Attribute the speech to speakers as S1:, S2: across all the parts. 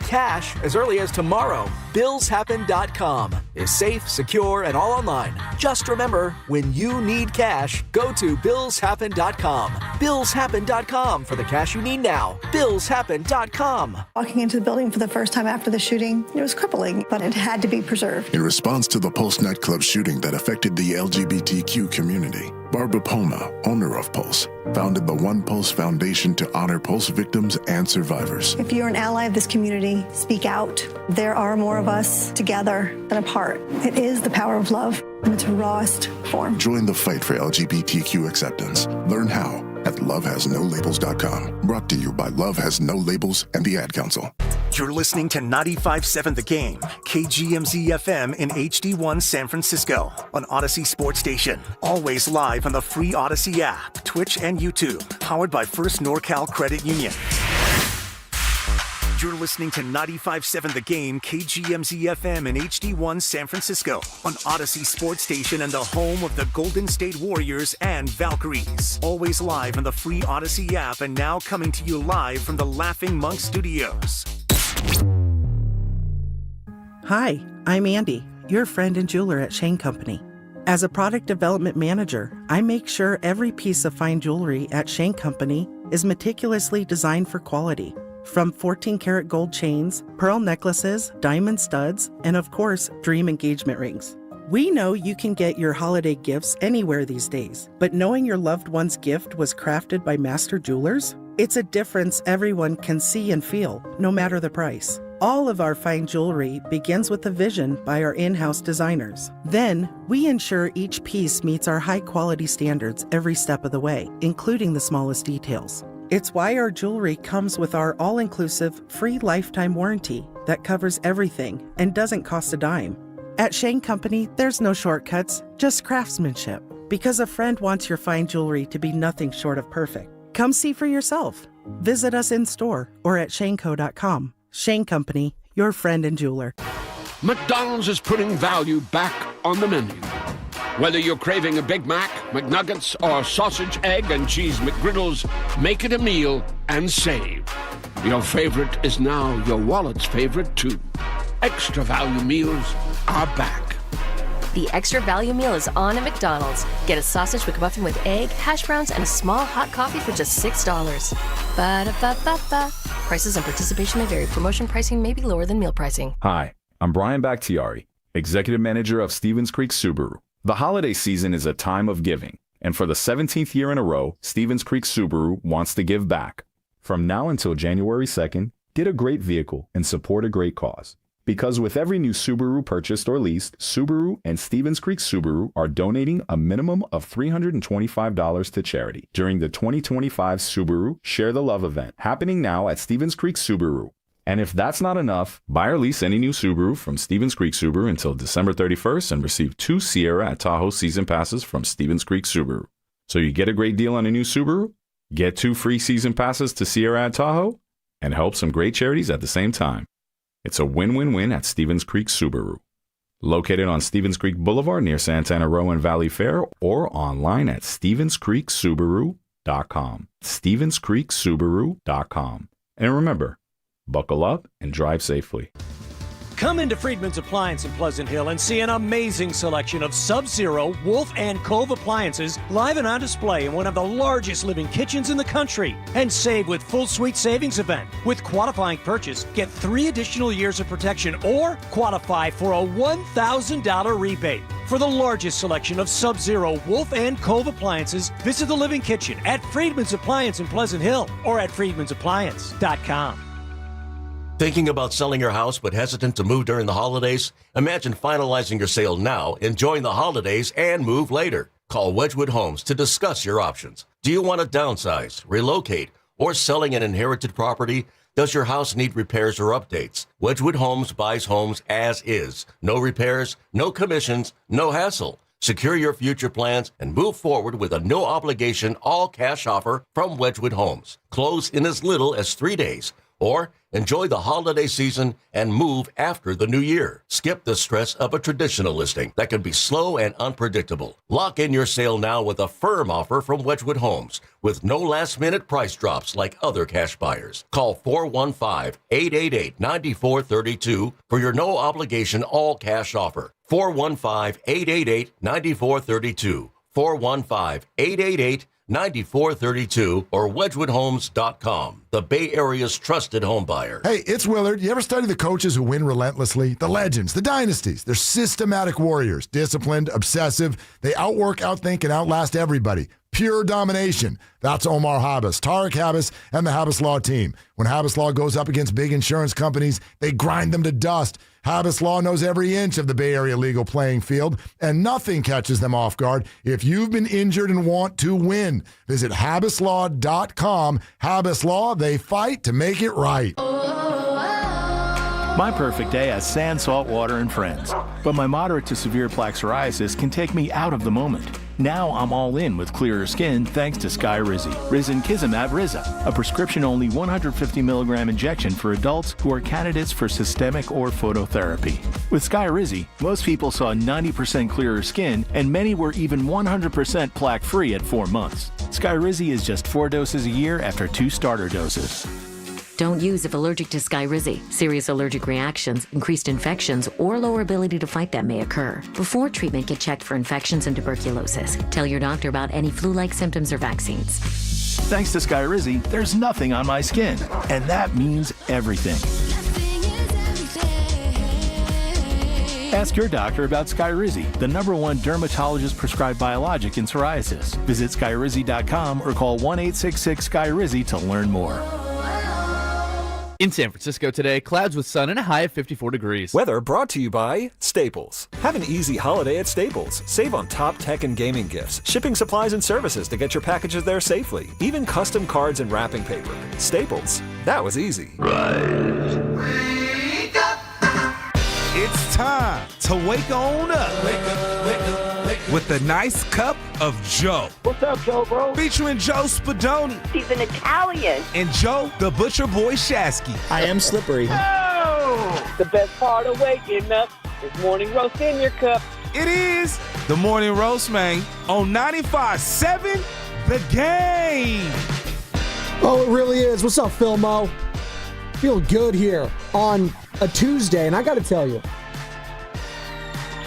S1: cash as early as tomorrow. BillsHappen.com is safe, secure, and all online. Just remember, when you need cash, go to BillsHappen.com. BillsHappen.com for the cash you need now. BillsHappen.com.
S2: Walking into the building for the first time after the shooting, it was crippling, but it had to be preserved.
S3: In response to the Pulse nightclub shooting that affected the LGBTQ community, Barbara Poma, owner of Pulse, founded the One Pulse Foundation to honor Pulse victims and survivors.
S2: If you're an ally of this community, speak out. There are more of us together than apart. It is the power of love in its rawest form.
S3: Join the fight for LGBTQ acceptance. Learn how at lovehasnolabels.com. Brought to you by Love Has No Labels and the Ad Council.
S4: You're listening to 95.7 The Game, KGMZ FM in HD1 San Francisco, on Odyssey Sports Station. Always live on the free Odyssey app, Twitch, and YouTube. Powered by First NorCal Credit Union. You're listening to 95.7 The Game, KGMZ FM in HD1 San Francisco, on Odyssey Sports Station and the home of the Golden State Warriors and Valkyries. Always live on the free Odyssey app and now coming to you live from the Laughing Monk Studios.
S5: Hi, I'm Andy, your friend and jeweler at Shane Company. As a product development manager, I make sure every piece of fine jewelry at Shane Company is meticulously designed for quality. From 14-karat gold chains, pearl necklaces, diamond studs, and of course, dream engagement rings. We know you can get your holiday gifts anywhere these days, but knowing your loved one's gift was crafted by master jewelers? It's a difference everyone can see and feel, no matter the price. All of our fine jewelry begins with a vision by our in-house designers. Then, we ensure each piece meets our high-quality standards every step of the way, including the smallest details. It's why our jewelry comes with our all-inclusive, free lifetime warranty that covers everything and doesn't cost a dime. At Shane Company, there's no shortcuts, just craftsmanship. Because a friend wants your fine jewelry to be nothing short of perfect. Come see for yourself. Visit us in-store or at shaneco.com. Shane Company, your friend and jeweler.
S6: McDonald's is putting value back on the menu. Whether you're craving a Big Mac, McNuggets, or sausage, egg, and cheese McGriddles, make it a meal and save. Your favorite is now your wallet's favorite, too. Extra value meals are back.
S7: The extra value meal is on at McDonald's. Get a sausage McMuffin with egg, hash browns, and a small hot coffee for just $6. Ba-da-ba-ba-ba. Prices and participation may vary. Promotion pricing may be lower than meal pricing.
S8: Hi, I'm Brian Bakhtiari, Executive Manager of Stevens Creek Subaru. The holiday season is a time of giving, and for the 17th year in a row, Stevens Creek Subaru wants to give back. From now until January 2nd, get a great vehicle and support a great cause. Because with every new Subaru purchased or leased, Subaru and Stevens Creek Subaru are donating a minimum of $325 to charity during the 2025 Subaru Share the Love event, happening now at Stevens Creek Subaru. And if that's not enough, buy or lease any new Subaru from Stevens Creek Subaru until December 31st and receive 2 Sierra at Tahoe season passes from Stevens Creek Subaru. So you get a great deal on a new Subaru, get 2 free season passes to Sierra at Tahoe, and help some great charities at the same time. It's a win-win-win at Stevens Creek Subaru. Located on Stevens Creek Boulevard near Santana Row and Valley Fair, or online at StevensCreekSubaru.com. StevensCreekSubaru.com. And remember, buckle up and drive safely.
S9: Come into Friedman's Appliance in Pleasant Hill and see an amazing selection of Sub-Zero, Wolf, and Cove appliances live and on display in one of the largest living kitchens in the country. And save with Full Suite Savings Event. With qualifying purchase, get 3 additional years of protection or qualify for a $1,000 rebate. For the largest selection of Sub-Zero, Wolf, and Cove appliances, visit the Living Kitchen at Friedman's Appliance in Pleasant Hill or at friedmansappliance.com.
S10: Thinking about selling your house but hesitant to move during the holidays? Imagine finalizing your sale now, enjoying the holidays, and move later. Call Wedgwood Homes to discuss your options. Do you want to downsize, relocate, or selling an inherited property? Does your house need repairs or updates? Wedgwood Homes buys homes as is. No repairs, no commissions, no hassle. Secure your future plans and move forward with a no-obligation, all-cash offer from Wedgwood Homes. Close in as little as 3 days. Or enjoy the holiday season and move after the new year. Skip the stress of a traditional listing that can be slow and unpredictable. Lock in your sale now with a firm offer from Wedgwood Homes with no last-minute price drops like other cash buyers. Call 415-888-9432 for your no-obligation all-cash offer. 415-888-9432. 415-888-9432 or WedgwoodHomes.com, the Bay Area's trusted home buyer.
S11: Hey, it's Willard. You ever study the coaches who win relentlessly? The legends, the dynasties. They're systematic warriors, disciplined, obsessive. They outwork, outthink, and outlast everybody. Pure domination. That's Omar Habas, Tarek Habas, and the Habas Law team. When Habas Law goes up against big insurance companies, they grind them to dust. Habas Law knows every inch of the Bay Area legal playing field, and nothing catches them off guard if you've been injured and want to win. Visit habaslaw.com. Habas Law, they fight to make it right.
S12: My perfect day has sand, salt water, and friends. But my moderate to severe plaque psoriasis can take me out of the moment. Now I'm all in with clearer skin thanks to Skyrizi. Risankizumab Riza, a prescription-only 150 milligram injection for adults who are candidates for systemic or phototherapy. With Skyrizi, most people saw 90% clearer skin, and many were even 100% plaque-free at 4 months. Skyrizi is just 4 doses a year after 2 starter doses.
S13: Don't use if allergic to Skyrizi. Serious allergic reactions, increased infections, or lower ability to fight them may occur. Before treatment, get checked for infections and tuberculosis. Tell your doctor about any flu-like symptoms or vaccines.
S12: Thanks to Skyrizi, there's nothing on my skin, and that means everything. Ask your doctor about Skyrizi, the #1 dermatologist-prescribed biologic in psoriasis. Visit Skyrizi.com or call 1-866-SKYRIZI to learn more.
S14: In San Francisco today, clouds with sun and a high of 54 degrees.
S15: Weather brought to you by Staples. Have an easy holiday at Staples. Save on top tech and gaming gifts, shipping supplies and services to get your packages there safely, even custom cards and wrapping paper. Staples. That was easy.
S16: Rise. Wake up. It's time to wake on up. Wake up, wake up. With a nice cup of Joe.
S17: What's up, Joe, bro?
S16: Featuring Joe Spadoni.
S17: He's an Italian.
S16: And Joe, the Butcher Boy Shasky.
S18: I am slippery.
S17: Oh! The best part of waking up is morning roast in your cup.
S16: It is the morning roast, man, on 95.7 The Game.
S18: Oh, it really is. What's up, Phil Mo? Feel good here on a Tuesday, and I got to tell you,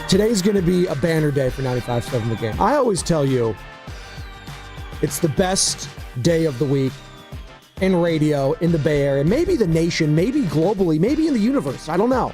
S18: today's going to be a banner day for 95.7 The Game. I always tell you, it's the best day of the week in radio, in the Bay Area, maybe the nation, maybe globally, maybe in the universe. I don't know.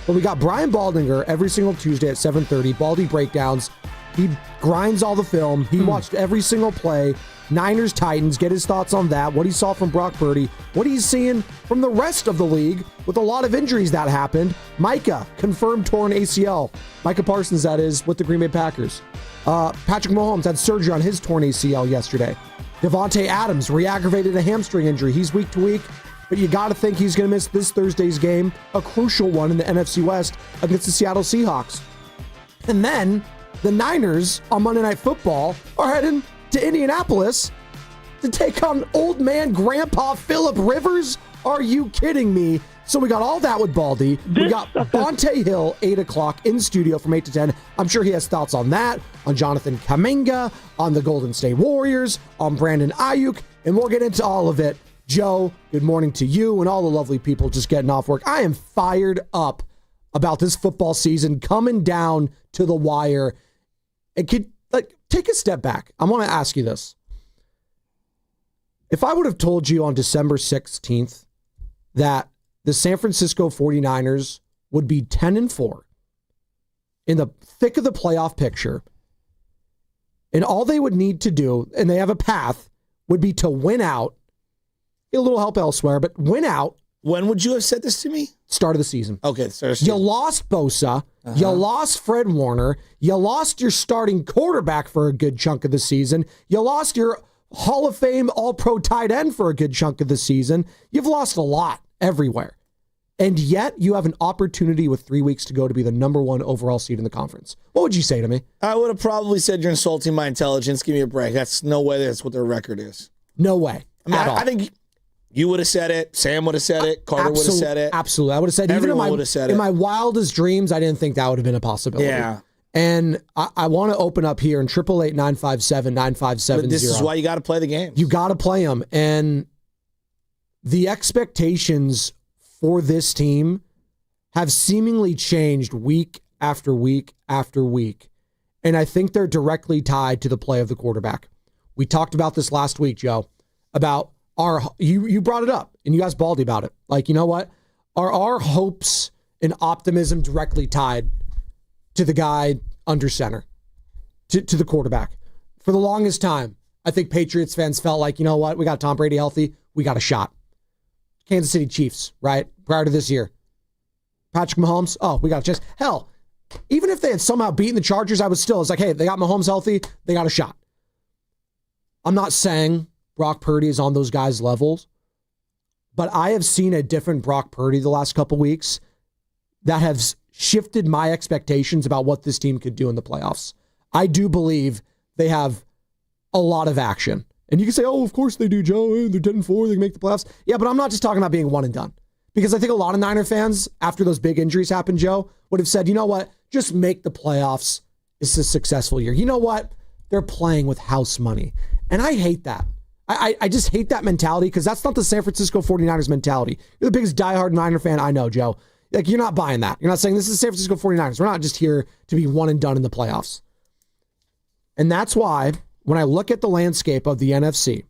S18: But we got Brian Baldinger every single Tuesday at 7:30, Baldy Breakdowns. He grinds all the film. He watched every single play. Niners, Titans, get his thoughts on that, what he saw from Brock Purdy, what he's seeing from the rest of the league with a lot of injuries that happened. Micah, confirmed torn ACL. Micah Parsons, that is, with the Green Bay Packers. Patrick Mahomes had surgery on his torn ACL yesterday. Devontae Adams re-aggravated a hamstring injury. He's week to week, but you got to think he's going to miss this Thursday's game, a crucial one in the NFC West against the Seattle Seahawks. And then the Niners on Monday Night Football are heading to Indianapolis to take on old man Grandpa Phillip Rivers. Are you kidding me? So we got all that with Baldy. We got Bonte Hill, 8 o'clock in studio from 8 to 10. I'm sure he has thoughts on that, on Jonathan Kuminga, on the Golden State Warriors, on Brandon Aiyuk, and we'll get into all of it. Joe, good morning to you and all the lovely people just getting off work. I am fired up about this football season coming down to the wire. It could, take a step back. I want to ask you this. If I would have told you on December 16th that the San Francisco 49ers would be 10-4 in the thick of the playoff picture, and all they would need to do, and they have a path, would be to win out, get a little help elsewhere, but win out. When would you have said this to me?
S19: Start of the season.
S18: Okay,
S19: you lost Bosa. You lost Fred Warner. You lost your starting quarterback for a good chunk of the season. You lost your Hall of Fame All-Pro tight end for a good chunk of the season. You've lost a lot everywhere. And yet you have an opportunity with 3 weeks to go to be the number 1 overall seed in the conference. What would you say to me?
S18: I would have probably said you're insulting my intelligence. Give me a break. That's no way that's what their record is.
S19: No way.
S18: I mean, I think
S20: You would have said it. Sam would have said it. Carter would have said it.
S18: Absolutely. I would have said
S20: Everyone would have said
S18: in
S20: it.
S18: my wildest dreams, I didn't think that would have been a possibility.
S20: Yeah.
S18: And I want to open up here in 888-957-9570.
S20: But this is why you got to play the game.
S18: You got to play them. And the expectations for this team have seemingly changed week after week after week. And I think they're directly tied to the play of the quarterback. We talked about this last week, Joe, about you brought it up and you asked Baldy about it. Like, you know what? Are our hopes and optimism directly tied to the guy under center, to the quarterback? For the longest time, I think Patriots fans felt like, you know what? We got Tom Brady healthy. We got a shot. Kansas City Chiefs, right? Prior to this year. Patrick Mahomes, we got a chance. Hell, even if they had somehow beaten the Chargers, it's like, hey, they got Mahomes healthy. They got a shot. I'm not saying Brock Purdy is on those guys' levels, but I have seen a different Brock Purdy the last couple weeks that has shifted my expectations about what this team could do in the playoffs. I do believe they have a lot of action. And you can say, of course they do, Joe. They're 10-4. They can make the playoffs. Yeah, but I'm not just talking about being one and done. Because I think a lot of Niner fans, after those big injuries happened, Joe, would have said, you know what? Just make the playoffs. It's a successful year. You know what? They're playing with house money. And I hate that. I just hate that mentality because that's not the San Francisco 49ers mentality. You're the biggest diehard Niner fan I know, Joe. Like, you're not buying that. You're not saying this is San Francisco 49ers. We're not just here to be one and done in the playoffs. And that's why when I look at the landscape of the NFC,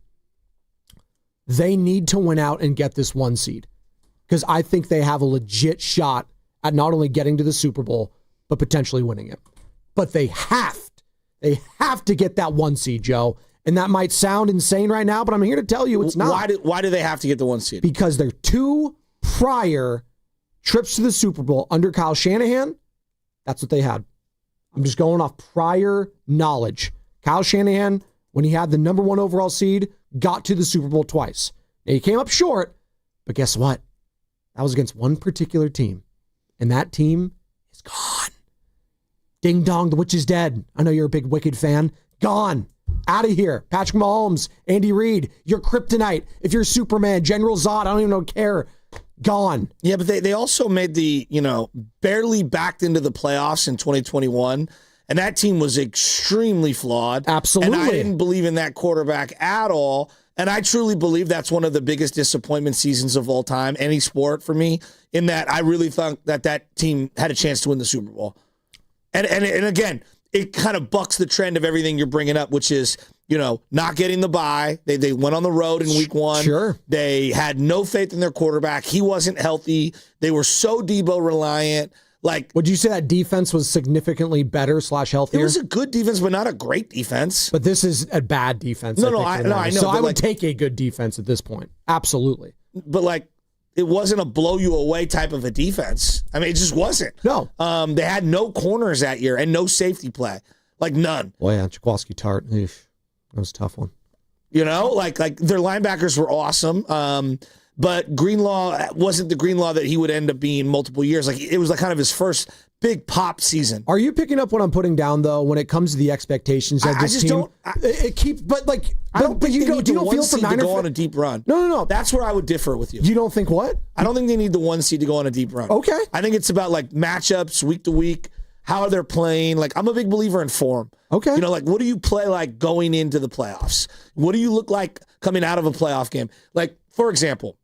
S18: they need to win out and get this 1 seed. Because I think they have a legit shot at not only getting to the Super Bowl, but potentially winning it. But they have to get that 1 seed, Joe. And that might sound insane right now, but I'm here to tell you it's not.
S20: Why do they have to get the 1 seed?
S18: Because their 2 prior trips to the Super Bowl under Kyle Shanahan, that's what they had. I'm just going off prior knowledge. Kyle Shanahan, when he had the number 1 overall seed, got to the Super Bowl twice. Now, he came up short, but guess what? That was against one particular team. And that team is gone. Ding dong, the witch is dead. I know you're a big Wicked fan. Gone. Out of here. Patrick Mahomes, Andy Reid, you're kryptonite. If you're Superman, General Zod, I don't even care. Gone.
S20: Yeah, but they also made the, barely backed into the playoffs in 2021. And that team was extremely flawed.
S18: Absolutely.
S20: And I didn't believe in that quarterback at all. And I truly believe that's one of the biggest disappointment seasons of all time, any sport for me, in that I really thought that team had a chance to win the Super Bowl. And again, it kind of bucks the trend of everything you're bringing up, which is, not getting the bye. They went on the road in week 1.
S18: Sure.
S20: They had no faith in their quarterback. He wasn't healthy. They were so Debo reliant.
S18: Would you say that defense was significantly better / healthier?
S20: It was a good defense, but not a great defense.
S18: But this is a bad defense.
S20: I know.
S18: So I would take a good defense at this point. Absolutely.
S20: But it wasn't a blow you away type of a defense. I mean, it just wasn't.
S18: No.
S20: They had no corners that year and no safety play. None.
S18: Boy, yeah, Jaquaski Tart. That was a tough one.
S20: Their linebackers were awesome. But Greenlaw wasn't the Greenlaw that he would end up being multiple years. It was kind of his first big pop season.
S18: Are you picking up what I'm putting down though when it comes to the expectations of this team?
S20: I don't think you don't feel for Niner to go on a deep run.
S18: No.
S20: That's where I would differ with you.
S18: You don't think what?
S20: I don't think they need the 1 seed to go on a deep run.
S18: Okay.
S20: I think it's about matchups week to week. How are they playing? I'm a big believer in form.
S18: Okay.
S20: What do you play like going into the playoffs? What do you look like coming out of a playoff game? For example,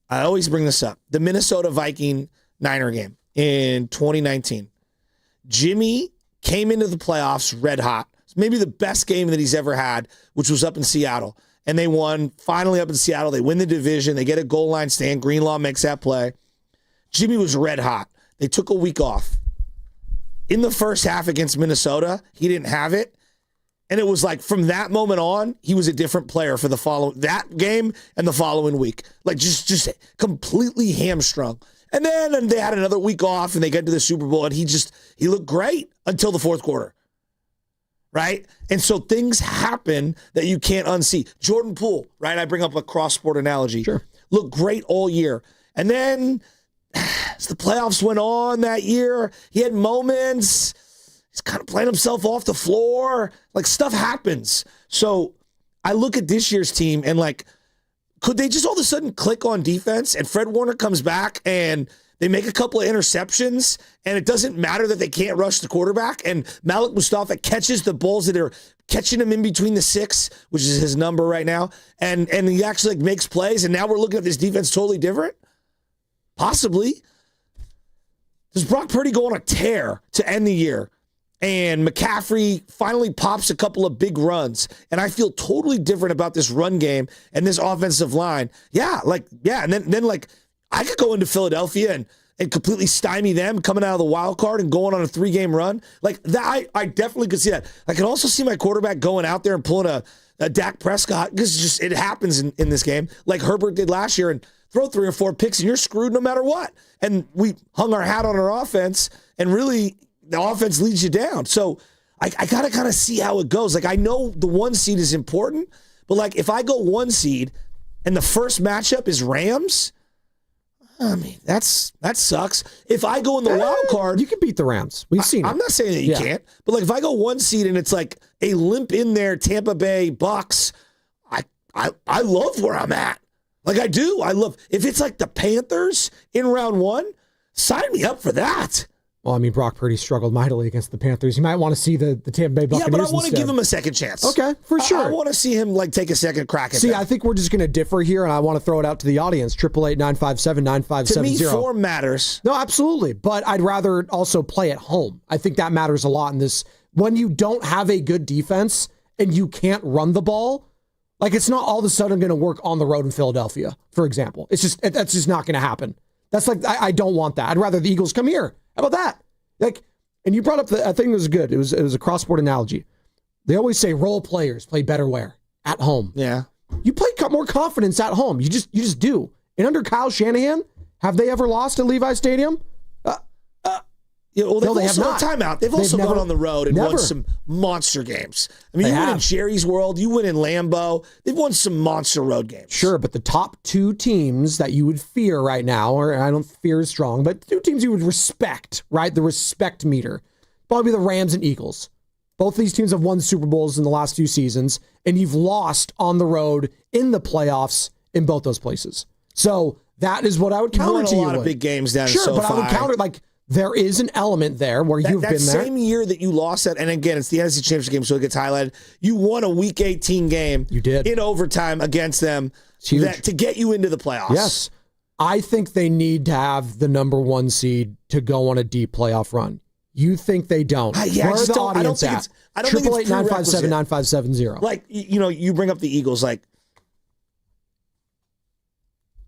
S20: I always bring this up. The Minnesota Viking Niner game in 2019. Jimmy came into the playoffs red hot. It's maybe the best game that he's ever had, which was up in Seattle. And they won finally up in Seattle. They win the division. They get a goal line stand. Greenlaw makes that play. Jimmy was red hot. They took a week off. In the first half against Minnesota, he didn't have it. And it was from that moment on, he was a different player for that game and the following week. Just completely hamstrung. And then they had another week off and they get to the Super Bowl and he looked great until the fourth quarter. Right? And so things happen that you can't unsee. Jordan Poole, right? I bring up a cross-sport analogy.
S18: Sure.
S20: Looked great all year. And then as the playoffs went on that year, he had moments. He's kind of playing himself off the floor. Stuff happens. So I look at this year's team and could they just all of a sudden click on defense and Fred Warner comes back and they make a couple of interceptions and it doesn't matter that they can't rush the quarterback and Malik Mustafa catches the balls that are catching him in between the 6, which is his number right now, and he actually makes plays, and now we're looking at this defense totally different? Possibly. Does Brock Purdy go on a tear to end the year? And McCaffrey finally pops a couple of big runs, and I feel totally different about this run game and this offensive line. And then I could go into Philadelphia and completely stymie them coming out of the wild card and going on a 3-game run. Like that, I definitely could see that. I could also see my quarterback going out there and pulling a Dak Prescott, because it happens in this game, like Herbert did last year, and throw 3 or 4 picks and you're screwed no matter what. And we hung our hat on our offense, and really the offense leads you down. So I got to kind of see how it goes. Like, I know the 1 seed is important, but like if I go 1 seed and the first matchup is Rams, I mean, that sucks. If I go in the wild card,
S19: you can beat the Rams. We've seen it.
S20: I'm not saying that you can't, but like if I go 1 seed and it's like a limp in there, Tampa Bay Bucks, I love where I'm at. Like I do. I love if it's like the Panthers in round 1, sign me up for that.
S19: Well, I mean, Brock Purdy struggled mightily against the Panthers. You might want to see the Tampa Bay Buccaneers.
S20: Yeah, but I want to
S19: instead.
S20: give him a second chance.
S19: Okay, for sure.
S20: I want to see him like take a second crack at
S19: See,
S20: that.
S19: I think we're just going to differ here, and I want to throw it out to the audience. 888-957-9570.
S20: To me, form matters.
S19: No, absolutely. But I'd rather also play at home. I think that matters a lot in this. When you don't have a good defense and you can't run the ball, like it's not all of a sudden going to work on the road in Philadelphia, for example. That's just not going to happen. That's like, I don't want that. I'd rather the Eagles come here. How about that? Like, and you brought up I think it was good. It was a cross-sport analogy. They always say role players play better where? At home.
S20: Yeah.
S19: You play more confidence at home. You just do. And under Kyle Shanahan, have they ever lost at Levi Stadium?
S20: Well,
S19: no, they have not.
S20: Timeout. They've also gone on the road and won some monster games. I mean, you win in Jerry's World, you win in Lambeau. They've won some monster road games.
S19: Sure, but the top 2 teams that you would fear right now, or I don't fear is strong, but 2 teams you would respect, right? The respect meter. Probably the Rams and Eagles. Both these teams have won Super Bowls in the last 2 seasons, and you've lost on the road in the playoffs in both those places. So that is what I would counter to you.
S20: A lot of big games down in SoFi.
S19: Sure, but I would counter, like, there is an element there where you've been there. That
S20: same year that you lost that, and again, it's the NFC Championship game, so it gets highlighted. You won a Week 18 game.
S19: You did.
S20: In overtime against them to get you into the playoffs.
S19: Yes. I think they need to have the number 1 seed to go on a deep playoff run. You think they don't?
S20: Yeah,
S19: Where are the audience at? 888-957-9570.
S20: Like, you bring up the Eagles. Like,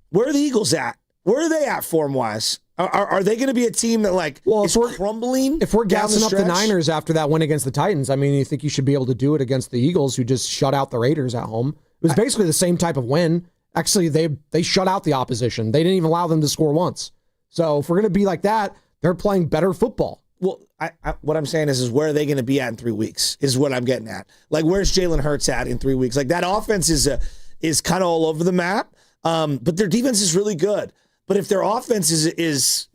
S20: where are the Eagles at? Where are they at form-wise? Are they going to be a team that is crumbling?
S19: If we're gassing up the
S20: stretch?
S19: Niners after that win against the Titans, I mean, you think you should be able to do it against the Eagles, who just shut out the Raiders at home? It was basically the same type of win. Actually, they shut out the opposition. They didn't even allow them to score once. So if we're going to be like that, they're playing better football.
S20: Well, what I'm saying is where are they going to be at in 3 weeks is what I'm getting at. Like, where's Jalen Hurts at in 3 weeks? Like, that offense is kind of all over the map, but their defense is really good. But if their offense is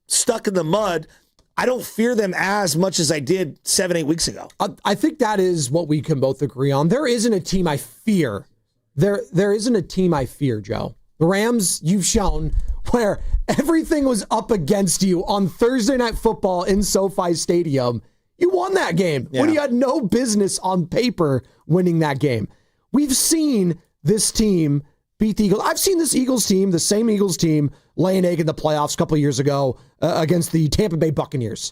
S20: stuck in the mud, I don't fear them as much as I did 7-8 weeks ago.
S19: I think that is what we can both agree on. There isn't a team I fear. There isn't a team I fear, Joe. The Rams, you've shown where everything was up against you on Thursday Night Football in SoFi Stadium. You won that game when you had no business on paper winning that game. We've seen this team beat the Eagles. I've seen this Eagles team, the same Eagles team, lay an egg in the playoffs a couple of years ago against the Tampa Bay Buccaneers,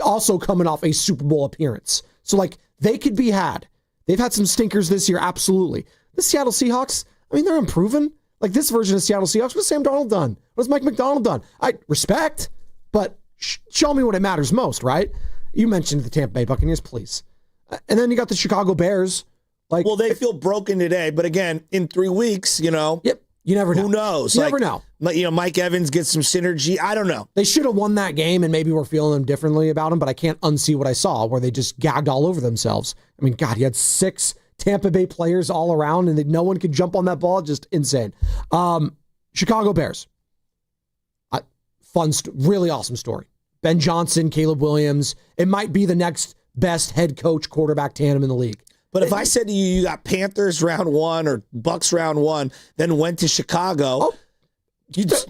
S19: also coming off a Super Bowl appearance. So, like, they could be had. They've had some stinkers this year, absolutely. The Seattle Seahawks, I mean, they're improving. Like, this version of Seattle Seahawks, what's Sam Darnold done? What's Mike McDonald done? I respect, but show me when it matters most, right? You mentioned the Tampa Bay Buccaneers, please. And then you got the Chicago Bears. Like,
S20: well, they feel broken today, but again, in 3 weeks,
S19: Yep, you never know.
S20: Who knows?
S19: You never know.
S20: Mike Evans gets some synergy. I don't know.
S19: They should have won that game, and maybe we're feeling them differently about them, but I can't unsee what I saw, where they just gagged all over themselves. I mean, God, he had 6 Tampa Bay players all around, and no one could jump on that ball. Just insane. Chicago Bears. Really awesome story. Ben Johnson, Caleb Williams. It might be the next best head coach quarterback tandem in the league.
S20: But if I said to you got Panthers round 1 or Bucks round 1, then went to Chicago,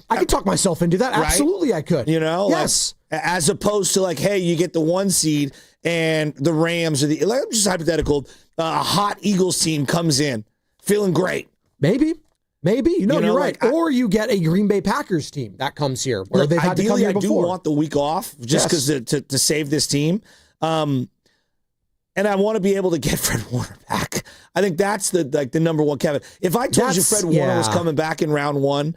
S19: I could talk myself into that.
S20: Right?
S19: Absolutely, I could.
S20: Yes. Like, as opposed to like, hey, you get the 1 seed and the Rams or just hypothetical, a hot Eagles team comes in feeling great.
S19: Maybe. You're right.
S20: Like,
S19: or you get a Green Bay Packers team that comes here, where they've had to come here before.
S20: I do want the week off just because to save this team. And I want to be able to get Fred Warner back. I think that's the number one, Kevin. If I told you Fred Warner was coming back in round 1,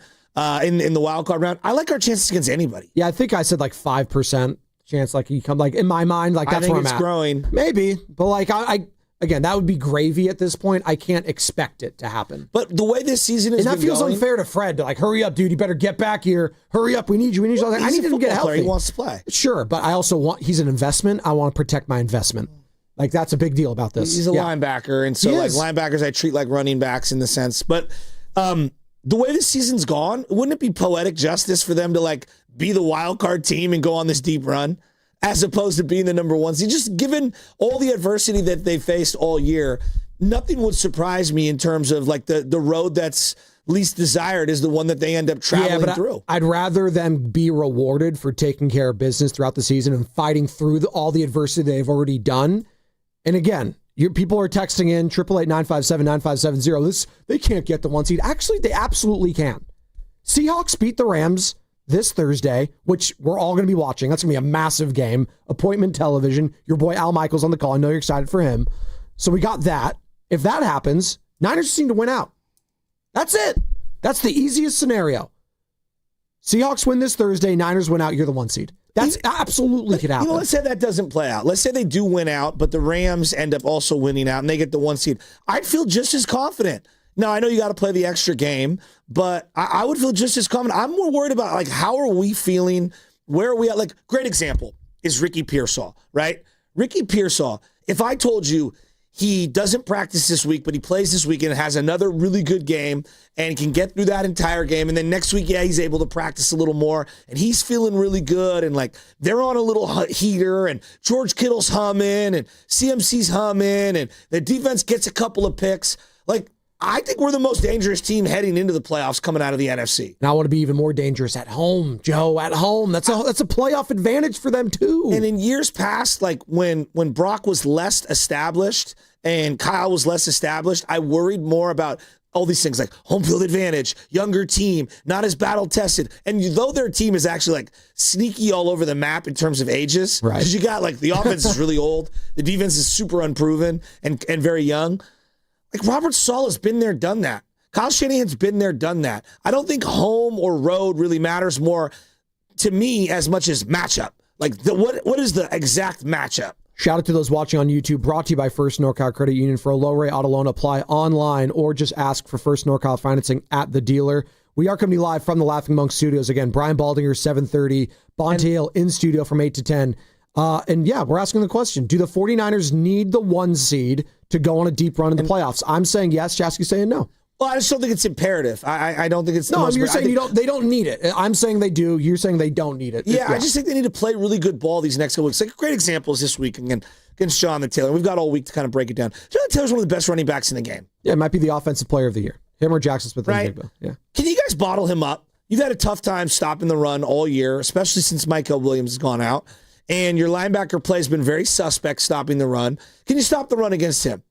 S20: in the wild card round, I like our chances against anybody.
S19: Yeah, I think I said like 5% chance, like he come. Like in my mind, like that's where I'm at.
S20: I think it's growing.
S19: Maybe, but like I again, that would be gravy at this point. I can't expect it to happen.
S20: But the way this season is,
S19: and that feels unfair to Fred. To like, hurry up, dude! You better get back here. Hurry up! We need you. Like, I need him to get healthy.
S20: He wants to play.
S19: Sure, but I also want. He's an investment. I want to protect my investment. Like that's a big deal about this.
S20: He's a linebacker, and so like linebackers, I treat like running backs in the sense. But the way this season's gone, wouldn't it be poetic justice for them to like be the wild card team and go on this deep run, as opposed to being the number 1 seed? Just given all the adversity that they faced all year, nothing would surprise me in terms of like the road that's least desired is the one that they end up traveling through.
S19: I'd rather them be rewarded for taking care of business throughout the season and fighting through all the adversity they've already done. And again, people are texting in 888-957-9570. They can't get the 1 seed. Actually, they absolutely can. Seahawks beat the Rams this Thursday, which we're all going to be watching. That's going to be a massive game. Appointment television. Your boy Al Michaels on the call. I know you're excited for him. So we got that. If that happens, Niners seem to win out. That's it. That's the easiest scenario. Seahawks win this Thursday. Niners win out. You're the 1 seed. That's absolutely could happen.
S20: Let's say that doesn't play out. Let's say they do win out, but the Rams end up also winning out and they get the 1 seed. I'd feel just as confident. Now, I know you got to play the extra game, but I would feel just as confident. I'm more worried about, like, how are we feeling? Where are we at? Like, great example is Ricky Pearsall, right? Ricky Pearsall, if I told you he doesn't practice this week, but he plays this weekend and has another really good game and can get through that entire game. And then next week, he's able to practice a little more and he's feeling really good. And like they're on a little heater and George Kittle's humming and CMC's humming and the defense gets a couple of picks. Like, I think we're the most dangerous team heading into the playoffs coming out of the NFC.
S19: And I want to be even more dangerous at home, Joe, at home. That's a playoff advantage for them too.
S20: And in years past, like when Brock was less established and Kyle was less established, I worried more about all these things like home field advantage, younger team, not as battle tested. And though their team is actually like sneaky all over the map in terms of ages,
S19: right?
S20: Because you got like the offense is really old, the defense is super unproven and very young. Like Robert Saleh has been there, done that. Kyle Shanahan's been there, done that. I don't think home or road really matters more to me as much as matchup. Like what is the exact matchup?
S19: Shout out to those watching on YouTube. Brought to you by First NorCal Credit Union. For a low rate auto loan, apply online or just ask for First NorCal financing at the dealer. We are coming to you live from the Laughing Monk Studios. Again, Brian Baldinger, 7:30. Bonte Hill in studio from 8 to 10. And yeah, we're asking the question, do the 49ers need the 1 seed to go on a deep run in the playoffs? I'm saying yes. Chasky's saying no.
S20: Well, I just don't think it's imperative. I don't think it's
S19: no. You're saying they don't need it. I'm saying they do. You're saying they don't need it.
S20: Yeah, I just think they need to play really good ball these next couple weeks. Like a great example is this week against Jonathan Taylor. We've got all week to kind of break it down. Jonathan Taylor's one of the best running backs in the game.
S19: Yeah, it might be the offensive player of the year. Him or Jackson Smith.
S20: Right.
S19: Yeah.
S20: Can you guys bottle him up? You've had a tough time stopping the run all year, especially since Michael Williams has gone out. And your linebacker play has been very suspect stopping the run. Can you stop the run against him?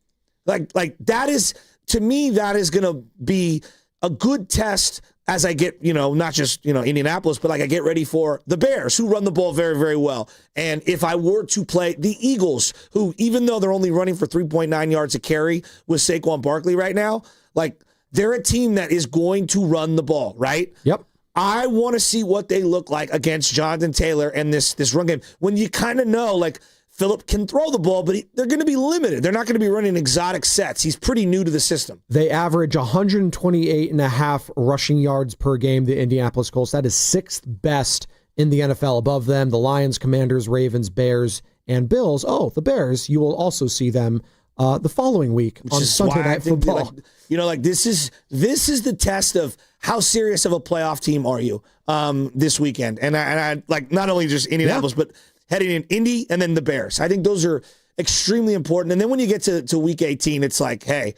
S20: Like that is, to me, that is going to be a good test as I get, not just, Indianapolis, but like I get ready for the Bears, who run the ball very, very well. And if I were to play the Eagles, who, even though they're only running for 3.9 yards a carry with Saquon Barkley right now, like they're a team that is going to run the ball, right?
S19: Yep.
S20: I want to see what they look like against Jonathan Taylor and this run game. When you kind of know, like, Phillip can throw the ball, but they're going to be limited. They're not going to be running exotic sets. He's pretty new to the system.
S19: They average 128.5 rushing yards per game, the Indianapolis Colts. That is 6th best in the NFL. Above them, the Lions, Commanders, Ravens, Bears, and Bills. Oh, the Bears, you will also see them the following week on Sunday Night Football.
S20: This is the test of how serious of a playoff team are you this weekend. And I like not only just Indianapolis, but heading in Indy and then the Bears. I think those are, extremely important. And then when you get to week 18, it's like, hey,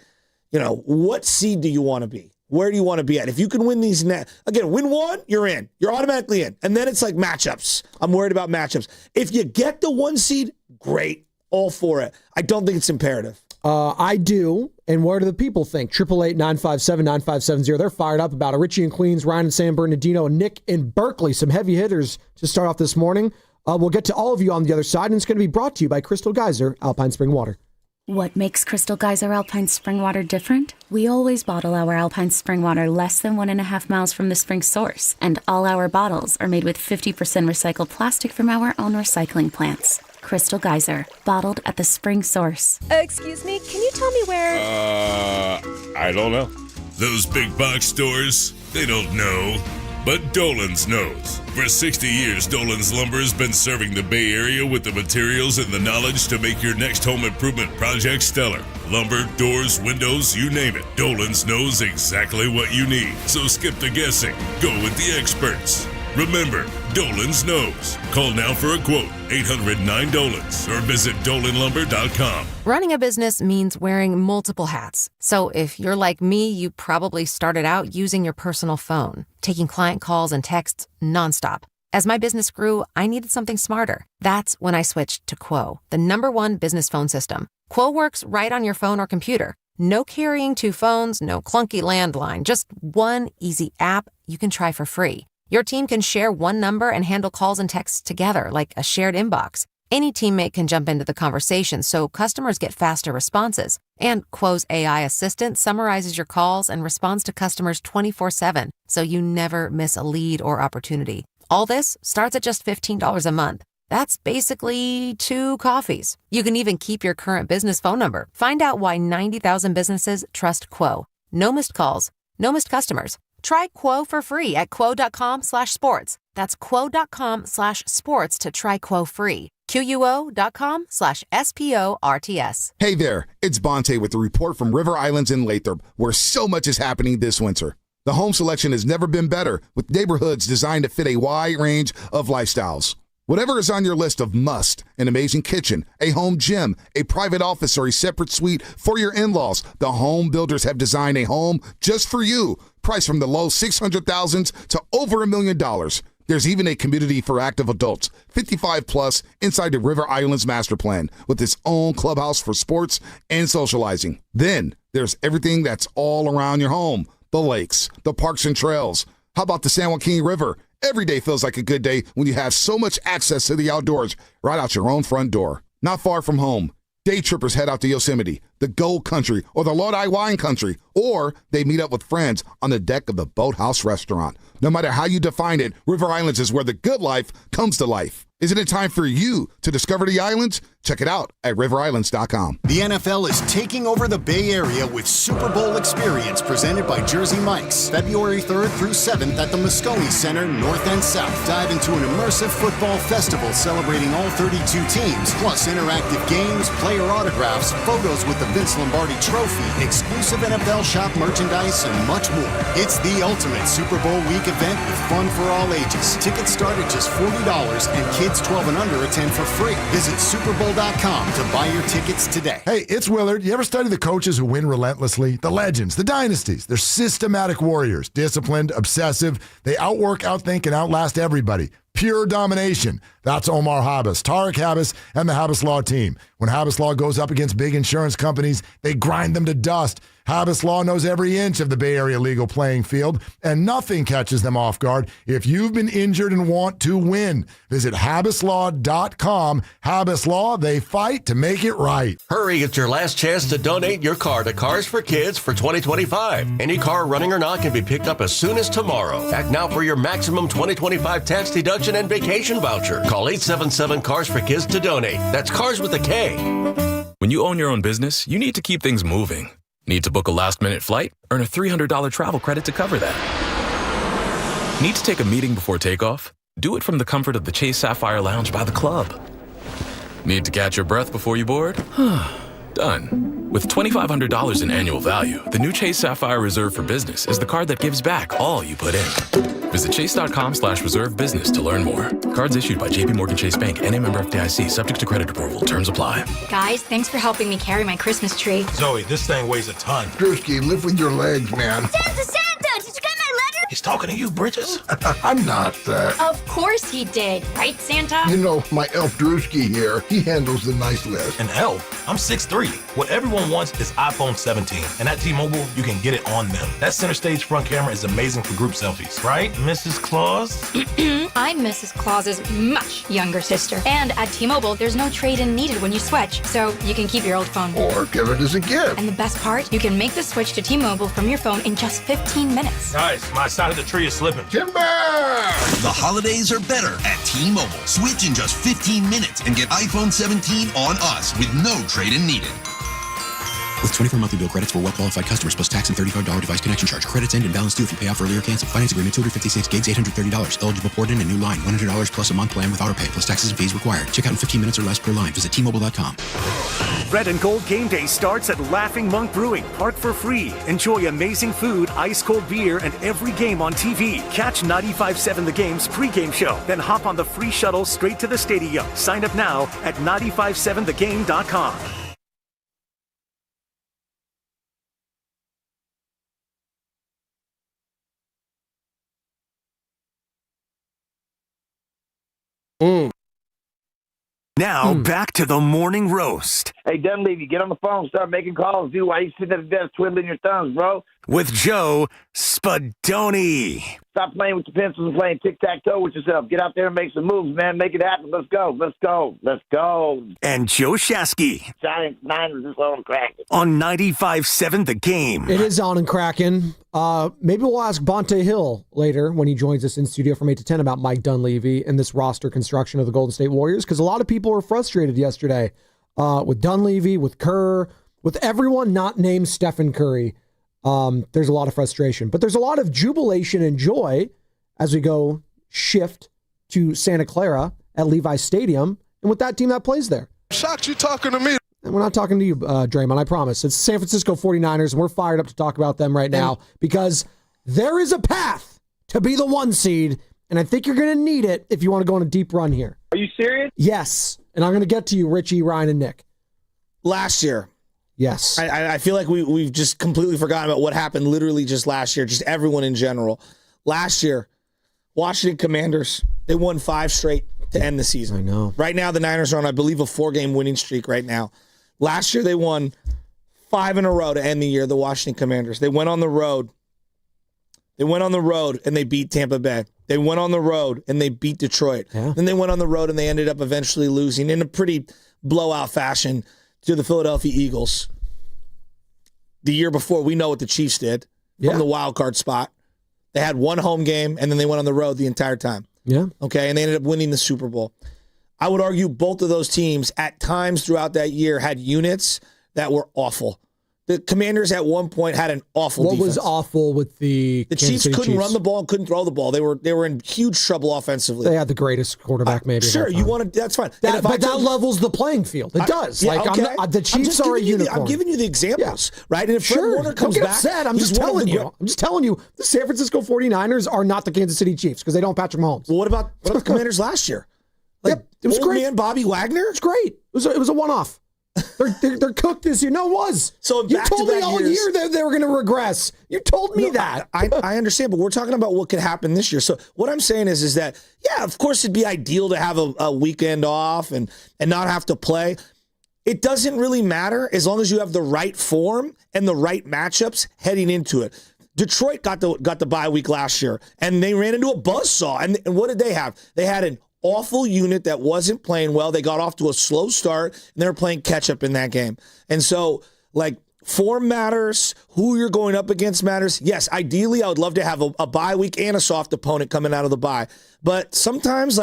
S20: what seed do you want to be? Where do you want to be at? If you can win these again, win one, you're in. You're automatically in. And then it's like matchups. I'm worried about matchups. If you get the 1 seed, great. All for it. I don't think it's imperative.
S19: I do. And what do the people think? 888-957-9570. They're fired up about it. Richie in Queens, Ryan in San Bernardino, and Nick in Berkeley. Some heavy hitters to start off this morning. We'll get to all of you on the other side, and it's going to be brought to you by Crystal Geyser Alpine Spring Water.
S21: What makes Crystal Geyser Alpine Spring Water different? We always bottle our Alpine Spring Water less than 1.5 miles from the spring source, and all our bottles are made with 50% recycled plastic from our own recycling plants. Crystal Geyser, bottled at the spring source.
S22: Excuse me, can you tell me where...
S23: I don't know. Those big box stores, they don't know. But Dolan's knows. For 60 years, Dolan's Lumber has been serving the Bay Area with the materials and the knowledge to make your next home improvement project stellar. Lumber, doors, windows, you name it. Dolan's knows exactly what you need. So skip the guessing. Go with the experts. Remember, Dolan's knows. Call now for a quote, 800-9-DOLANS, or visit dolanlumber.com.
S24: Running a business means wearing multiple hats. So if you're like me, you probably started out using your personal phone, taking client calls and texts nonstop. As my business grew, I needed something smarter. That's when I switched to Quo, the #1 business phone system. Quo works right on your phone or computer. No carrying 2 phones, no clunky landline, just one easy app you can try for free. Your team can share one number and handle calls and texts together like a shared inbox. Any teammate can jump into the conversation so customers get faster responses. And Quo's AI assistant summarizes your calls and responds to customers 24/7, so you never miss a lead or opportunity. All this starts at just $15 a month. That's basically 2 coffees. You can even keep your current business phone number. Find out why 90,000 businesses trust Quo. No missed calls, no missed customers. Try Quo for free at quo.com/sports. That's quo.com/sports to try Quo free. QUO.com/SPORTS.
S25: Hey there, it's Bonte with the report from River Islands in Lathrop, where so much is happening this winter. The home selection has never been better, with neighborhoods designed to fit a wide range of lifestyles. Whatever is on your list of must, an amazing kitchen, a home gym, a private office, or a separate suite for your in-laws, the home builders have designed a home just for you. Priced from the low $600,000s to over $1 million. There's even a community for active adults, 55 plus, inside the River Islands Master Plan, with its own clubhouse for sports and socializing. Then there's everything that's all around your home. The lakes, the parks and trails. How about the San Joaquin River? Every day feels like a good day when you have so much access to the outdoors right out your own front door. Not far from home, day trippers head out to Yosemite, the Gold Country, or the Lodi Wine Country, or they meet up with friends on the deck of the Boathouse Restaurant. No matter how you define it, River Islands is where the good life comes to life. Isn't it time for you to discover the islands? Check it out at riverislands.com.
S26: The NFL is taking over the Bay Area with Super Bowl Experience presented by Jersey Mike's. February 3rd through 7th at the Moscone Center, North and South. Dive into an immersive football festival celebrating all 32 teams, plus interactive games, player autographs, photos with the Vince Lombardi Trophy, exclusive NFL shop merchandise, and much more. It's the ultimate Super Bowl week event with fun for all ages. Tickets start at just $40 and kids 12 and under attend for free. Visit superbowl.com to buy your tickets today.
S11: Hey, it's Willard. You ever study the coaches who win relentlessly? The legends, the dynasties. They're systematic warriors, disciplined, obsessive. They outwork, outthink, and outlast everybody. Pure domination. That's Omar Habas, Tarek Habas, and the Habas Law team. When Habas Law goes up against big insurance companies, they grind them to dust. Habas Law knows every inch of the Bay Area legal playing field, and nothing catches them off guard if you've been injured and want to win. Visit habaslaw.com. Habas Law, they fight to make it right.
S10: Hurry, it's your last chance to donate your car to Cars for Kids for 2025. Any car, running or not, can be picked up as soon as tomorrow. Act now for your maximum 2025 tax deduction and vacation voucher. Call 877-CARS-FOR-KIDS to donate. That's Cars with a K.
S27: When you own your own business, you need to keep things moving. Need to book a last-minute flight? Earn a $300 travel credit to cover that. Need to take a meeting before takeoff? Do it from the comfort of the Chase Sapphire Lounge by the club. Need to catch your breath before you board? Done. With $2,500 in annual value, the new Chase Sapphire Reserve for Business is the card that gives back all you put in. Visit chase.com/reserve business to learn more. Cards issued by JPMorgan Chase Bank and a member FDIC, subject to credit approval. Terms apply.
S1: Guys, thanks for helping me carry my Christmas tree.
S2: Zoe, this thing weighs a ton.
S3: Drewski, live with your legs, man.
S1: Santa! Did you get my letter?
S2: He's talking to you, Bridges.
S3: I'm not that.
S1: Of course he did, right, Santa?
S3: You know, my elf Drewski here, he handles the nice list.
S2: An elf? I'm 6'3". What everyone wants is iPhone 17. And at T-Mobile, you can get it on them. That center stage front camera is amazing for group selfies. Right, Mrs. Claus?
S1: I'm Mrs. Claus's much younger sister. And at T-Mobile, there's no trade-in needed when you switch, so you can keep your old phone.
S3: Or give it as a gift.
S1: And the best part, you can make the switch to T-Mobile from your phone in just 15 minutes.
S2: Guys, my side of the tree is slipping.
S3: Timber!
S4: The holidays are better at T-Mobile. Switch in just 15 minutes and get iPhone 17 on us with no trade-in needed.
S5: With 24 monthly bill credits for well-qualified customers plus tax and $35 device connection charge. Credits end and balance due if you pay off earlier. Cancel. Finance agreement 256 gigs, $830. Eligible port in a new line. $100 plus a month plan with auto pay plus taxes and fees required. Check out in 15 minutes or less per line. Visit T-Mobile.com.
S6: Red and Gold Game Day starts at Laughing Monk Brewing. Park for free. Enjoy amazing food, ice-cold beer, and every game on TV. Catch 95.7 The Game's pregame show. Then hop on the free shuttle straight to the stadium. Sign up now at 957thegame.com. Now, back to the morning roast.
S7: Hey, Dunleavy, get on the phone, start making calls, dude. Why you sitting at the desk twiddling your thumbs, bro?
S6: With Joe Spadoni.
S7: Stop playing with your pencils and playing tic-tac-toe with yourself. Get out there and make some moves, man. Make it happen. Let's go. Let's go. Let's go.
S6: And Joe Shasky.
S7: Giants, Niners is on cracking.
S6: On 95.7 The Game.
S19: It is on and cracking. Maybe we'll ask Bonte Hill later when he joins us in studio from 8 to 10 about Mike Dunleavy and this roster construction of the Golden State Warriors, because a lot of people were frustrated yesterday with Dunleavy, with Kerr, with everyone not named Stephen Curry. There's a lot of frustration, but there's a lot of jubilation and joy as we go shift to Santa Clara at Levi Stadium and with that team that plays there.
S3: Shocked you talking to me.
S19: And we're not talking to you, Draymond, I promise. It's San Francisco 49ers, and we're fired up to talk about them right now because there is a path to be the 1 seed, and I think you're going to need it if you want to go on a deep run here.
S7: Are you serious?
S19: Yes, and I'm going to get to you, Richie, Ryan, and Nick.
S20: Last year.
S19: Yes.
S20: I feel like we've just completely forgotten about what happened literally just last year, just everyone in general. Last year, Washington Commanders, they won 5 straight to end the season.
S19: I know.
S20: Right now, the Niners are on, I believe, a 4-game winning streak right now. Last year, they won 5 in a row to end the year, the Washington Commanders. They went on the road. And they beat Tampa Bay. They went on the road and they beat Detroit.
S19: Yeah.
S20: Then they went on the road and they ended up eventually losing in a pretty blowout fashion to the Philadelphia Eagles. The year before, we know what the Chiefs did from the wild card spot. They had 1 home game, and then they went on the road the entire time.
S19: Yeah.
S20: Okay, and they ended up winning the Super Bowl. I would argue both of those teams at times throughout that year had units that were awful. The Commanders at one point had an awful defense.
S19: What was awful with the
S20: Chiefs couldn't run the ball and couldn't throw the ball. They were in huge trouble offensively.
S19: They had the greatest quarterback maybe.
S20: Sure, you want to. That's fine.
S19: But that levels the playing field. It does.
S20: Yeah,
S19: like
S20: okay.
S19: the Chiefs are a unicorn.
S20: I'm giving you the examples, right? And if Fred Warner comes back,
S19: I'm just telling you, the San Francisco 49ers are not the Kansas City Chiefs because they don't have Patrick Mahomes.
S20: Well, what about the Commanders last year?
S19: It was great.
S20: Man, Bobby Wagner.
S19: It's great. It was a one-off. They're cooked this year. No, it was.
S20: So
S19: you told me all year that they were going to regress. You told me that.
S20: I understand, but we're talking about what could happen this year. So what I'm saying is that, yeah, of course it'd be ideal to have a weekend off and not have to play. It doesn't really matter as long as you have the right form and the right matchups heading into it. Detroit got the bye week last year, and they ran into a buzzsaw. And what did they have? They had an awful unit that wasn't playing well. They got off to a slow start, and they were playing catch-up in that game. And so, form matters. Who you're going up against matters. Yes, ideally, I would love to have a bye week and a soft opponent coming out of the bye. But sometimes,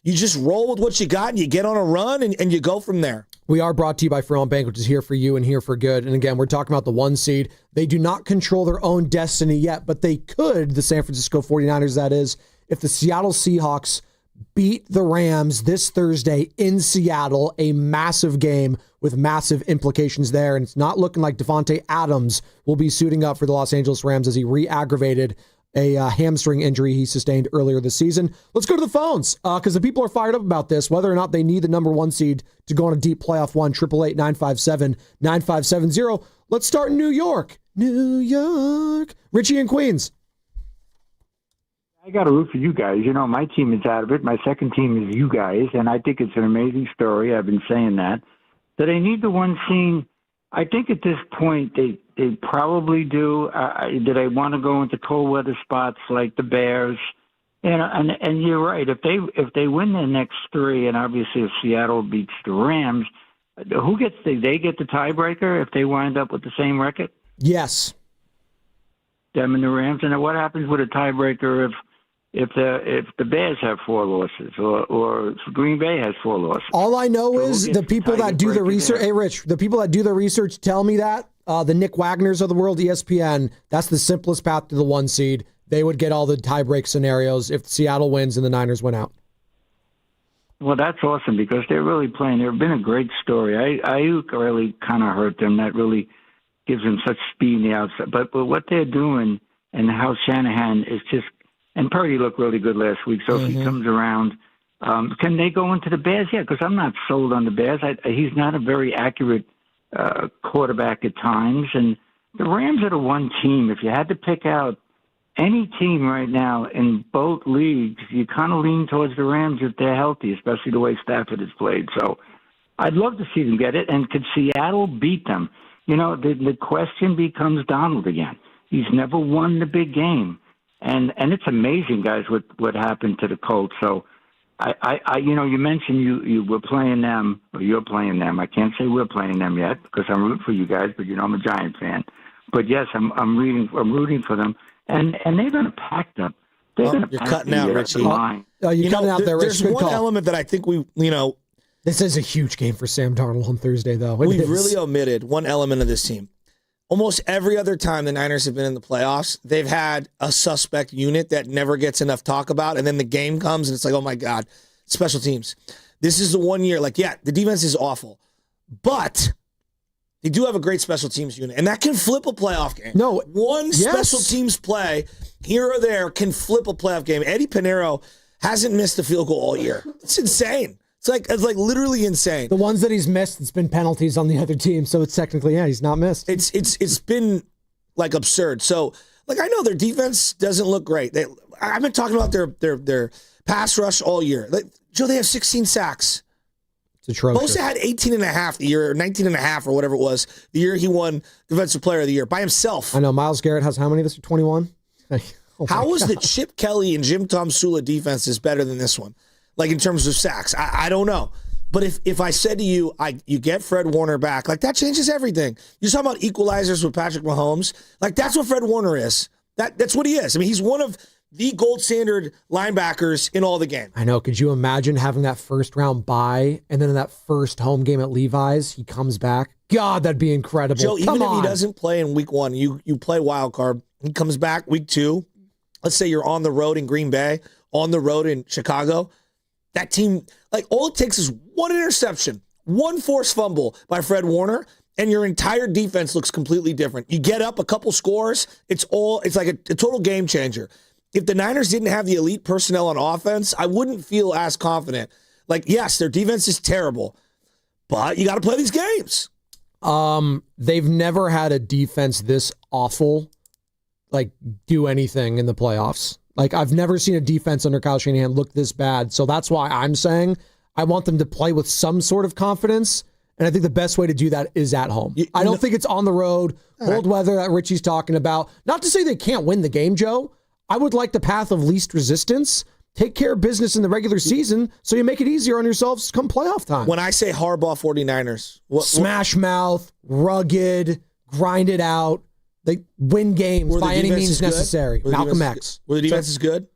S20: you just roll with what you got, and you get on a run, and you go from there.
S19: We are brought to you by Ferrell Bank, which is here for you and here for good. And again, we're talking about the 1 seed. They do not control their own destiny yet, but they could, the San Francisco 49ers, that is, if the Seattle Seahawks beat the Rams this Thursday in Seattle, a massive game with massive implications there. And it's not looking like Devontae Adams will be suiting up for the Los Angeles Rams as he re-aggravated a hamstring injury he sustained earlier this season. Let's go to the phones because the people are fired up about this, whether or not they need the number 1 seed to go on a deep playoff one. 888-957-9570. Let's start in New York. New York. Richie in Queens.
S8: I got to root for you guys. You know, my team is out of it. My second team is you guys, and I think it's an amazing story. I've been saying that. Do they need the 1 seed? I think at this point they probably do. Do they want to go into cold weather spots like the Bears? And you're right. If they win their next 3, and obviously if Seattle beats the Rams, who gets they get the tiebreaker if they wind up with the same record?
S19: Yes.
S8: Them and the Rams. And then what happens with a tiebreaker if the Bears have 4 losses or if Green Bay has 4 losses?
S19: All I know is the people that do the research. Hey, Rich, the people that do the research tell me that the Nick Wagners of the world, ESPN, that's the simplest path to the 1 seed. They would get all the tiebreak scenarios if Seattle wins and the Niners win out.
S8: Well, that's awesome because they're really playing. They've been a great story. Aiyuk really kind of hurt them. That really gives them such speed in the outside. But what they're doing and how Shanahan is just. And Purdy looked really good last week, so if he comes around, can they go into the Bears? Yeah, because I'm not sold on the Bears. He's not a very accurate quarterback at times. And the Rams are the 1 team. If you had to pick out any team right now in both leagues, you kind of lean towards the Rams if they're healthy, especially the way Stafford has played. So I'd love to see them get it. And could Seattle beat them? You know, the question becomes Donald again. He's never won the big game. And it's amazing, guys, what happened to the Colts. So, you mentioned you were playing them, or you're playing them. I can't say we're playing them yet because I'm rooting for you guys, but I'm a Giant fan. But yes, I'm rooting for them, and they're going to pack them. You're
S20: cutting out, Richie.
S19: You're cutting out there, Rich.
S20: There's one element that I think
S19: this is a huge game for Sam Darnold on Thursday, though.
S20: We've really omitted one element of this team. Almost every other time the Niners have been in the playoffs, they've had a suspect unit that never gets enough talk about, and then the game comes, and it's like, oh, my God, special teams. This is the 1 year. The defense is awful, but they do have a great special teams unit, and that can flip a playoff game.
S19: No.
S20: Special teams play here or there can flip a playoff game. Eddie Pinheiro hasn't missed a field goal all year. It's insane. It's like literally insane.
S19: The ones that he's missed, it's been penalties on the other team, so it's technically, he's not missed.
S20: It's been like absurd. So I know their defense doesn't look great. I've been talking about their pass rush all year. Joe, they have 16 sacks.
S19: It's atrocious.
S20: Bosa had 18.5 the year, or 19.5 or whatever it was, the year he won Defensive Player of the Year by himself.
S19: I know. Myles Garrett has how many this year? 21?
S20: How is the Chip Kelly and Jim Tom Sula defenses better than this one? In terms of sacks, I don't know. But if I said to you, you get Fred Warner back, that changes everything. You're talking about equalizers with Patrick Mahomes. That's what Fred Warner is. That's what he is. I mean, he's one of the gold standard linebackers in all the game.
S19: I know. Could you imagine having that first round bye and then in that first home game at Levi's, he comes back? God, that'd be incredible.
S20: Joe, even if he doesn't play in week 1, you play wild card. He comes back week 2. Let's say you're on the road in Green Bay, on the road in Chicago. That team, all it takes is one interception, one forced fumble by Fred Warner, and your entire defense looks completely different. You get up a couple scores, it's like a total game changer. If the Niners didn't have the elite personnel on offense, I wouldn't feel as confident. Yes, their defense is terrible, but you got to play these games.
S19: They've never had a defense this awful, do anything in the playoffs. I've never seen a defense under Kyle Shanahan look this bad. So that's why I'm saying I want them to play with some sort of confidence. And I think the best way to do that is at home. I don't think it's on the road, cold weather that Richie's talking about. Not to say they can't win the game, Joe. I would like the path of least resistance. Take care of business in the regular season so you make it easier on yourselves come playoff time.
S20: When I say Harbaugh 49ers,
S19: smash mouth, rugged, grind it out. They win games by any means necessary. Malcolm X.
S20: Were the defenses good?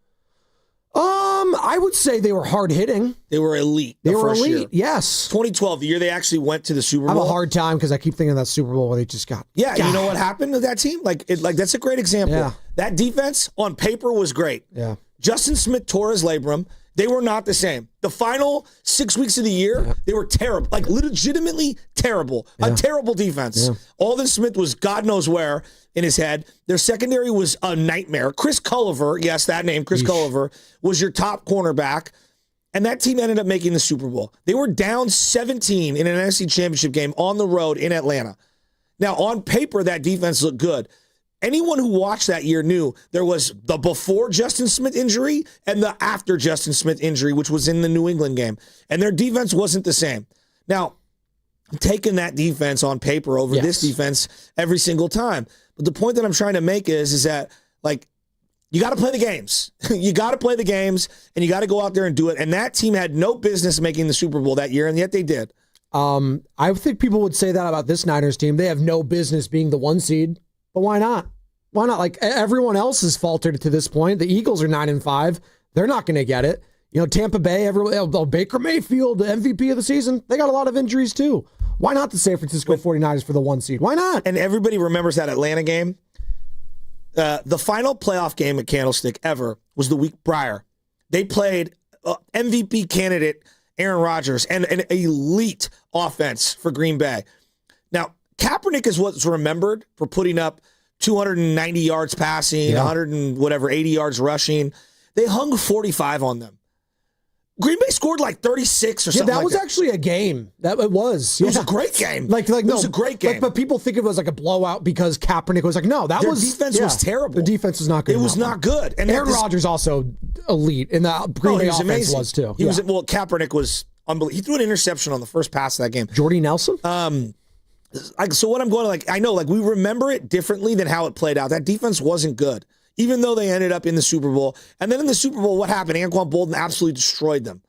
S19: I would say they were hard hitting.
S20: They were elite.
S19: They were elite.
S20: Year.
S19: Yes.
S20: 2012, the year they actually went to the Super Bowl.
S19: I have a hard time because I keep thinking of that Super Bowl where they just got.
S20: Yeah, you know what happened to that team? That's a great example.
S19: Yeah.
S20: That defense on paper was great.
S19: Yeah.
S20: Justin Smith tore his labrum. They were not the same. The final 6 weeks of the year, they were terrible, like legitimately terrible. A terrible defense. Alden Smith was God knows where in his head. Their secondary was a nightmare. Chris Culliver, yes, that name, Chris Culliver, was your top cornerback. And that team ended up making the Super Bowl. They were down 17 in an NFC Championship game on the road in Atlanta. Now, on paper, that defense looked good. Anyone who watched that year knew there was the before Justin Smith injury and the after Justin Smith injury, which was in the New England game. And their defense wasn't the same. Now, I'm taking that defense on paper over this defense every single time. But the point that I'm trying to make is that, like, you got to play the games. You got to play the games, and you got to go out there and do it. And that team had no business making the Super Bowl that year, and yet they did.
S19: I think people would say that about this Niners team. They have no business being the 1 seed, but why not? Why not? Like, everyone else has faltered to this point. The Eagles are 9-5. They're not going to get it. You know, Tampa Bay, Baker Mayfield, the MVP of the season, they got a lot of injuries too. Why not the San Francisco 49ers for the 1 seed? Why not?
S20: And everybody remembers that Atlanta game. The final playoff game at Candlestick ever was the week prior. They played MVP candidate Aaron Rodgers and an elite offense for Green Bay. Now, Kaepernick is what's remembered for putting up 290 yards passing, 80 yards rushing. They hung 45 on them. Green Bay scored like 36 or something.
S19: That was actually a game. That it was.
S20: It was a great game.
S19: It
S20: was a great game.
S19: But people think it was like a blowout because Kaepernick was like, no,
S20: Their defense was terrible.
S19: The defense was not good.
S20: It was not good.
S19: And Aaron Rodgers also elite, and the Green Bay offense
S20: amazing.
S19: was too.
S20: Kaepernick was unbelievable. He threw an interception on the first pass of that game.
S19: Jordy Nelson.
S20: So what I'm going to I know, we remember it differently than how it played out. That defense wasn't good, even though they ended up in the Super Bowl. And then in the Super Bowl, what happened? Anquan Boldin absolutely destroyed them.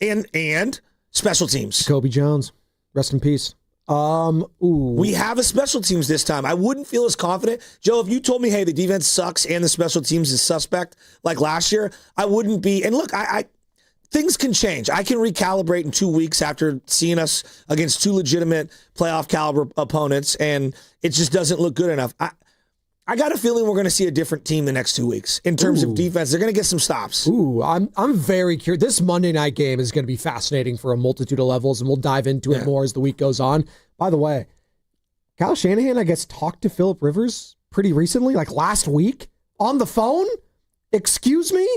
S20: And special teams.
S19: Kobe Jones, rest in peace.
S20: We have a special teams this time. I wouldn't feel as confident. Joe, if you told me, hey, the defense sucks and the special teams is suspect like last year, I wouldn't be. And look, things can change. I can recalibrate in 2 weeks after seeing us against two legitimate playoff caliber opponents, and it just doesn't look good enough. I got a feeling we're going to see a different team the next 2 weeks in terms of defense. They're going to get some stops.
S19: I'm very curious. This Monday night game is going to be fascinating for a multitude of levels, and we'll dive into it more as the week goes on. By the way, Kyle Shanahan, I guess, talked to Phillip Rivers pretty recently, like last week, on the phone. Excuse me?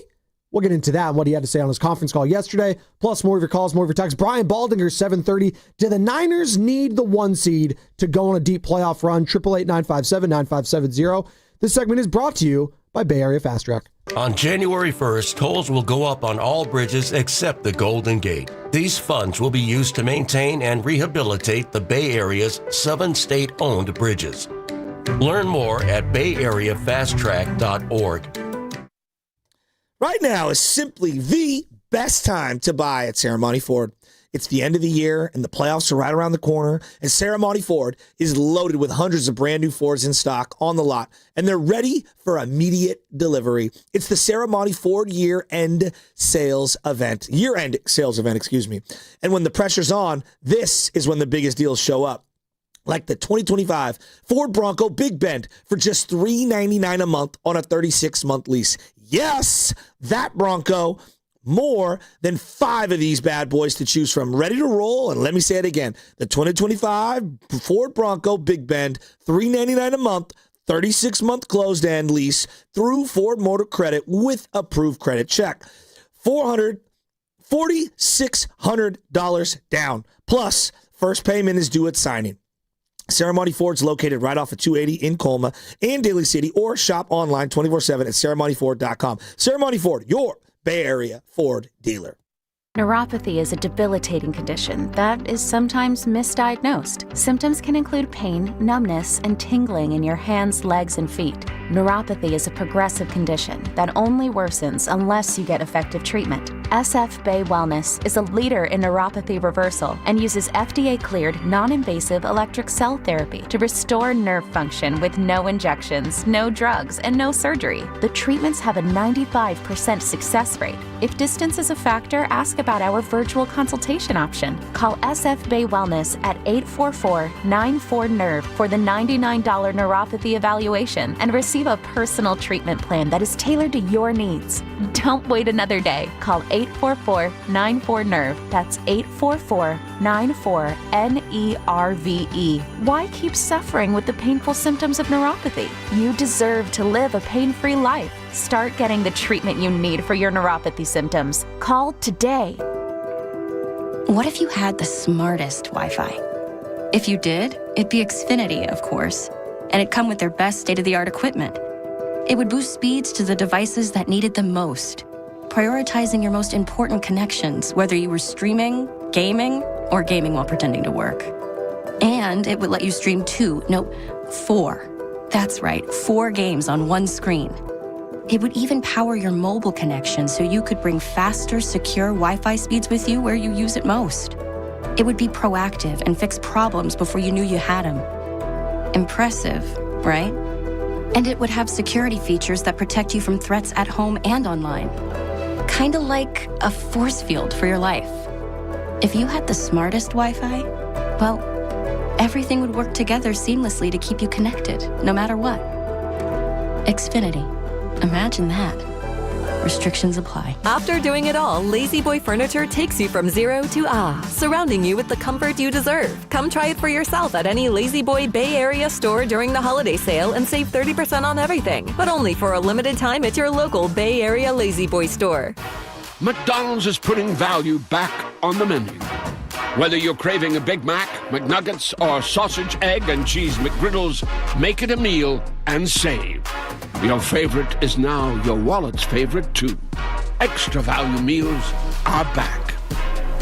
S19: We'll get into that and what he had to say on his conference call yesterday, plus more of your calls, more of your texts. Brian Baldinger, 7:30. Do the Niners need the 1 seed to go on a deep playoff run? 888-957-9570. This segment is brought to you by Bay Area Fast Track.
S10: On January 1st, tolls will go up on all bridges except the Golden Gate. These funds will be used to maintain and rehabilitate the Bay Area's 7 state-owned bridges. Learn more at bayareafasttrack.org.
S20: Right now is simply the best time to buy at Serramonte Ford. It's the end of the year, and the playoffs are right around the corner, and Serramonte Ford is loaded with hundreds of brand new Fords in stock on the lot, and they're ready for immediate delivery. It's the Serramonte Ford year-end sales event. And when the pressure's on, this is when the biggest deals show up. Like the 2025 Ford Bronco Big Bend for just $399 a month on a 36-month lease. Yes, that Bronco. More than 5 of these bad boys to choose from. Ready to roll, and let me say it again. The 2025 Ford Bronco Big Bend, $399 a month, 36-month closed-end lease through Ford Motor Credit with approved credit check. $4,600 down. Plus, first payment is due at signing. Serramonte Ford's located right off of 280 in Colma and Daly City, or shop online 24/7 at serramonteford.com. Serramonte Ford, your Bay Area Ford dealer.
S21: Neuropathy is a debilitating condition that is sometimes misdiagnosed. Symptoms can include pain, numbness, and tingling in your hands, legs, and feet. Neuropathy is a progressive condition that only worsens unless you get effective treatment. SF Bay Wellness is a leader in neuropathy reversal and uses FDA-cleared, non-invasive electric cell therapy to restore nerve function with no injections, no drugs, and no surgery. The treatments have a 95% success rate. If distance is a factor, ask about our virtual consultation option. Call SF Bay Wellness at 844-94-NERVE for the $99 neuropathy evaluation and receive Receive a personal treatment plan that is tailored to your needs. Don't wait another day. Call 844-94-NERVE. That's 844-94-NERVE. Why keep suffering with the painful symptoms of neuropathy? You deserve to live a pain-free life. Start getting the treatment you need for your neuropathy symptoms. Call today.
S9: What if you had the smartest Wi-Fi? If you did, it'd be Xfinity, of course. And it'd come with their best state-of-the-art equipment. It would boost speeds to the devices that needed them most, prioritizing your most important connections, whether you were streaming, gaming, or gaming while pretending to work. And it would let you stream 4. That's right, 4 games on one screen. It would even power your mobile connection so you could bring faster, secure Wi-Fi speeds with you where you use it most. It would be proactive and fix problems before you knew you had them. Impressive, right? And it would have security features that protect you from threats at home and online. Kinda like a force field for your life. If you had the smartest Wi-Fi, well, everything would work together seamlessly to keep you connected, no matter what. Xfinity. Imagine that. Restrictions apply.
S12: After doing it all, Lazy Boy Furniture takes you from zero to surrounding you with the comfort you deserve. Come try it for yourself at any Lazy Boy Bay Area store during the holiday sale and save 30% on everything, but only for a limited time at your local Bay Area Lazy Boy store.
S13: McDonald's is putting value back on the menu. Whether you're craving a Big Mac, McNuggets, or sausage, egg, and cheese McGriddles, make it a meal and save. Your favorite is now your wallet's favorite, too. Extra value meals are back.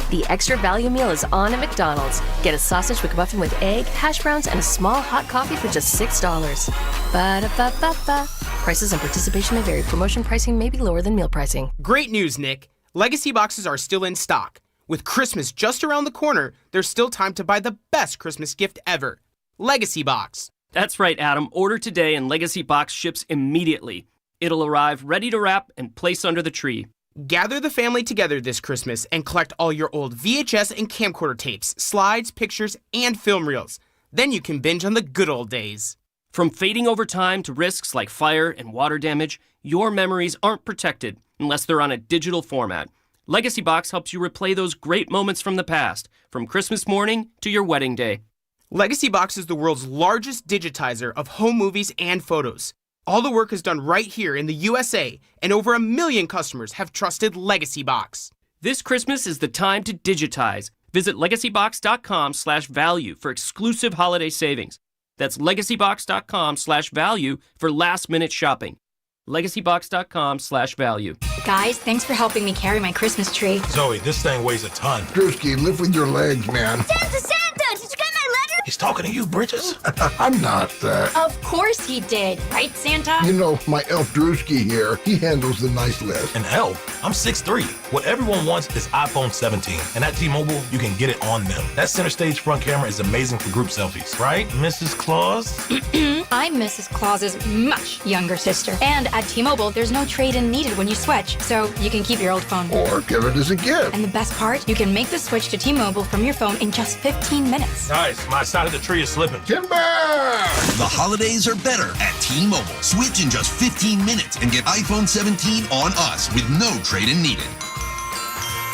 S22: The extra value meal is on at McDonald's. Get a sausage McMuffin with egg, hash browns, and a small hot coffee for just $6. Ba-da-ba-ba-ba. Prices and participation may vary. Promotion pricing may be lower than meal pricing.
S14: Great news, Nick. Legacy boxes are still in stock. With Christmas just around the corner, there's still time to buy the best Christmas gift ever. Legacy Box.
S15: That's right, Adam. Order today and Legacy Box ships immediately. It'll arrive ready to wrap and place under the tree.
S14: Gather the family together this Christmas and collect all your old VHS and camcorder tapes, slides, pictures, and film reels. Then you can binge on the good old days.
S15: From fading over time to risks like fire and water damage, your memories aren't protected unless they're on a digital format. Legacy Box helps you replay those great moments from the past, from Christmas morning to your wedding day.
S14: Legacy Box is the world's largest digitizer of home movies and photos. All the work is done right here in the USA, and over 1 million customers have trusted Legacy Box.
S15: This Christmas is the time to digitize. Visit legacybox.com/value for exclusive holiday savings. That's legacybox.com/value for last-minute shopping. legacybox.com/value.
S1: Guys, thanks for helping me carry my Christmas tree.
S2: Zoe, this thing weighs a ton.
S3: Drewski, lift with your legs, man.
S1: Santa! Did you get my letter?
S2: He's talking to you, Bridges.
S3: I'm not.
S1: Of course he did, right, Santa?
S3: You know, my elf Drewski here, he handles the nice list.
S2: An elf? I'm 6'3". What everyone wants is iPhone 17. And at T-Mobile, you can get it on them. That center stage front camera is amazing for group selfies. Right, Mrs. Claus?
S1: I'm Mrs. Claus's much younger sister. And at T-Mobile, there's no trade-in needed when you switch, so you can keep your old phone.
S3: Or give it as a gift.
S1: And the best part, you can make the switch to T-Mobile from your phone in just 15 minutes.
S2: Nice. My side of the tree is slipping.
S3: Timber!
S4: The holidays are better at T-Mobile. Switch in just 15 minutes and get iPhone 17 on us with no trade-in needed.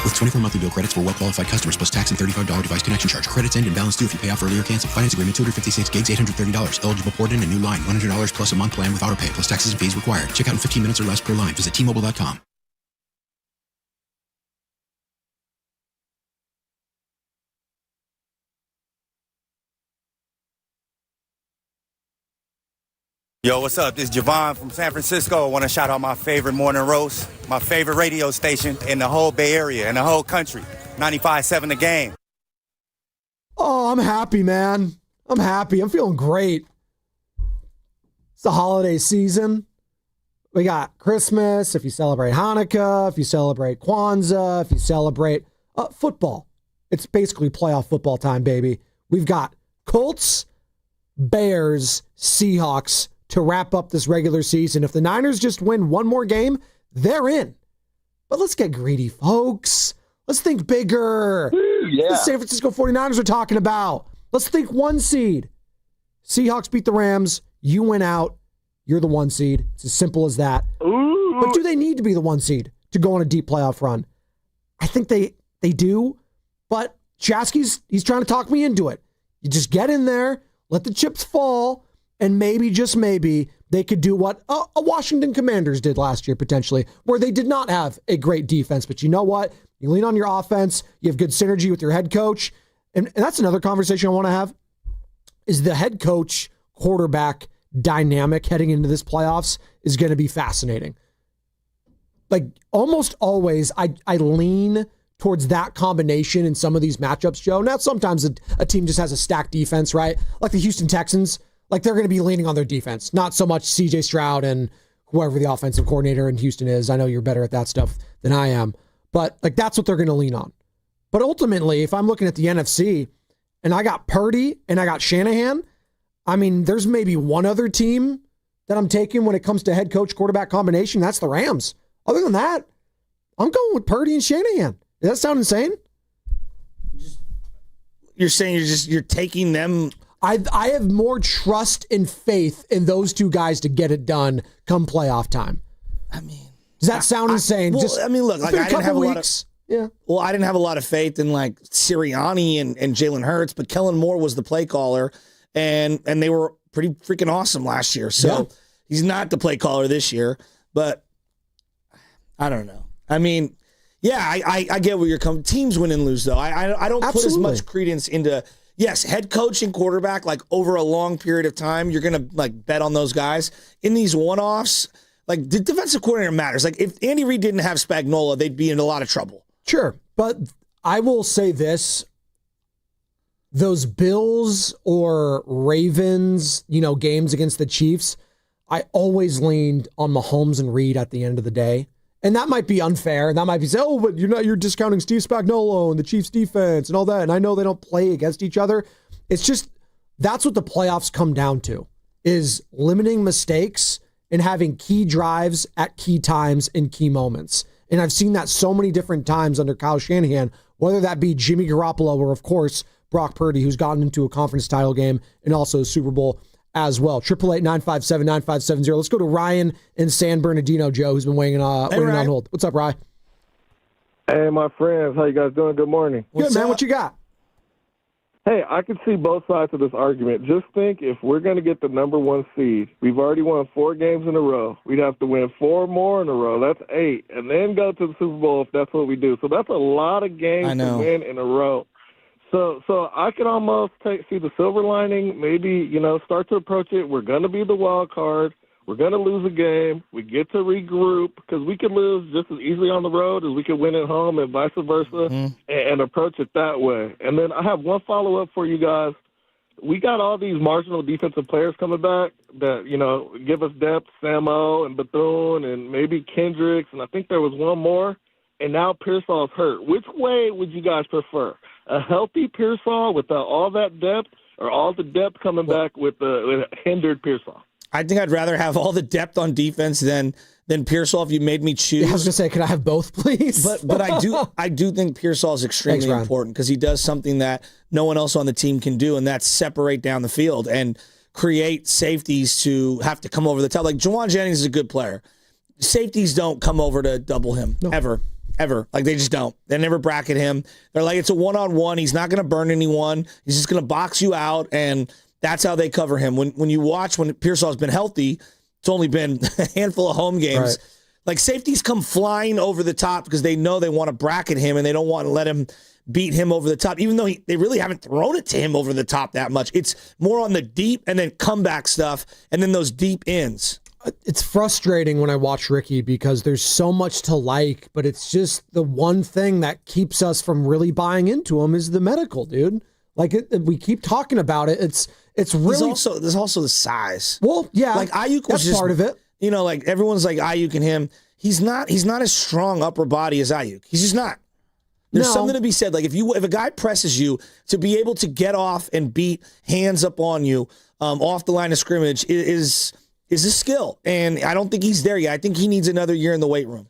S5: With 24 monthly bill credits for well-qualified customers plus tax and $35 device connection charge. Credits end and balance due if you pay off earlier cancel. Finance agreement 256 gigs, $830. Eligible port in a new line. $100 plus a month plan with auto pay plus taxes and fees required. Check out in 15 minutes or less per line. Visit T-Mobile.com.
S16: Yo, what's up? This is Javon from San Francisco. I want to shout out my favorite morning roast, my favorite radio station in the whole Bay Area, in the whole country, 95.7 The Game.
S19: Oh, I'm happy, man. I'm happy. I'm feeling great. It's the holiday season. We got Christmas, if you celebrate Hanukkah, if you celebrate Kwanzaa, if you celebrate football. It's basically playoff football time, baby. We've got Colts, Bears, Seahawks to wrap up this regular season. If the Niners just win one more game, they're in. But let's get greedy, folks. Let's think bigger.
S7: Yeah.
S19: The San Francisco 49ers are talking about. Let's think 1 seed. Seahawks beat the Rams. You went out. you're the 1 seed. It's as simple as that.
S11: Ooh.
S19: But do they need to be the 1 seed to go on a deep playoff run? I think they do, but Chasky's he's trying to talk me into it. You just get in there, let the chips fall, and maybe, just maybe, they could do what a Washington Commanders did last year, potentially, where they did not have a great defense. But you know what? You lean on your offense. You have good synergy with your head coach. And that's another conversation I want to have, is the head coach quarterback dynamic heading into this playoffs is going to be fascinating. Like, almost always, I lean towards that combination in some of these matchups, Joe. Now, sometimes a team just has a stacked defense, right? Like the Houston Texans, like they're going to be leaning on their defense, not so much CJ Stroud and whoever the offensive coordinator in Houston is. I know you're better at that stuff than I am, but like that's what they're going to lean on. But ultimately, if I'm looking at the NFC and I got Purdy and I got Shanahan, I mean, there's maybe one other team that I'm taking when it comes to head coach quarterback combination. That's the Rams. Other than that, I'm going with Purdy and Shanahan. Does that sound insane?
S20: You're saying you're taking them.
S19: I have more trust and faith in those two guys to get it done come playoff time.
S20: I mean,
S19: does that sound insane?
S20: Well,
S19: Just,
S20: I mean, look, like I didn't have a lot of.
S19: Yeah.
S20: Well, I didn't have a lot of faith in like Sirianni and Jalen Hurts, but Kellen Moore was the play caller, and they were pretty freaking awesome last year. So he's not the play caller this year, but I don't know. I mean, yeah, I get where you're coming. Teams win and lose, though. I don't put as much credence into. Yes, head coach and quarterback, like over a long period of time, you're gonna like bet on those guys. In these one-offs, like the defensive coordinator matters. Like if Andy Reid didn't have Spagnuolo, they'd be in a lot of trouble.
S19: Sure, but I will say this: those Bills or Ravens, games against the Chiefs, I always leaned on Mahomes and Reid at the end of the day. And that might be unfair. And that might be say, oh, but you're discounting Steve Spagnuolo and the Chiefs defense and all that. And I know they don't play against each other. It's just, that's what the playoffs come down to, is limiting mistakes and having key drives at key times in key moments. And I've seen that so many different times under Kyle Shanahan, whether that be Jimmy Garoppolo or, of course, Brock Purdy, who's gotten into a conference title game and also a Super Bowl as well. 888-957-9570. Let's go to Ryan in San Bernardino, Joe, who's been waiting on hold. What's up, Ryan?
S11: Hey, my friends. How you guys doing? Good morning.
S19: Good, man. What you got?
S11: Hey, I can see both sides of this argument. Just think, if we're going to get the number 1 seed, we've already won 4 games in a row. We'd have to win 4 more in a row. That's 8. And then go to the Super Bowl if that's what we do. So that's a lot of games to win in a row. So I can almost see the silver lining, maybe, start to approach it. We're going to be the wild card. We're going to lose a game. We get to regroup, because we can lose just as easily on the road as we can win at home, and vice versa, and approach it that way. And then I have one follow-up for you guys. We got all these marginal defensive players coming back that, give us depth, Samo and Bethune and maybe Kendricks, and I think there was one more. And now Pearsall's hurt. Which way would you guys prefer? A healthy Pearsall without all that depth, or all the depth coming back with a hindered Pearsall?
S20: I think I'd rather have all the depth on defense than Pearsall if you made me choose.
S19: Yeah, I was going to say, could I have both, please?
S20: But I do think Pearsall is extremely important, because he does something that no one else on the team can do, and that's separate down the field and create safeties to have to come over the top. Like, Jawan Jennings is a good player. Safeties don't come over to double him, ever. Like, they just don't. They never bracket him. They're like, it's a one-on-one. He's not going to burn anyone. He's just going to box you out, and that's how they cover him. When you watch, when Pearsall's been healthy, it's only been a handful of home games. Right. Like, safeties come flying over the top because they know they want to bracket him, and they don't want to let him beat him over the top, even though they really haven't thrown it to him over the top that much. It's more on the deep and then comeback stuff, and then those deep ends.
S19: It's frustrating when I watch Ricky, because there's so much to like, but it's just the one thing that keeps us from really buying into him is the medical, dude. Like, we keep talking about it. It's really
S20: there's also the size.
S19: Well, yeah,
S20: like Aiyuk was
S19: just part of it.
S20: Like everyone's like Aiyuk and him. He's not as strong upper body as Aiyuk. He's just not. There's something to be said. Like, if a guy presses you, to be able to get off and beat hands up on you off the line of scrimmage is a skill. And I don't think he's there yet. I think he needs another year in the weight room.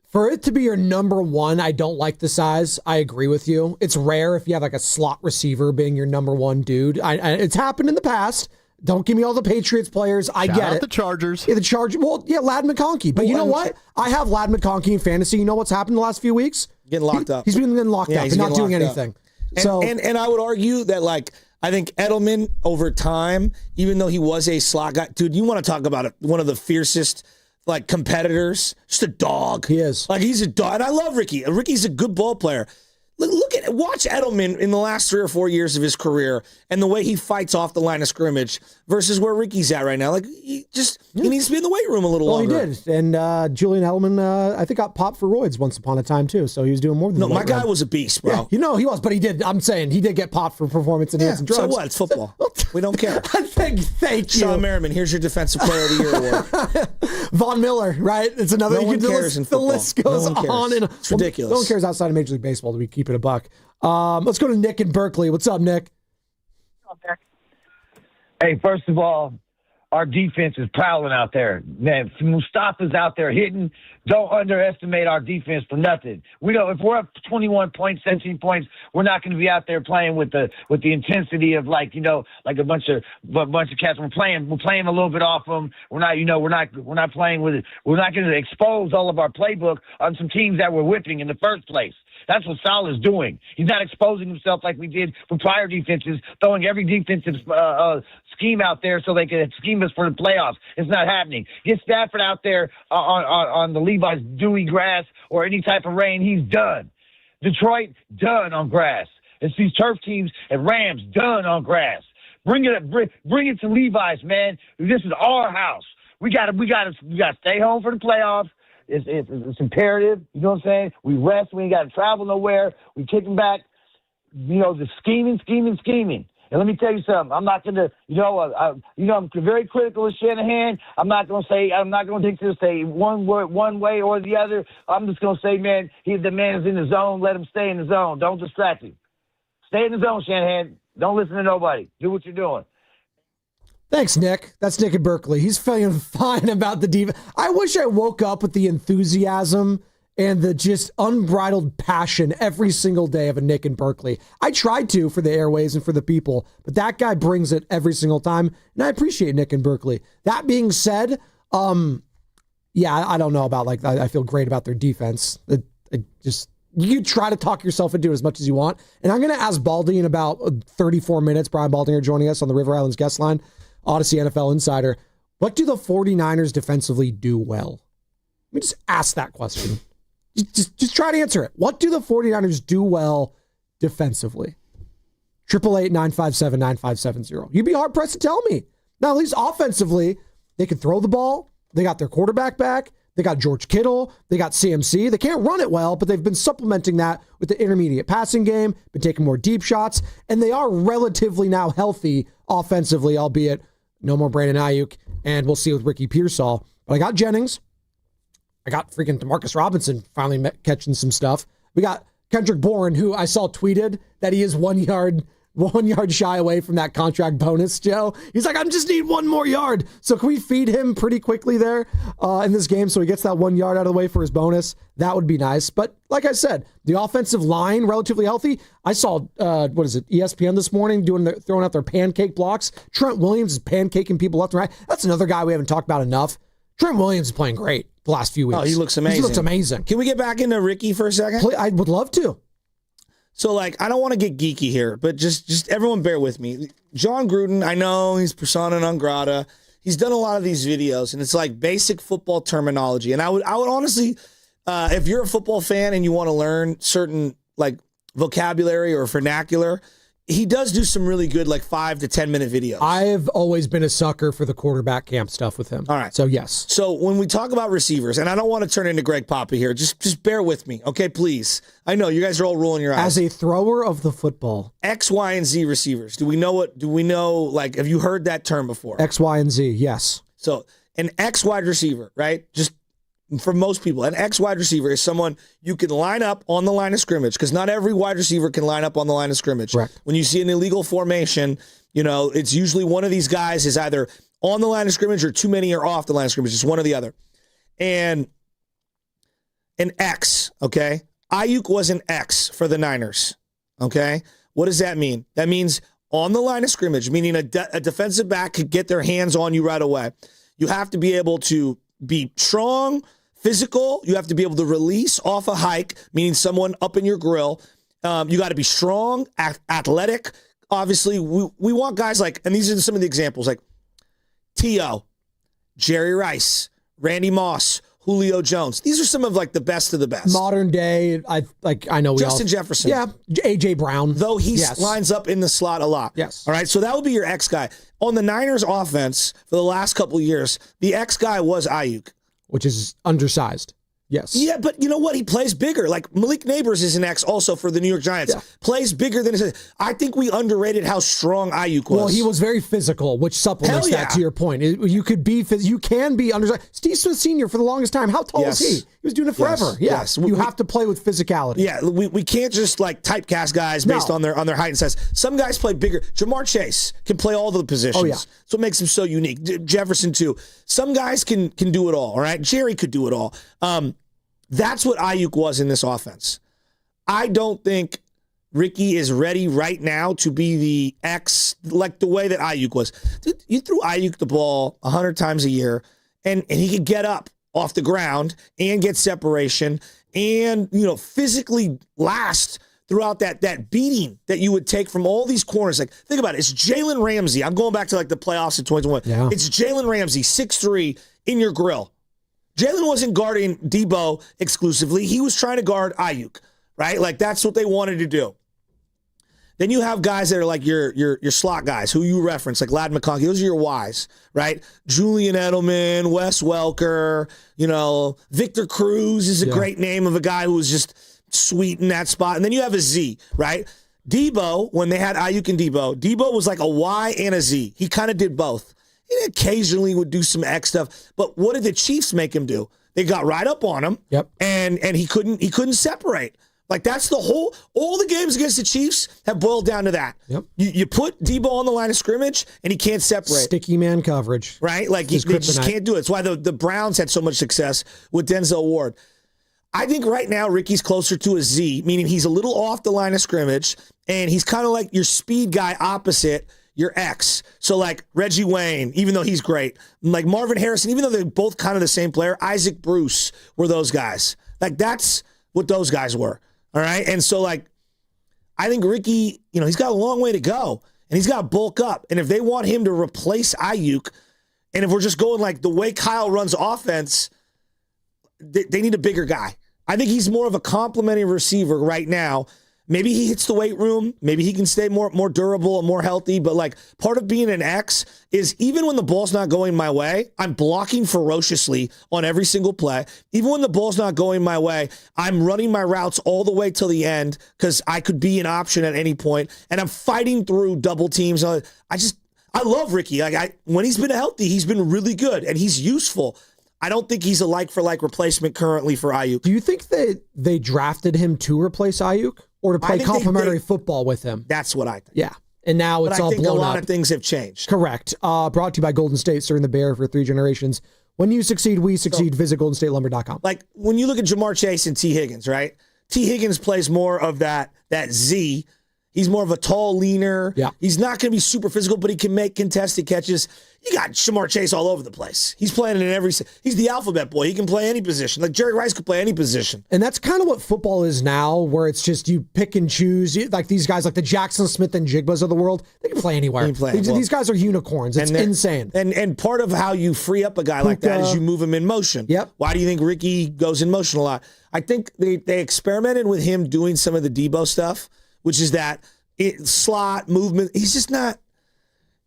S19: For it to be your number 1, I don't like the size. I agree with you. It's rare if you have like a slot receiver being your number 1 dude. It's happened in the past, Don't give me all the Patriots players. I
S17: Shout
S19: get
S17: out
S19: it.
S17: the Chargers.
S19: Yeah, the Chargers. Well, yeah, Ladd McConkey. But you know what? I have Ladd McConkey in fantasy. You know what's happened the last few weeks?
S20: Getting locked up.
S19: He's been getting locked up and not doing anything.
S20: And I would argue that, like, I think Edelman over time, even though he was a slot guy, dude, you want to talk about one of the fiercest like competitors, just a dog.
S19: He is.
S20: Like, he's a dog. And I love Ricky. Ricky's a good ball player. Watch Edelman in the last 3 or 4 years of his career and the way he fights off the line of scrimmage versus where Ricky's at right now. Like, he needs to be in the weight room a little longer.
S19: He did. And Julian Edelman, I think, got popped for roids once upon a time, too. So he was doing more than
S20: my guy was a beast, bro.
S19: Yeah, he was, but he did. I'm saying he did get popped for performance-enhancing drugs.
S20: So what? It's football. We don't care.
S19: Thank you.
S20: Sean Merriman, here's your Defensive Player of the Year award.
S19: Von Miller, right? It's another.
S20: No one cares in football.
S19: The list goes on. And
S20: it's ridiculous.
S19: No one cares outside of Major League Baseball, to be keep it a buck. Let's go to Nick in Berkeley. What's up, Nick?
S7: Hey, first of all, our defense is prowling out there. Man, Mustafa's out there hitting. Don't underestimate our defense for nothing. We know if we're up 21 points, 17 points, we're not going to be out there playing with the intensity of like a bunch of cats. We're playing a little bit off them. We're not playing with it. We're not going to expose all of our playbook on some teams that we're whipping in the first place. That's what Salah's doing. He's not exposing himself like we did for prior defenses, throwing every defensive scheme out there so they can scheme us for the playoffs. It's not happening. Get Stafford out there on the Levi's dewy grass or any type of rain. He's done. Detroit, done on grass. It's these turf teams and Rams, done on grass. Bring it to Levi's, man. This is our house. We got to stay home for the playoffs. It's imperative. You know what I'm saying? We rest. We ain't got to travel nowhere. We kick them back. The scheming. And let me tell you something. I'm not going to, I'm very critical of Shanahan. I'm not going to say one way or the other. I'm just going to say, man, the man is in the zone. Let him stay in the zone. Don't distract him. Stay in the zone, Shanahan. Don't listen to nobody. Do what you're doing.
S19: Thanks, Nick. That's Nick in Berkeley. He's feeling fine about the defense. I wish I woke up with the enthusiasm and the just unbridled passion every single day of a Nick in Berkeley. I tried to for the airways and for the people, but that guy brings it every single time, and I appreciate Nick in Berkeley. That being said, I don't know about, I feel great about their defense. You try to talk yourself into it as much as you want, and I'm going to ask Baldy in about 34 minutes, Brian Baldinger joining us on the River Islands guest line, Odyssey NFL Insider. What do the 49ers defensively do well? Let me just ask that question. Just try to answer it. What do the 49ers do well defensively? 888-957-9570. You'd be hard-pressed to tell me. Now, at least offensively, they can throw the ball. They got their quarterback back. They got George Kittle. They got CMC. They can't run it well, but they've been supplementing that with the intermediate passing game, been taking more deep shots, and they are relatively now healthy offensively, albeit no more Brandon Aiyuk, and we'll see with Ricky Pearsall. But I got Jennings. I got freaking Demarcus Robinson finally catching some stuff. We got Kendrick Bourne, who I saw tweeted that he is 1 yard shy away from that contract bonus, Joe. He's like, I just need 1 more yard. So can we feed him pretty quickly there in this game so he gets that 1 yard out of the way for his bonus? That would be nice. But like I said, the offensive line, relatively healthy. I saw, ESPN this morning throwing out their pancake blocks. Trent Williams is pancaking people left and right. That's another guy we haven't talked about enough. Trent Williams is playing great the last few weeks.
S20: Oh, he looks amazing.
S19: He looks amazing.
S20: Can we get back into Ricky for a second?
S19: I would love to.
S20: So, I don't want to get geeky here, but just everyone bear with me. John Gruden, I know he's persona non grata. He's done a lot of these videos, and it's like basic football terminology. And I would honestly, if you're a football fan and you want to learn certain vocabulary or vernacular, he does do some really good 5 to 10 minute videos.
S19: I've always been a sucker for the quarterback camp stuff with him.
S20: All right.
S19: So yes.
S20: So when we talk about receivers, and I don't want to turn into Greg Papa here, just bear with me, okay, please. I know you guys are all rolling your eyes.
S19: As a thrower of the football,
S20: X, Y, and Z receivers. Do we know have you heard that term before?
S19: X, Y, and Z, yes.
S20: So an X wide receiver, right? Just for most people, an X wide receiver is someone you can line up on the line of scrimmage, because not every wide receiver can line up on the line of scrimmage.
S19: Correct.
S20: When you see an illegal formation, it's usually one of these guys is either on the line of scrimmage or too many are off the line of scrimmage. It's one or the other. And an X, okay? Aiyuk was an X for the Niners, okay? What does that mean? That means on the line of scrimmage, meaning a defensive back could get their hands on you right away. You have to be able to be strong, physical. You have to be able to release off a hike, meaning someone up in your grill. You got to be strong, athletic. Obviously, we want guys like, and these are some of the examples, like T.O., Jerry Rice, Randy Moss, Julio Jones. These are some of like the best of the best.
S19: Modern day, I know
S20: Justin Jefferson.
S19: Yeah, A.J. Brown.
S20: Though he lines up in the slot a lot.
S19: Yes.
S20: All right, so that would be your X guy. On the Niners offense for the last couple of years, the X guy was Aiyuk.
S19: Which is undersized. Yes.
S20: Yeah, but you know what? He plays bigger. Like Malik Neighbors is an X also for the New York Giants. Yeah. Plays bigger than his. I think we underrated how strong Aiyuk was.
S19: Well, he was very physical, which supplements that to your point. You can be undersized. Steve Smith Sr. for the longest time. How tall was he? He was doing it forever.
S20: Yes.
S19: You have to play with physicality.
S20: Yeah, we can't just like typecast guys based on their height and size. Some guys play bigger. Jamar Chase can play all the positions.
S19: Oh, yeah.
S20: That's what makes him so unique. Jefferson too. Some guys can do it all. All right, Jerry could do it all. That's what Aiyuk was in this offense. I don't think Ricky is ready right now to be the X like the way that Aiyuk was. Dude, you threw Aiyuk the ball 100 times a year, and he could get up off the ground and get separation and physically last throughout that beating that you would take from all these corners. Like, think about it. It's Jalen Ramsey. I'm going back to like the playoffs in 2021.
S19: Yeah.
S20: It's Jalen Ramsey, 6'3", in your grill. Jalen wasn't guarding Debo exclusively. He was trying to guard Aiyuk, right? Like, that's what they wanted to do. Then you have guys that are like your slot guys who you reference, like Ladd McConkey. Those are your Ys, right? Julian Edelman, Wes Welker, Victor Cruz is a great name of a guy who was just sweet in that spot. And then you have a Z, right? Debo, when they had Aiyuk and Debo was like a Y and a Z. He kind of did both. He occasionally would do some X stuff, but what did the Chiefs make him do? They got right up on him, and he couldn't separate. Like, that's all the games against the Chiefs have boiled down to that.
S19: Yep.
S20: You put Debo on the line of scrimmage, and he can't separate.
S19: Sticky man coverage.
S20: Right? Like, they just can't do it. It's why the Browns had so much success with Denzel Ward. I think right now Ricky's closer to a Z, meaning he's a little off the line of scrimmage, and he's kind of like your speed guy opposite your X. So like Reggie Wayne, even though he's great, like Marvin Harrison, even though they're both kind of the same player, Isaac Bruce were those guys. Like, that's what those guys were. All right. And so like, I think Ricky, he's got a long way to go and he's got to bulk up. And if they want him to replace Aiyuk, and if we're just going like the way Kyle runs offense, they need a bigger guy. I think he's more of a complimentary receiver right now. Maybe he hits the weight room. Maybe he can stay more durable and more healthy. But like, part of being an X is even when the ball's not going my way, I'm blocking ferociously on every single play. Even when the ball's not going my way, I'm running my routes all the way till the end because I could be an option at any point. And I'm fighting through double teams. I love Ricky. Like, when he's been healthy, he's been really good and he's useful. I don't think he's a like-for-like replacement currently for Aiyuk.
S19: Do you think that they drafted him to replace Aiyuk or to play complementary football with him?
S20: That's what I think.
S19: Yeah. And now it's all blown up.
S20: I think a lot of things have changed.
S19: Correct. Brought to you by Golden State, serving the Bear for 3 generations. When you succeed, we succeed. Visit GoldenStateLumber.com.
S20: Like, when you look at Jamar Chase and T. Higgins, right? T. Higgins plays more of that Z. He's more of a tall leaner.
S19: Yeah.
S20: He's not going to be super physical, but he can make contested catches. You got Jamar Chase all over the place. He's playing in he's the alphabet boy. He can play any position. Like, Jerry Rice could play any position.
S19: And that's kind of what football is now, where it's just you pick and choose. Like these guys, like the Jackson Smith and Jigbas of the world, they can play anywhere. These guys are unicorns. It's insane.
S20: And part of how you free up a guy like that is you move him in motion.
S19: Yep.
S20: Why do you think Ricky goes in motion a lot? I think they experimented with him doing some of the Debo stuff, which is that slot movement. He's just not.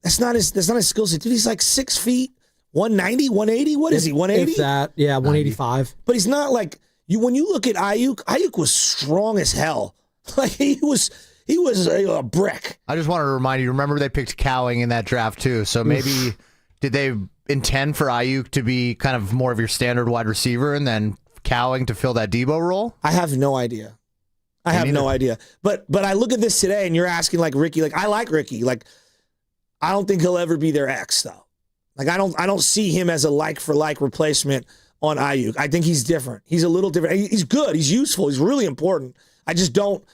S20: That's not his skill set. Dude, he's like 6 feet, 190, 180. What is he? 180?
S19: If that, yeah, 185.
S20: But he's not like you. When you look at Aiyuk was strong as hell. Like, he was a brick.
S17: I just want to remind you. Remember, they picked Cowing in that draft too. So maybe did they intend for Aiyuk to be kind of more of your standard wide receiver, and then Cowing to fill that Debo role?
S20: I have no idea. No idea. But I look at this today, and you're asking like Ricky. Like, I like Ricky. Like, I don't think he'll ever be their X though. Like, I don't see him as a like for like replacement on Aiyuk. I think he's different. He's a little different. He's good. He's useful. He's really important. I just don't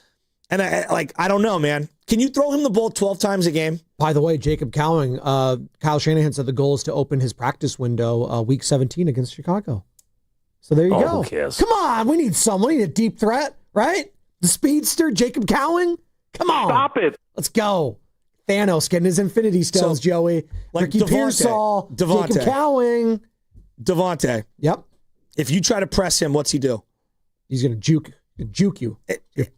S20: And I don't know, man. Can you throw him the ball 12 times a game?
S19: By the way, Jacob Cowing, Kyle Shanahan said the goal is to open his practice window week 17 against Chicago. So there you go.
S6: Who cares?
S19: Come on, we need a deep threat, right? The speedster, Jacob Cowing. Come on.
S6: Stop it.
S19: Let's go. Thanos getting his Infinity Stones, Joey. Ricky Pearsall, Jacob Cowing.
S20: Devontae.
S19: Yep.
S20: If you try to press him, what's he do?
S19: He's going to juke you.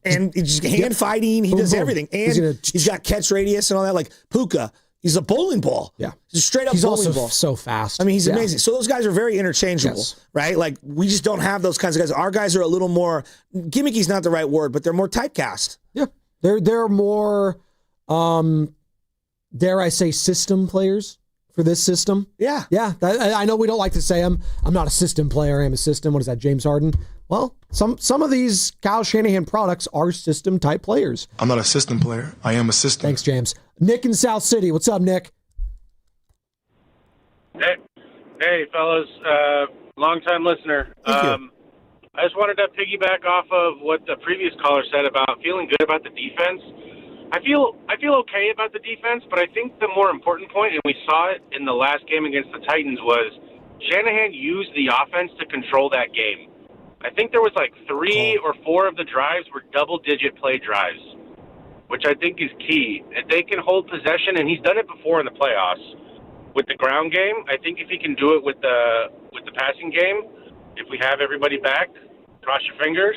S20: And he's hand fighting. He does everything. And he's got catch radius and all that. Like Puka, he's a bowling ball.
S19: Yeah.
S20: He's a straight up
S19: he's
S20: bowling
S19: also
S20: ball.
S19: So fast.
S20: I mean, he's amazing. So those guys are very interchangeable, right? Like, we just don't have those kinds of guys. Our guys are a little more, gimmicky's not the right word, but they're more typecast.
S19: Yeah. They're more, dare I say, system players for this system.
S20: Yeah.
S19: Yeah. I know we don't like to say I'm not a system player. I am a system. What is that, James Harden? Well, some of these Kyle Shanahan products are system type players.
S18: I'm not a system player. I am a system.
S19: Thanks, James. Nick in South City. What's up, Nick?
S23: Hey, fellas. Long-time listener. I just wanted to piggyback off of what the previous caller said about feeling good about the defense. I feel okay about the defense, but I think the more important point, and we saw it in the last game against the Titans, was Shanahan used the offense to control that game. I think there was like 3 or 4 of the drives were double-digit play drives, which I think is key. If they can hold possession, and he's done it before in the playoffs with the ground game, I think if he can do it with the passing game, if we have everybody back, cross your fingers,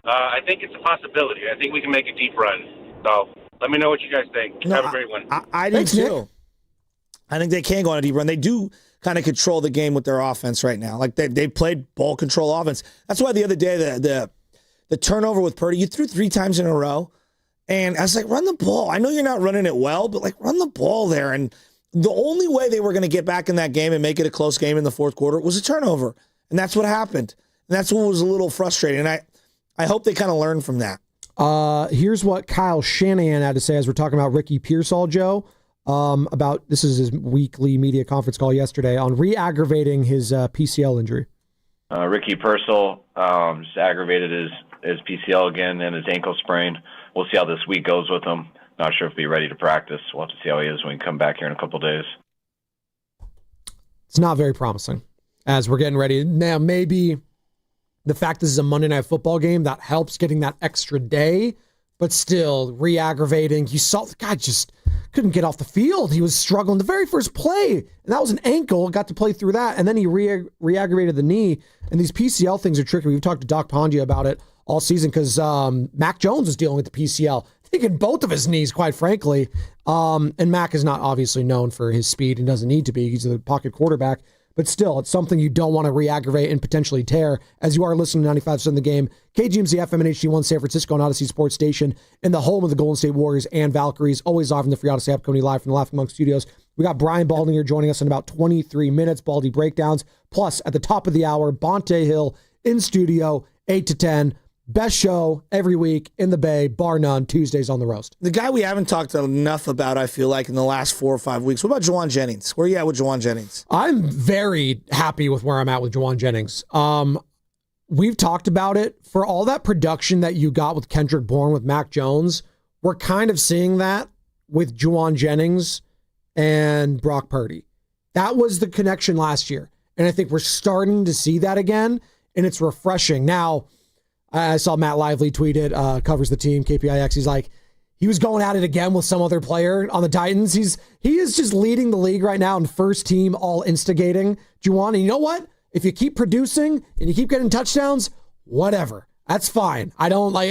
S23: I think it's a possibility. I think we can make a deep run. So let me know what you guys think. Have a great one.
S20: I do too. I think they can go on a deep run. They do kind of control the game with their offense right now. Like they played ball control offense. That's why the other day the turnover with Purdy, you threw 3 times in a row, and I was like, run the ball. I know you're not running it well, but like run the ball there. And the only way they were going to get back in that game and make it a close game in the fourth quarter was a turnover, and that's what happened. And that's what was a little frustrating. And I hope they kind of learn from that.
S19: Here's what Kyle Shanahan had to say as we're talking about Ricky Pearsall, Joe. About this is his weekly media conference call yesterday on re-aggravating his PCL injury.
S24: Ricky Pearsall just aggravated his PCL again and his ankle sprain. We'll see how this week goes with him. Not sure if he'll be ready to practice. We'll have to see how he is when we come back here in a couple of days.
S19: It's not very promising as we're getting ready. Now, maybe the fact this is a Monday Night Football game, that helps getting that extra day, but still re-aggravating. You saw the guy just couldn't get off the field. He was struggling the very first play, and that was an ankle, got to play through that, and then he re-aggravated the knee. And these PCL things are tricky. We've talked to Doc Pondia about it all season because Mac Jones was dealing with the PCL. I think in both of his knees, quite frankly. And Mac is not obviously known for his speed and doesn't need to be. He's a pocket quarterback. But still, it's something you don't want to re-aggravate and potentially tear as you are listening to 95% of the game. KGMZ FM and HD1 San Francisco and Odyssey Sports Station in the home of the Golden State Warriors and Valkyries. Always live from the Free Odyssey app, coming live from the Laughing Monk Studios. We got Brian Baldinger joining us in about 23 minutes, Baldy Breakdowns. Plus, at the top of the hour, Bonte Hill in studio, 8 to 10. Best show every week in the Bay, bar none, Tuesdays on the Roast.
S20: The guy we haven't talked enough about, I feel like, in the last 4 or 5 weeks. What about Juwan Jennings? Where are you at with Juwan Jennings?
S19: I'm very happy with where I'm at with Juwan Jennings. We've talked about it. For all that production that you got with Kendrick Bourne, with Mac Jones, we're kind of seeing that with Juwan Jennings and Brock Purdy. That was the connection last year. And I think we're starting to see that again, and it's refreshing. Now, I saw Matt Lively tweet it, covers the team, KPIX. He's like, he was going at it again with some other player on the Titans. He is just leading the league right now in first team, all instigating. Juwan, and you know what? If you keep producing and you keep getting touchdowns, whatever. That's fine. I don't like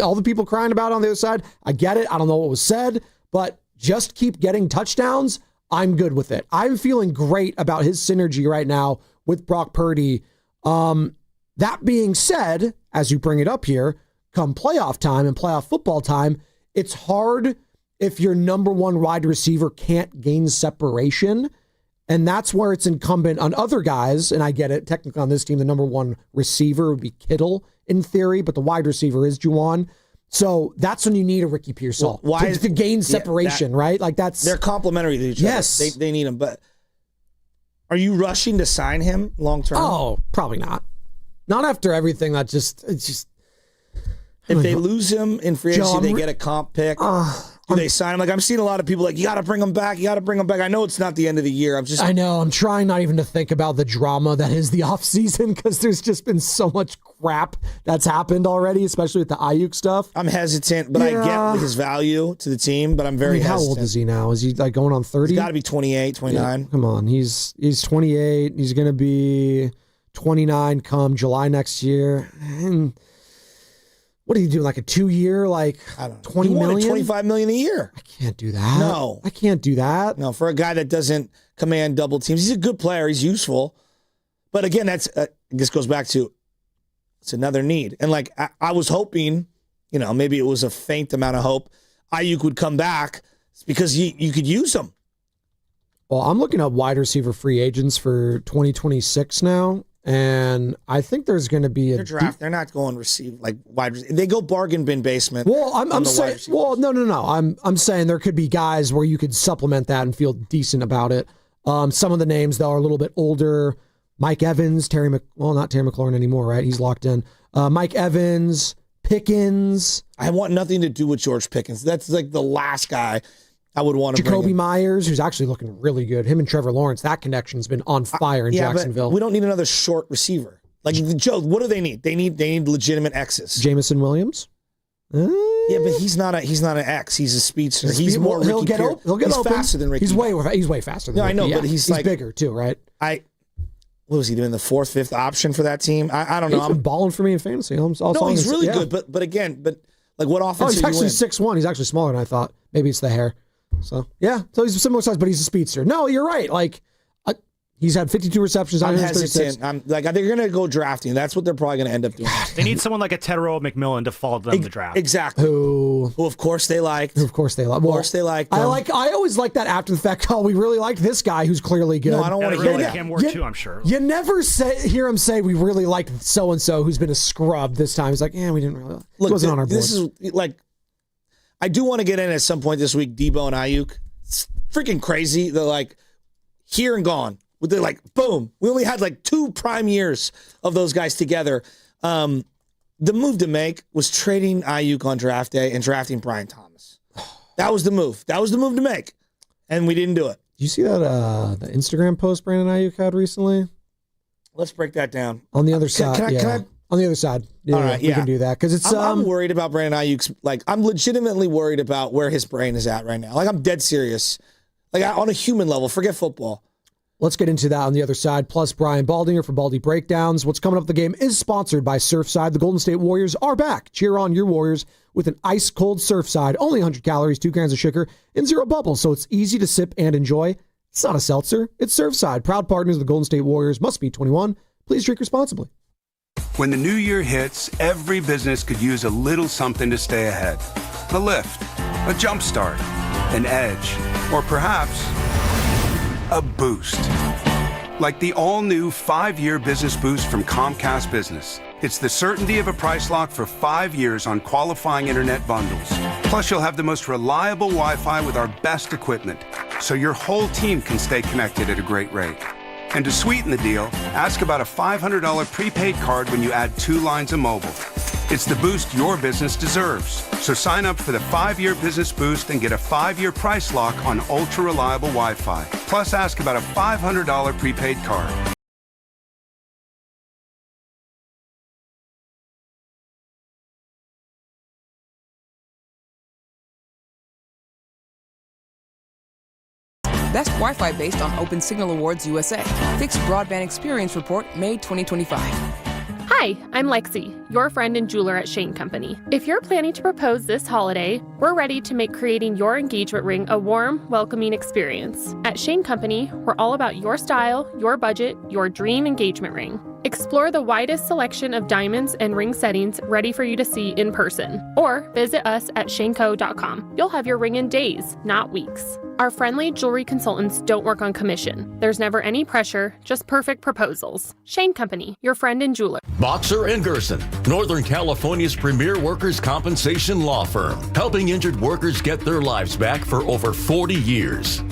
S19: all the people crying about it on the other side. I get it. I don't know what was said, but just keep getting touchdowns. I'm good with it. I'm feeling great about his synergy right now with Brock Purdy. That being said, as you bring it up here, come playoff time and playoff football time, it's hard if your number one wide receiver can't gain separation. And that's where it's incumbent on other guys. And I get it. Technically on this team, the number one receiver would be Kittle in theory, but the wide receiver is Juwan. So that's when you need a Ricky Pearsall to gain separation, right? Like they're
S20: complementary to each
S19: other.
S20: They need him. But are you rushing to sign him long term?
S19: Oh, probably not. Not after everything. It's just
S20: If they lose him in free agency,
S19: Joe,
S20: they get a comp pick. Do they sign him? Like, I'm seeing a lot of people like, you got to bring him back. You got to bring him back. I know it's not the end of the year.
S19: I know. I'm trying not even to think about the drama that is the offseason because there's just been so much crap that's happened already, especially with the Aiyuk stuff.
S20: I'm hesitant, but I get his value to the team, but I'm very
S19: how
S20: hesitant.
S19: old is he now? Is he like going on 30?
S20: He's got to be 28, 29.
S19: Yeah, come on. He's 28. He's going to be 29 come July next year. And what are you doing? Like a 2-year, like
S20: I don't know.
S19: 20
S20: he wanted
S19: million?
S20: $25 million a year.
S19: I can't do that.
S20: No.
S19: I can't do that.
S20: No, for a guy that doesn't command double teams. He's a good player. He's useful. But again, this goes back to it's another need. And like I was hoping, maybe it was a faint amount of hope, Aiyuk would come back because you could use him.
S19: Well, I'm looking at wide receiver free agents for 2026 now. And I think there's going to be a
S20: draft. They're not going receive like wide. They go bargain bin basement.
S19: Well, I'm saying. Well, no. I'm saying there could be guys where you could supplement that and feel decent about it. Some of the names though are a little bit older. Mike Evans, not Terry McLaurin anymore, right? He's locked in. Mike Evans, Pickens.
S20: I want nothing to do with George Pickens. That's like the last guy I would want to bring
S19: Jacoby
S20: in.
S19: Myers, who's actually looking really good. Him and Trevor Lawrence, that connection's been on fire in Jacksonville.
S20: But we don't need another short receiver. Like Joe, what do they need? They need legitimate X's.
S19: Jamison Williams.
S20: Yeah, but he's not an X. He's a speedster. He's more Ricky
S19: he'll get
S20: He's
S19: open.
S20: faster than Ricky.
S19: He's way faster than
S20: No,
S19: Ricky.
S20: I know,
S19: yeah.
S20: but he's
S19: bigger too, right?
S20: What was he doing? The 4th, 5th option for that team? I don't know.
S19: He's been balling for me in fantasy.
S20: No, he's really good. But like what offense?
S19: He's
S20: are you
S19: actually
S20: in?
S19: 6'1". He's actually smaller than I thought. Maybe it's the hair. So yeah, so he's a similar size, but he's a speedster. No, you're right. Like he's had 52 receptions.
S20: I'm hesitant. I'm like they're going to go drafting. That's what they're probably going to end up doing.
S6: They need someone like a Tedero McMillan to follow them the draft.
S20: Exactly.
S19: Who
S20: of course they liked.
S19: Of course they liked. I always like that after the fact. Oh, we really liked this guy who's clearly good.
S20: No, I don't want to hear that.
S6: Him more too, I'm sure.
S19: You never hear him say we really liked so and so who's been a scrub this time. He's like, yeah, we didn't really. Look, he wasn't on our board.
S20: This is like, I do want to get in at some point this week. Debo and Aiyuk. It's freaking crazy. They're like here and gone. They're like, boom. We only had like 2 prime years of those guys together. The move to make was trading Aiyuk on draft day and drafting Brian Thomas. That was the move. That was the move to make. And we didn't do it.
S19: Did you see that the Instagram post Brandon Aiyuk had recently?
S20: Let's break that down.
S19: On the other side. On the other side. Yeah,
S20: all right,
S19: we can do that. Because it's
S20: I'm worried about Brandon Aiyuk's, I'm legitimately worried about where his brain is at right now. Like, I'm dead serious. Like, on a human level, forget football.
S19: Let's get into that on the other side. Plus, Brian Baldinger for Baldy Breakdowns. What's coming up the game is sponsored by Surfside. The Golden State Warriors are back. Cheer on your Warriors with an ice-cold Surfside. Only 100 calories, 2 grams of sugar, and 0 bubbles, so it's easy to sip and enjoy. It's not a seltzer. It's Surfside. Proud partners of the Golden State Warriors. Must be 21. Please drink responsibly.
S8: When the new year hits, every business could use a little something to stay ahead. A lift, a jump start, an edge, or perhaps a boost. Like the all-new 5-year business boost from Comcast Business. It's the certainty of a price lock for 5 years on qualifying internet bundles. Plus, you'll have the most reliable Wi-Fi with our best equipment, so your whole team can stay connected at a great rate. And to sweeten the deal, ask about a $500 prepaid card when you add 2 lines of mobile. It's the boost your business deserves. So sign up for the 5-year business boost and get a 5-year price lock on ultra-reliable Wi-Fi. Plus, ask about a $500 prepaid card.
S10: Best Wi-Fi based on Open Signal Awards USA. Fixed Broadband Experience Report, May 2025.
S21: Hi, I'm Lexi, your friend and jeweler at Shane Company. If you're planning to propose this holiday, we're ready to make creating your engagement ring a warm, welcoming experience. At Shane Company, we're all about your style, your budget, your dream engagement ring. Explore the widest selection of diamonds and ring settings ready for you to see in person. Or visit us at shaneco.com. You'll have your ring in days, not weeks. Our friendly jewelry consultants don't work on commission. There's never any pressure, just perfect proposals. Shane Company, your friend and jeweler.
S25: Boxer & Gerson, Northern California's premier workers' compensation law firm, helping injured workers get their lives back for over 40 years.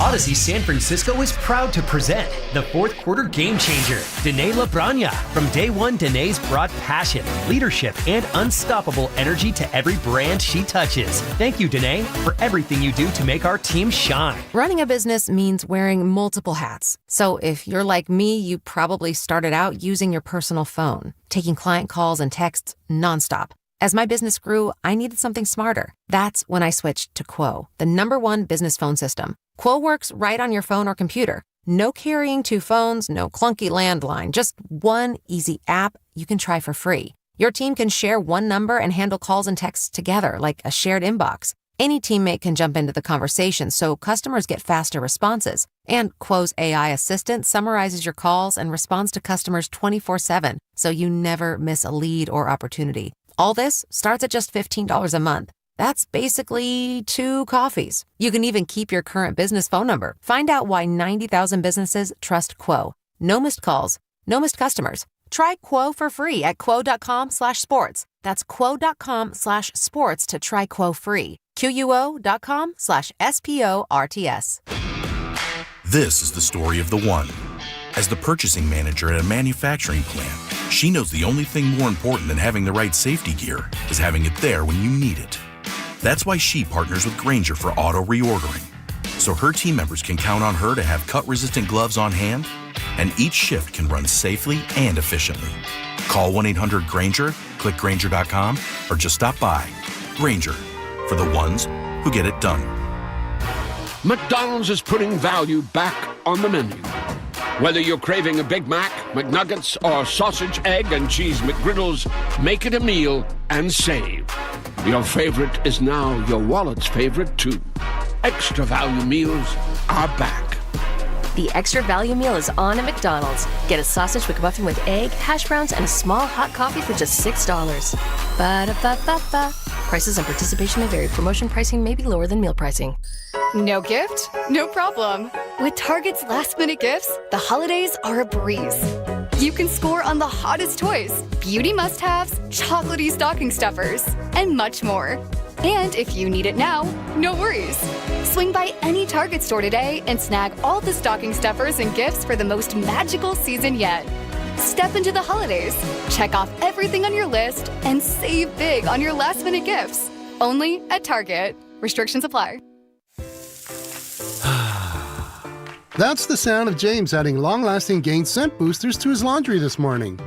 S9: Odyssey San Francisco is proud to present the fourth quarter game changer, Danae LaBragna. From day one, Danae's brought passion, leadership, and unstoppable energy to every brand she touches. Thank you, Danae, for everything you do to make our team shine.
S12: Running a business means wearing multiple hats. So if you're like me, you probably started out using your personal phone, taking client calls and texts nonstop. As my business grew, I needed something smarter. That's when I switched to Quo, the #1 business phone system. Quo works right on your phone or computer. No carrying 2 phones, no clunky landline, just one easy app you can try for free. Your team can share one number and handle calls and texts together like a shared inbox. Any teammate can jump into the conversation, so customers get faster responses. And Quo's AI assistant summarizes your calls and responds to customers 24/7, so you never miss a lead or opportunity. All this starts at just $15 a month. That's basically 2 coffees. You can even keep your current business phone number. Find out why 90,000 businesses trust Quo. No missed calls, no missed customers. Try Quo for free at quo.com/sports. That's quo.com/sports to try Quo free. QUO.com/SPORTS.
S13: This is the story of the one. As the purchasing manager at a manufacturing plant, she knows the only thing more important than having the right safety gear is having it there when you need it. That's why she partners with Grainger for auto reordering, so her team members can count on her to have cut-resistant gloves on hand, and each shift can run safely and efficiently. Call 1-800-GRAINGER, click Grainger.com, or just stop by. Grainger, for the ones who get it done.
S14: McDonald's is putting value back on the menu. Whether you're craving a Big Mac, McNuggets, or sausage, egg, and cheese McGriddles, make it a meal and save. Your favorite is now your wallet's favorite, too. Extra value meals are back.
S22: The extra value meal is on at McDonald's. Get a sausage McMuffin with egg, hash browns, and a small hot coffee for just $6. Ba-da-ba-ba-ba. Prices and participation may vary. Promotion pricing may be lower than meal pricing.
S26: No gift? No problem. With Target's last-minute gifts, the holidays are a breeze. You can score on the hottest toys, beauty must-haves, chocolatey stocking stuffers, and much more. And if you need it now, no worries. Swing by any Target store today and snag all the stocking stuffers and gifts for the most magical season yet. Step into the holidays, check off everything on your list, and save big on your last-minute gifts. Only at Target. Restrictions apply.
S27: That's the sound of James adding long-lasting Gain scent boosters to his laundry this morning.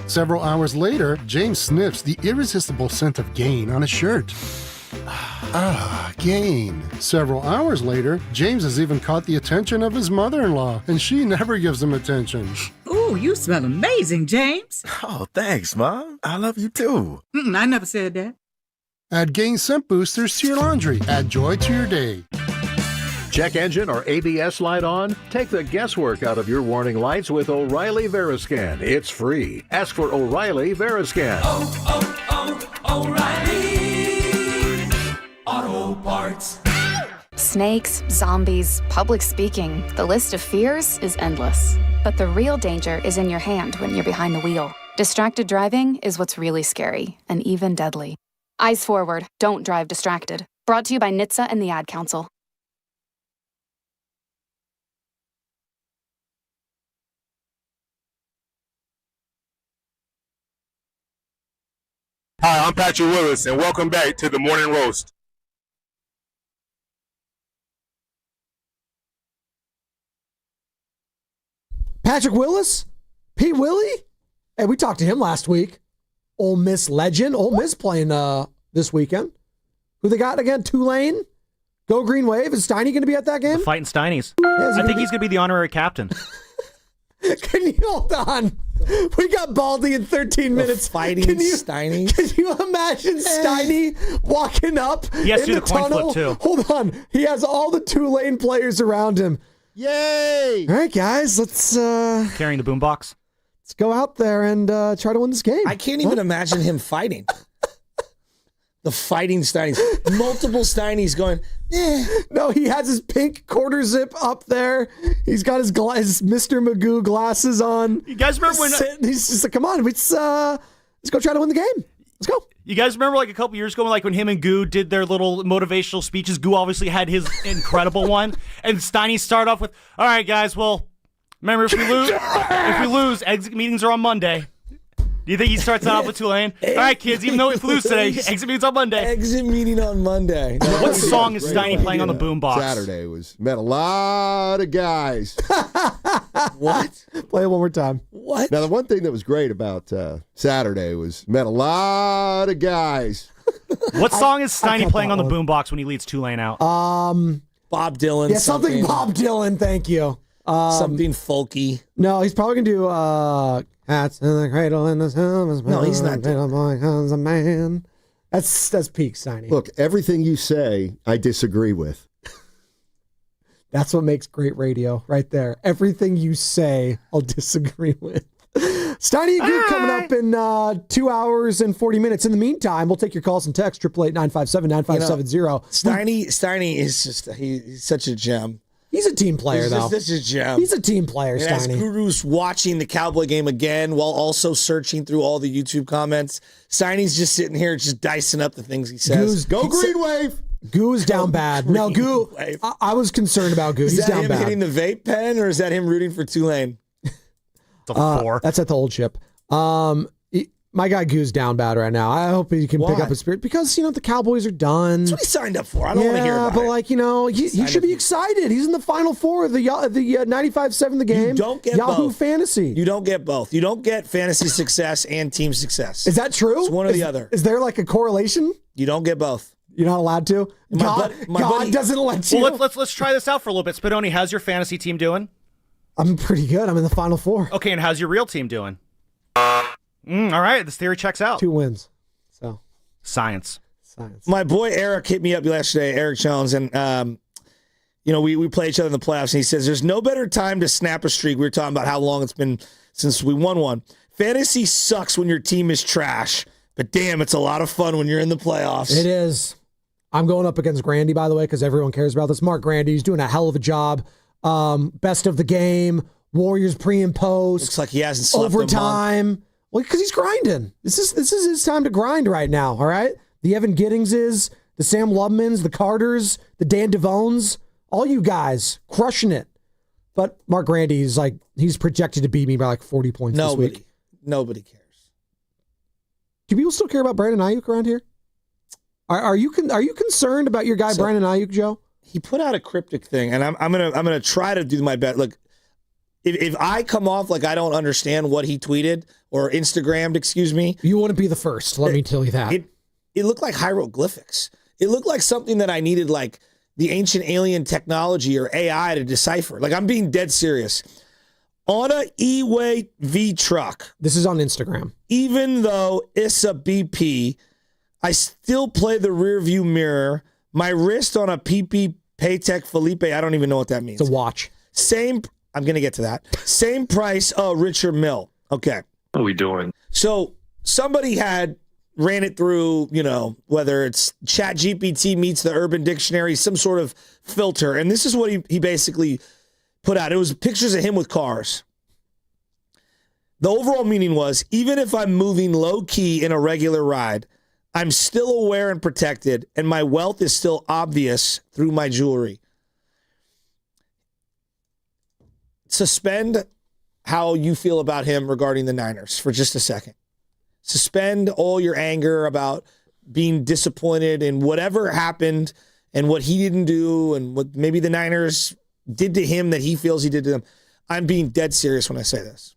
S27: Several hours later, James sniffs the irresistible scent of Gain on his shirt. Gain. Several hours later, James has even caught the attention of his mother-in-law, and she never gives him attention.
S28: Ooh, you smell amazing, James.
S29: Oh, thanks, Mom. I love you too.
S28: I never said that.
S27: Add Gain scent boosters to your laundry. Add joy to your day.
S30: Check engine or ABS light on? Take the guesswork out of your warning lights with O'Reilly Veriscan. It's free. Ask for O'Reilly Veriscan.
S31: O'Reilly Auto Parts.
S32: Snakes, zombies, public speaking. The list of fears is endless. But the real danger is in your hand when you're behind the wheel. Distracted driving is what's really scary and even deadly. Eyes forward. Don't drive distracted. Brought to you by NHTSA and the Ad Council.
S33: Hi, I'm Patrick Willis, and welcome back to the Morning Roast.
S19: Patrick Willis? Pete Willie? Hey, we talked to him last week. Ole Miss legend. Ole Miss playing this weekend. Who they got again? Tulane? Go Green Wave? Is Steiny going to be at that game?
S6: The Fighting Steinies.
S19: Yeah,
S6: I think he's going to be the honorary captain.
S19: Can you hold on? We got Baldy in 13 minutes.
S20: Fighting Steiny.
S19: Can you imagine Steiny walking up
S6: He has to
S19: in
S6: do the coin
S19: tunnel?
S6: flip, too.
S19: Hold on. He has all the Tulane players around him.
S27: Yay!
S19: All right, guys, let's
S6: Carrying the boombox.
S19: let's go out there and try to win this game.
S20: I can't even imagine him fighting. The Fighting Steinies. Multiple Steinies going,
S19: No, he has his pink quarter zip up there. He's got his Mr. Magoo glasses on.
S6: You guys remember when
S19: he's just like, come on, let's go try to win the game. Let's go.
S6: You guys remember like a couple years ago, like when him and Goo did their little motivational speeches? Goo obviously had his incredible one, and Steiny started off with, "All right, guys, well, remember if we lose, exit meetings are on Monday." Do you think he starts off with Tulane? All right, kids, even though we lose today, exit meeting's on Monday.
S20: Exit meeting on Monday.
S6: What song is Steiny playing on the boombox?
S1: Saturday met a lot of guys.
S20: What?
S19: Play it one more time.
S20: What?
S1: Now, the one thing that was great about Saturday was met a lot of guys.
S6: What song is Steiny playing on the boombox when he leads Tulane out?
S20: Bob Dylan.
S19: Yeah, something Bob Dylan, thank you.
S20: Something folky.
S19: No, he's probably going to do Hats in the Cradle in the Sun.
S20: No, he's not doing
S19: boy comes a man. That's peak Steiny.
S1: Look, everything you say, I disagree with.
S19: That's what makes great radio right there. Everything you say, I'll disagree with. Steiny and Goo coming up in 2 hours and 40 minutes. In the meantime, we'll take your calls and texts, 888-957-9570.
S20: Steiny is just, he's such a gem.
S19: He's a team player, though.
S20: This is a gem.
S19: He's a team player,
S20: and as
S19: Steiny.
S20: Guru's watching the Cowboy game again while also searching through all the YouTube comments, Steiny's just sitting here just dicing up the things he says.
S1: Go Green Wave!
S19: Goo is down bad. No, Goo, I was concerned about Goo.
S20: Is
S19: He's
S20: that
S19: down
S20: him
S19: bad.
S20: hitting the vape pen, or is that him rooting for Tulane?
S6: It's a 4.
S19: That's at the old ship. My guy Goo's down bad right now. I hope he can pick up his spirit because, the Cowboys are done.
S20: That's what he signed up for. I don't want to hear about it.
S19: Yeah, but he should be excited. He's in the Final Four of the 95-7 the game.
S20: You don't get
S19: Yahoo
S20: both.
S19: Fantasy.
S20: You don't get both. You don't get fantasy success and team success.
S19: Is that true?
S20: It's one or the other.
S19: Is there like a correlation?
S20: You don't get both.
S19: You're not allowed to? God doesn't let you.
S6: Well, let's try this out for a little bit. Spinoni, how's your fantasy team doing?
S19: I'm pretty good. I'm in the Final Four.
S6: Okay, and how's your real team doing? All right, this theory checks out.
S19: 2 wins. So
S6: Science.
S20: My boy Eric hit me up yesterday, Eric Jones, and we play each other in the playoffs, and he says there's no better time to snap a streak. We were talking about how long it's been since we won one. Fantasy sucks when your team is trash, but damn, it's a lot of fun when you're in the playoffs.
S19: It is. I'm going up against Grandy, by the way, because everyone cares about this. Mark Grandy, he's doing a hell of a job. Best of the game, Warriors pre and post.
S20: Looks like he hasn't slept
S19: overtime. Well, because he's grinding. This is his time to grind right now, all right? The Evan Giddingses, the Sam Lubmans, the Carters, the Dan Devones, all you guys crushing it. But Mark Grandy is he's projected to beat me by like 40 points this week.
S20: Nobody cares.
S19: Do people still care about Brandon Aiyuk around here? Are you concerned about your guy Brandon Aiyuk, Joe?
S20: He put out a cryptic thing, and I'm gonna try to do my best. Look, if I come off like I don't understand what he tweeted or Instagrammed, excuse me,
S19: you wouldn't be the first. Let me tell you that.
S20: It looked like hieroglyphics. It looked like something that I needed, like the ancient alien technology or AI to decipher. Like, I'm being dead serious. On a E-Way V truck.
S19: This is on Instagram.
S20: Even though it's a BP, I still play the rear view mirror. My wrist on a PP Paytech Felipe, I don't even know what that means.
S19: It's a watch.
S20: I'm going to get to that. Same price, Richard Mill. Okay.
S2: What are we doing?
S20: So somebody ran it through, whether it's ChatGPT meets the Urban Dictionary, some sort of filter. And this is what he basically put out. It was pictures of him with cars. The overall meaning was, even if I'm moving low key in a regular ride, I'm still aware and protected, and my wealth is still obvious through my jewelry. Suspend how you feel about him regarding the Niners for just a second. Suspend all your anger about being disappointed in whatever happened and what he didn't do and what maybe the Niners did to him that he feels he did to them. I'm being dead serious when I say this.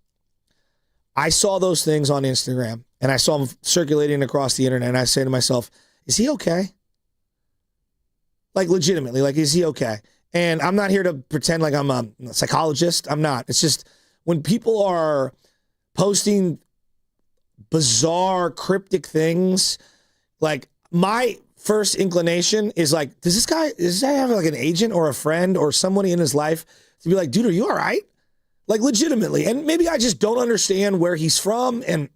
S20: I saw those things on Instagram, and I saw them circulating across the internet, and I say to myself, is he okay? Like, legitimately, is he okay? And I'm not here to pretend like I'm a psychologist. I'm not. It's just when people are posting bizarre, cryptic things, like, my first inclination is like, does this guy have like an agent or a friend or somebody in his life to be like, dude, are you all right? Like, legitimately. And maybe I just don't understand where he's from and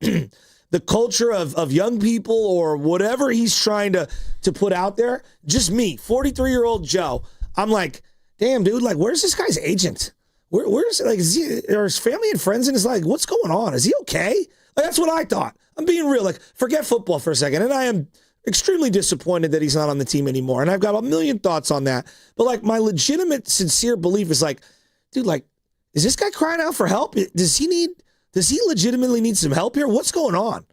S20: the culture of young people or whatever he's trying to put out there. Just me, 43-year-old Joe. I'm like, damn, dude, like, where's this guy's agent? Where's, like, is he, or his family and friends in his life? What's going on? Is he okay? Like, that's what I thought. I'm being real. Like, forget football for a second. And I am extremely disappointed that he's not on the team anymore. And I've got a million thoughts on that. But, like, my legitimate, sincere belief is like, dude, like, is this guy crying out for help? Does he legitimately need some help here? What's going on?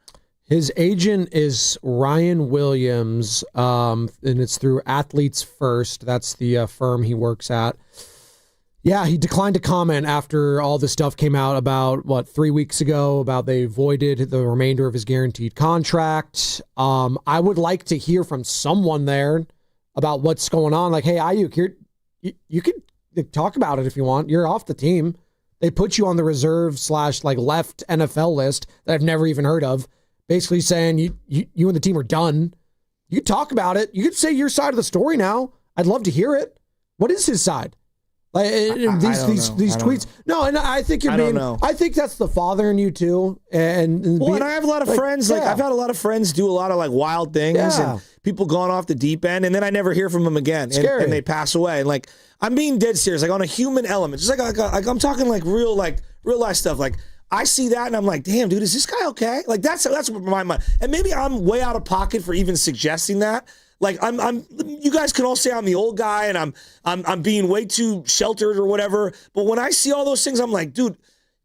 S19: His agent is Ryan Williams, and it's through Athletes First. That's the firm he works at. Yeah, he declined to comment after all this stuff came out about, 3 weeks ago, about they voided the remainder of his guaranteed contract. I would like to hear from someone there about what's going on. Like, hey, Aiyuk, you can talk about it if you want. You're off the team. They put you on the reserve / left NFL list that I've never even heard of, basically saying you and the team are done. You could talk about it. You could say your side of the story now. I'd love to hear it. What is his side? Like these tweets. No, and I think you're being. I think that's the father in you too. And
S20: I have a lot of friends. Like, I've had a lot of friends do a lot of wild things, and people gone off the deep end, and then I never hear from them again, and they pass away. And I'm being dead serious, on a human element, just like I'm talking real life stuff. Like, I see that and I'm like, damn, dude, is this guy okay? Like, that's what my mind. And maybe I'm way out of pocket for even suggesting that. Like, you guys can all say I'm the old guy and I'm being way too sheltered or whatever. But when I see all those things, I'm like, dude,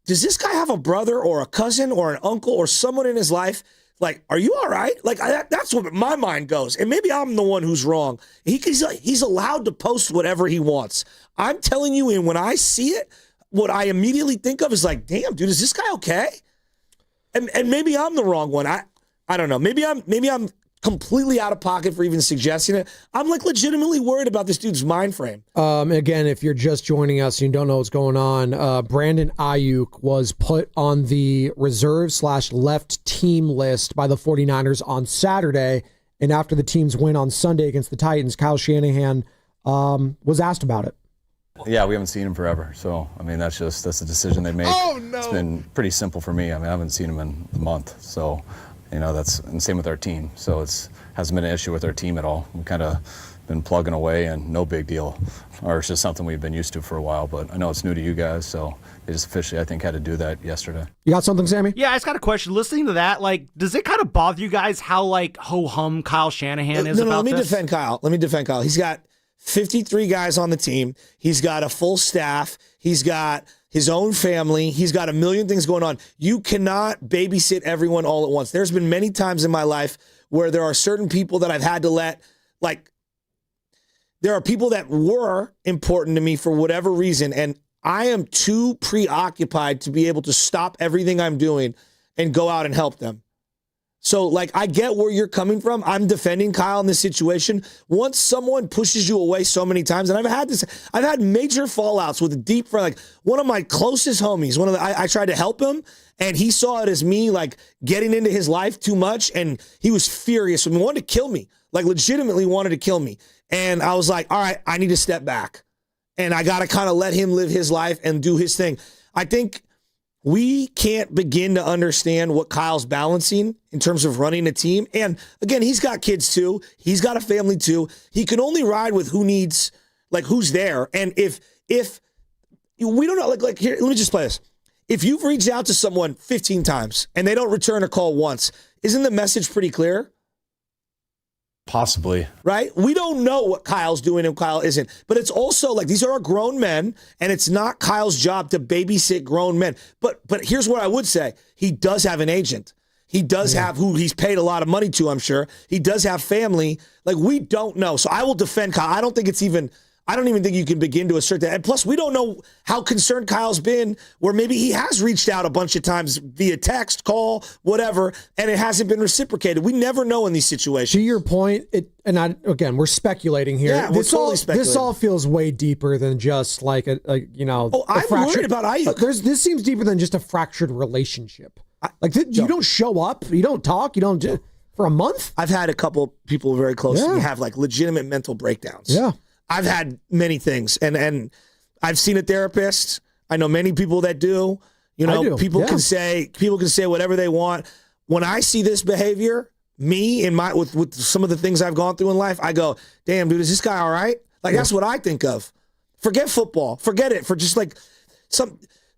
S20: does this guy have a brother or a cousin or an uncle or someone in his life? Like, are you all right? Like, that's what my mind goes. And maybe I'm the one who's wrong. He's allowed to post whatever he wants. I'm telling you, and when I see it, what I immediately think of is like, damn, dude, is this guy okay? And maybe I'm the wrong one. I don't know. Maybe I'm completely out of pocket for even suggesting it. I'm legitimately worried about this dude's mind frame.
S19: Again, if you're just joining us and you don't know what's going on, Brandon Aiyuk was put on the reserve / left team list by the 49ers on Saturday. And after the team's win on Sunday against the Titans, Kyle Shanahan was asked about it.
S2: Yeah, we haven't seen him forever. So, that's a decision they made. Oh, no. It's been pretty simple for me. I haven't seen him in a month. So, that's and same with our team. So hasn't been an issue with our team at all. We've kind of been plugging away and no big deal. Or it's just something we've been used to for a while. But I know it's new to you guys. So they just officially, I think, had to do that yesterday.
S19: You got something, Sammy?
S6: Yeah, I just got a question. Listening to that, does it kind of bother you guys how ho-hum Kyle Shanahan is about this?
S20: Let me defend Kyle. He's got 53 guys on the team. He's got a full staff. He's got his own family. He's got a million things going on. You cannot babysit everyone all at once. There's been many times in my life where there are certain people that I've had to let, there are people that were important to me for whatever reason, and I am too preoccupied to be able to stop everything I'm doing and go out and help them. So, I get where you're coming from. I'm defending Kyle in this situation. Once someone pushes you away so many times, and I've had major fallouts with a deep friend, one of my closest homies, I tried to help him, and he saw it as me, getting into his life too much, and he was furious with me, wanted to kill me, legitimately wanted to kill me. And I was like, all right, I need to step back, and I got to kind of let him live his life and do his thing. I think we can't begin to understand what Kyle's balancing in terms of running a team. And again, he's got kids too. He's got a family too. He can only ride with who needs, who's there. And if we don't know, here, let me just play this. If you've reached out to someone 15 times and they don't return a call once, isn't the message pretty clear?
S2: Possibly.
S20: Right? We don't know what Kyle's doing and Kyle isn't. But it's also these are grown men, and it's not Kyle's job to babysit grown men. But here's what I would say. He does have an agent. He does have who he's paid a lot of money to, I'm sure. He does have family. We don't know. So I will defend Kyle. I don't even think you can begin to assert that. And plus, we don't know how concerned Kyle's been, where maybe he has reached out a bunch of times via text, call, whatever, and it hasn't been reciprocated. We never know in these situations.
S19: To your point, again, we're speculating here.
S20: Yeah, we're totally speculating.
S19: This all feels way deeper than just
S20: I'm worried about Aiyuk.
S19: This seems deeper than just a fractured relationship. You don't show up, you don't talk, you don't for a month.
S20: I've had a couple people very close to me have legitimate mental breakdowns.
S19: Yeah.
S20: I've had many things, and I've seen a therapist. I know many people that do. People can say whatever they want. When I see this behavior, with some of the things I've gone through in life, I go, damn, dude, is this guy all right? That's what I think of. Forget football. Forget it for just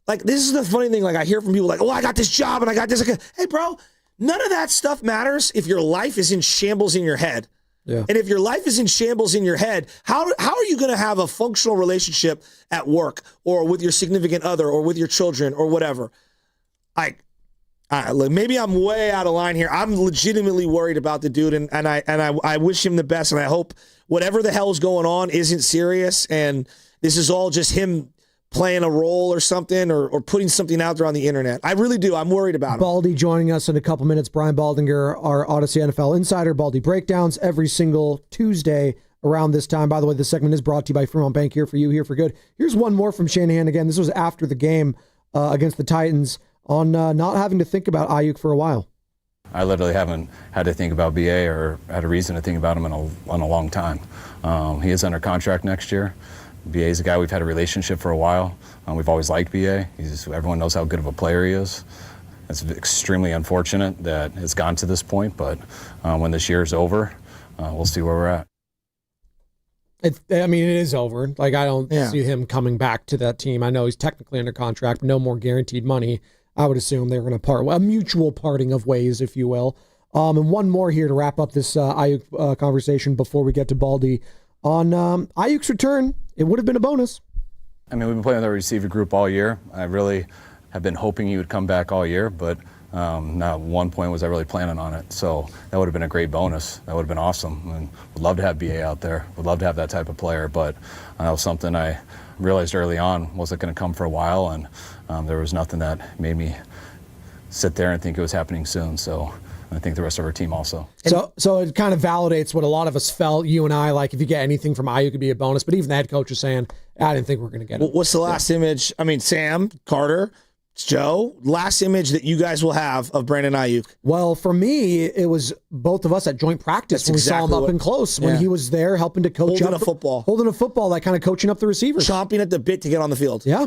S20: Like, this is the funny thing. Like, I hear from people like, oh, I got this job and I got this. Hey, bro, none of that stuff matters if your life is in shambles in your head.
S19: Yeah.
S20: And if your life is in shambles in your head, how are you going to have a functional relationship at work or with your significant other or with your children or whatever? Look, maybe I'm way out of line here. I'm legitimately worried about the dude, and I wish him the best, and I hope whatever the hell is going on isn't serious, and this is all just him playing a role or something or putting something out there on the internet. I really do. I'm worried about him.
S19: Baldy joining us in a couple minutes. Brian Baldinger, our Odyssey NFL insider. Baldy breakdowns every single Tuesday around this time. By the way, this segment is brought to you by Fremont Bank, here for you, here for good. Here's one more from Shanahan. Again, this was after the game against the Titans on not having to think about Aiyuk for a while.
S2: I literally haven't had to think about BA or had a reason to think about him in a long time. He is under contract next year. BA is a guy we've had a relationship for a while. We've always liked BA. Everyone knows how good of a player he is. It's extremely unfortunate that it's gotten to this point, but when this year is over, we'll see where we're at.
S19: It is over. Like, I don't see him coming back to that team. I know he's technically under contract, no more guaranteed money. I would assume they're going to part, a mutual parting of ways, if you will. And one more here to wrap up this Aiyuk conversation before we get to Baldy. On Aiyuk's return, it would have been a bonus.
S2: I mean, we've been playing with our receiver group all year. I really have been hoping he would come back all year, but not one point was I really planning on it. So that would have been a great bonus. That would have been awesome. And would love to have BA out there. Would love to have that type of player, but that was something I realized early on wasn't going to come for a while, and there was nothing that made me sit there and think it was happening soon. So I think the rest of our team also.
S19: So it kind of validates what a lot of us felt, you and I, like if you get anything from Aiyuk, it could be a bonus. But even the head coach is saying, I didn't think we were going to get it.
S20: What's the last image? I mean, Sam, Carter, Joe, last image that you guys will have of Brandon Aiyuk?
S19: Well, for me, it was both of us at joint practice when we saw him up and close, when he was there helping to coach
S20: holding a football,
S19: like kind of coaching up the receivers.
S20: Chomping at the bit to get on the field.
S19: Yeah.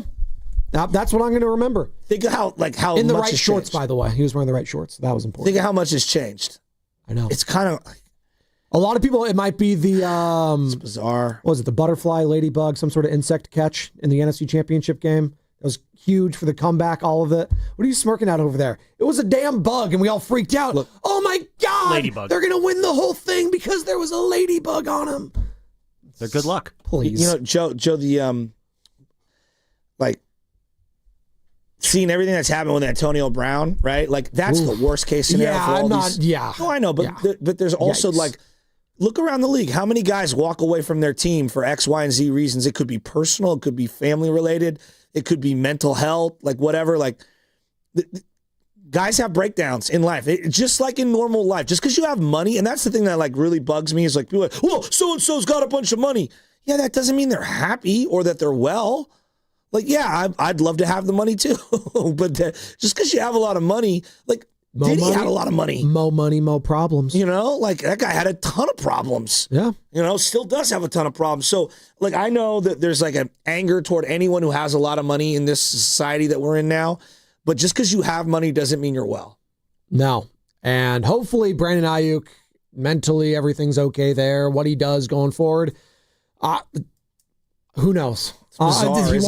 S19: That's what I'm going to remember.
S20: Think of how
S19: in the
S20: much
S19: right
S20: has
S19: shorts,
S20: changed.
S19: by the way. He was wearing the right shorts. That was important.
S20: Think of how much has changed.
S19: I know.
S20: It's kind of
S19: a lot of people. It might be the
S20: it's bizarre.
S19: What was it, the butterfly, ladybug, some sort of insect catch in the NFC Championship game? It was huge for the comeback. All of it. What are you smirking at over there? It was a damn bug, and we all freaked out. Look, oh my god!
S6: Ladybug.
S19: They're gonna win the whole thing because there was a ladybug on him.
S6: They're good luck.
S19: Please,
S20: you know, Joe, the like. Seeing everything that's happened with Antonio Brown, right? Like, that's the worst case scenario for all these.
S19: Yeah.
S20: No, I know, but but there's also like, look around the league. How many guys walk away from their team for X, Y, and Z reasons? It could be personal. It could be family related. It could be mental health, like whatever. Like, guys have breakdowns in life. Just like in normal life. Just because you have money, and that's the thing that like really bugs me is like, people are like, well, so-and-so's got a bunch of money. Yeah, that doesn't mean they're happy or that they're well. Like, yeah, I'd love to have the money too, but just because you have a lot of money, like Diddy had a lot of money.
S19: Mo money, mo problems.
S20: You know, like that guy had a ton of problems.
S19: Yeah.
S20: You know, still does have a ton of problems. So, like, I know that there's like an anger toward anyone who has a lot of money in this society that we're in now, but just because you have money doesn't mean you're well.
S19: No. And hopefully Brandon Aiyuk, mentally everything's okay there. What he does going forward, who knows?
S20: Bizarre,
S19: he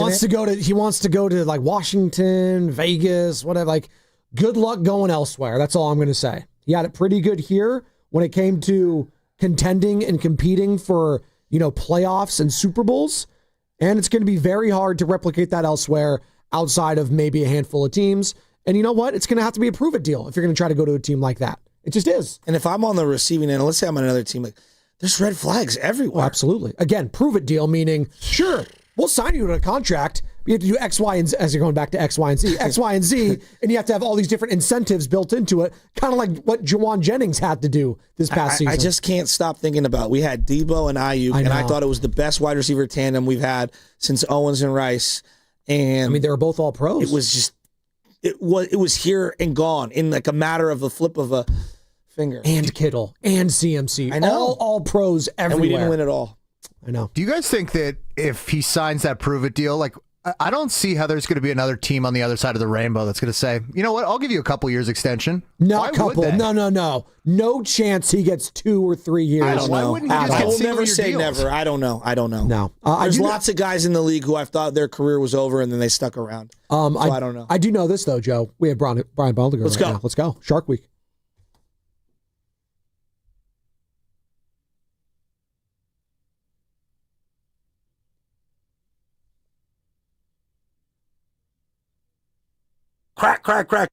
S19: wants to go to like Washington, Vegas, whatever. Like, good luck going elsewhere. That's all I'm going to say. He had it pretty good here when it came to contending and competing for, playoffs and Super Bowls. And it's going to be very hard to replicate that elsewhere outside of maybe a handful of teams. And you know what? It's going to have to be a prove-it deal if you're going to try to go to a team like that. It just is.
S20: And if I'm on the receiving end, let's say I'm on another team, like, there's red flags everywhere.
S19: Oh, absolutely. Again, prove-it deal, meaning, sure, we'll sign you to a contract. You have to do X, Y, and Z, as you're going back to X, Y, and Z. X, Y, and Z, and you have to have all these different incentives built into it, kind of like what Jawan Jennings had to do this past season.
S20: I just can't stop thinking about, we had Debo and Aiyuk, and I thought it was the best wide receiver tandem we've had since Owens and Rice. And
S19: they were both all pros.
S20: It was just, it was here and gone in like a matter of a flip of a finger.
S19: And Kittle and CMC.
S20: I know.
S19: All pros everywhere.
S20: And we didn't win it all.
S19: I know.
S27: Do you guys think that if he signs that prove-it deal, like
S3: I don't see how there's going to be another team on the other side of the rainbow that's going to say, you know what, I'll give you a couple years extension.
S19: Not a couple. No. No chance he gets 2 or 3 years.
S20: I don't know. I will never say
S3: deals?
S20: never. I don't know.
S19: No.
S20: There's lots of guys in the league who I thought their career was over and then they stuck around. I don't know.
S19: I do know this, though, Joe. We have Brian Baldinger
S20: Let's go.
S19: now. Let's go. Shark Week.
S20: Crack, crack, crack.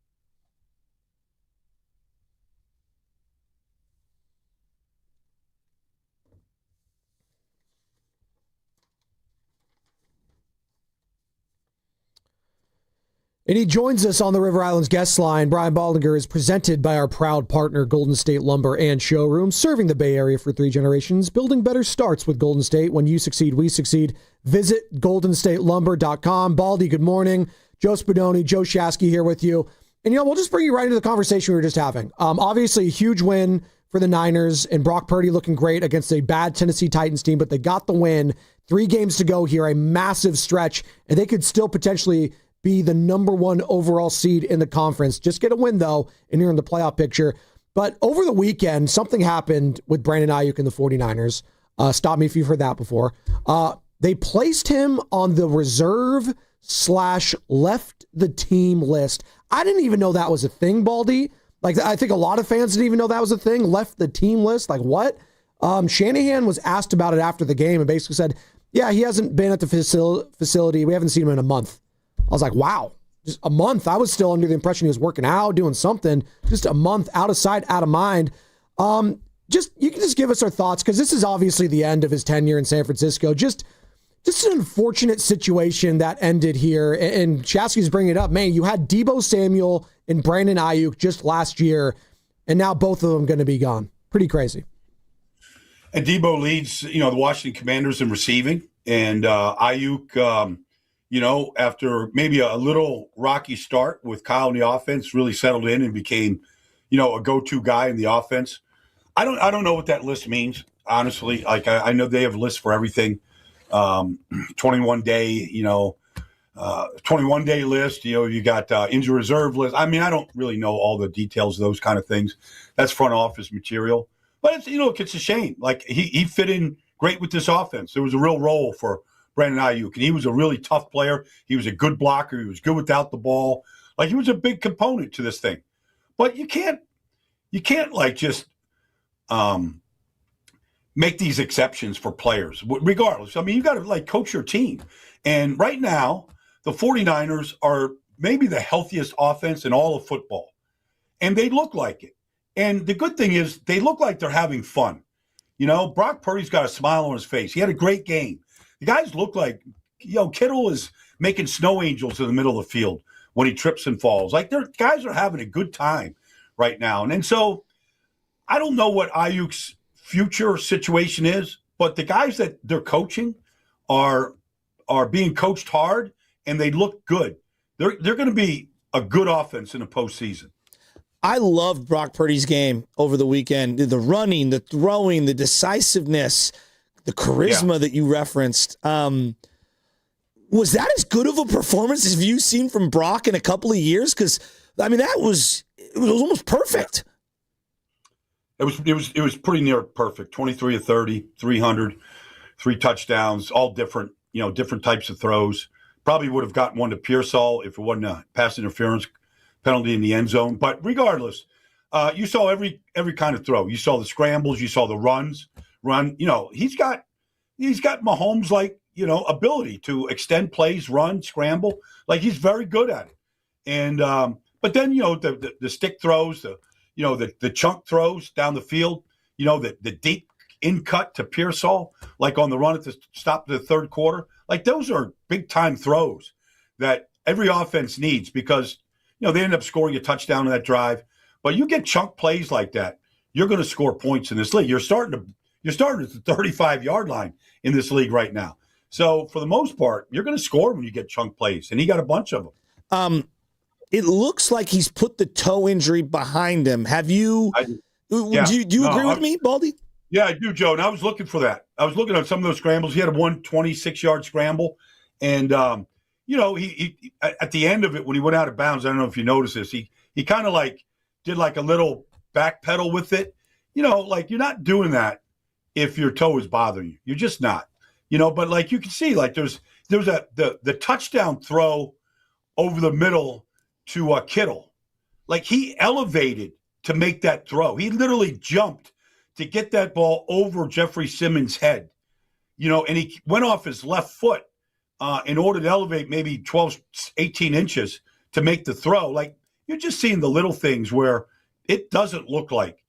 S19: And he joins us on the River Islands guest line. Brian Baldinger is presented by our proud partner, Golden State Lumber and Showroom, serving the Bay Area for 3 generations. Building better starts with Golden State. When you succeed, we succeed. Visit goldenstatelumber.com. Baldy, good morning. Joe Spadoni, Joe Shasky here with you. And, we'll just bring you right into the conversation we were just having. Obviously, a huge win for the Niners and Brock Purdy looking great against a bad Tennessee Titans team, but they got the win. 3 games to go here, a massive stretch, and they could still potentially be the number 1 overall seed in the conference. Just get a win, though, and you're in the playoff picture. But over the weekend, something happened with Brandon Aiyuk and the 49ers. Stop me if you've heard that before. They placed him on the reserve / left the team list. I didn't even know that was a thing, Baldy. Like, I think a lot of fans didn't even know that was a thing. Left the team list. Like, what? Shanahan was asked about it after the game and basically said, yeah, he hasn't been at the facility. We haven't seen him in a month. I was like, wow, just a month. I was still under the impression he was working out, doing something. Just a month, out of sight, out of mind. You can just give us our thoughts, because this is obviously the end of his tenure in San Francisco. Just an unfortunate situation that ended here. And Shasky's bringing it up. Man, you had Deebo Samuel and Brandon Aiyuk just last year, and now both of them going to be gone. Pretty crazy.
S4: And Deebo leads, the Washington Commanders in receiving, and Aiyuk, after maybe a little rocky start with Kyle in the offense, really settled in and became, a go-to guy in the offense. I don't know what that list means, honestly. Like, I know they have lists for everything. 21-day, 21-day list. You got injury reserve list. I mean, I don't really know all the details of those kind of things. That's front office material. But it's it's a shame. Like, he fit in great with this offense. There was a real role for Brandon Aiyuk, and he was a really tough player. He was a good blocker. He was good without the ball. Like, he was a big component to this thing. But you can't like just make these exceptions for players, regardless. I mean, you got to like coach your team. And right now, the 49ers are maybe the healthiest offense in all of football. And they look like it. And the good thing is they look like they're having fun. Brock Purdy's got a smile on his face. He had a great game. The guys look like, Kittle is making snow angels in the middle of the field when he trips and falls. Like, their guys are having a good time right now. And so I don't know what Ayuk's future situation is, but the guys that they're coaching are being coached hard, and they look good. They're going to be a good offense in the postseason.
S20: I loved Brock Purdy's game over the weekend. The running, the throwing, the decisiveness, the charisma that you referenced. Was that as good of a performance as you've seen from Brock in a couple of years? Because, I mean, it was almost perfect.
S4: It was pretty near perfect. 23 of 30, 300, 3 touchdowns, all different, different types of throws. Probably would have gotten one to Pearsall if it wasn't a pass interference penalty in the end zone. But regardless, you saw every kind of throw. You saw the scrambles. You saw the runs. He's got Mahomes like ability to extend plays, run, scramble. Like, he's very good at it. And but then the stick throws, the chunk throws down the field. The deep in cut to Pearsall, like on the run at the stop of the third quarter. Like, those are big time throws that every offense needs, because they end up scoring a touchdown on that drive. But you get chunk plays like that, you're going to score points in this league. You're starting at the 35-yard line in this league right now. So for the most part, you're going to score when you get chunk plays, and he got a bunch of them.
S20: It looks like he's put the toe injury behind him. Have you? Do you agree with me, Baldy?
S4: Yeah, I do, Joe. And I was looking for that. I was looking at some of those scrambles. He had a 126-yard scramble, and he at the end of it, when he went out of bounds, I don't know if you noticed this, he kind of like did like a little back pedal with it. Like you're not doing that if your toe is bothering you. You're just not. But like you can see, like there's the touchdown throw over the middle to Kittle. Like he elevated to make that throw. He literally jumped to get that ball over Jeffrey Simmons' head. And he went off his left foot in order to elevate maybe 12, 18 inches to make the throw. Like you're just seeing the little things where it doesn't look like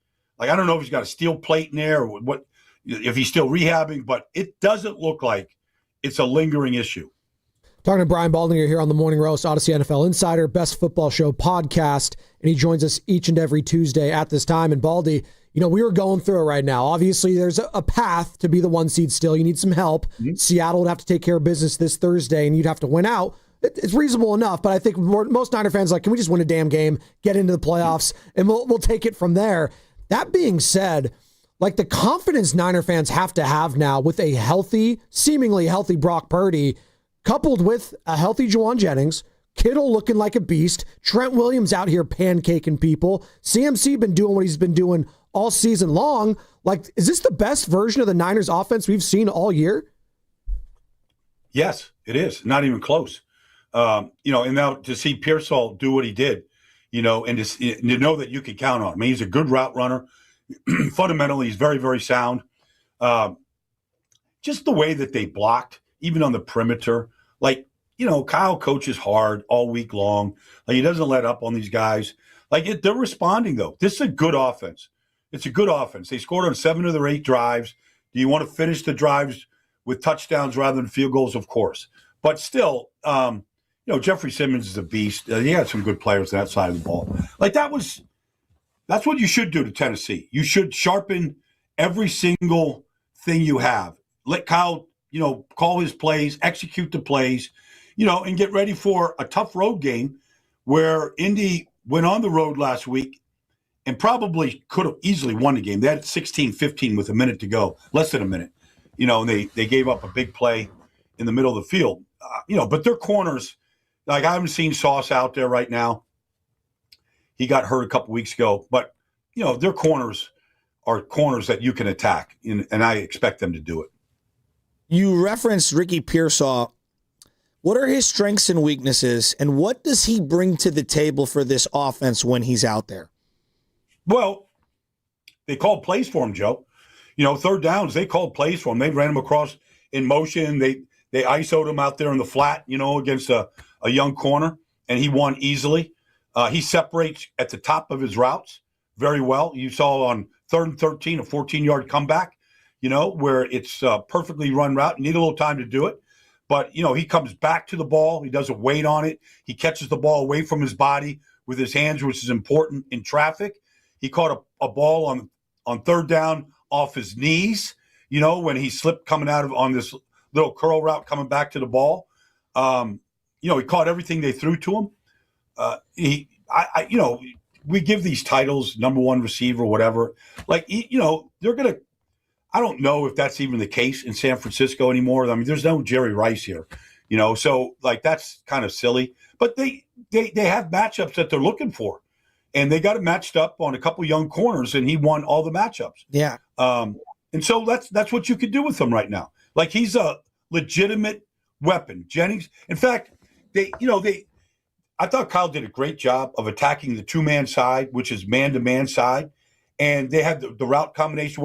S4: I don't know if he's got a steel plate in there or what, if he's still rehabbing, but it doesn't look like it's a lingering issue.
S19: Talking to Brian Baldinger here on the Morning Roast, Odyssey NFL Insider, Best Football Show podcast, and he joins us each and every Tuesday at this time. And Baldy, we were going through it right now. Obviously, there's a path to be the 1 seed still. You need some help. Mm-hmm. Seattle would have to take care of business this Thursday, and you'd have to win out. It's reasonable enough, but I think most Niner fans are like, can we just win a damn game, get into the playoffs, and we'll take it from there. That being said, like the confidence Niner fans have to have now with a healthy, seemingly healthy Brock Purdy, coupled with a healthy Juwan Jennings, Kittle looking like a beast, Trent Williams out here pancaking people, CMC been doing what he's been doing all season long. Like, is this the best version of the Niners offense we've seen all year?
S4: Yes, it is. Not even close. And now to see Pearsall do what he did, and to know that you can count on him. I mean, he's a good route runner. Fundamentally, he's very, very sound. Just the way that they blocked, even on the perimeter. Like, Kyle coaches hard all week long. Like, he doesn't let up on these guys. Like, they're responding, though. This is a good offense. It's a good offense. They scored on 7 of their 8 drives. Do you want to finish the drives with touchdowns rather than field goals? Of course. But still, Jeffrey Simmons is a beast. He had some good players on that side of the ball. Like, that's what you should do to Tennessee. You should sharpen every single thing you have. Let Kyle, call his plays, execute the plays, and get ready for a tough road game where Indy went on the road last week and probably could have easily won the game. They had 16-15 with a minute to go, less than a minute, and they gave up a big play in the middle of the field. But their corners, like I haven't seen Sauce out there right now. He got hurt a couple weeks ago, but their corners are corners that you can attack, and I expect them to do it.
S20: You referenced Ricky Pearsall. What are his strengths and weaknesses, and what does he bring to the table for this offense when he's out there?
S4: Well, they called plays for him, Joe. Third downs, they called plays for him. They ran him across in motion. They ISO'd him out there in the flat, against a young corner, and he won easily. He separates at the top of his routes very well. You saw on 3rd and 13, a 14-yard comeback, where it's a perfectly run route. You need a little time to do it. But, he comes back to the ball. He doesn't wait on it. He catches the ball away from his body with his hands, which is important in traffic. He caught a ball on 3rd down off his knees, when he slipped coming out on this little curl route coming back to the ball. He caught everything they threw to him. We give these titles, number 1 receiver, whatever. Like, they're going to, I don't know if that's even the case in San Francisco anymore. I mean, there's no Jerry Rice here, so like that's kind of silly. But they have matchups that they're looking for, and they got it matched up on a couple young corners, and he won all the matchups.
S20: Yeah.
S4: And so that's what you could do with him right now. Like, he's a legitimate weapon. Jennings, in fact, I thought Kyle did a great job of attacking the 2-man side, which is man-to-man side, and they had the route combination,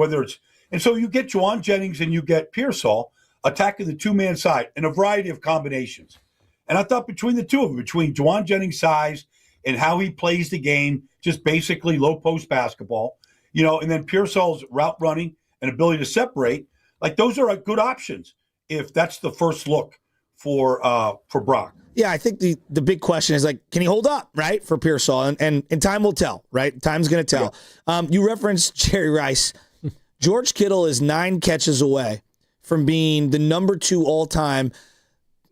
S4: and so you get Juwan Jennings and you get Pearsall attacking the 2-man side in a variety of combinations. And I thought between the two of them, between Juwan Jennings' size and how he plays the game, just basically low post basketball, and then Pearsall's route running and ability to separate, like those are good options if that's the first look for Brock.
S20: Yeah, I think the big question is, like, can he hold up, right, for Pearsall? And time will tell, right? Time's going to tell. Yeah. You referenced Jerry Rice. George Kittle is 9 catches away from being the number 2 all-time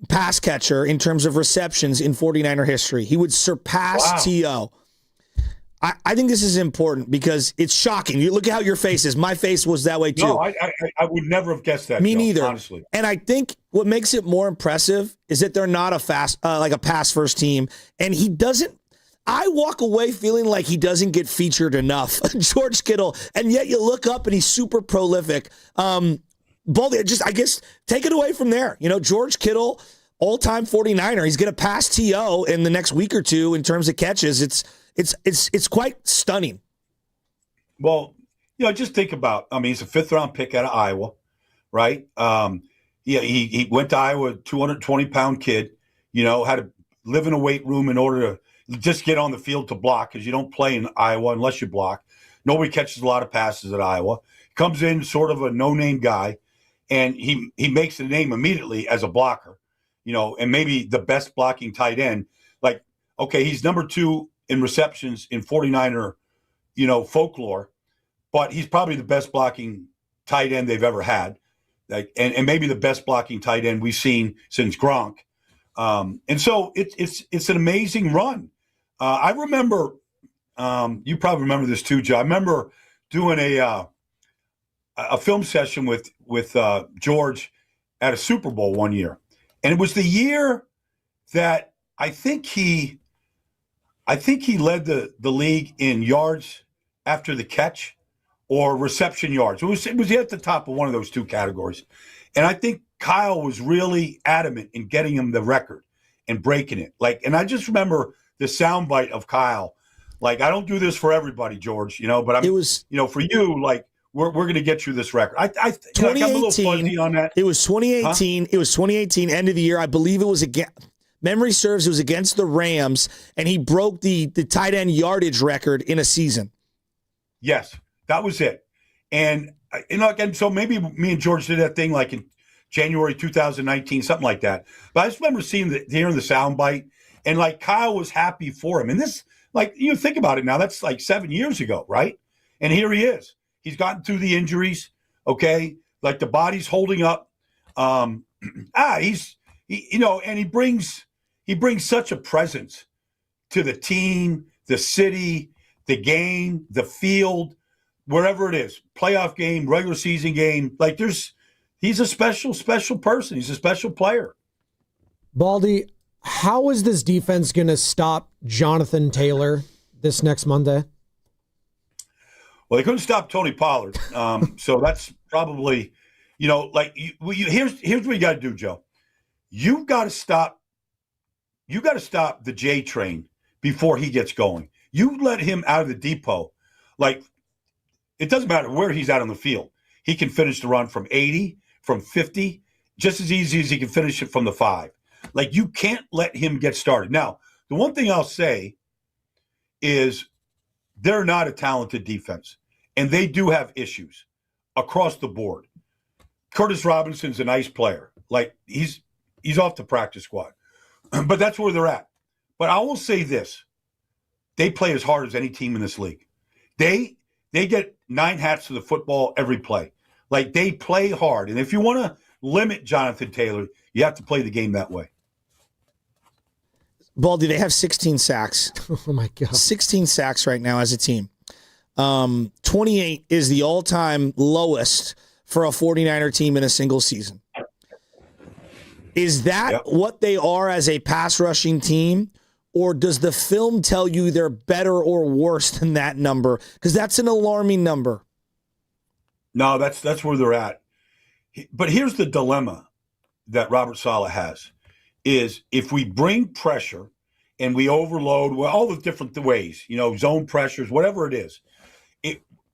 S20: pass catcher in terms of receptions in 49er history. He would surpass T.O. I think this is important because it's shocking. You look at how your face is. My face was that way too.
S4: No, I would never have guessed that.
S20: Me
S4: Joe,
S20: neither.
S4: Honestly,
S20: and I think what makes it more impressive is that they're not a pass first team, and he doesn't. I walk away feeling like he doesn't get featured enough, George Kittle, and yet you look up and he's super prolific. Baldy, I guess take it away from there. George Kittle, all-time 49er. He's going to pass T.O. in the next week or two in terms of catches. It's quite stunning.
S4: Well, just think about. He's a 5th-round pick out of Iowa, right? He went to Iowa, 220-pound kid. Had to live in a weight room in order to just get on the field to block because you don't play in Iowa unless you block. Nobody catches a lot of passes at Iowa. Comes in sort of a no-name guy, and he makes a name immediately as a blocker. And maybe the best blocking tight end. Like, okay, he's number 2 in receptions in 49er, folklore, but he's probably the best blocking tight end they've ever had. And maybe the best blocking tight end we've seen since Gronk. And so it's an amazing run. I remember, you probably remember this too, Joe. I remember doing a film session with George at a Super Bowl one year. And it was the year that I think he led the league in yards after the catch or reception yards. It was at the top of one of those two categories. And I think Kyle was really adamant in getting him the record and breaking it. And I just remember the soundbite of Kyle. I don't do this for everybody, George, but for you, we're going to get you this record. I'm a little fuzzy on that.
S20: It was 2018. Huh? It was 2018, end of the year. I believe it was memory serves, it was against the Rams, and he broke the tight end yardage record in a season.
S4: Yes, that was it. And so maybe me and George did that thing in January 2019, something like that. But I just remember hearing the soundbite, and Kyle was happy for him. And this, you think about it now, that's 7 years ago, right? And here he is. He's gotten through the injuries, okay? The body's holding up. And he brings such a presence to the team, the city, the game, the field, wherever it is, playoff game, regular season game. He's a special, special person. He's a special player.
S19: Baldy, how is this defense going to stop Jonathan Taylor this next Monday?
S4: Well, they couldn't stop Tony Pollard. So that's probably, here's what you got to do, Joe. You got to stop the J train before he gets going. You let him out of the depot. It doesn't matter where he's out on the field. He can finish the run from 80, from 50, just as easy as he can finish it from the 5. You can't let him get started. Now, the one thing I'll say is they're not a talented defense, and they do have issues across the board. Curtis Robinson's a nice player. He's off the practice squad. But that's where they're at. But I will say this. They play as hard as any team in this league. They get 9 hats to the football every play. They play hard. And if you want to limit Jonathan Taylor, you have to play the game that way.
S20: Baldy, they have 16 sacks.
S19: Oh, my God. 16
S20: sacks right now as a team. 28 is the all-time lowest for a 49er team in a single season. Is that what they are as a pass rushing team? Or does the film tell you they're better or worse than that number? Because that's an alarming number.
S4: No, that's where they're at. But here's the dilemma that Robert Saleh has, is if we bring pressure and we overload all the different ways, zone pressures, whatever it is,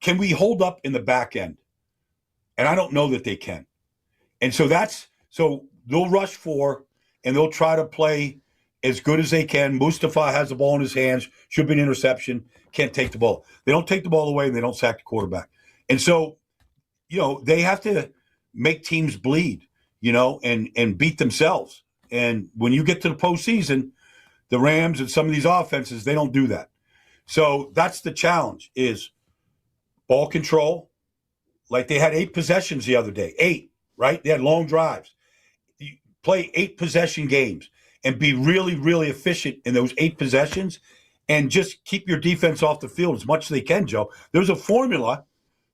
S4: can we hold up in the back end? And I don't know that they can. And so they'll rush 4 and they'll try to play as good as they can. Mustafa has the ball in his hands, should be an interception, can't take the ball. They don't take the ball away and they don't sack the quarterback. And so, they have to make teams bleed, and beat themselves. And when you get to the postseason, the Rams and some of these offenses, they don't do that. So that's the challenge, is ball control. They had 8 possessions the other day. 8, right? They had long drives. You play 8 possession games and be really, really efficient in those 8 possessions, and just keep your defense off the field as much as they can, Joe. There's a formula.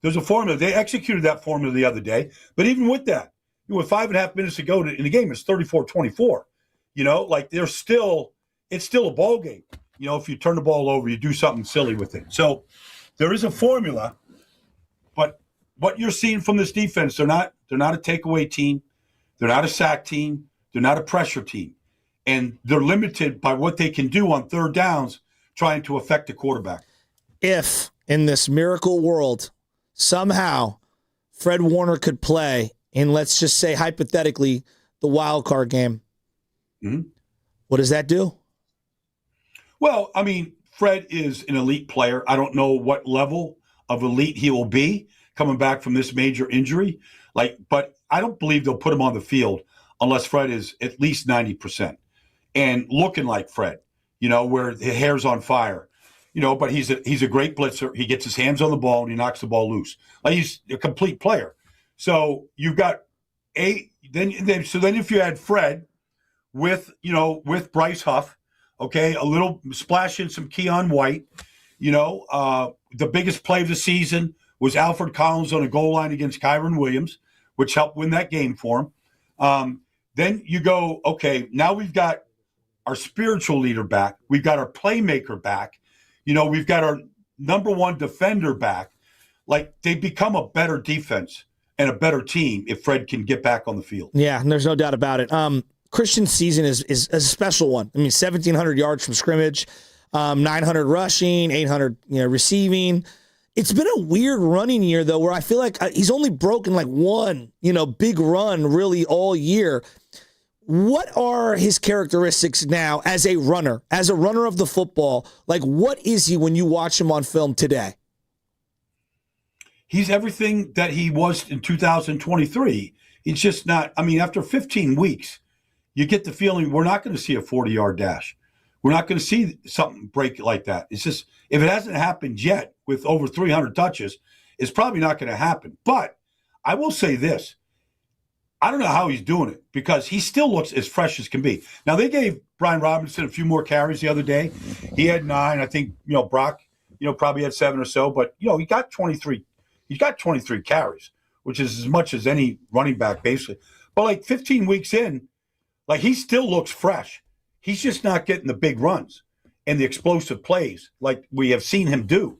S4: They executed that formula the other day. But even with that, with 5.5 minutes to go in the game, it's 34-24. Like it's still a ball game. If you turn the ball over, you do something silly with it. So there is a formula, but what you're seeing from this defense, they're not a takeaway team. They're not a sack team. They're not a pressure team. And they're limited by what they can do on third downs trying to affect the quarterback.
S20: If in this miracle world, somehow Fred Warner could play in, let's just say hypothetically, the wild card game, what does that do?
S4: Well, I mean, Fred is an elite player. I don't know what level of elite he will be coming back from this major injury. But I don't believe they'll put him on the field unless Fred is at least 90% and looking like Fred, where the hair's on fire. But he's a great blitzer. He gets his hands on the ball and he knocks the ball loose. He's a complete player. So you've got then if you had Fred with Bryce Huff, okay, a little splash in some Keon White, the biggest play of the season was Alfred Collins on a goal line against Kyron Williams, which helped win that game for him. Then you go, okay, now we've got our spiritual leader back. We've got our playmaker back. We've got our number one defender back. They become a better defense and a better team if Fred can get back on the field.
S20: Yeah, and there's no doubt about it. Christian's season is a special one. I mean, 1,700 yards from scrimmage, 900 rushing, 800 receiving. It's been a weird running year, though, where I feel like he's only broken one, big run really all year. What are his characteristics now as a runner of the football? What is he when you watch him on film today?
S4: He's everything that he was in 2023. He's just not, after 15 weeks, you get the feeling we're not going to see a 40-yard dash. We're not going to see something break like that. It's just, if it hasn't happened yet with over 300 touches, it's probably not going to happen. But I will say this. I don't know how he's doing it because he still looks as fresh as can be. Now, they gave Brian Robinson a few more carries the other day. He had 9. I think, Brock, probably had 7 or so. But, he got 23. He's got 23 carries, which is as much as any running back, basically. But, 15 weeks in, he still looks fresh. He's just not getting the big runs and the explosive plays like we have seen him do.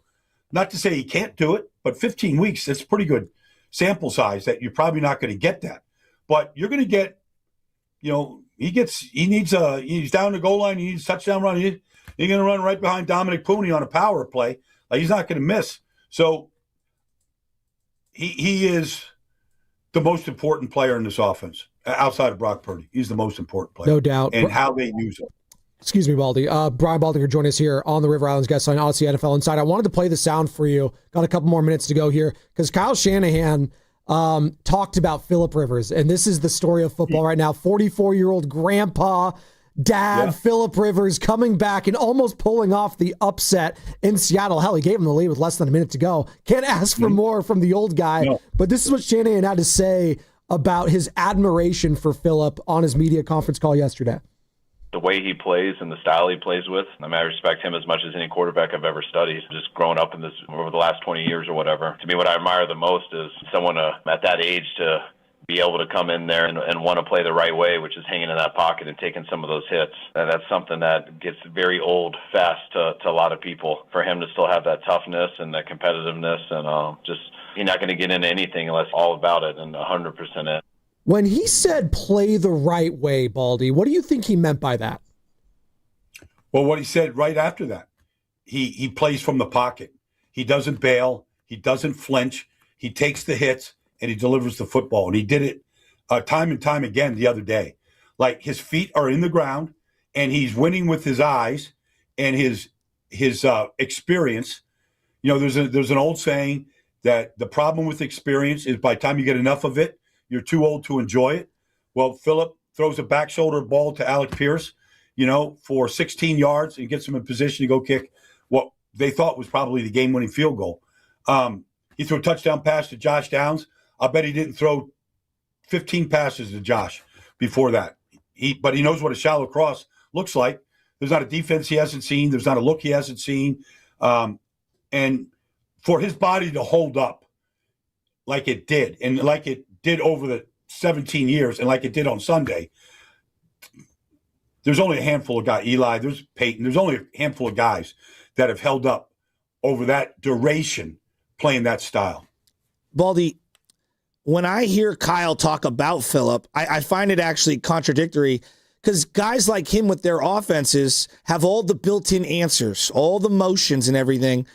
S4: Not to say he can't do it, but 15 weeks, that's a pretty good sample size that you're probably not going to get that. But you're going to get, he's down the goal line, he needs a touchdown run. He's going to run right behind Dominic Pooney on a power play. He's not going to miss. So he is the most important player in this offense. Outside of Brock Purdy, he's the most important player.
S19: No doubt.
S4: And how they use him.
S19: Excuse me, Baldy. Brian Baldinger joined us here on the River Islands Guest Line, Odyssey NFL Inside. I wanted to play the sound for you. Got a couple more minutes to go here because Kyle Shanahan talked about Phillip Rivers, and this is the story of football right now. 44-year-old grandpa, dad, Phillip Rivers coming back and almost pulling off the upset in Seattle. Hell, he gave him the lead with less than a minute to go. Can't ask for more from the old guy. No. But this is what Shanahan had to say about his admiration for Phillip on his media conference call yesterday.
S5: The way he plays and the style he plays with, I respect him as much as any quarterback I've ever studied. Just growing up in this over the last 20 years or whatever. To me, what I admire the most is someone at that age to be able to come in there and want to play the right way, which is hanging in that pocket and taking some of those hits. And that's something that gets very old fast to a lot of people. For him to still have that toughness and that competitiveness and he's not going to get into anything unless all about it and 100% it.
S19: When he said play the right way, Baldy, what do you think he meant by that?
S4: Well, what he said right after that, he plays from the pocket. He doesn't bail. He doesn't flinch. He takes the hits and he delivers the football. And he did it time and time again the other day. His feet are in the ground and he's winning with his eyes and his experience. There's an old saying that the problem with experience is by the time you get enough of it, you're too old to enjoy it. Well, Phillip throws a back shoulder ball to Alec Pierce, for 16 yards and gets him in position to go kick what they thought was probably the game-winning field goal. He threw a touchdown pass to Josh Downs. I bet he didn't throw 15 passes to Josh before that. But he knows what a shallow cross looks like. There's not a defense he hasn't seen. There's not a look he hasn't seen. And for his body to hold up like it did, and like it did over the 17 years, and like it did on Sunday, there's only a handful of guys. Eli, there's Peyton. There's only a handful of guys that have held up over that duration playing that style.
S20: Baldy, when I hear Kyle talk about Phillip, I find it actually contradictory because guys like him with their offenses have all the built-in answers, all the motions and everything.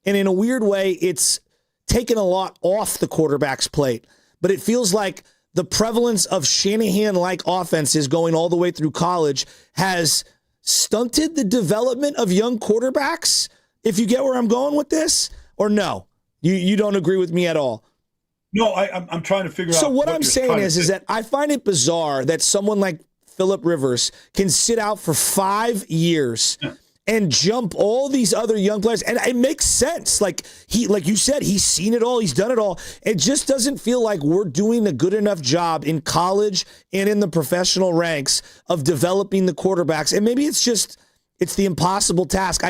S20: And in a weird way, it's taken a lot off the quarterback's plate. But it feels like the prevalence of Shanahan-like offenses going all the way through college has stunted the development of young quarterbacks, if you get where I'm going with this, or no? You don't agree with me at all?
S4: No, I'm trying to figure out.
S20: So what I'm saying is that I find it bizarre that someone like Phillip Rivers can sit out for 5 years and jump all these other young players. And it makes sense. Like you said, he's seen it all. He's done it all. It just doesn't feel like we're doing a good enough job in college and in the professional ranks of developing the quarterbacks. And maybe it's the impossible task.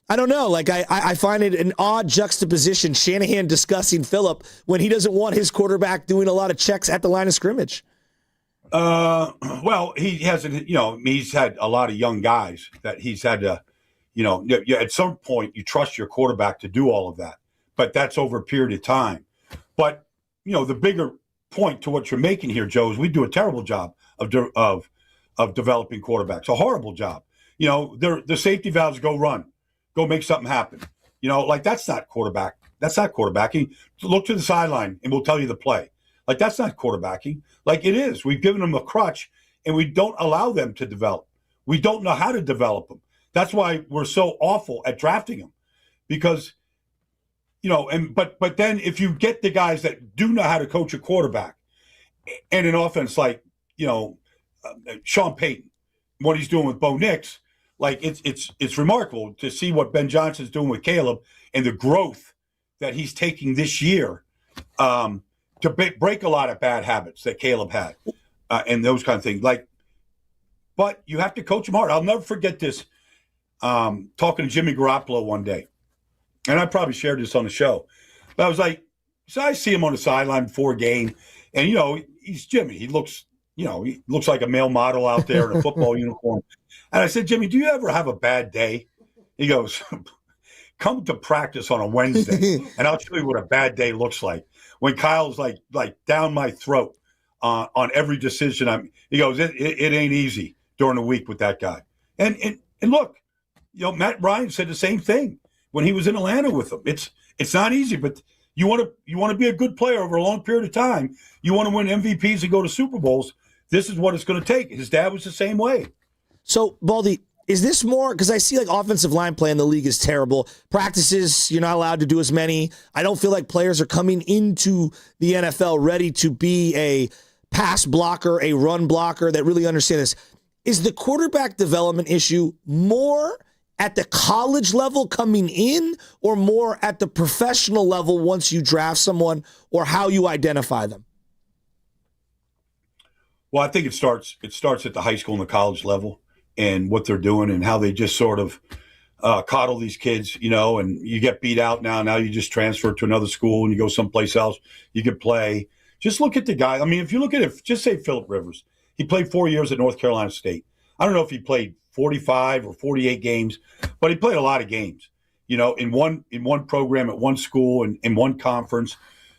S20: I don't know. Like I find it an odd juxtaposition, Shanahan discussing Phillip when he doesn't want his quarterback doing a lot of checks at the line of scrimmage.
S4: Well, he hasn't, he's had a lot of young guys that he's had to, at some point you trust your quarterback to do all of that, but that's over a period of time. But, the bigger point to what you're making here, Joe, is we do a terrible job of developing quarterbacks, a horrible job. The safety valves go run. Go make something happen. That's not quarterback. That's not quarterbacking. Look to the sideline and we'll tell you the play. That's not quarterbacking. It is. We've given them a crutch and we don't allow them to develop. We don't know how to develop them. That's why we're so awful at drafting them because, but then if you get the guys that do know how to coach a quarterback and an offense like, Sean Payton, what he's doing with Bo Nix, it's remarkable to see what Ben Johnson's doing with Caleb and the growth that he's taking this year to break a lot of bad habits that Caleb had and those kind of things. But you have to coach him hard. I'll never forget this. Talking to Jimmy Garoppolo one day, and I probably shared this on the show. But I was like, so I see him on the sideline before a game, and he's Jimmy. He looks like a male model out there in a football uniform. And I said, Jimmy, do you ever have a bad day? He goes, come to practice on a Wednesday, and I'll show you what a bad day looks like. When Kyle's like down my throat on every decision, he goes, it ain't easy during the week with that guy. And look, Matt Ryan said the same thing when he was in Atlanta with him. It's not easy, but you want to be a good player over a long period of time. You want to win MVPs and go to Super Bowls. This is what it's going to take. His dad was the same way.
S20: So, Baldy, is this more – because I see offensive line play in the league is terrible. Practices, you're not allowed to do as many. I don't feel like players are coming into the NFL ready to be a pass blocker, a run blocker that really understand this. Is the quarterback development issue more at the college level coming in or more at the professional level once you draft someone or how you identify them?
S4: Well, I think it starts at the high school and the college level and what they're doing and how they just sort of coddle these kids, and you get beat out now you just transfer to another school and you go someplace else, you can play. Just look at the guy. I mean, if you look at it, just say Phillip Rivers. He played 4 years at North Carolina State. I don't know if he played 45 or 48 games, but he played a lot of games, in one program at one school and in one conference,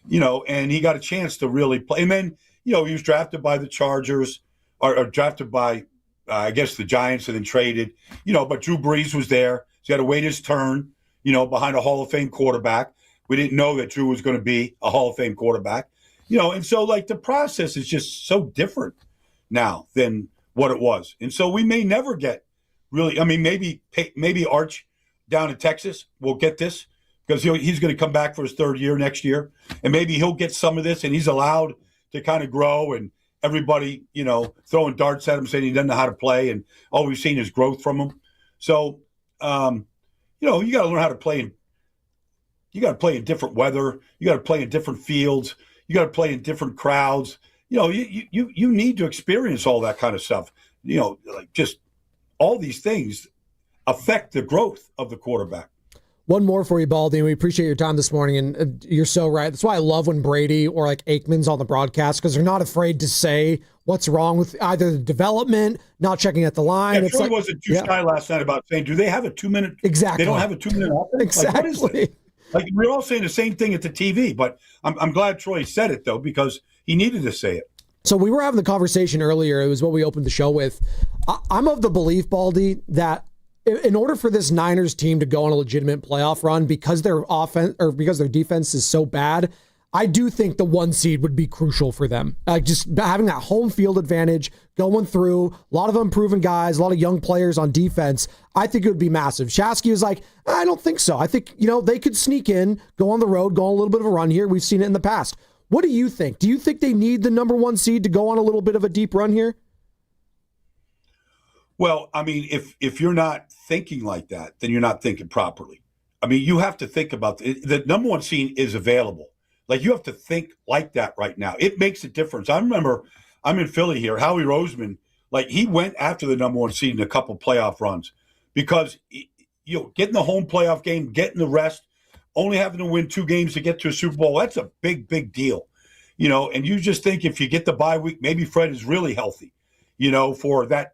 S4: and he got a chance to really play. And then, he was drafted by the Chargers or drafted by, I guess, the Giants and then traded, but Drew Brees was there. So he had to wait his turn, behind a Hall of Fame quarterback. We didn't know that Drew was going to be a Hall of Fame quarterback, and so the process is just so different now than what it was. And so we may never get really, maybe Arch down in Texas will get this because he's going to come back for his third year next year. And maybe he'll get some of this and he's allowed to kind of grow and everybody, throwing darts at him saying he doesn't know how to play. And all we've seen is growth from him. So, you got to learn how to play. You got to play in different weather. You got to play in different fields. You got to play in different crowds. You need to experience all that kind of stuff. Just all these things affect the growth of the quarterback.
S19: One more for you, Baldy, and we appreciate your time this morning, and you're so right. That's why I love when Brady or like Aikman's on the broadcast, because they're not afraid to say what's wrong with either the development, not checking at the line.
S4: Yeah,
S19: it's
S4: Troy
S19: like,
S4: wasn't too shy last night about saying, do they have a 2-minute?
S19: Exactly.
S4: They don't have a 2-minute offense?
S19: Exactly.
S4: Like, what is this? Like, we're all saying the same thing at the TV, but I'm glad Troy said it, though, because he needed to say it.
S19: So we were having the conversation earlier. It was what we opened the show with. I'm of the belief, Baldy, that in order for this Niners team to go on a legitimate playoff run, because their offense or because their defense is so bad, I do think the 1 seed would be crucial for them. Just having that home field advantage, going through a lot of unproven guys, a lot of young players on defense, I think it would be massive. Shasky was like, I don't think so. I think, they could sneak in, go on the road, go on a little bit of a run here. We've seen it in the past. What do you think? Do you think they need the number 1 seed to go on a little bit of a deep run here?
S4: Well, I mean, if you're not thinking like that, then you're not thinking properly. I mean, you have to think about the number 1 seed is available. Like, you have to think like that right now. It makes a difference. I remember I'm in Philly here. Howie Roseman, like, he went after the number 1 seed in a couple playoff runs because, getting the home playoff game, getting the rest, only having to win 2 games to get to a Super Bowl, that's a big, big deal. And you just think if you get the bye week, maybe Fred is really healthy, for that,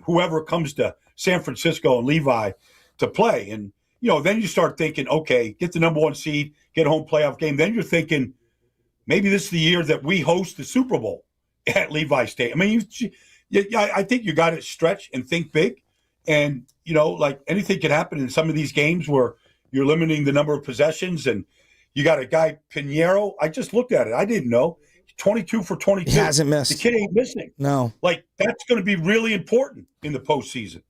S4: whoever comes to San Francisco and Levi to play. And, then you start thinking, okay, get the number 1 seed, get a home playoff game. Then you're thinking maybe this is the year that we host the Super Bowl at Levi State. I mean, I think you got to stretch and think big. And, like anything can happen in some of these games where you're limiting the number of possessions. And you got a guy, Pinheiro. I just looked at it. I didn't know. 22 for 22.
S20: He hasn't missed.
S4: The kid ain't missing.
S20: No.
S4: Like, that's going to be really important in the postseason.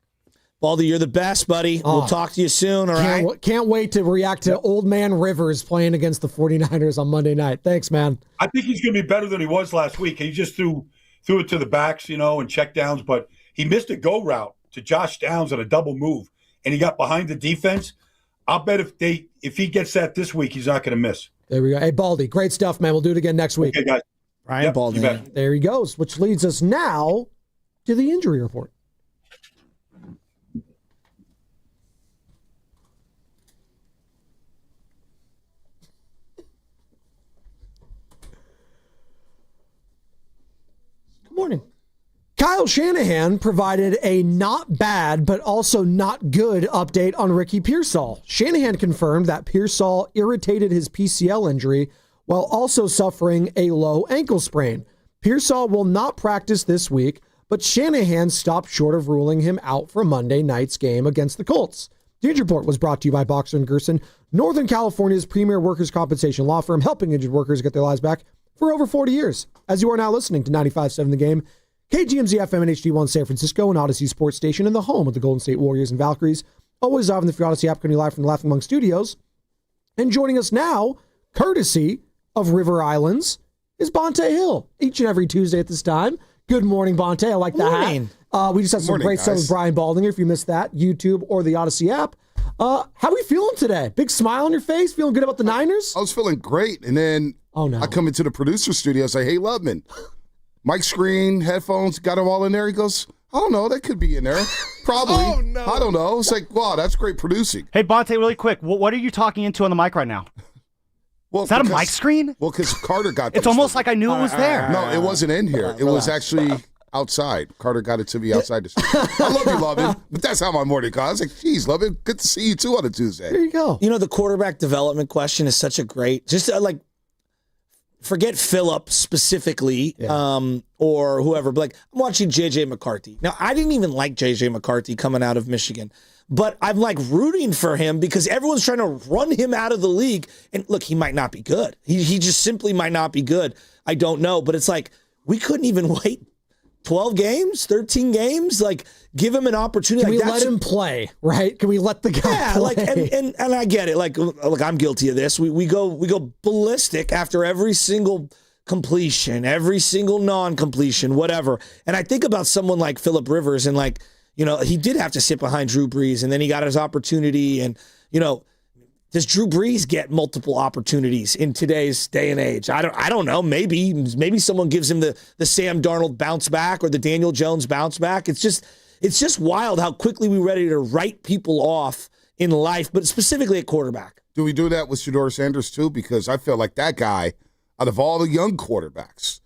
S20: Baldy, you're the best, buddy. We'll talk to you soon, all right?
S19: Can't wait to react to Old Man Rivers playing against the 49ers on Monday night. Thanks, man.
S4: I think he's going to be better than he was last week. He just threw it to the backs, and check downs, but he missed a go route to Josh Downs on a double move, and he got behind the defense. I'll bet if he gets that this week, he's not going to miss.
S19: There we go. Hey, Baldy, great stuff, man. We'll do it again next week.
S4: Okay, guys.
S20: Ryan Baldy.
S19: There he goes, which leads us now to the injury report. Good morning. Kyle Shanahan provided a not bad but also not good update on Ricky Pearsall. Shanahan confirmed that Pearsall irritated his PCL injury while also suffering a low ankle sprain. Pearsall will not practice this week, but Shanahan stopped short of ruling him out for Monday night's game against the Colts. The Injury Report was brought to you by Boxer & Gerson, Northern California's premier workers' compensation law firm, helping injured workers get their lives back for over 40 years. As you are now listening to 95.7 The Game, KGMZ FM and HD1 San Francisco, and Odyssey Sports Station, and the home of the Golden State Warriors and Valkyries. Always live in the free Odyssey app, coming live from the Laughing Monk Studios. And joining us now, courtesy of River Islands, is Bonte Hill. Each and every Tuesday at this time. Good morning, Bonte. I like that hat. We just had some great stuff with Brian Baldinger. If you missed that, YouTube or the Odyssey app. How are we feeling today? Big smile on your face? Feeling good about the Niners?
S1: I was feeling great. And then I come into the producer studio and say, hey, Lubman, mic screen, headphones, got them all in there. He goes, I don't know. That could be in there. Probably. Oh, no. I don't know. It's like, wow, that's great producing.
S6: Hey, Bonte, really quick. What are you talking into on the mic right now?
S1: Well,
S6: is that a mic screen?
S1: Well, because Carter got
S6: It's almost like I knew it was there.
S1: No, it wasn't in here. It was actually outside. Carter got it to me outside the studio. I love you, Lovin', but that's how my morning goes. I was like, geez, Lovin', good to see you too on a Tuesday.
S19: There you go.
S20: The quarterback development question is such a great, just forget Phillip specifically, or whoever, but I'm watching J.J. McCarthy. Now, I didn't even like J.J. McCarthy coming out of Michigan, but I'm rooting for him because everyone's trying to run him out of the league. And look, he might not be good. He just simply might not be good. I don't know, but it's we couldn't even wait 12 games, 13 games, give him an opportunity.
S19: Can we let him play, right? Can we let the guy play?
S20: And I get it. Look, I'm guilty of this. We go ballistic after every single completion, every single non-completion, whatever. And I think about someone like Phillip Rivers and he did have to sit behind Drew Brees and then he got his opportunity. And, does Drew Brees get multiple opportunities in today's day and age? I don't know. Maybe someone gives him the Sam Darnold bounce back or the Daniel Jones bounce back. It's just, It's just wild how quickly we're ready to write people off in life, but specifically at quarterback.
S1: Do we do that with Shedeur Sanders too? Because I feel like that guy, out of all the young quarterbacks,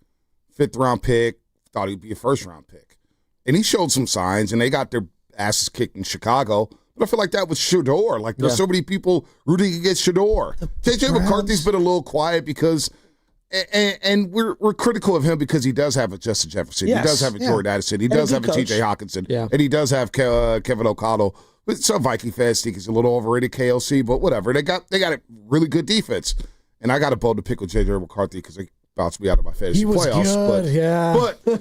S1: 5th-round pick, thought he'd be a 1st-round pick. And he showed some signs, and they got their asses kicked in Chicago. But I feel like that with Shedeur. Like, there's so many people rooting against Shedeur. J.J. McCarthy's been a little quiet because and we're critical of him because he does have a Justin Jefferson. Yes. He does have a Jordan Addison. He does have a T.J. Hawkinson. Yeah. And he does have Kevin O'Connell. But some Viking fans think he's a little overrated, KLC, but whatever. They got a really good defense. And I got a bone to pick with J.J. McCarthy because they bounced me out of my fantasy playoffs.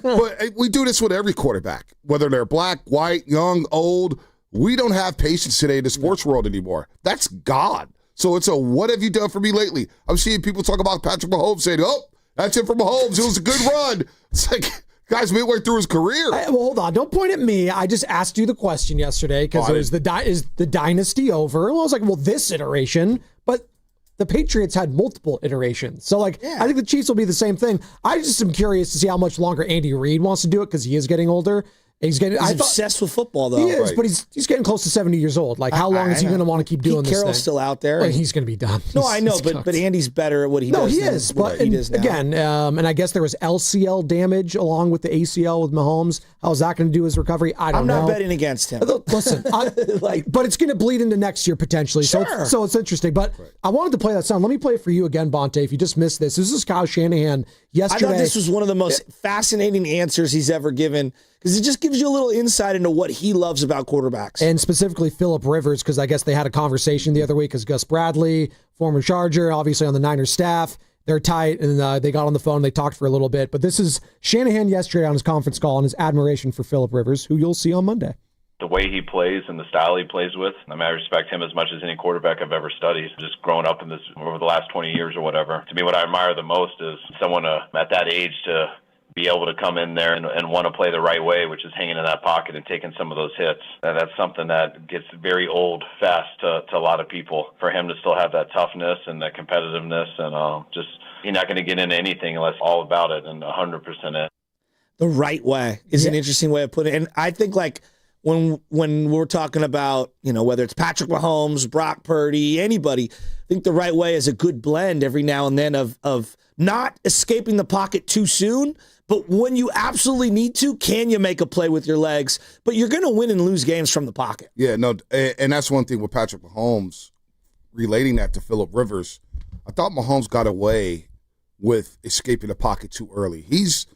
S1: But we do this with every quarterback, whether they're black, white, young, old. We don't have patience today in the sports world anymore. That's God. So it's a what have you done for me lately? I'm seeing people talk about Patrick Mahomes saying, oh, that's it for Mahomes. It was a good run. It's like, guy's midway through his career.
S19: Well, hold on. Don't point at me. I just asked you the question yesterday because it was is the dynasty over? Well, I was like, well, this iteration, but the Patriots had multiple iterations. So, I think the Chiefs will be the same thing. I just am curious to see how much longer Andy Reid wants to do it because he is getting older. He's
S20: obsessed with football, though.
S19: He is, but he's getting close to 70 years old. Like, how long is he going to want to keep doing this thing?
S20: Carroll's still out there.
S19: Well, he's going to be done.
S20: No, I know, but Andy's better at what he does.
S19: No, he is. But again, and I guess there was LCL damage along with the ACL with Mahomes. How's that going to do his recovery? I don't know.
S20: I'm not betting against him.
S19: Listen, but it's going to bleed into next year potentially.
S20: Sure.
S19: So it's interesting. But I wanted to play that sound. Let me play it for you again, Bonte, if you just missed this. This is Kyle Shanahan yesterday.
S20: I thought this was one of the most fascinating answers he's ever given because it just gives you a little insight into what he loves about quarterbacks.
S19: And specifically Phillip Rivers, because I guess they had a conversation the other week because Gus Bradley, former Charger, obviously on the Niners staff, they're tight, and they got on the phone and they talked for a little bit. But this is Shanahan yesterday on his conference call and his admiration for Phillip Rivers, who you'll see on Monday.
S5: The way he plays and the style he plays with, I mean, I respect him as much as any quarterback I've ever studied. Just growing up in this over the last 20 years or whatever. To me, what I admire the most is someone at that age to be able to come in there and want to play the right way, which is hanging in that pocket and taking some of those hits. And that's something that gets very old fast to a lot of people. For him to still have that toughness and that competitiveness and just he's not going to get into anything unless all about it and 100% it.
S20: The right way is an interesting way of putting it. And I think when we're talking about, whether it's Patrick Mahomes, Brock Purdy, anybody, I think the right way is a good blend every now and then of not escaping the pocket too soon, but when you absolutely need to, can you make a play with your legs? But you're going to win and lose games from the pocket.
S1: Yeah, no, and that's one thing with Patrick Mahomes, relating that to Phillip Rivers. I thought Mahomes got away with escaping the pocket too early. His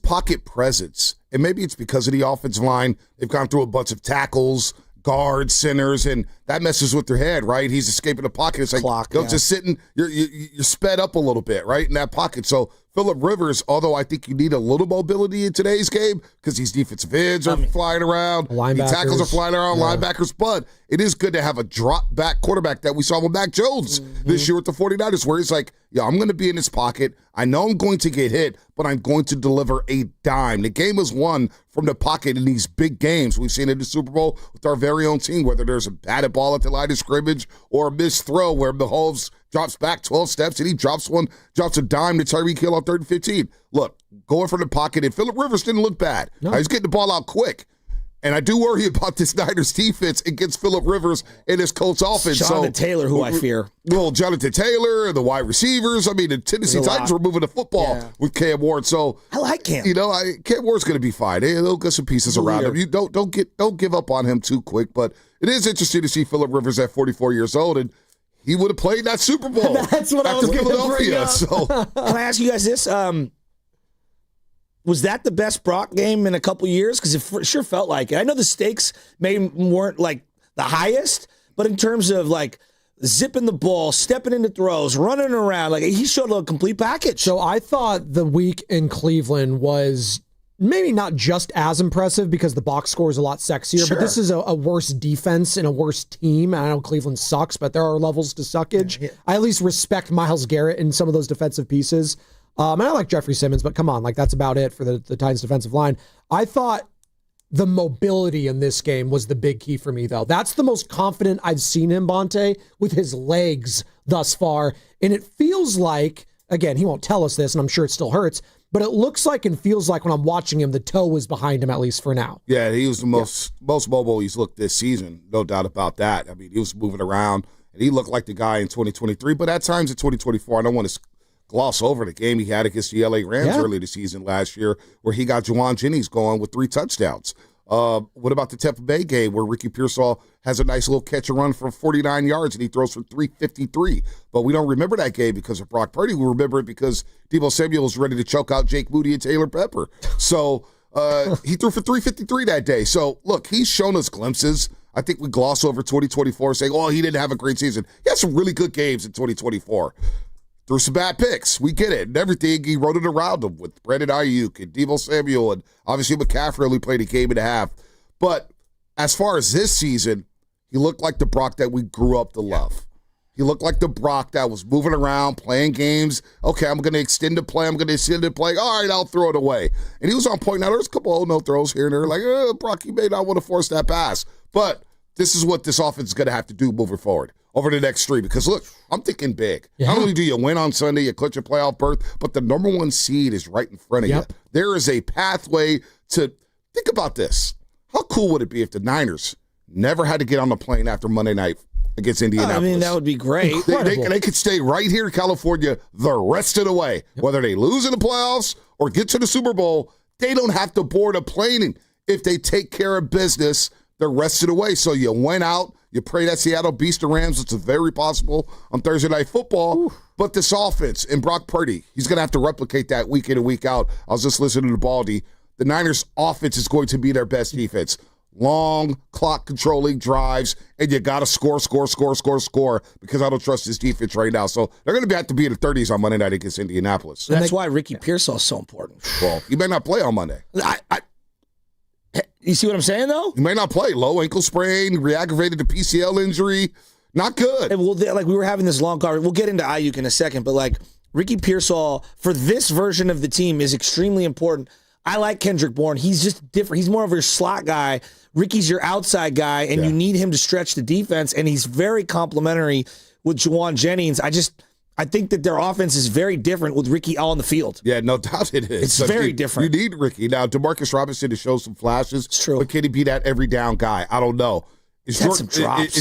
S1: pocket presence, and maybe it's because of the offensive line, they've gone through a bunch of tackles, guards, centers, and that messes with their head, right? He's escaping the pocket. It's like, just sitting, you're sped up a little bit, right, in that pocket. So Phillip Rivers, although I think you need a little mobility in today's game because these defensive ends are flying around, the tackles are flying around, linebackers, but it is good to have a drop-back quarterback that we saw with Mac Jones this year with the 49ers, where he's like, I'm going to be in this pocket. I know I'm going to get hit, but I'm going to deliver a dime. The game is won from the pocket in these big games. We've seen it in the Super Bowl with our very own team, whether there's a batted ball at the line of scrimmage or a missed throw where Mahomes drops back 12 steps and he drops a dime to Tyreek Hill on 3rd and 15. Look, going from the pocket, and Phillip Rivers didn't look bad. No. He's getting the ball out quick. And I do worry about this Niners defense against Phillip Rivers and his Colts offense.
S20: Jonathan Taylor, who I fear.
S1: Well, Jonathan Taylor, the wide receivers. I mean, the Tennessee Titans were moving the football with Cam Ward. So
S20: I like Cam.
S1: Cam Ward's going to be fine. They'll get some pieces around him. You don't give up on him too quick. But it is interesting to see Phillip Rivers at 44 years old, and he would have played that Super Bowl.
S19: That's what I was going to bring up.
S1: So
S20: can I ask you guys this? Was that the best Brock game in a couple years? Because it sure felt like it. I know the stakes weren't like the highest, but in terms of zipping the ball, stepping into throws, running around, he showed a complete package.
S19: So I thought the week in Cleveland was maybe not just as impressive because the box score is a lot sexier, but this is a worse defense and a worse team. I know Cleveland sucks, but there are levels to suckage. Yeah. I at least respect Myles Garrett in some of those defensive pieces. And I like Jeffrey Simmons, but come on, that's about it for the Titans defensive line. I thought the mobility in this game was the big key for me, though. That's the most confident I've seen him, Bonte, with his legs thus far. And it feels like, again, he won't tell us this, and I'm sure it still hurts, but it looks like and feels like when I'm watching him, the toe was behind him, at least for now.
S1: Yeah, he was the most mobile he's looked this season, no doubt about that. I mean, he was moving around, and he looked like the guy in 2023, but at times in 2024, I don't want to gloss over the game he had against the LA Rams early this season last year, where he got Juwan Jennings going with 3 touchdowns. What about the Tampa Bay game where Ricky Pearsall has a nice little catch and run for 49 yards and he throws for 353? But we don't remember that game because of Brock Purdy. We remember it because Deebo Samuel was ready to choke out Jake Moody and Taylor Pepper. So he threw for 353 that day. So, look, he's shown us glimpses. I think we gloss over 2024 saying, oh, he didn't have a great season. He had some really good games in 2024. Threw some bad picks. We get it. And everything, he wrote it around him with Brandon Aiyuk and Deebo Samuel and obviously McCaffrey only played a game and a half. But as far as this season, he looked like the Brock that we grew up to love. He looked like the Brock that was moving around, playing games. Okay, I'm going to extend the play. I'm going to extend the play. All right, I'll throw it away. And he was on point. Now, there's a couple of no throws here and there. Like, Brock, you may not want to force that pass. But this is what this offense is going to have to do moving forward over the next 3. Because, look, I'm thinking big. Yeah. Not only do you win on Sunday, you clinch a playoff berth, but the number 1 seed is right in front of you. There is a pathway to – think about this. How cool would it be if the Niners never had to get on the plane after Monday night against Indianapolis?
S20: I mean, that would be great.
S1: They could stay right here in California the rest of the way. Whether they lose in the playoffs or get to the Super Bowl, they don't have to board a plane if they take care of business the rest of the way. So you went out, you pray that Seattle beats the Rams, which is very possible on Thursday Night Football. Ooh. But this offense and Brock Purdy, he's going to have to replicate that week in and week out. I was just listening to Baldy. The Niners' offense is going to be their best defense. Long clock controlling drives, and you got to score because I don't trust this defense right now. So they're going to have to be in the 30s on Monday night against Indianapolis.
S20: That's why Ricky Pearsall is so important.
S1: Well, he may not play on Monday.
S20: You see what I'm saying, though?
S1: He may not play. Low ankle sprain, re-aggravated the PCL injury. Not good.
S20: And we were having this long conversation. We'll get into Aiyuk in a second, but Ricky Pearsall, for this version of the team, is extremely important. I like Kendrick Bourne. He's just different. He's more of your slot guy. Ricky's your outside guy, and you need him to stretch the defense, and he's very complimentary with Juwan Jennings. I think that their offense is very different with Ricky all on the field.
S1: Yeah, no doubt it is.
S20: It's very different.
S1: You need Ricky. Now, DeMarcus Robinson to show some flashes.
S20: It's true.
S1: But can he be that every down guy? I don't know. Is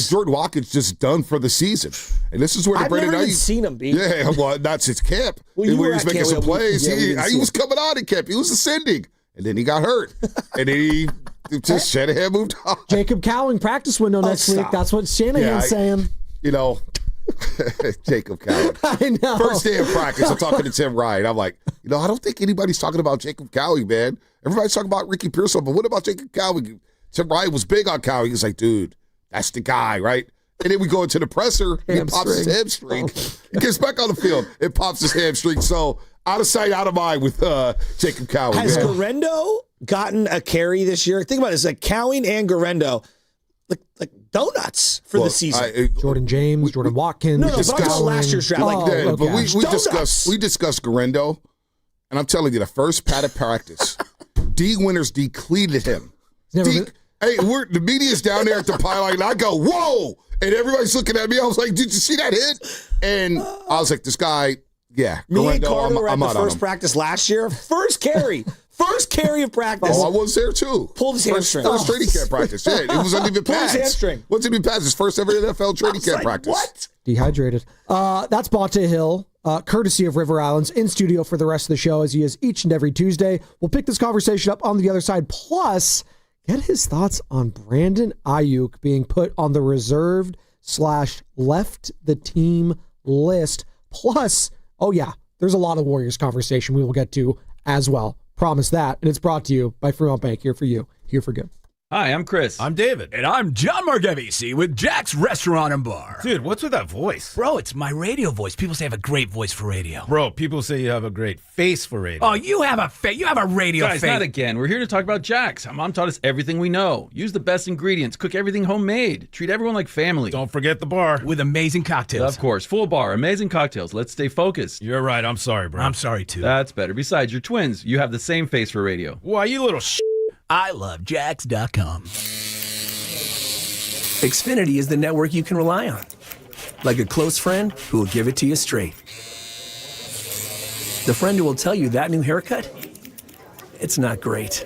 S1: Jordan Watkins just done for the season? And this is where
S20: I've never even seen him be.
S1: Yeah, well, not since camp.
S20: Where he
S1: was making some plays. He was coming out in camp. He was ascending. And then he got hurt. And then he just Shanahan moved on.
S19: Jacob Cowing practice window next week. That's what Shanahan's saying.
S1: You know, Jacob Cowing.
S19: I know.
S1: First day of practice, I'm talking to Tim Ryan. I'm like, I don't think anybody's talking about Jacob Cowing, man. Everybody's talking about Ricky Pearsall, but what about Jacob Cowing? Tim Ryan was big on Cowing. He's like, dude, that's the guy, right? And then we go into the presser. He pops his hamstring. He gets back on the field. It pops his hamstring. So out of sight, out of mind with Jacob Cowing.
S20: Has Garendo gotten a carry this year? Think about it. It's like Cowing and Garendo, like donuts for the season.
S19: Jordan James, Jordan Watkins.
S20: No, but I last year's draft.
S1: But we discussed Garendo, and I'm telling you, the first padded practice, D Winters decleated him. The media's down there at the pylon, and I go, whoa! And everybody's looking at me. I was like, did you see that hit? And I was like, this guy, yeah.
S20: Me and Carter were at the first practice last year. First carry of practice.
S1: Oh, I was there too.
S20: Pulled his hamstring.
S1: First training camp practice. Yeah, it wasn't even pads.
S20: Pulled his hamstring.
S1: Wasn't even pads. His first ever NFL training camp practice.
S20: What?
S19: Dehydrated. That's Bonta Hill, courtesy of River Islands, in studio for the rest of the show, as he is each and every Tuesday. We'll pick this conversation up on the other side. Plus, get his thoughts on Brandon Aiyuk being put on the reserved / left the team list. Plus, there's a lot of Warriors conversation we will get to as well. Promise that. And it's brought to you by Fremont Bank, here for you, here for good.
S7: Hi, I'm Chris.
S8: I'm David.
S7: And I'm John Margevisi with Jack's Restaurant and Bar.
S8: Dude, what's with that voice?
S7: Bro, it's my radio voice. People say I have a great voice for radio.
S8: Bro, people say you have a great face for radio.
S7: Oh, you have a radio face.
S8: Guys, not again. We're here to talk about Jack's. Mom taught us everything we know. Use the best ingredients. Cook everything homemade. Treat everyone like family. Don't forget the bar.
S7: With amazing cocktails.
S8: Of course. Full bar. Amazing cocktails. Let's stay focused. You're right. I'm sorry, bro.
S7: I'm sorry, too.
S8: That's better. Besides, you're twins. You have the same face for radio. Why, you little
S7: I love Jax.com.
S9: Xfinity is the network you can rely on. Like a close friend who will give it to you straight. The friend who will tell you that new haircut, it's not great.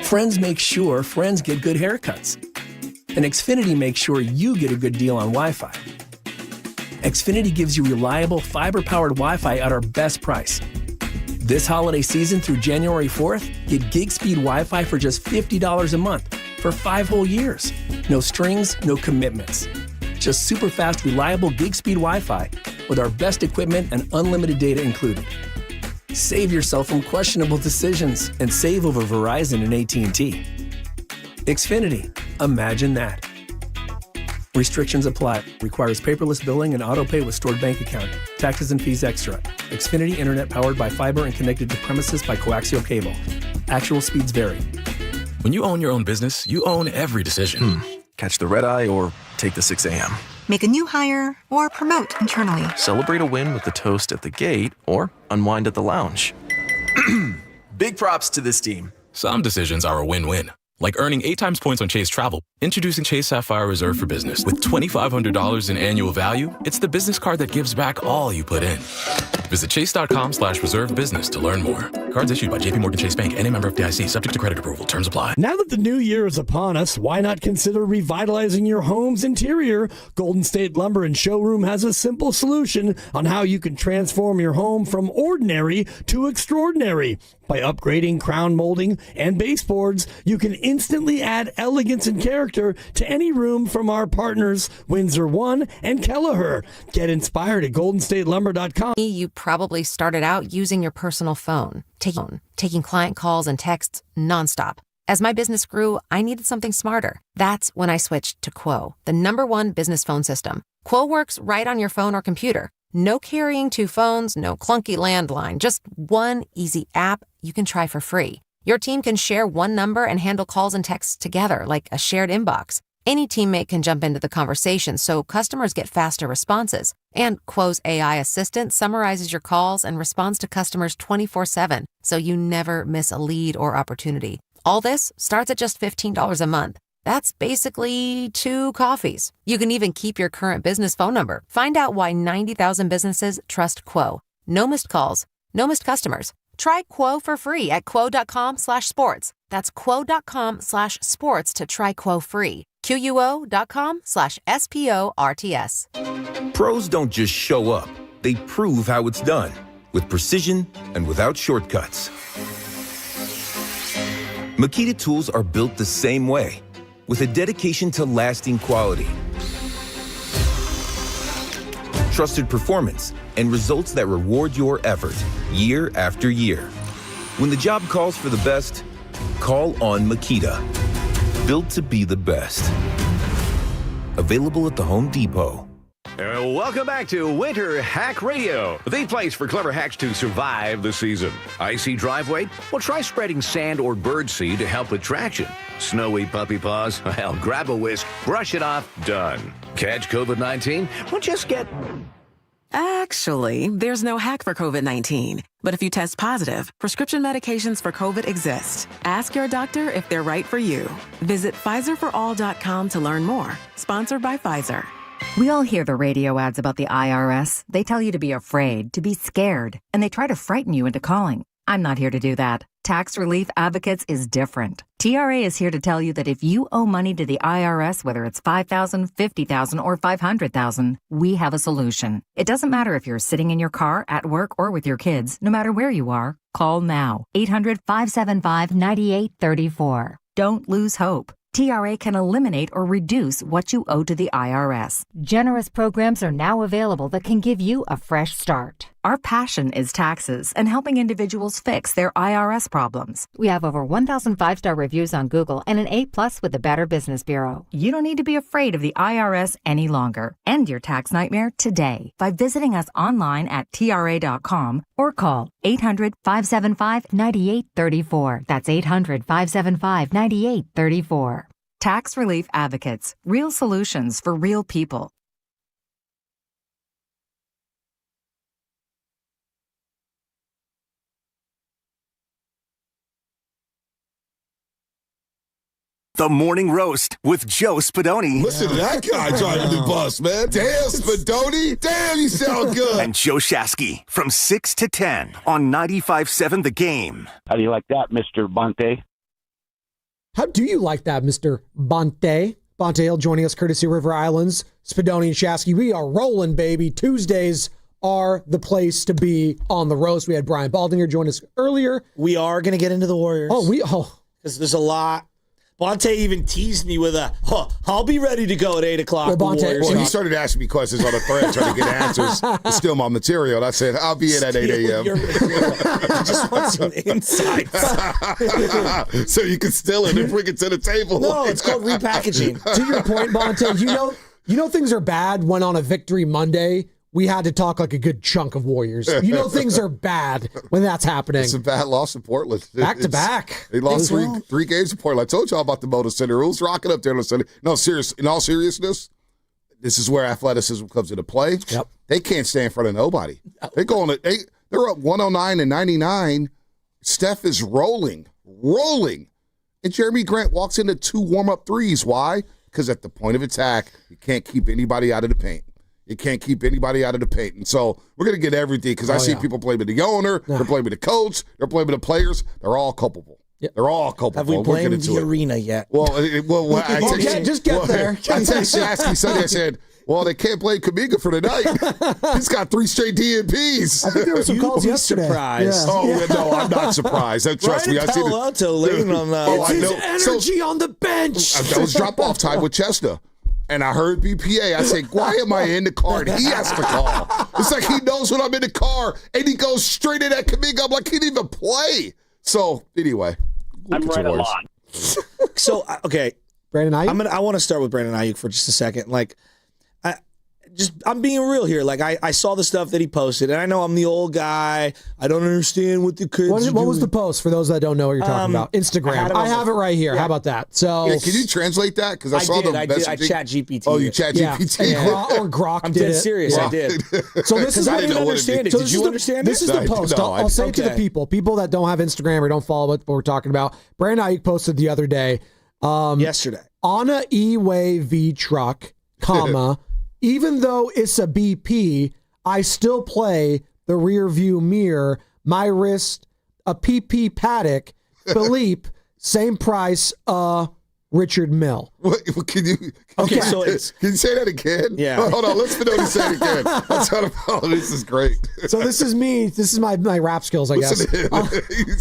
S9: Friends make sure friends get good haircuts. And Xfinity makes sure you get a good deal on Wi-Fi. Xfinity gives you reliable, fiber-powered Wi-Fi at our best price. This holiday season through January 4th, get gig speed Wi-Fi for just $50 a month for 5 whole years. No strings, no commitments. Just super fast, reliable gig speed Wi-Fi with our best equipment and unlimited data included. Save yourself from questionable decisions and save over Verizon and AT&T. Xfinity. Imagine that. Restrictions apply. Requires paperless billing and auto-pay with stored bank account. Taxes and fees extra. Xfinity Internet powered by fiber and connected to premises by coaxial cable. Actual speeds vary.
S10: When you own your own business, you own every decision.
S11: Catch the red eye or take the 6 a.m.
S12: Make a new hire or promote internally.
S11: Celebrate a win with the toast at the gate or unwind at the lounge.
S10: Big props to this team. Some decisions are a win-win. Like earning 8 times points on Chase Travel. Introducing Chase Sapphire Reserve for Business. With $2,500 in annual value, it's the business card that gives back all you put in. Visit chase.com/reserve business to learn more. Cards issued by JPMorgan Chase Bank and a member of FDIC, subject to credit approval. Terms apply.
S13: Now that the new year is upon us, why not consider revitalizing your home's interior? Golden State Lumber and Showroom has a simple solution on how you can transform your home from ordinary to extraordinary. By upgrading crown molding and baseboards, you can instantly add elegance and character to any room from our partners, Windsor One and Kelleher. Get inspired at goldenstatelumber.com.
S14: You probably started out using your personal phone, taking client calls and texts nonstop. As my business grew, I needed something smarter. That's when I switched to Quo, the #1 business phone system. Quo works right on your phone or computer. No carrying 2 phones, no clunky landline, just one easy app you can try for free. Your team can share one number and handle calls and texts together like a shared inbox. Any teammate can jump into the conversation so customers get faster responses. And Quo's AI assistant summarizes your calls and responds to customers 24/7, so you never miss a lead or opportunity. All this starts at just $15 a month. That's basically 2 coffees. You can even keep your current business phone number. Find out why 90,000 businesses trust Quo. No missed calls, no missed customers. Try Quo for free at quo.com/sports. That's quo.com/sports to try Quo free. QUO.com/SPORTS.
S15: Pros don't just show up. They prove how it's done with precision and without shortcuts. Makita tools are built the same way, with a dedication to lasting quality, trusted performance, and results that reward your effort year after year. When the job calls for the best, call on Makita. Built to be the best. Available at the Home Depot.
S30: Welcome back to Winter Hack Radio, the place for clever hacks to survive the season. Icy driveway? Well, try spreading sand or birdseed to help with traction. Snowy puppy paws? Well, grab a whisk, brush it off, done. Catch COVID-19? Well, just get...
S16: Actually, there's no hack for COVID-19. But if you test positive, prescription medications for COVID exist. Ask your doctor if they're right for you. Visit PfizerForAll.com to learn more. Sponsored by Pfizer.
S17: We all hear the radio ads about the IRS. They tell you to be afraid, to be scared, and they try to frighten you into calling. I'm not here to do that. Tax Relief Advocates is different. TRA is here to tell you that if you owe money to the IRS, whether it's $5,000, $50,000, or $500,000, we have a solution. It doesn't matter if you're sitting in your car, at work, or with your kids. No matter where you are, call now. 800-575-9834. Don't lose hope. TRA can eliminate or reduce what you owe to the IRS.
S18: Generous programs are now available that can give you a fresh start.
S17: Our passion is taxes and helping individuals fix their IRS problems.
S18: We have over 1,000 5-star reviews on Google and an A+ with the Better Business Bureau.
S17: You don't need to be afraid of the IRS any longer. End your tax nightmare today by visiting us online at TRA.com or call 800-575-9834. That's 800-575-9834. Tax Relief Advocates. Real solutions for real people.
S2: The Morning Roast with Joe Spadoni.
S1: Listen to that guy driving the bus, man. Damn, Spadoni. Damn, you sound good.
S2: And Joe Shasky from 6 to 10 on 95.7 The Game.
S21: How do you like that, Mr. Bonte?
S19: How do you like that, Mr. Bonte? Bonte Hill joining us courtesy River Islands. Spadoni and Shasky, we are rolling, baby. Tuesdays are the place to be on the roast. We had Brian Baldinger join us earlier.
S20: We are going to get into the Warriors.
S19: Because
S20: there's a lot. Bonte even teased me with I'll be ready to go at 8 o'clock.
S1: Well, he started asking me questions on the thread, trying to get answers to steal my material. And I said, I'll be in at 8 a.m.
S20: I just want some insights.
S1: So you can steal it and bring it to the table.
S20: No, it's called repackaging.
S19: To your point, Bonte, you know things are bad when on a Victory Monday, we had to talk like a good chunk of Warriors. You know things are bad when that's happening.
S1: It's a bad loss in Portland.
S19: Back to back.
S1: They lost three games in Portland. I told y'all about the Moda Center. Who's rocking up there on the Center? No, in all seriousness, this is where athleticism comes into play.
S19: Yep.
S1: They can't stay in front of nobody. They're up 109 and 99. Steph is rolling. And Jeremy Grant walks into 2 warm-up threes. Why? Because at the point of attack, you can't keep anybody out of the paint. You can't keep anybody out of the paint. And so we're going to get everything because I see people blaming the owner. They're blaming the coach. They're blaming the players. They're all culpable. Yep. They're all culpable.
S20: Have we blamed the arena yet?
S1: Well,
S19: just get there.
S1: I texted Shasky Sunday. I said, well, they can't blame Kuminga for tonight. He's got 3 straight DNPs.
S19: I think there were some calls yesterday.
S20: Surprised.
S1: Yeah. No, I'm not surprised. Trust me. I see
S20: laying on the
S19: energy on the bench.
S1: That was drop-off time with Chester. And I heard BPA. I said, why am I in the car? And he has to call. It's like he knows when I'm in the car, and he goes straight in at Kuminga. I'm like, he didn't even play. So, anyway.
S21: I'm right along.
S20: So, okay.
S19: Brandon Aiyuk?
S20: I want to start with Brandon Aiyuk for just a second. Like, I'm being real here. Like, I saw the stuff that he posted, and I know I'm the old guy. I don't understand what the kids are doing.
S19: What was the post, for those that don't know what you're talking about? Instagram. I have it right here. Yeah. How about that? So,
S1: can you translate that? Because I saw the messaging.
S20: I chat GPT.
S1: Oh, you chat GPT?
S19: Or Grok
S20: I'm
S19: did
S20: dead
S19: it.
S20: serious.
S19: Yeah.
S20: I did.
S19: So this is
S20: I didn't understand it. Did you understand it?
S19: This is the post. I'll say it to the people that don't have Instagram or don't follow what we're talking about. Brandon Aiyuk posted the other day.
S20: Yesterday.
S19: On a E-Way V truck, even though it's a BP, I still play the rear view mirror, my wrist, a PP Paddock, Philippe, same price, Richard Mill.
S1: What, can you say that again?
S20: Yeah.
S1: Hold on, let's say it again. This is great.
S19: So this is me. This is my rap skills, I guess.
S1: He's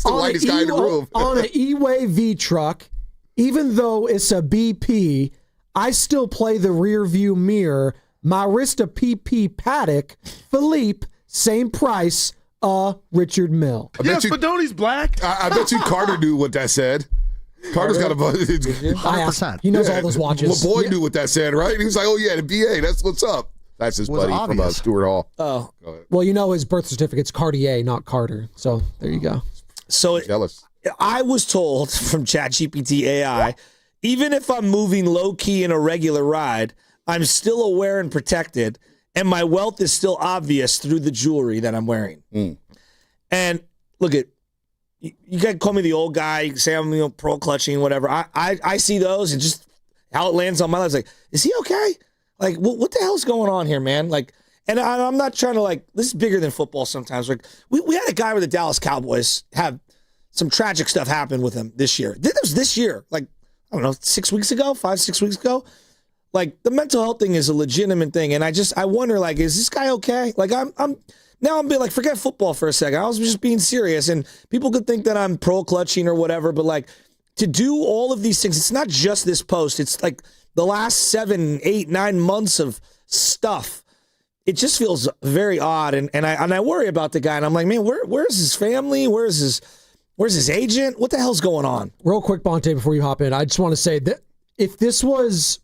S1: the whitest guy in the room.
S19: On an E-Way V truck, even though it's a BP, I still play the rear view mirror, Marista PP Paddock, Philippe, same price, Richard Mill.
S8: Spadoni's black.
S1: I bet you Carter knew what that said. Carter's got a
S19: 100%. He knows all those watches.
S1: LeBoy knew what that said, right? He was like, oh, yeah, the BA, that's what's up. That's his buddy from Stuart Hall.
S20: Oh.
S19: Well, you know his birth certificate's Cartier, not Carter. So there you go.
S20: So
S1: jealous.
S20: I was told from ChatGPT AI, even if I'm moving low-key in a regular ride, I'm still aware and protected, and my wealth is still obvious through the jewelry that I'm wearing. And look you can call me the old guy, you can say I'm pearl clutching, whatever. I see those and just how it lands on my life. Like, is he okay? Like, what the hell's going on here, man? Like, and I'm not trying to this is bigger than football sometimes. Like, we had a guy with the Dallas Cowboys have some tragic stuff happen with him this year. This was this year, I don't know, 6 weeks ago, 5-6 weeks ago. Like, the mental health thing is a legitimate thing, and I wonder, is this guy okay? Like, I'm being forget football for a second. I was just being serious, and people could think that I'm pro clutching or whatever, but to do all of these things, it's not just this post. It's the last 7, 8, 9 months of stuff. It just feels very odd, and I worry about the guy, and I'm like, man, where's his family? Where's his agent? What the hell's going on?
S19: Real quick, Bonte, before you hop in, I just want to say that if this was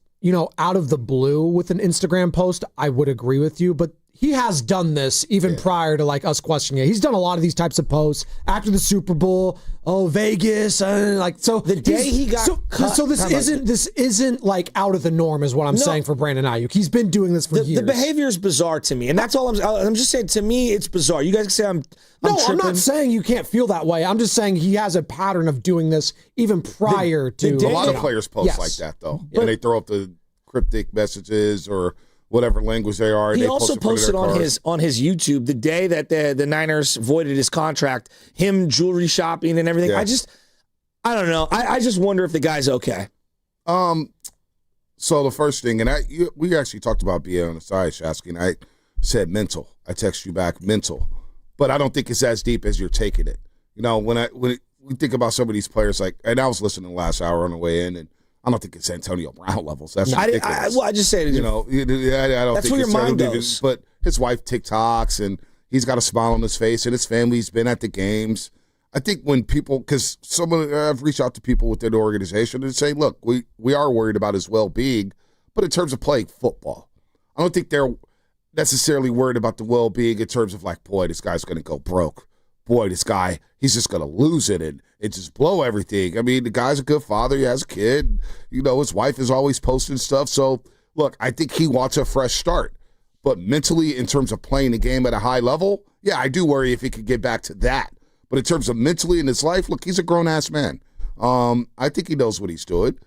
S19: out of the blue with an Instagram post, I would agree with you. But he has done this even prior to like us questioning it. He's done a lot of these types of posts after the Super Bowl. Oh, Vegas, like so.
S20: The day he got cut,
S19: so this isn't like out of the norm, is what I'm saying for Brandon Aiyuk. He's been doing this for years.
S20: The behavior is bizarre to me, and that's all I'm just saying. To me, it's bizarre. You guys can say I'm tripping.
S19: I'm not saying you can't feel that way. I'm just saying he has a pattern of doing this even prior to.
S1: A lot of players post like that though, and they throw up the cryptic messages or whatever language they are.
S20: He also posted on his YouTube the day that the Niners voided his contract, him jewelry shopping and everything.
S1: Yeah.
S20: I don't know. I just wonder if the guy's okay.
S1: So the first thing, and we actually talked about being on the side, Shasky, and I said mental. I text you back mental, but I don't think it's as deep as you're taking it. You know, when we think about some of these players, like, and I was listening the last hour on the way in, and I don't think it's Antonio Brown levels. That's ridiculous.
S20: I just say,
S1: I don't
S20: that's
S1: think
S20: where your
S1: it's
S20: mind goes.
S1: But his wife TikToks, and he's got a smile on his face, and his family's been at the games. I think when people, because I've reached out to people within the organization and say, look, we are worried about his well-being, but in terms of playing football, I don't think they're necessarily worried about the well-being in terms of like, boy, this guy's going to go broke. Boy, this guy, he's just going to lose it and just blow everything. I mean, the guy's a good father. He has a kid. You know, his wife is always posting stuff. So, look, I think he wants a fresh start. But mentally, in terms of playing the game at a high level, yeah, I do worry if he could get back to that. But in terms of mentally in his life, look, he's a grown-ass man. I think he knows what he's doing.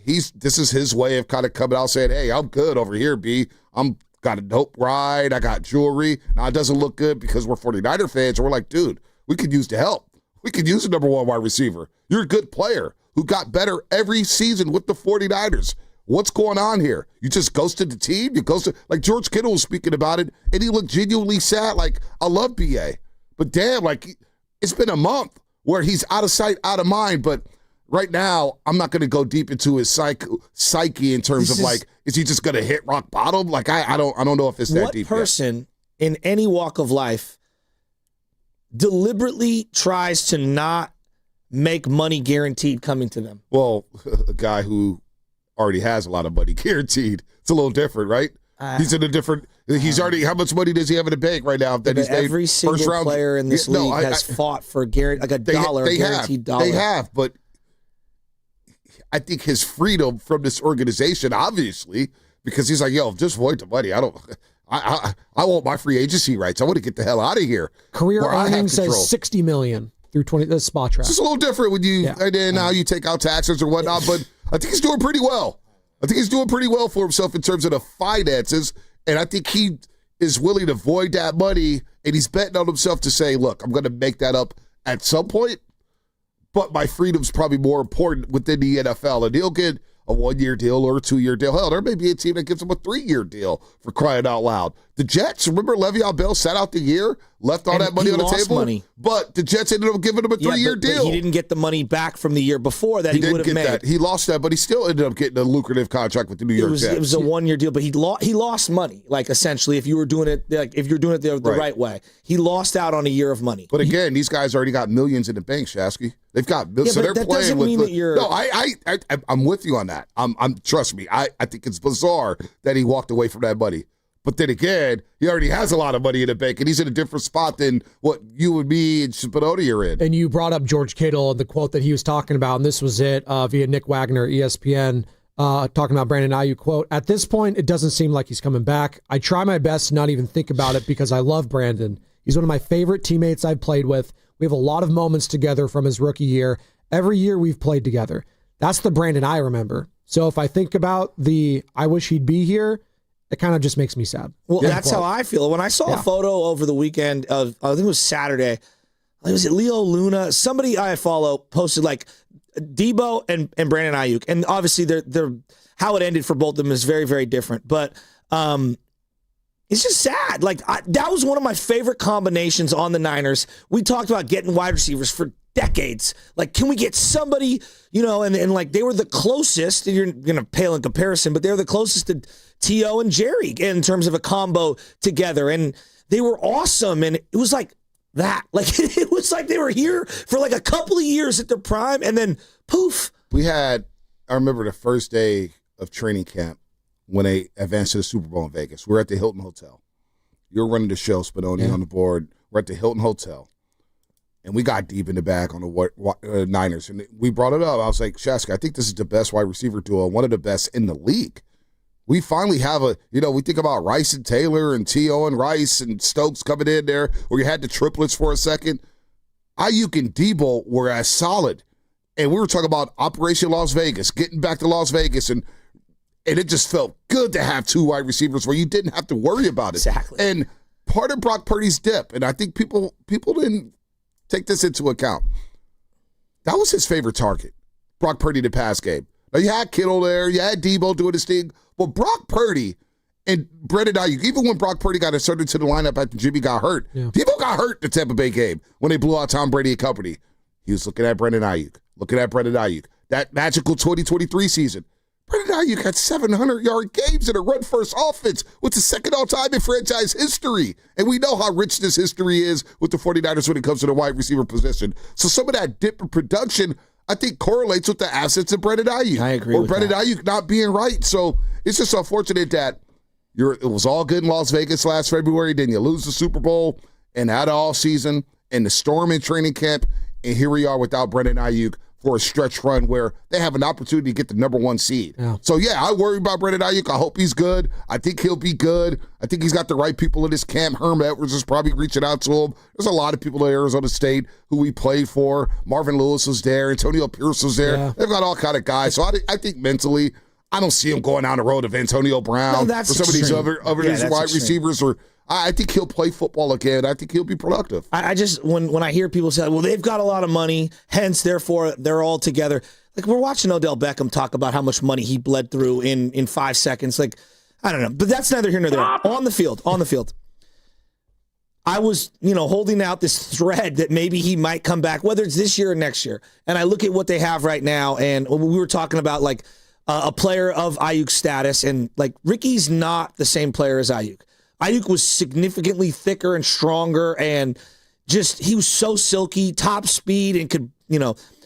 S1: This is his way of kind of coming out saying, hey, I'm good over here, B. I'm got a dope ride. I got jewelry. Now, it doesn't look good because we're 49er fans. And we're like, dude, we could use the help. We could use a number one wide receiver. You're a good player who got better every season with the 49ers. What's going on here? You just ghosted the team? You ghosted, like George Kittle was speaking about it, and he looked genuinely sad. Like, I love BA. But damn, like, it's been a month where he's out of sight, out of mind. But right now, I'm not going to go deep into his psyche in terms of like, is he just going to hit rock bottom? Like, I don't know if it's that deep.
S20: What person in any walk of life deliberately tries to not make money guaranteed coming to them?
S1: Well, a guy who already has a lot of money guaranteed. It's a little different, right? He's in a different. He's already. How much money does he have in the bank right now? That he's
S20: every single player in this league has fought for like a guaranteed dollar.
S1: They have, but I think his freedom from this organization, obviously, because he's like, yo, just void the money. I want my free agency rights. I want to get the hell out of here.
S19: Career earnings says $60 million through 20. That's spot track.
S1: It's just a little different when you and then how you take out taxes or whatnot. But I think he's doing pretty well. I think he's doing pretty well for himself in terms of the finances, and I think he is willing to void that money, and he's betting on himself to say, look, I'm going to make that up at some point, but my freedom's probably more important within the NFL, and he'll get a 1-year deal or a 2-year deal. Hell, there may be a team that gives him a 3-year deal for crying out loud. The Jets, remember Le'Veon Bell sat out the year, left all that money on the table?
S20: Money.
S1: But the Jets ended up giving him a 3-year deal.
S20: But he didn't get the money back from the year before that he would have made.
S1: That. He lost that, but he still ended up getting a lucrative contract with the New York Jets.
S20: It was a 1-year deal, but he lost money, like essentially, if you were doing it the right way. He lost out on a year of money.
S1: But again, these guys already got millions in the bank, Shasky. They've got millions. So they're
S20: that
S1: playing
S20: doesn't
S1: with
S20: mean that you're.
S1: No, I'm with you on that. Trust me. I think it's bizarre that he walked away from that money. But then again, he already has a lot of money in the bank, and he's in a different spot than what you and me and Spinoni are in.
S19: And you brought up George Kittle and the quote that he was talking about, and this was it via Nick Wagner, ESPN, talking about Brandon Aiyuk, quote, "At this point, it doesn't seem like he's coming back. I try my best to not even think about it because I love Brandon. He's one of my favorite teammates I've played with. We have a lot of moments together from his rookie year. Every year we've played together. That's the Brandon I remember. So if I think about I wish he'd be here, it kind of just makes me sad."
S20: Well, that's how I feel. When I saw a photo over the weekend of, I think it was Saturday, was it Leo Luna? Somebody I follow posted like Debo and Brandon Aiyuk. And obviously they're how it ended for both of them is very, very different. But it's just sad. Like that was one of my favorite combinations on the Niners. We talked about getting wide receivers for decades. Like, can we get somebody, and like they were the closest, and you're going to pale in comparison, but they're the closest to T.O. and Jerry in terms of a combo together. And they were awesome. And it was like that. Like, it was like they were here for like a couple of years at their prime, and then poof.
S1: I remember the first day of training camp when they advanced to the Super Bowl in Vegas. We were at the Hilton Hotel. You were running the show, Spinoni, on the board. We're at the Hilton Hotel. And we got deep in the bag on the Niners. And we brought it up. I was like, Shaska, I think this is the best wide receiver duo, one of the best in the league. We finally have we think about Rice and Taylor and T.O. and Rice and Stokes coming in there, where you had the triplets for a second. Aiyuk and Debo were as solid. And we were talking about Operation Las Vegas, getting back to Las Vegas, and it just felt good to have two wide receivers where you didn't have to worry about it.
S20: Exactly.
S1: And part of Brock Purdy's dip, and I think people didn't take this into account, that was his favorite target, Brock Purdy, the pass game. Now, you had Kittle there, you had Debo doing his thing, but Brock Purdy and Brandon Aiyuk, even when Brock Purdy got inserted to the lineup after Jimmy got hurt, Debo got hurt the Tampa Bay game when they blew out Tom Brady and company. He was looking at Brandon Aiyuk. That magical 2023 season. Brandon Aiyuk had 700-yard games in a run-first offense, with the second all-time in franchise history. And we know how rich this history is with the 49ers when it comes to the wide receiver position. So some of that dip in production, I think, correlates with the assets of Brandon Aiyuk.
S20: I agree with
S1: Brandon
S20: that.
S1: Aiyuk not being right. So it's just unfortunate that it was all good in Las Vegas last February, then you lose the Super Bowl, and had all season, and the storm in training camp, and here we are without Brandon Aiyuk for a stretch run where they have an opportunity to get the number 1 seed.
S19: Yeah.
S1: So, I worry about Brandon Aiyuk. I hope he's good. I think he'll be good. I think he's got the right people in his camp. Herm Edwards is probably reaching out to him. There's a lot of people at Arizona State who he played for. Marvin Lewis was there. Antonio Pierce was there.
S19: Yeah.
S1: They've got all kind of guys. So I think mentally, I don't see him going down the road of Antonio Brown or some of these other these wide receivers. Or I think he'll play football again. I think he'll be productive.
S20: I just, when I hear people say, well, they've got a lot of money, hence, therefore, they're all together. Like, we're watching Odell Beckham talk about how much money he bled through in 5 seconds. Like, I don't know. But that's neither here nor there. On the field. I was, holding out this thread that maybe he might come back, whether it's this year or next year. And I look at what they have right now, and we were talking about, like, a player of Aiyuk's status, and, like, Ricky's not the same player as Aiyuk. Aiyuk was significantly thicker and stronger, and just, he was so silky, top speed, and could,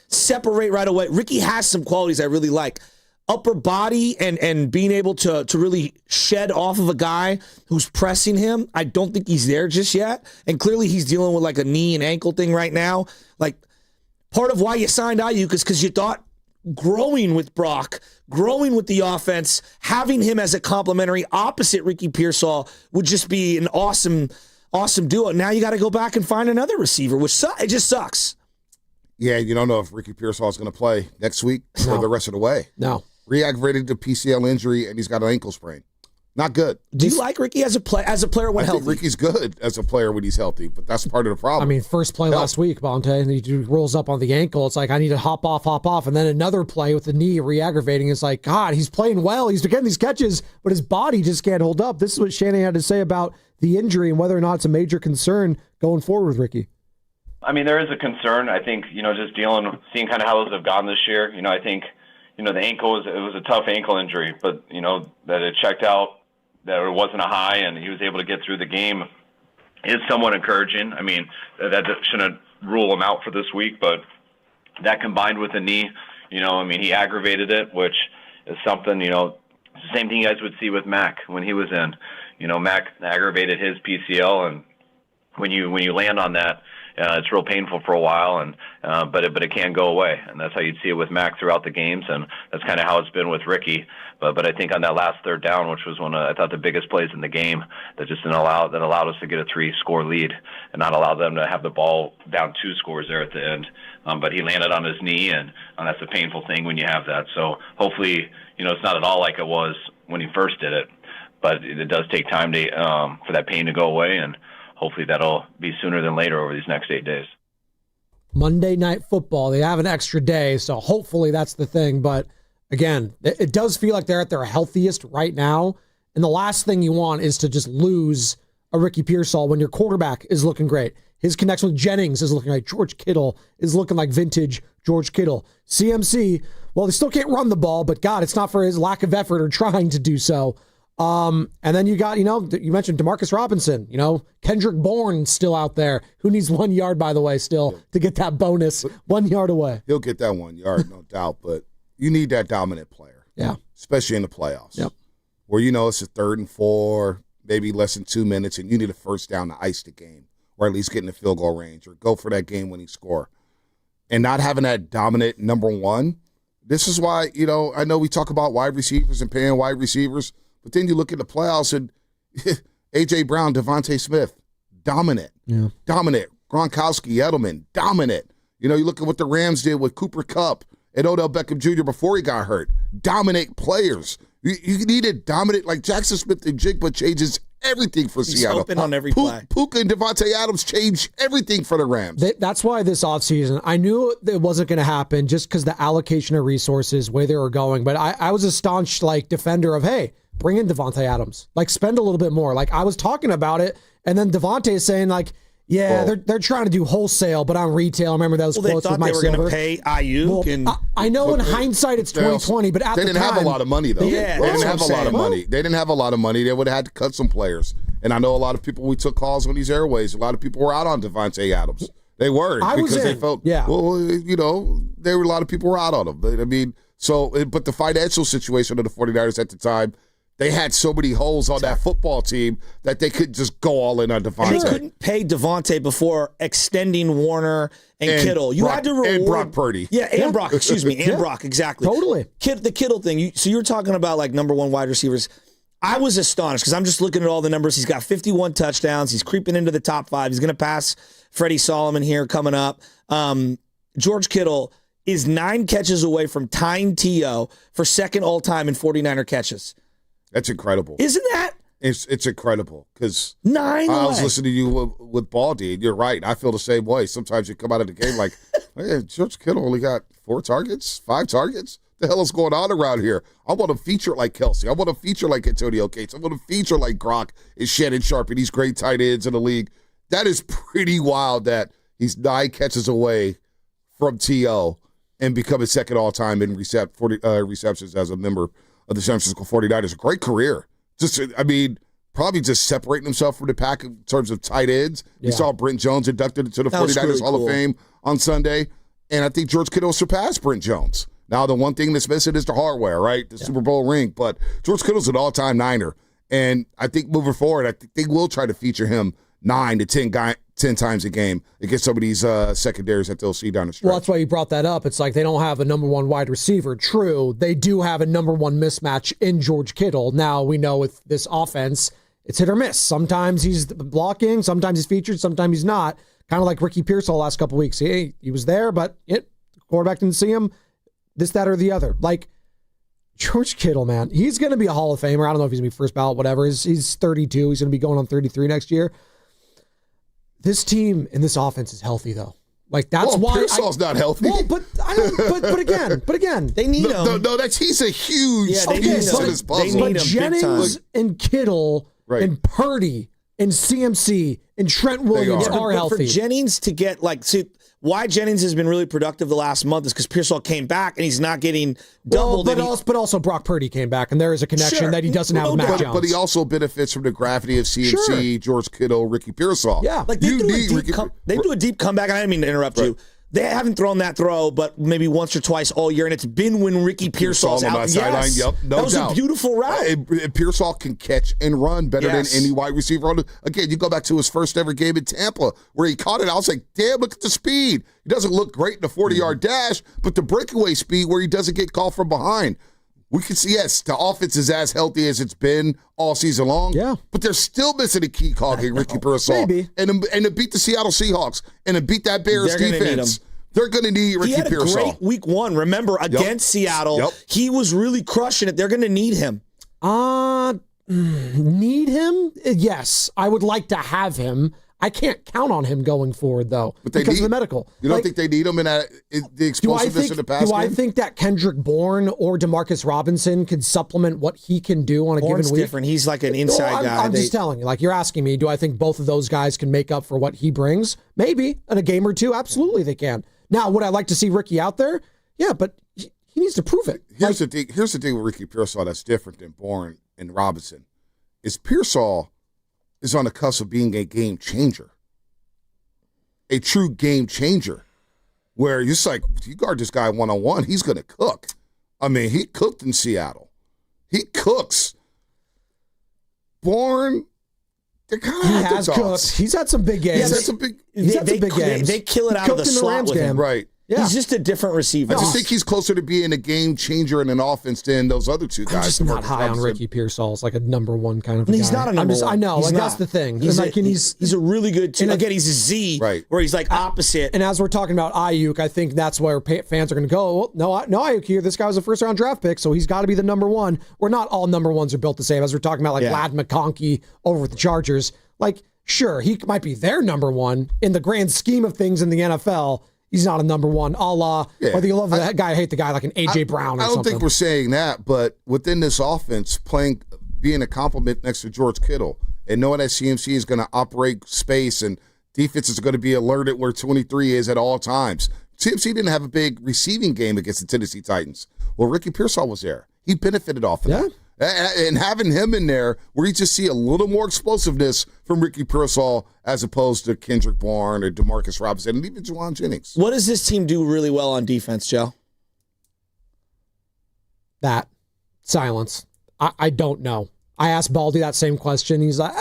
S20: separate right away. Ricky has some qualities I really like. Upper body and being able to really shed off of a guy who's pressing him. I don't think he's there just yet. And clearly he's dealing with like a knee and ankle thing right now. Like, part of why you signed Aiyuk is because you thought growing with Brock, growing with the offense, having him as a complementary opposite Ricky Pearsall would just be an awesome duo. Now you got to go back and find another receiver, which it just sucks.
S1: Yeah, you don't know if Ricky Pearsall is going to play next week or the rest of the way.
S19: No.
S1: Re-aggravated the PCL injury, and he's got an ankle sprain. Not good.
S20: Do you like Ricky as a player when healthy?
S1: I think Ricky's good as a player when he's healthy, but that's part of the problem.
S19: I mean, first play last week, Bonte, he rolls up on the ankle. It's like, I need to hop off. And then another play with the knee re-aggravating. It's like, God, he's playing well. He's getting these catches, but his body just can't hold up. This is what Shannon had to say about the injury and whether or not it's a major concern going forward with Ricky.
S5: I mean, there is a concern. I think, just seeing kind of how those have gone this year. I think, the ankle it was a tough ankle injury, but, that it checked out, that it wasn't a high, and he was able to get through the game is somewhat encouraging. I mean, that shouldn't rule him out for this week, but that combined with the knee, he aggravated it, which is something, it's the same thing you guys would see with Mac when he was in. Mac aggravated his PCL, and when you land on that, it's real painful for a while, and but it can go away, and that's how you'd see it with Mac throughout the games, and that's kind of how it's been with Ricky. But I think on that last third down, which was one of I thought the biggest plays in the game, that allowed us to get a 3-score lead and not allow them to have the ball down 2 scores there at the end. But he landed on his knee, and that's a painful thing when you have that. So hopefully, it's not at all like it was when he first did it, but it does take time to for that pain to go away, and hopefully that'll be sooner than later over these next 8 days.
S19: Monday Night Football, they have an extra day, so hopefully that's the thing. But again, it does feel like they're at their healthiest right now. And the last thing you want is to just lose a Ricky Pearsall when your quarterback is looking great. His connection with Jennings is looking like George Kittle is looking like vintage George Kittle. CMC, well, they still can't run the ball, but God, it's not for his lack of effort or trying to do so. And then you got, you mentioned Demarcus Robinson, Kendrick Bourne still out there. Who needs 1 yard, by the way, still to get that bonus 1 yard away?
S1: He'll get that 1 yard, no doubt, but you need that dominant player.
S19: Yeah.
S1: Especially in the playoffs.
S19: Yep.
S1: Where, it's a 3rd and 4, maybe less than 2 minutes, and you need a first down to ice the game, or at least get in the field goal range, or go for that game-winning score. And not having that dominant number one, this is why, I know we talk about wide receivers and paying wide receivers, but then you look at the playoffs and A.J. Brown, Devontae Smith, dominant.
S19: Yeah.
S1: Dominant. Gronkowski, Edelman, dominant. You look at what the Rams did with Cooper Kupp and Odell Beckham Jr. before he got hurt. Dominate players. You need a dominant, like Jackson Smith and Jigba changes everything for
S20: He's
S1: Seattle.
S20: open on every play.
S1: Puka and Devontae Adams change everything for the Rams.
S19: That's why this offseason, I knew it wasn't going to happen just because the allocation of resources, where they were going. But I was a staunch defender of, hey, bring in Devontae Adams. Spend a little bit more. I was talking about it, and then Devontae is saying, they're trying to do wholesale, but on retail. I remember those quotes with Mike Silver.
S20: They thought they were going to pay Aiyuk.
S19: I know in hindsight it's 2020, but at the time.
S1: They didn't have a lot of money, though.
S20: Yeah,
S1: they didn't have a lot of money. They didn't have a lot of money. They would have had to cut some players. And I know a lot of people, we took calls on these airways. A lot of people were out on Devontae Adams. They were. They felt, there were a lot of people were out on him. But the financial situation of the 49ers at the time, they had so many holes on that football team that they could just go all in on Devontae.
S20: And they couldn't pay Devontae before extending Warner and Kittle. You had to reward.
S1: And Brock Purdy.
S20: Yeah, and Brock, excuse me, and Brock, exactly.
S19: Totally.
S20: The Kittle thing. So you're talking about number one wide receivers. I was astonished because I'm just looking at all the numbers. He's got 51 touchdowns. He's creeping into the top 5. He's going to pass Freddie Solomon here coming up. George Kittle is 9 catches away from tying T.O. for second all-time in 49er catches.
S1: That's incredible.
S20: Isn't that?
S1: It's incredible because
S20: 9
S1: I
S20: away.
S1: was listening to you with Baldy, and you're right. I feel the same way. Sometimes you come out of the game like, hey, George Kittle only got 4 targets, 5 targets. The hell is going on around here? I want to feature like Kelsey. I want to feature like Antonio Gates. I want to feature like Gronk and Shannon Sharp and these great tight ends in the league. That is pretty wild that he's 9 catches away from T.O. and becoming second all-time in receptions as a member of the San Francisco 49ers. A great career. Probably just separating himself from the pack in terms of tight ends. Yeah. You saw Brent Jones inducted into the 49ers Hall of Fame on Sunday, and I think George Kittle surpassed Brent Jones. Now, the one thing that's missing is the hardware, right? The Super Bowl ring. But George Kittle's an all-time Niner. And I think moving forward, I think they will try to feature him 9 to 10 times a game against some of these secondaries that they'll see down the stretch.
S19: Well, that's why you brought that up. It's like they don't have a number one wide receiver. True, they do have a number one mismatch in George Kittle. Now, we know with this offense, it's hit or miss. Sometimes he's blocking, sometimes he's featured, sometimes he's not. Kind of like Ricky Pearsall last couple weeks. He was there, but the quarterback didn't see him. This, that, or the other. George Kittle, man, he's going to be a Hall of Famer. I don't know if he's going to be first ballot, whatever. He's 32. He's going to be going on 33 next year. This team and this offense is healthy, though. That's why
S1: Pearsall's not healthy.
S19: Well, but again,
S20: they need him.
S1: No, he's a huge piece to this puzzle.
S19: But Jennings and Kittle and Purdy and CMC and Trent Williams are healthy.
S20: For Jennings to get why Jennings has been really productive the last month is because Pearsall came back and he's not getting doubled.
S19: But also Brock Purdy came back, and there is a connection that he doesn't have with Mac Jones.
S1: But he also benefits from the gravity of CMC, George Kittle, Ricky Pearsall.
S19: Yeah.
S20: They do a deep comeback, and I didn't mean to interrupt you. They haven't thrown that throw, but maybe once or twice all year, and it's been when Ricky Pearsall's out.
S1: Sideline. Yep, no doubt.
S20: That was a beautiful route.
S1: And Pearsall can catch and run better than any wide receiver. Again, you go back to his first ever game in Tampa where he caught it. I was like, damn, look at the speed. He doesn't look great in the 40-yard dash, but the breakaway speed where he doesn't get called from behind. We can see, yes, the offense is as healthy as it's been all season long.
S19: Yeah.
S1: But they're still missing a key cog in Ricky Pearsall.
S19: Maybe.
S1: And to beat the Seattle Seahawks and to beat that Bears defense. They're going to need Ricky Pearsall.
S20: He had a great week 1, remember, against Seattle.
S1: Yep.
S20: He was really crushing it. They're going to need him.
S19: Need him? Yes. I would like to have him. I can't count on him going forward, though, because of the medical.
S1: You don't think they need him in the explosiveness of the pass game?
S19: Do I think that Kendrick Bourne or Demarcus Robinson could supplement what he can do on a given week?
S20: Different. He's like an inside guy.
S19: I'm just telling you. You're asking me, do I think both of those guys can make up for what he brings? Maybe. In a game or two, absolutely they can. Now, would I like to see Ricky out there? Yeah, but he needs to prove it.
S1: Here's the thing with Ricky Pearsall that's different than Bourne and Robinson is Pearsall is on the cusp of being a game changer. A true game changer. Where you're just like, you guard this guy one-on-one, he's going to cook. I mean, he cooked in Seattle. He cooks. Bourne
S19: He has cooked. He's had some big games.
S20: Yeah,
S19: He's had some big games.
S20: They kill it out of the slot with him.
S1: Right.
S19: Yeah.
S20: He's just a different receiver.
S1: I just think he's closer to being a game changer in an offense than those other two guys.
S19: I'm just not high on Ricky Pearsall. It's like a number one kind of guy.
S20: He's not a number one.
S19: I know.
S20: He's
S19: like
S20: not.
S19: that's the thing.
S20: He's
S19: he's
S20: a really good team. Again, he's a Z,
S1: right?
S20: Where he's like opposite.
S19: And as we're talking about Aiyuk, I think that's where fans are going to go. Well, no Aiyuk here. This guy was a first round draft pick, so he's got to be the number one. Where not all number ones are built the same. As we're talking about, like Lad McConkey over with the Chargers. Like, sure, he might be their number one in the grand scheme of things in the NFL. He's not a number one, a la, whether you love the guy, hate the guy, like an A.J. Brown or something.
S1: I don't think we're saying that, but within this offense, being a compliment next to George Kittle and knowing that CMC is going to operate space and defenses are going to be alerted where 23 is at all times. CMC didn't have a big receiving game against the Tennessee Titans. Well, Ricky Pearsall was there. He benefited off of that. And having him in there, where you just see a little more explosiveness from Ricky Pearsall as opposed to Kendrick Bourne or DeMarcus Robinson and even Juwan Jennings.
S20: What does this team do really well on defense, Joe?
S19: That. Silence. I don't know. I asked Baldy that same question. He's like,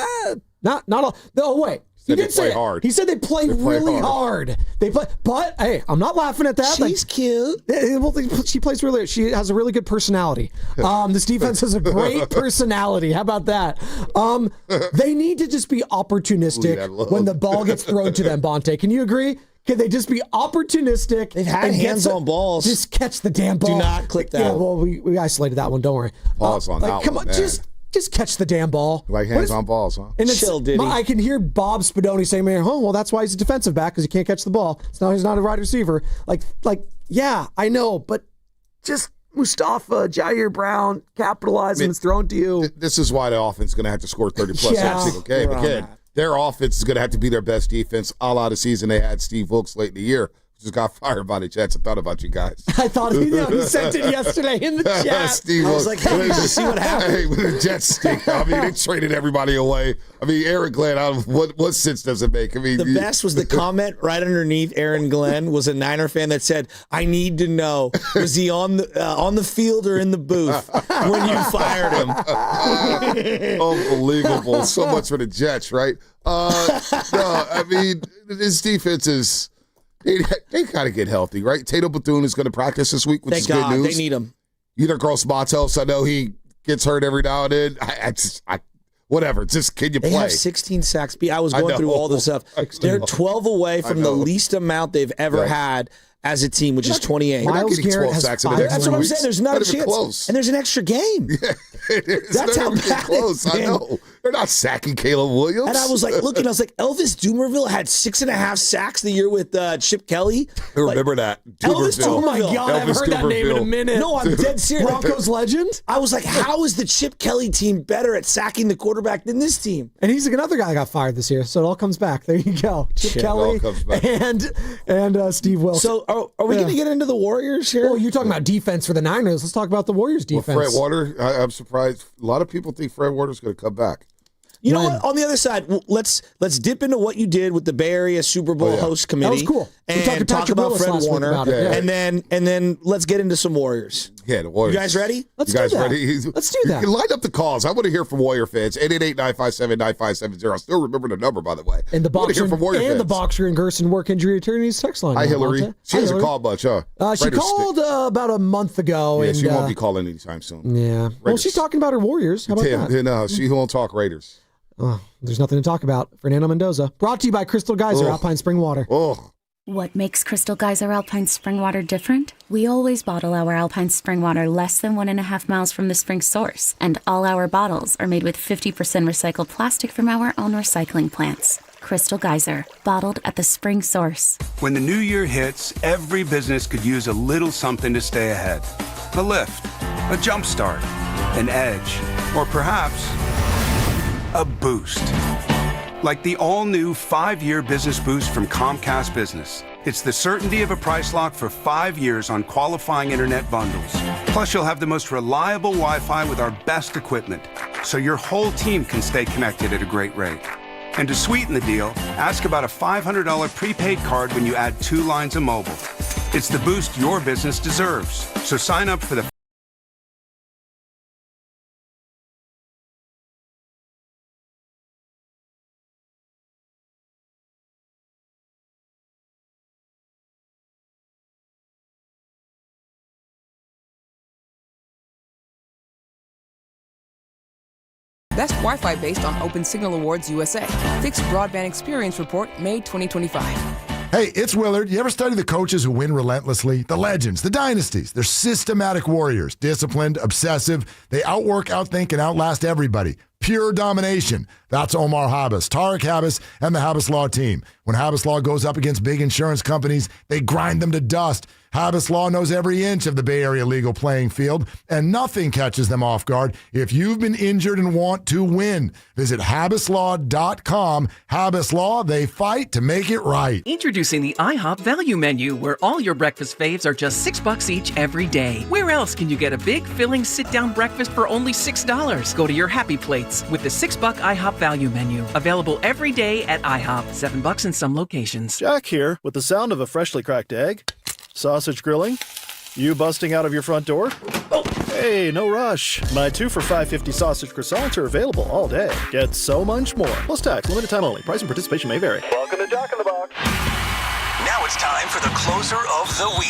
S19: not all. No, wait. He did say hard. He said they play really hard. They play, but hey, I'm not laughing at that.
S20: She's cute.
S19: Well, she plays really. She has a really good personality. This defense has a great personality. How about that? They need to just be opportunistic when the ball gets thrown to them. Bonte, can you agree? Can they just be opportunistic?
S20: They've had hands on balls.
S19: Just catch the damn ball.
S20: Do not click that.
S19: Yeah, well, we isolated that one. Don't worry.
S1: Pause on that
S19: come
S1: one,
S19: on,
S1: man.
S19: Just catch the damn ball.
S1: Like hands on balls, huh?
S19: And
S20: chill, Diddy.
S19: I can hear Bob Spadoni saying, well, that's why he's a defensive back, because he can't catch the ball. So he's not a wide receiver. Like, yeah, I know, but just Mustafa, Jair Brown, capitalize and it's thrown to you.
S1: This is why the offense is going to have to score 30-plus every single game. Again, their offense is going to have to be their best defense. A la the season they had Steve Wilkes late in the year. Just got fired by the Jets. I thought about you guys.
S19: I thought he sent it yesterday in the chat.
S1: Steve
S20: I was like, hey, did you see what happened?
S1: Hey, the Jets stink. I mean, they traded everybody away. I mean, Aaron Glenn, what sense does it make? I mean,
S20: the best was the comment right underneath Aaron Glenn was a Niner fan that said, I need to know, was he on the field or in the booth when you fired him?
S1: Unbelievable. So much for the Jets, right? No, I mean, this defense is... They got to get healthy, right? Tato Bethune is going to practice this week, which is good news.
S20: They need him.
S1: Either Gross Matos, I know he gets hurt every now and then. Whatever. Just can you play?
S20: They have 16 sacks. I was going through all this stuff. They're 12 away from the least amount they've ever had as a team, which is 28.
S19: Myles Garrett has 5.
S20: That's what I'm saying. There's not a chance.
S1: Close.
S20: And there's an extra game. That's how bad
S1: close.
S20: I
S1: know. They're not sacking Caleb Williams.
S20: And I was like, looking, I was like, Elvis Dumerville had 6.5 sacks the year with Chip Kelly.
S1: I remember that.
S20: Elvis Dumerville.
S19: Oh my God, I haven't heard that name in a minute.
S20: No, I'm dead serious.
S19: Broncos legend?
S20: I was like, how is the Chip Kelly team better at sacking the quarterback than this team?
S19: And he's another guy that got fired this year, so it all comes back. There you go. Chip Kelly and Steve Wilson.
S20: So are we going to get into the Warriors here?
S19: Well, you're talking about defense for the Niners. Let's talk about the Warriors defense.
S1: Well, Fred Warner, I'm surprised. A lot of people think Fred Warner's going to come back.
S20: You know what? On the other side, let's dip into what you did with the Bay Area Super Bowl host committee.
S19: That was cool.
S20: And talk about Fred Warner. And then let's get into some Warriors.
S1: Yeah, the Warriors.
S20: You guys ready?
S19: Let's do that.
S1: Line up the calls. I want to hear from Warrior fans. 888-957-9570. I still remember the number, by the way.
S19: And the Boxer and Gerson work injury attorneys text line.
S1: Hi, Hillary. She hasn't called much, huh?
S19: She called about a month ago.
S1: Yeah,
S19: and
S1: she won't be calling anytime soon.
S19: Yeah.
S1: Raiders.
S19: Well, she's talking about her Warriors. How about that?
S1: No, she won't talk Raiders.
S19: Oh, there's nothing to talk about. Fernando Mendoza. Brought to you by Crystal Geyser Alpine Spring Water.
S3: What makes Crystal Geyser Alpine Spring Water different? We always bottle our Alpine Spring Water less than 1.5 miles from the spring source, and all our bottles are made with 50% recycled plastic from our own recycling plants. Crystal Geyser, bottled at the spring source.
S4: When the new year hits, every business could use a little something to stay ahead. A lift, a jump start, an edge, or perhaps a boost. Like the all-new 5-year business boost from Comcast Business. It's the certainty of a price lock for 5 years on qualifying internet bundles. Plus, you'll have the most reliable Wi-Fi with our best equipment, so your whole team can stay connected at a great rate. And to sweeten the deal, ask about a $500 prepaid card when you add 2 lines of mobile. It's the boost your business deserves. So sign up for the
S6: Best Wi-Fi based on Open Signal Awards USA. Fixed Broadband Experience Report, May 2025.
S7: Hey, it's Willard. You ever study the coaches who win relentlessly? The legends, the dynasties. They're systematic warriors, disciplined, obsessive. They outwork, outthink, and outlast everybody. Pure domination. That's Omar Habas, Tarek Habas, and the Habas Law team. When Habas Law goes up against big insurance companies, they grind them to dust. Habas Law knows every inch of the Bay Area legal playing field, and nothing catches them off guard if you've been injured and want to win. Visit HabasLaw.com. Habas Law, they fight to make it right.
S22: Introducing the IHOP Value Menu, where all your breakfast faves are just $6 each every day. Where else can you get a big, filling, sit-down breakfast for only $6? Go to your Happy Plates with the $6 IHOP Value Menu. Available every day at IHOP. $7 in some locations.
S23: Jack here with the sound of a freshly cracked egg. Sausage grilling? You busting out of your front door? Oh, hey, no rush. My 2 for $5.50 sausage croissants are available all day. Get so much more. Plus tax, limited time only. Price and participation may vary.
S24: Welcome to Jack in the Box.
S2: Now it's time for the closer of the week.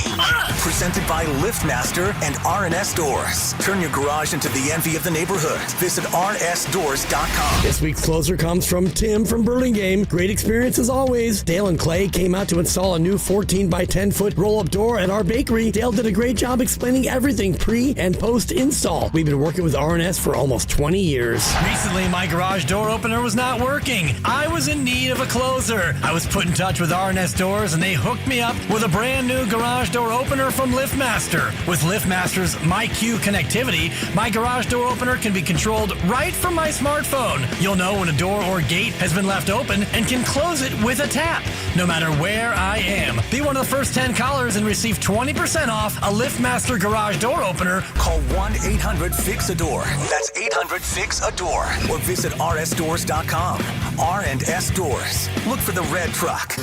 S2: Presented by LiftMaster and RNS Doors. Turn your garage into the envy of the neighborhood. Visit rnsdoors.com.
S13: This week's closer comes from Tim from Burlingame. Great experience as always. Dale and Clay came out to install a new 14 by 10 foot roll-up door at our bakery. Dale did a great job explaining everything pre and post install. We've been working with RNS for almost 20 years.
S25: Recently, my garage door opener was not working. I was in need of a closer. I was put in touch with RNS Doors and they hooked me up with a brand new garage door opener from LiftMaster. With LiftMaster's MyQ connectivity, my garage door opener can be controlled right from my smartphone. You'll know when a door or gate has been left open and can close it with a tap, no matter where I am. Be one of the first 10 callers and receive 20% off a LiftMaster garage door opener.
S2: Call 1-800-FIX-A-DOOR. That's 800-FIX-A-DOOR. Or visit rsdoors.com. R&S Doors. Look for the red truck.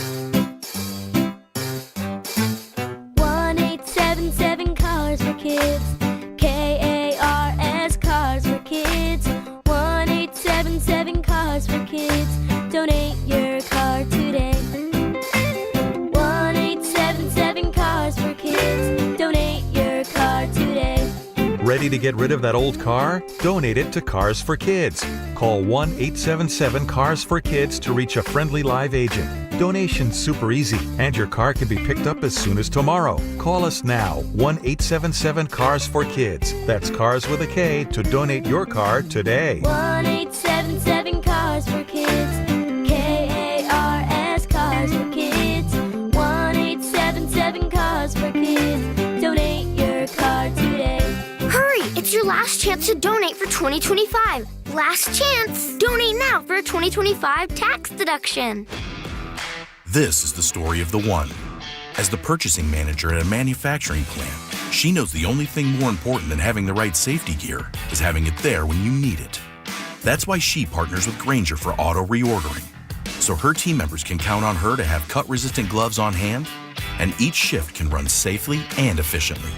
S26: 1-877 Cars for Kids. KARS Cars for Kids. 1-877 Cars for Kids. Donate your car today. 1-877 Cars for Kids. Donate your car today.
S27: Ready to get rid of that old car? Donate it to Cars for Kids. Call 1-877-CARS-FOR-KIDS to reach a friendly live agent. Donation's super easy, and your car can be picked up as soon as tomorrow. Call us now, 1-877-CARS-FOR-KIDS. That's Cars with a K to donate your car today.
S26: 1-877 Cars for Kids. KARS Cars for Kids. 1-877 Cars for Kids. Donate your car today.
S30: Hurry! It's your last chance to donate for 2025. Last chance! Donate now for a 2025 tax deduction.
S28: This is the story of the one. As the purchasing manager at a manufacturing plant, she knows the only thing more important than having the right safety gear is having it there when you need it. That's why she partners with Grainger for auto reordering, so her team members can count on her to have cut-resistant gloves on hand, and each shift can run safely and efficiently.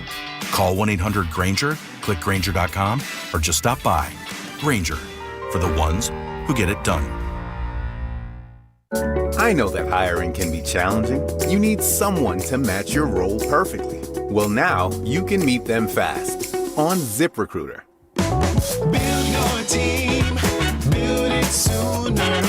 S28: Call 1-800-GRAINGER, click Grainger.com, or just stop by. Grainger, for the ones who get it done.
S29: I know that hiring can be challenging. You need someone to match your role perfectly. Well, now you can meet them fast on ZipRecruiter.
S31: Build your team, build it sooner.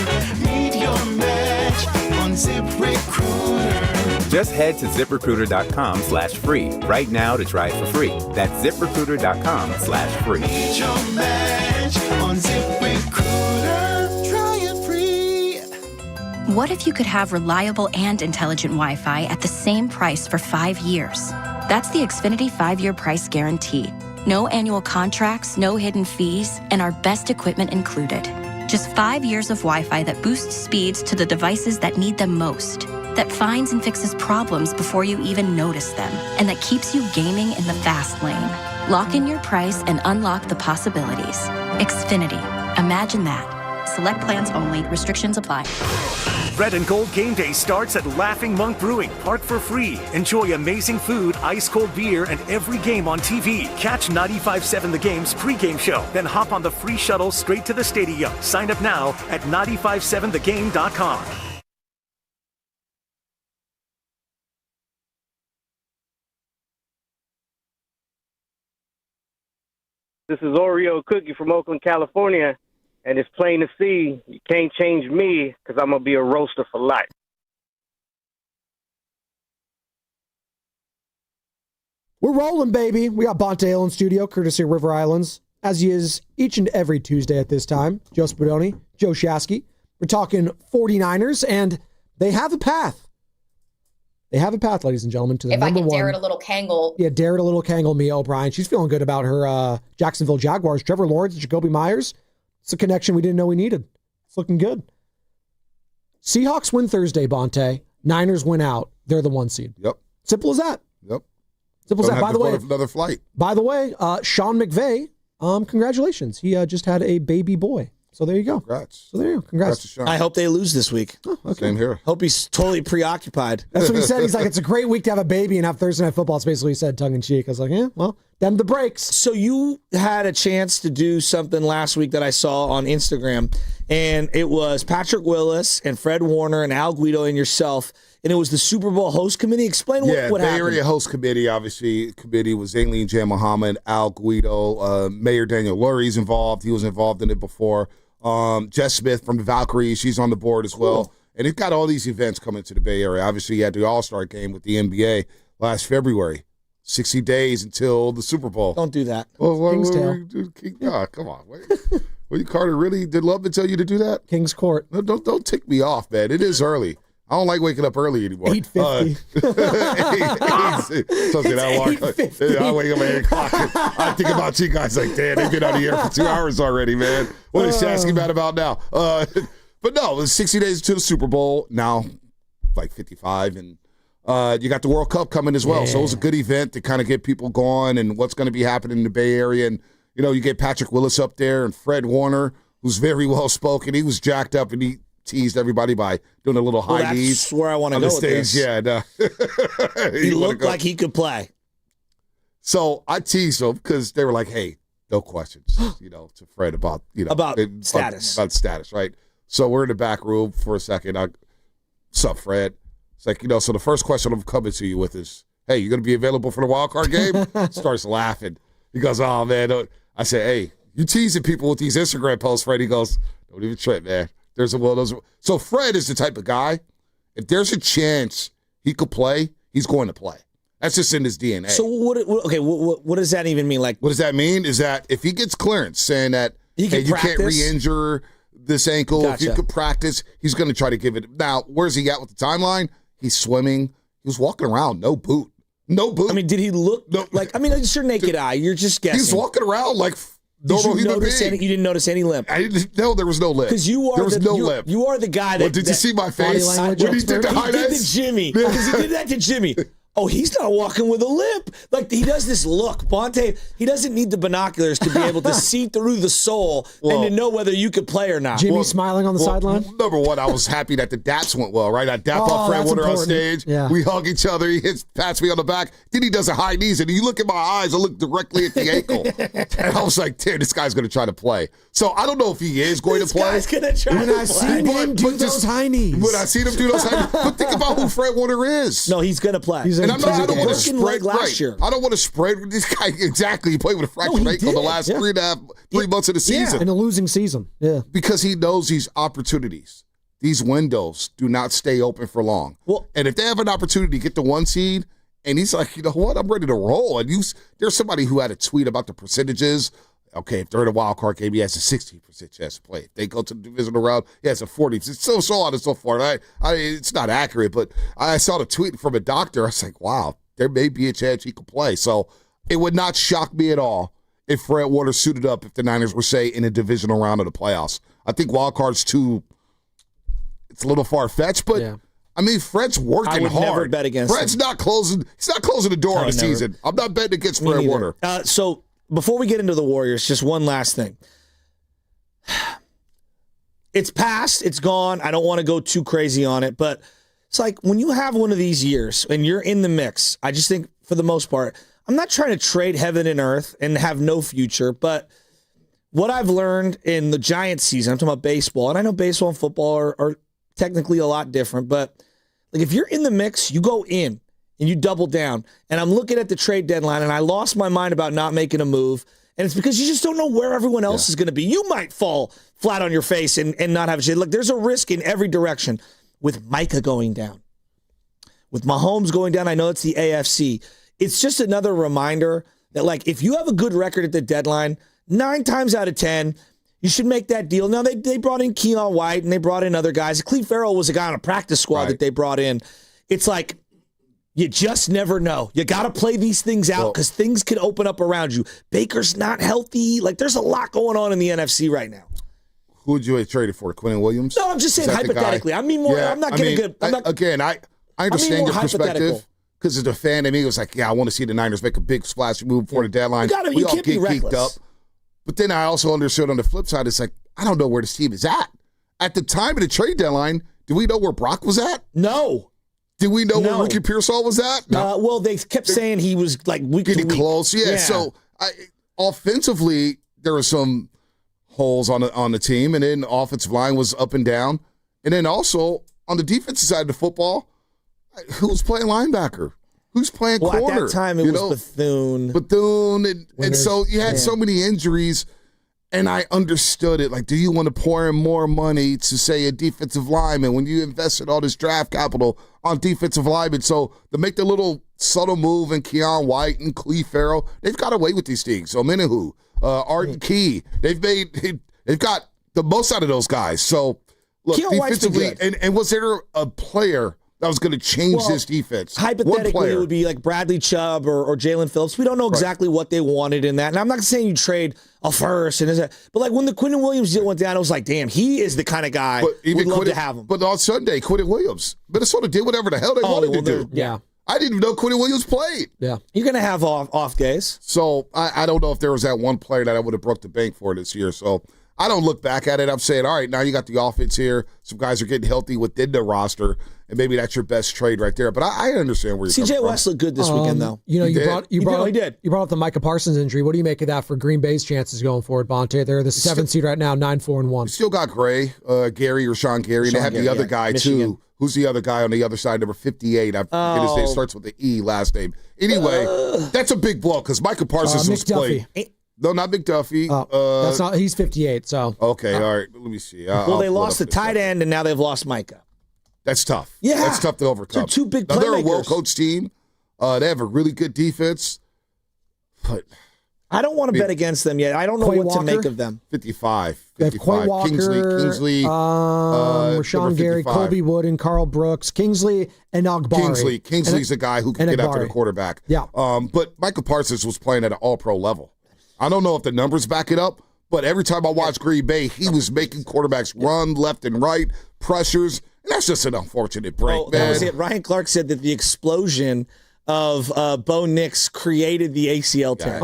S31: Meet your match on ZipRecruiter.
S29: Just head to ZipRecruiter.com/free right now to try it for free. That's ZipRecruiter.com/free.
S31: Meet your match on ZipRecruiter. Try it free.
S32: What if you could have reliable and intelligent Wi-Fi at the same price for 5 years? That's the Xfinity 5-year price guarantee. No annual contracts, no hidden fees, and our best equipment included. Just 5 years of Wi-Fi that boosts speeds to the devices that need them most, that finds and fixes problems before you even notice them, and that keeps you gaming in the fast lane. Lock in your price and unlock the possibilities. Xfinity. Imagine that. Select plans only. Restrictions apply.
S2: Red and Gold Game Day starts at Laughing Monk Brewing. Park for free. Enjoy amazing food, ice-cold beer, and every game on TV. Catch 95.7 The Game's pregame show. Then hop on the free shuttle straight to the stadium. Sign up now at 957thegame.com.
S33: This is Oreo Cookie from Oakland, California.
S8: And it's plain to see you can't change me because I'm going to be a roaster for life.
S19: We're rolling, baby. We got Bonte Hill in studio, courtesy of River Islands, as he is each and every Tuesday at this time. Joe Spadoni, Joe Shasky. We're talking 49ers, and they have a path. They have a path, ladies and gentlemen, to the
S9: If I
S19: number
S9: can
S19: one.
S9: dare it a little Kangol.
S19: Yeah, dare it a little Kangol, Mia O'Brien. She's feeling good about her Jacksonville Jaguars. Trevor Lawrence, Jacoby Myers. It's a connection we didn't know we needed. It's looking good. Seahawks win Thursday, Bonte. Niners win out. They're the 1 seed.
S1: Yep.
S19: Simple as that.
S1: Yep.
S19: Simple as that. By the way,
S1: another flight.
S19: By the way, Sean McVay, congratulations. He just had a baby boy. So there you go.
S1: Congrats.
S19: So there you go. Congrats.
S1: to Sean.
S20: I hope they lose this week.
S19: Oh, okay.
S1: Same here.
S20: Hope he's totally preoccupied.
S19: That's what he said. He's like, it's a great week to have a baby and have Thursday Night Football. It's basically what he said, tongue in cheek. I was like, yeah, well, them the breaks.
S20: So you had a chance to do something last week that I saw on Instagram, and it was Patrick Willis and Fred Warner and Al Guido and yourself, and it was the Super Bowl host committee. Explain what
S1: Bay
S20: happened.
S1: Area host committee, obviously. Committee was Aileen Jan Muhammad, Al Guido, Mayor Daniel Lurie's involved. He was involved in it before. Jess Smith from the Valkyries, she's on the board as well.
S20: Cool.
S1: And it got all these events coming to the Bay Area. Obviously, you had the All-Star game with the NBA last February. 60 days until the Super Bowl.
S20: Don't do that.
S19: King's Tail.
S1: Come on. Wait, Carter really did love to tell you to do that?
S19: King's Court.
S1: No, don't tick me off, man. It is early. I don't like waking up early anymore.
S19: 8:50.
S1: I wake up at 8 o'clock. I think about you guys like, damn, they've been on the air for 2 hours already, man. What is Shasky mad about now? But no, it was 60 days to the Super Bowl. Now, like 55, and you got the World Cup coming as well. Yeah. So it was a good event to kind of get people going and what's going to be happening in the Bay Area. And, you know, you get Patrick Willis up there and Fred Warner, who's very well spoken. He was jacked up and he teased everybody by doing a little high knees.
S20: That's where I want to
S1: on
S20: go
S1: the stage.
S20: with this.
S1: Yeah, no.
S20: He looked like he could play.
S1: So I teased him because they were like, "Hey, no questions," to Fred about
S20: status,
S1: about status, right? So we're in the back room for a second. What's up, Fred? It's like, so the first question I'm coming to you with is, "Hey, you going to be available for the wild card game?" Starts laughing. He goes, "Oh man," I say, "Hey, you teasing people with these Instagram posts, Fred?" He goes, "Don't even trip, man." There's one of those. So Fred is the type of guy, if there's a chance he could play, he's going to play. That's just in his DNA.
S20: So what does that even mean? Like,
S1: what does that mean? Is that if he gets clearance saying that you can't re-injure this ankle, if you could practice, he's going to try to give it. Now, where's he at with the timeline? He's swimming. He was walking around, no boot. No boot.
S20: I mean, did he look like? I mean, it's your naked eye. You're just guessing.
S1: He's walking around like.
S20: Did you notice you didn't notice any limp?
S1: I didn't. No, there was no limp.
S20: Because there was no limp. You are the guy that.
S1: Well, did you see my face when he did the
S20: He did the Jimmy. Because he did that to Jimmy. Oh, he's not walking with a limp. Like, he does this look. Bonte, he doesn't need the binoculars to be able to see through the soul and to know whether you could play or not.
S19: Jimmy smiling on the sideline?
S1: Number one, I was happy that the daps went well, right? I dap off Fred Warner on stage.
S19: Yeah.
S1: We hug each other. He pats me on the back. Then he does a high knees, and you look at my eyes, I look directly at the ankle. And I was like, damn, this guy's going to try to play. So I don't know if he is going to play.
S20: This guy's going to try to play.
S19: When I seen him do those high knees.
S1: When I seen him do those high knees. But think about who Fred Warner is.
S20: No, he's going to play.
S1: And I don't want to spread
S20: last year.
S1: I don't want to spread this guy. Exactly. He played with a fractured ankle the last 3 months of the season.
S19: In a losing season. Yeah.
S1: Because he knows these opportunities, these windows do not stay open for long.
S20: Well,
S1: and if they have an opportunity to get the 1 seed, and he's like, you know what, I'm ready to roll. And there's somebody who had a tweet about the percentages. Okay, if they're in a wild card game, he has a 60% chance to play. If they go to the divisional round, he has a 40%. So on and so forth. It's not accurate, but I saw the tweet from a doctor. I was like, wow, there may be a chance he could play. So it would not shock me at all if Fred Warner suited up if the Niners were, say, in a divisional round of the playoffs. I think wild card's it's a little far-fetched, but I mean, Fred's working hard.
S20: I would never bet against
S1: Fred's not closing. He's not closing the door on the season. I'm not betting against Fred Warner.
S20: So before we get into the Warriors, just one last thing. It's past. It's gone. I don't want to go too crazy on it, but it's like when you have one of these years and you're in the mix, I just think for the most part, I'm not trying to trade heaven and earth and have no future, but what I've learned in the Giants season, I'm talking about baseball, and I know baseball and football are technically a lot different, but like if you're in the mix, you go in and you double down. And I'm looking at the trade deadline, and I lost my mind about not making a move. And it's because you just don't know where everyone else is going to be. You might fall flat on your face and not have a shit. Look, there's a risk in every direction with Micah going down. With Mahomes going down, I know it's the AFC. It's just another reminder that, like, if you have a good record at the deadline, 9 times out of 10, you should make that deal. Now, they brought in Keon White and they brought in other guys. Cleve Farrell was a guy on a practice squad that they brought in. It's like, you just never know. You got to play these things out because things can open up around you. Baker's not healthy. Like, there's a lot going on in the NFC right now.
S1: Who would you have traded for? Quentin Williams?
S20: No, I'm just saying hypothetically. I mean, more. Yeah, I'm not getting good.
S1: I understand your perspective because as a fan of me, it was like, I want to see the Niners make a big splash move before the deadline.
S20: You
S1: all
S20: can't be
S1: geeked up. But then I also understood on the flip side, it's like, I don't know where this team is at. At the time of the trade deadline, do we know where Brock was at?
S20: No.
S1: Did we know where Ricky Pearsall was at?
S20: No. Well, they kept saying he was like
S1: getting close. Yeah. So offensively, there were some holes on the team, and then offensive line was up and down. And then also on the defensive side of the football, who's playing linebacker? Who's playing corner?
S20: At that time, it was Bethune.
S1: And so you had so many injuries, and I understood it. Like, do you want to pour in more money to, say, a defensive lineman when you invested all this draft capital on defensive linemen? So to make the little subtle move in Keon White and Cleve Farrell, they've got away with these things. So Menahu, Arden Key, they've got the most out of those guys. So look,
S20: Keon
S1: defensively, and was there a player that was going to change this defense?
S20: Hypothetically, it would be like Bradley Chubb or Jalen Phillips. We don't know exactly what they wanted in that. And I'm not saying you trade a first, but like when the Quentin Williams deal went down, it was like, damn, he is the kind of guy we'd love to have him.
S1: But on Sunday, Quentin Williams, Minnesota did whatever the hell they wanted to do.
S20: Yeah.
S1: I didn't even know Quentin Williams played.
S20: Yeah. You're going to have off days.
S1: So I don't know if there was that one player that I would have broke the bank for this year. So I don't look back at it. I'm saying, all right, now you got the offense here. Some guys are getting healthy within the roster, and maybe that's your best trade right there. But I understand where you're coming from.
S20: CJ West looked good this weekend, though.
S19: You brought up the Micah Parsons injury. What do you make of that for Green Bay's chances going forward, Bonte? They're the 7th seed right now, 9-4-1.
S1: Still got Gray, Gary or Sean Gary, and they have the other guy
S20: Michigan.
S1: too. Who's the other guy on the other side, number 58? I forget his name. Starts with the E last name. Anyway, that's a big blow because Micah Parsons was playing. No, not McDuffie.
S19: That's not. He's 58. So
S1: okay, all right. Let me see.
S20: They lost the tight end, and now they've lost Micah.
S1: That's tough.
S20: Yeah,
S1: that's tough to overcome.
S20: They're two big
S1: now,
S20: playmakers.
S1: They're a well-coached team. They have a really good defense, but
S20: I don't want to bet against them yet. I don't know what to make of them.
S1: 55.
S19: They have Quay Walker,
S1: Kingsley,
S19: Rashawn Gary, Colby Wood, and Carl Brooks. Kingsley and Ogbari.
S1: Kingsley's a guy who can get after the quarterback.
S19: Yeah.
S1: But Michael Parsons was playing at an all-pro level. I don't know if the numbers back it up, but every time I watched Green Bay, he was making quarterbacks run left and right, pressures. And that's just an unfortunate break, man.
S20: That was it. Ryan Clark said that the explosion of Bo Nix created the ACL tear.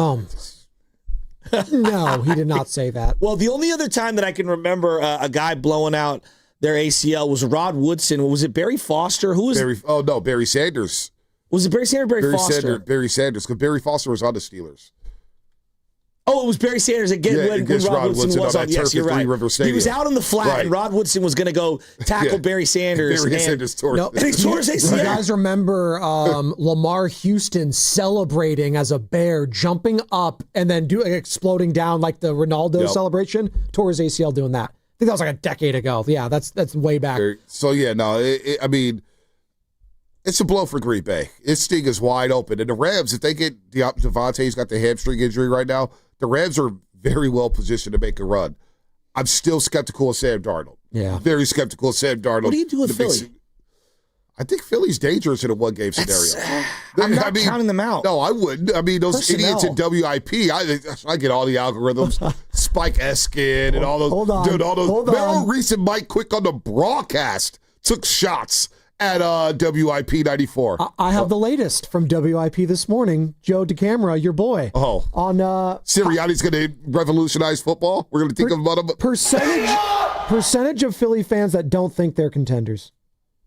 S19: No, he did not say that.
S20: Well, the only other time that I can remember a guy blowing out their ACL was Rod Woodson. Was it Barry Foster? Who was
S1: Barry Sanders.
S20: Was it Barry Sanders or Barry Foster?
S1: Barry Sanders, because Barry Foster was on the Steelers.
S20: Oh, it was Barry Sanders again when Rod Woodson was on. Yes, you're right. He was out on the flat, and Rod Woodson was going to go tackle Barry Sanders.
S1: Barry Sanders tore his
S19: ACL. You guys remember Lamar Houston celebrating as a bear, jumping up and then exploding down like the Ronaldo celebration? Tore his ACL doing that. I think that was like a decade ago. Yeah, that's way back.
S1: So, yeah, no, I mean, it's a blow for Green Bay. His sting is wide open. And the Rams, if they get Devontae's got the hamstring injury right now, the Rams are very well positioned to make a run. I'm still skeptical of Sam Darnold.
S19: Yeah.
S1: Very skeptical of Sam Darnold.
S20: What do you do with Philly?
S1: I think Philly's dangerous in a one-game scenario.
S20: I'm not counting them out.
S1: No, I wouldn't. I mean, those idiots in WIP, I get all the algorithms. Spike Eskin and all those.
S19: Hold on.
S1: Remember recent Mike Quick on the broadcast took shots at WIP 94.
S19: I have the latest from WIP this morning. Joe DeCamera, your boy.
S1: Oh.
S19: On
S1: Sirianni's going to revolutionize football? We're going to think about him.
S19: Percentage of Philly fans that don't think they're contenders.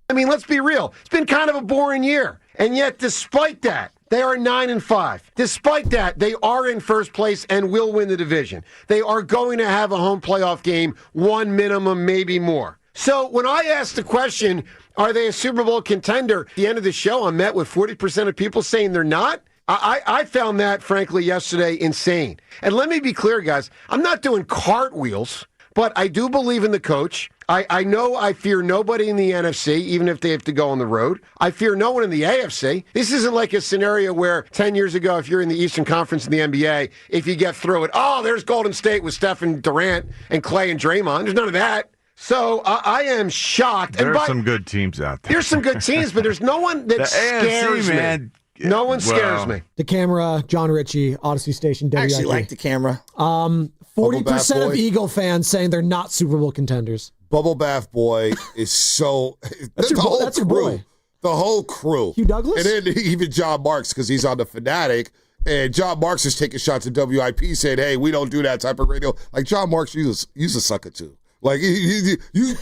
S5: I mean, let's be real. It's been kind of a boring year. And yet, despite that, they are 9-5. Despite that, they are in first place and will win the division. They are going to have a home playoff game, one minimum, maybe more. So when I ask the question, are they a Super Bowl contender? At the end of the show, I'm met with 40% of people saying they're not. I found that, frankly, yesterday insane. And let me be clear, guys. I'm not doing cartwheels, but I do believe in the coach. I know I fear nobody in the NFC, even if they have to go on the road. I fear no one in the AFC. This isn't like a scenario where 10 years ago, if you're in the Eastern Conference in the NBA, if you get through it, there's Golden State with Stephen Durant and Clay and Draymond. There's none of that. So I am shocked.
S3: There are some good teams out there.
S5: There's some good teams, but there's no one that scares
S3: AFC,
S5: me.
S3: Man.
S5: No one scares me.
S19: The camera, John Ritchie, Odyssey Station, WIP.
S20: I actually like the camera.
S19: 40% of Eagle fans saying they're not Super Bowl contenders.
S1: Bubble Bath Boy is so...
S19: That's your boy.
S1: The whole crew.
S19: Hugh Douglas?
S1: And then even John Marks, because he's on the Fanatic. And John Marks is taking shots at WIP, saying, hey, we don't do that type of radio. Like, John Marks, you're a sucker, too. Like,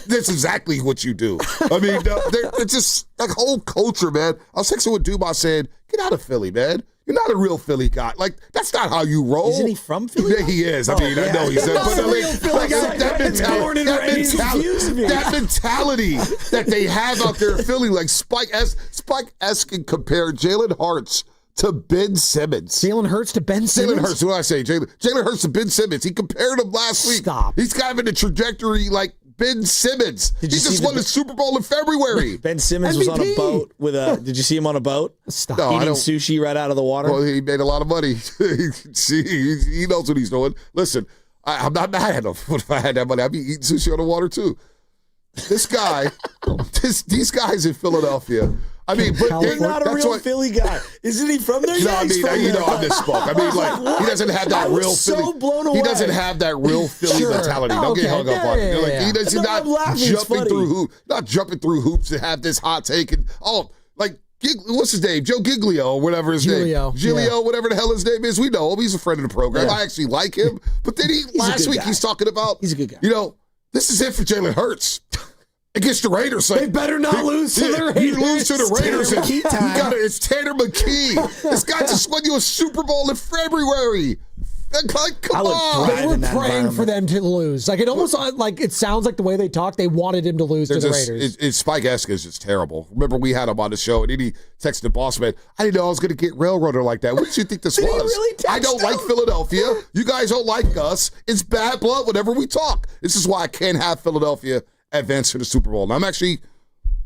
S1: that's exactly what you do. I mean, they're just, that whole culture, man. I was texting with Dumas saying, get out of Philly, man. You're not a real Philly guy. Like, that's not how you roll.
S20: Isn't he from Philly?
S1: Yeah, he is. I mean, I know he's that mentality that they have out there in Philly, like Spike S can compare Jalen Hurts to Ben Simmons.
S19: Jalen Hurts to Ben Simmons?
S1: Jalen Hurts, what did I say? Jalen Hurts to Ben Simmons. He compared him last week.
S19: Stop.
S1: He's kind of in a trajectory like Ben Simmons. He just won the Super Bowl in February.
S20: Ben Simmons
S1: MVP.
S20: was on a boat with a. Did you see him on a boat?
S19: Stop.
S1: No,
S20: eating sushi right out of the water.
S1: Well, he made a lot of money. he knows what he's doing. Listen, I'm not mad at him. If I had that money, I'd be eating sushi on the water too. This guy, these guys in Philadelphia. I mean, but
S20: you're not a real Philly guy. Isn't he from there?
S1: No, I mean, I misspoke. I mean, like, he doesn't have that real Philly.
S20: So blown away.
S1: He doesn't have that real Philly mentality. Don't get hung up on it. Like, he's not jumping through hoops to have this hot take and what's his name? Joe Giglio or whatever his name. Giglio, whatever the hell his name is. We know him. He's a friend of the program. Yeah. I actually like him. But then last week he's talking about
S20: he's a good guy.
S1: You know, this is it for Jalen Hurts. Against the Raiders.
S19: They better not lose to the Raiders.
S1: You lose to the Raiders. It's Tanner McKee. This guy just won you a Super Bowl in February. Like, come on.
S19: They were praying for them to lose. Like, it almost it sounds like the way they talk, they wanted him to lose to the Raiders.
S1: Spike Esk is just terrible. Remember, we had him on the show, and then he texted Boss Man, I didn't know I was going to get railroaded like that. What did you think this was?
S20: Really
S1: I don't like Philadelphia. You guys don't like us. It's bad blood whenever we talk. This is why I can't have Philadelphia advance to the Super Bowl. And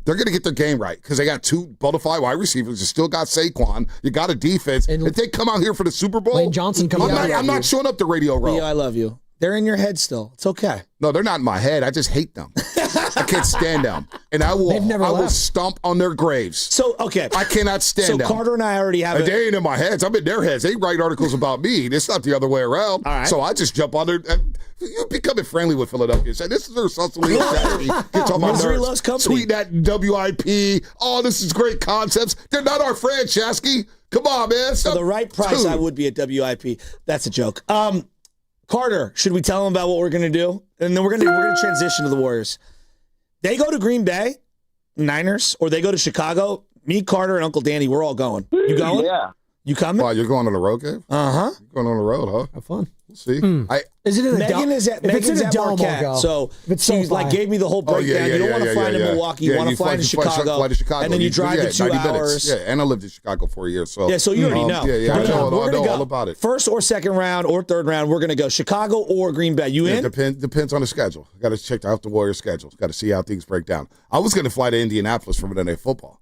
S1: they're going to get their game right because they got two bona fide wide receivers. You still got Saquon. You got a defense. And if they come out here for the Super Bowl,
S19: Lane Johnson coming out.
S1: I'm not showing up to Radio Row.
S20: Leo, I love you. They're in your head still. It's okay.
S1: No, they're not in my head. I just hate them. I can't stand them. And I will stomp on their graves.
S20: So, okay.
S1: I cannot stand them.
S20: So Carter and I already have
S1: They ain't in my heads. I'm in their heads. They write articles about me. It's not the other way around.
S20: All right.
S1: So I just jump on their... You're becoming friendly with Philadelphia. Say, this is their Cecily Saturday. Gets on my
S20: Misery
S1: nerves.
S20: loves company.
S1: Tweet that WIP. Oh, this is great concepts. They're not our friend, Chasky. Come on, man.
S20: For the right price, I would be at WIP. That's a joke. Carter, should we tell him about what we're going to do? And then we're going to transition to the Warriors. They go to Green Bay, Niners, or they go to Chicago. Me, Carter, and Uncle Danny, we're all going. You going?
S8: Yeah.
S20: You coming?
S1: Wow, you're going on the road, Gabe?
S20: Uh-huh.
S1: You're going on the road, huh?
S19: Have fun.
S1: We'll see.
S19: Is it in
S20: Megan's at Marquette, so she's gave me the whole breakdown. You don't want to fly to Milwaukee. You want to fly to Chicago. And then you drive the 2 hours.
S1: Yeah, and I lived in Chicago for a year. So
S20: you already know.
S1: Yeah, I know all about it.
S20: First or second round or third round, we're going to go Chicago or Green Bay. You in?
S1: Depends on the schedule. Got to check out the Warriors' schedule. Got to see how things break down. I was going to fly to Indianapolis for Monday Night Football.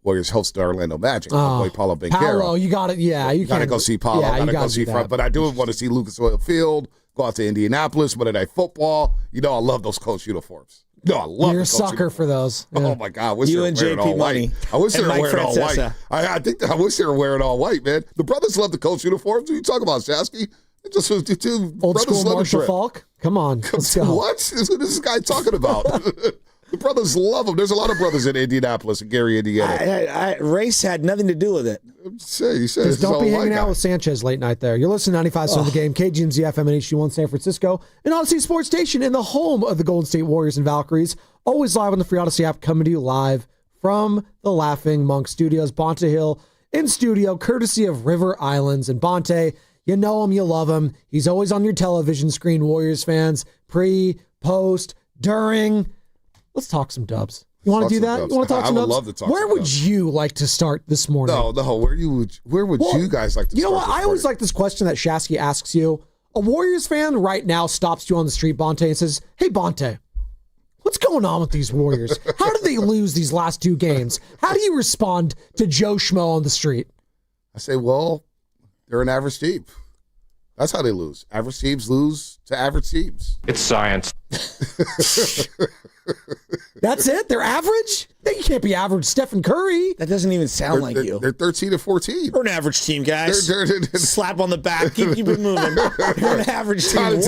S1: Warriors host the Orlando Magic. Boy, Paulo Banchero.
S19: Paulo, you got it. Yeah, you
S1: got to go see Paulo.
S19: Yeah,
S1: got to go see Front. But I do want to see Lucas Oil Field. Go out to Indianapolis. Monday Night Football. You know I love those Coach uniforms. No, I love.
S19: You're a sucker for those.
S1: Yeah. Oh my God! I wish
S20: you
S1: they were
S20: and
S1: wearing
S20: JP
S1: all
S20: Money.
S1: White. I wish they were wearing all white. I wish they were wearing all white, man. The brothers love the Coach uniforms. What are you talking about, Shasky? Just two
S19: old school Marshall Falk. Come on, let's go.
S1: What is this guy talking about? The brothers love him. There's a lot of brothers in Indianapolis and Gary, Indiana.
S20: Race had nothing to do with it.
S19: Just don't be hanging out with Sanchez late night there. You're listening to 95.7 The Game, KGMZ FM and HD1 San Francisco, and Odyssey Sports Station in the home of the Golden State Warriors and Valkyries. Always live on the free Odyssey app, coming to you live from the Laughing Monk Studios. Bonta Hill in studio, courtesy of River Islands. And Bonta, you know him, you love him. He's always on your television screen, Warriors fans. Pre, post, during... Let's talk some Dubs. You want to do that? You want to talk some
S1: I would
S19: Dubs?
S1: love to talk
S19: Where
S1: some
S19: would
S1: Dubs.
S19: you like to start this morning?
S1: No. Where would you guys like to start?
S19: You know what?
S1: this
S19: I always
S1: morning?
S19: like this question that Shasky asks you. A Warriors fan right now stops you on the street, Bonte, and says, "Hey, Bonte, what's going on with these Warriors? How did they lose these last 2 games? How do you respond to Joe Schmo on the street?"
S1: I say, well, they're an average team. That's how they lose. Average teams lose to average teams.
S3: It's science.
S19: That's it? They're average? You can't be average Stephen Curry.
S20: That doesn't even sound like you.
S1: They're 13 and 14.
S20: We're an average team, guys.
S1: They're
S20: Slap on the back. Keep it moving. You're an average team.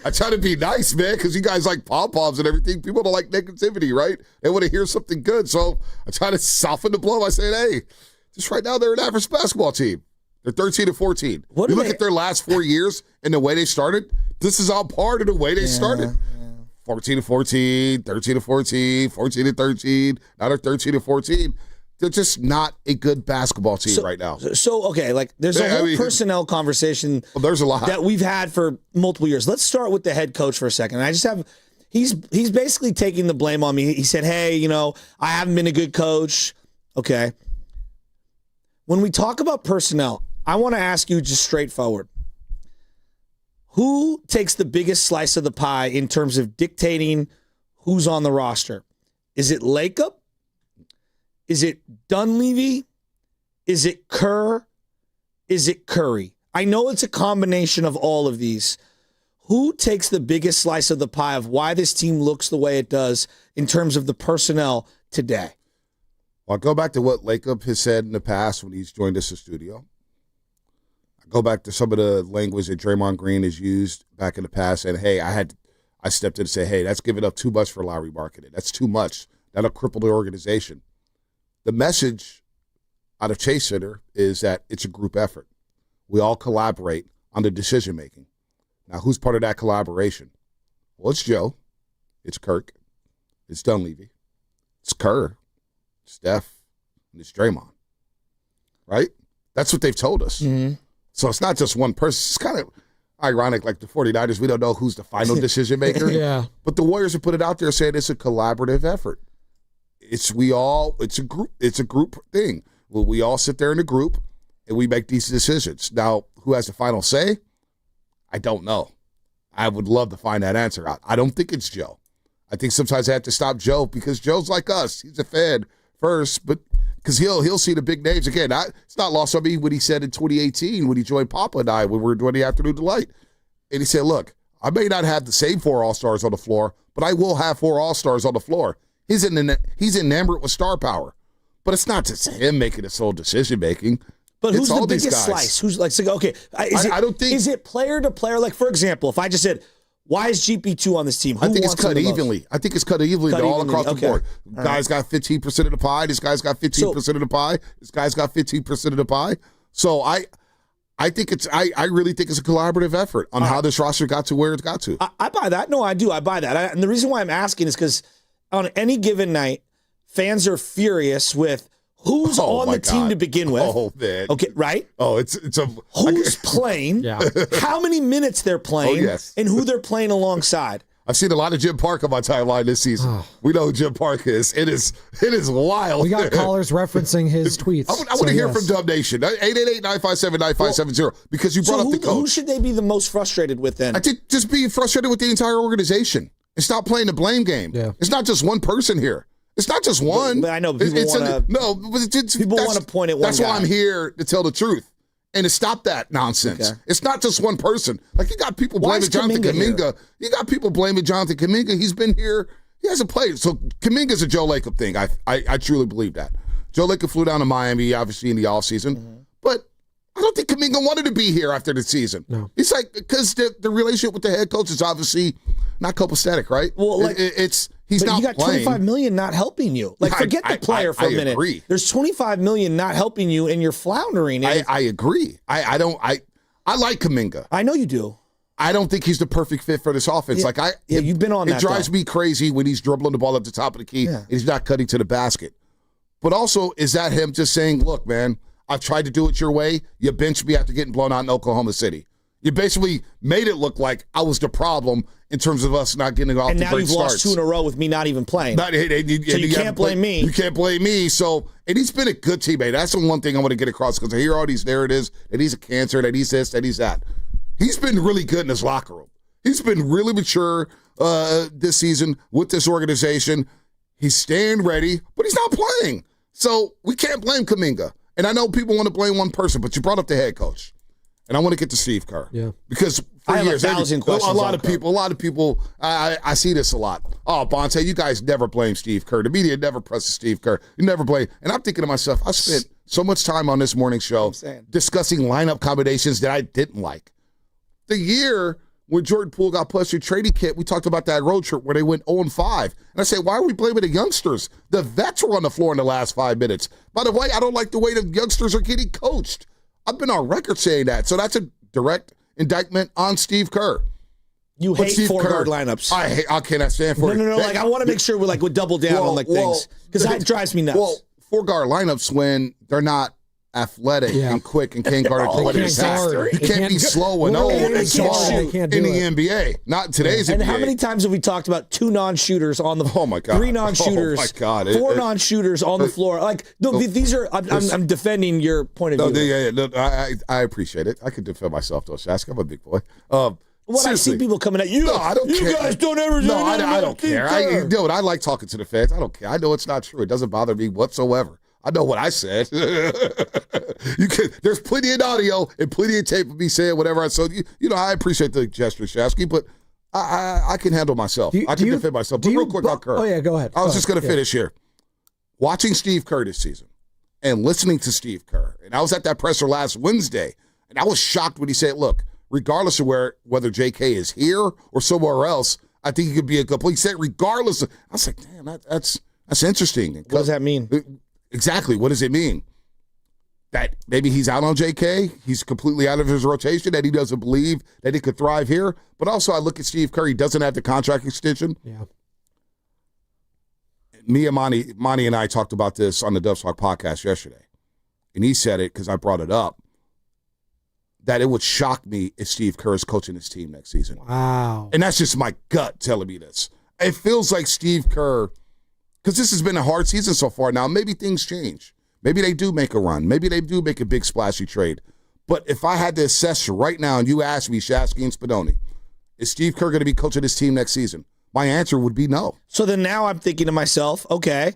S1: I try to be nice, man, because you guys like pom-poms and everything. People don't like negativity, right? They want to hear something good. So I try to soften the blow. I say, hey, just right now they're an average basketball team. They're 13 and 14. You look at their last 4 years and the way they started, this is all part of the way they started. 14 and 14, 13 and 14, 14 and 13, now they're 13 and 14. They're just not a good basketball team right now.
S20: So, okay, like there's a whole personnel conversation
S1: there's a lot
S20: that we've had for multiple years. Let's start with the head coach for a second. I just have he's basically taking the blame on me. He said, "Hey, I haven't been a good coach." Okay. When we talk about personnel, I want to ask you just straightforward. Who takes the biggest slice of the pie in terms of dictating who's on the roster? Is it Lacob? Is it Dunleavy? Is it Kerr? Is it Curry? I know it's a combination of all of these. Who takes the biggest slice of the pie of why this team looks the way it does in terms of the personnel today?
S1: Well, I'll go back to what Lacob has said in the past when he's joined us in studio. Go back to some of the language that Draymond Green has used back in the past, and hey, I stepped in and said, hey, that's giving up too much for Lowry Marketing. That's too much. That'll cripple the organization. The message out of Chase Center is that it's a group effort. We all collaborate on the decision making. Now, who's part of that collaboration? Well, it's Joe, it's Kirk, it's Dunleavy, it's Kerr, it's Steph, and it's Draymond. Right? That's what they've told us.
S20: Mm-hmm.
S1: So it's not just one person. It's kind of ironic, like the 49ers, we don't know who's the final decision maker.
S19: Yeah.
S1: But the Warriors have put it out there saying it's a collaborative effort. It's a group thing. Well, we all sit there in a group and we make these decisions. Now, who has the final say? I don't know. I would love to find that answer out. I don't think it's Joe. I think sometimes I have to stop Joe because Joe's like us. He's a fan first, but because he'll see the big names again. It's not lost on me what he said in 2018 when he joined Papa and I when we were doing the Afternoon Delight. And he said, look, I may not have the same 4 All-Stars on the floor, but I will have 4 All-Stars on the floor. He's enamored with star power. But it's not just him making his whole decision-making.
S20: But who's
S1: it's
S20: the biggest slice? Who's like, okay, I don't think. Is it player to player? Like, for example, if I just said, why is GP2 on this team?
S1: I think it's cut evenly. I think it's cut evenly all across the board.
S20: All
S1: Guys got 15% of the pie. This guy's got 15% of the pie. This guy's got 15% of the pie. So I think I really think it's a collaborative effort on how this roster got to where it got to.
S20: I buy that. No, I do. I buy that. And the reason why I'm asking is because on any given night, fans are furious with who's on the team to begin with.
S1: Oh, man.
S20: Okay, right?
S1: Oh, it's a
S20: who's playing, how many minutes they're playing, and who they're playing alongside.
S1: I've seen a lot of Jim Park on my timeline this season. We know who Jim Park is. It is wild.
S19: We got callers referencing his tweets.
S1: I want to hear from Dub Nation. 888-957-9570 because you brought up the coach.
S20: Who should they be the most frustrated with then?
S1: I think just be frustrated with the entire organization and stop playing the blame game.
S19: Yeah.
S1: It's not just one person here. It's not just one.
S20: But I know people want to point at one
S1: That's
S20: guy.
S1: why I'm here to tell the truth and to stop that nonsense.
S20: Okay.
S1: It's not just one person. Like you got people blaming Jonathan Kuminga. You got people blaming Jonathan Kuminga. He's been here. He hasn't played. So Kuminga's a Joe Lacob thing. I truly believe that. Joe Lacob flew down to Miami, obviously, in the offseason. Mm-hmm. But I don't think Kuminga wanted to be here after the season.
S19: No.
S1: He's like, because the relationship with the head coach is obviously not copacetic, right?
S20: Well, like,
S1: he's
S20: but
S1: not
S20: you got
S1: playing.
S20: $25 million not helping you. Like, forget the player for a minute.
S1: Agree.
S20: There's $25 million not helping you, and you're floundering.
S1: I agree. I like Kuminga.
S20: I know you do.
S1: I don't think he's the perfect fit for this offense.
S20: Yeah, you've been on that.
S1: It drives me crazy when he's dribbling the ball up the top of the key and he's not cutting to the basket. But also, is that him just saying, look, man, I've tried to do it your way. You benched me after getting blown out in Oklahoma City. You basically made it look like I was the problem in terms of us not getting off
S20: and
S1: the
S20: now
S1: great
S20: you've
S1: starts.
S20: lost 2 in a row with me not even playing.
S1: So you
S20: can't blame me.
S1: You can't blame me. So, and he's been a good teammate. That's the one thing I want to get across because I hear all these narratives that he's a cancer, that he's this, that he's that. He's been really good in his locker room. He's been really mature this season with this organization. He's staying ready, but he's not playing. So we can't blame Kuminga. And I know people want to blame one person, but you brought up the head coach. And I want to get to Steve Kerr.
S19: Yeah.
S1: Because for
S20: I have
S1: years,
S20: 1,000 questions
S1: a lot
S20: on
S1: of people, I see this a lot. Oh, Bonte, you guys never blame Steve Kerr. The media never presses Steve Kerr. You never blame. And I'm thinking to myself, I spent so much time on this morning show discussing lineup combinations that I didn't like. The year when Jordan Poole got plus your trading kit, we talked about that road trip where they went 0-5. And I say, why are we blaming the youngsters? The vets were on the floor in the last 5 minutes. By the way, I don't like the way the youngsters are getting coached. I've been on record saying that. So that's a direct indictment on Steve Kerr.
S20: You hate
S1: Steve
S20: four-guard
S1: Kerr,
S20: lineups.
S1: I cannot stand for it.
S20: No. Like, I want to make sure we double down on things because that drives me nuts.
S1: Well, four-guard lineups when they're not athletic and quick and can't guard a disaster. You can't be slow and old and small in the NBA. Not in today's NBA.
S20: And how many times have we talked about 2 non-shooters on the
S1: Oh my God.
S20: 3 non-shooters.
S1: Oh my God.
S20: 4 non-shooters on the floor. Like these are I'm defending your point of view.
S1: I appreciate it. I can defend myself though, Shask. I'm a big boy.
S20: When I see people coming at you,
S1: no, I don't care.
S20: You guys don't ever.
S1: No, I don't care. I like talking to the fans. I don't care. I know it's not true. It doesn't bother me whatsoever. I know what I said. There's plenty of audio and plenty of tape of me saying whatever I said. I appreciate the gesture, Shasky, but I can handle myself. I can defend myself. But real quick on Kerr.
S19: Oh, yeah, go ahead.
S1: I was just going to finish here. Watching Steve Kerr this season and listening to Steve Kerr, and I was at that presser last Wednesday, and I was shocked when he said, look, regardless of whether JK is here or somewhere else, I think he could be a good player. He said regardless. I was like, damn, that's interesting.
S20: What does that mean?
S1: Exactly. What does it mean? That maybe he's out on JK, he's completely out of his rotation, that he doesn't believe that he could thrive here. But also I look at Steve Kerr, he doesn't have the contract extension.
S19: Yeah.
S1: Me and Monty and I talked about this on the Dubs Talk podcast yesterday. And he said it because I brought it up, that it would shock me if Steve Kerr is coaching his team next season.
S19: Wow.
S1: And that's just my gut telling me this. It feels like Steve Kerr, because this has been a hard season so far. Now, maybe things change. Maybe they do make a run. Maybe they do make a big splashy trade. But if I had to assess right now and you asked me, Shasky and Spadoni, is Steve Kerr going to be coaching his team next season? My answer would be no.
S20: So then now I'm thinking to myself, okay,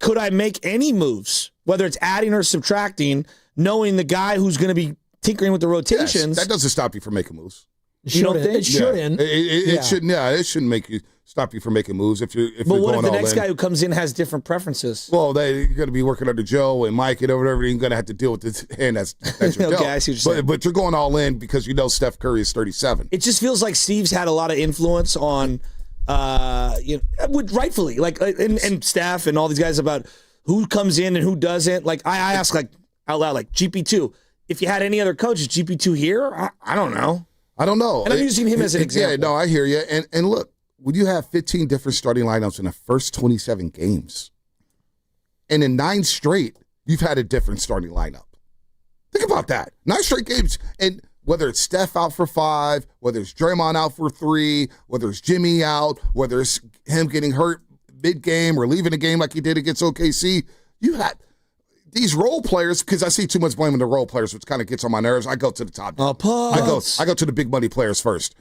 S20: could I make any moves, whether it's adding or subtracting, knowing the guy who's going to be tinkering with the rotations?
S1: Yes, that doesn't stop you from making moves.
S20: You don't think?
S19: It shouldn't.
S1: It shouldn't. Yeah, it shouldn't make you stop you from making moves if you're.
S20: But what
S1: going
S20: if the
S1: all
S20: next
S1: in.
S20: guy who comes in has different preferences?
S1: Well, you're going to be working under Joe and Mike and whatever. You're going to have to deal with this hand that's your
S20: Okay,
S1: Joe.
S20: I see what you're saying.
S1: But you're going all in because you know Steph Curry is 37.
S20: It just feels like Steve's had a lot of influence on, rightfully, like and Steph and all these guys about who comes in and who doesn't. Like I ask like out loud, like GP2. If you had any other coaches, GP2 here? I don't know.
S1: I don't know.
S20: And I'm using him as an example.
S1: Yeah, no, I hear you. And look, when you have 15 different starting lineups in the first 27 games, and in 9 straight, you've had a different starting lineup. Think about that. 9 straight games. And whether it's Steph out for 5, whether it's Draymond out for 3, whether it's Jimmy out, whether it's him getting hurt mid-game or leaving the game like he did against OKC, you had these role players, because I see too much blame on the role players, which kind of gets on my nerves. I go to the top. I go to the big money players first.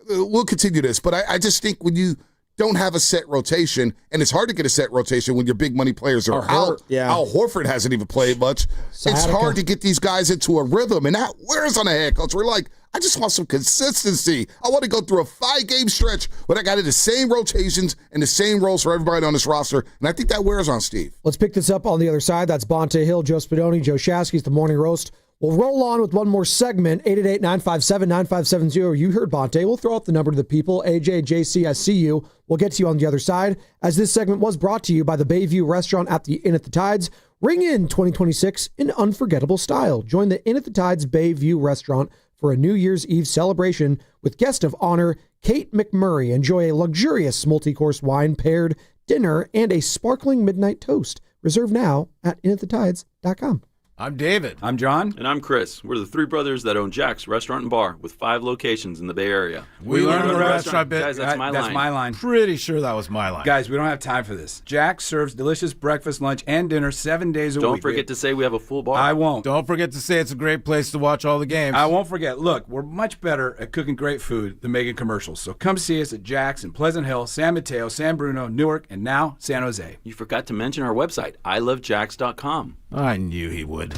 S1: We'll continue this, but I just think when you don't have a set rotation, and it's hard to get a set rotation when your big money players are out.
S20: Yeah.
S1: Al Horford hasn't even played much. It's hard to get these guys into a rhythm, and that wears on the head coach. We're like, I just want some consistency. I want to go through a 5-game stretch where I got the same rotations and the same roles for everybody on this roster, and I think that wears on Steve.
S19: Let's pick this up on the other side. That's Bonte Hill, Joe Spadoni, Joe Shasky's The Morning Roast. We'll roll on with one more segment, 888-957-9570. You heard Bonte. We'll throw out the number to the people. AJ, JC, I see you. We'll get to you on the other side, as this segment was brought to you by the Bayview Restaurant at the Inn at the Tides. Ring in 2026 in unforgettable style. Join the Inn at the Tides Bayview Restaurant for a New Year's Eve celebration with guest of honor Kate McMurray. Enjoy a luxurious multi-course wine-paired dinner and a sparkling midnight toast. Reserve now at inatthetides.com.
S3: I'm David. I'm John.
S9: And I'm Chris. We're the three brothers that own Jack's Restaurant and Bar with 5 locations in the Bay Area.
S3: We learned the restaurant bit.
S9: Guys, that's my line.
S3: Pretty sure that was my line. Guys, we don't have time for this. Jack's serves delicious breakfast, lunch, and dinner 7 days a week.
S9: Don't forget to say we have a full bar.
S3: I won't. Don't forget to say it's a great place to watch all the games. I won't forget. Look, we're much better at cooking great food than making commercials. So come see us at Jack's in Pleasant Hill, San Mateo, San Bruno, Newark, and now San Jose.
S9: You forgot to mention our website, ilovejacks.com.
S3: I knew he would.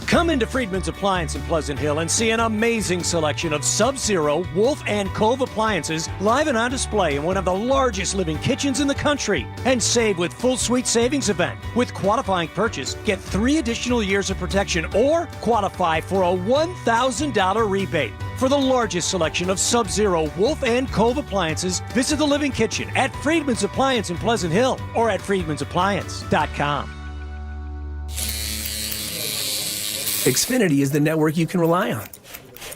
S10: Come into Friedman's Appliance in Pleasant Hill and see an amazing selection of Sub-Zero, Wolf, and Cove appliances live and on display in one of the largest living kitchens in the country. And save with full suite savings event. With qualifying purchase, get 3 additional years of protection or qualify for a $1,000 rebate. For the largest selection of Sub-Zero, Wolf, and Cove appliances, visit the Living Kitchen at Friedman's Appliance in Pleasant Hill or at friedmansappliance.com.
S11: Xfinity is the network you can rely on.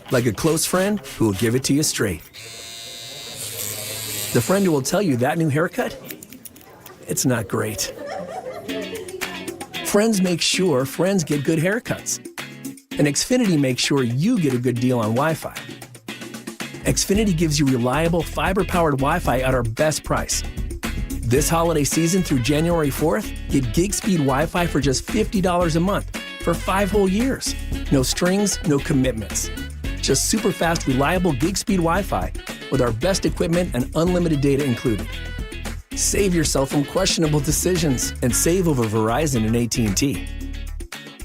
S11: Like a close friend who will give it to you straight. The friend who will tell you that new haircut, it's not great. Friends make sure friends get good haircuts. And Xfinity makes sure you get a good deal on Wi-Fi. Xfinity gives you reliable fiber-powered Wi-Fi at our best price. This holiday season through January 4th, get gig speed Wi-Fi for just $50 a month. For 5 whole years. No strings, no commitments. Just super fast, reliable gig speed Wi-Fi with our best equipment and unlimited data included. Save yourself from questionable decisions and save over Verizon and AT&T.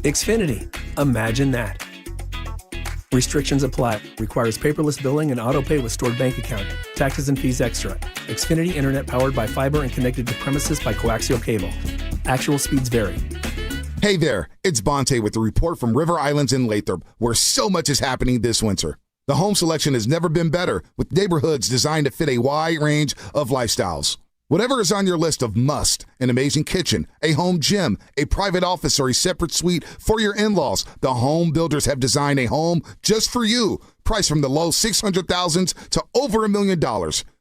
S11: Xfinity. Imagine that. Restrictions apply. Requires paperless billing and autopay with stored bank account. Taxes and fees extra. Xfinity Internet powered by fiber and connected to premises by coaxial cable. Actual speeds vary.
S1: Hey there, it's Bonte with the report from River Islands in Lathrop, where so much is happening this winter. The home selection has never been better, with neighborhoods designed to fit a wide range of lifestyles. Whatever is on your list of must, an amazing kitchen, a home gym, a private office, or a separate suite for your in-laws, the home builders have designed a home just for you, priced from the low $600,000s to over $1 million.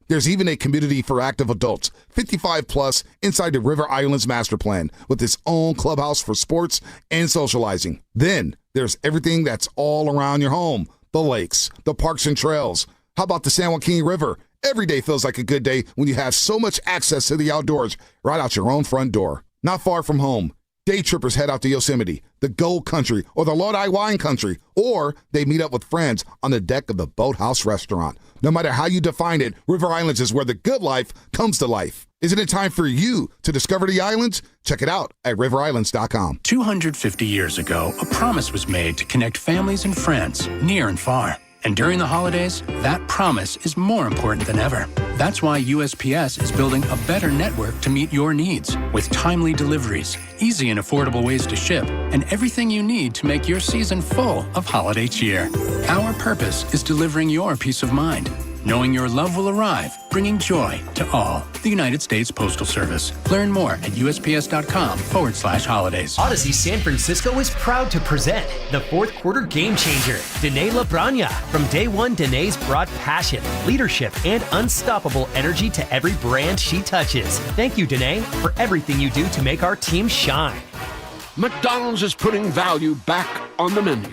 S1: There's even a community for active adults, 55 plus, inside the River Islands Master Plan, with its own clubhouse for sports and socializing. Then there's everything that's all around your home, the lakes, the parks and trails. How about the San Joaquin River? Every day feels like a good day when you have so much access to the outdoors right out your own front door. Not far from home, day trippers head out to Yosemite, the Gold Country, or the Lodi Wine Country, or they meet up with friends on the deck of the Boathouse Restaurant. No matter how you define it, River Islands is where the good life comes to life. Isn't it time for you to discover the islands? Check it out at riverislands.com.
S12: 250 years ago, a promise was made to connect families and friends near and far. And during the holidays, that promise is more important than ever. That's why USPS is building a better network to meet your needs with timely deliveries, easy and affordable ways to ship, and everything you need to make your season full of holiday cheer. Our purpose is delivering your peace of mind, knowing your love will arrive, bringing joy to all. The United States Postal Service. Learn more at USPS.com/holidays.
S14: Odyssey San Francisco is proud to present the fourth quarter game changer, Danae LaBragna. From day one, Danae's brought passion, leadership, and unstoppable energy to every brand she touches. Thank you, Danae, for everything you do to make our team shine.
S15: McDonald's is putting value back on the menu.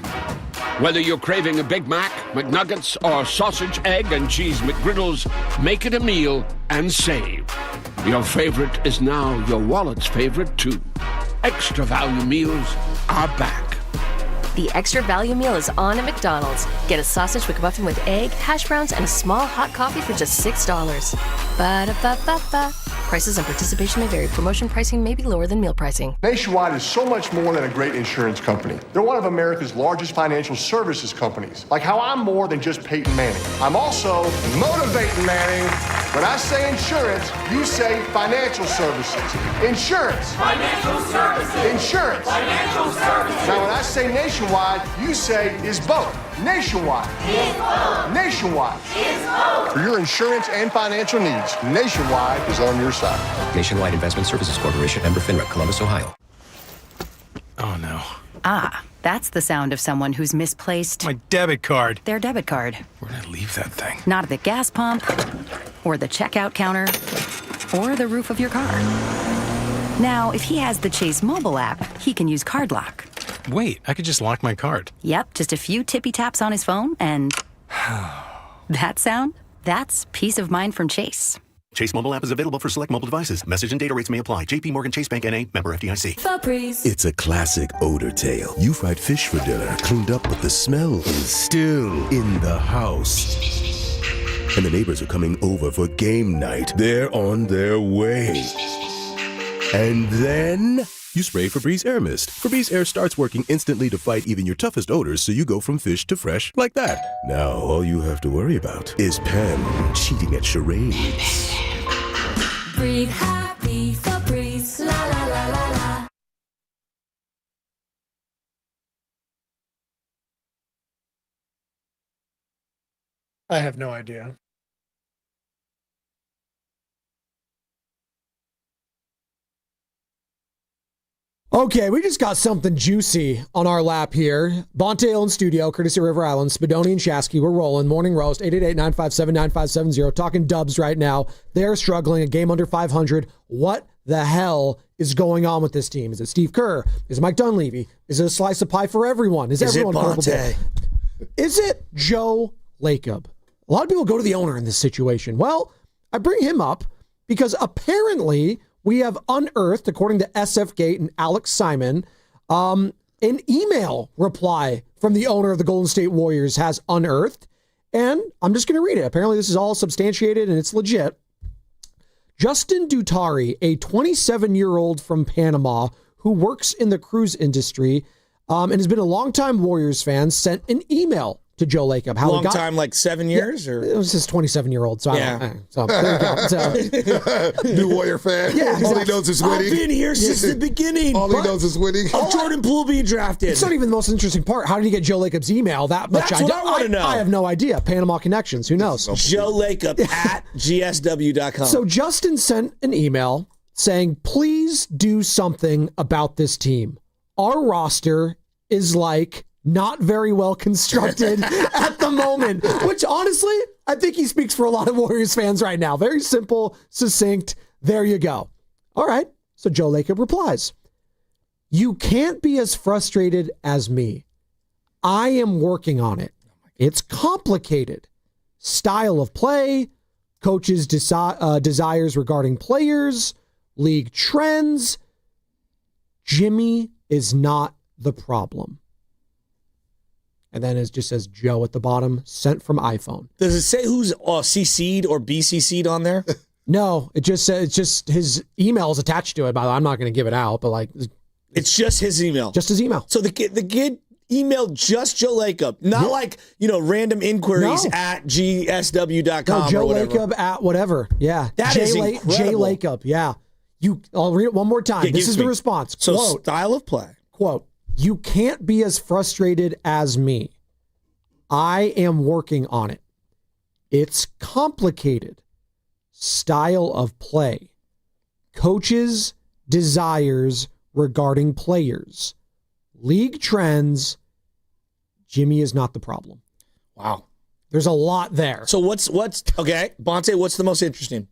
S15: Whether you're craving a Big Mac, McNuggets, or sausage, egg, and cheese McGriddles, make it a meal and save. Your favorite is now your wallet's favorite, too. Extra value meals are back.
S16: The extra value meal is on at McDonald's. Get a sausage McMuffin with egg, hash browns, and a small hot coffee for just $6. Ba-da-ba-ba-ba. Prices and participation may vary. Promotion pricing may be lower than meal pricing.
S17: Nationwide is so much more than a great insurance company. They're one of America's largest financial services companies. Like how I'm more than just Peyton Manning. I'm also motivating Manning. When I say insurance, you say financial services. Insurance. Financial services. Insurance. Financial services. Now when I say nationwide, you say is both. Nationwide. Is both. Nationwide. Is both. For your insurance and financial needs, Nationwide is on your side.
S18: Nationwide Investment Services Corporation, member FINRA, Columbus, Ohio.
S3: Oh no.
S21: Ah, that's the sound of someone who's misplaced
S3: my debit card.
S21: Their debit card.
S3: Where'd I leave that thing?
S21: Not at the gas pump, or the checkout counter, or the roof of your car. Now, if he has the Chase mobile app, he can use Card Lock.
S12: Wait, I could just lock my card.
S21: Yep, just a few tippy taps on his phone and that sound? That's peace of mind from Chase.
S4: Chase mobile app is available for select mobile devices. Message and data rates may apply. JP Morgan Chase Bank N.A. member FDIC.
S6: Febreze. It's a classic odor tale. You fried fish for dinner, cleaned up, but the smell is still in the house. And the neighbors are coming over for game night. They're on their way. And then you spray Febreze Air Mist. Febreze Air starts working instantly to fight even your toughest odors, so you go from fish to fresh like that. Now all you have to worry about is Pam cheating at charades.
S31: Breathe happy, Febreze, la la la la la.
S7: I have no idea.
S19: Okay, we just got something juicy on our lap here. Bonte in studio, courtesy of River Island, Spadoni and Shasky. We're rolling. Morning Roast, 888-957-9570. Talking Dubs right now. They're struggling, a game under 500. What the hell is going on with this team? Is it Steve Kerr? Is it Mike Dunleavy? Is it a slice of pie for everyone? Is everyone
S20: it Bonte?
S19: Is it Joe Lacob? A lot of people go to the owner in this situation. Well, I bring him up because apparently we have unearthed, according to SF Gate and Alex Simon, an email reply from the owner of the Golden State Warriors has unearthed. And I'm just going to read it. Apparently this is all substantiated and it's legit. Justin Dutari, a 27-year-old from Panama who works in the cruise industry and has been a longtime Warriors fan, sent an email to Joe Lacob.
S20: Long time, like 7 years?
S19: Yeah,
S20: or
S19: it was his 27-year-old. So
S20: yeah.
S19: So there you go.
S1: New Warrior fan.
S19: Yeah, exactly.
S1: All he knows is winning.
S20: I've been here since the beginning.
S1: All he knows is winning.
S20: Jordan Poole being drafted.
S19: It's not even the most interesting part. How did he get Joe Lacob's email that much?
S20: That's what I want to know.
S19: I have no idea. Panama connections. Who knows?
S20: Joe Lacob at gsw.com.
S19: So Justin sent an email saying, please do something about this team. Our roster is like not very well constructed at the moment, which honestly, I think he speaks for a lot of Warriors fans right now. Very simple, succinct. There you go. All right. So Joe Lacob replies, you can't be as frustrated as me. I am working on it. It's complicated. Style of play, coaches' desires regarding players, league trends. Jimmy is not the problem. And then it just says Joe at the bottom, sent from iPhone.
S20: Does it say who's CC'd or BCC'd on there?
S19: No, it just says, it's just his email is attached to it. By the way, I'm not going to give it out, but like,
S20: it's just his email.
S19: Just his email.
S20: So the kid emailed just Joe Lacob, not like, random inquiries at gsw.com.
S19: No, Joe
S20: or whatever.
S19: Lacob at whatever. Yeah.
S20: That is incredible.
S19: Jay Lacob. Yeah. I'll read it one more time.
S20: Yeah,
S19: this is the response.
S20: So
S19: quote,
S20: style of play.
S19: Quote, you can't be as frustrated as me. I am working on it. It's complicated. Style of play. Coaches' desires regarding players. League trends. Jimmy is not the problem.
S20: Wow.
S19: There's a lot there.
S20: So what's okay, Bonte, what's the most interesting?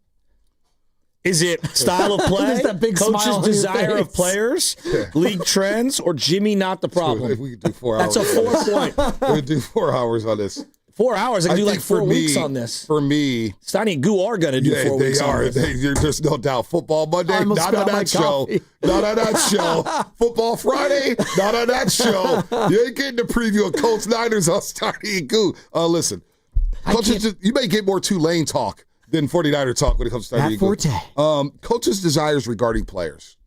S20: Is it style of play,
S19: There's that big smile
S20: coach's
S19: on your
S20: desire
S19: face.
S20: of players, league trends, or Jimmy not the problem?
S1: We could do 4 hours.
S20: That's a 4 point.
S1: We could do 4 hours on this.
S20: 4 hours. I could do like
S1: think
S20: 4
S1: for
S20: weeks
S1: me-
S20: on this.
S1: For me,
S20: Stoney and Goo are going to do 4
S1: they
S20: weeks
S1: are.
S20: on this.
S1: There's no doubt. Football Monday,
S19: I almost
S1: not on
S19: spilled my
S1: that show.
S19: coffee.
S1: Not on that show. Football Friday, not on that show. You ain't getting the preview of Colts Niners on Stoney and Goo. Listen, coaches, you may get more Tulane talk than 49er talk when it comes to Stoney and Goo.
S19: Forte.
S1: Coaches' desires regarding players.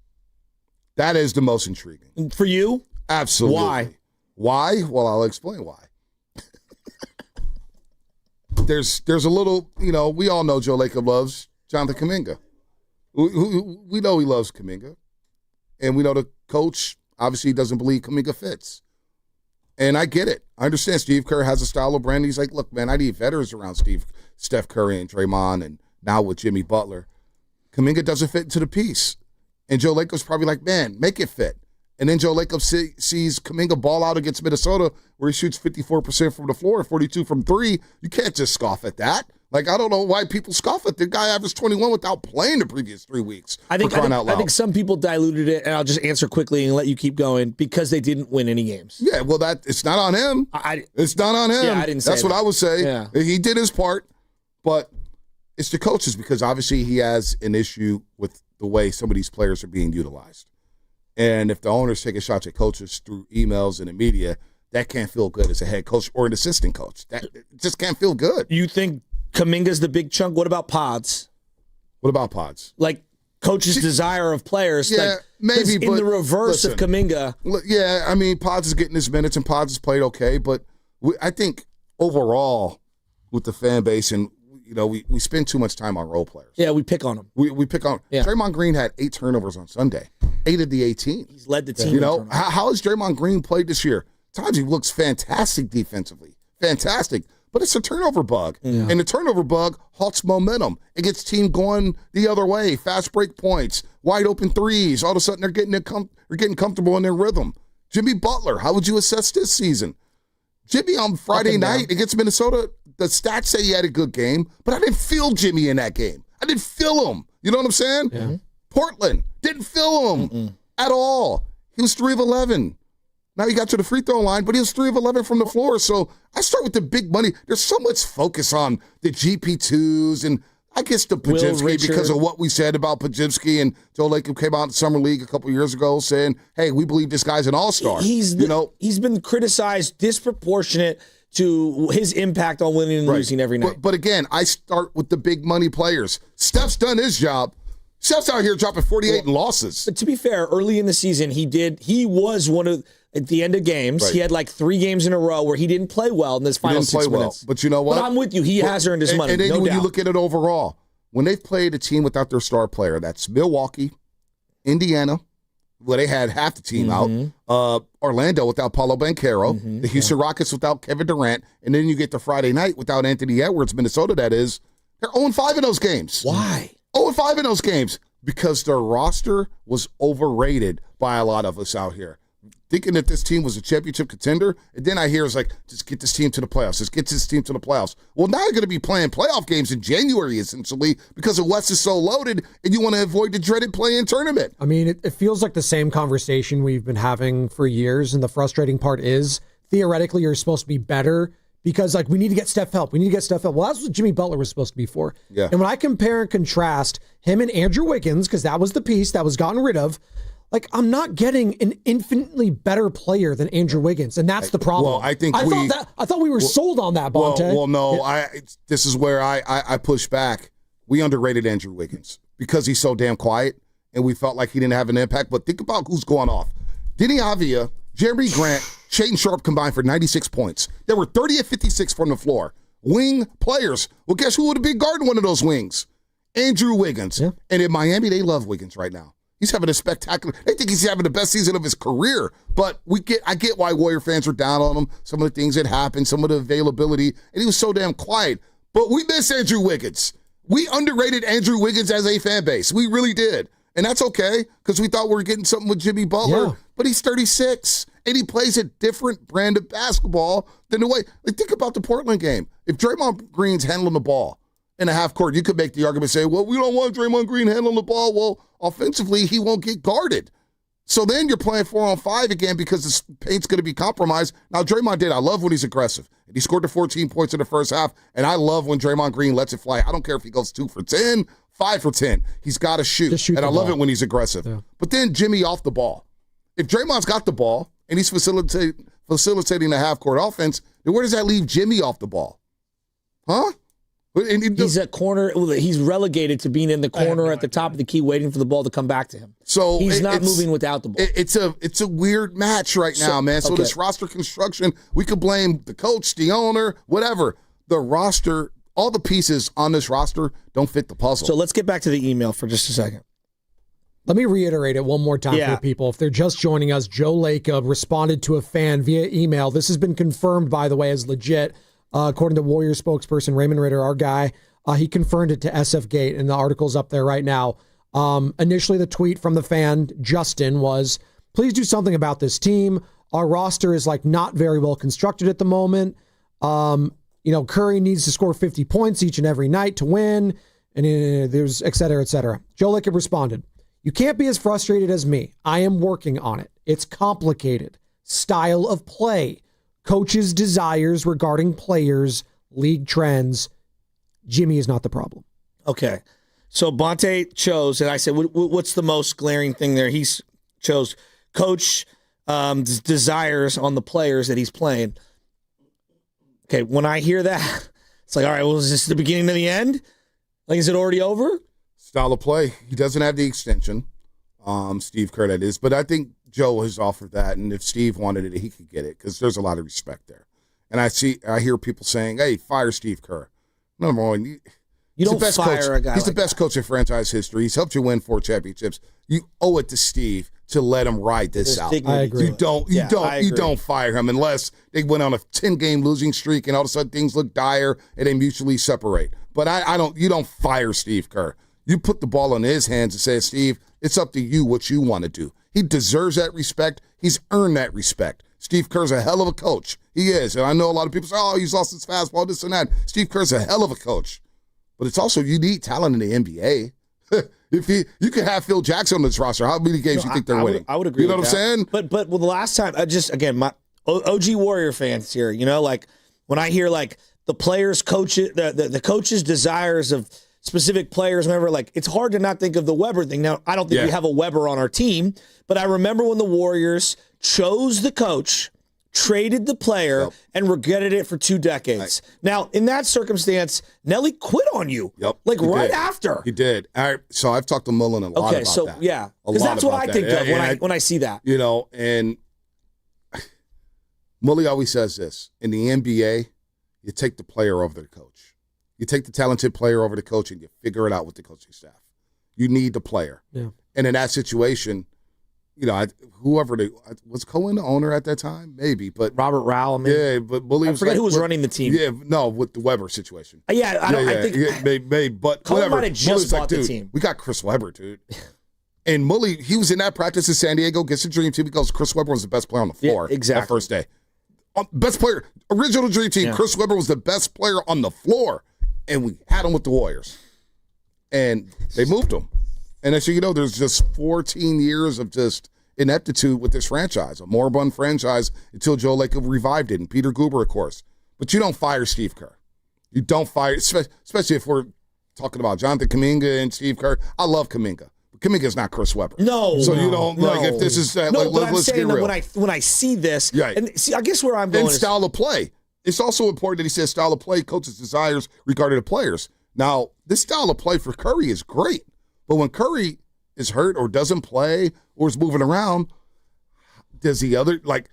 S1: That is the most intriguing.
S20: For you?
S1: Absolutely.
S20: Why?
S1: Why? Well, I'll explain why. There's a little, we all know Joe Lacob loves Jonathan Kuminga. We know he loves Kuminga. And we know the coach obviously doesn't believe Kuminga fits. And I get it. I understand Steve Kerr has a style of brand. He's like, look, man, I need veterans around Steph Curry and Draymond and now with Jimmy Butler. Kuminga doesn't fit into the piece. And Joe Lacob's probably like, man, make it fit. And then Joe Lacob sees Kuminga ball out against Minnesota where he shoots 54% from the floor and 42% from three. You can't just scoff at that. Like, I don't know why people scoff at the guy averaged 21 without playing the previous 3 weeks.
S20: I think some people diluted it, and I'll just answer quickly and let you keep going, because they didn't win any games.
S1: Yeah, well, it's not on him. It's not on him.
S20: Yeah, I didn't say
S1: That's what I would say.
S20: Yeah.
S1: He did his part, but it's the coaches, because obviously he has an issue with the way some of these players are being utilized. And if the owner's taking shots at coaches through emails and the media, that can't feel good as a head coach or an assistant coach. That it just can't feel good.
S20: You think Kuminga's the big chunk? What about Pods?
S1: What about Pods?
S20: Like, coach's desire of players.
S1: Yeah,
S20: like,
S1: maybe.
S20: In the reverse of Kuminga.
S1: Yeah, I mean, Pods is getting his minutes, and Pods has played okay. But I think overall, with the fan base, and we spend too much time on role players.
S20: Yeah, we pick on them.
S1: We pick on.
S20: Yeah.
S1: Draymond Green had 8 turnovers on Sunday. 8 of the 18.
S20: He's led the team.
S1: How has Draymond Green played this year? Times he looks fantastic defensively. Fantastic. But it's a turnover bug. Yeah. And the turnover bug halts momentum. It gets team going the other way. Fast break points, wide open threes. All of a sudden they're getting comfortable in their rhythm. Jimmy Butler, how would you assess this season? Jimmy on Friday night against Minnesota, the stats say he had a good game, but I didn't feel Jimmy in that game. I didn't feel him. You know what I'm saying?
S20: Yeah.
S1: Portland, didn't feel him at all. He was 3 of 11. Now he got to the free throw line, but he was 3 of 11 from the floor. So I start with the big money. There's so much focus on the GP2s and I guess the Podziemski because of what we said about Podziemski, and Joe Lacob came out in Summer League a couple years ago saying, hey, we believe this guy's an all-star.
S20: He's been criticized disproportionate to his impact on winning and losing every night.
S1: But again, I start with the big money players. Steph's done his job. Steph's out here dropping 48 in losses.
S20: But to be fair, early in the season, he was one of, at the end of games, he had like 3 games in a row where he didn't play well in this final 6 minutes.
S1: But you know what?
S20: But I'm with you. He has earned his money.
S1: And then
S20: no
S1: when
S20: doubt.
S1: you look at it overall, when they've played a team without their star player, that's Milwaukee, Indiana, where they had half the team out, Orlando without Paulo Banchero, the Houston Rockets without Kevin Durant, and then you get to Friday night without Anthony Edwards, Minnesota, that is. They're 0-5 in those games.
S20: Why?
S1: 0-5 in those games. Because their roster was overrated by a lot of us out here. Thinking that this team was a championship contender, and then I hear it's like, just get this team to the playoffs. Just get this team to the playoffs. Well, now you're going to be playing playoff games in January, essentially, because the West is so loaded, and you want to avoid the dreaded play-in tournament.
S19: I mean, it feels like the same conversation we've been having for years, and the frustrating part is, theoretically, you're supposed to be better because, like, we need to get Steph help. We need to get Steph help. Well, that's what Jimmy Butler was supposed to be for.
S1: Yeah.
S19: And when I compare and contrast him and Andrew Wiggins, because that was the piece that was gotten rid of, like, I'm not getting an infinitely better player than Andrew Wiggins, and that's the problem.
S1: Well, I
S19: thought we were sold on that, Bonte.
S1: Well, no. This is where I push back. We underrated Andrew Wiggins because he's so damn quiet, and we felt like he didn't have an impact. But think about who's going off. Denny Avia, Jeremy Grant, Shaedon Sharp combined for 96 points. They were 30 of 56 from the floor. Wing players. Well, guess who would have been guarding one of those wings? Andrew Wiggins. Yeah. And in Miami, they love Wiggins right now. He's having a spectacular. They think he's having the best season of his career. But I get why Warrior fans are down on him. Some of the things that happened, some of the availability, and he was so damn quiet. But we miss Andrew Wiggins. We underrated Andrew Wiggins as a fan base. We really did. And that's okay, because we thought we were getting something with Jimmy Butler. Yeah. But he's 36, and he plays a different brand of basketball than the way. Like, think about the Portland game. If Draymond Green's handling the ball in a half court, you could make the argument, say, well, we don't want Draymond Green handling the ball. Well, offensively, he won't get guarded. So then you're playing 4-on-5 again because the paint's going to be compromised. Now, Draymond did. I love when he's aggressive. And he scored the 14 points in the first half, and I love when Draymond Green lets it fly. I don't care if he goes 2 for 10, 5 for 10. He's got to shoot. And I love it when he's aggressive. Yeah. But then Jimmy off the ball. If Draymond's got the ball and he's facilitating the half-court offense, then where does that leave Jimmy off the ball? Huh?
S20: He's a corner. He's relegated to being in the corner at the top of the key, waiting for the ball to come back to him.
S1: So
S20: he's not moving without the ball.
S1: It's a weird match right now, man. So this roster construction, we could blame the coach, the owner, whatever. The roster, all the pieces on this roster don't fit the puzzle.
S20: So let's get back to the email for just a second.
S19: Let me reiterate it one more time for people. If they're just joining us, Joe Lacob responded to a fan via email. This has been confirmed, by the way, as legit. According to Warrior spokesperson Raymond Ritter, our guy, he confirmed it to SF Gate, and the article's up there right now. Initially, the tweet from the fan, Justin, was, please do something about this team. Our roster is like not very well constructed at the moment. Curry needs to score 50 points each and every night to win, and there's et cetera, et cetera. Joe Lickett responded, "You can't be as frustrated as me. I am working on it. It's complicated. Style of play, coaches' desires regarding players, league trends. Jimmy is not the problem."
S20: Okay. So Bonte chose, and I said, what's the most glaring thing there? He chose coach desires on the players that he's playing. Okay, when I hear that, it's like, all right, well, is this the beginning of the end? Like, is it already over?
S1: Style of play. He doesn't have the extension, Steve Kerr, that is. But I think Joe has offered that, and if Steve wanted it, he could get it because there's a lot of respect there. And I hear people saying, hey, fire Steve Kerr. Number one,
S20: you don't fire a guy.
S1: He's the best coach in franchise history. He's helped you win 4 championships. You owe it to Steve to let him ride this out.
S19: I agree.
S1: You don't fire him unless they went on a 10-game losing streak and all of a sudden things look dire and they mutually separate. But you don't fire Steve Kerr. You put the ball in his hands and say, Steve, it's up to you what you want to do. He deserves that respect. He's earned that respect. Steve Kerr's a hell of a coach. He is. And I know a lot of people say, oh, he's lost his fastball, this and that. Steve Kerr's a hell of a coach. But it's also you need talent in the NBA. If you could have Phil Jackson on this roster, how many games do you think they're winning?
S20: I would agree.
S1: You know
S20: with
S1: what I'm
S20: that.
S1: saying?
S20: But the last time, my OG Warrior fans here, like when I hear like the players' coaches, the coaches' desires of specific players, whatever, like it's hard to not think of the Weber thing. Now, I don't think we have a Weber on our team, but I remember when the Warriors chose the coach, traded the player, and regretted it for 2 decades. Now, in that circumstance, Nelly quit on you. Right after.
S1: He did. So I've talked to Mullen a lot about that.
S20: Yeah. Because that's what I think of when I see that.
S1: And Mully always says this. In the NBA, you take the player over the coach. You take the talented player over the coach and you figure it out with the coaching staff. You need the player.
S19: Yeah.
S1: And in that situation, was Cohen the owner at that time? Maybe, but
S20: Robert Rowell.
S1: But Bully
S20: I forget who was running the team.
S1: Yeah, no, with the Weber situation.
S20: I think
S1: maybe, but
S20: Cohen
S1: whatever.
S20: might have just bought the
S1: dude,
S20: team.
S1: We got Chris Webber, dude. And Mully, he was in that practice in San Diego, gets the dream team because Chris Webber was the best player on the floor.
S20: Exactly.
S1: That first day. Best player, original dream team. Yeah. Chris Webber was the best player on the floor, and we had him with the Warriors, and they moved him. And as you know, there's just 14 years of just ineptitude with this franchise, a moribund franchise until Joe Lacob revived it, and Peter Guber, of course. But you don't fire Steve Kerr. You don't fire, especially if we're talking about Jonathan Kuminga and Steve Kerr. I love Kuminga. But Kuminga's not Chris Webber.
S20: No.
S1: So you don't, like, if this is,
S20: but I'm
S1: let's
S20: saying
S1: get real.
S20: that when I see this,
S1: right.
S20: And see, I guess where I'm going
S1: is style of play. It's also important that he says style of play, coaches' desires regarding the players. Now, this style of play for Curry is great. But when Curry is hurt or doesn't play or is moving around, does the other, like,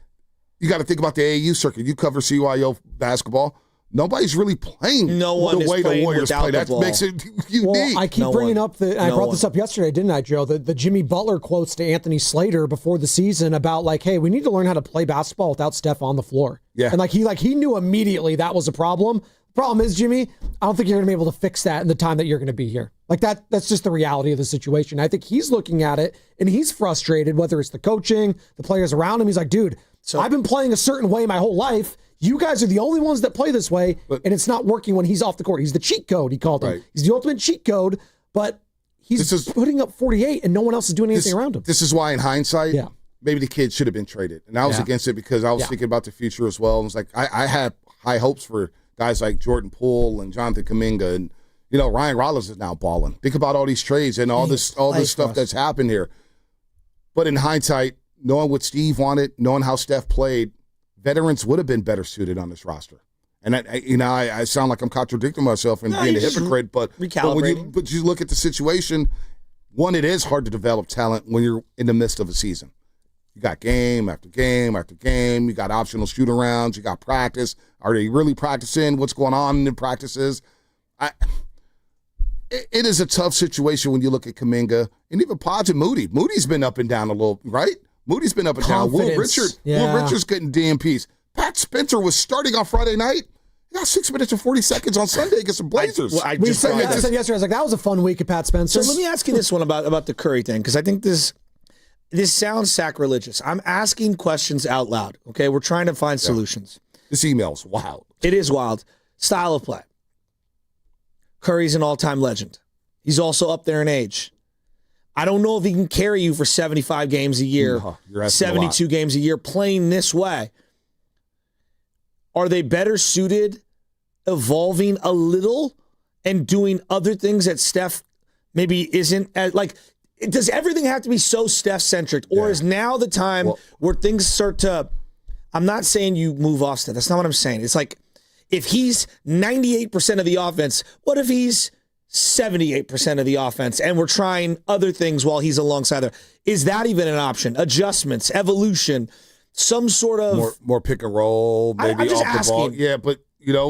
S1: you got to think about the AAU circuit. You cover CYO basketball. Nobody's really playing the way the Warriors play. That makes it unique.
S19: Well, I keep bringing up I brought this up yesterday, didn't I, Joe? The Jimmy Butler quotes to Anthony Slater before the season about, like, hey, we need to learn how to play basketball without Steph on the floor.
S1: Yeah.
S19: And he knew immediately that was a problem. Problem is, Jimmy, I don't think you're going to be able to fix that in the time that you're going to be here. Like that's just the reality of the situation. I think he's looking at it and he's frustrated, whether it's the coaching, the players around him. He's like, dude, I've been playing a certain way my whole life. You guys are the only ones that play this way, and it's not working when he's off the court. He's the cheat code, he called him. He's the ultimate cheat code, but he's putting up 48 and no one else is doing anything around him.
S1: This is why, in hindsight, maybe the kid should have been traded. And I was against it because I was thinking about the future as well. And it's like I had high hopes for guys like Jordan Poole and Jonathan Kuminga, and Ryan Rollins is now balling. Think about all these trades and all this stuff that's happened here. But in hindsight, knowing what Steve wanted, knowing how Steph played, veterans would have been better suited on this roster. And I sound like I'm contradicting myself and being a hypocrite, but you look at the situation. One, it is hard to develop talent when you're in the midst of a season. You got game after game after game. You got optional shoot-arounds. You got practice. Are they really practicing? What's going on in the practices? It is a tough situation when you look at Kuminga and even Podge and Moody. Moody's been up and down a little, right? Moody's been up and down. Will Richard's getting DMPs. Pat Spencer was starting on Friday night. He got 6 minutes and 40 seconds on Sunday against the Blazers.
S19: I said yesterday, I was like, that was a fun week at Pat Spencer.
S20: So let me ask you this one about the Curry thing, because I think this sounds sacrilegious. I'm asking questions out loud, okay? We're trying to find solutions.
S1: This email's wild.
S20: It is wild. style of play. Curry's an all-time legend. He's also up there in age. I don't know if he can carry you for 75 games a year, 72 games a year playing this way. Are they better suited evolving a little and doing other things that Steph maybe isn't as, like, does everything have to be so Steph-centric? Or is now the time where things start to, I'm not saying you move off Steph. That's not what I'm saying. It's like, if he's 98% of the offense, what if he's 78% of the offense and we're trying other things while he's alongside there? Is that even an option? Adjustments, evolution, some sort of...
S1: More pick and roll, maybe
S20: I'm just
S1: off the ball.
S20: asking.
S1: Yeah, but,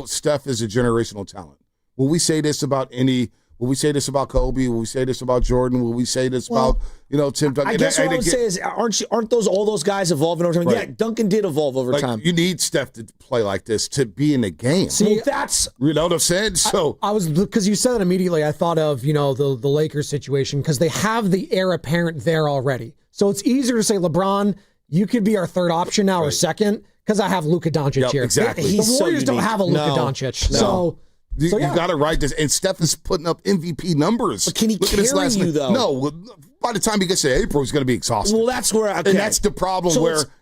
S1: Steph is a generational talent. Will we say this about Will we say this about Kobe? Will we say this about Jordan? Will we say this about, Tim Duncan?
S20: I guess what I would say is, aren't all those guys evolving over time?
S1: Right.
S20: Yeah, Duncan did evolve over time.
S1: You need Steph to play like this to be in the game.
S19: See,
S20: that's...
S1: You know what I'm saying? So
S19: I was, because you said it immediately, I thought of, the Lakers situation, because they have the heir apparent there already. So it's easier to say, LeBron, you could be our third option now or second, because I have Luka Doncic here.
S1: Exactly.
S19: The Warriors don't have a Luka Doncic.
S1: No.
S19: So
S1: you got to write this. And Steph is putting up MVP numbers.
S20: But can he carry you, though?
S1: No. By the time he gets to April, he's going to be exhausted.
S20: Well, that's where... Okay.
S1: And that's the problem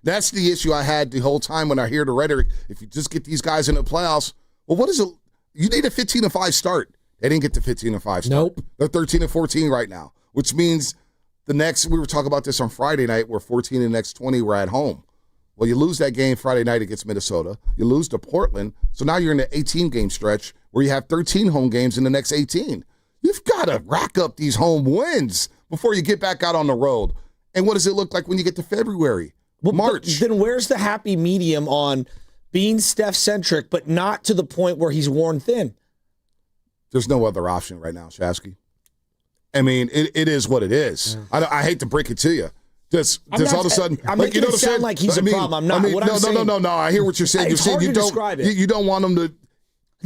S1: that's the issue I had the whole time when I hear the rhetoric. If you just get these guys in the playoffs, well, what is it? You need a 15-5 start. They didn't get the 15-5 start.
S19: Nope.
S1: They're 13-14 right now, which means we were talking about this on Friday night, where 14 of the next 20 were at home. Well, you lose that game Friday night against Minnesota. You lose to Portland. So now you're in the 18-game stretch where you have 13 home games in the next 18. You've got to rack up these home wins before you get back out on the road. And what does it look like when you get to February? March.
S20: Then where's the happy medium on being Steph-centric, but not to the point where he's worn thin?
S1: There's no other option right now, Shasky. I mean, it is what it is. Yeah. I hate to break it to you. Just all of a sudden,
S20: I'm making it sound like he's a problem. I'm not.
S1: No. I hear what you're saying.
S20: It's
S1: you're saying
S20: hard to describe it.
S1: You don't want him to.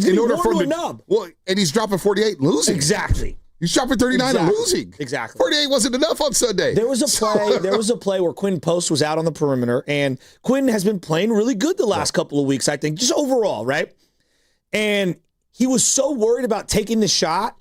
S1: In order for him
S20: to
S1: well, and he's dropping 48 and losing.
S20: Exactly.
S1: He's dropping 39 and losing.
S20: Exactly.
S1: 48 wasn't enough on Sunday.
S20: There was a play. There was a play where Quinn Post was out on the perimeter, and Quinn has been playing really good the last couple of weeks. I think just overall, right? And he was so worried about taking the shot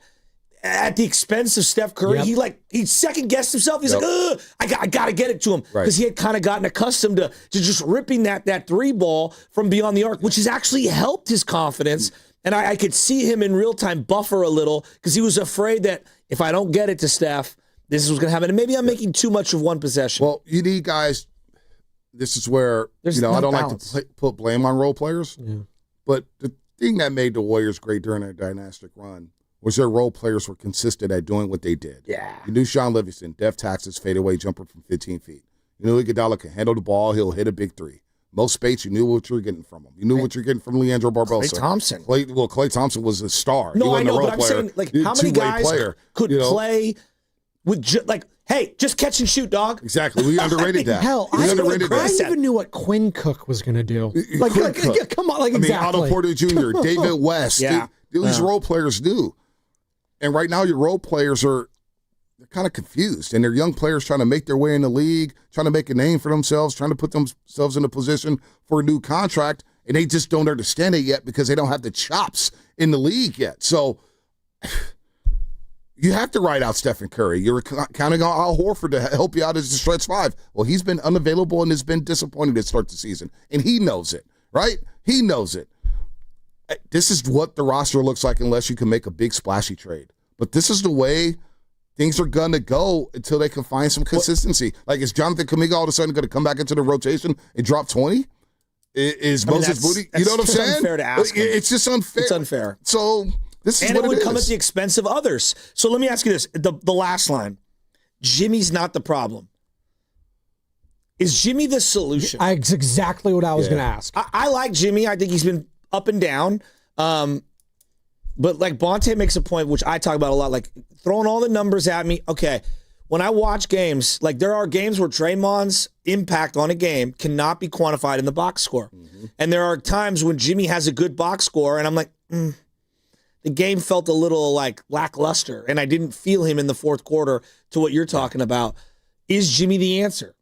S20: at the expense of Steph Curry. Yep. He second-guessed himself. He's like, ugh, I got to get it to him. Because he had kind of gotten accustomed to just ripping that three ball from beyond the arc, which has actually helped his confidence. And I could see him in real time buffer a little because he was afraid that if I don't get it to Steph, this is what's going to happen. And maybe I'm making too much of one possession.
S1: Well, you need guys. This is where, I don't like to put blame on role players. Yeah. But the thing that made the Warriors great during their dynastic run was their role players were consistent at doing what they did.
S20: Yeah.
S1: You knew Sean Livingston, deft taxes, fadeaway jumper from 15 feet. You knew Iguodala can handle the ball. He'll hit a big three. Most Spates, you knew what you were getting from him. You knew what you're getting from Leandro Barbosa.
S20: Klay Thompson.
S1: Klay Thompson was a star.
S20: No, I know, but I'm saying, how many guys could play with, hey, just catch and shoot, dog.
S1: Exactly. We underrated that.
S19: Hell, I even knew what Quinn Cook was going to do. Come on, exactly.
S1: Otto Porter Jr., David West. These role players do. And right now your role players they're kind of confused. And they're young players trying to make their way in the league, trying to make a name for themselves, trying to put themselves in a position for a new contract. And they just don't understand it yet because they don't have the chops in the league yet. So you have to ride out Stephen Curry. You're counting on Al Horford to help you out as the stretch five. Well, he's been unavailable and has been disappointing to start the season. And he knows it, right? He knows it. This is what the roster looks like unless you can make a big splashy trade. But this is the way things are going to go until they can find some consistency. Is Jonathan Kuminga all of a sudden going to come back into the rotation and drop 20? Is Moses Moody? You know what I'm saying?
S20: It's unfair to ask him.
S1: It's just unfair.
S20: It's unfair.
S1: So this is
S20: and
S1: what
S20: it would
S1: is.
S20: Come at the expense of others. So let me ask you this. The last line. Jimmy's not the problem. Is Jimmy the solution?
S19: That's exactly what I was going to ask.
S20: I like Jimmy. I think he's been up and down. But Bonte makes a point, which I talk about a lot, throwing all the numbers at me. Okay, when I watch games, there are games where Draymond's impact on a game cannot be quantified in the box score. Mm-hmm. And there are times when Jimmy has a good box score, and I'm like, the game felt a little lackluster, and I didn't feel him in the fourth quarter to what you're talking about. Is Jimmy the answer?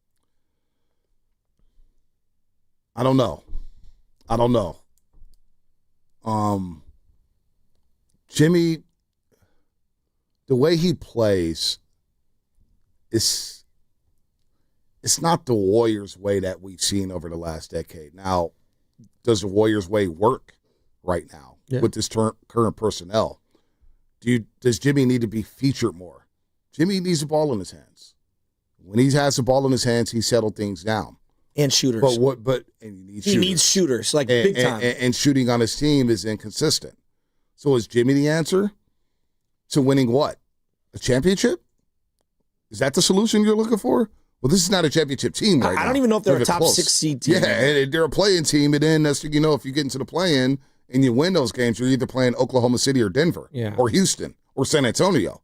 S1: I don't know. Jimmy, the way he plays it's not the Warriors way that we've seen over the last decade. Now, does the Warriors way work right now with this current personnel? Does Jimmy need to be featured more? Jimmy needs the ball in his hands. When he has the ball in his hands, he settled things down.
S20: And shooters.
S1: But he
S20: needs shooters, like big time.
S1: And shooting on his team is inconsistent. So is Jimmy the answer to winning what? A championship? Is that the solution you're looking for? Well, this is not a championship team right now.
S20: I don't even know if they're a top
S1: close.
S20: 6 seed team.
S1: Yeah, and they're a play-in team, and then if you get into the play-in and you win those games, you're either playing Oklahoma City or Denver or Houston or San Antonio.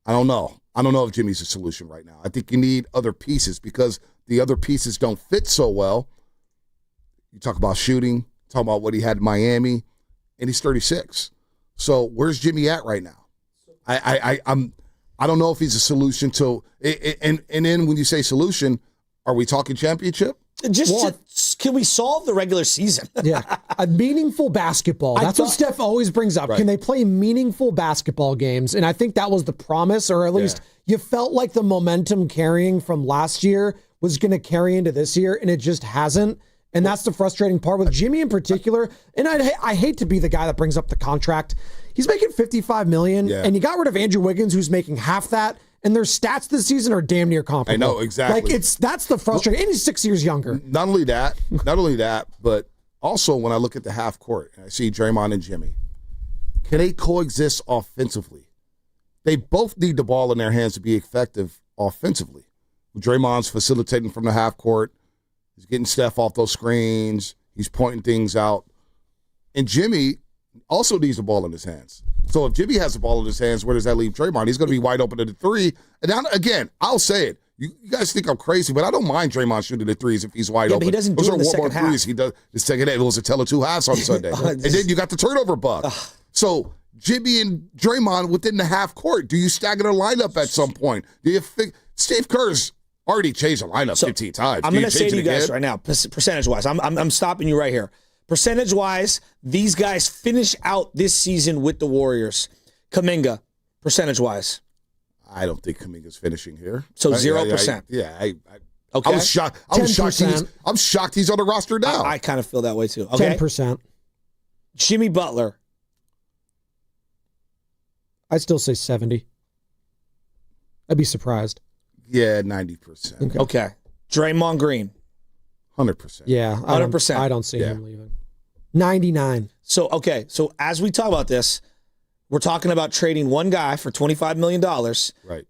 S1: I don't know. I don't know if Jimmy's a solution right now. I think you need other pieces because the other pieces don't fit so well. You talk about shooting, talk about what he had in Miami, and he's 36. So where's Jimmy at right now? I don't know if he's a solution to and then when you say solution, are we talking championship?
S20: Can we solve the regular season?
S19: A meaningful basketball. That's what Steph always brings up. Right. Can they play meaningful basketball games? And I think that was the promise, or at least you felt like the momentum carrying from last year was going to carry into this year, and it just hasn't. And that's the frustrating part with Jimmy in particular. And I hate to be the guy that brings up the contract. He's making $55 million, and you got rid of Andrew Wiggins, who's making half that. And their stats this season are damn near comparable.
S1: I know, exactly.
S19: That's the frustrating. And he's 6 years younger.
S1: Not only that, but also when I look at the half court, and I see Draymond and Jimmy. Can they coexist offensively? They both need the ball in their hands to be effective offensively. Draymond's facilitating from the half court. He's getting Steph off those screens. He's pointing things out. And Jimmy also needs the ball in his hands. So if Jimmy has the ball in his hands, where does that leave Draymond? He's going to be wide open at the three. And now, again, I'll say it. You guys think I'm crazy, but I don't mind Draymond shooting the threes if he's wide open.
S20: But he doesn't do it in the second half.
S1: Threes he does the second half. It was a tell of two halves on Sunday. And then you got the turnover bug. So Jimmy and Draymond within the half court. Do you stagger the lineup at some point? Do you think Steve Kerr's already changed the lineup 15 times?
S20: I'm going to say to you guys right now, percentage-wise, I'm stopping you right here. Percentage-wise, these guys finish out this season with the Warriors. Kuminga, percentage-wise.
S1: I don't think Kuminga's finishing here.
S20: So 0%.
S1: Okay.
S20: Okay.
S1: I was shocked. I'm shocked he's on the roster now.
S20: I kind of feel that way too. Okay.
S19: 10%.
S20: Jimmy Butler.
S19: I'd still say 70. I'd be surprised.
S1: Yeah, 90%.
S20: Okay. Draymond Green.
S1: 100%.
S19: Yeah,
S20: 100%.
S19: I don't see him leaving. 99.
S20: So as we talk about this, we're talking about trading one guy for $25 million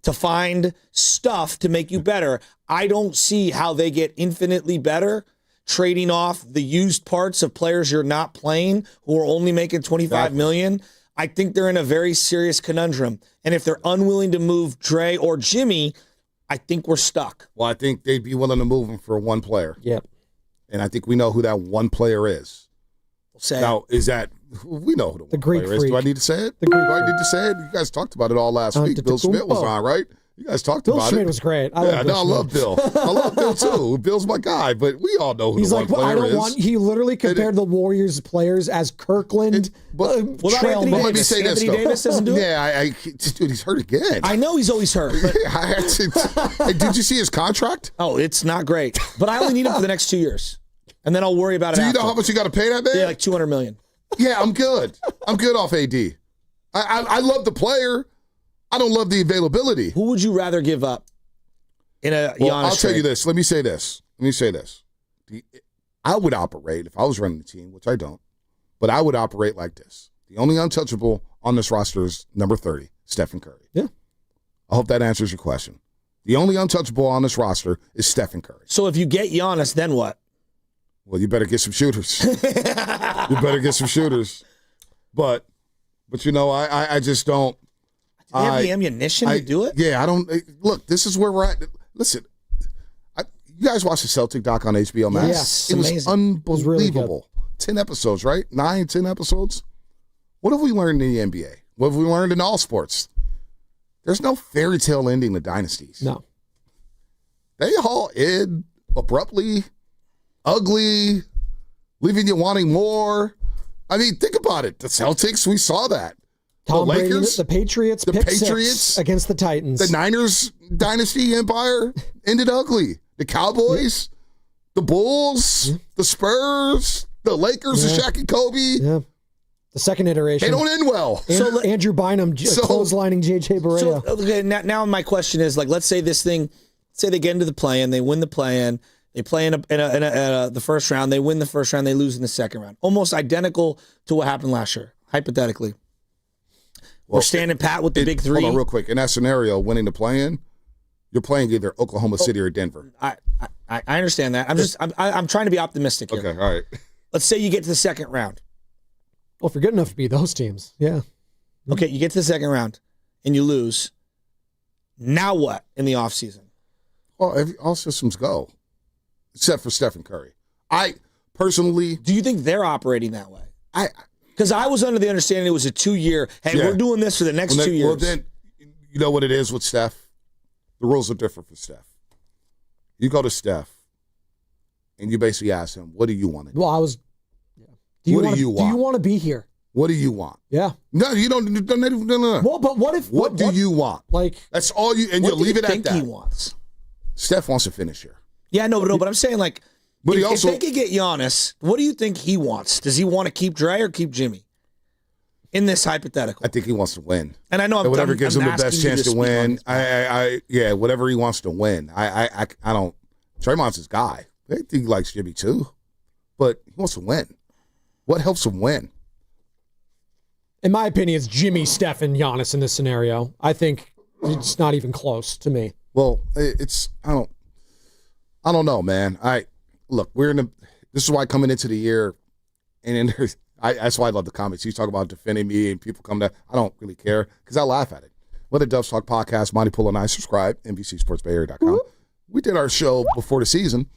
S20: to find stuff to make you better. I don't see how they get infinitely better trading off the used parts of players you're not playing who are only making $25 million. I think they're in a very serious conundrum. And if they're unwilling to move Dre or Jimmy, I think we're stuck.
S1: Well, I think they'd be willing to move him for one player.
S19: Yep.
S1: And I think we know who that one player is. Now, is that we know who the one
S19: Greek
S1: player is? Do I need to say it? Do I need to say it? You guys talked about it all last week. Bill Schmidt was on, right? You guys talked about it.
S19: Bill Schmidt was great.
S1: I love Bill. I love Bill too. Bill's my guy, but we all know who the one player is.
S19: He literally compared the Warriors players as Kirkland.
S1: Let me say this,
S20: Anthony Davis doesn't do it?
S1: Yeah, dude, he's hurt again.
S20: I know he's always hurt. But
S1: Did you see his contract?
S20: Oh, it's not great. But I only need him for the next 2 years. And then I'll worry about it
S1: Do you know how much you got to pay that man?
S20: Yeah, like $200 million.
S1: Yeah, I'm good. I'm good off AD. I love the player. I don't love the availability.
S20: Who would you rather give up in a Giannis
S1: I'll tell
S20: trade?
S1: you this. Let me say this. I would operate, if I was running the team, which I don't, but I would operate like this. The only untouchable on this roster is number 30, Stephen Curry.
S19: Yeah.
S1: I hope that answers your question. The only untouchable on this roster is Stephen Curry.
S20: So if you get Giannis, then what?
S1: Well, you better get some shooters. But I just don't.
S20: Do they have the ammunition to do it?
S1: Yeah, I don't. Look, this is where we're at. Listen, you guys watched the Celtic doc on HBO Max?
S19: Yes,
S1: it was
S19: amazing.
S1: unbelievable. 10 episodes, right? 9, 10 episodes. What have we learned in the NBA? What have we learned in all sports? There's no fairy tale ending to dynasties.
S19: No.
S1: They all end abruptly, ugly, leaving you wanting more. I mean, think about it. The Celtics, we saw that.
S19: Tom
S1: the
S19: Brady,
S1: Lakers,
S19: the Patriots,
S1: the
S19: pick
S1: Patriots
S19: six against the Titans.
S1: The Niners dynasty empire ended ugly. The Cowboys, the Bulls, the Spurs, the Lakers, the Shaq and Kobe.
S19: Yeah. The second iteration.
S1: They don't end well.
S19: Andrew Bynum clotheslining J.J. Barea.
S20: So, okay, now my question is, like, let's say they get into the play-in, they win the play-in, they play in the first round, they win the first round, they lose in the second round. Almost identical to what happened last year, hypothetically. We're standing pat with the big three.
S1: Hold on real quick. In that scenario, winning the play-in, you're playing either Oklahoma City or Denver.
S20: I understand that. I'm trying to be optimistic here.
S1: Okay, all right.
S20: Let's say you get to the second round.
S19: Well, if you're good enough to beat those teams, yeah.
S20: Okay, you get to the second round and you lose. Now what in the offseason?
S1: Well, all systems go, except for Stephen Curry. I personally...
S20: Do you think they're operating that way? Because I was under the understanding it was a 2-year, hey, we're doing this for the next 2 years.
S1: Well, then, you know what it is with Steph? The rules are different for Steph. You go to Steph, and you basically ask him, what do you want to do?
S19: Well, do you want to be here?
S1: What do you want?
S19: Yeah.
S1: No, you don't. No.
S19: Well, but what if...
S1: What do you want?
S19: Like...
S1: That's all you... And you leave it at that.
S20: What do you think he wants?
S1: Steph wants to finish here.
S20: Yeah, no, but I'm saying, like,
S1: but
S20: if they could get Giannis, what do you think he wants? Does he want to keep Dre or keep Jimmy? In this hypothetical.
S1: I think he wants to win.
S20: And I know
S1: whatever gives him the best chance to win. Whatever he wants to win. I don't... Draymond's his guy. I think he likes Jimmy too. But he wants to win. What helps him win?
S19: In my opinion, it's Jimmy, Steph, and Giannis in this scenario. I think it's not even close to me.
S1: Well, I don't know, man. This is why coming into the year, and that's why I love the comments. You talk about defending me and people come to, I don't really care because I laugh at it. What a Doves Talk podcast. Monty Pool and I subscribe, NBCSportsBayArea.com. We did our show before the season,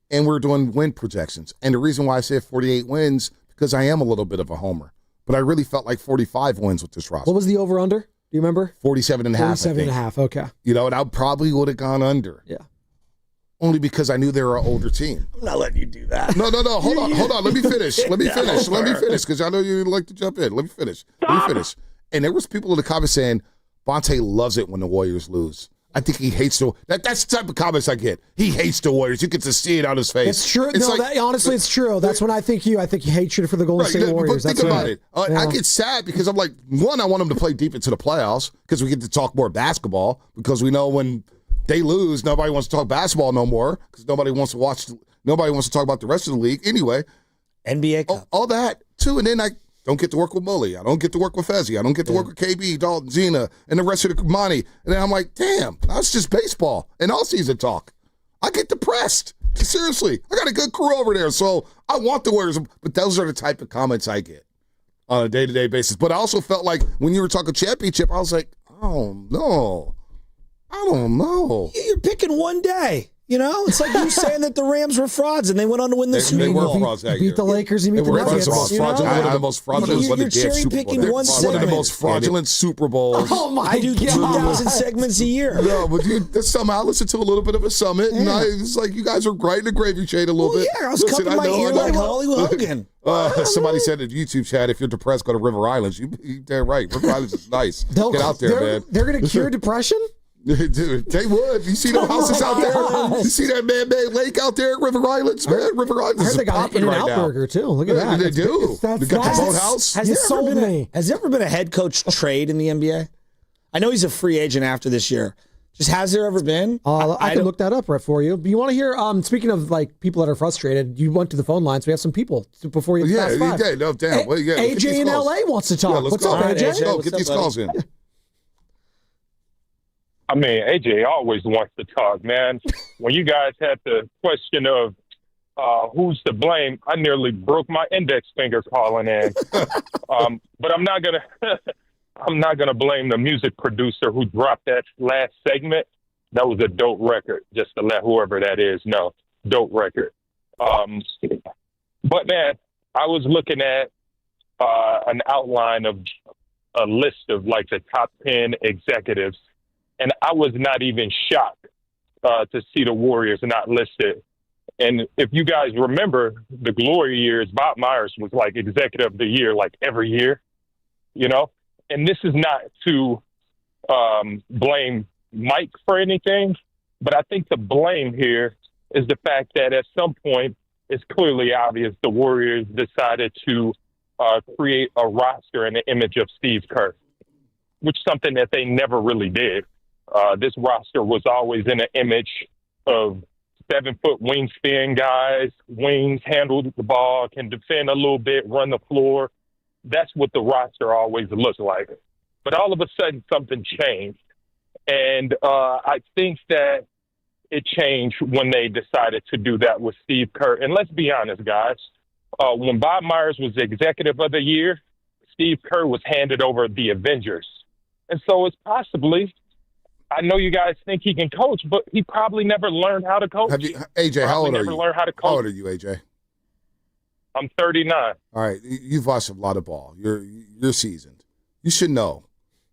S1: and we're doing win projections. And the reason why I said 48 wins, because I am a little bit of a homer. But I really felt like 45 wins with this roster.
S19: What was the over-under? Do you remember?
S1: 47.5.
S19: 47.5, okay.
S1: You know, and I probably would have gone under.
S19: Yeah.
S1: Only because I knew they were an older team.
S20: I'm not letting you do that.
S1: No. Hold on. Let me finish. Let me finish, because I know you like to jump in. Let me finish. And there was people in the comments saying, Bonte loves it when the Warriors lose. I think he hates that's the type of comments I get. He hates the Warriors. You get to see it on his face.
S19: It's true. Honestly, it's true. That's when I think hatred for the Golden State Warriors.
S1: But think about it. I get sad because I'm like, one, I want them to play deep into the playoffs because we get to talk more basketball because we know when they lose, nobody wants to talk basketball no more because nobody wants to talk about the rest of the league anyway.
S20: NBA Cup.
S1: All that, too. And then I don't get to work with Mully. I don't get to work with Fezzi. I don't get to work with KB, Dalton, Zena, and the rest of the Monty. And then I'm like, damn, that's just baseball and all season talk. I get depressed. Seriously. I got a good crew over there, so I want the Warriors. But those are the type of comments I get on a day-to-day basis. But I also felt like when you were talking championship, I was like, oh, no. I don't know.
S20: You're picking one day. You know, it's like you saying that the Rams were frauds and they went on to win the Super Bowl.
S1: They were frauds that year.
S19: Beat the Lakers, you beat the Nuggets.
S1: One of the most fraudulent.
S20: You're cherry-picking one segment.
S1: One of the most fraudulent Super Bowls.
S19: Oh, my God.
S20: I do 2,000 segments a year.
S1: No, but somehow I listened to a little bit of a summit, and it's like you guys are right in the gravy shade a little bit.
S20: Yeah, I was cupping my ear like Hollywood Hogan.
S1: Somebody said in the YouTube chat, if you're depressed, go to River Islands. You're damn right. River Islands is nice. Get out there, man.
S19: They're going to cure depression?
S1: Dude, they would. You see the houses out there? You see that man-made lake out there at River Islands, man? River Islands is popping right now.
S19: I heard they got an In-N-Out burger, too. Look at that.
S1: They do. They got the boathouse.
S20: Has there ever been a head coach trade in the NBA? I know he's a free agent after this year. Just has there ever been?
S19: I can look that up right for you. But you want to hear, speaking of like people that are frustrated, you went to the phone lines. We have some people before you fast five.
S1: Yeah, no, damn.
S19: AJ in LA wants to talk. What's up, AJ?
S1: Let's go. Get these calls in.
S2: I mean, AJ always wants to talk, man. When you guys had the question of who's to blame, I nearly broke my index finger calling in. But I'm not gonna blame the music producer who dropped that last segment. That was a dope record. Just to let whoever that is know, dope record. But man, I was looking at an outline of a list of like the top 10 executives. And I was not even shocked to see the Warriors not listed And if you guys remember the glory years, Bob Myers was like executive of the year, like every year, you know? And this is not to blame Mike for anything, but I think the blame here is the fact that at some point, it's clearly obvious the Warriors decided to create a roster in the image of Steve Kerr, which is something that they never really did. This roster was always in an image of 7-foot wingspan guys, wings, handle the ball, can defend a little bit, run the floor. That's what the roster always looked like. But all of a sudden, something changed. And I think that it changed when they decided to do that with Steve Kerr. And let's be honest, guys. When Bob Myers was the executive of the year, Steve Kerr was handed over the Avengers. And so it's possibly, I know you guys think he can coach, but he probably never learned how to coach.
S1: AJ, how old are you?
S2: Learned how to coach.
S1: How old are you, AJ?
S2: I'm 39.
S1: All right, you've watched a lot of ball. You're seasoned. You should know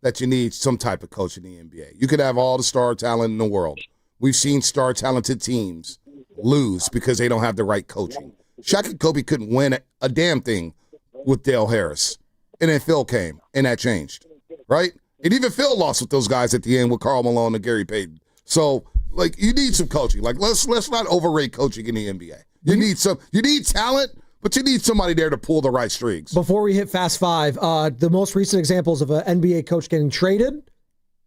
S1: that you need some type of coach in the NBA. You could have all the star talent in the world. We've seen star talented teams lose because they don't have the right coaching. Shaq and Kobe couldn't win a damn thing with Dale Harris. And then Phil came, and that changed, right? And even Phil lost with those guys at the end with Karl Malone and Gary Payton. So, like, you need some coaching. Like, let's not overrate coaching in the NBA. You need talent, but you need somebody there to pull the right strings.
S19: Before we hit Fast Five, the most recent examples of an NBA coach getting traded: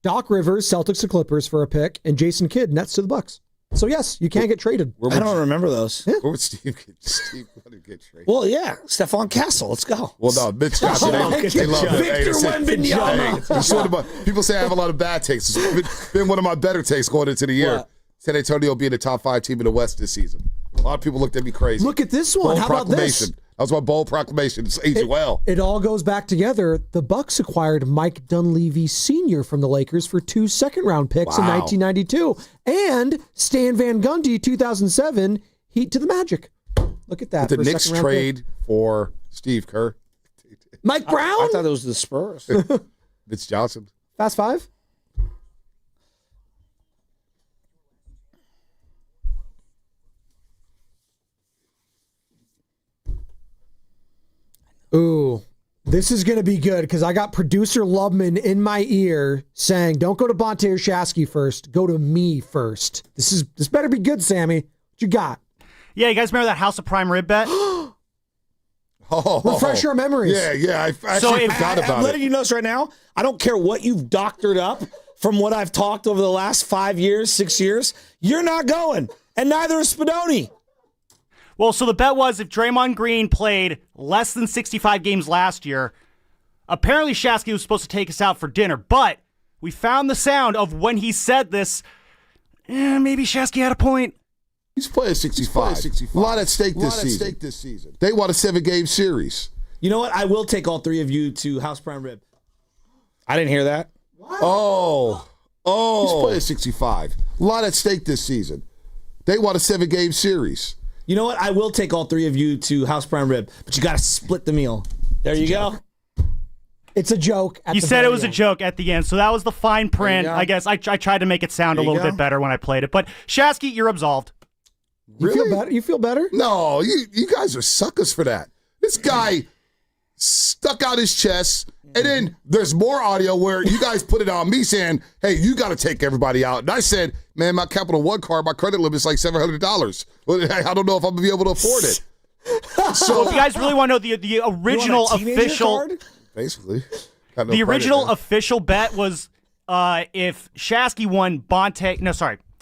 S19: Doc Rivers, Celtics to Clippers for a pick, and Jason Kidd, Nets to the Bucks. So yes, you can get traded.
S20: I don't remember those.
S1: Where would Steve get traded?
S20: Well, yeah, Stephon Castle. Let's go.
S1: Well, no, Mitch Johnson. They love him.
S19: Victor Wembanyama.
S1: People say I have a lot of bad takes. It's been one of my better takes going into the year.
S20: What?
S1: San Antonio will be in the top 5 team in the West this season. A lot of people looked at me crazy.
S19: Look at this one.
S1: Bold
S19: How about this?
S1: That was my bold proclamation. It's aged well.
S19: It all goes back together. The Bucks acquired Mike Dunleavy Sr. from the Lakers for 2 second-round picks in 1992. And Stan Van Gundy, 2007, Heat to the Magic. Look at that.
S1: Did the Knicks trade for Steve Kerr?
S19: Mike Brown?
S20: I thought it was the Spurs.
S1: Mitch Johnson.
S19: Fast Five? Ooh, this is going to be good because I got producer Lubman in my ear saying, don't go to Bonte or Shasky first. Go to me first. This better be good, Sammy. What you got?
S5: Yeah, you guys remember that House of Prime rib bet?
S19: Refresh your memories.
S1: Yeah. I actually forgot about it.
S20: I'm letting you know this right now. I don't care what you've doctored up from what I've talked over the last 5 years, 6 years. You're not going, and neither is Spadoni.
S5: Well, so the bet was if Draymond Green played less than 65 games last year, apparently Shasky was supposed to take us out for dinner, but we found the sound of when he said this. Maybe Shasky had a point.
S1: He's playing 65. A lot at stake this season. They want a 7-game series.
S20: You know what? I will take all 3 of you to House Prime Rib. I didn't hear that.
S1: What? Oh. He's playing 65. A lot at stake this season. They want a 7-game series.
S20: You know what? I will take all 3 of you to House Prime Rib, but you got to split the meal. There you go.
S19: It's a joke.
S5: You said it was a joke at the end, so that was the fine print. I guess I tried to make it sound a little bit better when I played it. But Shasky, you're absolved.
S1: Really?
S19: You feel better?
S1: No, you guys are suckers for that. This guy stuck out his chest, and then there's more audio where you guys put it on me saying, hey, you got to take everybody out. And I said, man, my Capital One card, my credit limit is like $700. I don't know if I'm going to be able to afford it.
S5: So if you guys really want to know the original official
S20: card?
S1: Basically.
S5: The original official bet was if Shasky won Bonte,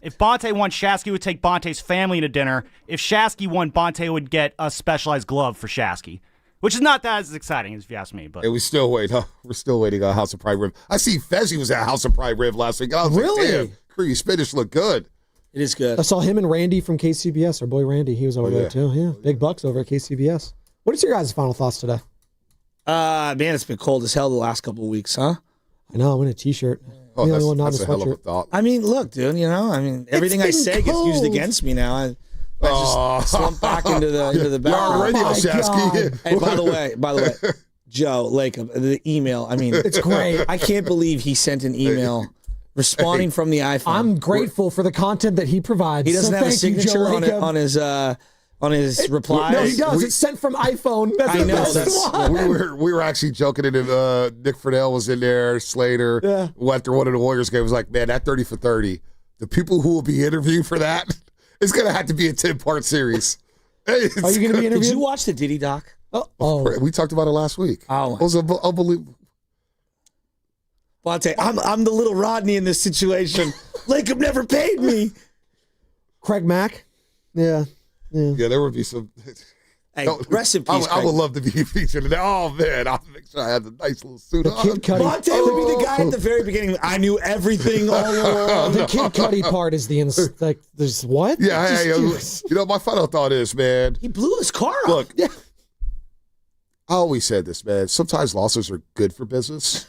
S5: if Bonte won, Shasky would take Bonte's family to dinner. If Shasky won, Bonte would get a specialized glove for Shasky. Which is not that as exciting, if you ask me. But
S1: we still wait, huh? We're still waiting on House of Prime Rib. I see Fezzi was at House of Prime Rib last week. I was
S19: really?
S1: Like, damn, Creedy Spinach looked good.
S20: It is good.
S19: I saw him and Randy from KCBS, our boy Randy. He was over there too. Yeah, big bucks over at KCBS. What is your guys' final thoughts today?
S20: Man, it's been cold as hell the last couple of weeks, huh?
S19: I know. I'm in a t-shirt.
S1: Oh, that's a hell of a thought.
S20: I mean, look, dude. Everything I say gets used against me now. I just slump back into the back.
S1: You're on radio, Shasky.
S20: And by the way, Joe Lacob, the email. I mean,
S19: it's great.
S20: I can't believe he sent an email responding from the iPhone.
S19: I'm grateful for the content that he provides.
S20: He doesn't have a signature on his replies.
S19: No, he does. It's sent from iPhone. That's
S20: I
S19: the
S20: know.
S19: best one.
S1: We were actually joking, and Nick Friedel was in there, Slater.
S19: Yeah.
S1: After one of the Warriors games, was like, man, that 30 for 30, the people who will be interviewed for that, it's going to have to be a 10-part series.
S19: Are you going to be interviewed?
S20: Did you watch the Diddy doc?
S19: Oh.
S1: We talked about it last week.
S20: Oh.
S1: It was unbelievable.
S20: Bonte, I'm the little Rodney in this situation. Lacob never paid me.
S19: Craig Mack? Yeah,
S1: there would be some.
S20: Hey, rest in peace.
S1: I would love to be featured in that. Oh, man, I'll make sure I have a nice little suit on.
S19: Kid Cudi.
S20: Bonte would be the guy at the very beginning. I knew everything all along.
S19: The Kid Cudi part is there's what?
S1: Yeah, my final thought is, man.
S20: He blew his car up.
S1: Look, I always said this, man. Sometimes losses are good for business.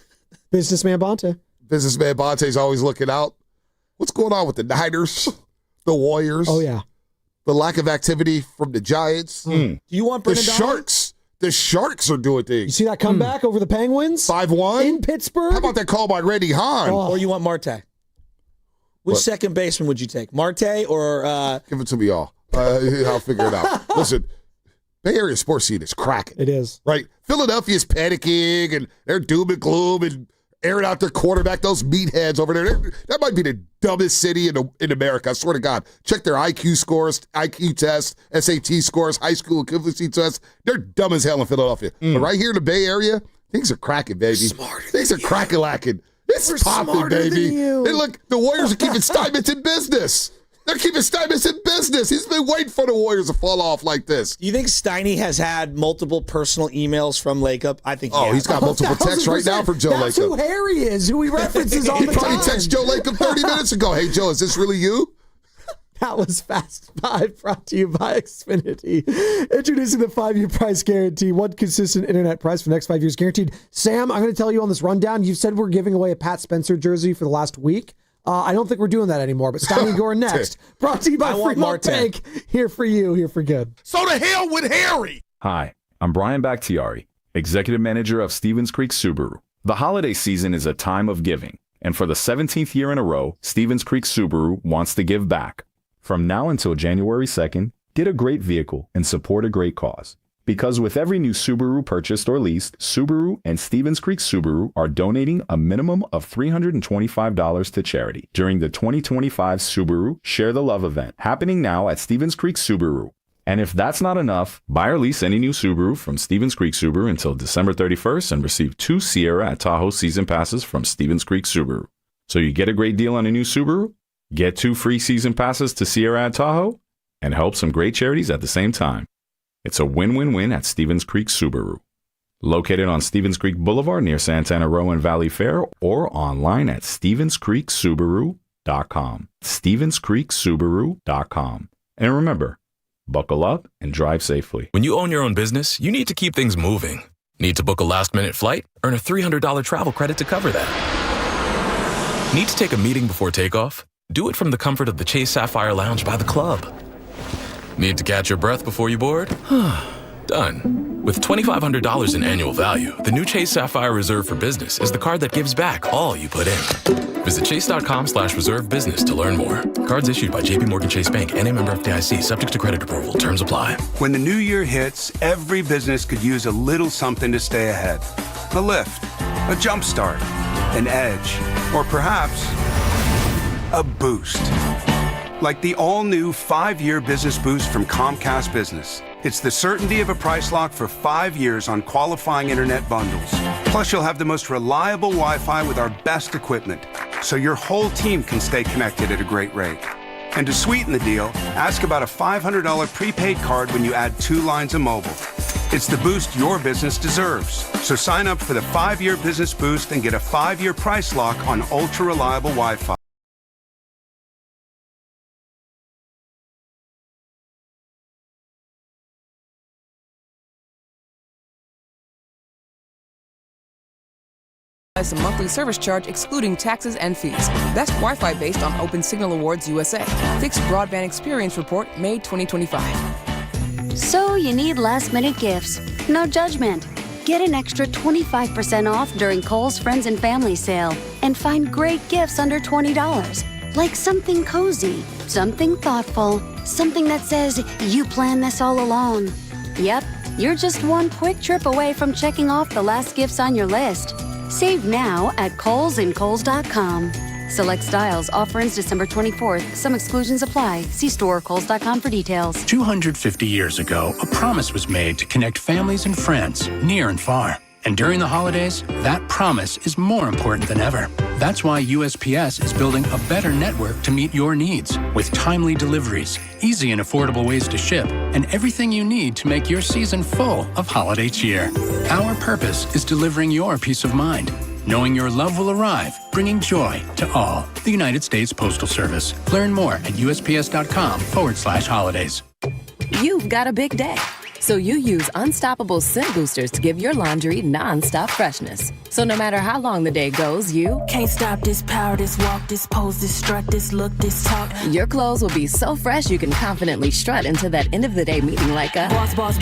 S19: Businessman Bonte.
S1: Businessman Bonte's always looking out. What's going on with the Niners, the Warriors?
S19: Oh, yeah.
S1: The lack of activity from the Giants.
S20: Do you want Brendan
S1: Sharks? The Sharks are doing things.
S19: You see that comeback over the Penguins?
S1: 5-1?
S19: In Pittsburgh?
S1: How about that call by Randy Hahn?
S20: Or you want Marte? Which second baseman would you take? Marte or...
S1: Give it to me all. I'll figure it out. Listen, Bay Area sports scene is cracking.
S19: It is.
S1: Right? Philadelphia's panicking, and they're doom and gloom and airing out their quarterback, those meatheads over there. That might be the dumbest city in America. I swear to God. Check their IQ scores, IQ tests, SAT scores, high school equivalency tests. They're dumb as hell in Philadelphia. But right here in the Bay Area, things are cracking, baby. Things are cracking-lacking. It's popping, baby. Hey, look, the Warriors are keeping Steinmetz in business. They're keeping Steinmetz in business. He's been waiting for the Warriors to fall off like this.
S20: Do you think Steiny has had multiple personal emails from Lacob? I think
S1: he's got multiple texts right now from Joe Lacob.
S19: That's who Harry is, who he references all the time.
S1: He probably texted Joe Lacob 30 minutes ago. Hey, Joe, is this really you?
S19: That was Fast 5, brought to you by Xfinity. Introducing the 5-year price guarantee. One consistent internet price for the next 5 years guaranteed. Sam, I'm going to tell you on this rundown, you said we're giving away a Pat Spencer jersey for the last week. I don't think we're doing that anymore, but Steiny Gore next. Brought to you by Fremont Bank. Here for you, here for good.
S1: So to hell with Harry!
S8: Hi, I'm Brian Bakhtiari, Executive Manager of Stevens Creek Subaru. The holiday season is a time of giving, and for the 17th year in a row, Stevens Creek Subaru wants to give back. From now until January 2nd, get a great vehicle and support a great cause. Because with every new Subaru purchased or leased, Subaru and Stevens Creek Subaru are donating a minimum of $325 to charity during the 2025 Subaru Share the Love event, happening now at Stevens Creek Subaru. And if that's not enough, buy or lease any new Subaru from Stevens Creek Subaru until December 31st and receive 2 Sierra at Tahoe season passes from Stevens Creek Subaru. So you get a great deal on a new Subaru, get 2 free season passes to Sierra at Tahoe, and help some great charities at the same time. It's a win-win-win at Stevens Creek Subaru. Located on Stevens Creek Boulevard near Santana Row and Valley Fair, or online at StevensCreekSubaru.com. StevensCreekSubaru.com. And remember, buckle up and drive safely.
S13: When you own your own business, you need to keep things moving. Need to book a last-minute flight? Earn a $300 travel credit to cover that. Need to take a meeting before takeoff? Do it from the comfort of the Chase Sapphire Lounge by the club. Need to catch your breath before you board? Done. With $2,500 in annual value, the new Chase Sapphire Reserve for Business is the card that gives back all you put in. Visit chase.com/reserve business to learn more. Cards issued by JPMorgan Chase Bank and a member FDIC, subject to credit approval. Terms apply.
S22: When the new year hits, every business could use a little something to stay ahead. A lift, a jump start, an edge, or perhaps a boost. Like the all-new 5-year business boost from Comcast Business. It's the certainty of a price lock for 5 years on qualifying internet bundles. Plus, you'll have the most reliable Wi-Fi with our best equipment, so your whole team can stay connected at a great rate. And to sweeten the deal, ask about a $500 prepaid card when you add 2 lines of mobile. It's the boost your business deserves. So sign up for the 5-year business boost and get a 5-year price lock on ultra-reliable Wi-Fi.
S23: As a monthly service charge excluding taxes and fees. Best Wi-Fi based on Open Signal Awards USA. Fixed Broadband Experience Report, May 2025.
S24: So you need last-minute gifts. No judgment. Get an extra 25% off during Kohl's Friends and Family Sale. and find great gifts under $20. Like something cozy, something thoughtful, something that says, you planned this all alone. Yep, you're just one quick trip away from checking off the last gifts on your list. Save now at Kohl's&Kohl's.com. Select styles. Offer ends December 24th. Some exclusions apply. See store or Kohl's.com for details.
S12: 250 years ago, a promise was made to connect families and friends near and far. And during the holidays, that promise is more important than ever. That's why USPS is building a better network to meet your needs with timely deliveries, easy and affordable ways to ship, and everything you need to make your season full of holiday cheer. Our purpose is delivering your peace of mind, knowing your love will arrive, bringing joy to all. The United States Postal Service. Learn more at USPS.com/holidays.
S23: You've got a big day, so you use Unstoppable Scent Boosters to give your laundry non-stop freshness. So no matter how long the day goes, you
S9: can't stop this power, this walk, this pose, this strut, this look, this talk.
S23: Your clothes will be so fresh you can confidently strut into that end of the day meeting like a
S9: bosses.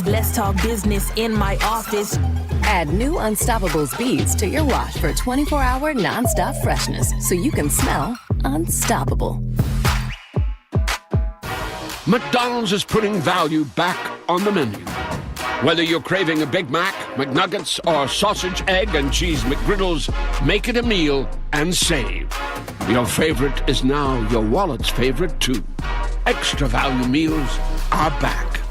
S9: Let's talk business in my office.
S23: Add new Unstoppables beads to your wash for 24-hour non-stop freshness so you can smell unstoppable.
S10: McDonald's is putting value back on the menu. Whether you're craving a Big Mac, McNuggets, or sausage, egg, and cheese McGriddles, make it a meal and save. Your favorite is now your wallet's favorite, too. Extra value meals are back.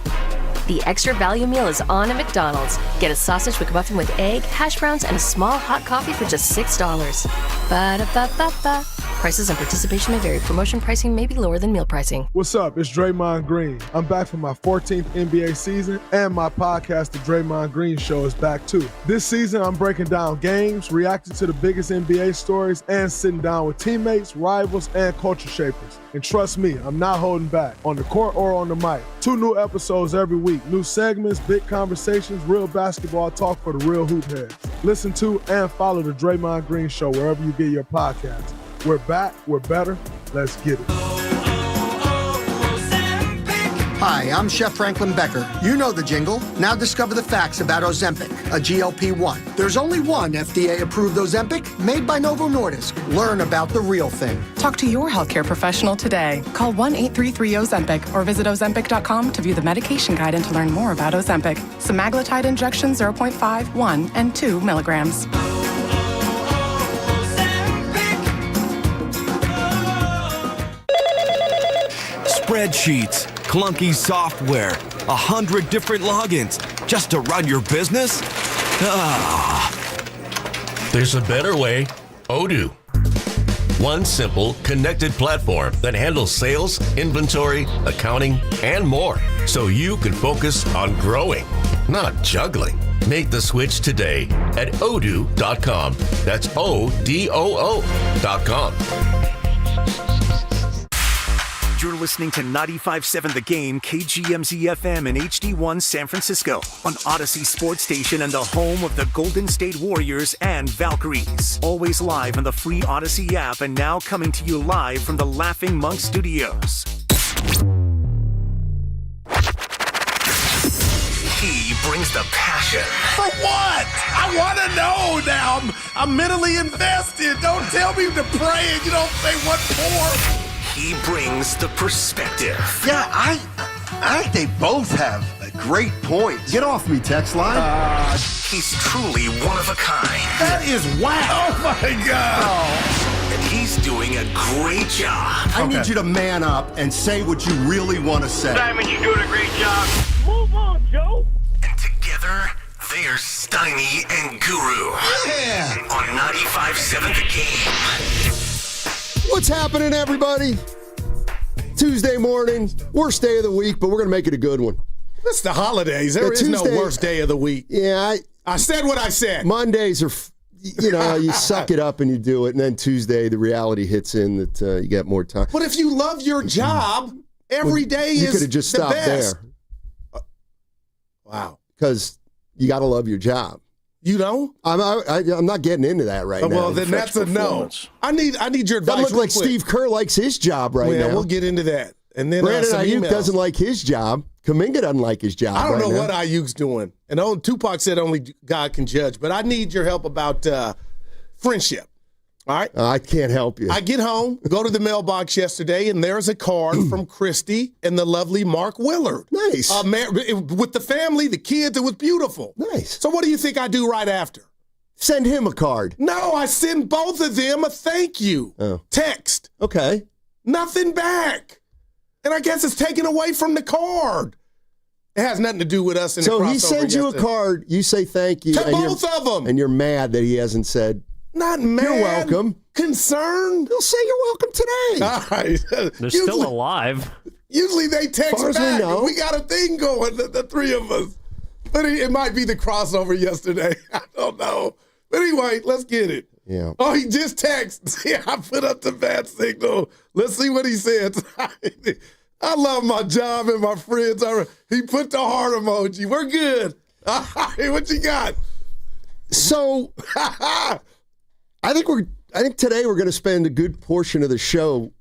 S16: The extra value meal is on at McDonald's. Get a sausage McMuffin with egg, hash browns, and a small hot coffee for just $6. Ba-da-ba-ba-ba. Prices and participation may vary. Promotion pricing may be lower than meal pricing.
S11: What's up? It's Draymond Green. I'm back for my 14th NBA season, and my podcast, The Draymond Green Show, is back too. This season, I'm breaking down games, reacting to the biggest NBA stories, and sitting down with teammates, rivals, and culture shapers. And trust me, I'm not holding back, on the court or on the mic. 2 new episodes every week. New segments, big conversations, real basketball talk for the real hoop heads. Listen to and follow The Draymond Green Show wherever you get your podcasts. We're back, we're better, let's get it.
S14: Hi, I'm Chef Franklin Becker. You know the jingle. Now discover the facts about Ozempic, a GLP-1. There's only one FDA-approved Ozempic made by Novo Nordisk. Learn about the real thing.
S23: Talk to your healthcare professional today. Call 1-833-OZEMPIC or visit Ozempic.com to view the medication guide and to learn more about Ozempic. Semaglutide injection 0.5, 1, and 2 milligrams.
S15: Spreadsheets, clunky software, 100 different logins just to run your business? Ah.
S25: There's a better way. Odoo. One simple, connected platform that handles sales, inventory, accounting, and more, so you can focus on growing, not juggling. Make the switch today at odoo.com. That's ODOO.com.
S26: You're listening to 95.7 The Game, KGMZ-FM and HD1 San Francisco on Odyssey Sports Station and the home of the Golden State Warriors and Valkyries. Always live on the free Odyssey app and now coming to you live from the Laughing Monk Studios.
S27: He brings the passion.
S28: For what? I want to know now. I'm mentally invested. Don't tell me to pray and you don't say what for.
S27: He brings the perspective.
S29: Yeah, I think they both have a great point. Get off me, text line.
S27: He's truly one of a kind.
S28: That is wow. Oh, my God.
S27: And he's doing a great job.
S29: I need you to man up and say what you really want to say.
S27: Diamond, you're doing a great job.
S28: Move on, Joe.
S27: And together, they're Steiny and Guru.
S29: Yeah.
S27: On 95.7 The Game.
S30: What's happening, everybody? Tuesday morning, worst day of the week, but we're going to make it a good one.
S28: It's the holidays. There is no worst day of the week.
S30: Yeah.
S28: I said what I said.
S30: Mondays are, you suck it up and you do it, and then Tuesday the reality hits in that you get more time.
S28: But if you love your job, every day is the best.
S30: You could have just stopped there.
S28: Wow.
S30: Because you got to love your job.
S28: You know?
S30: I'm not getting into that right now.
S28: Well, then that's a no. I need your advice.
S30: That looks like Steve Kerr likes his job right now.
S28: We'll get into that. And then
S30: Brandon Aiyuk doesn't like his job. Kuminga doesn't like his job.
S28: I don't know what Ayuk's doing. And Tupac said only God can judge. But I need your help about friendship. All right?
S30: I can't help you.
S28: I get home, go to the mailbox yesterday, and there's a card from Christy and the lovely Mark Willard.
S30: Nice.
S28: With the family, the kids, it was beautiful.
S30: Nice.
S28: So what do you think I do right after?
S30: Send him a card.
S28: No, I send both of them a thank you text.
S30: Okay.
S28: Nothing back. And I guess it's taken away from the card. It has nothing to do with us in the crossover.
S30: So he sends you a card, you say thank you.
S28: To both of them.
S30: And you're mad that he hasn't said,
S28: not mad.
S30: You're welcome.
S28: Concerned.
S30: He'll say you're welcome today.
S28: All right.
S2: They're still alive.
S28: Usually they text
S30: Far as
S28: back.
S30: we know.
S28: We got a thing going, the three of us. But it might be the crossover yesterday. I don't know. But anyway, let's get it.
S30: Yeah.
S28: Oh, he just texted. Yeah, I put up the bad signal. Let's see what he said. I love my job and my friends. He put the heart emoji. We're good. Hey, what you got?
S30: So I think today we're going to spend a good portion of the show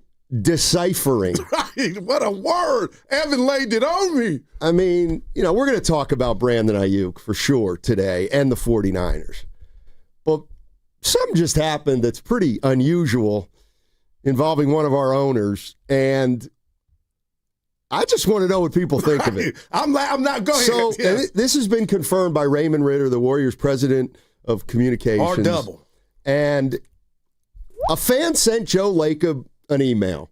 S30: deciphering.
S28: Right. What a word. Evan laid it on me.
S30: I mean, we're going to talk about Brandon Aiyuk for sure today and the 49ers. But something just happened that's pretty unusual involving one of our owners, and I just want to know what people think of it.
S28: I'm not going.
S30: So this has been confirmed by Raymond Ritter, the Warriors president of communications.
S28: R-double.
S30: And a fan sent Joe Lacob an email.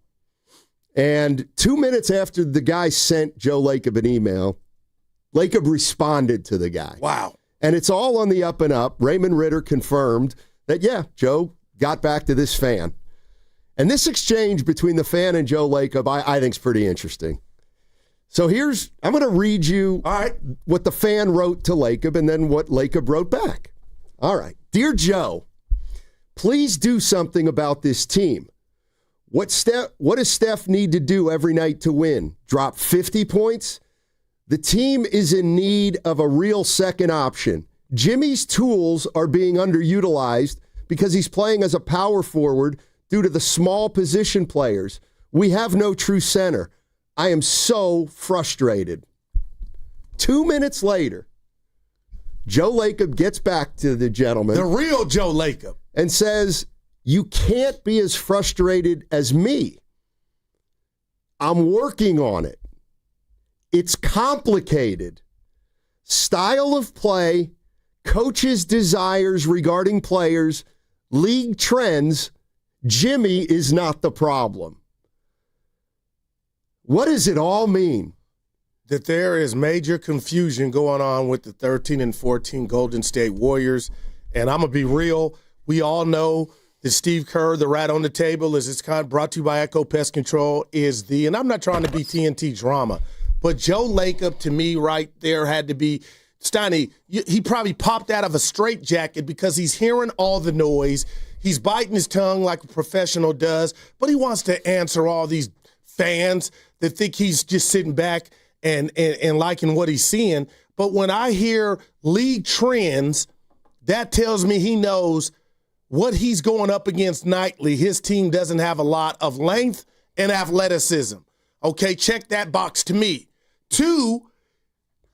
S30: And 2 minutes after the guy sent Joe Lacob an email, Lacob responded to the guy.
S28: Wow.
S30: And it's all on the up and up. Raymond Ritter confirmed that, Joe got back to this fan. And this exchange between the fan and Joe Lacob, I think is pretty interesting. So I'm going to read you what the fan wrote to Lacob and then what Lacob wrote back. All right. Dear Joe, please do something about this team. What does Steph need to do every night to win? Drop 50 points? The team is in need of a real second option. Jimmy's tools are being underutilized because he's playing as a power forward due to the small position players. We have no true center. I am so frustrated. 2 minutes later, Joe Lacob gets back to the gentleman.
S28: The real Joe Lacob.
S30: And says, you can't be as frustrated as me. I'm working on it. It's complicated. Style of play, coaches' desires regarding players, league trends. Jimmy is not the problem. What does it all mean?
S28: That there is major confusion going on with the 13 and 14 Golden State Warriors. And I'm going to be real. We all know that Steve Kerr, the rat on the table, is brought to you by Echo Pest Control, and I'm not trying to be TNT drama, but Joe Lacob, to me, right there had to be, Steiny, he probably popped out of a straitjacket because he's hearing all the noise. He's biting his tongue like a professional does, but he wants to answer all these fans that think he's just sitting back and liking what he's seeing. But when I hear league trends, that tells me he knows what he's going up against nightly. His team doesn't have a lot of length and athleticism. Okay, check that box to me. 2,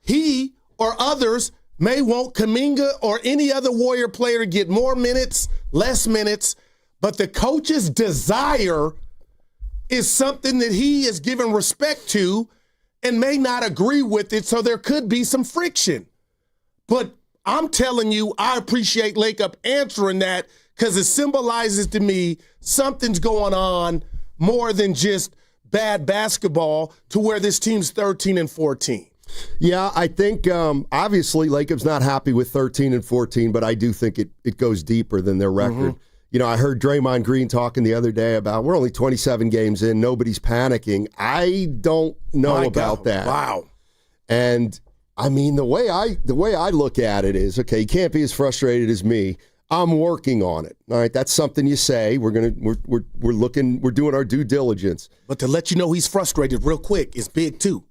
S28: he or others may want Kuminga or any other Warrior player to get more minutes, less minutes, but the coach's desire is something that he is given respect to and may not agree with it, so there could be some friction. But I'm telling you, I appreciate Lacob answering that because it symbolizes to me something's going on more than just bad basketball to where this team's 13 and 14.
S30: Yeah, I think obviously Lacob's not happy with 13 and 14, but I do think it goes deeper than their record. Mm-hmm. I heard Draymond Green talking the other day about we're only 27 games in, nobody's panicking. I don't know about that.
S28: Wow.
S30: And I mean, the way I look at it is, okay, you can't be as frustrated as me. I'm working on it. All right, that's something you say. We're doing our due diligence.
S28: But to let you know he's frustrated real quick is big too.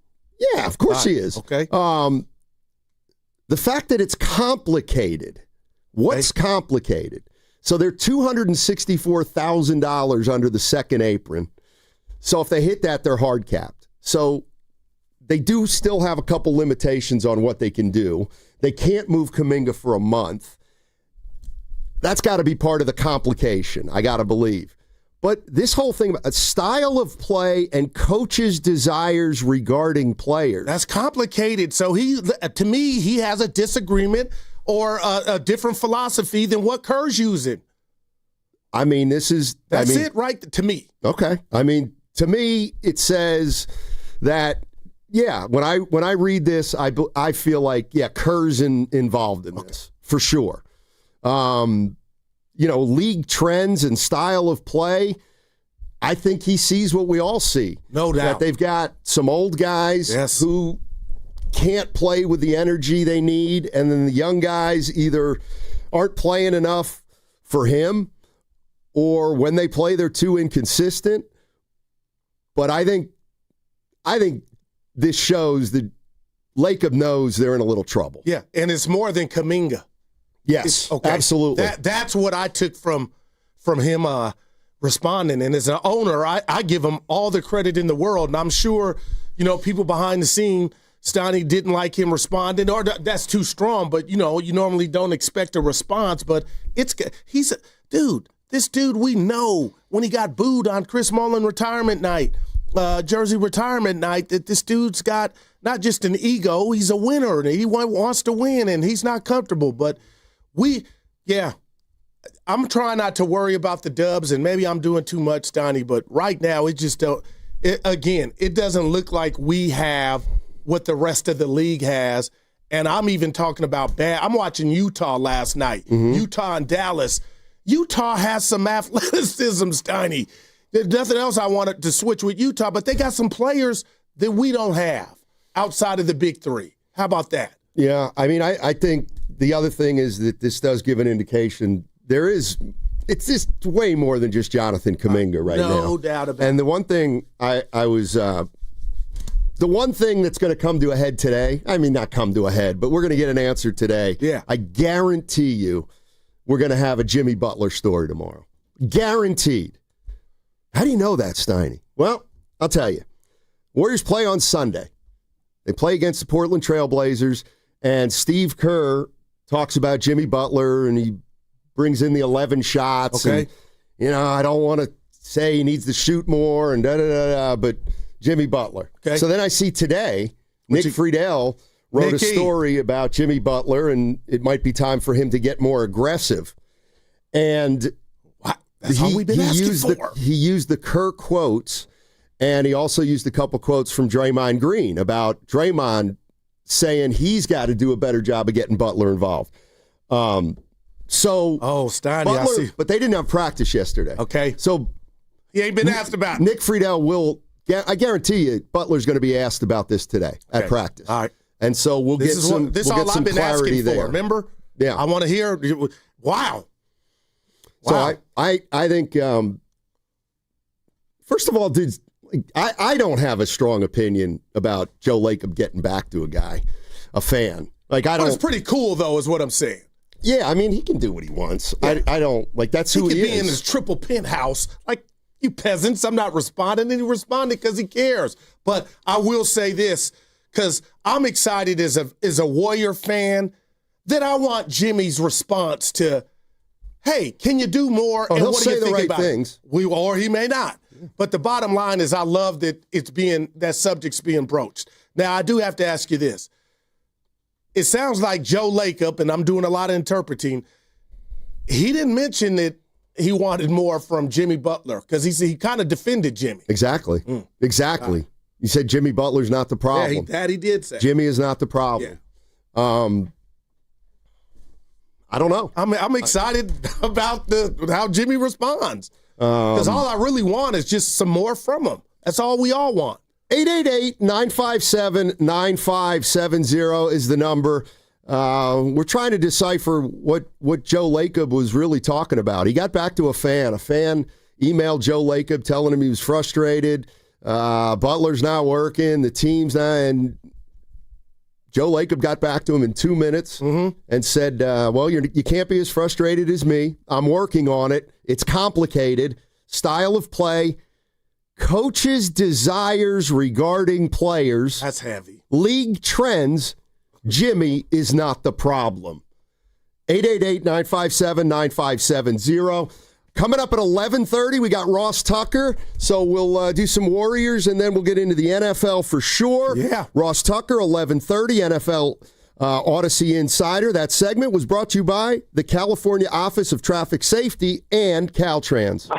S30: Yeah, of course he is.
S28: Okay.
S30: The fact that it's complicated. What's complicated? So they're $264,000 under the second apron. So if they hit that, they're hard capped. So they do still have a couple limitations on what they can do. They can't move Kuminga for a month. That's got to be part of the complication, I got to believe. But this whole thing about a style of play and coaches' desires regarding players.
S28: That's complicated. So to me, he has a disagreement or a different philosophy than what Kerr's using.
S30: I mean, that's
S28: it, right? To me.
S30: Okay. I mean, to me, it says that, yeah, when I read this, I feel like, yeah, Kerr's involved in this, for sure. League trends and style of play, I think he sees what we all see.
S28: No doubt.
S30: That they've got some old guys who can't play with the energy they need, and then the young guys either aren't playing enough for him, or when they play, they're too inconsistent. But I think this shows that Lacob knows they're in a little trouble.
S28: Yeah, and it's more than Kuminga.
S30: Yes, absolutely.
S28: That's what I took from him responding. And as an owner, I give him all the credit in the world. And I'm sure, people behind the scene, Steiny didn't like him responding, or that's too strong. But, you normally don't expect a response. But this dude we know when he got booed on Chris Mullin retirement night, Jersey retirement night, that this dude's got not just an ego, he's a winner. And he wants to win, and he's not comfortable. But I'm trying not to worry about the dubs, and maybe I'm doing too much, Steiny, but right now it doesn't look like we have what the rest of the league has. And I'm even talking about I'm watching Utah last night, Utah and Dallas. Utah has some athleticism, Steiny. There's nothing else I wanted to switch with Utah, but they got some players that we don't have outside of the big three. How about that?
S30: Yeah, I mean, I think the other thing is that this does give an indication it's just way more than just Jonathan Kuminga right now.
S28: No doubt about it.
S30: And the one thing the one thing that's going to come to a head today, I mean, not come to a head, but we're going to get an answer today.
S28: Yeah.
S30: I guarantee you we're going to have a Jimmy Butler story tomorrow. Guaranteed. How do you know that, Steiny? Well, I'll tell you. Warriors play on Sunday. They play against the Portland Trail Blazers, and Steve Kerr talks about Jimmy Butler, and he brings in the 11 shots.
S28: Okay.
S30: And, I don't want to say he needs to shoot more and da-da-da-da, but Jimmy Butler.
S28: Okay.
S30: So then I see today, Nick Friedel wrote a story about Jimmy Butler, and it might be time for him to get more aggressive. And
S28: that's all we've been asking for.
S30: He used the Kerr quotes, and he also used a couple quotes from Draymond Green about Draymond saying he's got to do a better job of getting Butler involved.
S28: Steiny,
S30: Butler,
S28: I see.
S30: But they didn't have practice yesterday.
S28: Okay.
S30: So
S28: he ain't been asked about it.
S30: Nick Friedel will, I guarantee you, Butler's going to be asked about this today at practice.
S28: All right.
S30: And so we'll get some clarity there.
S28: Remember?
S30: Yeah.
S28: I want to hear. Wow.
S30: So I think, first of all, dudes, I don't have a strong opinion about Joe Lacob getting back to a fan. Like I don't.
S28: It's pretty cool though, is what I'm saying.
S30: Yeah, I mean he can do what he wants. Yeah. I don't like that's who he is.
S28: He could be in his triple penthouse, like you peasants. I'm not responding, and he responded because he cares. But I will say this, because I'm excited as a Warrior fan, that I want Jimmy's response to, hey, can you do more?
S30: Oh,
S28: and
S30: he'll
S28: what do
S30: say
S28: you think
S30: the right
S28: about
S30: things.
S28: Or he may not. But the bottom line is I love that that subject's being broached. Now, I do have to ask you this. It sounds like Joe Lacob, and I'm doing a lot of interpreting, he didn't mention that he wanted more from Jimmy Butler because he kind of defended Jimmy.
S30: Exactly. Exactly. He said Jimmy Butler's not the problem.
S28: Yeah, he did say.
S30: Jimmy is not the problem. Yeah. I don't know.
S28: I'm excited about how Jimmy responds. Because all I really want is just some more from him. That's all we all want.
S30: 888-957-9570 is the number. We're trying to decipher what Joe Lacob was really talking about. He got back to a fan. A fan emailed Joe Lacob telling him he was frustrated. Butler's not working. The team's not. And Joe Lacob got back to him in 2 minutes and said, well, you can't be as frustrated as me. I'm working on it. It's complicated. Style of play. Coaches' desires regarding players.
S28: That's heavy.
S30: League trends. Jimmy is not the problem. 888-957-9570. Coming up at 11:30, we got Ross Tucker. So we'll do some Warriors, and then we'll get into the NFL for sure.
S28: Yeah.
S30: Ross Tucker, 11:30, NFL Odyssey Insider. That segment was brought to you by the California Office of Traffic Safety and Caltrans.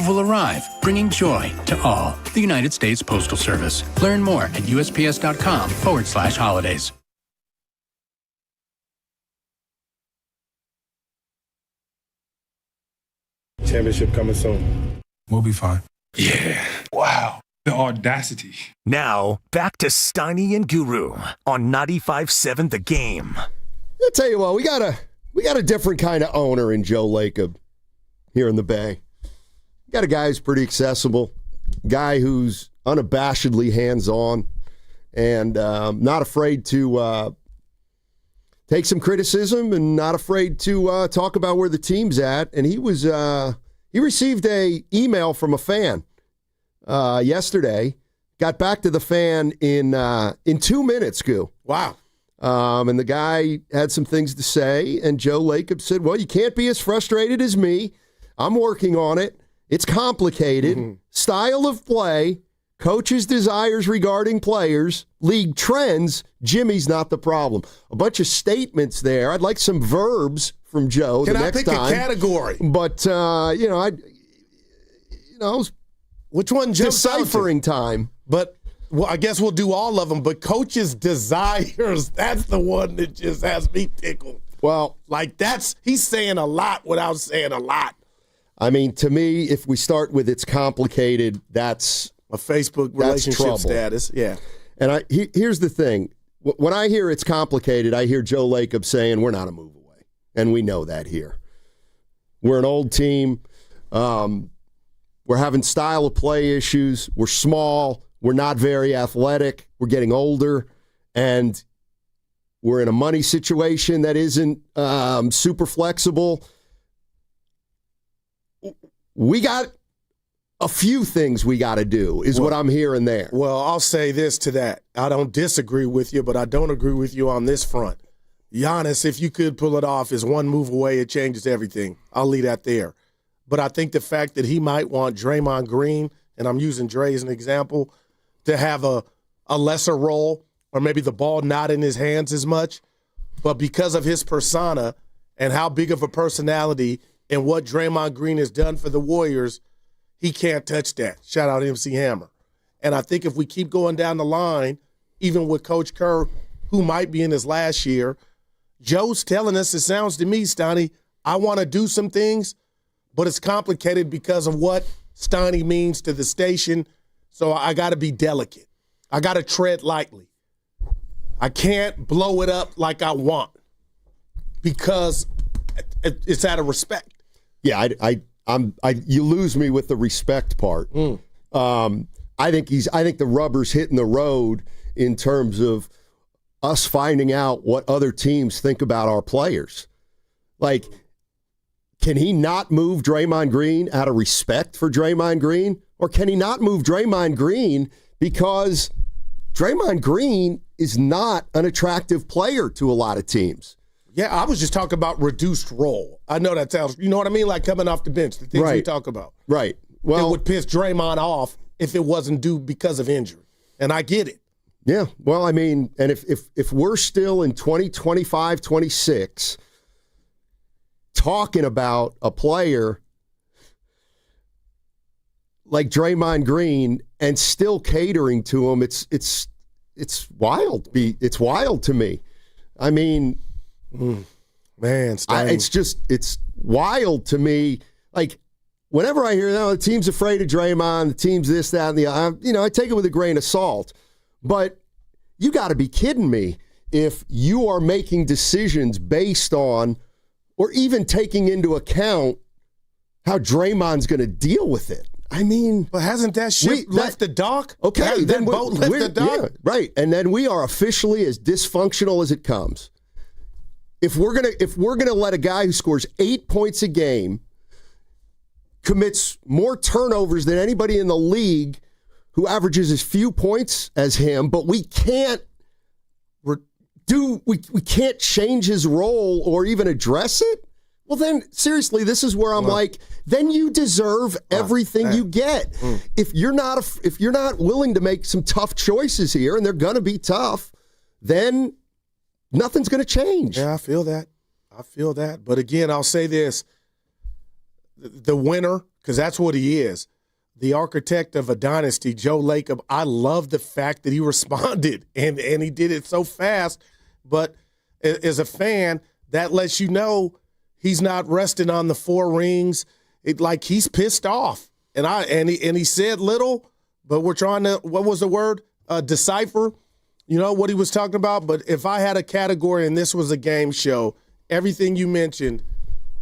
S12: will arrive, bringing joy to all. The United States Postal Service. Learn more at USPS.com/holidays.
S11: Championship coming soon.
S3: We'll be fine. Yeah. Wow. The audacity.
S26: Now, back to Steiny and Guru on 95.7 The Game.
S30: I'll tell you what, we got a different kind of owner in Joe Lacob here in the Bay. We got a guy who's pretty accessible, guy who's unabashedly hands-on, and not afraid to take some criticism and not afraid to talk about where the team's at. And he received a email from a fan yesterday. Got back to the fan in 2 minutes, Goo.
S28: Wow.
S30: And the guy had some things to say, and Joe Lacob said, well, you can't be as frustrated as me. I'm working on it. It's complicated. Mm-hmm. Style of play, coach's desires regarding players, league trends, Jimmy's not the problem. A bunch of statements there. I'd like some verbs from Joe the next time.
S28: Can I pick a category?
S30: But,
S28: which one jumps out?
S30: Deciphering time.
S28: But well, I guess we'll do all of them, but coach's desires, that's the one that just has me tickled.
S30: Well,
S28: he's saying a lot without saying a lot.
S30: I mean, to me, if we start with it's complicated, that's
S28: a Facebook relationship status. Yeah.
S30: And here's the thing. When I hear it's complicated, I hear Joe Lacob saying we're not a move away. And we know that here. We're an old team. We're having style of play issues. We're small. We're not very athletic. We're getting older. And we're in a money situation that isn't super flexible. We got a few things we got to do is what I'm hearing there.
S28: Well, I'll say this to that. I don't disagree with you, but I don't agree with you on this front. Giannis, if you could pull it off, is one move away. It changes everything. I'll leave that there. But I think the fact that he might want Draymond Green, and I'm using Dre as an example, to have a lesser role or maybe the ball not in his hands as much, but because of his persona and how big of a personality and what Draymond Green has done for the Warriors, he can't touch that. Shout out MC Hammer. And I think if we keep going down the line, even with Coach Kerr, who might be in his last year, Joe's telling us, it sounds to me, Steiny, I want to do some things, but it's complicated because of what Steiny means to the station. So I got to be delicate. I got to tread lightly. I can't blow it up like I want because it's out of respect.
S30: Yeah, you lose me with the respect part. I think the rubber's hitting the road in terms of us finding out what other teams think about our players. Like, can he not move Draymond Green out of respect for Draymond Green? Or can he not move Draymond Green because Draymond Green is not an attractive player to a lot of teams?
S28: Yeah, I was just talking about reduced role. I know that sounds, you know what I mean? Like coming off the bench, the things we talk about.
S30: Right. Well,
S28: it would piss Draymond off if it wasn't due because of injury. And I get it.
S30: Yeah. Well, I mean, and if we're still in 2025, 26 talking about a player like Draymond Green and still catering to him, it's wild. It's wild to me. I mean,
S28: man,
S30: it's wild to me. Like, whenever I hear, the team's afraid of Draymond, the team's this, that, and the other, I take it with a grain of salt. But you got to be kidding me if you are making decisions based on or even taking into account how Draymond's going to deal with it. I mean,
S28: but hasn't that ship left the dock?
S30: Okay,
S28: then boat left the dock.
S30: Yeah, right, and then we are officially as dysfunctional as it comes. If we're gonna let a guy who scores 8 points a game, commits more turnovers than anybody in the league, who averages as few points as him, but we can't we can't change his role or even address it. Well, then, seriously, this is where I'm like, then you deserve everything you get. If you're not willing to make some tough choices here, and they're going to be tough, then nothing's going to change.
S28: Yeah, I feel that. But again, I'll say this. The winner because that's what he is. The architect of a dynasty, Joe Lacob. I love the fact that he responded, and he did it so fast. But as a fan, that lets you know he's not resting on the 4 rings. Like he's pissed off, and he said little, but we're trying to, what was the word? Decipher, what he was talking about. But if I had a category and this was a game show, everything you mentioned,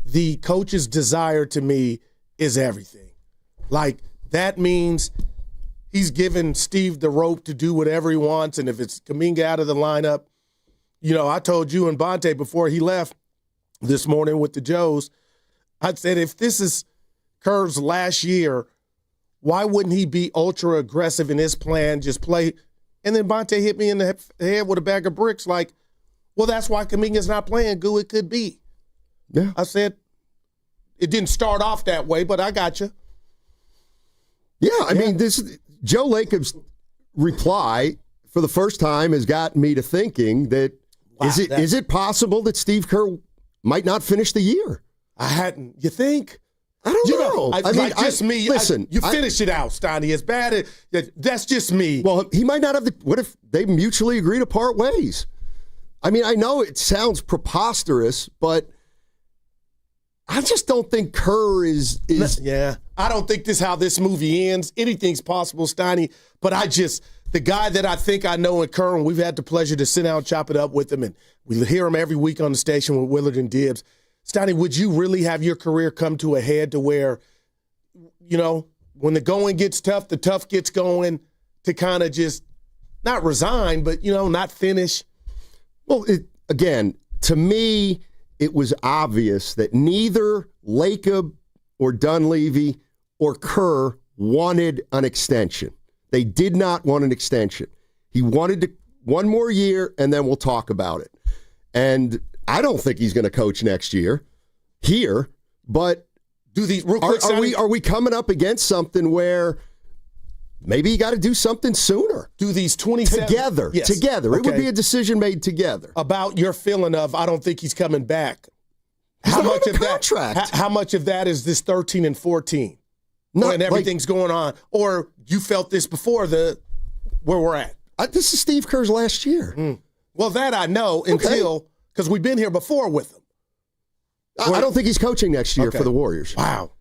S28: the coach's desire to me is everything. Like that means he's giving Steve the rope to do whatever he wants, and if it's Kuminga out of the lineup, I told you and Bonte before he left this morning with the Joes, I said if this is Kerr's last year, why wouldn't he be ultra aggressive in his plan, just play? And then Bonte hit me in the head with a bag of bricks like, well, that's why Kuminga's not playing good. It could be.
S30: Yeah.
S28: I said, it didn't start off that way, but I got you.
S30: Yeah, I mean, this Joe Lacob's reply for the first time has got me to thinking that is it possible that Steve Kerr might not finish the year?
S28: You think?
S30: I don't know.
S28: Listen, you finish it out, Steiny. As bad as that's just me.
S30: Well, he might not have what if they mutually agree to part ways? I mean, I know it sounds preposterous, but I just don't think Kerr is.
S28: Yeah, I don't think this is how this movie ends. Anything's possible, Steiny. But the guy that I think I know in Kerr, and we've had the pleasure to sit down and chop it up with him, and we hear him every week on the station with Willard and Dibbs. Steiny, would you really have your career come to a head to where, when the going gets tough, the tough gets going, to kind of just not resign, but, not finish?
S30: Well, again, to me, it was obvious that neither Lacob or Dunleavy or Kerr wanted an extension. They did not want an extension. He wanted one more year, and then we'll talk about it. And I don't think he's going to coach next year here, but are we coming up against something where maybe you got to do something sooner?
S28: Do these 27
S30: together?
S28: Yes.
S30: Together.
S28: Okay.
S30: It would be a decision made together.
S28: About your feeling of I don't think he's coming back.
S30: How much of that?
S28: How much of that is this 13 and 14?
S30: Not,
S28: and everything's going on, or you felt this before where we're at?
S30: This is Steve Kerr's last year.
S28: Well, that I know until. Because we've been here before with him.
S30: I don't think he's coaching next year for the Warriors.
S28: Wow.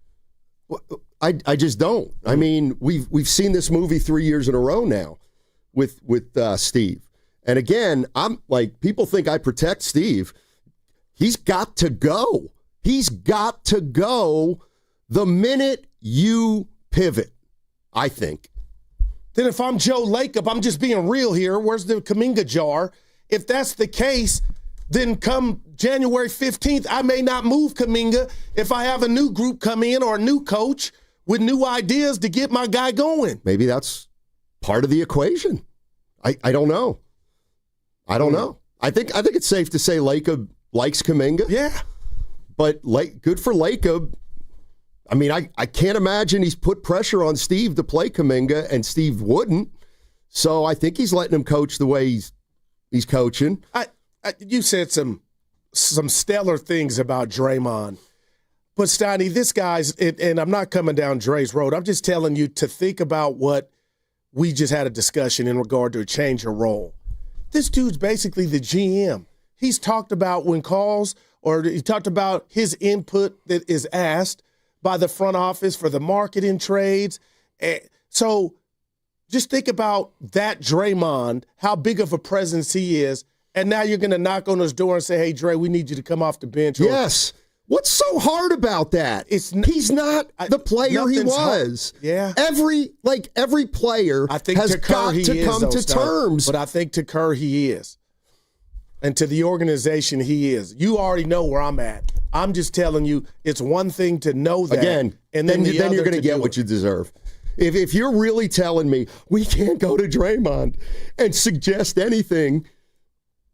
S30: I just don't. I mean, we've seen this movie 3 years in a row now with Steve. And again, I'm like, people think I protect Steve. He's got to go. He's got to go the minute you pivot, I think.
S28: Then if I'm Joe Lacob, I'm just being real here. Where's the Kuminga jar? If that's the case, then come January 15th, I may not move Kuminga if I have a new group come in or a new coach with new ideas to get my guy going.
S30: Maybe that's part of the equation. I don't know. I don't know. I think it's safe to say Lacob likes Kuminga.
S28: Yeah.
S30: But good for Lacob. I mean, I can't imagine he's put pressure on Steve to play Kuminga, and Steve wouldn't. So I think he's letting him coach the way he's coaching.
S28: You said some stellar things about Draymond. But, Steiny, this guy's, and I'm not coming down Dre's road. I'm just telling you to think about what we just had a discussion in regard to a change of role. This dude's basically the GM. He's talked about when calls, or he talked about his input that is asked by the front office for the marketing trades. So just think about that Draymond, how big of a presence he is. And now you're going to knock on his door and say, hey, Dre, we need you to come off the bench.
S30: Yes. What's so hard about that? He's not the player he was.
S28: Hard. Yeah.
S30: Every player has got to come to terms.
S28: But I think to Kerr he is. And to the organization he is. You already know where I'm at. I'm just telling you it's one thing to know that.
S30: Again, and then you're going to get what you deserve. If you're really telling me we can't go to Draymond and suggest anything,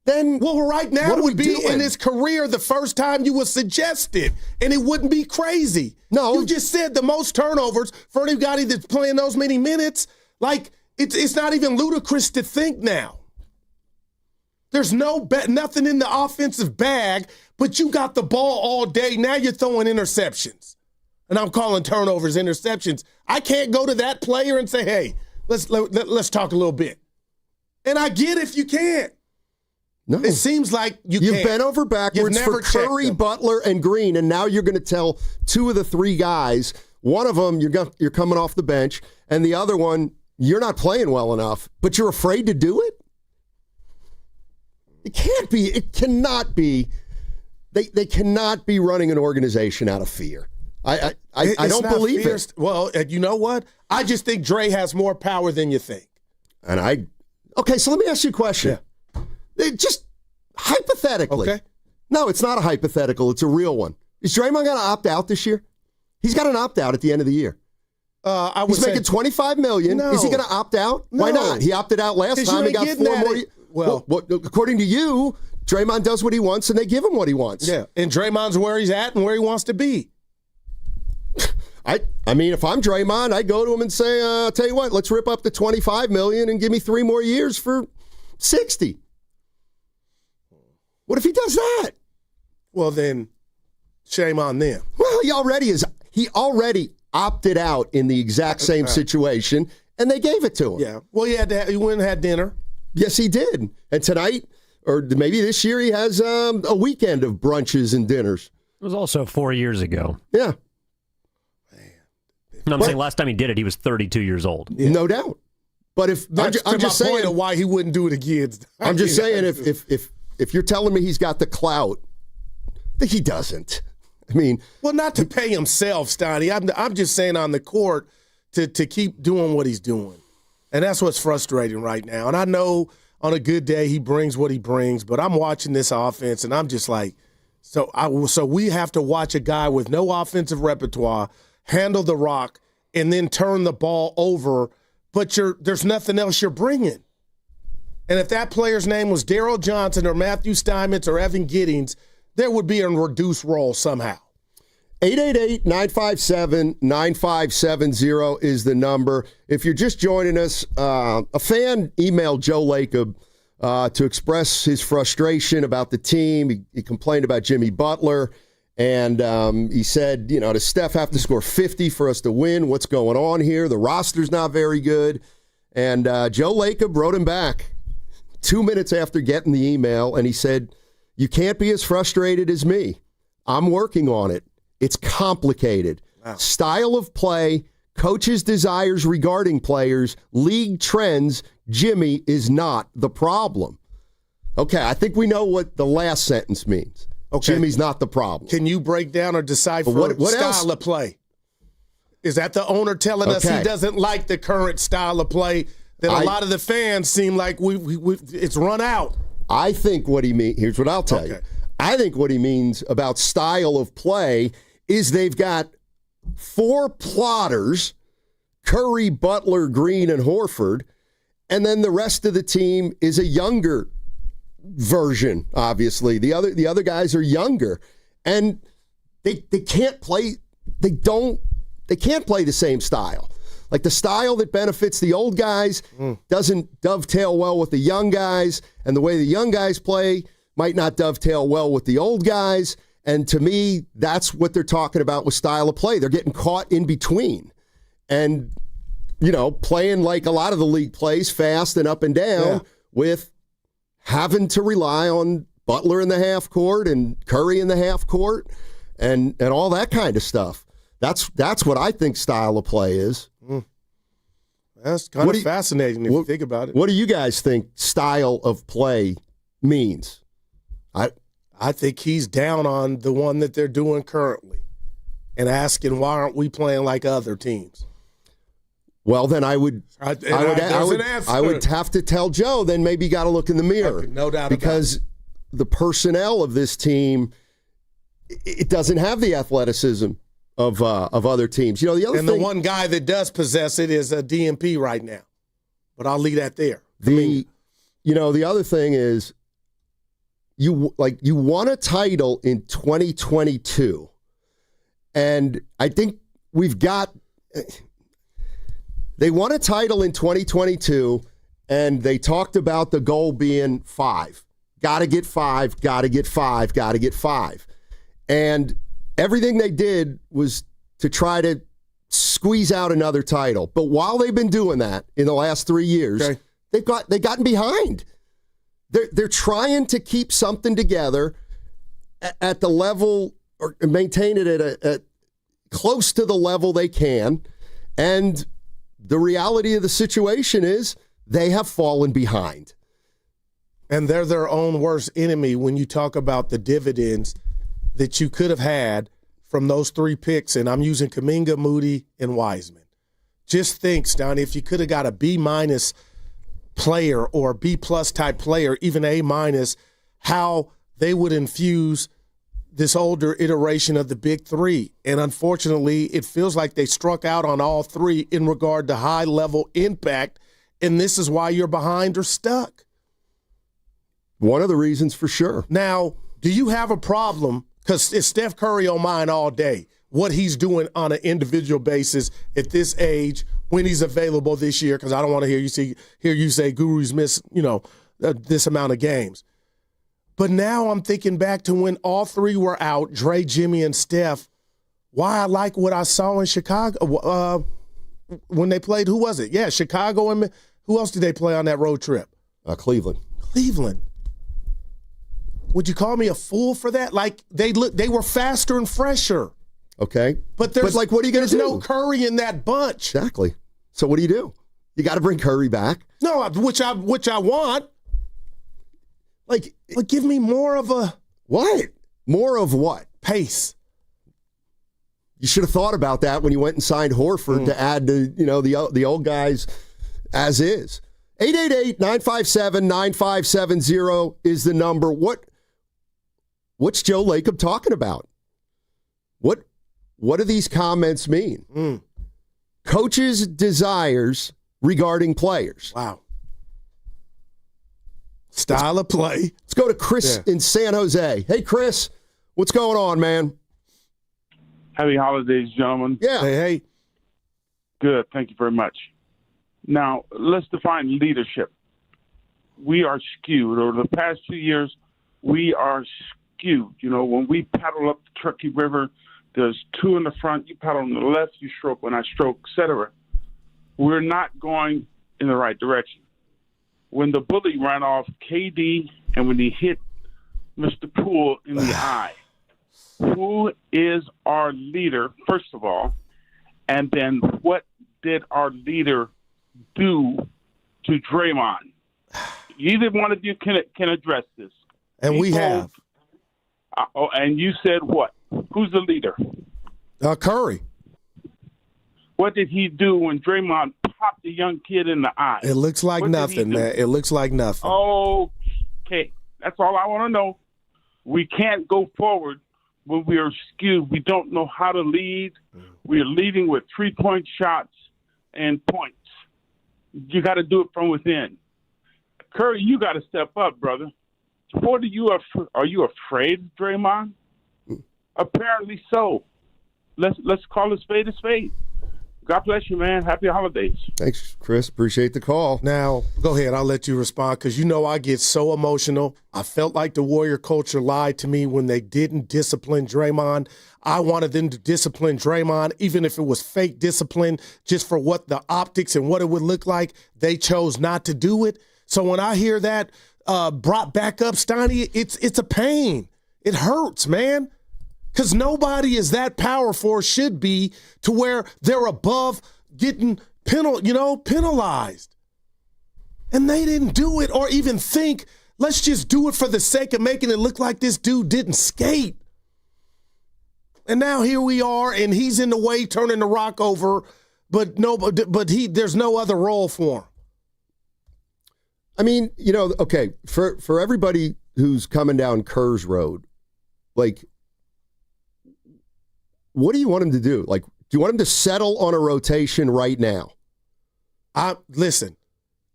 S30: then
S28: right now would be doing? In his career the first time you would suggest it, and it wouldn't be crazy.
S30: No.
S28: You just said the most turnovers for anybody that's playing those many minutes. Like, it's not even ludicrous to think now. There's nothing in the offensive bag, but you got the ball all day. Now you're throwing interceptions. and I'm calling turnovers, interceptions. I can't go to that player and say, hey, let's talk a little bit. And I get if you can't.
S30: No.
S28: It seems like you've
S30: bent over backwards for Curry, Butler, and Green, and now you're going to tell two of the three guys, one of them you're coming off the bench, and the other one you're not playing well enough, but you're afraid to do it? It can't be. It cannot be. They cannot be running an organization out of fear. I don't believe it.
S28: Well, you know what? I just think Dre has more power than you think.
S30: Okay, so let me ask you a question. Yeah. Just hypothetically.
S28: Okay.
S30: No, it's not a hypothetical. It's a real one. Is Draymond going to opt out this year? He's got an opt out at the end of the year. He's making $25 million.
S28: No.
S30: Is he going to opt out?
S28: No.
S30: Why not? He opted out last time. He got 4 more. Well, according to you, Draymond does what he wants, and they give him what he wants.
S28: Yeah, and Draymond's where he's at and where he wants to be.
S30: I mean, if I'm Draymond, I'd go to him and say, tell you what, let's rip up the $25 million and give me 3 more years for $60. What if he does that?
S28: Well, then shame on them.
S30: Well, he already opted out in the exact same situation, and they gave it to him.
S28: Yeah. Well, he went and had dinner.
S30: Yes, he did. And tonight, or maybe this year, he has a weekend of brunches and dinners.
S2: It was also 4 years ago.
S30: Yeah.
S2: No, I'm saying last time he did it, he was 32 years old.
S30: Yeah. No doubt. But if I'm just saying
S28: point of why he wouldn't do it again.
S30: I'm just saying if you're telling me he's got the clout, he doesn't. I mean,
S28: well, not to pay himself, Stoney. I'm just saying on the court to keep doing what he's doing, and that's what's frustrating right now. And I know on a good day he brings what he brings, but I'm watching this offense and I'm just like, so we have to watch a guy with no offensive repertoire handle the rock and then turn the ball over, but there's nothing else you're bringing. And if that player's name was Daryl Johnson or Matthew Steinmetz or Evan Giddings, there would be a reduced role somehow.
S30: 888-957-9570 is the number. If you're just joining us, a fan emailed Joe Lacob to express his frustration about the team. He complained about Jimmy Butler, and he said, does Steph have to score 50 for us to win? What's going on here? The roster's not very good. And Joe Lacob wrote him back 2 minutes after getting the email, and he said, you can't be as frustrated as me. I'm working on it. It's complicated. Wow. Style of play, coaches' desires regarding players, league trends, Jimmy is not the problem. Okay, I think we know what the last sentence means. Okay. Jimmy's not the problem.
S28: Can you break down or decipher
S30: what
S28: style
S30: else?
S28: of play? Is that the owner telling us he doesn't like the current style of play that a lot of the fans seem like it's run out?
S30: I think what he means, here's what I'll tell you. I think what he means about style of play is they've got 4 plotters, Curry, Butler, Green, and Horford, and then the rest of the team is a younger version, obviously. The other guys are younger, and they can't play the same style. Like the style that benefits the old guys doesn't dovetail well with the young guys, and the way the young guys play might not dovetail well with the old guys. And to me, that's what they're talking about with style of play. They're getting caught in between and, playing like a lot of the league plays, fast and up and down, with having to rely on Butler in the half court and Curry in the half court and all that kind of stuff. That's what I think style of play is.
S28: That's kind of fascinating if you think about it.
S30: What do you guys think style of play means?
S28: I think he's down on the one that they're doing currently and asking why aren't we playing like other teams?
S30: Well, then I would have to tell Joe, then maybe you got to look in the mirror.
S28: No doubt
S30: because the personnel of this team, it doesn't have the athleticism of other teams. The other thing,
S28: the one guy that does possess it is a DMP right now. But I'll leave that there.
S30: The other thing is you won a title in 2022, and I think they won a title in 2022, and they talked about the goal being 5. Got to get 5, got to get 5, got to get 5. And everything they did was to try to squeeze out another title. But while they've been doing that in the last 3 years, they've gotten behind. They're trying to keep something together at the level, or maintain it at close to the level they can. And the reality of the situation is they have fallen behind.
S28: And they're their own worst enemy when you talk about the dividends that you could have had from those 3 picks. And I'm using Kuminga, Moody, and Wiseman. Just think, Stoney, if you could have got a B- player or B+ type player, even A-, how they would infuse this older iteration of the big 3. And unfortunately, it feels like they struck out on all 3 in regard to high-level impact, and this is why you're behind or stuck.
S30: One of the reasons for sure.
S28: Now, do you have a problem, because it's Steph Curry on mine all day, what he's doing on an individual basis at this age when he's available this year, because I don't want to hear you say Guru's missed, this amount of games. But now I'm thinking back to when all 3 were out, Dre, Jimmy, and Steph, why I like what I saw in Chicago when they played, who was it? Yeah, Chicago, and who else did they play on that road trip?
S30: Cleveland.
S28: Cleveland. Would you call me a fool for that? Like, they were faster and fresher.
S30: Okay.
S28: But what are you going to do? There's no Curry in that bunch.
S30: Exactly. So what do? You got to bring Curry back.
S28: No, which I want. But give me more of a...
S30: What? More of what?
S28: Pace.
S30: You should have thought about that when you went and signed Horford to add to, the old guys as is. 888-957-9570 is the number. What's Joe Lacob talking about? What do these comments mean? Coaches' desires regarding players.
S28: Wow. Style of play.
S30: Let's go to Chris in San Jose. Hey, Chris, what's going on, man?
S1: Happy holidays, gentlemen.
S30: Yeah.
S28: Hey.
S1: Good. Thank you very much. Now, let's define leadership. We are skewed. Over the past 2 years, we are skewed. When we paddle up the Turkey River, there's 2 in the front. You paddle on the left, you stroke when I stroke, etc. We're not going in the right direction. When the bully ran off KD and when he hit Mr. Poole in the eye, who is our leader, first of all? And then what did our leader do to Draymond? Either one of you can address this.
S28: And we have.
S1: And you said what? Who's the leader?
S28: Curry.
S1: What did he do when Draymond popped the young kid in the eye?
S28: It looks like nothing, man. It looks like nothing.
S1: Okay. That's all I want to know. We can't go forward when we are skewed. We don't know how to lead. We are leading with 3-point shots and points. You got to do it from within. Curry, you got to step up, brother. Are you afraid of Draymond? Apparently so. Let's call a spade a spade. God bless you, man. Happy holidays.
S30: Thanks, Chris. Appreciate the call.
S28: Now, go ahead. I'll let you respond because I get so emotional. I felt like the Warrior culture lied to me when they didn't discipline Draymond. I wanted them to discipline Draymond, even if it was fake discipline, just for what the optics and what it would look like. They chose not to do it. So when I hear that brought back up, Steiny, it's a pain. It hurts, man. Because nobody is that powerful or should be to where they're above getting penalized. And they didn't do it or even think, let's just do it for the sake of making it look like this dude didn't skate. And now here we are, and he's in the way turning the rock over, but there's no other role for him.
S30: I mean, okay, for everybody who's coming down Kerr's road, what do you want him to do? Do you want him to settle on a rotation right now?
S28: Listen,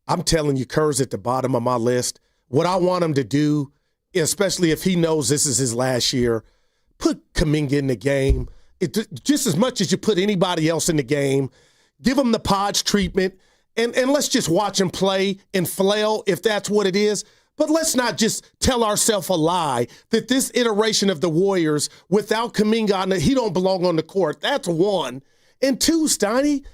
S28: I'm telling you, Kerr's at the bottom of my list. What I want him to do, especially if he knows this is his last year, put Kuminga in the game. Just as much as you put anybody else in the game. Give him the Podge treatment, and let's just watch him play and flail if that's what it is. But let's not just tell ourselves a lie that this iteration of the Warriors, without Kuminga, he don't belong on the court. That's one. And two, Steiny,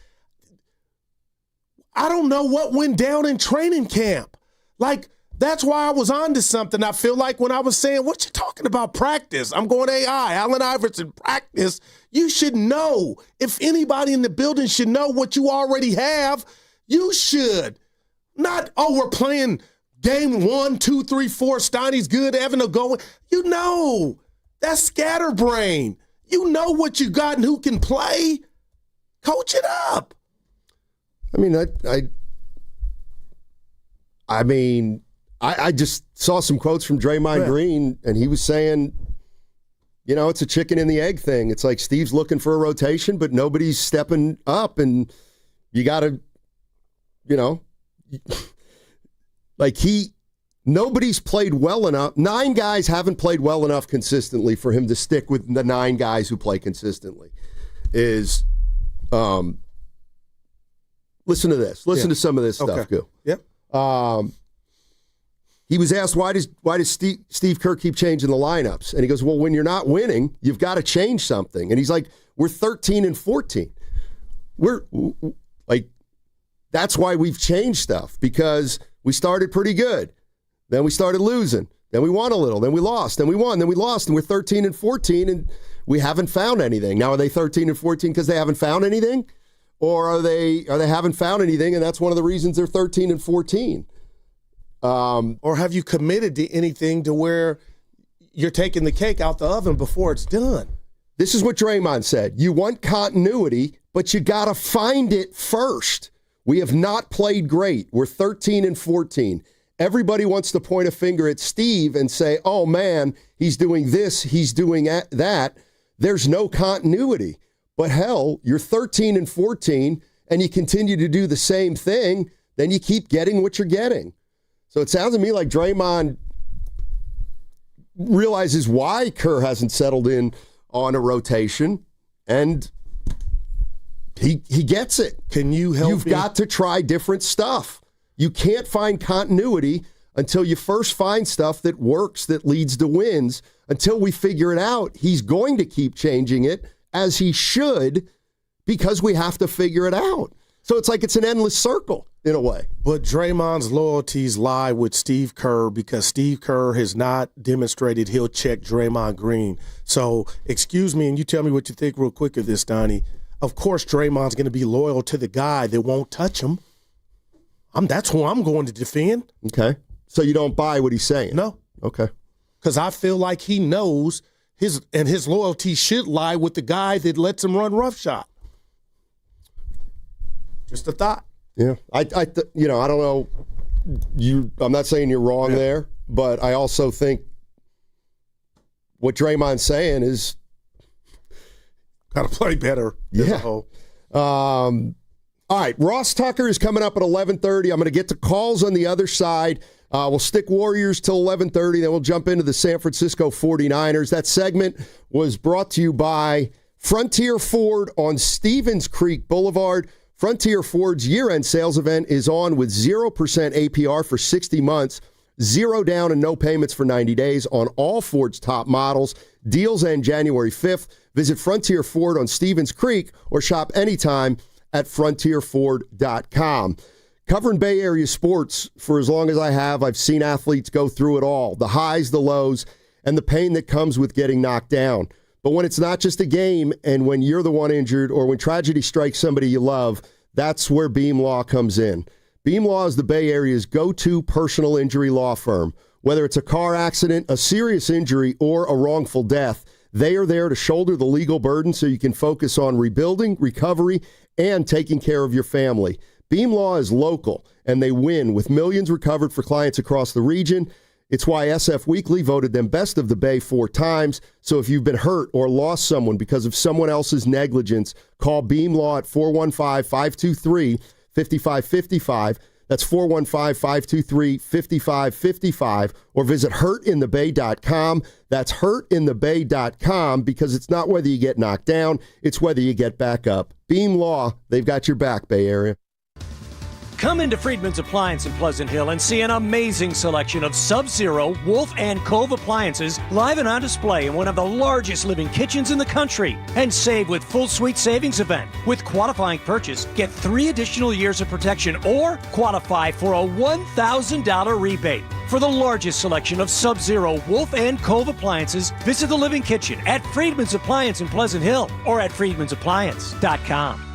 S28: I don't know what went down in training camp. Like, that's why I was on to something. I feel like when I was saying, what you talking about practice? I'm going AI, Allen Iverson, practice. You should know. If anybody in the building should know what you already have, you should. Not, we're playing game 1, 2, 3, 4. Steiny's good. Evan will go. You know. That's scatterbrain. You know what you got and who can play. Coach it up.
S30: I just saw some quotes from Draymond Green, and he was saying, it's a chicken and the egg thing. It's like Steve's looking for a rotation, but nobody's stepping up, and you got to, nobody's played well enough. 9 guys haven't played well enough consistently for him to stick with the 9 guys who play consistently. Listen to this. Listen to some of this stuff, Goo.
S28: Yep.
S30: He was asked, why does Steve Kerr keep changing the lineups? And he goes, well, when you're not winning, you've got to change something. And he's like, we're 13-14. We're like, that's why we've changed stuff, because we started pretty good. Then we started losing. Then we won a little. Then we lost. Then we won. Then we lost. And we're 13-14, and we haven't found anything. Now, are they 13-14 because they haven't found anything? Or are they haven't found anything, and that's one of the reasons they're 13-14?
S28: Or have you committed to anything to where you're taking the cake out the oven before it's done?
S30: This is what Draymond said. You want continuity, but you got to find it first. We have not played great. We're 13-14. Everybody wants to point a finger at Steve and say, oh, man, he's doing this, he's doing that. There's no continuity. But hell, you're 13-14 and you continue to do the same thing, then you keep getting what you're getting. So it sounds to me like Draymond realizes why Kerr hasn't settled in on a rotation, and he gets it.
S28: Can you help
S30: You've got to try different stuff. You can't find continuity until you first find stuff that works, that leads to wins. Until we figure it out, he's going to keep changing it, as he should, because we have to figure it out. So it's like it's an endless circle in a way.
S28: But Draymond's loyalties lie with Steve Kerr, because Steve Kerr has not demonstrated he'll check Draymond Green. So, excuse me, and you tell me what you think real quick of this, Donnie. Of course, Draymond's going to be loyal to the guy that won't touch him. That's who I'm going to defend.
S30: Okay. So you don't buy what he's saying?
S28: No.
S30: Okay.
S28: Because I feel like he knows his loyalty should lie with the guy that lets him run roughshod. Just a thought.
S30: Yeah, I don't know. I'm not saying you're wrong there, but I also think what Draymond's saying is
S28: got to play better.
S30: Yeah. All right, Ross Tucker is coming up at 11:30. I'm going to get to calls on the other side. We'll stick Warriors till 11:30, then we'll jump into the San Francisco 49ers. That segment was brought to you by Frontier Ford on Stevens Creek Boulevard. Frontier Ford's year-end sales event is on with 0% APR for 60 months, 0 down and no payments for 90 days on all Ford's top models. Deals end January 5th. Visit Frontier Ford on Stevens Creek or shop anytime at frontierford.com. Covering Bay Area sports for as long as I have, I've seen athletes go through it all, the highs, the lows, and the pain that comes with getting knocked down. But when it's not just a game, and when you're the one injured, or when tragedy strikes somebody you love, that's where Beam Law comes in. Beam Law is the Bay Area's go-to personal injury law firm. Whether it's a car accident, a serious injury, or a wrongful death, they are there to shoulder the legal burden so you can focus on rebuilding, recovery, and taking care of your family. Beam Law is local, and they win with millions recovered for clients across the region. It's why SF Weekly voted them best of the Bay 4 times. So if you've been hurt or lost someone because of someone else's negligence, call Beam Law at 415-523-5555. That's 415-523-5555. Or visit hurtinthebay.com. That's hurtinthebay.com, because it's not whether you get knocked down, it's whether you get back up. Beam Law, they've got your back, Bay Area.
S4: Come into Friedman's Appliance in Pleasant Hill and see an amazing selection of Sub-Zero, Wolf, and Cove appliances live and on display in one of the largest living kitchens in the country. And save with Full Suite Savings Event. With qualifying purchase, get 3 additional years of protection or qualify for a $1,000 rebate. For the largest selection of Sub-Zero, Wolf, and Cove appliances, visit the Living Kitchen at Friedman's Appliance in Pleasant Hill or at friedmansappliance.com.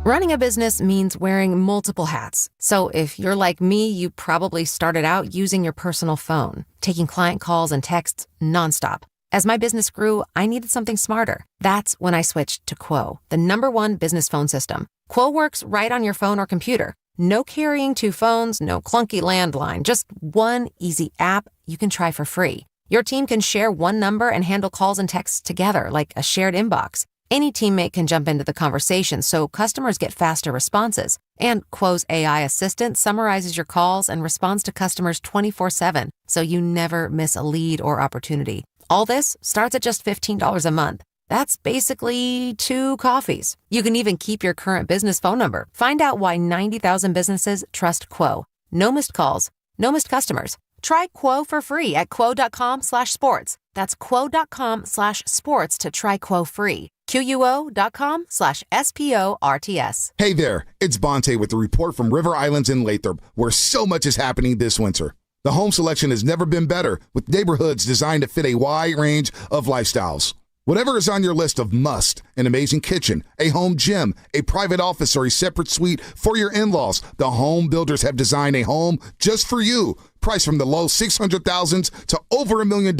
S5: Running a business means wearing multiple hats. So if you're like me, you probably started out using your personal phone, taking client calls and texts nonstop. As my business grew, I needed something smarter. That's when I switched to Quo, the #1 business phone system. Quo works right on your phone or computer. No carrying 2 phones, no clunky landline, just one easy app you can try for free. Your team can share one number and handle calls and texts together like a shared inbox. Any teammate can jump into the conversation so customers get faster responses. And Quo's AI assistant summarizes your calls and responds to customers 24/7, so you never miss a lead or opportunity. All this starts at just $15 a month. That's basically 2 coffees. You can even keep your current business phone number. Find out why 90,000 businesses trust Quo. No missed calls, no missed customers. Try Quo for free at quo.com/sports. That's quo.com/sports to try Quo free. QUO.com/SPORTS.
S6: Hey there, it's Bonte with the report from River Islands in Lathrop, where so much is happening this winter. The home selection has never been better, with neighborhoods designed to fit a wide range of lifestyles. Whatever is on your list of must, an amazing kitchen, a home gym, a private office, or a separate suite for your in-laws, the home builders have designed a home just for you. Priced from the low $600,000s to over $1 million.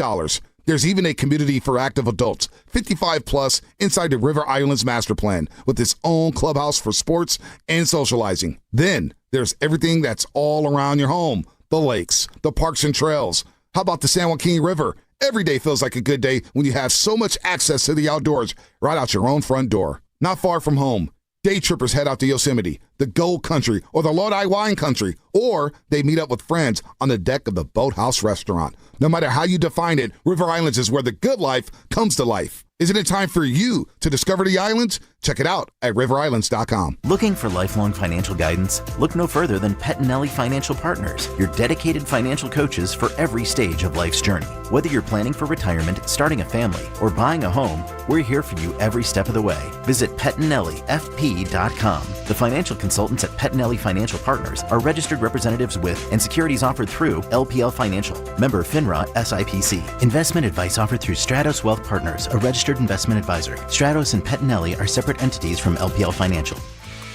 S6: There's even a community for active adults, 55 plus, inside the River Islands Master Plan, with its own clubhouse for sports and socializing. Then there's everything that's all around your home. The lakes, the parks and trails. How about the San Joaquin River? Every day feels like a good day when you have so much access to the outdoors right out your own front door. Not far from home, day trippers head out to Yosemite, the Gold Country, or the Lodi Wine Country, or they meet up with friends on the deck of the Boathouse Restaurant. No matter how you define it, River Islands is where the good life comes to life. Isn't it time for you to discover the islands? Check it out at riverislands.com.
S7: Looking for lifelong financial guidance? Look no further than Pettinelli Financial Partners, your dedicated financial coaches for every stage of life's journey. Whether you're planning for retirement, starting a family, or buying a home, we're here for you every step of the way. Visit PettinelliFP.com. The financial consultants at Pettinelli Financial Partners are registered representatives with and securities offered through LPL Financial. Member FINRA SIPC. Investment advice offered through Stratos Wealth Partners, a registered investment advisor. Stratos and Pettinelli are separate entities from LPL Financial.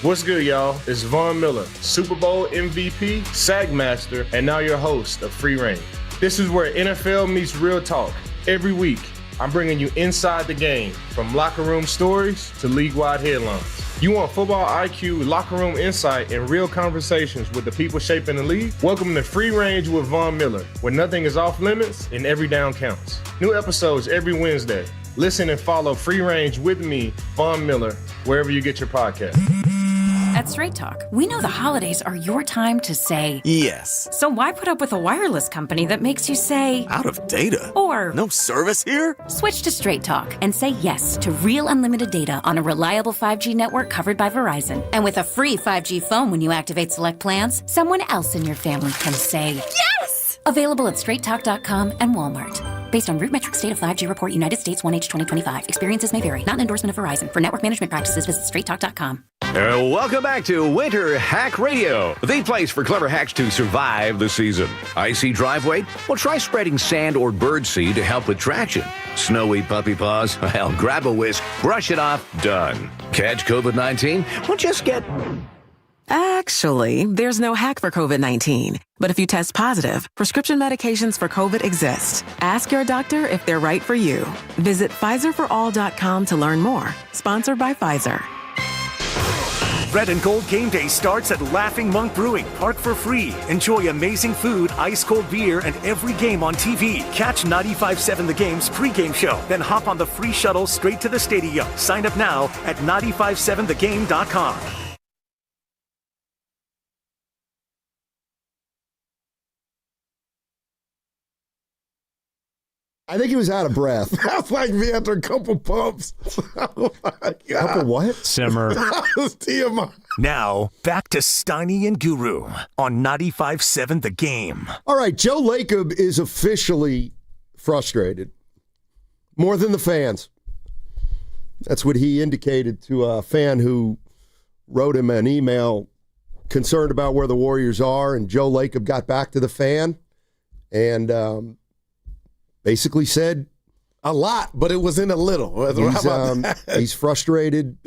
S8: What's good, y'all? It's Von Miller, Super Bowl MVP, SAG Master, and now your host of Free Range. This is where NFL meets real talk. Every week, I'm bringing you inside the game, from locker room stories to league-wide headlines. You want football IQ, locker room insight, and real conversations with the people shaping the league? Welcome to Free Range with Von Miller, where nothing is off limits and every down counts. New episodes every Wednesday. Listen and follow Free Range with me, Von Miller, wherever you get your podcast.
S17: At Straight Talk, we know the holidays are your time to say
S15: yes.
S17: So why put up with a wireless company that makes you say
S15: out of data?
S17: Or
S15: no service here?
S17: Switch to Straight Talk and say yes to real unlimited data on a reliable 5G network covered by Verizon. And with a free 5G phone when you activate select plans, someone else in your family can say yes! Available at straighttalk.com and Walmart. Based on RootMetrics State of 5G Report, United States 1H 2025. Experiences may vary. Not an endorsement of Verizon. For network management practices, visit straighttalk.com.
S18: Welcome back to Winter Hack Radio, the place for clever hacks to survive the season. Icy driveway? Well, try spreading sand or birdseed to help with traction. Snowy puppy paws? Well, grab a whisk, brush it off, done. Catch COVID-19? Well, just get...
S23: Actually, there's no hack for COVID-19. But if you test positive, prescription medications for COVID exist. Ask your doctor if they're right for you. Visit PfizerForAll.com to learn more. Sponsored by Pfizer.
S26: Red and Gold Game Day starts at Laughing Monk Brewing. Park for free. Enjoy amazing food, ice-cold beer, and every game on TV. Catch 95.7 The Game's pregame show. Then hop on the free shuttle straight to the stadium. Sign up now at 957thegame.com.
S30: I think he was out of breath.
S11: That's like me after a couple pumps.
S30: Couple what?
S2: Simmer.
S11: That was TMI.
S26: Now, back to Steiny and Guru on 95.7 The Game.
S30: All right, Joe Lacob is officially frustrated. More than the fans. That's what he indicated to a fan who wrote him an email concerned about where the Warriors are, and Joe Lacob got back to the fan and basically said
S28: a lot, but it was in a little.
S30: He's frustrated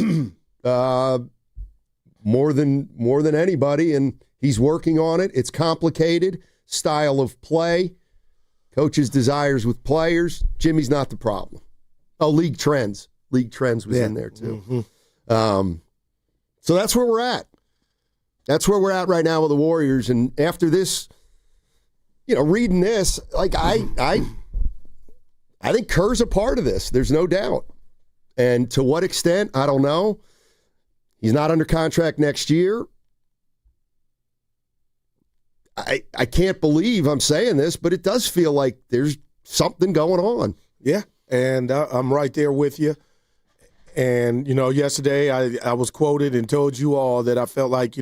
S30: more than anybody, and he's working on it. It's complicated. Style of play, coach's desires with players. Jimmy's not the problem. Oh, league trends. League trends was in there too.
S28: Mm-hmm.
S30: So that's where we're at. That's where we're at right now with the Warriors. And after this, reading this, like I think Kerr's a part of this. There's no doubt. And to what extent, I don't know. He's not under contract next year. I can't believe I'm saying this, but it does feel like there's something going on.
S28: Yeah, and I'm right there with you. And, yesterday I was quoted and told you all that I felt like,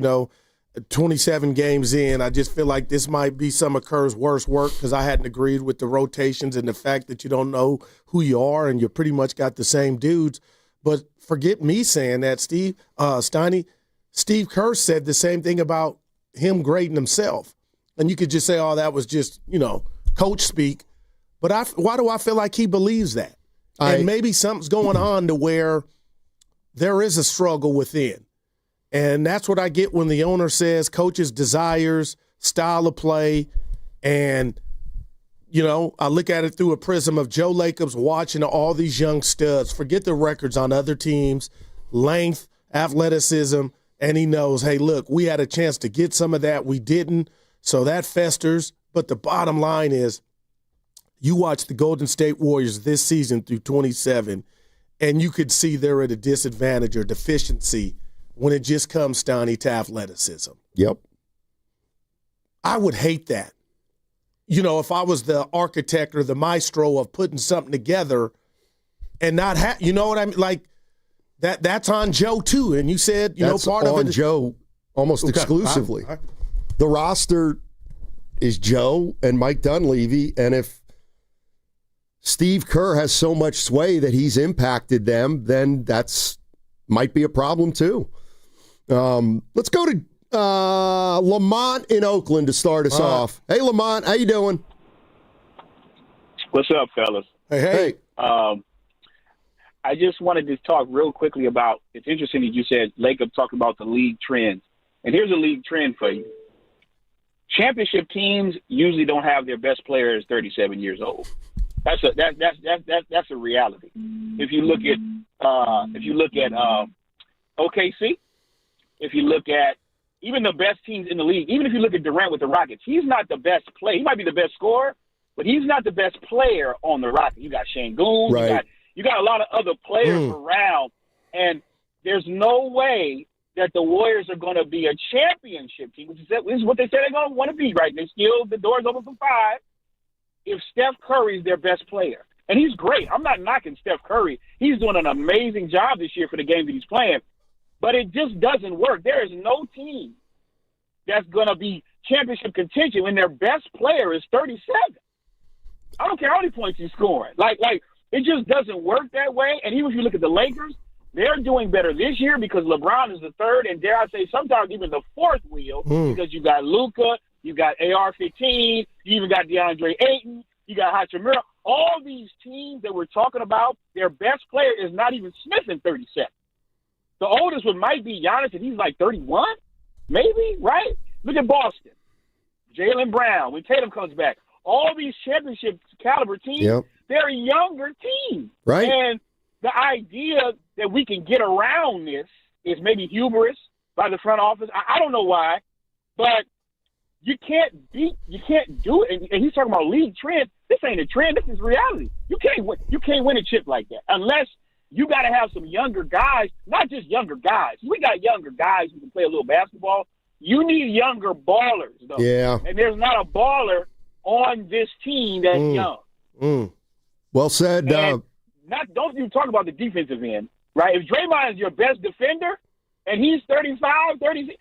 S28: 27 games in, I just feel like this might be some of Kerr's worst work because I hadn't agreed with the rotations and the fact that you don't know who you are and you pretty much got the same dudes. But forget me saying that, Steve. Steiny, Steve Kerr said the same thing about him grading himself. And you could just say, oh, that was just, coach speak. But why do I feel like he believes that? And maybe something's going on to where there is a struggle within. And that's what I get when the owner says coach's desires, style of play, and, I look at it through a prism of Joe Lacob's watching all these young studs. Forget the records on other teams, length, athleticism, and he knows, hey, look, we had a chance to get some of that. We didn't, so that festers. But the bottom line is, you watch the Golden State Warriors this season through 27, and you could see they're at a disadvantage or deficiency when it just comes, Steiny, to athleticism.
S30: Yep.
S28: I would hate that. If I was the architect or the maestro of putting something together and not have, you know what I mean? Like, that's on Joe, too. And you said,
S30: that's
S28: part of it
S30: is Joe almost exclusively. The roster is Joe and Mike Dunleavy, and if Steve Kerr has so much sway that he's impacted them, then that's might be a problem too. Let's go to Lamont in Oakland to start us off. Hey, Lamont, how you doing?
S9: What's up, fellas?
S28: Hey.
S9: I just wanted to talk real quickly about, it's interesting that you said Lacob talked about the league trends. And here's a league trend for you. Championship teams usually don't have their best players 37 years old. That's a reality. If you look at OKC, if you look at even the best teams in the league, even if you look at Durant with the Rockets, he's not the best player. He might be the best scorer, but he's not the best player on the Rockets. You got Şengün,
S30: right.
S9: you got a lot of other players around, and there's no way that the Warriors are going to be a championship team, which is what they say they're going to want to be, right? They still, the door's open for 5. If Steph Curry is their best player, and he's great. I'm not knocking Steph Curry. He's doing an amazing job this year for the games that he's playing, but it just doesn't work. There is no team that's going to be championship contention when their best player is 37. I don't care how many points he's scoring. Like it just doesn't work that way. And even if you look at the Lakers, they're doing better this year because LeBron is the third, and dare I say sometimes even the fourth wheel because you got Luka, you got AR-15, you even got DeAndre Ayton, you got Hachimura. All these teams that we're talking about, their best player is not even Smith in 37. The oldest one might be Giannis, and he's like 31, maybe, right? Look at Boston. Jaylen Brown, when Tatum comes back. All these championship caliber teams, they're younger teams.
S30: Right.
S9: And the idea that we can get around this is maybe hubris by the front office. I don't know why, but you can't do it. And he's talking about league trend. This ain't a trend. This is reality. You can't win a chip like that unless you got to have some younger guys, not just younger guys. We got younger guys who can play a little basketball. You need younger ballers, though.
S30: Yeah.
S9: And there's not a baller on this team that's young.
S30: Well said.
S9: Don't even talk about the defensive end, right? If Draymond is your best defender, and he's 35, 36.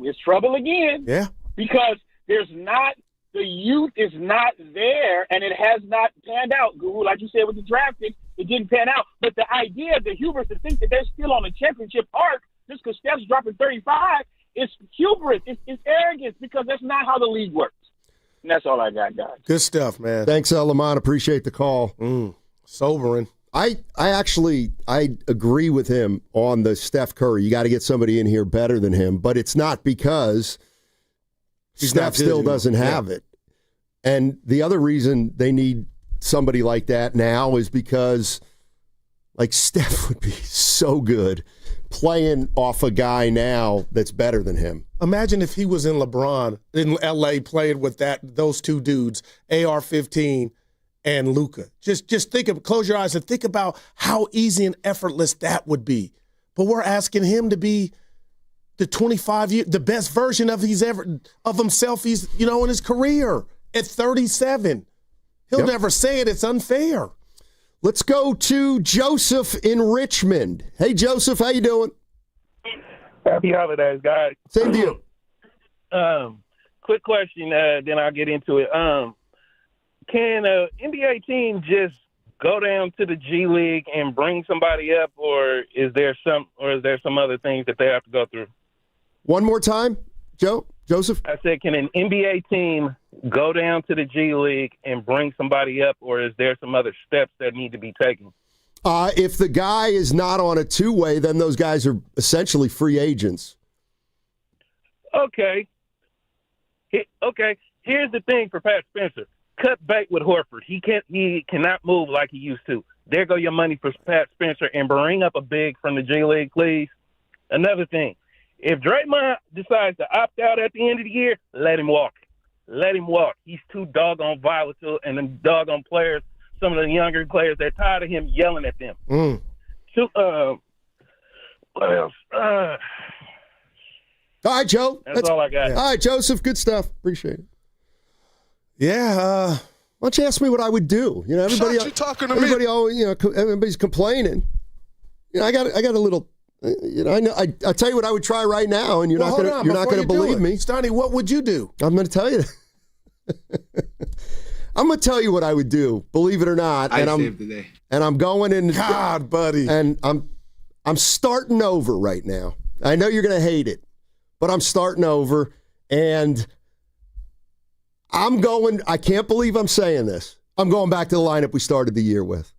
S9: It's trouble again.
S28: Yeah.
S9: Because the youth is not there, and it has not panned out. Guru, like you said with the draft pick, it didn't pan out. But the idea of the hubris to think that they're still on the championship arc just because Steph's dropping 35, it's hubris. It's arrogance because that's not how the league works. And that's all I got, guys.
S28: Good stuff, man.
S30: Thanks, Lamont. Appreciate the call.
S28: Sobering.
S30: I agree with him on the Steph Curry. You got to get somebody in here better than him, but it's not because Steph still doesn't have it. And the other reason they need somebody like that now is because, like, Steph would be so good playing off a guy now that's better than him.
S28: Imagine if he was in LeBron, in L.A., playing with those two dudes, AR-15 and Luka. Just close your eyes and think about how easy and effortless that would be. But we're asking him to be the 25-year, the best version of himself he's in his career at 37. He'll never say it. It's unfair.
S30: Let's go to Joseph in Richmond. Hey, Joseph, how you doing?
S10: Happy holidays, guys.
S30: Same to you.
S10: Quick question, then I'll get into it. Can an NBA team just go down to the G League and bring somebody up, or is there some other things that they have to go through?
S30: One more time, Joseph?
S10: I said, can an NBA team go down to the G League and bring somebody up, or is there some other steps that need to be taken?
S30: If the guy is not on a two-way, then those guys are essentially free agents.
S10: Okay. Here's the thing for Pat Spencer. Cut bait with Horford. He cannot move like he used to. There go your money for Pat Spencer, and bring up a big from the G League, please. Another thing. If Draymond decides to opt out at the end of the year, let him walk. Let him walk. He's too doggone volatile, and the doggone players, some of the younger players, they're tired of him yelling at them. What else?
S30: All right, Joe.
S10: That's all I got.
S30: All right, Joseph. Good stuff. Appreciate it.
S28: Yeah.
S30: Why don't you ask me what I would do? Everybody.
S28: You talking to
S30: everybody
S28: me?
S30: always, everybody's complaining. I got a little. I tell you what I would try right now, and you're not going to believe me.
S28: Stoney, what would you do?
S30: I'm going to tell you. I'm going to tell you what I would do. Believe it or not,
S3: I saved the day.
S30: And I'm going in.
S28: God, buddy.
S30: And I'm starting over right now. I know you're going to hate it, but I'm starting over, and I'm going. I can't believe I'm saying this. I'm going back to the lineup we started the year with.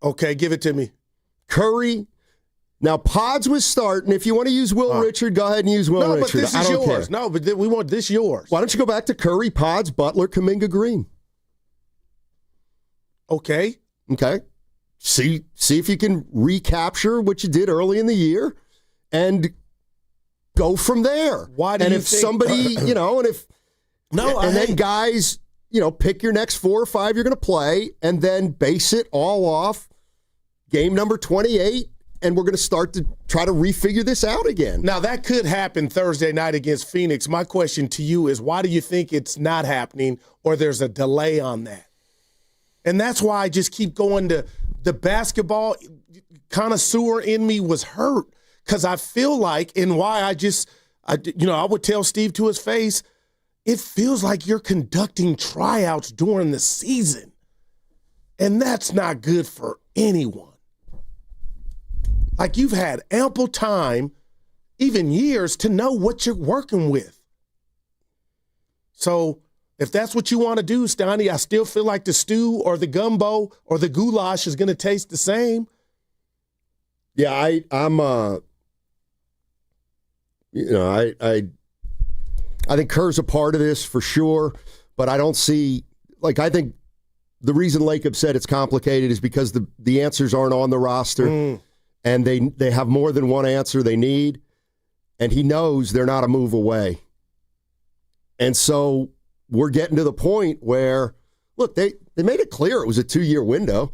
S28: Okay, give it to me.
S30: Curry. Now, Pods was starting. If you want to use Will Richard, go ahead and use Will Richard.
S28: No, but this is yours.
S30: Care.
S28: No, but we want this yours.
S30: Why don't you go back to Curry, Pods, Butler, Kuminga, Green?
S28: Okay.
S30: See if you can recapture what you did early in the year and go from there.
S28: Why do you think?
S30: Somebody, then guys, pick your next 4 or 5 you're going to play and then base it all off game number 28. And we're going to start to try to refigure this out again.
S28: Now, that could happen Thursday night against Phoenix. My question to you is, why do you think it's not happening or there's a delay on that? And that's why I just keep going to the basketball connoisseur in me was hurt because I feel like, and why I would tell Steve to his face, it feels like you're conducting tryouts during the season. And that's not good for anyone. Like, you've had ample time, even years, to know what you're working with. So if that's what you want to do, Stoney, I still feel like the stew or the gumbo or the goulash is going to taste the same.
S30: Yeah, I'm I think Kerr's a part of this for sure, but I don't see, I think the reason Lacob said it's complicated is because the answers aren't on the roster. And they have more than one answer they need, and he knows they're not a move away. And so we're getting to the point where, look, they made it clear it was a 2-year window,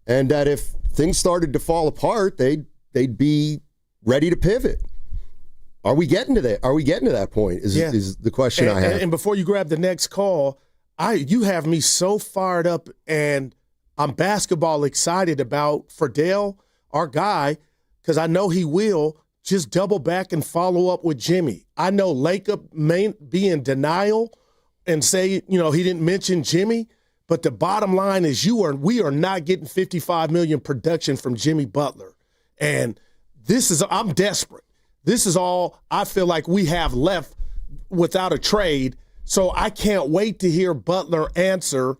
S30: and that if things started to fall apart, they'd be ready to pivot. Are we getting to that? Are we getting to that point? Is the question I have.
S28: And before you grab the next call, you have me so fired up, and I'm basketball excited about Ferdale, our guy, because I know he will just double back and follow up with Jimmy. I know Lacob may be in denial and say, he didn't mention Jimmy, but the bottom line is we are not getting $55 million production from Jimmy Butler. And I'm desperate. This is all I feel like we have left without a trade. So I can't wait to hear Butler answer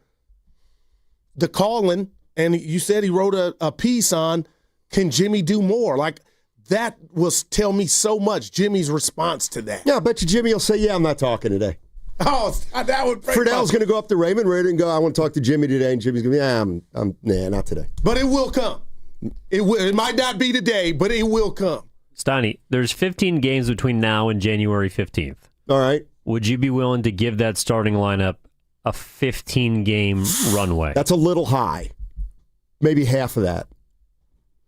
S28: the calling. And you said he wrote a piece on, can Jimmy do more? Like, that will tell me so much, Jimmy's response to that.
S30: Yeah, I bet you Jimmy will say, yeah, I'm not talking today.
S28: Oh, that would break
S30: Friedell's going to go up to Raymond Ritter and go, I want to talk to Jimmy today. And Jimmy's going to be, nah, not today.
S28: But it will come. It might not be today, but it will come.
S2: Steiny, there's 15 games between now and January 15th.
S30: All right.
S2: Would you be willing to give that starting lineup a 15-game runway?
S30: That's a little high. Maybe half of that.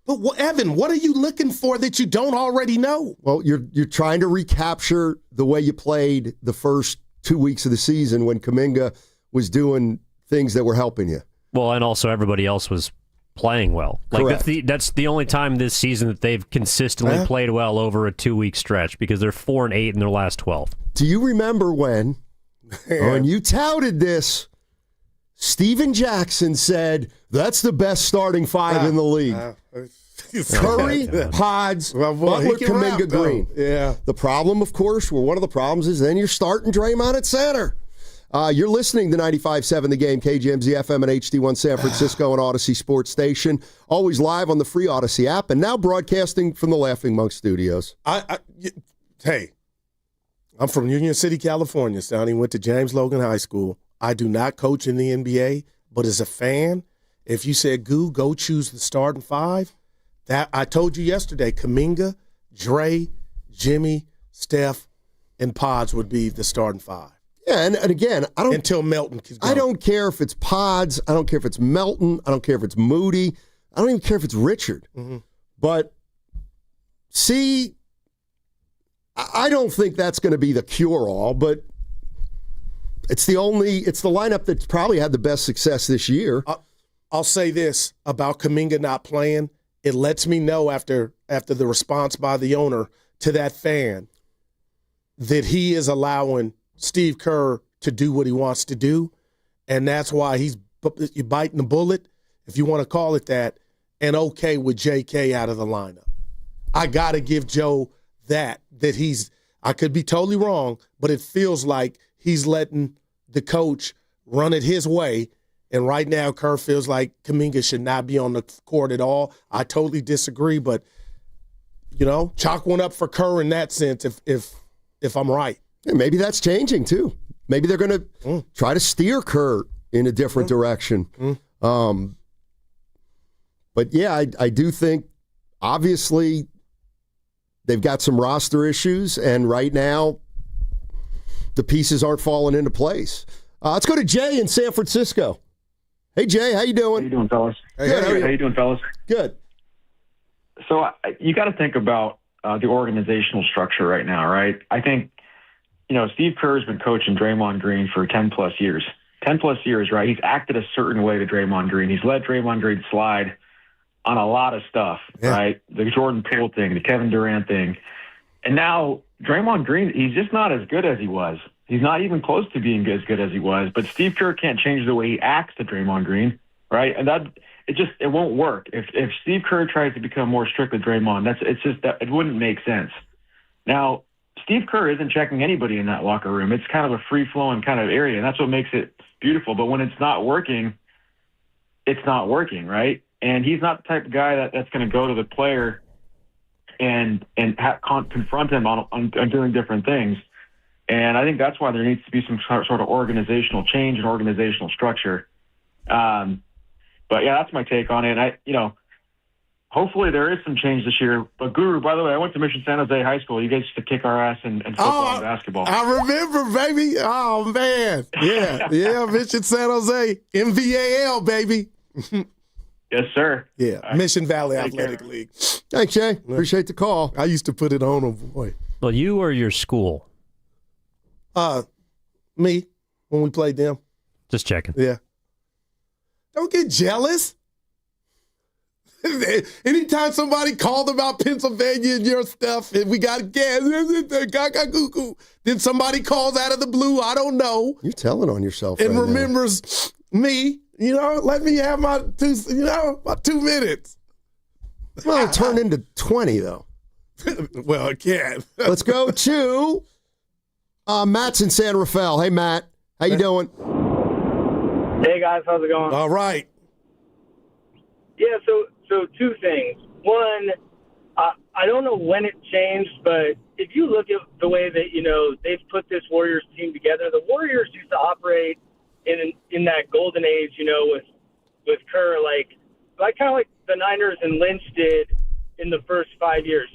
S28: But Evan, what are you looking for that you don't already know?
S30: Well, you're trying to recapture the way you played the first 2 weeks of the season when Kuminga was doing things that were helping you.
S2: Well, and also everybody else was playing well.
S30: Correct.
S2: That's the only time this season that they've consistently played well over a 2-week stretch, because they're 4-8 in their last 12.
S30: Do you remember when you touted this, Steven Jackson said, that's the best starting five in the league? Curry, Pods, Butler, Kuminga, Green.
S28: Yeah.
S30: The problem, of course, one of the problems is then you're starting Draymond at center. You're listening to 95.7 The Game, KGMZ FM and HD1 San Francisco and Odyssey Sports Station. Always live on the free Odyssey app and now broadcasting from the Laughing Monk Studios.
S28: Hey, I'm from Union City, California, son. He went to James Logan High School. I do not coach in the NBA, but as a fan, if you said, go choose the starting five, that I told you yesterday, Kuminga, Dre, Jimmy, Steph, and Pods would be the starting five.
S30: Yeah, and again,
S28: until Melton can go.
S30: I don't care if it's Pods. I don't care if it's Melton. I don't care if it's Moody. I don't even care if it's Richard.
S28: Mm-hmm.
S30: But see, I don't think that's going to be the cure-all, but it's the lineup that's probably had the best success this year.
S28: I'll say this about Kuminga not playing. It lets me know after the response by the owner to that fan that he is allowing Steve Kerr to do what he wants to do, and that's why he's biting the bullet, if you want to call it that, and okay with JK out of the lineup. I got to give Joe that I could be totally wrong, but it feels like he's letting the coach run it his way, and right now Kerr feels like Kuminga should not be on the court at all. I totally disagree, but, chalk one up for Kerr in that sense if I'm right.
S30: Yeah, maybe that's changing, too. Maybe they're going to try to steer Kerr in a different direction. But, yeah, I do think, obviously, they've got some roster issues, and right now the pieces aren't falling into place. Let's go to Jay in San Francisco. Hey, Jay, how you doing?
S13: How you doing, fellas?
S30: Good.
S13: How you doing, fellas?
S30: Good.
S13: So you got to think about the organizational structure right now, right? I think, Steve Kerr has been coaching Draymond Green for 10-plus years. 10-plus years, right? He's acted a certain way to Draymond Green. He's let Draymond Green slide on a lot of stuff, right? The Jordan Poole thing, the Kevin Durant thing. And now Draymond Green, he's just not as good as he was. He's not even close to being as good as he was. But Steve Kerr can't change the way he acts to Draymond Green, right? And it won't work. If Steve Kerr tries to become more strict with Draymond, it wouldn't make sense. Now, Steve Kerr isn't checking anybody in that locker room. It's kind of a free-flowing kind of area, and that's what makes it beautiful. But when it's not working, it's not working, right? And he's not the type of guy that's going to go to the player and confront him on doing different things. And I think that's why there needs to be some sort of organizational change and organizational structure. But yeah, that's my take on it. And hopefully there is some change this year. But Guru, by the way, I went to Mission San Jose High School. You guys used to kick our ass in football and basketball.
S28: I remember, baby. Oh, man. Yeah, Mission San Jose. MVAL, baby.
S13: Yes, sir.
S28: Yeah, Mission Valley Athletic League.
S30: Thanks, Jay. Appreciate the call.
S28: I used to put it on, boy.
S2: Well, you or your school?
S28: Me, when we played them.
S2: Just checking.
S28: Yeah. Don't get jealous. Anytime somebody called about Pennsylvania and your stuff, and we got gas, then somebody calls out of the blue. I don't know.
S30: You're telling on yourself.
S28: And
S30: right
S28: remembers me. Let me have my 2 minutes.
S30: Well, it turned into 20 though.
S28: Well, it can.
S30: Let's go to Matt's in San Rafael. Hey, Matt, how you doing?
S14: Hey guys, how's it going?
S28: All right.
S14: Yeah, so two things. One, I don't know when it changed, but if you look at the way that they've put this Warriors team together, the Warriors used to operate in that golden age, with Kerr, like kind of like the Niners and Lynch did in the first 5 years.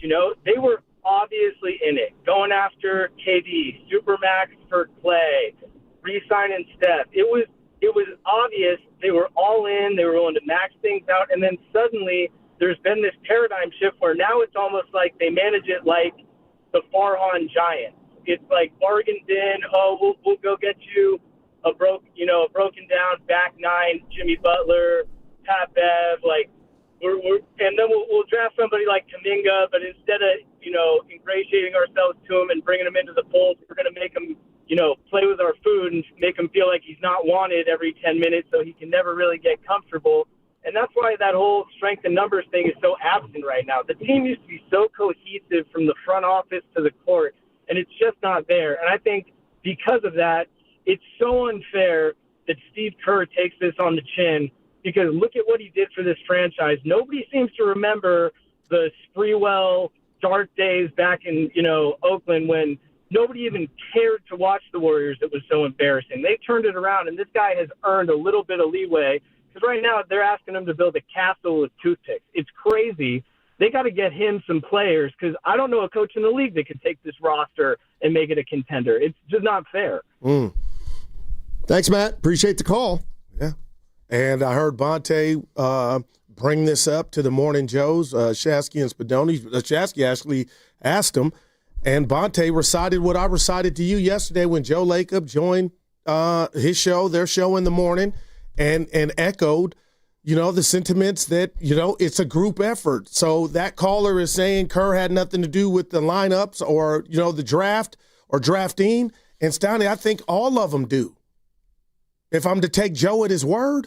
S14: They were obviously in it, going after KD, Supermax for Clay, re-signing Steph. It was obvious they were all in. They were willing to max things out. And then suddenly there's been this paradigm shift where now it's almost like they manage it like the Farhan Giants. It's like bargained in. Oh, we'll go get you a broken down back nine, Jimmy Butler, Pat Bev. Like and then we'll draft somebody like Kuminga, but instead of ingratiating ourselves to him and bringing him into the fold, we're going to make him play with our food and make him feel like he's not wanted every 10 minutes so he can never really get comfortable. And that's why that whole strength in numbers thing is so absent right now. The team used to be so cohesive from the front office to the court, and it's just not there. And I think because of that, it's so unfair that Steve Kerr takes this on the chin, because look at what he did for this franchise. Nobody seems to remember the Sprewell dark days back in, Oakland when nobody even cared to watch the Warriors. It was so embarrassing. They turned it around, and this guy has earned a little bit of leeway, because right now they're asking him to build a castle with toothpicks. It's crazy. They got to get him some players, because I don't know a coach in the league that could take this roster and make it a contender. It's just not fair.
S30: Thanks, Matt. Appreciate the call.
S28: Yeah. And I heard Bonte bring this up to the Morning Joes, Shasky and Spadoni. Shasky actually asked him, and Bonte recited what I recited to you yesterday when Joe Lacob joined their show in the morning, and echoed, the sentiments that, it's a group effort. So that caller is saying Kerr had nothing to do with the lineups or, the draft or drafting. And Stoney, I think all of them do, if I'm to take Joe at his word.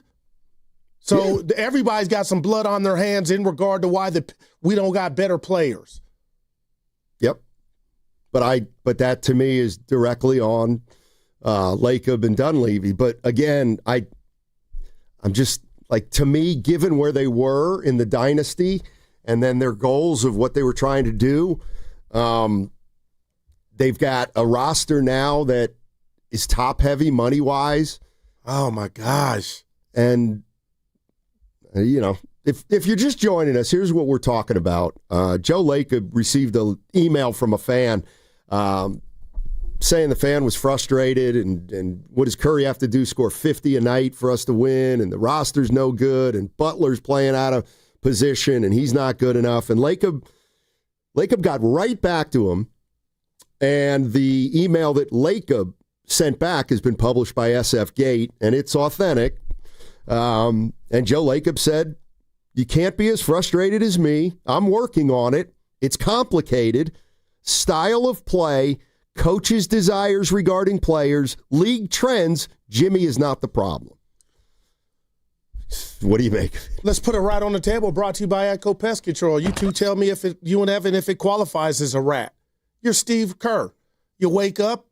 S28: So everybody's got some blood on their hands in regard to why we don't got better players.
S30: Yep. But that to me is directly on Lacob and Dunleavy. But again, I'm just like, to me, given where they were in the dynasty and then their goals of what they were trying to do, they've got a roster now that is top heavy money wise.
S28: Oh my gosh.
S30: And if you're just joining us, here's what we're talking about. Joe Lacob received an email from a fan saying the fan was frustrated and what does Curry have to do, score 50 a night for us to win, and the roster's no good, and Butler's playing out of position and he's not good enough. And Lacob got right back to him, and the email that Lacob sent back has been published by SF Gate, and it's authentic. And Joe Lacob said, "You can't be as frustrated as me. I'm working on it. It's complicated. Style of play, coaches' desires regarding players, league trends. Jimmy is not the problem." What do you make?
S28: Let's put it right on the table. Brought to you by Atco Pest Control. You two tell me you and Evan, if it qualifies as a rat. You're Steve Kerr. You wake up,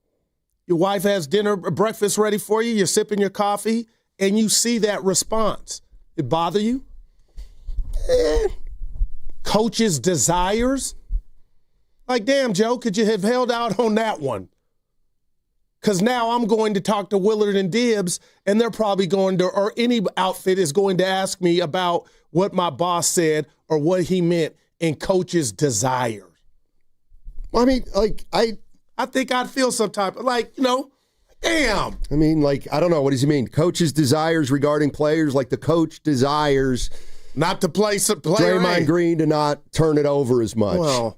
S28: your wife has breakfast ready for you, you're sipping your coffee, and you see that response. It bother you? Coach's desires? Like, damn, Joe, could you have held out on that one? Because now I'm going to talk to Willard and Dibbs, and they're probably going to, or any outfit is going to ask me about what my boss said or what he meant in coach's desires.
S30: Well, I mean, like,
S28: I think I'd feel some type of, damn.
S30: I mean, I don't know. What does he mean? Coach's desires regarding players, like the coach desires
S28: not to play some player
S30: Draymond Green to not turn it over as much.
S28: Well,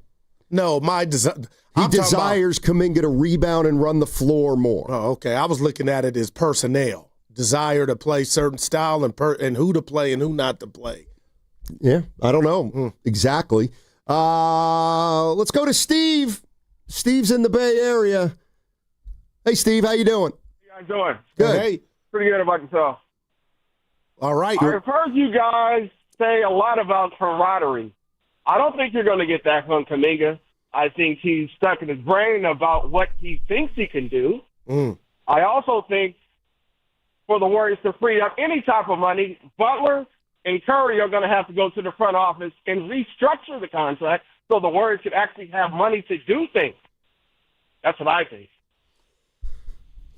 S28: no, my desire.
S30: He desires Kuminga to rebound and run the floor more.
S28: Oh, okay. I was looking at it as personnel. Desire to play certain style and who to play and who not to play.
S30: Yeah, I don't know exactly. Let's go to Steve. Steve's in the Bay Area. Hey, Steve, how you doing?
S12: How you guys doing?
S30: Good.
S12: Hey. Pretty good about yourself.
S28: All right.
S12: I've heard you guys say a lot about camaraderie. I don't think you're going to get that from Kuminga. I think he's stuck in his brain about what he thinks he can do. I also think for the Warriors to free up any type of money, Butler and Curry are going to have to go to the front office and restructure the contract so the Warriors could actually have money to do things. That's what I think.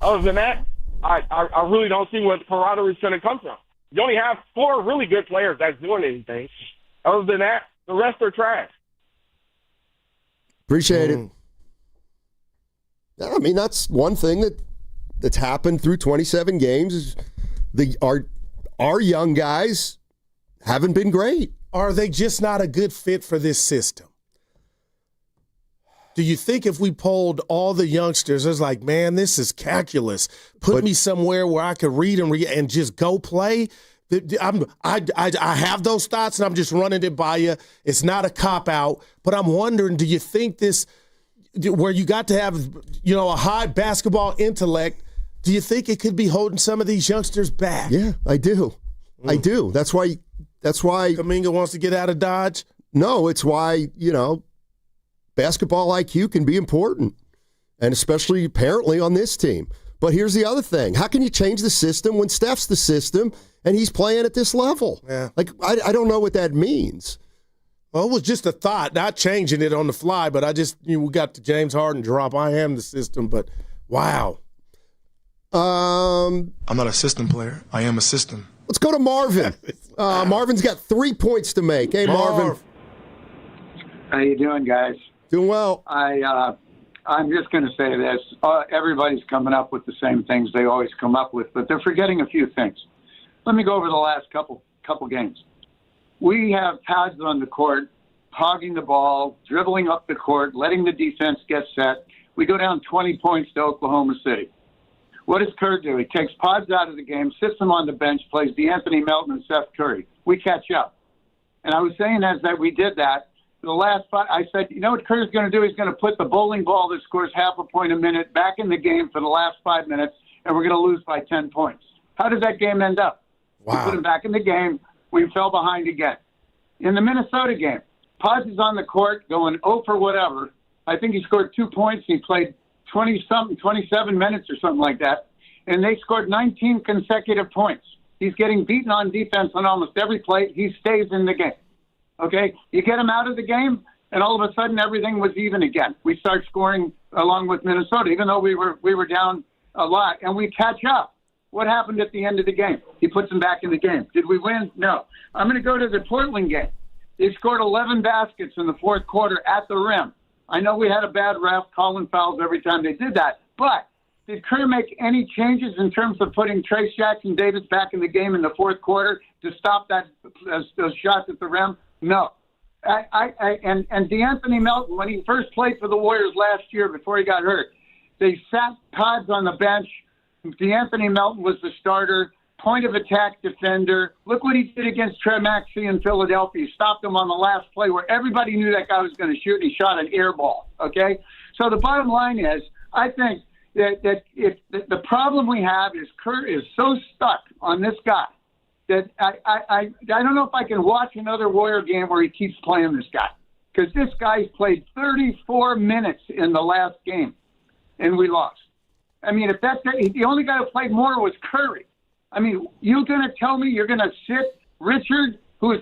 S12: Other than that, I really don't see where the camaraderie is going to come from. You only have 4 really good players that's doing anything. Other than that, the rest are trash.
S30: Appreciate it. I mean, that's one thing that's happened through 27 games. Is our young guys haven't been great.
S28: Are they just not a good fit for this system? Do you think if we polled all the youngsters, it's like, man, this is calculus. Put me somewhere where I could read and just go play. I have those thoughts, and I'm just running it by you. It's not a cop-out, but I'm wondering, do you think this, where you got to have, a high basketball intellect, do you think it could be holding some of these youngsters back?
S30: Yeah, I do. I do. That's why
S28: Kuminga wants to get out of Dodge?
S30: No, it's why, basketball IQ can be important, and especially apparently on this team. But here's the other thing. How can you change the system when Steph's the system and he's playing at this level?
S28: Yeah.
S30: Like, I don't know what that means.
S28: Well, it was just a thought, not changing it on the fly, but we got the James Harden drop. I am the system, but wow.
S3: I'm not a system player. I am a system.
S30: Let's go to Marvin. Marvin's got 3 points to make. Hey, Marvin.
S16: How you doing, guys?
S30: Doing well.
S16: I'm just going to say this. Everybody's coming up with the same things they always come up with, but they're forgetting a few things. Let me go over the last couple games. We have pads on the court, hogging the ball, dribbling up the court, letting the defense get set. We go down 20 points to Oklahoma City. What does Kerr do? He takes Pods out of the game, sits him on the bench, plays DeAnthony Melton and Steph Curry. We catch up. And I was saying as that we did that, the last 5, I said, you know what Kerr's going to do? He's going to put the bowling ball that scores half a point a minute back in the game for the last 5 minutes, and we're going to lose by 10 points. How did that game end up?
S28: Wow.
S16: We put him back in the game. We fell behind again. In the Minnesota game, Pods is on the court going 0 for whatever. I think he scored 2 points. He played 20-something, 27 minutes or something like that, and they scored 19 consecutive points. He's getting beaten on defense on almost every play. He stays in the game. Okay, you get him out of the game, and all of a sudden everything was even again. We start scoring along with Minnesota, even though we were down a lot, and we catch up. What happened at the end of the game? He puts them back in the game. Did we win? No. I'm going to go to the Portland game. They scored 11 baskets in the fourth quarter at the rim. I know we had a bad ref calling fouls every time they did that, but did Kerr make any changes in terms of putting Trace Jackson-Davis back in the game in the fourth quarter to stop those shots at the rim? No. And DeAnthony Melton, when he first played for the Warriors last year before he got hurt, they sat Pods on the bench. DeAnthony Melton was the starter, point of attack defender. Look what he did against Trey Maxey in Philadelphia. He stopped him on the last play where everybody knew that guy was going to shoot, and he shot an air ball. Okay? So the bottom line is, I think that if the problem we have is Kerr is so stuck on this guy that I don't know if I can watch another Warrior game where he keeps playing this guy, because this guy's played 34 minutes in the last game, and we lost. I mean, if that's the only guy who played more was Curry. I mean, you're going to tell me you're going to sit Richard, who is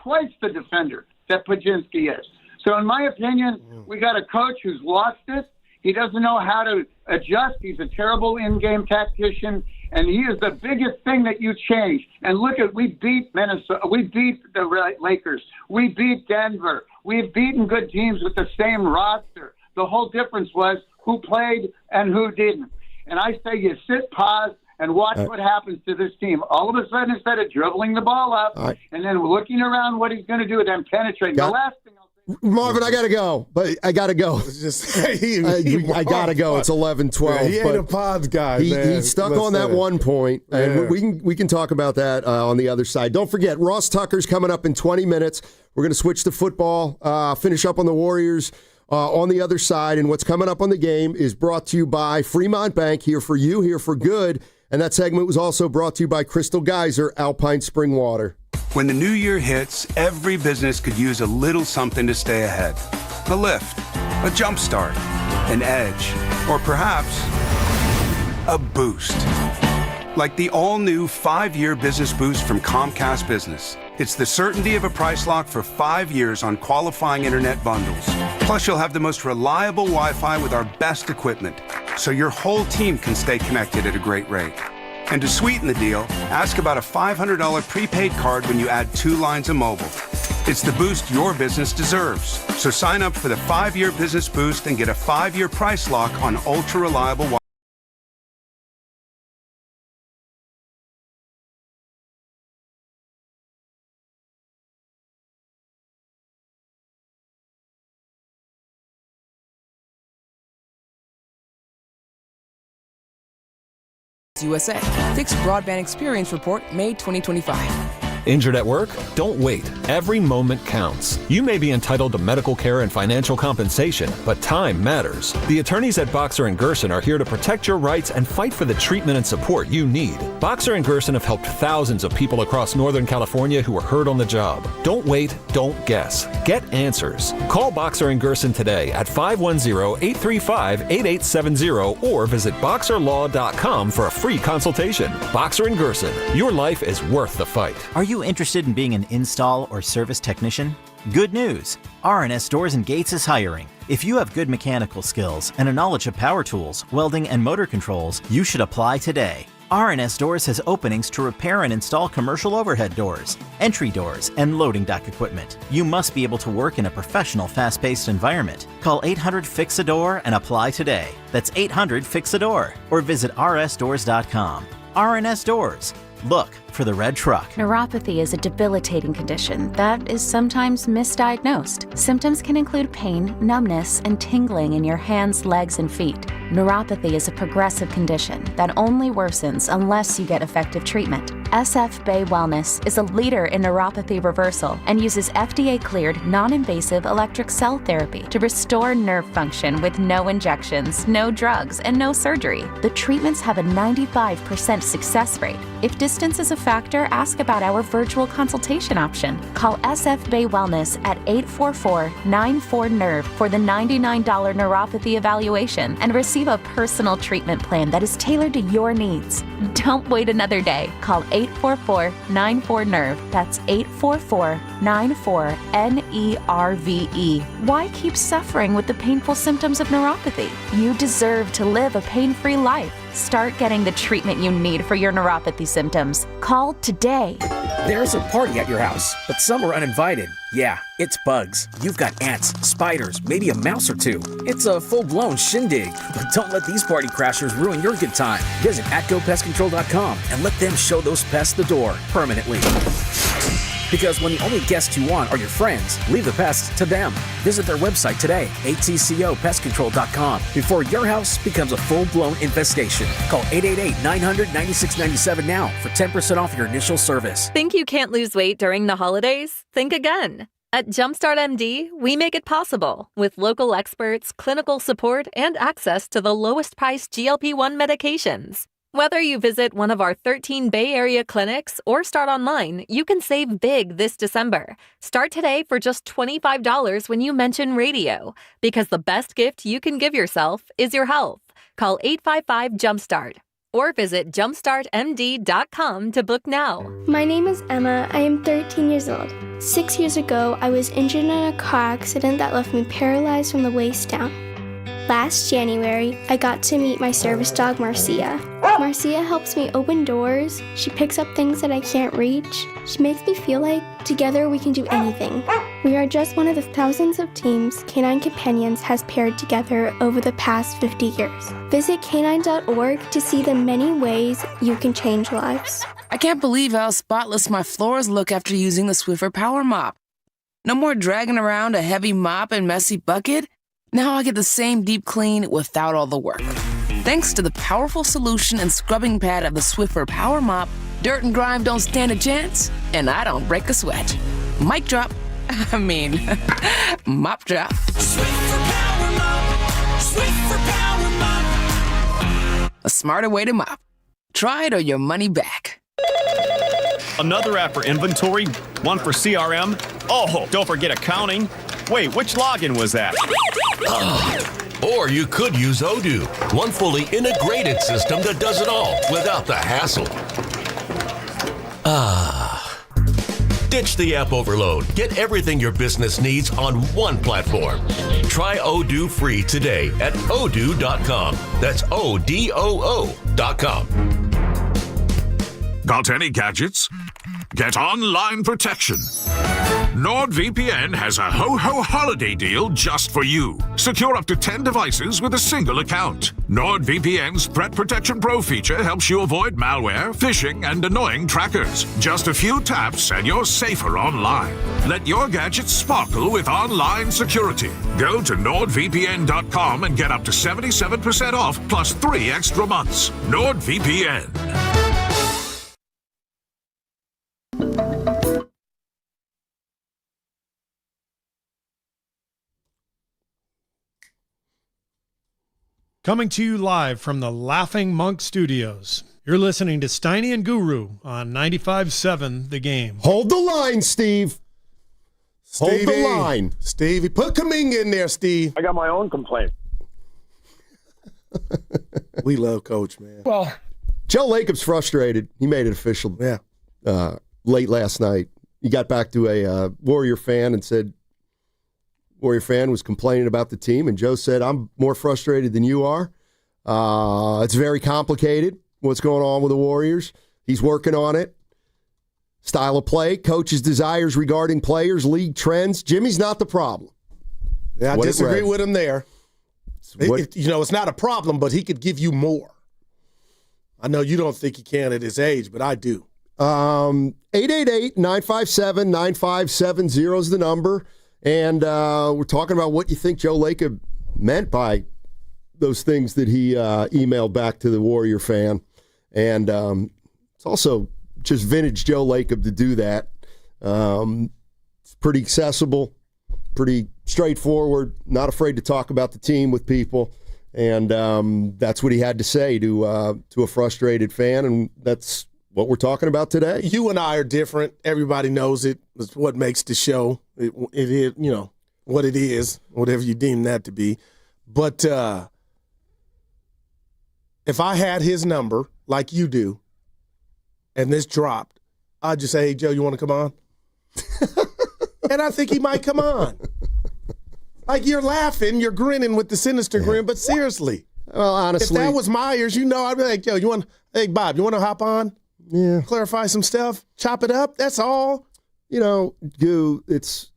S16: twice the defender that Pajinski is. So in my opinion, we got a coach who's lost it. He doesn't know how to adjust. He's a terrible in-game tactician, and he is the biggest thing that you change. And look at, we beat Minnesota. We beat the Lakers. We beat Denver. We've beaten good teams with the same roster. The whole difference was who played and who didn't. And I say you sit, pause, and watch what happens to this team. All of a sudden, instead of dribbling the ball up and then looking around what he's going to do and then penetrating. The last thing I'll say
S30: Marvin, I got to go. But I got to go. I got to go. It's 11:12.
S28: Yeah, he ain't a pods guy, man.
S30: He's stuck on that 1 point. And we can talk about that on the other side. Don't forget, Ross Tucker's coming up in 20 minutes. We're going to switch to football, finish up on the Warriors on the other side. And what's coming up on the game is brought to you by Fremont Bank, here for you, here for good. And that segment was also brought to you by Crystal Geyser, Alpine Spring Water.
S1: When the new year hits, every business could use a little something to stay ahead. A lift, a jump start, an edge, or perhaps a boost. Like the all-new 5-year business boost from Comcast Business. It's the certainty of a price lock for 5 years on qualifying internet bundles. Plus, you'll have the most reliable Wi-Fi with our best equipment, so your whole team can stay connected at a great rate. And to sweeten the deal, ask about a $500 prepaid card when you add 2 lines of mobile. It's the boost your business deserves. So sign up for the 5-year business boost and get a 5-year price lock on ultra-reliable Wi-Fi.
S4: USA. Fixed Broadband Experience Report, May 2025.
S19: Injured at work? Don't wait. Every moment counts. You may be entitled to medical care and financial compensation, but time matters. The attorneys at Boxer & Gerson are here to protect your rights and fight for the treatment and support you need. Boxer & Gerson have helped thousands of people across Northern California who were hurt on the job. Don't wait, don't guess. Get answers. Call Boxer & Gerson today at 510-835-8870 or visit boxerlaw.com for a free consultation. Boxer & Gerson, your life is worth the fight.
S20: Are you interested in being an install or service technician? Good news! R&S Doors and Gates is hiring. If you have good mechanical skills and a knowledge of power tools, welding, and motor controls, you should apply today. R&S Doors has openings to repair and install commercial overhead doors, entry doors, and loading dock equipment. You must be able to work in a professional, fast-paced environment. Call 800-FIX-A-DOOR and apply today. That's 800-FIX-A-DOOR or visit rsdoors.com. R&S Doors. Look for the red truck.
S21: Neuropathy is a debilitating condition that is sometimes misdiagnosed. Symptoms can include pain, numbness, and tingling in your hands, legs, and feet. Neuropathy is a progressive condition that only worsens unless you get effective treatment. SF Bay Wellness is a leader in neuropathy reversal and uses FDA-cleared, non-invasive electric cell therapy to restore nerve function with no injections, no drugs, and no surgery. The treatments have a 95% success rate. If distance is a factor, ask about our virtual consultation option. Call SF Bay Wellness at 844-94-NERVE for the $99 neuropathy evaluation and receive a personal treatment plan that is tailored to your needs. Don't wait another day. Call 844-94-NERVE. That's 844-94-NERVE. Why keep suffering with the painful symptoms of neuropathy? You deserve to live a pain-free life. Start getting the treatment you need for your neuropathy symptoms. Call today.
S22: There's a party at your house, but some are uninvited. Yeah, it's bugs. You've got ants, spiders, maybe a mouse or two. It's a full-blown shindig. But don't let these party crashers ruin your good time. Visit atgopestcontrol.com and let them show those pests the door permanently. Because when the only guests you want are your friends, leave the pests to them. Visit their website today, atcopestcontrol.com, before your house becomes a full-blown infestation. Call 888-900-9697 now for 10% off your initial service.
S24: Think you can't lose weight during the holidays? Think again. At Jumpstart MD, we make it possible with local experts, clinical support, and access to the lowest priced GLP-1 medications. Whether you visit one of our 13 Bay Area clinics or start online, you can save big this December. Start today for just $25 when you mention radio, because the best gift you can give yourself is your health. Call 855-JUMPSTART or visit jumpstartmd.com to book now.
S25: My name is Emma. I am 13 years old. 6 years ago, I was injured in a car accident that left me paralyzed from the waist down. Last January, I got to meet my service dog, Marcia. Marcia helps me open doors. She picks up things that I can't reach. She makes me feel like together we can do anything. We are just one of the thousands of teams Canine Companions has paired together over the past 50 years. Visit canine.org to see the many ways you can change lives.
S4: I can't believe how spotless my floors look after using the Swiffer Power Mop. No more dragging around a heavy mop and messy bucket. Now I get the same deep clean without all the work. Thanks to the powerful solution and scrubbing pad of the Swiffer Power Mop, dirt and grime don't stand a chance, and I don't break a sweat. Mic drop. Mop drop.
S5: Swiffer Power Mop. Swiffer Power Mop.
S4: A smarter way to mop. Try it or your money back.
S6: Another app for inventory, one for CRM. Oh, don't forget accounting. Wait, which login was that?
S7: Or you could use Odoo, one fully integrated system that does it all without the hassle. Ditch the app overload. Get everything your business needs on one platform. Try Odoo free today at odoo.com. That's ODOO.com.
S8: Got any gadgets? Get online protection. NordVPN has a ho-ho holiday deal just for you. Secure up to 10 devices with a single account. NordVPN's Threat Protection Pro feature helps you avoid malware, phishing, and annoying trackers. Just a few taps and you're safer online. Let your gadgets sparkle with online security. Go to NordVPN.com and get up to 77% off plus 3 extra months. NordVPN.
S15: Coming to you live from the Laughing Monk Studios. You're listening to Steiny and Guru on 95.7 The Game.
S28: Hold the line, Steve. Hold the line. Stevie, put Kuminga in there, Steve.
S12: I got my own complaint.
S28: We love Coach, man.
S12: Well,
S30: Joe Lacob's frustrated. He made it official late last night. He got back to a Warrior fan and said, Warrior fan was complaining about the team, and Joe said, I'm more frustrated than you are. It's very complicated, what's going on with the Warriors. He's working on it. Style of play, coach's desires regarding players, league trends. Jimmy's not the problem.
S28: Yeah, I disagree with him there. It's not a problem, but he could give you more. I know you don't think he can at his age, but I do.
S30: 888-957-9570 is the number. And we're talking about what you think Joe Lacob meant by those things that he emailed back to the Warrior fan. And it's also just vintage Joe Lacob to do that. It's pretty accessible, pretty straightforward, not afraid to talk about the team with people. And that's what he had to say to a frustrated fan, and that's what we're talking about today.
S28: You and I are different. Everybody knows it. It's what makes the show. It is, what it is, whatever you deem that to be. But if I had his number, like you do, and this dropped, I'd just say, hey, Joe, you want to come on? And I think he might come on. Like, you're laughing, you're grinning with the sinister grin, but seriously.
S30: Well, honestly.
S28: If that was Myers, I'd be like, Joe, hey, Bob, you want to hop on?
S30: Yeah.
S28: Clarify some stuff, chop it up, that's all.
S30: Goo, it's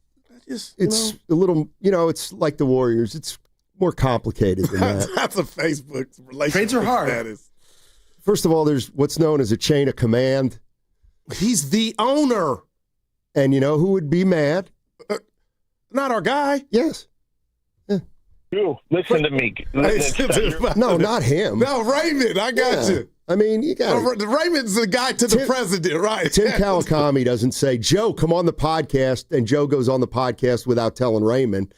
S30: a little, it's like the Warriors. It's more complicated than that.
S28: That's a Facebook relationship.
S3: Trades are hard.
S28: Status.
S30: First of all, there's what's known as a chain of command.
S28: He's the owner.
S30: And you know who would be mad?
S28: Not our guy.
S30: Yes.
S10: You listen to me.
S30: No, not him.
S28: No, Raymond, I got you.
S30: I mean, you got
S28: Raymond's the guy to the president, right?
S30: Tim Kawakami doesn't say, Joe, come on the podcast, and Joe goes on the podcast without telling Raymond.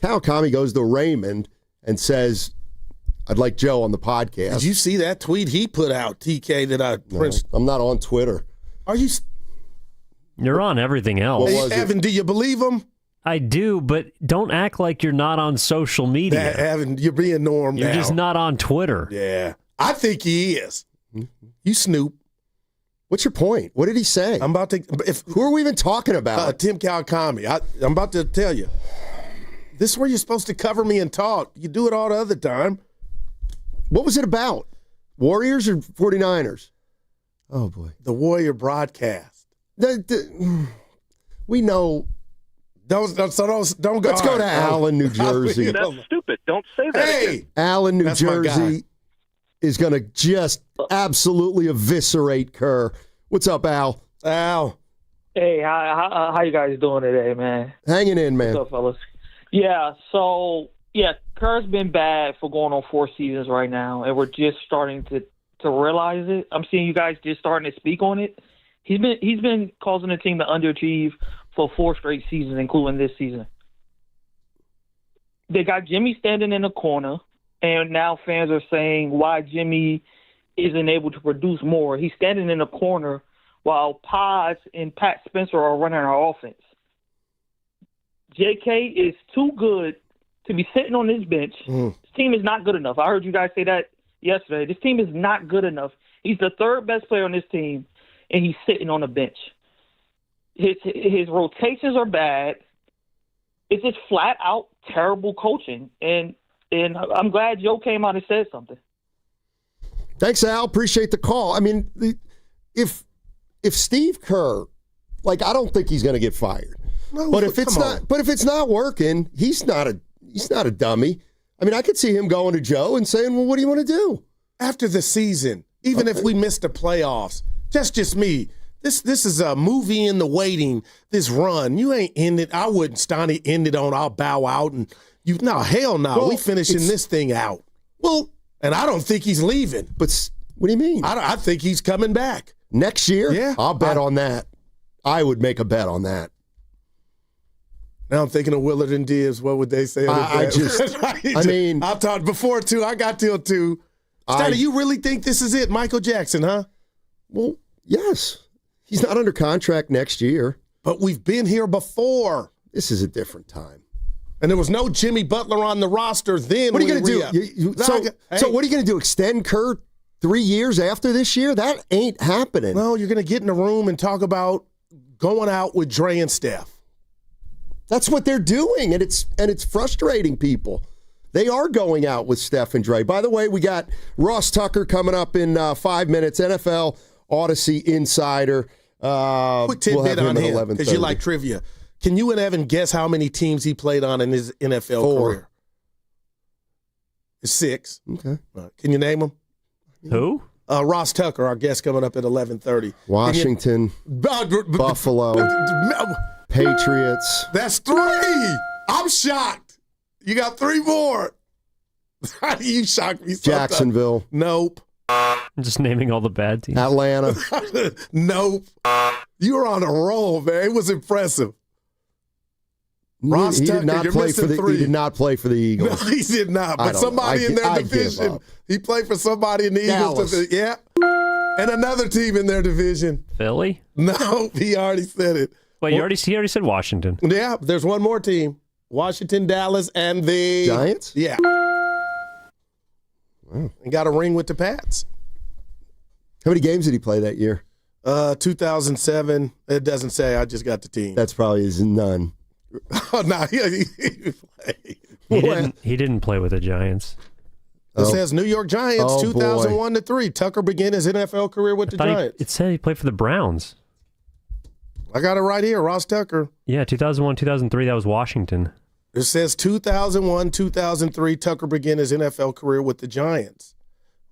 S30: Kawakami goes to Raymond and says, I'd like Joe on the podcast.
S28: Did you see that tweet he put out, TK, that I printed?
S30: I'm not on Twitter.
S28: Are you?
S2: You're on everything else.
S28: Hey, Evan, do you believe him?
S2: I do, but don't act like you're not on social media.
S28: Evan, you're being normal.
S2: You're just not on Twitter.
S28: Yeah. I think he is. You snoop.
S30: What's your point? What did he say?
S28: I'm about to.
S30: Who are we even talking about?
S28: Tim Kawakami. I'm about to tell you. This is where you're supposed to cover me and talk. You do it all the other time.
S30: What was it about? Warriors or 49ers? Oh, boy.
S28: The Warrior broadcast.
S30: We know.
S28: Don't go.
S30: Let's go to Allen, New Jersey.
S10: That's stupid. Don't say that again.
S30: Allen, New Jersey is going to just absolutely eviscerate Kerr. What's up, Al?
S28: Al.
S9: Hey, how you guys doing today, man?
S30: Hanging in, man.
S9: What's up, fellas? Yeah, so, Kerr's been bad for going on 4 seasons right now, and we're just starting to realize it. I'm seeing you guys just starting to speak on it. He's been causing the team to underachieve for 4 straight seasons, including this season. They got Jimmy standing in the corner, and now fans are saying why Jimmy isn't able to produce more. He's standing in the corner while Pods and Pat Spencer are running our offense. JK is too good to be sitting on this bench. This team is not good enough. I heard you guys say that yesterday. This team is not good enough. He's the 3rd best player on this team, and he's sitting on the bench. His rotations are bad. It's just flat out terrible coaching, and I'm glad Joe came out and said something.
S30: Thanks, Al. Appreciate the call. I mean, if Steve Kerr, I don't think he's going to get fired.
S28: No,
S30: but if it's not working, he's not a dummy. I mean, I could see him going to Joe and saying, "Well, what do you want to do
S28: after the season? Even if we miss the playoffs, just me. This is a movie in the waiting. This run, you ain't ended. I wouldn't, Stoney, end it on. I'll bow out and you. No, hell no.
S30: Well,
S28: we finishing this thing out.
S30: Well,
S28: and I don't think he's leaving.
S30: But what do you mean?
S28: I think he's coming back
S30: next year.
S28: Yeah,
S30: I'll bet on that. I would make a bet on that.
S28: Now I'm thinking of Willard and Diaz. What would they say?
S30: I
S28: thought before too. I got till 2. Stoney, you really think this is it, Michael Jackson? Huh?
S30: Well, yes. He's not under contract next year.
S28: But we've been here before.
S30: This is a different time.
S28: And there was no Jimmy Butler on the roster then.
S30: What are you going to do? So what are you going to do? Extend Kerr 3 years after this year? That ain't happening.
S28: No, you're going to get in a room and talk about going out with Dre and Steph.
S30: That's what they're doing, and it's frustrating people. They are going out with Steph and Dre. By the way, we got Ross Tucker coming up in 5 minutes, NFL Odyssey Insider.
S28: Quick tidbit on him, because you like trivia. Can you and Evan guess how many teams he played on in his NFL career? It's 6.
S30: Okay.
S28: Can you name them?
S2: Who?
S28: Ross Tucker, our guest coming up at 11:30.
S30: Washington, Buffalo, Patriots.
S28: That's 3. I'm shocked. You got 3 more. You shocked me.
S30: Jacksonville.
S28: Nope.
S2: I'm just naming all the bad teams.
S30: Atlanta.
S28: Nope. You were on a roll, man. It was impressive. Ross Tucker, you're missing 3.
S30: He did not play for the Eagles.
S28: No, he did not. But somebody in their division. He played for somebody in the Eagles division. Yeah. And another team in their division.
S2: Philly?
S28: No, he already said it.
S2: Wait, he already said Washington.
S28: Yeah, there's one more team. Washington, Dallas, and the
S30: Giants?
S28: Yeah.
S30: Wow.
S28: And got a ring with the Pats.
S30: How many games did he play that year?
S28: 2007. It doesn't say. I just got the team.
S30: That's probably none.
S28: Oh, no.
S2: He didn't play with the Giants.
S28: It says New York Giants, 2001-3. Tucker began his NFL career with the Giants.
S2: It said he played for the Browns.
S28: I got it right here, Ross Tucker.
S2: Yeah, 2001, 2003, that was Washington.
S28: It says 2001, 2003, Tucker began his NFL career with the Giants.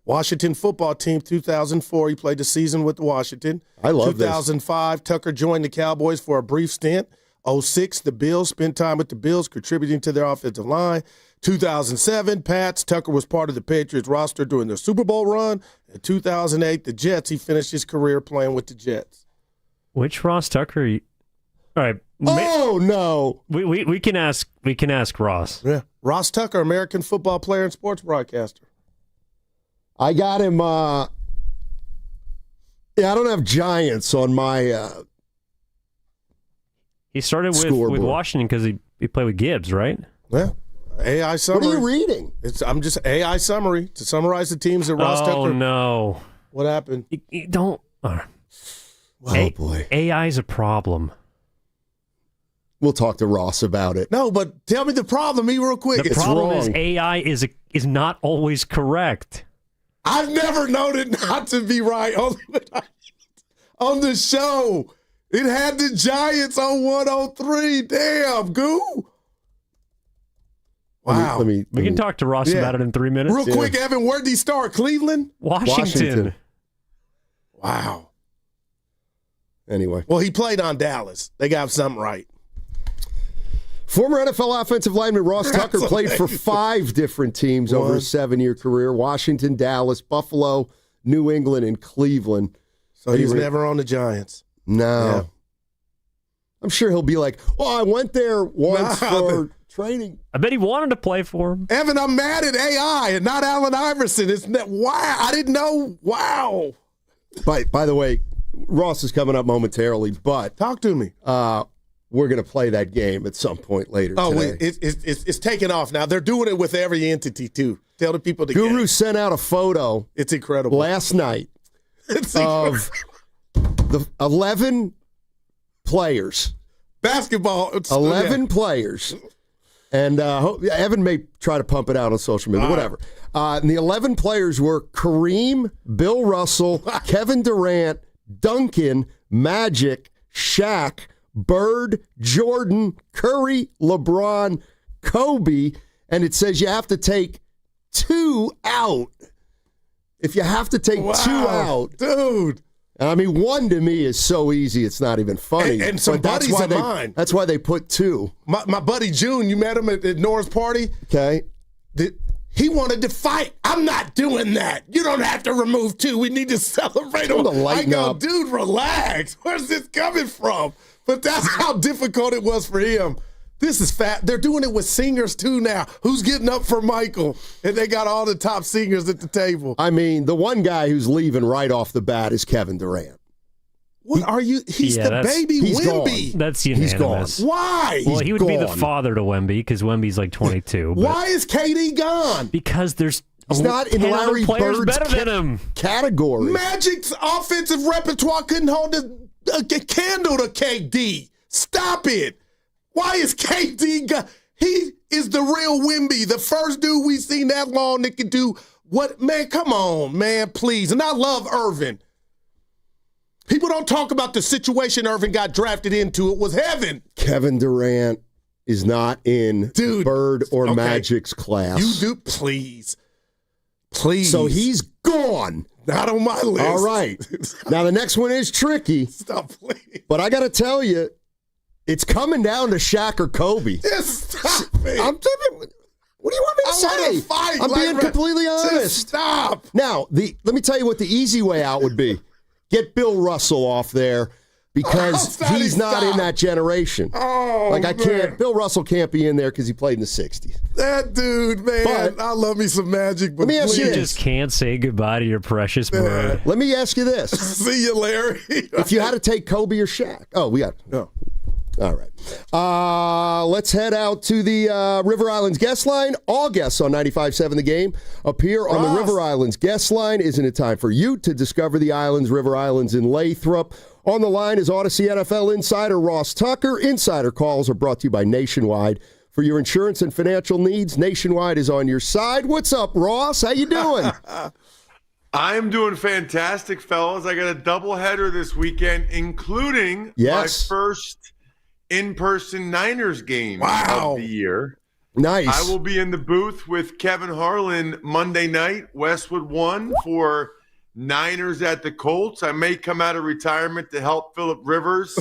S28: Washington football team, 2004, he played the season with Washington.
S30: I love
S28: 2005, Tucker joined the Cowboys for a brief stint. 2006, the Bills, spent time with the Bills, contributing to their offensive line. 2007, Pats, Tucker was part of the Patriots roster during their Super Bowl run. In 2008, the Jets, he finished his career playing with the Jets.
S2: Which Ross Tucker? All right.
S30: Oh no.
S2: We can ask Ross.
S28: Yeah. Ross Tucker, American football player and sports broadcaster.
S30: I got him I don't have Giants on my
S2: He started with Washington because he played with Gibbs, right?
S28: Yeah. AI summary.
S30: What are you reading?
S28: I'm just AI summary to summarize the teams that Ross Tucker.
S2: Oh no.
S28: What happened?
S2: You don't
S30: boy.
S2: AI's a problem.
S30: We'll talk to Ross about it.
S28: No, but tell me the problem, real quick.
S2: The problem is AI is not always correct.
S28: I've never known it not to be right on the show. It had the Giants on 103. Damn, goo. Wow.
S30: We
S2: can talk to Ross about it in 3 minutes.
S28: Real quick, Evan, where'd he start? Cleveland?
S2: Washington.
S28: Wow.
S30: Anyway.
S28: Well, he played on Dallas. They got something right.
S30: Former NFL offensive lineman Ross Tucker played for 5 different teams over a 7-year career. Washington, Dallas, Buffalo, New England, and Cleveland.
S28: So he's never on the Giants.
S30: No.
S28: Yeah.
S30: I'm sure he'll be like, I went there once for training.
S2: I bet he wanted to play for him.
S28: Evan, I'm mad at AI and not Allen Iverson. Wow, I didn't know. Wow.
S30: By the way, Ross is coming up momentarily, but
S28: talk to me.
S30: We're going to play that game at some point later today.
S28: It's taking off now. They're doing it with every entity, too. Tell the people to
S30: Guru sent out a photo.
S28: It's incredible.
S30: Last night of the 11 players.
S28: Basketball.
S30: 11 players. And Evan may try to pump it out on social media, whatever. And the 11 players were Kareem, Bill Russell, Kevin Durant, Duncan, Magic, Shaq, Bird, Jordan, Curry, LeBron, Kobe, and it says you have to take 2 out. If you have to take 2 out.
S28: Dude.
S30: I mean, 1 to me is so easy, it's not even funny.
S28: And some buddies of mine.
S30: That's why they put 2.
S28: My buddy June, you met him at Nora's party?
S30: Okay.
S28: He wanted to fight. I'm not doing that. You don't have to remove 2. We need to celebrate him. I go, dude, relax. Where's this coming from? But that's how difficult it was for him. This is fat. They're doing it with singers, too, now. Who's getting up for Michael? And they got all the top singers at the table.
S30: I mean, the one guy who's leaving right off the bat is Kevin Durant.
S28: What are you? He's the baby Wemby.
S30: Gone.
S2: That's unanimous.
S30: He's gone.
S28: Why?
S2: Well, he would be the father to Wemby because Wemby's like 22.
S28: Why is KD gone?
S2: Because there's
S30: He's not in Larry
S2: players
S30: Bird's
S2: better than him.
S30: Category.
S28: Magic's offensive repertoire couldn't hold a candle to KD. Stop it. Why is KD gone? He is the real Wemby, the first dude we've seen that long that can do what? Man, come on, man, please. And I love Irvin. People don't talk about the situation Irvin got drafted into. It was heaven.
S30: Kevin Durant is not in Bird or Magic's class.
S28: You do, please. Please.
S30: So he's gone.
S28: Not on my list.
S30: All right. Now, the next one is tricky.
S28: Stop playing.
S30: But I got to tell you, it's coming down to Shaq or Kobe.
S28: Just stop it.
S30: What do you want me to say?
S28: Fight
S30: I'm being completely honest.
S28: Just stop.
S30: Now, let me tell you what the easy way out would be. Get Bill Russell off there because he's not in that generation.
S28: Oh,
S30: I can't. Bill Russell can't be in there because he played in the 60s.
S28: That dude, man.
S30: But
S28: I love me some Magic. But
S30: let me ask you
S2: You
S30: this.
S2: just can't say goodbye to your precious bird.
S30: Let me ask you this.
S28: See you, Larry.
S30: If you had to take Kobe or Shaq. Oh, we got it.
S28: No.
S30: All right. Let's head out to the River Islands guest line. All guests on 95.7 The Game appear on the River Islands guest line. Isn't it time for you to discover the islands, River Islands in Lathrop? On the line is Odyssey NFL insider Ross Tucker. Insider calls are brought to you by Nationwide. For your insurance and financial needs, Nationwide is on your side. What's up, Ross? How you doing?
S11: I'm doing fantastic, fellas. I got a doubleheader this weekend, including my first in-person Niners game of the year.
S30: Nice.
S11: I will be in the booth with Kevin Harlan Monday night, Westwood 1, for Niners at the Colts. I may come out of retirement to help Phillip Rivers,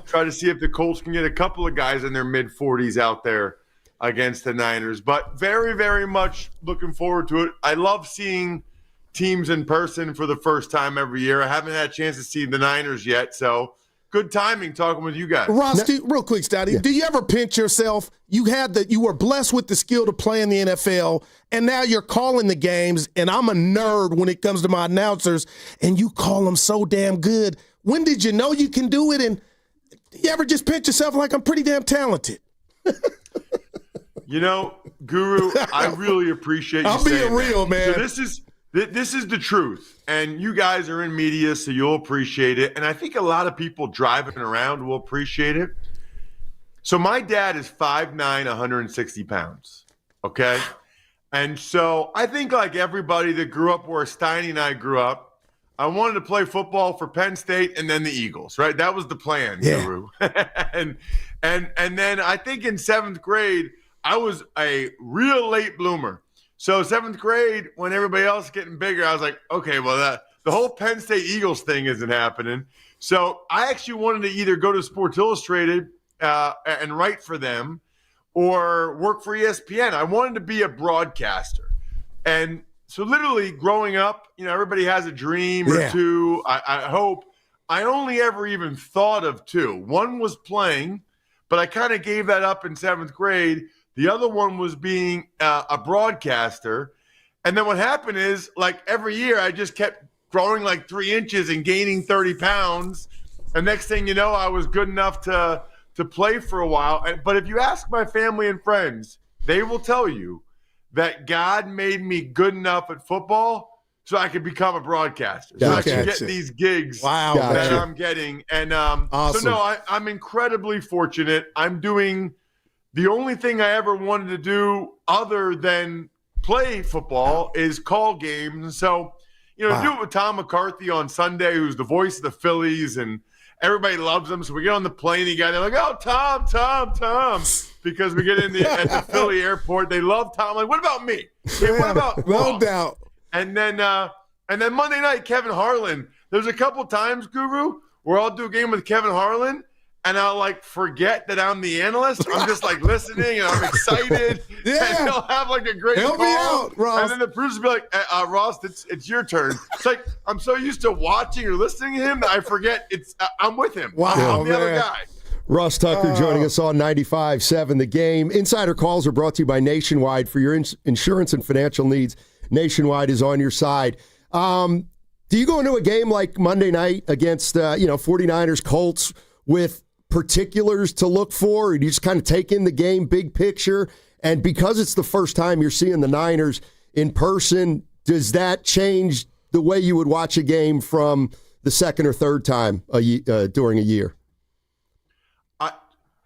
S11: try to see if the Colts can get a couple of guys in their mid-40s out there against the Niners. But very, very much looking forward to it. I love seeing teams in person for the first time every year. I haven't had a chance to see the Niners yet, so good timing talking with you guys.
S28: Ross, real quick, Stotty, do you ever pinch yourself? You were blessed with the skill to play in the NFL, and now you're calling the games, and I'm a nerd when it comes to my announcers, and you call them so damn good. When did you know you can do it? And do you ever just pinch yourself like I'm pretty damn talented?
S11: You know, Guru, I really appreciate you
S28: I'm
S11: saying being real, that. man. So this is the truth, and you guys are in media, so you'll appreciate it. And I think a lot of people driving around will appreciate it. So my dad is 5'9", 160 pounds, okay? And so I think like everybody that grew up where Steiny and I grew up, I wanted to play football for Penn State and then the Eagles, right? That was the plan, Guru. and then I think in 7th grade, I was a real late bloomer. So 7th grade, when everybody else is getting bigger, I was like, okay, well, The whole Penn State Eagles thing isn't happening. So I actually wanted to either go to Sports Illustrated and write for them or work for ESPN. I wanted to be a broadcaster. And so literally growing up, everybody has a dream or two. I hope. I only ever even thought of two. One was playing, but I kind of gave that up in 7th grade. The other one was being a broadcaster. And then what happened is, like, every year I just kept growing like 3 inches and gaining 30 pounds. And next thing you know, I was good enough to play for a while. But if you ask my family and friends, they will tell you that God made me good enough at football so I could become a broadcaster. So I could get these gigs that I'm getting. And
S28: awesome.
S11: So, no, I'm incredibly fortunate. I'm doing the only thing I ever wanted to do other than play football is call games. And so, do it with Tom McCarthy on Sunday, who's the voice of the Phillies, and everybody loves him. So we get on the plane together. They're like, oh, Tom. Because we get at the Philly airport. They love Tom. I'm like, what about me? Hey, what about
S28: no doubt.
S11: And then Monday night, Kevin Harlan. There's a couple times, Guru, where I'll do a game with Kevin Harlan, and I'll like forget that I'm the analyst. I'm just like listening, and I'm excited. And he'll have like a great
S28: Help
S11: call.
S28: me out, Ross.
S11: And then the producer will be like, Ross, it's your turn. It's like I'm so used to watching or listening to him that I forget I'm with him.
S28: Wow,
S11: I'm the other guy.
S30: Russ Tucker joining us on 95.7 The Game. Insider calls are brought to you by Nationwide. For your insurance and financial needs, Nationwide is on your side. Do you go into a game like Monday night against 49ers Colts with particulars to look for, or do you just kind of take in the game big picture? And because it's the first time you're seeing the Niners in person, does that change the way you would watch a game from the second or third time during a year?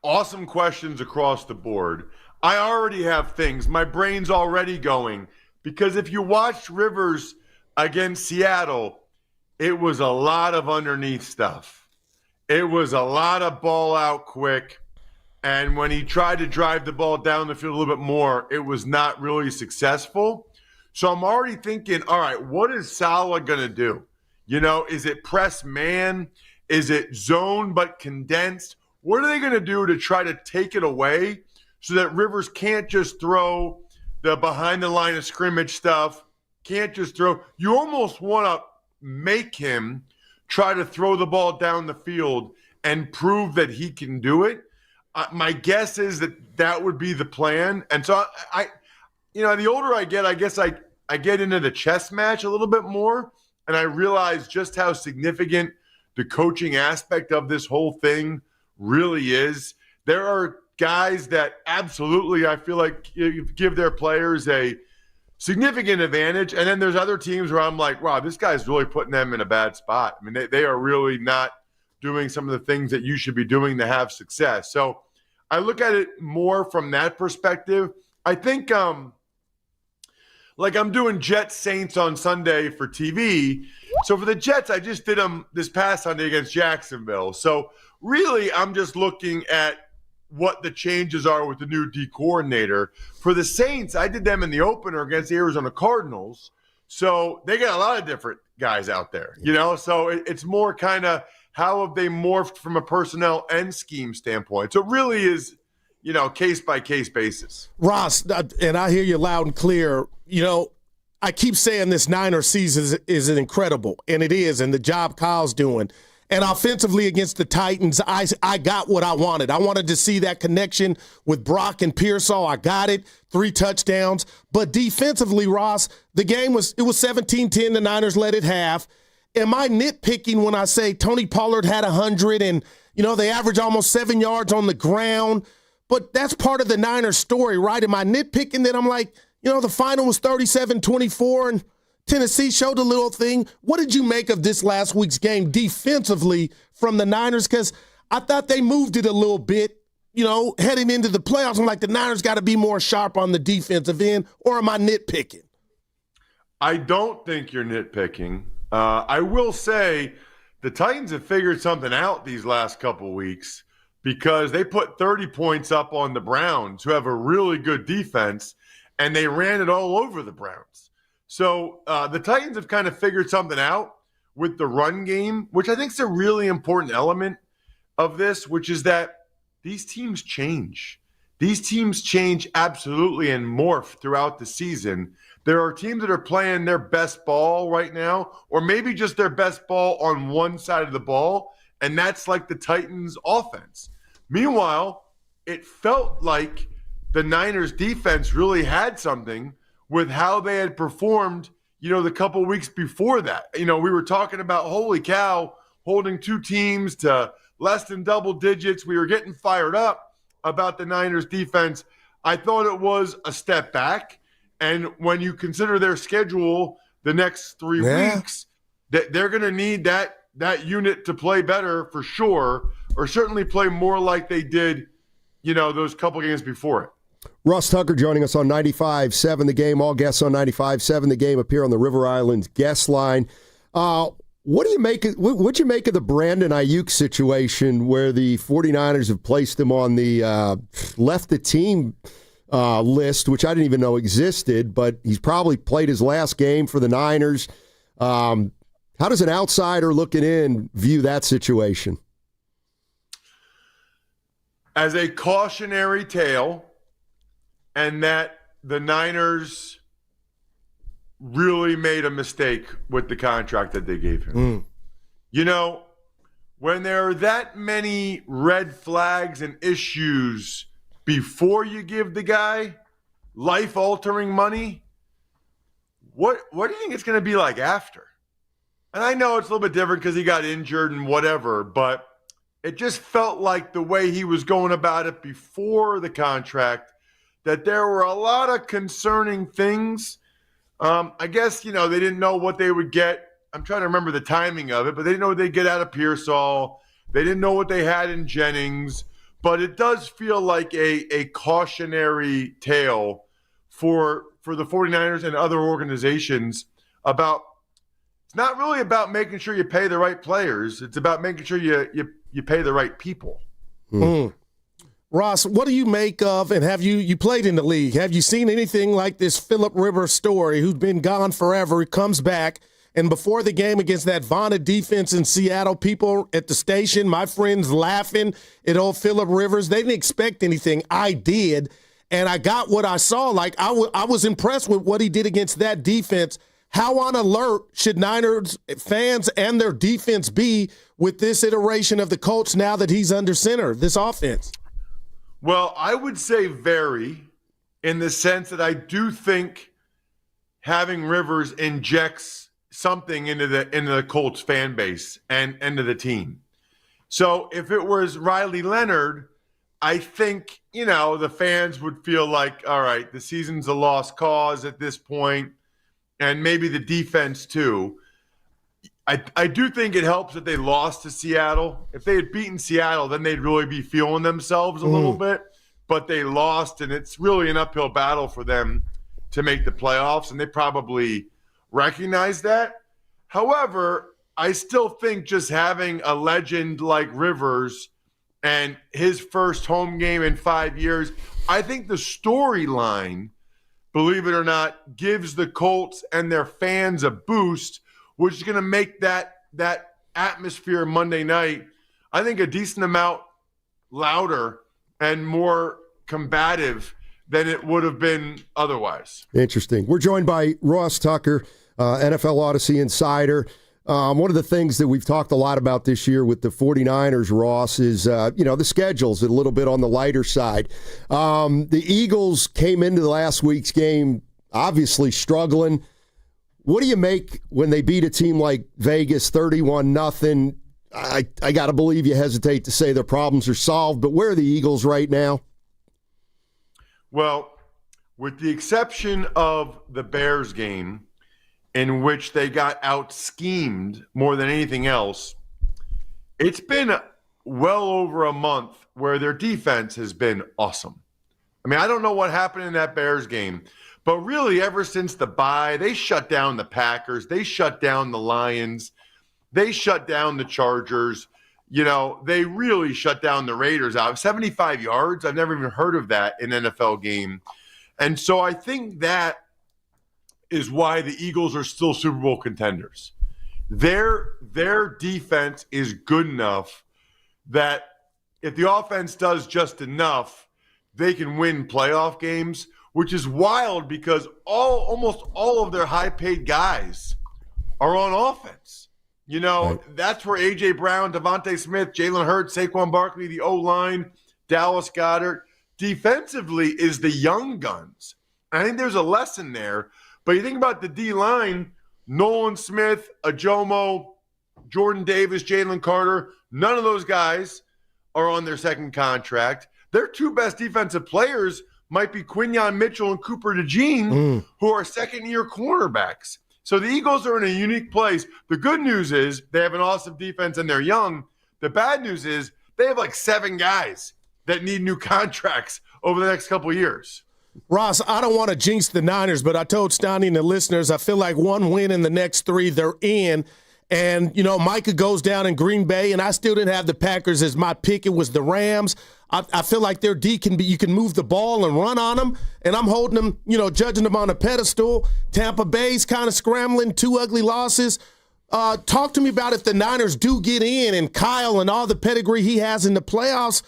S11: Awesome questions across the board. I already have things. My brain's already going, because if you watched Rivers against Seattle, it was a lot of underneath stuff. It was a lot of ball out quick. And when he tried to drive the ball down the field a little bit more, it was not really successful. So I'm already thinking, all right, what is Saleh going to do? Is it press man? Is it zone but condensed? What are they going to do to try to take it away so that Rivers can't just throw the behind the line of scrimmage stuff, can't just throw? You almost want to make him try to throw the ball down the field and prove that he can do it. My guess is that would be the plan. And so, the older I get, I guess I get into the chess match a little bit more, and I realize just how significant the coaching aspect of this whole thing really is. There are guys that absolutely, I feel like, give their players a significant advantage. And then there's other teams where I'm like, wow, this guy's really putting them in a bad spot. I mean, they are really not doing some of the things that you should be doing to have success. So I look at it more from that perspective. I think like I'm doing Jets Saints on Sunday for TV. So for the Jets, I just did them this past Sunday against Jacksonville. So really, I'm just looking at what the changes are with the new D coordinator. For the Saints, I did them in the opener against the Arizona Cardinals. So they got a lot of different guys out there, so it's more kind of how have they morphed from a personnel and scheme standpoint. So it really is, case by case basis.
S28: Ross, and I hear you loud and clear. I keep saying this Niners season is incredible, and it is, and the job Kyle's doing. And offensively against the Titans, I got what I wanted. I wanted to see that connection with Brock and Pearsall. I got it, 3 touchdowns. But defensively, Ross, the game was 17-10. The Niners led it half. Am I nitpicking when I say Tony Pollard had 100 and, they average almost 7 yards on the ground? But that's part of the Niners story, right? Am I nitpicking that I'm like, the final was 37-24 and Tennessee showed a little thing. What did you make of this last week's game defensively from the Niners? Because I thought they moved it a little bit, heading into the playoffs. I'm like, the Niners got to be more sharp on the defensive end, or am I nitpicking?
S11: I don't think you're nitpicking. I will say the Titans have figured something out these last couple weeks because they put 30 points up on the Browns, who have a really good defense, and they ran it all over the Browns. So the Titans have kind of figured something out. with the run game, which I think is a really important element of this, which is that these teams change. These teams change absolutely and morph throughout the season. There are teams that are playing their best ball right now, or maybe just their best ball on one side of the ball, and that's like the Titans' offense. Meanwhile, it felt like the Niners' defense really had something with how they had performed, the couple weeks before that. We were talking about, holy cow, holding two teams to less than double digits. We were getting fired up about the Niners' defense. I thought it was a step back. And when you consider their schedule the next 3 weeks, that they're going to need that unit to play better for sure, or certainly play more like they did, those couple games before it.
S30: Ross Tucker joining us on 95.7 The Game. All guests on 95.7 The Game appear on the River Island guest line. What do you make? What'd you make of the Brandon Aiyuk situation where the 49ers have placed him on the left the team list, which I didn't even know existed, but he's probably played his last game for the Niners. How does an outsider looking in view that situation?
S11: As a cautionary tale, and that the Niners really made a mistake with the contract that they gave him. When there are that many red flags and issues before you give the guy life-altering money, what do you think it's going to be like after? And I know it's a little bit different because he got injured and whatever, but it just felt like the way he was going about it before the contract, that there were a lot of concerning things. I guess, they didn't know what they would get. I'm trying to remember the timing of it, but they didn't know what they'd get out of Pearsall. They didn't know what they had in Jennings. But it does feel like a cautionary tale for the 49ers and other organizations about, it's not really about making sure you pay the right players. It's about making sure you pay the right people.
S28: Ross, what do you make of, and have you played in the league? Have you seen anything like this Phillip Rivers story, who's been gone forever? He comes back, and before the game against that vaunted defense in Seattle, people at the station, my friends laughing at old Phillip Rivers. They didn't expect anything. I did, and I got what I saw. Like, I was impressed with what he did against that defense. How on alert should Niners fans and their defense be with this iteration of the Colts now that he's under center, this offense?
S11: Well, I would say very, in the sense that I do think having Rivers injects something into the Colts fan base and into the team. So if it was Riley Leonard, I think, the fans would feel like, all right, the season's a lost cause at this point, and maybe the defense too. I do think it helps that they lost to Seattle. If they had beaten Seattle, then they'd really be feeling themselves a little bit. But they lost, and it's really an uphill battle for them to make the playoffs, and they probably recognize that. However, I still think just having a legend like Rivers and his first home game in 5 years, I think the storyline, believe it or not, gives the Colts and their fans a boost, which is going to make that atmosphere Monday night, I think, a decent amount louder and more combative than it would have been otherwise.
S30: Interesting. We're joined by Ross Tucker, NFL Odyssey insider. One of the things that we've talked a lot about this year with the 49ers, Ross, is, the schedule's a little bit on the lighter side. The Eagles came into the last week's game obviously struggling. What do you make when they beat a team like Vegas 31-0? I got to believe you hesitate to say their problems are solved, but where are the Eagles right now?
S11: Well, with the exception of the Bears game, in which they got out-schemed more than anything else, it's been well over a month where their defense has been awesome. I mean, I don't know what happened in that Bears game, but really ever since the bye, they shut down the Packers, they shut down the Lions, they shut down the Chargers. They really shut down the Raiders out. 75 yards, I've never even heard of that in an NFL game. And so I think that is why the Eagles are still Super Bowl contenders. their defense is good enough that if the offense does just enough, they can win playoff games, which is wild because almost all of their high-paid guys are on offense. You know, That's where A.J. Brown, Devontae Smith, Jalen Hurts, Saquon Barkley, the O-line, Dallas Goedert, defensively is the young guns. I think there's a lesson there. But you think about the D-line, Nolan Smith, Ajomo, Jordan Davis, Jalen Carter, none of those guys are on their second contract. Their two best defensive players might be Quinyon Mitchell and Cooper DeJean, who are second-year cornerbacks. So the Eagles are in a unique place. The good news is they have an awesome defense and they're young. The bad news is they have like 7 guys that need new contracts over the next couple of years.
S28: Ross, I don't want to jinx the Niners, but I told Steiny and the listeners I feel like one win in the next 3, they're in. And, you know, Micah goes down in Green Bay, and I still didn't have the Packers as my pick. It was the Rams. I feel like their D can be, you can move the ball and run on them, and I'm holding them, you know, judging them on a pedestal. Tampa Bay's kind of scrambling, 2 ugly losses. Talk to me about if the Niners do get in and Kyle and all the pedigree he has in the playoffs.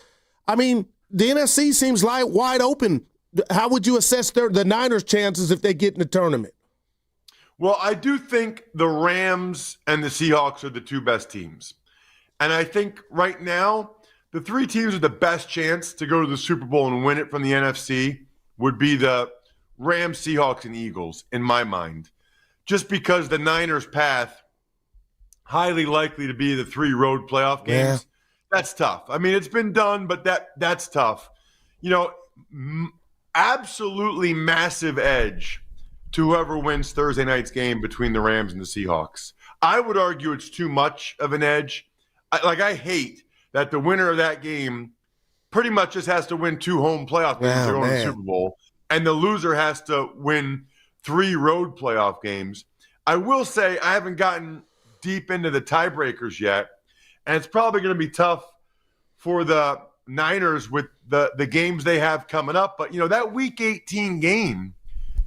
S28: I mean, the NFC seems like wide open. How would you assess the Niners' chances if they get in the tournament?
S11: Well, I do think the Rams and the Seahawks are the 2 best teams. And I think right now, the 3 teams with the best chance to go to the Super Bowl and win it from the NFC would be the Rams, Seahawks, and Eagles, in my mind. Just because the Niners' path, highly likely to be the 3 road playoff games, that's tough. I mean, it's been done, but that's tough. You know, absolutely massive edge to whoever wins Thursday night's game between the Rams and the Seahawks. I would argue it's too much of an edge. I hate that the winner of that game pretty much just has to win 2 home playoff games to go to the Super Bowl, and the loser has to win 3 road playoff games. I will say I haven't gotten deep into the tiebreakers yet, and it's probably going to be tough for the Niners with the games they have coming up. But, you know, that Week 18 game,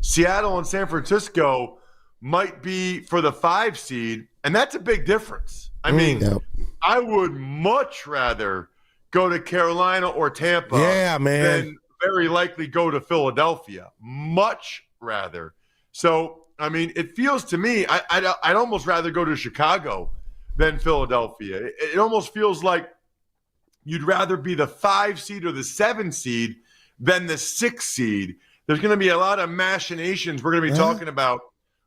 S11: Seattle and San Francisco might be for the 5 seed, and that's a big difference. I mean, I would much rather go to Carolina or Tampa than very likely go to Philadelphia. Much rather. So, I mean, it feels to me I'd almost rather go to Chicago than Philadelphia. It almost feels like you'd rather be the 5 seed or the 7 seed than the 6 seed. There's going to be a lot of machinations we're going to be talking about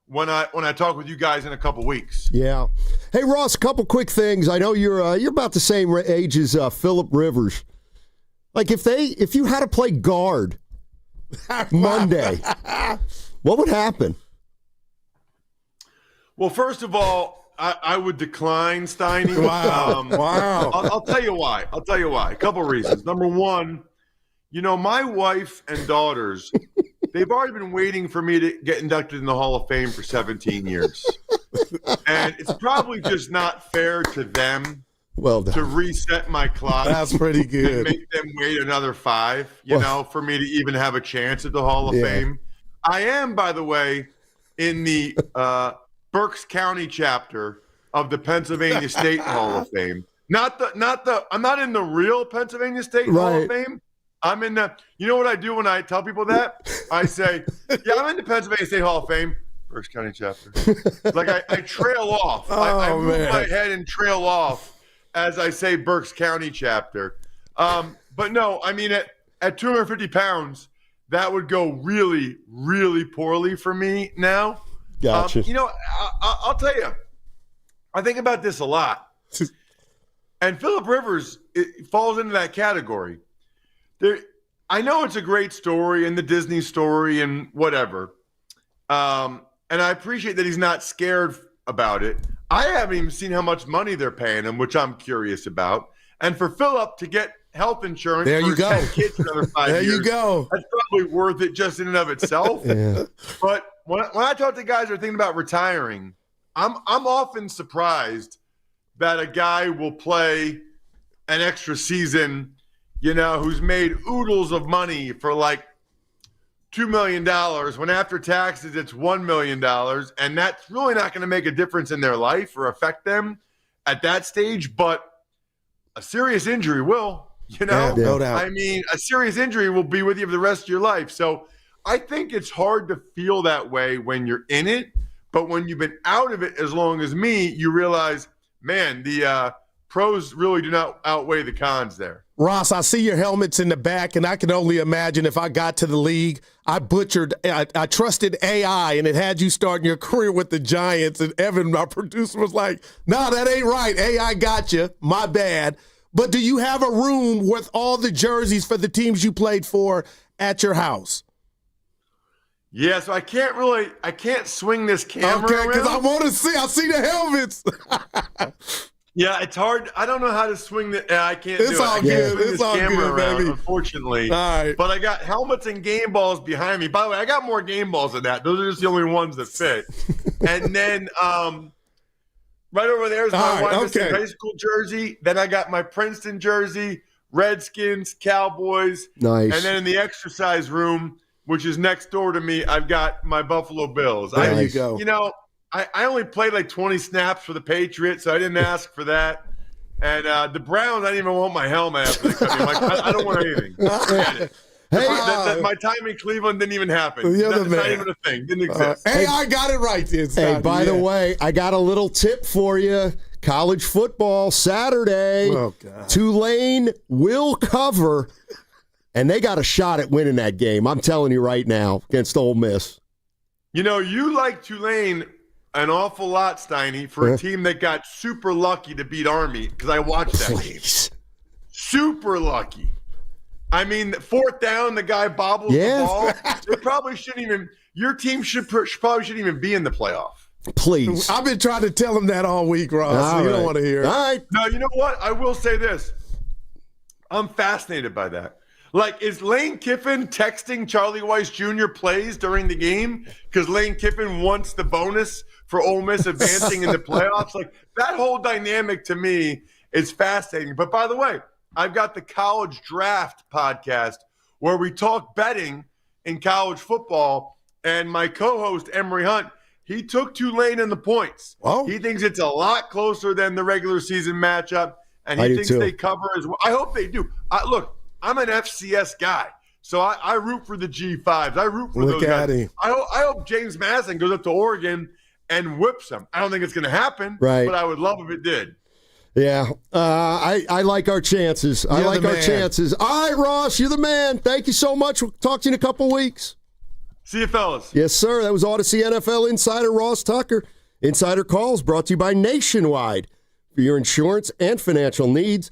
S11: when I talk with you guys in a couple weeks.
S30: Yeah. Hey, Ross, a couple quick things. I know you're about the same age as Phillip Rivers. Like, if you had to play guard Monday, what would happen?
S11: Well, first of all, I would decline, Steiny.
S28: Wow.
S11: I'll tell you why. A couple reasons. Number one, you know, my wife and daughters, they've already been waiting for me to get inducted in the Hall of Fame for 17 years. And it's probably just not fair to them to reset my clock.
S28: That's pretty good.
S11: And make them wait another 5, for me to even have a chance at the Hall of Fame. I am, by the way, in the Berks County chapter of the Pennsylvania State Hall of Fame. I'm not in the real Pennsylvania State Hall of Fame. I'm in the, you know what I do when I tell people that? I say, I'm in the Pennsylvania State Hall of Fame, Berks County chapter. Like I trail off. I move my head and trail off as I say Berks County chapter. But no, I mean, at 250 pounds, that would go really, really poorly for me now.
S30: Gotcha.
S11: You know, I'll tell you, I think about this a lot. And Phillip Rivers falls into that category. I know it's a great story and the Disney story and whatever. And I appreciate that he's not scared about it. I haven't even seen how much money they're paying him, which I'm curious about. And for Phillip to get health insurance
S28: there you
S11: for
S28: go.
S11: 10 kids for another 5
S28: there
S11: years,
S28: you go.
S11: That's probably worth it just in and of itself. But when I talk to guys who are thinking about retiring, I'm often surprised that a guy will play an extra season, who's made oodles of money for like $2 million when after taxes it's $1 million, and that's really not going to make a difference in their life or affect them at that stage, but a serious injury will,
S28: Yeah, no doubt.
S11: I mean, a serious injury will be with you for the rest of your life. So I think it's hard to feel that way when you're in it, but when you've been out of it as long as me, you realize, man, the pros really do not outweigh the cons there.
S28: Ross, I see your helmets in the back, and I can only imagine if I got to the league, I trusted AI, and it had you starting your career with the Giants, and Evan, my producer, was like, no, that ain't right. AI got you. My bad. But do you have a room with all the jerseys for the teams you played for at your house?
S11: Yeah, so I can't swing this camera
S28: Okay, because I
S11: around.
S28: want to see. I see the helmets.
S11: Yeah, it's hard. I don't know how to swing the. I can't
S28: It's
S11: do it.
S28: all
S11: I can't
S28: good.
S11: swing
S28: It's
S11: this
S28: all
S11: camera
S28: good,
S11: around,
S28: baby.
S11: unfortunately.
S28: All right.
S11: But I got helmets and game balls behind me. By the way, I got more game balls than that. Those are just the only ones that fit. And then right over there is my Wyoming high school jersey. Then I got my Princeton jersey, Redskins, Cowboys.
S30: Nice.
S11: And then in the exercise room, which is next door to me, I've got my Buffalo Bills.
S28: There you go.
S11: You know, I only played like 20 snaps for the Patriots, so I didn't ask for that. And the Browns, I didn't even want my helmet after they cut me. I'm like, I don't want anything. Forget it.
S30: Hey,
S11: my time in Cleveland didn't even happen.
S28: You're the
S11: That's not
S28: man.
S11: even a thing. Didn't exist.
S28: AI got it right there.
S30: Hey, by the way, I got a little tip for you. College football Saturday.
S28: Oh, God.
S30: Tulane will cover, and they got a shot at winning that game. I'm telling you right now, against Ole Miss.
S11: You know, you like Tulane an awful lot, Steiny, for a team that got super lucky to beat Army, because I watched that game. Super lucky. I mean, fourth down, the guy bobbles the ball. They probably shouldn't even – your team probably shouldn't even be in the playoff.
S30: Please.
S28: I've been trying to tell him that all week, Ross.
S30: All
S28: You
S30: right.
S28: don't want to hear it.
S30: All right.
S11: No, you know what? I will say this. I'm fascinated by that. Like, is Lane Kiffin texting Charlie Weiss Jr. plays during the game because Lane Kiffin wants the bonus for Ole Miss advancing in the playoffs? Like, that whole dynamic to me is fascinating. But by the way, I've got the College Draft podcast where we talk betting in college football, and my co-host, Emery Hunt, he took Tulane in the points.
S28: Oh.
S11: He thinks it's a lot closer than the regular season matchup, and
S30: I
S11: he
S30: do
S11: thinks
S30: too.
S11: they cover as well. I hope they do. Look, I'm an FCS guy, so I root for the G5s. I root for
S28: Look
S11: those
S28: at
S11: guys.
S28: him.
S11: I hope James Madison goes up to Oregon and whips them. I don't think it's going to happen,
S30: Right.
S11: but I would love if it did.
S30: Yeah, I like our chances. I
S28: You're
S30: like
S28: the
S30: our
S28: man.
S30: chances. All right, Ross, you're the man. Thank you so much. We'll talk to you in a couple weeks.
S11: See you, fellas.
S30: Yes, sir. That was Odyssey NFL insider Ross Tucker. Insider Calls brought to you by Nationwide. For your insurance and financial needs,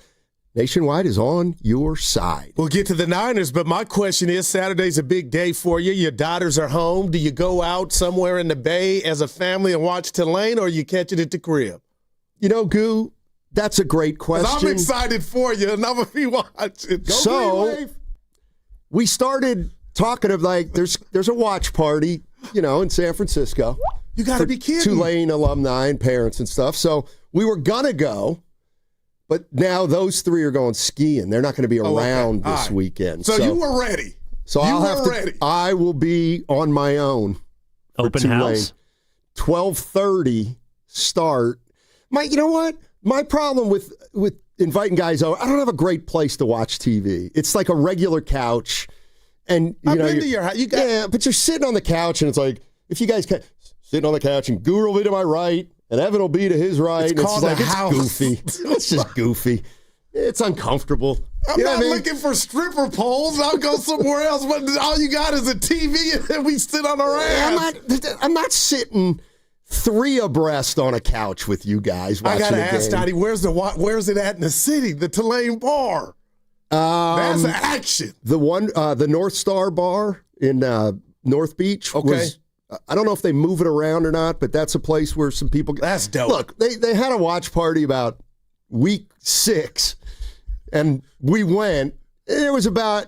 S30: Nationwide is on your side.
S28: We'll get to the Niners, but my question is, Saturday's a big day for you. Your daughters are home. Do you go out somewhere in the Bay as a family and watch Tulane, or you catch it at the crib?
S30: You know, Goo, that's a great
S28: 'Cause
S30: question.
S28: I'm excited for you, and I'm going to be watching. Go
S30: So,
S28: Green Wave.
S30: we started talking of like, there's a watch party, in San Francisco.
S28: You got to be kidding.
S30: Tulane alumni and parents and stuff. So we were going to go, but now those three are going skiing. They're not going to be around
S28: All
S30: this
S28: right.
S30: weekend.
S28: So you were ready.
S30: So
S28: you
S30: I'll have
S28: were
S30: to.
S28: ready.
S30: I will be on my own. for
S2: Open
S30: Tulane.
S2: house?
S30: 12:30 start. You know what? My problem with inviting guys over, I don't have a great place to watch TV. It's like a regular couch. And
S28: I've been to your house.
S30: But you're sitting on the couch, and it's like, if you guys sitting on the couch, and Guru will be to my right, and Evan will be to his right.
S28: It's
S30: and
S28: called a house.
S30: It's goofy. It's just goofy. It's uncomfortable.
S28: I'm
S30: You know
S28: not
S30: what I mean?
S28: looking for stripper poles. I'll go somewhere else. But all you got is a TV, and then we sit on our ass.
S30: I'm not sitting three abreast on a couch with you guys
S28: I
S30: watching
S28: got to
S30: a
S28: ask,
S30: game.
S28: Dottie, where's it at in the city? The Tulane bar. That's action.
S30: The one, the North Star Bar in North Beach.
S28: Okay.
S30: I don't know if they move it around or not, but that's a place where some people.
S28: That's dope.
S30: Look, they had a watch party about week 6, and we went. There was about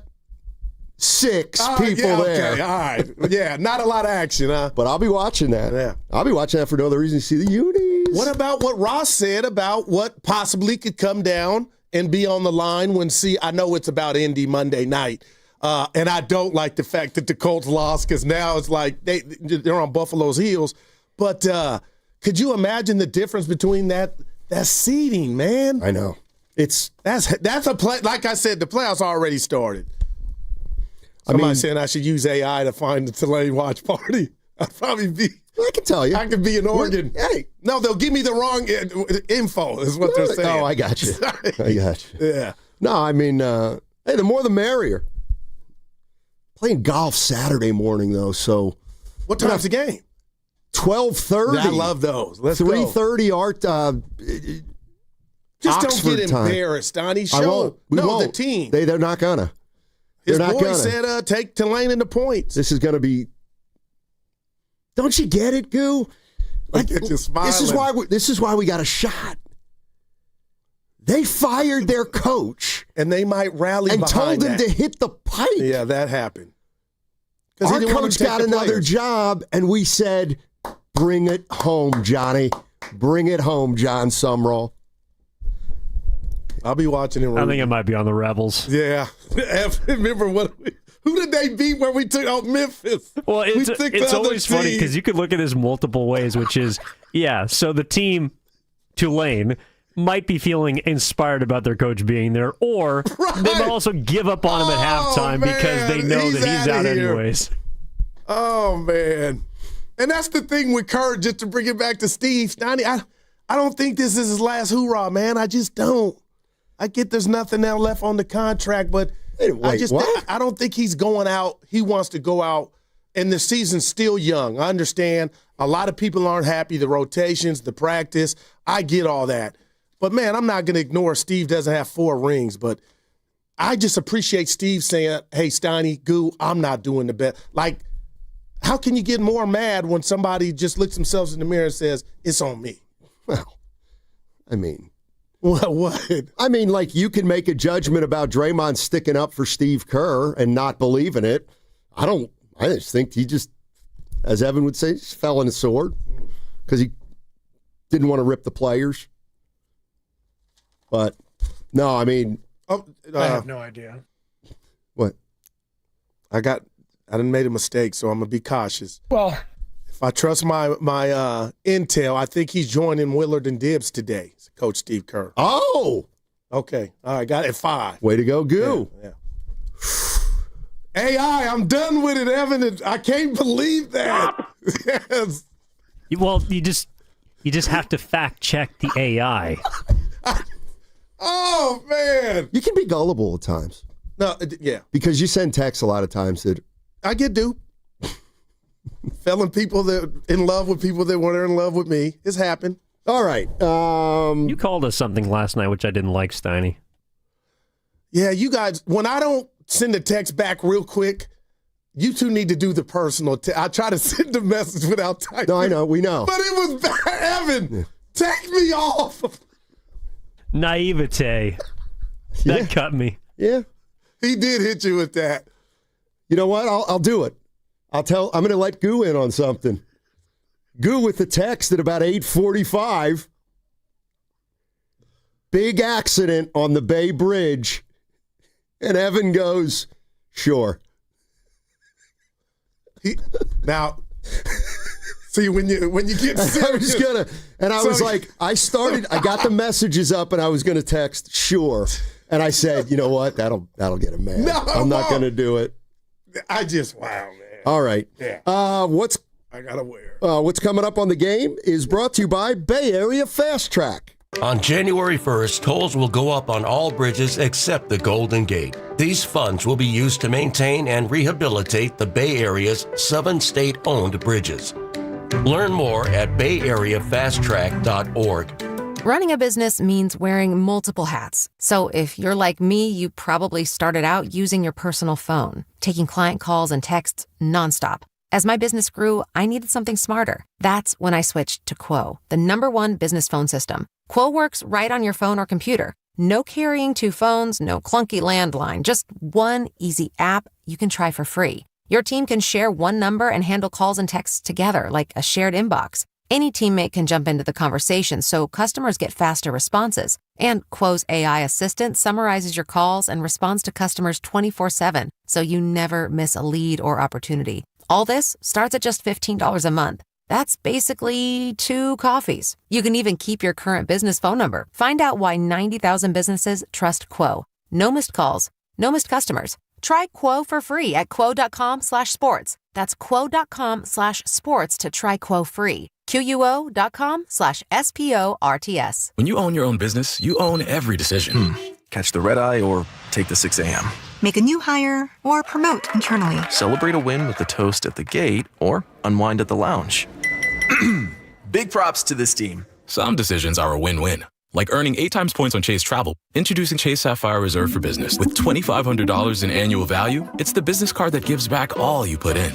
S30: 6 people
S28: yeah,
S30: there.
S28: Okay, all right. Yeah, not a lot of action, huh?
S30: But I'll be watching that.
S28: Yeah.
S30: I'll be watching that for no other reason to see the unis.
S28: What about what Ross said about what possibly could come down and be on the line when I know it's about Indy Monday night, And I don't like the fact that the Colts lost because now it's like they're on Buffalo's heels. But could you imagine the difference between that seeding, man?
S30: I know.
S28: That's a play. Like I said, the playoffs already started. Somebody saying I should use AI to find the Tulane watch party. I'd probably be.
S30: I can tell you.
S28: I could be in Oregon. Hey, no, they'll give me the wrong info. Is what they're saying.
S30: Oh, I got you. I got you.
S28: Yeah.
S30: No, I mean, hey, the more the merrier. Playing golf Saturday morning though, so
S28: what time's the game?
S30: 12:30.
S28: I love those. Let's
S30: 3:30 Art.
S28: Just
S30: Oxford
S28: don't get
S30: time.
S28: embarrassed, Donnie.
S30: I won't. We won't.
S28: The team.
S30: They're not gonna.
S28: His
S30: They're not
S28: boy
S30: gonna.
S28: said, "Take Tulane in the points."
S30: This is gonna be. Don't you get it, Goo?
S28: Like, you're smiling.
S30: This is why we got a shot. They fired their coach,
S28: and they might rally
S30: and
S28: behind
S30: told him
S28: that.
S30: to hit the pipe.
S28: Yeah, that happened.
S30: Our coach got another job, and we said, "Bring it home, Johnny. Bring it home, John Sumrall."
S28: I'll be watching it.
S2: I think it might be on the Rebels.
S28: Yeah. Remember who did they beat when we took out Memphis?
S2: Well, it's always funny because you could look at this multiple ways, which is, so the team, Tulane, might be feeling inspired about their coach being there, or they might also give up on him at halftime because they know that he's out anyways.
S28: Oh, man. And that's the thing with Kerr, just to bring it back to Steve. I don't think this is his last hoorah, man. I just don't. I get there's nothing now left on the contract, but I don't think he's going out. He wants to go out, and the season's still young. I understand. A lot of people aren't happy, the rotations, the practice. I get all that. But, man, I'm not going to ignore Steve doesn't have 4 rings, but I just appreciate Steve saying, hey, Steiny, Goo, I'm not doing the best. Like, how can you get more mad when somebody just looks themselves in the mirror and says, it's on me?
S30: Well, I mean.
S28: What?
S30: I mean, like, you can make a judgment about Draymond sticking up for Steve Kerr and not believing it. I just think he just, as Evan would say, just fell on his sword because he didn't want to rip the players. But, no, I mean.
S15: I have no idea.
S30: What?
S28: I done made a mistake, so I'm going to be cautious.
S15: Well,
S28: if I trust my intel, I think he's joining Willard and Dibbs today, Coach Steve Kerr.
S30: Oh!
S28: Okay. All right, got it at 5.
S30: Way to go, Goo.
S28: Yeah. AI, I'm done with it, Evan. I can't believe that. Yes.
S2: Well, you just have to fact check the AI.
S28: Oh, man.
S30: You can be gullible at times.
S28: No, yeah.
S30: Because you send texts a lot of times that.
S28: I get duped. Fell in people that in love with people that weren't in love with me. It's happened.
S30: All right.
S2: You called us something last night, which I didn't like, Steiny.
S28: Yeah, you guys, when I don't send a text back real quick, you two need to do the personal. I try to send a message without typing.
S30: No, I know. We know.
S28: But it was bad. Evan, take me off.
S2: Naivete. That cut me.
S30: Yeah.
S28: He did hit you with that.
S30: You know what? I'll do it. I'm going to let Goo in on something. Goo with the text at about 8:45. Big accident on the Bay Bridge. And Evan goes, sure.
S28: Now, see, when you get serious.
S30: I got the messages up and I was going to text, sure. And I said, you know what? That'll get him mad.
S28: No,
S30: I'm not going to do it.
S28: Wow, man.
S30: All right.
S28: Yeah. I gotta wear.
S30: What's coming up on the game is brought to you by Bay Area Fast Track.
S7: On January 1st, tolls will go up on all bridges except the Golden Gate. These funds will be used to maintain and rehabilitate the Bay Area's 7 state-owned bridges. Learn more at bayareafasttrack.org.
S1: Running a business means wearing multiple hats. So if you're like me, you probably started out using your personal phone, taking client calls and texts nonstop. As my business grew, I needed something smarter. That's when I switched to Quo, the #1 business phone system. Quo works right on your phone or computer. No carrying 2 phones, no clunky landline, just one easy app you can try for free. Your team can share one number and handle calls and texts together like a shared inbox. Any teammate can jump into the conversation, so customers get faster responses. And Quo's AI assistant summarizes your calls and responds to customers 24/7, so you never miss a lead or opportunity. All this starts at just $15 a month. That's basically 2 coffees. You can even keep your current business phone number. Find out why 90,000 businesses trust Quo. No missed calls, no missed customers. Try Quo for free at quo.com/sports. That's quo.com/sports to try Quo free. QUO.com/SPORTS.
S13: When you own your own business, you own every decision. Catch the red eye or take the 6 a.m.
S14: Make a new hire or promote internally.
S13: Celebrate a win with the toast at the gate or unwind at the lounge.
S16: Big props to this team.
S13: Some decisions are a win-win. Like earning 8 times points on Chase Travel. Introducing Chase Sapphire Reserve for Business. With $2,500 in annual value, it's the business card that gives back all you put in.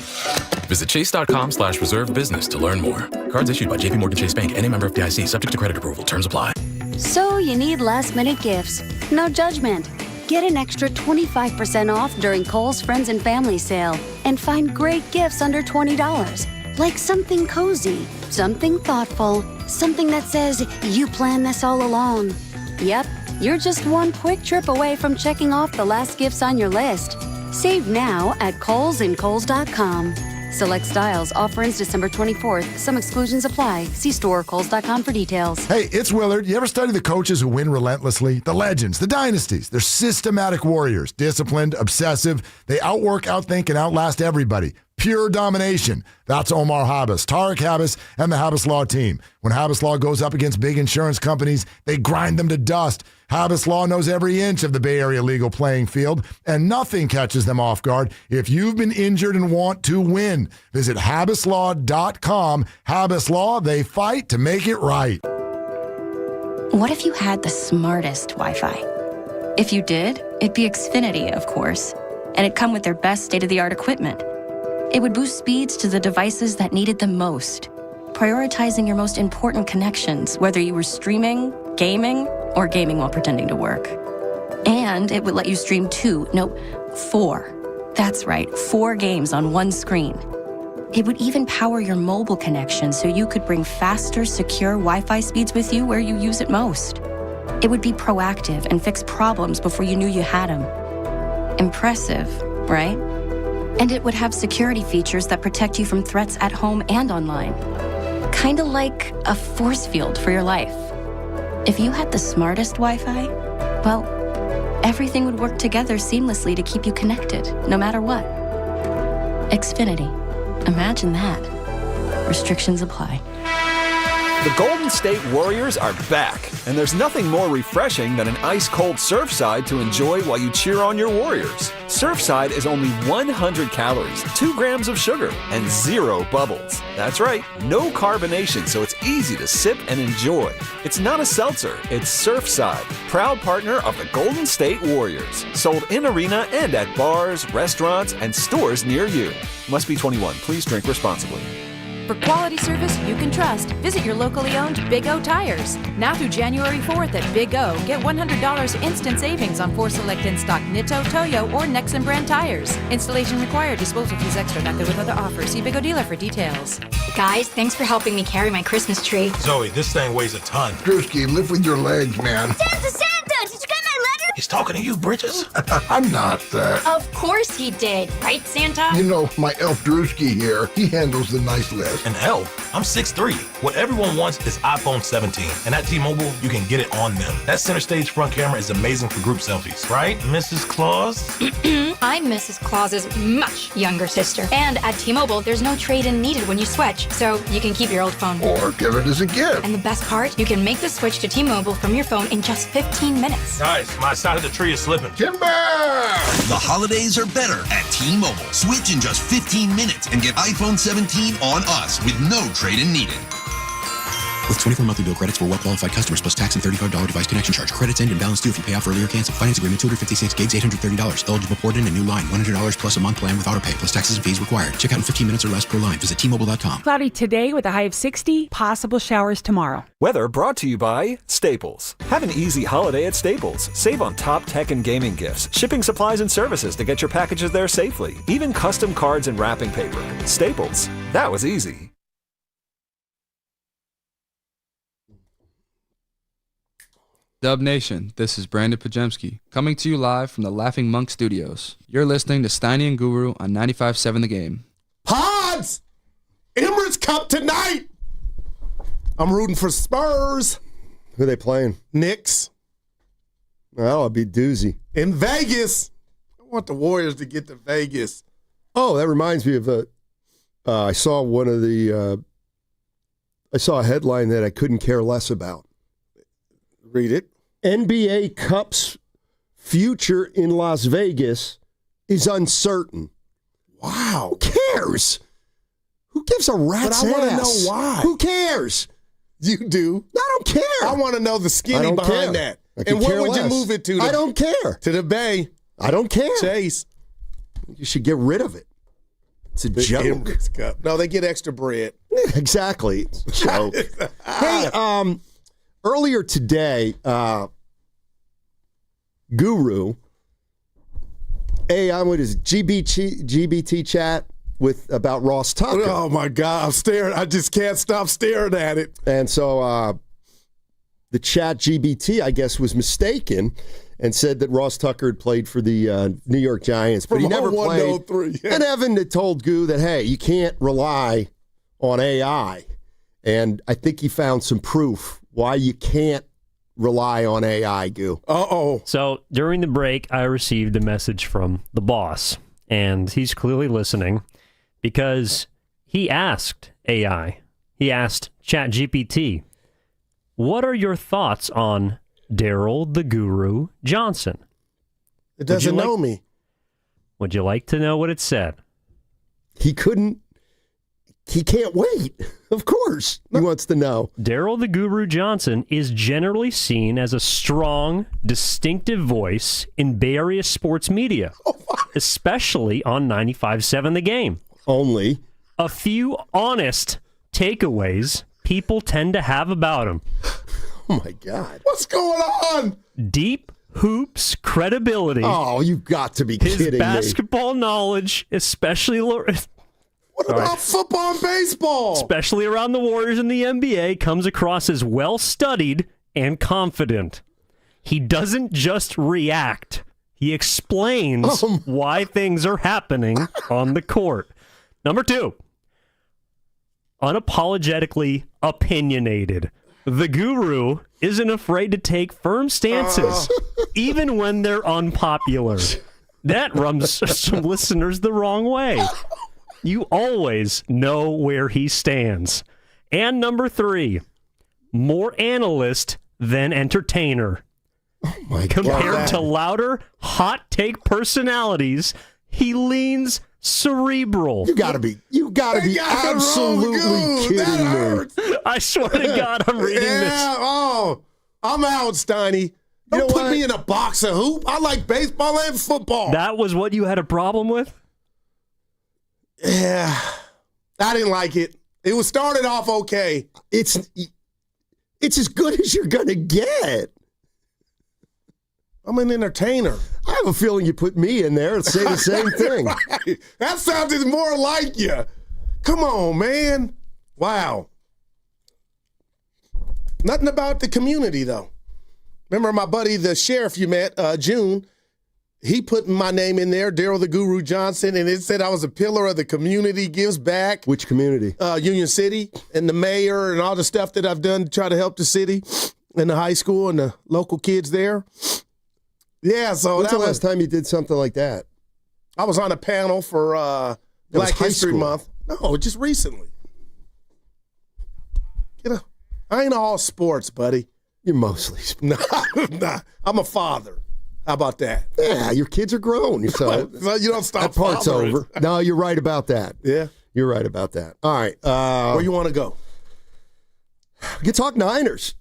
S13: Visit chase.com/reserve business to learn more. Cards issued by JPMorgan Chase Bank, N.A. member FDIC, subject to credit approval. Terms apply.
S17: So you need last-minute gifts. No judgment. Get an extra 25% off during Kohl's Friends and Family Sale. And find great gifts under $20. Like something cozy, something thoughtful, something that says, you planned this all along. Yep, you're just one quick trip away from checking off the last gifts on your list. Save now at Kohl's and Kohl's.com. Select styles. Offer ends December 24th. Some exclusions apply. See store or Kohl's.com for details.
S18: Hey, it's Willard. You ever study the coaches who win relentlessly? The legends, the dynasties. They're systematic warriors. Disciplined, obsessive. They outwork, outthink, and outlast everybody. Pure domination. That's Omar Habas, Tarek Habas, and the Habas Law team. When Habas Law goes up against big insurance companies, they grind them to dust. Habas Law knows every inch of the Bay Area legal playing field, and nothing catches them off guard. If you've been injured and want to win, visit habaslaw.com. Habas Law, they fight to make it right.
S19: What if you had the smartest Wi-Fi? If you did, it'd be Xfinity, of course, and it'd come with their best state-of-the-art equipment. It would boost speeds to the devices that needed them most, prioritizing your most important connections, whether you were streaming, gaming, or gaming while pretending to work. And it would let you stream 4. That's right, 4 games on one screen. It would even power your mobile connection so you could bring faster, secure Wi-Fi speeds with you where you use it most. It would be proactive and fix problems before you knew you had them. Impressive, right? And it would have security features that protect you from threats at home and online. Kinda like a force field for your life. If you had the smartest Wi-Fi, well, everything would work together seamlessly to keep you connected, no matter what. Xfinity. Imagine that. Restrictions apply.
S23: The Golden State Warriors are back, and there's nothing more refreshing than an ice-cold Surfside to enjoy while you cheer on your Warriors. Surfside is only 100 calories, 2 grams of sugar, and 0 bubbles. That's right, no carbonation, so it's easy to sip and enjoy. It's not a seltzer, it's Surfside, proud partner of the Golden State Warriors. Sold in arena and at bars, restaurants, and stores near you. Must be 21. Please drink responsibly.
S26: For quality service you can trust, visit your locally owned Big O Tires. Now through January 4th at Big O, get $100 instant savings on 4 select in-stock Nitto, Toyo, or Nexen brand tires. Installation required. Disposal fees extra. Not good with other offers. See Big O dealer for details.
S27: Guys, thanks for helping me carry my Christmas tree.
S29: Zoe, this thing weighs a ton.
S31: Drewski, lift with your legs, man.
S27: Santa! Did you get my letter?
S29: He's talking to you, Bridges.
S31: I'm not.
S27: Of course he did, right, Santa?
S31: You know, my elf Drewski here, he handles the nice list.
S29: An elf? I'm 6'3". What everyone wants is iPhone 17. And at T-Mobile, you can get it on them. That center stage front camera is amazing for group selfies. Right, Mrs. Claus?
S27: I'm Mrs. Claus's much younger sister. And at T-Mobile, there's no trade-in needed when you switch, so you can keep your old phone.
S31: Or give it as a gift.
S27: And the best part, you can make the switch to T-Mobile from your phone in just 15 minutes.
S29: Guys, my side of the tree is slipping.
S31: Timber!
S32: The holidays are better at T-Mobile. Switch in just 15 minutes and get iPhone 17 on us with no trade-in needed. With 24 monthly bill credits for well-qualified customers plus tax and $35 device connection charge. Credits end and balance due if you pay off early or cancel. Finance agreement 256 gigs, $830. Eligible port in a new line. $100 plus a month plan with auto pay plus taxes and fees required. Check out in 15 minutes or less per line. Visit T-Mobile.com.
S33: Cloudy today with a high of 60. Possible showers tomorrow.
S23: Weather brought to you by Staples. Have an easy holiday at Staples. Save on top tech and gaming gifts, shipping supplies and services to get your packages there safely, even custom cards and wrapping paper. Staples. That was easy.
S3: Dub Nation, this is Brandon Pajemski, coming to you live from the Laughing Monk Studios. You're listening to Steiny and Guru on 95.7 The Game.
S28: Pods! Emirates Cup tonight! I'm rooting for Spurs.
S30: Who are they playing?
S28: Knicks.
S30: That'll be doozy.
S28: In Vegas. I want the Warriors to get to Vegas.
S30: Oh, that reminds me of I saw I saw a headline that I couldn't care less about.
S28: Read it.
S30: NBA Cup's future in Las Vegas is uncertain.
S28: Wow.
S30: Who cares? Who gives a rat's ass?
S28: But I want to know why.
S30: Who cares?
S28: You do.
S30: I don't care.
S28: I want to know the skinny behind that. And where would you move it to?
S30: I don't care.
S28: To the Bay.
S30: I don't care. Chase. You should get rid of it. It's a joke.
S28: Emirates Cup. No, they get extra bread.
S30: Exactly. It's a joke. Hey, earlier today, Guru, I'm with his GBT chat about Ross Tucker.
S28: Oh my God, I'm staring. I just can't stop staring at it.
S30: And so the chat GBT, I guess, was mistaken and said that Ross Tucker had played for the New York Giants, but he never played. And Evan had told Goo that, hey, you can't rely on AI. And I think he found some proof why you can't rely on AI, Goo.
S28: Uh-oh.
S2: So during the break, I received a message from the boss, and he's clearly listening because he asked AI, he asked ChatGPT, what are your thoughts on Daryl the Guru Johnson?
S28: It doesn't know me.
S2: Would you like to know what it said?
S30: He can't wait. Of course. He wants to know.
S2: Daryl the Guru Johnson is generally seen as a strong, distinctive voice in Bay Area sports media, especially on 95.7 The Game.
S30: Only
S2: a few honest takeaways people tend to have about him.
S30: Oh, my God.
S28: What's going on?
S2: Deep hoops credibility.
S30: Oh, you've got to be kidding me.
S2: His basketball knowledge, especially...
S28: What about football and baseball?
S2: Especially around the Warriors in the NBA, comes across as well-studied and confident. He doesn't just react. He explains why things are happening on the court. Number 2, unapologetically opinionated. The Guru isn't afraid to take firm stances, even when they're unpopular. That rubs some listeners the wrong way. You always know where he stands. And number 3, more analyst than entertainer.
S30: Oh my God.
S2: Compared to louder, hot take personalities, he leans cerebral.
S30: You gotta be absolutely kidding me.
S2: I swear to God, I'm reading this.
S28: Oh, I'm out, Steiny. Don't put me in a box of hoop. I like baseball and football.
S2: That was what you had a problem with?
S28: Yeah. I didn't like it. It was started off okay.
S30: It's as good as you're gonna get.
S28: I'm an entertainer.
S30: I have a feeling you put me in there and say the same thing.
S28: Right. That sounded more like you. Come on, man. Wow. Nothing about the community, though. Remember my buddy, the sheriff you met, June, he put my name in there, Daryl the Guru Johnson, and it said I was a pillar of the community, gives back.
S30: Which community?
S28: Union City, and the mayor and all the stuff that I've done to try to help the city and the high school and the local kids there. Yeah, so
S30: when's the last time you did something like that?
S28: I was on a panel for Black History Month. No, just recently. I ain't all sports, buddy.
S30: You're mostly sports.
S28: Nah, I'm a father. How about that?
S30: Yeah, your kids are grown. So
S28: you don't stop.
S30: That part's over. No, you're right about that.
S28: Yeah,
S30: you're right about that. All right,
S28: where you want to go?
S30: We can talk Niners.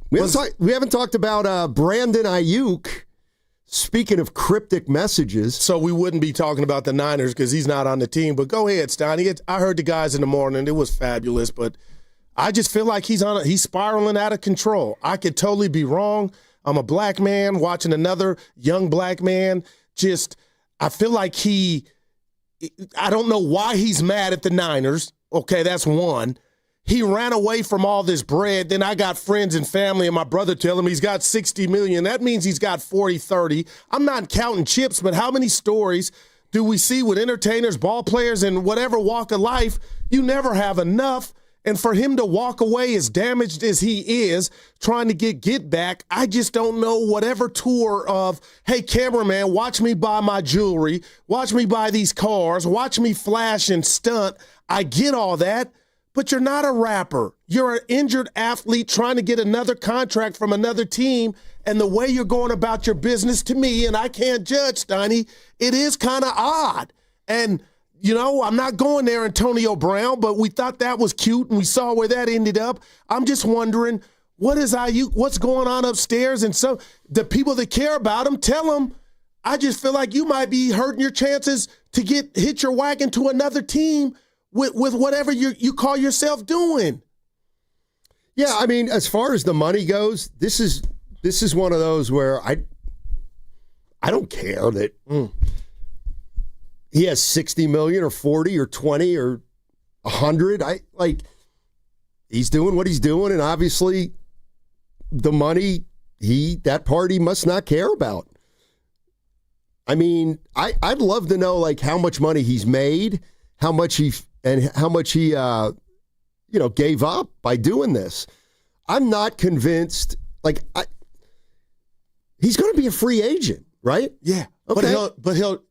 S30: We haven't talked about Brandon Aiyuk. Speaking of cryptic messages.
S28: So we wouldn't be talking about the Niners because he's not on the team. But go ahead, Steiny. I heard the guys in the morning. It was fabulous. But I just feel like he's spiraling out of control. I could totally be wrong. I'm a black man watching another young black man. I feel like I don't know why he's mad at the Niners. Okay, that's one. he ran away from all this bread. Then I got friends and family and my brother tell him he's got $60 million. That means he's got 40, 30. I'm not counting chips, but how many stories do we see with entertainers, ball players, and whatever walk of life? You never have enough. And for him to walk away as damaged as he is, trying to get back, I just don't know whatever tour of, hey, cameraman, watch me buy my jewelry, watch me buy these cars, watch me flash and stunt. I get all that, but you're not a rapper. You're an injured athlete trying to get another contract from another team, and the way you're going about your business, to me, and I can't judge, Steiny, it is kind of odd. And you know, I'm not going there, Antonio Brown, but we thought that was cute, and we saw where that ended up. I'm just wondering, what is Aiyuk? What's going on upstairs? And so the people that care about him, tell him, I just feel like you might be hurting your chances to hit your wagon to another team with whatever you call yourself doing.
S30: Yeah, I mean, as far as the money goes, this is one of those where I don't care that he has 60 million or 40 or 20 or 100. He's doing what he's doing, and obviously the money that party must not care about. I mean, I'd love to know like how much money he's made, how much he gave up by doing this. I'm not convinced. He's going to be a free agent, right?
S28: Yeah.
S30: Okay.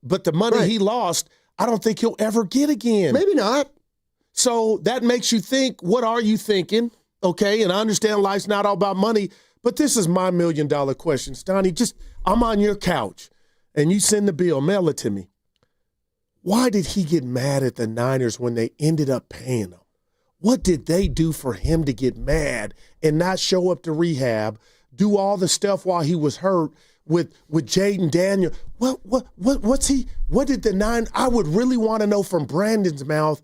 S28: But the money he lost, I don't think he'll ever get again.
S30: Maybe not.
S28: So that makes you think, what are you thinking? Okay, and I understand life's not all about money, but this is my $1 million question. Stoney, I'm on your couch, and you send the bill, mail it to me. Why did he get mad at the Niners when they ended up paying him? What did they do for him to get mad and not show up to rehab, do all the stuff while he was hurt with Jaden Daniel? What did the Niners, I would really want to know from Brandon's mouth,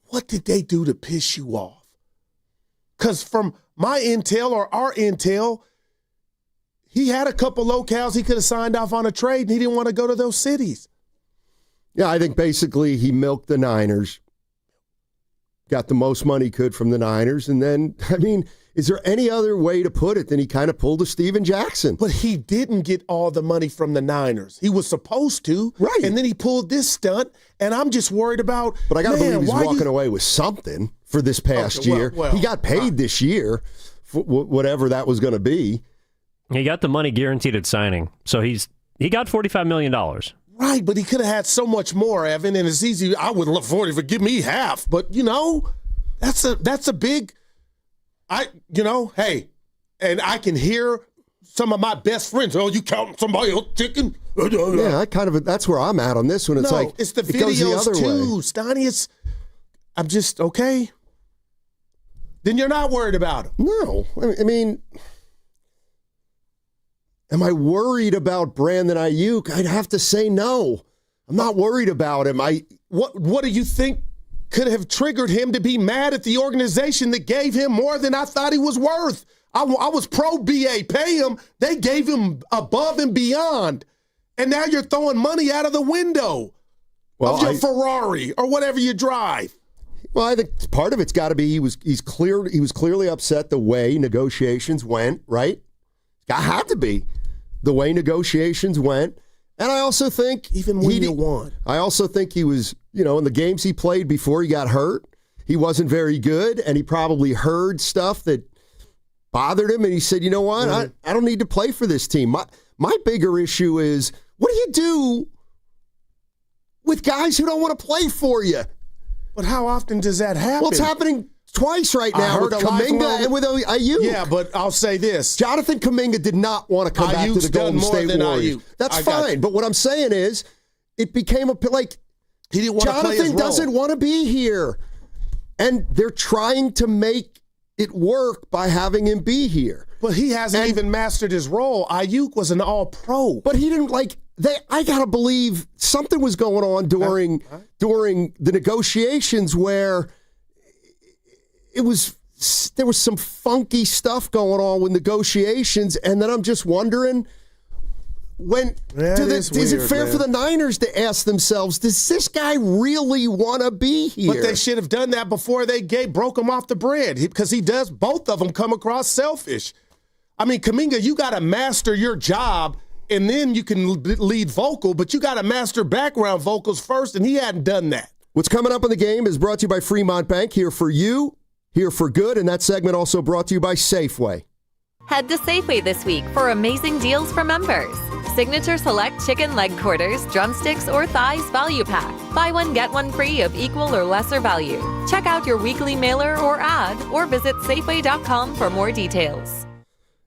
S28: what did they do to piss you off? Because from my intel or our intel, he had a couple locales he could have signed off on a trade, and he didn't want to go to those cities.
S30: Yeah, I think basically he milked the Niners, got the most money he could from the Niners, and then, I mean, is there any other way to put it than he kind of pulled a Steven Jackson?
S28: But he didn't get all the money from the Niners. He was supposed to.
S30: Right.
S28: And then he pulled this stunt, and I'm just worried about,
S30: but I got to believe he's walking away with something for this past year. He got paid this year for whatever that was going to be.
S2: He got the money guaranteed at signing. So he got $45 million.
S28: Right, but he could have had so much more, Evan, and it's easy. I would love for him to give me half, but, that's a big... hey, and I can hear some of my best friends, oh, you counting somebody else chicken?
S30: Yeah, that's where I'm at on this one. It's
S28: it's the videos too, Stoney. I'm just, okay. Then you're not worried about him.
S30: No, I mean, am I worried about Brandon Aiyuk? I'd have to say no. I'm not worried about him.
S28: What do you think could have triggered him to be mad at the organization that gave him more than I thought he was worth? I was pro-BA. Pay him. They gave him above and beyond. And now you're throwing money out of the window of your Ferrari or whatever you drive.
S30: Well, I think part of it's got to be he was clearly upset the way negotiations went, right? It had to be the way negotiations went. And I also think
S28: even when you won,
S30: I also think he was, in the games he played before he got hurt, he wasn't very good, and he probably heard stuff that bothered him, and he said, you know what, I don't need to play for this team. My bigger issue is, what do you do with guys who don't want to play for you?
S28: But how often does that happen?
S30: Well, it's happening twice right now with Kuminga and with Aiyuk.
S28: Yeah, but I'll say this.
S30: Jonathan Kuminga did not want to come back to the Golden State Warriors. That's fine. But what I'm saying is, it became he didn't want to play his role. Jonathan doesn't want to be here. And they're trying to make it work by having him be here.
S28: But he hasn't even mastered his role. Aiyuk was an all-pro.
S30: But he didn't I got to believe something was going on during the negotiations where there was some funky stuff going on with negotiations, and then I'm just wondering, Is it fair for the Niners to ask themselves, does this guy really want to be here?
S28: But they should have done that before they broke him off the bread, because he does both of them come across selfish. I mean, Kuminga, you got to master your job, and then you can lead vocal, but you got to master background vocals first, and he hadn't done that.
S30: What's coming up in the game is brought to you by Fremont Bank, here for you, here for good, and that segment also brought to you by Safeway.
S4: Head to Safeway this week for amazing deals for members. Signature Select Chicken Leg Quarters, Drumsticks, or Thighs Value Pack. Buy one, get one free of equal or lesser value. Check out your weekly mailer or ad, or visit Safeway.com for more details.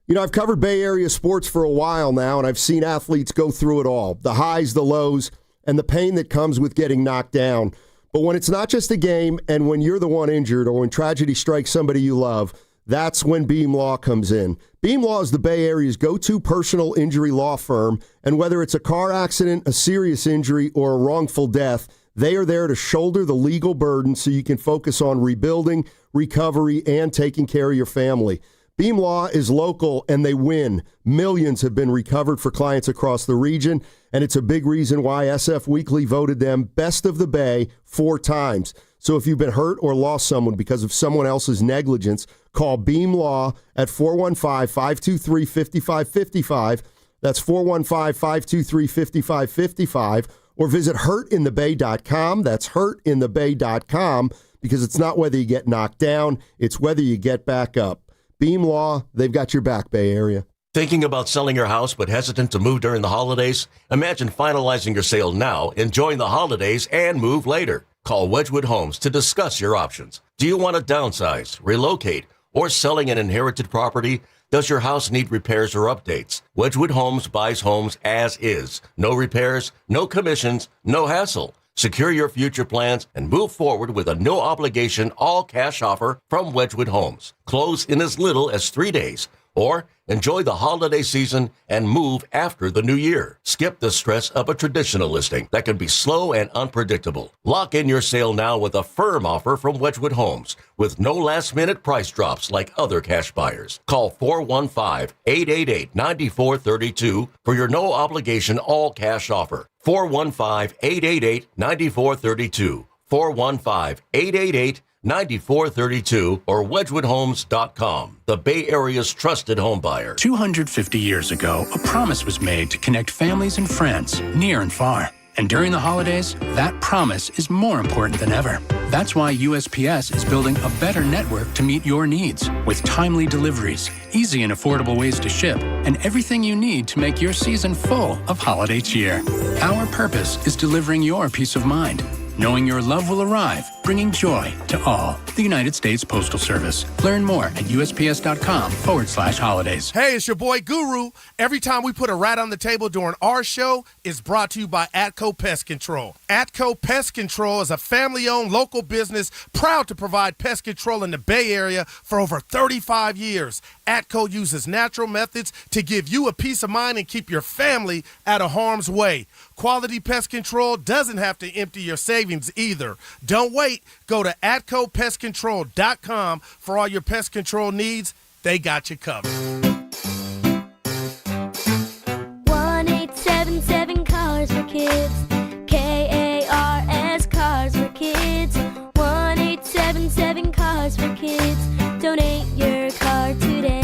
S30: You know, I've covered Bay Area sports for a while now, and I've seen athletes go through it all. The highs, the lows, and the pain that comes with getting knocked down. But when it's not just a game, and when you're the one injured, or when tragedy strikes somebody you love, that's when Beam Law comes in. Beam Law is the Bay Area's go-to personal injury law firm, and whether it's a car accident, a serious injury, or a wrongful death, they are there to shoulder the legal burden so you can focus on rebuilding, recovery, and taking care of your family. Beam Law is local, and they win. Millions have been recovered for clients across the region, and it's a big reason why SF Weekly voted them Best of the Bay 4 times. So if you've been hurt or lost someone because of someone else's negligence, call Beam Law at 415-523-5555. That's 415-523-5555. Or visit hurtinthebay.com. That's hurtinthebay.com, because it's not whether you get knocked down, it's whether you get back up. Beam Law, they've got your back, Bay Area.
S7: Thinking about selling your house but hesitant to move during the holidays? Imagine finalizing your sale now, enjoying the holidays, and move later. Call Wedgwood Homes to discuss your options. Do you want to downsize, relocate, or selling an inherited property? Does your house need repairs or updates? Wedgwood Homes buys homes as is. No repairs, no commissions, no hassle. Secure your future plans and move forward with a no-obligation, all-cash offer from Wedgwood Homes. Close in as little as 3 days. Or enjoy the holiday season and move after the new year. Skip the stress of a traditional listing that can be slow and unpredictable. Lock in your sale now with a firm offer from Wedgwood Homes with no last-minute price drops like other cash buyers. Call 415-888-9432 for your no-obligation all-cash offer. 415-888-9432. 415-888-9432 or wedgwoodhomes.com, the Bay Area's trusted home buyer.
S5: 250 years ago, a promise was made to connect families and friends near and far. And during the holidays, that promise is more important than ever. That's why USPS is building a better network to meet your needs, with timely deliveries, easy and affordable ways to ship, and everything you need to make your season full of holiday cheer. Our purpose is delivering your peace of mind, knowing your love will arrive, bringing joy to all. The United States Postal Service. Learn more at USPS.com/holidays.
S28: Hey, it's your boy Guru. Every time we put a rat on the table during our show, it's brought to you by Atco Pest Control. Atco Pest Control is a family-owned local business proud to provide pest control in the Bay Area for over 35 years. Atco uses natural methods to give you a peace of mind and keep your family out of harm's way. Quality pest control doesn't have to empty your savings either. Don't wait. Go to AtcoPestControl.com for all your pest control needs. They got you covered.
S6: 1-877 Cars for Kids. KARS Cars for Kids. 1-877 Cars for Kids. Donate your car today.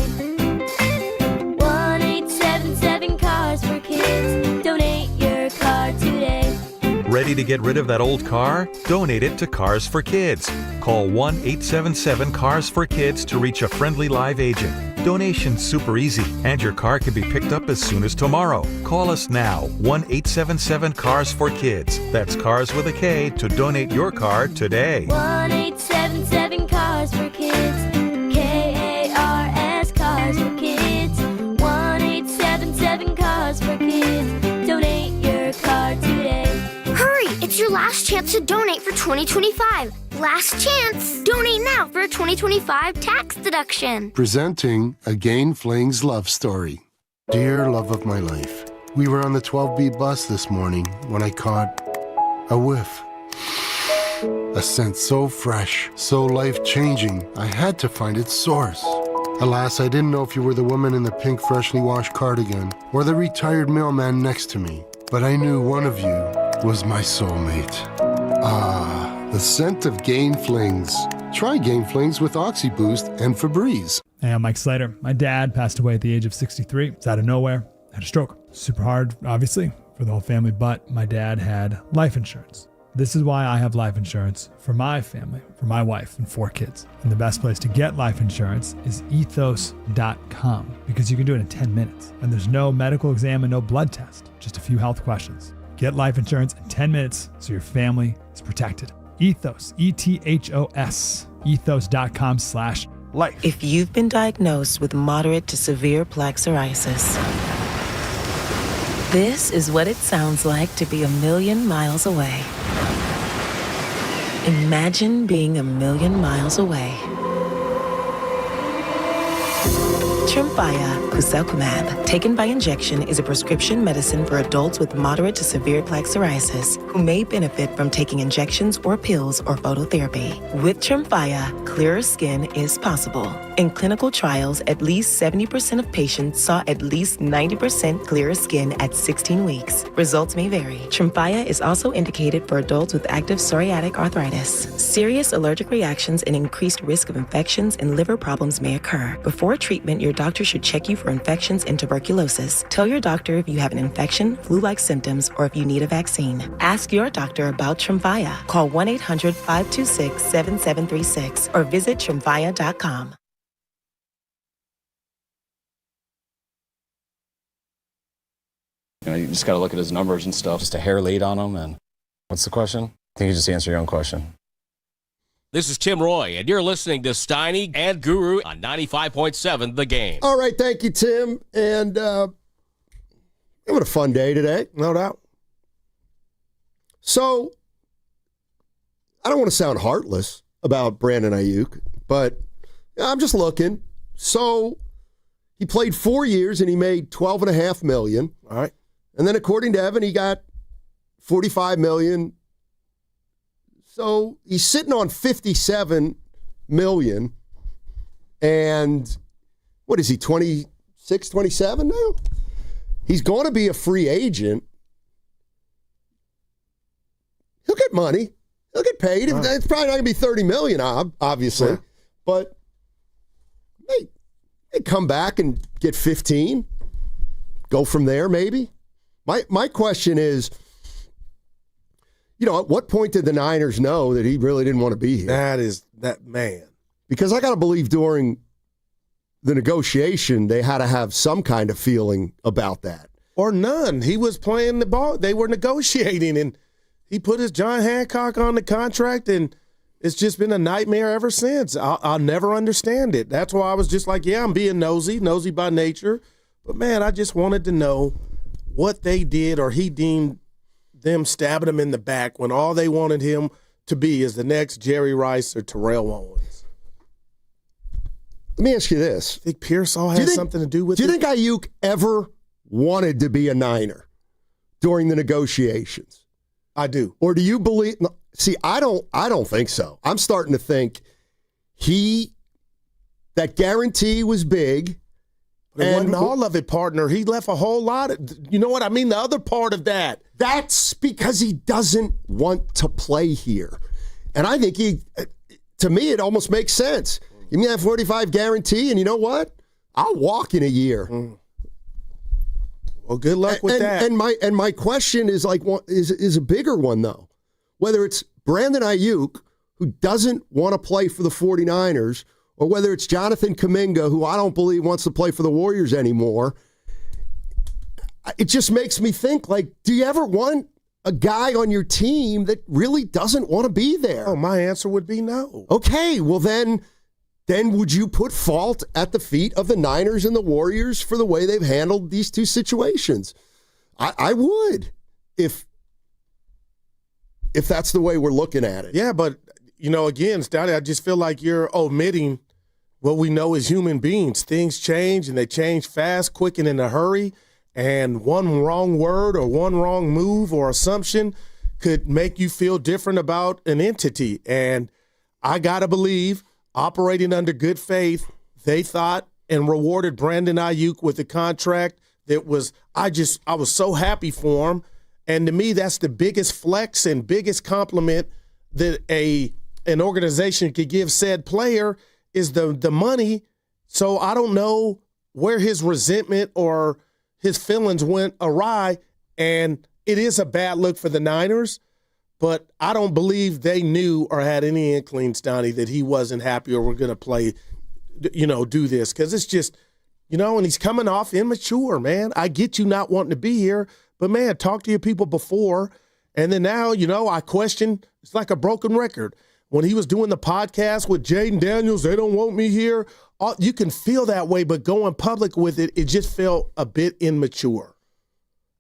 S6: 1-877 Cars for Kids. Donate your car today.
S8: Ready to get rid of that old car? Donate it to Cars for Kids. Call 1-877-CARS-FOR-KIDS to reach a friendly live agent. Donation's super easy, and your car can be picked up as soon as tomorrow. Call us now, 1-877-CARS-FOR-KIDS. That's Cars with a K to donate your car today.
S6: 1-877 Cars for Kids. KARS Cars for Kids. 1-877 Cars for Kids. Donate your car today.
S9: Hurry! It's your last chance to donate for 2025. Last chance! Donate now for a 2025 tax deduction.
S31: Presenting Again Fling's love story. Dear love of my life, we were on the 12B bus this morning when I caught a whiff. A scent so fresh, so life-changing, I had to find its source. Alas, I didn't know if you were the woman in the pink freshly washed cardigan or the retired mailman next to me, but I knew one of you was my soulmate. Ah, the scent of Gain Flings. Try Gain Flings with OxyBoost and Febreze.
S1: Hey, I'm Mike Slater. My dad passed away at the age of 63. It's out of nowhere. Had a stroke. Super hard, obviously, for the whole family, but my dad had life insurance. This is why I have life insurance for my family, for my wife and 4 kids. And the best place to get life insurance is ethos.com, because you can do it in 10 minutes. And there's no medical exam and no blood test, just a few health questions. Get life insurance in 10 minutes so your family is protected. Ethos, ETHOS, ethos.com/life.
S10: If you've been diagnosed with moderate to severe plaque psoriasis, this is what it sounds like to be 1,000,000 miles away. Imagine being 1,000,000 miles away. Tremfya guselkumab, taken by injection, is a prescription medicine for adults with moderate to severe plaque psoriasis who may benefit from taking injections or pills or phototherapy. With Tremfya, clearer skin is possible. In clinical trials, at least 70% of patients saw at least 90% clearer skin at 16 weeks. Results may vary. Tremfya is also indicated for adults with active psoriatic arthritis. Serious allergic reactions and increased risk of infections and liver problems may occur. Before treatment, your doctor should check you for infections and tuberculosis. Tell your doctor if you have an infection, flu-like symptoms, or if you need a vaccine. Ask your doctor about Tremfya. Call 1-800-526-7736 or visit Tremfya.com.
S11: You just got to look at his numbers and stuff. Just a hair late on him. And what's the question? I think you just answer your own question.
S12: This is Tim Roy, and you're listening to Steiny and Guru on 95.7 The Game.
S30: All right, thank you, Tim. And having a fun day today, no doubt. So, I don't want to sound heartless about Brandon Aiyuk, but I'm just looking. So, he played 4 years and he made $12.5 million. All right. And then according to Evan, he got $45 million. So he's sitting on $57 million. And what is he, 26, 27 now? He's going to be a free agent. He'll get money. He'll get paid. Right. It's probably not going to be $30 million, obviously. Yeah. But hey, come back and get 15. Go from there, maybe. My question is, at what point did the Niners know that he really didn't want to be here?
S28: That man.
S30: Because I got to believe during the negotiation, they had to have some kind of feeling about that.
S28: Or none. He was playing the ball. They were negotiating, and he put his John Hancock on the contract, and it's just been a nightmare ever since. I'll never understand it. That's why I was just like, yeah, I'm being nosy by nature. But, man, I just wanted to know what they did, or he deemed them stabbing him in the back when all they wanted him to be is the next Jerry Rice or Terrell Owens.
S30: Let me ask you this.
S28: I think Pearsall has something to do with it.
S30: Do you think Aiyuk ever wanted to be a Niner during the negotiations?
S28: I do.
S30: Or do you believe? See, I don't think so. I'm starting to think that guarantee was big.
S28: It wasn't all of it, partner. He left a whole lot of, you know what I mean? The other part of that.
S30: That's because he doesn't want to play here. And I think to me, it almost makes sense. Give me that 45 guarantee, and you know what? I'll walk in a year.
S28: Well, good luck with that.
S30: And my question is is a bigger one, though. Whether it's Brandon Aiyuk, who doesn't want to play for the 49ers, or whether it's Jonathan Kuminga, who I don't believe wants to play for the Warriors anymore, it just makes me think, do you ever want a guy on your team that really doesn't want to be there?
S28: Oh, my answer would be no.
S30: Okay, well then would you put fault at the feet of the Niners and the Warriors for the way they've handled these two situations? I would, if that's the way we're looking at it.
S28: Yeah, but, again, Stouty, I just feel like you're omitting what we know as human beings. Things change, and they change fast, quick, and in a hurry. And one wrong word or one wrong move or assumption could make you feel different about an entity. And I got to believe, operating under good faith, they thought and rewarded Brandon Aiyuk with a contract that was, I was so happy for him. And to me, that's the biggest flex and biggest compliment that an organization could give said player is the money. So I don't know where his resentment or his feelings went awry. And it is a bad look for the Niners, but I don't believe they knew or had any inkling, Stoney, that he wasn't happy or we're going to play, do this. Because it's just, and he's coming off immature, man. I get you not wanting to be here, but, man, talk to your people before. And then now, I question, it's like a broken record. When he was doing the podcast with Jaden Daniels, they don't want me here. You can feel that way, but going public with it, it just felt a bit immature.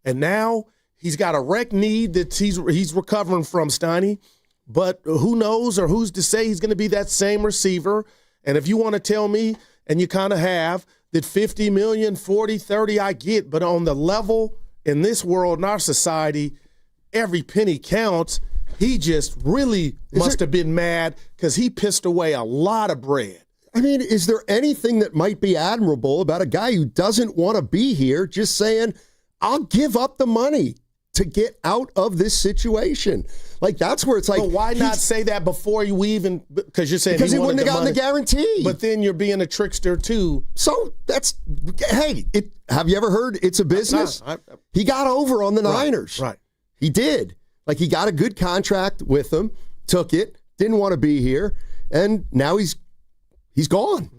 S28: And now he's got a wrecked knee that he's recovering from, Steiny. But who knows or who's to say he's going to be that same receiver. And if you want to tell me, and you kind of have, that 50 million, 40, 30, I get. But on the level in this world, in our society, every penny counts. He just really must have been mad because he pissed away a lot of bread.
S30: I mean, is there anything that might be admirable about a guy who doesn't want to be here just saying, I'll give up the money to get out of this situation? Like, that's where it's like.
S28: But why not say that before you even, because you're saying
S30: because he wouldn't have gotten the guarantee.
S28: But then you're being a trickster too.
S30: So have you ever heard it's a business? He got over on the Niners.
S28: Right.
S30: He did. Like, he got a good contract with them, took it, didn't want to be here, and now he's gone.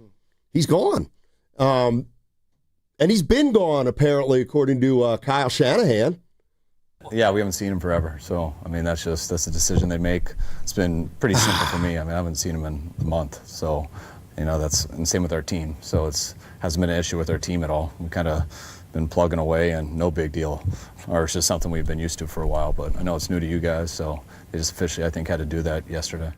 S30: He's gone. And he's been gone, apparently, according to Kyle Shanahan.
S11: Yeah, we haven't seen him forever. So, I mean, that's a decision they make. It's been pretty simple for me. I mean, I haven't seen him in a month. So, that's and same with our team. So it hasn't been an issue with our team at all. We kind of been plugging away and no big deal. Or it's just something we've been used to for a while. But I know it's new to you guys. So they just officially, I think, had to do that yesterday.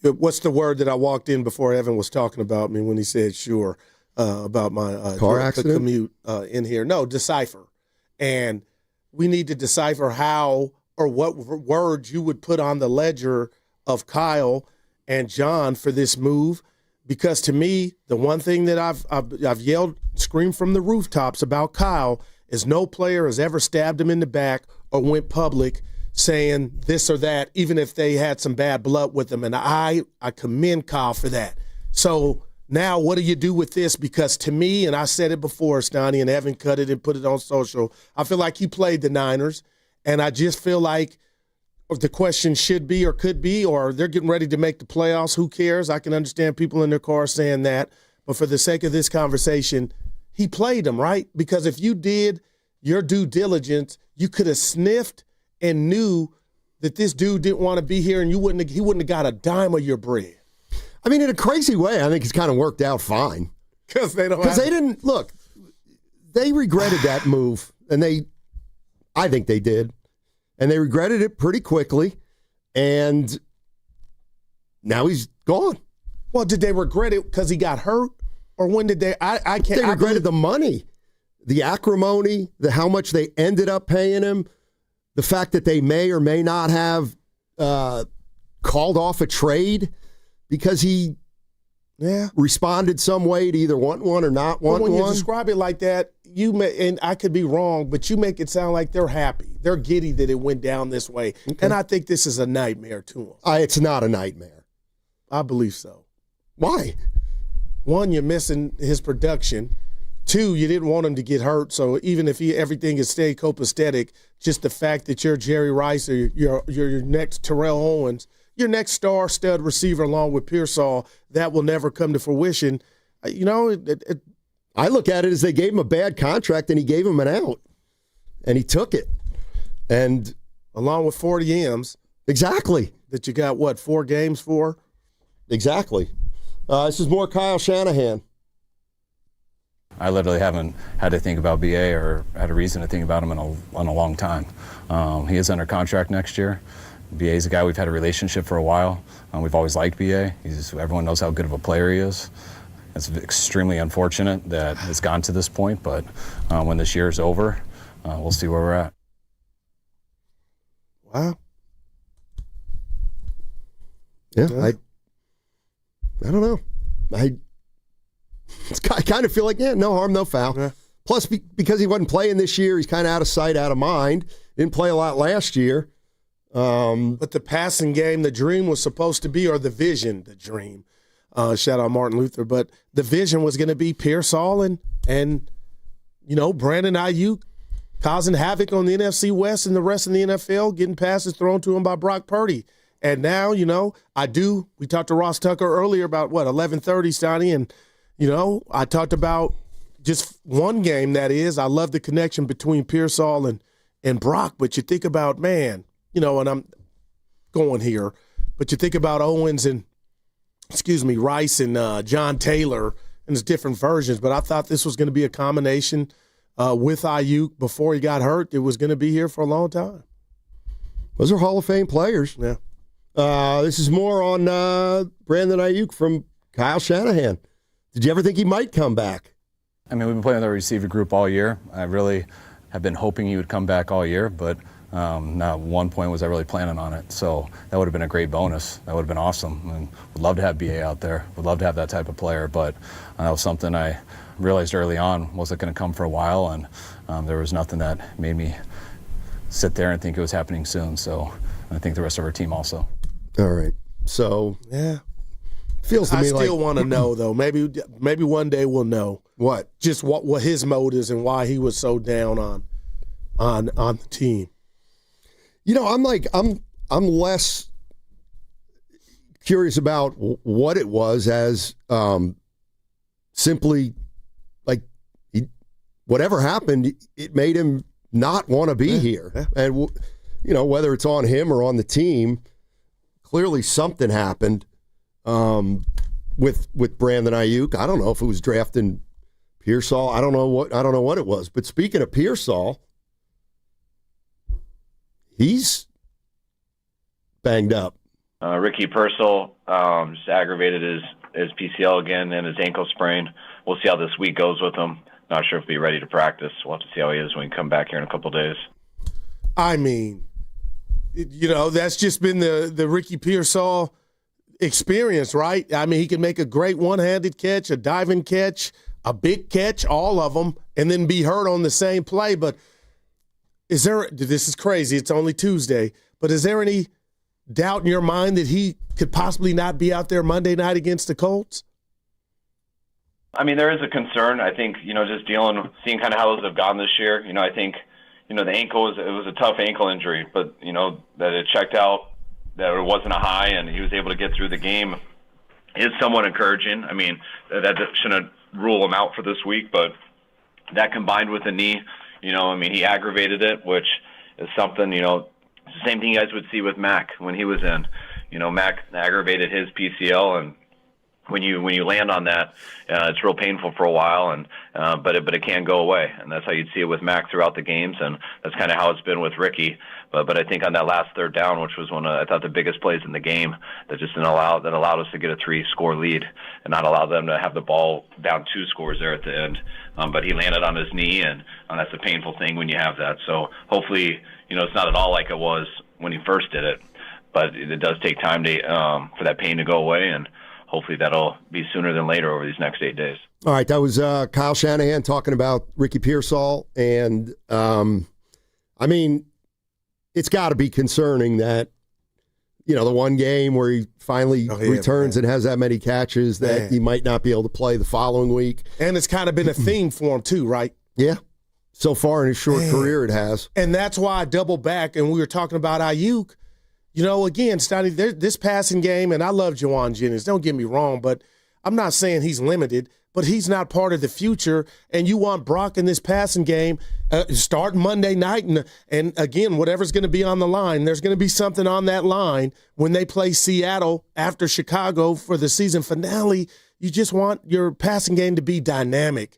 S28: What's the word that I walked in before Evan was talking about me when he said sure about my
S30: car accident
S28: commute in here? No, decipher. And we need to decipher how or what words you would put on the ledger of Kyle and John for this move. Because to me, the one thing that I've yelled, screamed from the rooftops about Kyle is no player has ever stabbed him in the back or went public saying this or that, even if they had some bad blood with them. And I commend Kyle for that. So now what do you do with this? Because to me, and I said it before, Stoney, and Evan cut it and put it on social, I feel like he played the Niners, and I just feel like the question should be or could be, or they're getting ready to make the playoffs. Who cares? I can understand people in their car saying that. But for the sake of this conversation, he played them, right? Because if you did your due diligence, you could have sniffed and knew that this dude didn't want to be here, and he wouldn't have got a dime of your bread.
S30: I mean, in a crazy way, I think it's kind of worked out fine.
S28: Because they
S30: didn't look. They regretted that move, and I think they did. And they regretted it pretty quickly, and now he's gone.
S28: Well, did they regret it because he got hurt, or when did they? I can't.
S30: They regretted the money, the acrimony, how much they ended up paying him, the fact that they may or may not have called off a trade because he responded some way to either want one or not want one.
S28: When you describe it like that, and I could be wrong, but you make it sound like they're happy. They're giddy that it went down this way. Okay. And I think this is a nightmare to them.
S30: It's not a nightmare.
S28: I believe so.
S30: Why?
S28: One, you're missing his production. Two, you didn't want him to get hurt. So even if everything is stay copacetic, just the fact that you're Jerry Rice or you're your next Terrell Owens, your next star stud receiver along with Pearsall, that will never come to fruition.
S30: I look at it as they gave him a bad contract and he gave him an out. And he took it. And
S28: along with 40 M's.
S30: Exactly.
S28: That you got, 4 games for?
S30: Exactly. This is more Kyle Shanahan.
S11: I literally haven't had to think about BA or had a reason to think about him in a long time. He is under contract next year. BA is a guy we've had a relationship for a while. We've always liked BA. Everyone knows how good of a player he is. It's extremely unfortunate that it's gotten to this point, but when this year is over, we'll see where we're at.
S28: Wow.
S30: Yeah, I don't know. I kind of feel like, no harm, no foul. Yeah. Plus, because he wasn't playing this year, he's kind of out of sight, out of mind. Didn't play a lot last year.
S28: But the passing game, the dream was supposed to be, or the vision, the dream. Shout out Martin Luther. But the vision was going to be Pearsall and Brandon Aiyuk causing havoc on the NFC West and the rest of the NFL, getting passes thrown to him by Brock Purdy. And now, we talked to Ross Tucker earlier about 11:30, Stoney, and, I talked about just one game, that is. I love the connection between Pearsall and Brock, but you think about, man, and I'm going here, but you think about Owens and, Rice and John Taylor, and there's different versions, but I thought this was going to be a combination with Aiyuk before he got hurt. It was going to be here for a long time.
S30: Those are Hall of Fame players.
S28: Yeah.
S30: This is more on Brandon Aiyuk from Kyle Shanahan. Did you ever think he might come back?
S11: I mean, we've been playing with our receiver group all year. I really have been hoping he would come back all year, but not one point was I really planning on it. So that would have been a great bonus. That would have been awesome. And would love to have BA out there. Would love to have that type of player, but that was something I realized early on wasn't going to come for a while, and there was nothing that made me sit there and think it was happening soon. So I think the rest of our team also.
S30: All right. So
S28: yeah,
S30: feels to me like
S28: I still want to know though. Maybe one day we'll know
S30: what
S28: his motives and why he was so down on the team.
S30: I'm less curious about what it was as simply like whatever happened, it made him not want to be here. Yeah. And whether it's on him or on the team, clearly something happened with Brandon Aiyuk. I don't know if it was drafting Pearsall. I don't know what it was. But speaking of Pearsall, he's banged up.
S13: Ricky Pearsall just aggravated his PCL again and his ankle sprain. We'll see how this week goes with him. Not sure if he'll be ready to practice. We'll have to see how he is when we come back here in a couple of days.
S28: I mean, that's just been the Ricky Pearsall experience, right? I mean, he can make a great one-handed catch, a diving catch, a big catch, all of them, and then be hurt on the same play. But this is crazy, it's only Tuesday, but is there any doubt in your mind that he could possibly not be out there Monday night against the Colts?
S13: I mean, there is a concern. I think, just seeing kind of how those have gone this year. I think, the ankle it was a tough ankle injury, but, that it checked out, that it wasn't a high, and he was able to get through the game is somewhat encouraging. I mean, that shouldn't rule him out for this week, but that combined with the knee, he aggravated it, which is something, it's the same thing you guys would see with Mac when he was in. Mac aggravated his PCL, and when you land on that, it's real painful for a while, and but it can go away, and that's how you'd see it with Mac throughout the games, and that's kind of how it's been with Ricky. But I think on that last third down, which was one of I thought the biggest plays in the game, that allowed us to get a 3-score lead and not allow them to have the ball down 2 scores there at the end. But he landed on his knee, and that's a painful thing when you have that. So hopefully, it's not at all like it was when he first did it, but it does take time for that pain to go away, and hopefully that'll be sooner than later over these next 8 days.
S30: All right, that was Kyle Shanahan talking about Ricky Pearsall, and I mean, it's got to be concerning that the one game where he finally returns and has that many catches that he might not be able to play the following week.
S28: And it's kind of been a theme for him too, right?
S30: Yeah. So far in his short career, it has.
S28: And that's why I double back, and we were talking about Aiyuk. Again, Stoney, this passing game, and I love Juwan Jennings, don't get me wrong, but I'm not saying he's limited, but he's not part of the future, and you want Brock in this passing game starting Monday night, and again, whatever's going to be on the line, there's going to be something on that line when they play Seattle after Chicago for the season finale. You just want your passing game to be dynamic,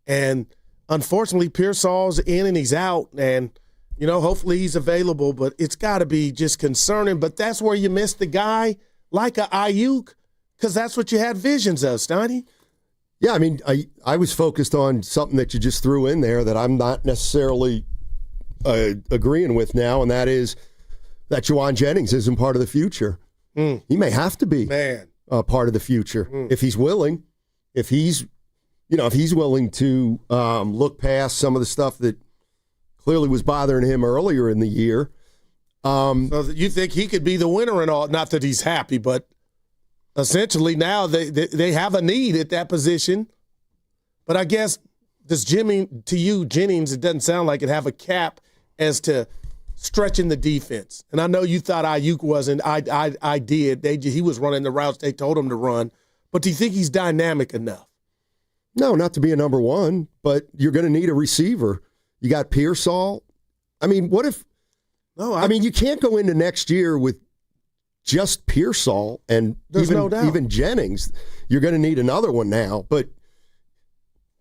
S28: and unfortunately, Pearsall's in and he's out, and hopefully he's available, but it's got to be just concerning. But that's where you miss the guy like a Aiyuk, because that's what you had visions of, Stoney.
S30: Yeah, I mean, I was focused on something that you just threw in there that I'm not necessarily agreeing with now, and that is that Juwan Jennings isn't part of the future. He may have to be part of the future if he's willing, if he's if he's willing to look past some of the stuff that clearly was bothering him earlier in the year.
S28: So you think he could be the winner and all? Not that he's happy, but essentially now they have a need at that position. But I guess Jennings, it doesn't sound like it have a cap as to stretching the defense. And I know you thought Aiyuk wasn't. I did. He was running the routes they told him to run. But do you think he's dynamic enough?
S30: No, not to be a number one, but you're going to need a receiver. You got Pearsall. I mean, what if – I mean, you can't go into next year with just Pearsall and even Jennings. You're going to need another one now. But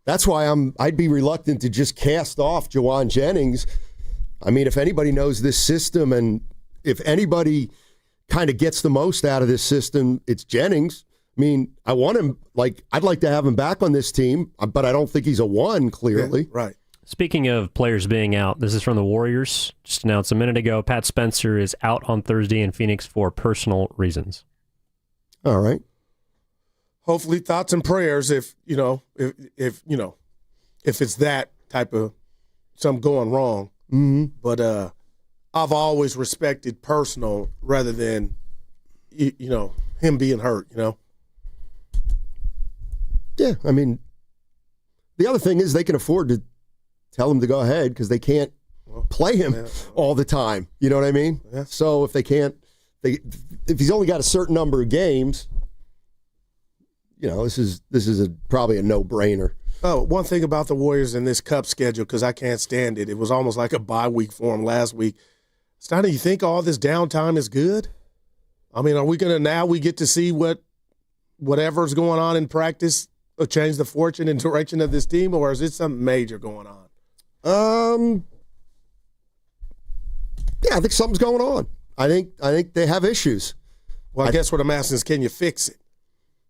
S30: that's why I'd be reluctant to just cast off Jawan Jennings. I mean, if anybody knows this system and if anybody kind of gets the most out of this system, it's Jennings. I mean, I want him, I'd like to have him back on this team, but I don't think he's a one, clearly.
S28: Yeah, right.
S2: Speaking of players being out, this is from the Warriors. Just announced a minute ago, Pat Spencer is out on Thursday in Phoenix for personal reasons.
S30: All right.
S28: Hopefully, thoughts and prayers if it's that type of something going wrong.
S30: Mm-hmm.
S28: But I've always respected personal rather than him being hurt.
S30: Yeah, I mean, the other thing is they can afford to tell him to go ahead because they can't play him all the time. You know what I mean?
S28: Yeah.
S30: So if they can't, if he's only got a certain number of games, this is probably a no-brainer.
S28: Oh, one thing about the Warriors in this Cup schedule, because I can't stand it. It was almost like a bye week for them last week. Steiner, you think all this downtime is good? I mean, are we going to now we get to see whatever's going on in practice will change the fortune and direction of this team, or is it something major going on?
S30: Yeah, I think something's going on. I think they have issues.
S28: Well, I guess what I'm asking is, can you fix it?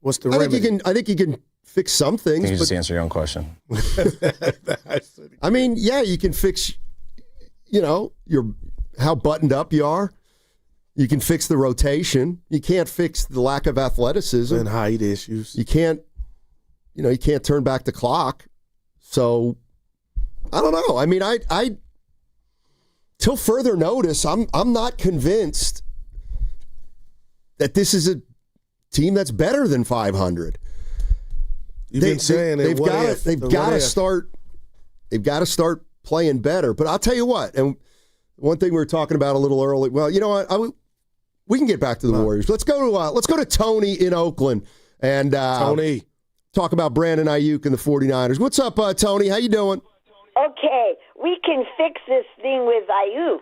S28: What's the remedy?
S30: I think you can fix some things.
S11: You just answer your own question.
S30: I mean, yeah, you can fix, how buttoned up you are. You can fix the rotation. You can't fix the lack of athleticism
S28: and height issues.
S30: You can't turn back the clock. So I don't know. I mean, I till further notice, I'm not convinced that this is a team that's better than 500.
S28: You've been saying
S30: they've got to start playing better. But I'll tell you what, and one thing we were talking about a little early. Well, you know what? We can get back to the Warriors. Let's go to Tony in Oakland and
S28: Tony
S30: talk about Brandon Aiyuk and the 49ers. What's up, Tony? How you doing?
S14: Okay, we can fix this thing with Aiyuk.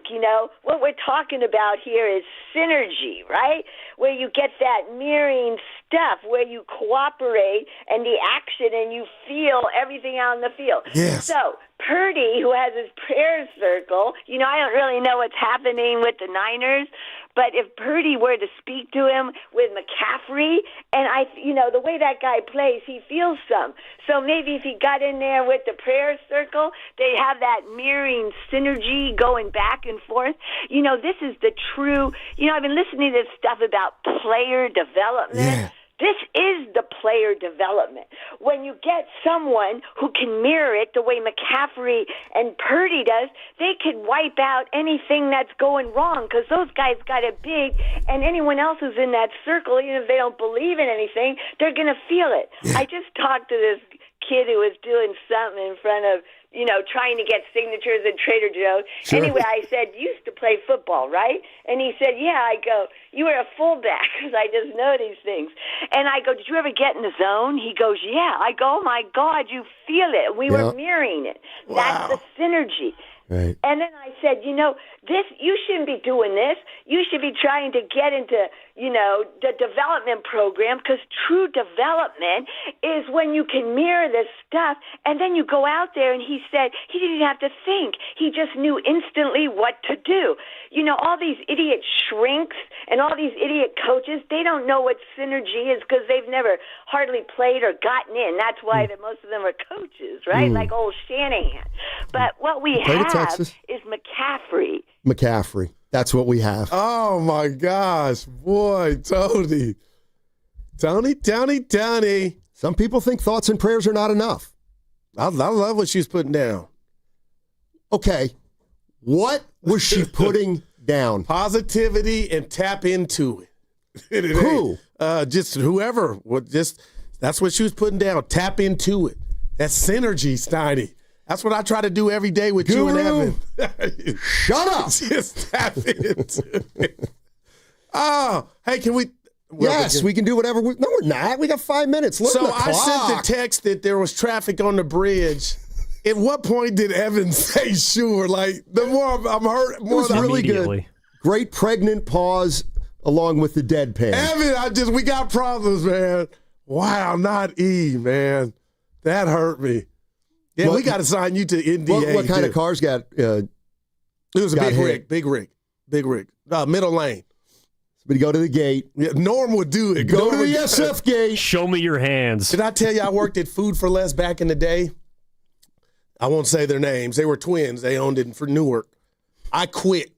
S14: What we're talking about here is synergy, right? Where you get that mirroring stuff, where you cooperate and the action and you feel everything out in the field.
S28: Yes.
S14: So Purdy, who has his prayer circle, I don't really know what's happening with the Niners, but if Purdy were to speak to him with McCaffrey, and the way that guy plays, he feels some. So maybe if he got in there with the prayer circle, they have that mirroring synergy going back and forth. This is the true, I've been listening to this stuff about player development.
S28: Yeah.
S14: This is the player development. When you get someone who can mirror it the way McCaffrey and Purdy does, they can wipe out anything that's going wrong because those guys got it big, and anyone else who's in that circle, even if they don't believe in anything, they're going to feel it. Yeah. I just talked to this kid who was doing something in front of, trying to get signatures at Trader Joe's.
S30: Sure.
S14: Anyway, I said, you used to play football, right? And he said, yeah. I go, you were a fullback because I just know these things. And I go, did you ever get in the zone? He goes, yeah. I go, oh, my God, you feel it. We were mirroring it.
S28: Wow.
S14: That's the synergy.
S30: Right.
S14: And then I said, this, you shouldn't be doing this. You should be trying to get into, the development program, because true development is when you can mirror this stuff, and then you go out there, and he said he didn't have to think. He just knew instantly what to do. All these idiot shrinks and all these idiot coaches, they don't know what synergy is because they've never hardly played or gotten in. That's why most of them are coaches, right? Like old Shanahan. But what we have is McCaffrey.
S30: That's what we have.
S28: Oh, my gosh. Boy, Tony.
S30: Some people think thoughts and prayers are not enough.
S28: I love what she's putting down.
S30: Okay. What was she putting down?
S28: Positivity and tap into it.
S30: Who?
S28: Just whoever. That's what she was putting down. Tap into it. That's synergy, Steiny. That's what I try to do every day with you and Evan.
S30: Shut up.
S28: Just tap into it. Oh, hey, can we?
S30: Yes, we can do whatever. No, we're not. We got 5 minutes. Look at the
S28: I sent
S30: clock.
S28: the text that there was traffic on the bridge. At what point did Evan say sure? Like, the more I'm hurt,
S30: It
S28: more
S30: was really good. Great pregnant pause along with the deadpan.
S28: Evan, we got problems, man. Wow, not E, man. That hurt me. Yeah, we got to sign you to NDA.
S30: What kind of cars got
S28: It was a
S30: got
S28: big rig. Middle lane.
S30: Somebody go to the gate.
S28: Yeah, Norm would do it.
S30: Go to the SF gate.
S2: Show me your hands.
S28: Did I tell you I worked at Food for Less back in the day? I won't say their names. They were twins. They owned it for Newark. I quit.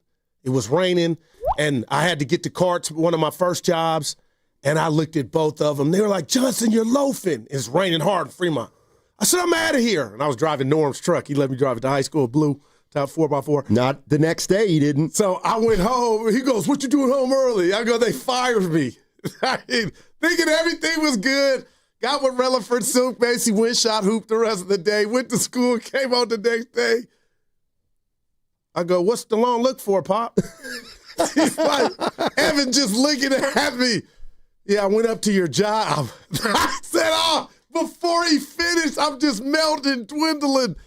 S28: It was raining, and I had to get to carts, one of my first jobs, and I looked at both of them. They were like, Johnson, you're loafing. It's raining hard in Fremont. I said, I'm out of here. And I was driving Norm's truck. He let me drive it to high school, blue, top 4x4.
S30: Not the next day, he didn't.
S28: So I went home. He goes, what you doing home early? I go, they fired me. Thinking everything was good. Got with Relaford Silk, Macy went, shot, hooped the rest of the day, went to school, came on the next day. I go, what's the long look for, Pop? He's like, Evan just looking at me. Yeah, I went up to your job. I said, before he finished, I'm just melting, dwindling. He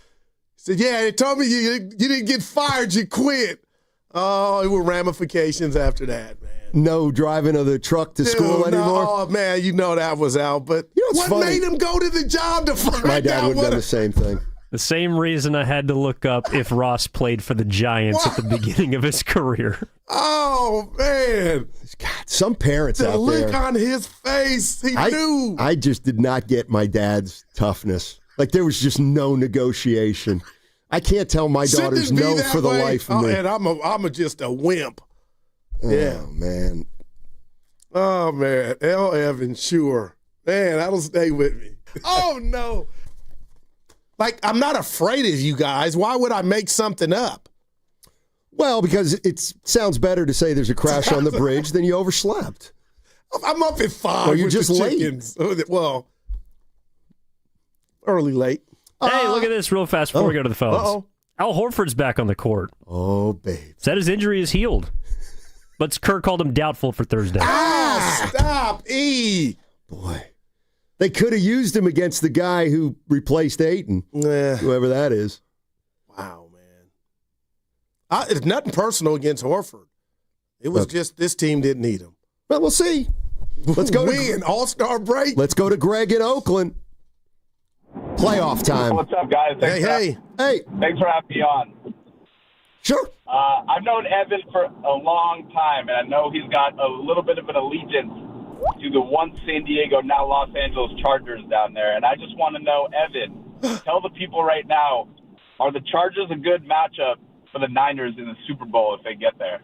S28: said, yeah, they told me you didn't get fired, you quit. Oh, it were ramifications after that, man.
S30: No driving of the truck to school anymore?
S28: Oh, man, you know that was out. But what made him go to the job to find out?
S30: My dad would have done the same thing.
S2: The same reason I had to look up if Ross played for the Giants at the beginning of his career.
S28: Oh, man.
S30: God, some parents out there.
S28: The look on his face, he knew.
S30: I just did not get my dad's toughness. Like, there was just no negotiation. I can't tell my daughters no for the life of me.
S28: And I'm just a wimp.
S30: Yeah. Oh, man.
S28: Oh, man. L. Evans, sure. Man, that'll stay with me. Oh, no. Like, I'm not afraid of you guys. Why would I make something up?
S30: Well, because it sounds better to say there's a crash on the bridge than you overslept.
S28: I'm up at 5
S30: Or you're
S28: with
S30: just
S28: the
S30: late.
S28: chickens. Well, early, late.
S2: Hey, look at this real fast before we go to the phones.
S28: Uh-oh.
S2: Al Horford's back on the court.
S30: Oh, babe.
S2: Said his injury is healed. But Kerr called him doubtful for Thursday.
S28: Stop, E.
S30: Boy. They could have used him against the guy who replaced Ayton, whoever that is.
S28: Wow, man. It's nothing personal against Horford. It was just this team didn't need him.
S30: Well, we'll see. Let's go
S28: to All-Star break.
S30: Let's go to Greg in Oakland. Playoff time.
S15: What's up, guys?
S30: Hey.
S15: Thanks for having me on.
S30: Sure.
S15: I've known Evan for a long time, and I know he's got a little bit of an allegiance to the once San Diego, now Los Angeles Chargers down there. And I just want to know, Evan, tell the people right now, are the Chargers a good matchup for the Niners in the Super Bowl if they get there?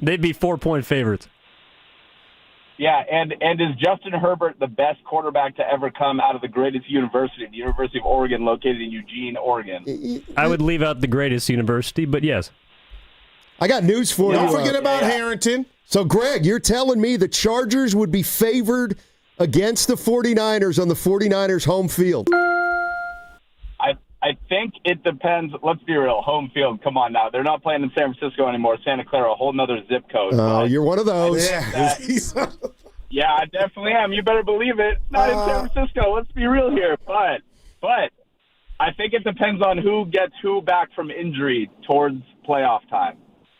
S2: They'd be 4-point favorites.
S15: Yeah, and is Justin Herbert the best quarterback to ever come out of the greatest university, the University of Oregon, located in Eugene, Oregon?
S2: I would leave out the greatest university, but yes.
S30: I got news for you.
S28: Don't forget about Harrington.
S30: So, Greg, you're telling me the Chargers would be favored against the 49ers on the 49ers' home field?
S15: I think it depends. Let's be real. Home field, come on now. They're not playing in San Francisco anymore. Santa Clara, a whole nother zip code.
S30: Oh, you're one of those.
S15: Yeah, I definitely am. You better believe it. Not in San Francisco. Let's be real here. But I think it depends on who gets who back from injury towards playoff time,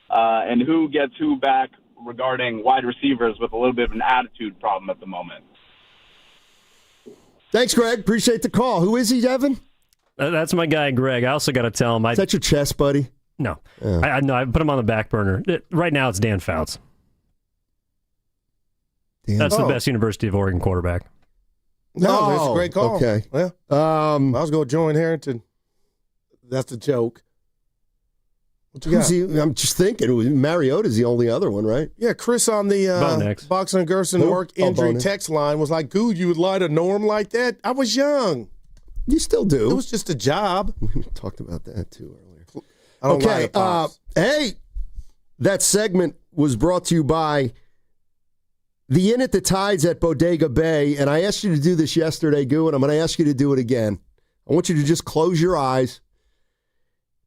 S15: and who gets who back regarding wide receivers with a little bit of an attitude problem at the moment.
S30: Thanks, Greg. Appreciate the call. Who is he, Evan?
S2: That's my guy, Greg. I also got to tell him.
S30: Is that your chess buddy?
S2: No. I know. I put him on the back burner. Right now, it's Dan Fouts. That's the best University of Oregon quarterback.
S28: No, that's a great call.
S30: Okay.
S28: Well, I was going to join Harrington. That's a joke.
S30: I'm just thinking, Mariota's the only other one, right?
S28: Yeah, Chris on the Boxer and Gerson work injury text line was like, "Dude, you would lie to Norm like that? I was young."
S30: You still do.
S28: It was just a job.
S30: We talked about that too earlier.
S28: I don't lie to Pops.
S30: Hey, that segment was brought to you by the Inn at the Tides at Bodega Bay, and I asked you to do this yesterday, Goo, and I'm going to ask you to do it again. I want you to just close your eyes.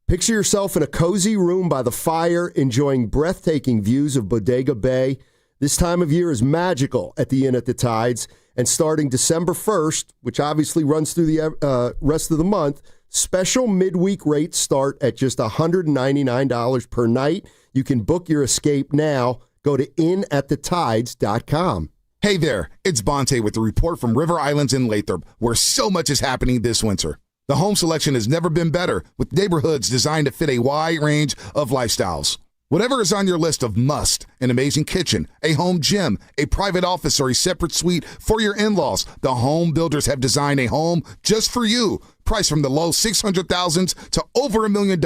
S30: Picture yourself in a cozy room by the fire, enjoying breathtaking views of Bodega Bay. This time of year is magical at the Inn at the Tides, and starting December 1st, which obviously runs through the rest of the month, special midweek rates start at just $199 per night. You can book your escape now. Go to inatthetides.com.
S16: Hey there, it's Bonte with the report from River Islands in Lathrop, where so much is happening this winter. The home selection has never been better, with neighborhoods designed to fit a wide range of lifestyles. Whatever is on your list of must, an amazing kitchen, a home gym, a private office, or a separate suite for your in-laws, the home builders have designed a home just for you. Priced from the low $600,000s to over $1 million.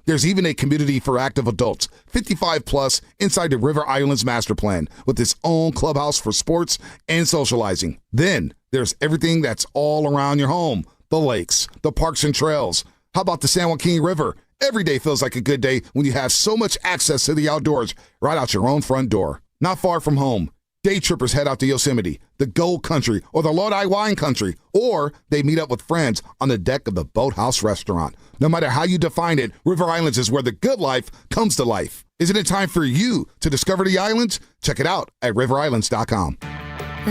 S16: There's even a community for active adults, 55 plus, inside the River Islands Master Plan, with its own clubhouse for sports and socializing. Then there's everything that's all around your home. The lakes, the parks and trails. How about the San Joaquin River? Every day feels like a good day when you have so much access to the outdoors right out your own front door. Not far from home. Day trippers head out to Yosemite, the Gold Country, or the Lodi Wine Country, or they meet up with friends on the deck of the Boathouse Restaurant. No matter how you define it, River Islands is where the good life comes to life. Isn't it time for you to discover the islands? Check it out at riverislands.com.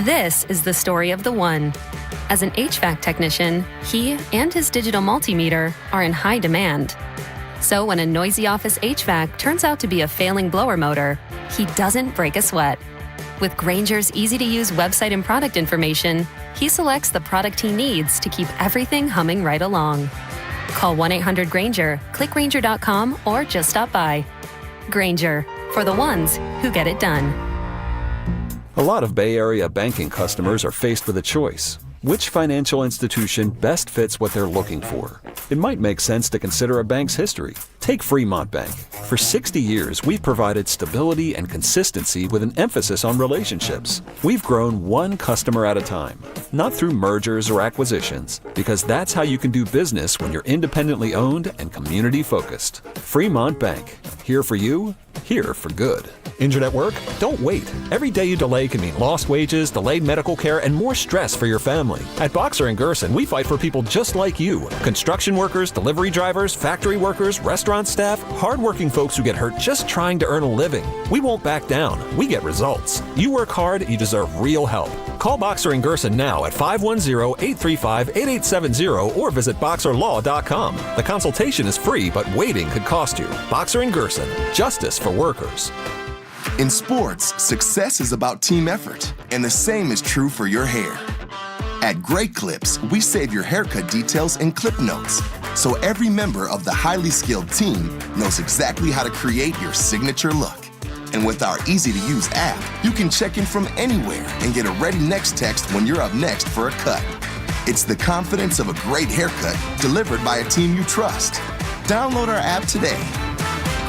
S17: This is the story of the one. As an HVAC technician, he and his digital multimeter are in high demand. So when a noisy office HVAC turns out to be a failing blower motor, he doesn't break a sweat. With Grainger's easy-to-use website and product information, he selects the product he needs to keep everything humming right along. Call 1-800-GRAINGER, click Grainger.com, or just stop by. Grainger, for the ones who get it done.
S18: A lot of Bay Area banking customers are faced with a choice. Which financial institution best fits what they're looking for? It might make sense to consider a bank's history. Take Fremont Bank. For 60 years, we've provided stability and consistency with an emphasis on relationships. We've grown one customer at a time, not through mergers or acquisitions, because that's how you can do business when you're independently owned and community focused. Fremont Bank. Here for you, here for good.
S8: Injured at work? Don't wait. Every day you delay can mean lost wages, delayed medical care, and more stress for your family. At Boxer and Gerson, we fight for people just like you. Construction workers, delivery drivers, factory workers, restaurant staff, hardworking folks who get hurt just trying to earn a living. We won't back down. We get results. You work hard, you deserve real help. Call Boxer and Gerson now at 510-835-8870 or visit boxerlaw.com. The consultation is free, but waiting could cost you. Boxer and Gerson, justice for workers.
S19: In sports, success is about team effort, and the same is true for your hair. At Great Clips, we save your haircut details in clip notes, so every member of the highly skilled team knows exactly how to create your signature look. And with our easy-to-use app, you can check in from anywhere and get a ready next text when you're up next for a cut. It's the confidence of a great haircut delivered by a team you trust. Download our app today.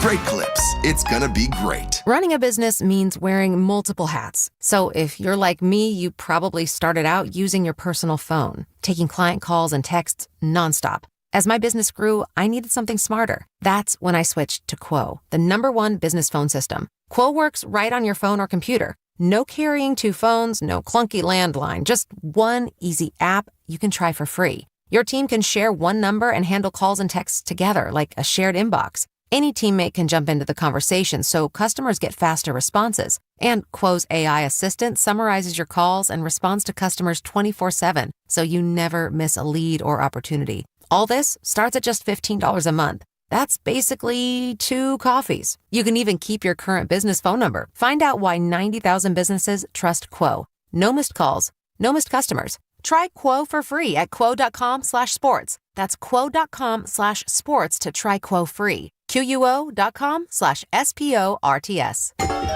S19: Great Clips. It's gonna be great.
S20: Running a business means wearing multiple hats. So if you're like me, you probably started out using your personal phone, taking client calls and texts nonstop. As my business grew, I needed something smarter. That's when I switched to Quo, the #1 business phone system. Quo works right on your phone or computer. No carrying 2 phones, no clunky landline, just one easy app you can try for free. Your team can share one number and handle calls and texts together like a shared inbox. Any teammate can jump into the conversation, so customers get faster responses. And Quo's AI assistant summarizes your calls and responds to customers 24/7, so you never miss a lead or opportunity. All this starts at just $15 a month. That's basically 2 coffees. You can even keep your current business phone number. Find out why 90,000 businesses trust Quo. No missed calls, no missed customers. Try Quo for free at quo.com/sports. That's quo.com/sports to try Quo free. QUO.com/SPORTS.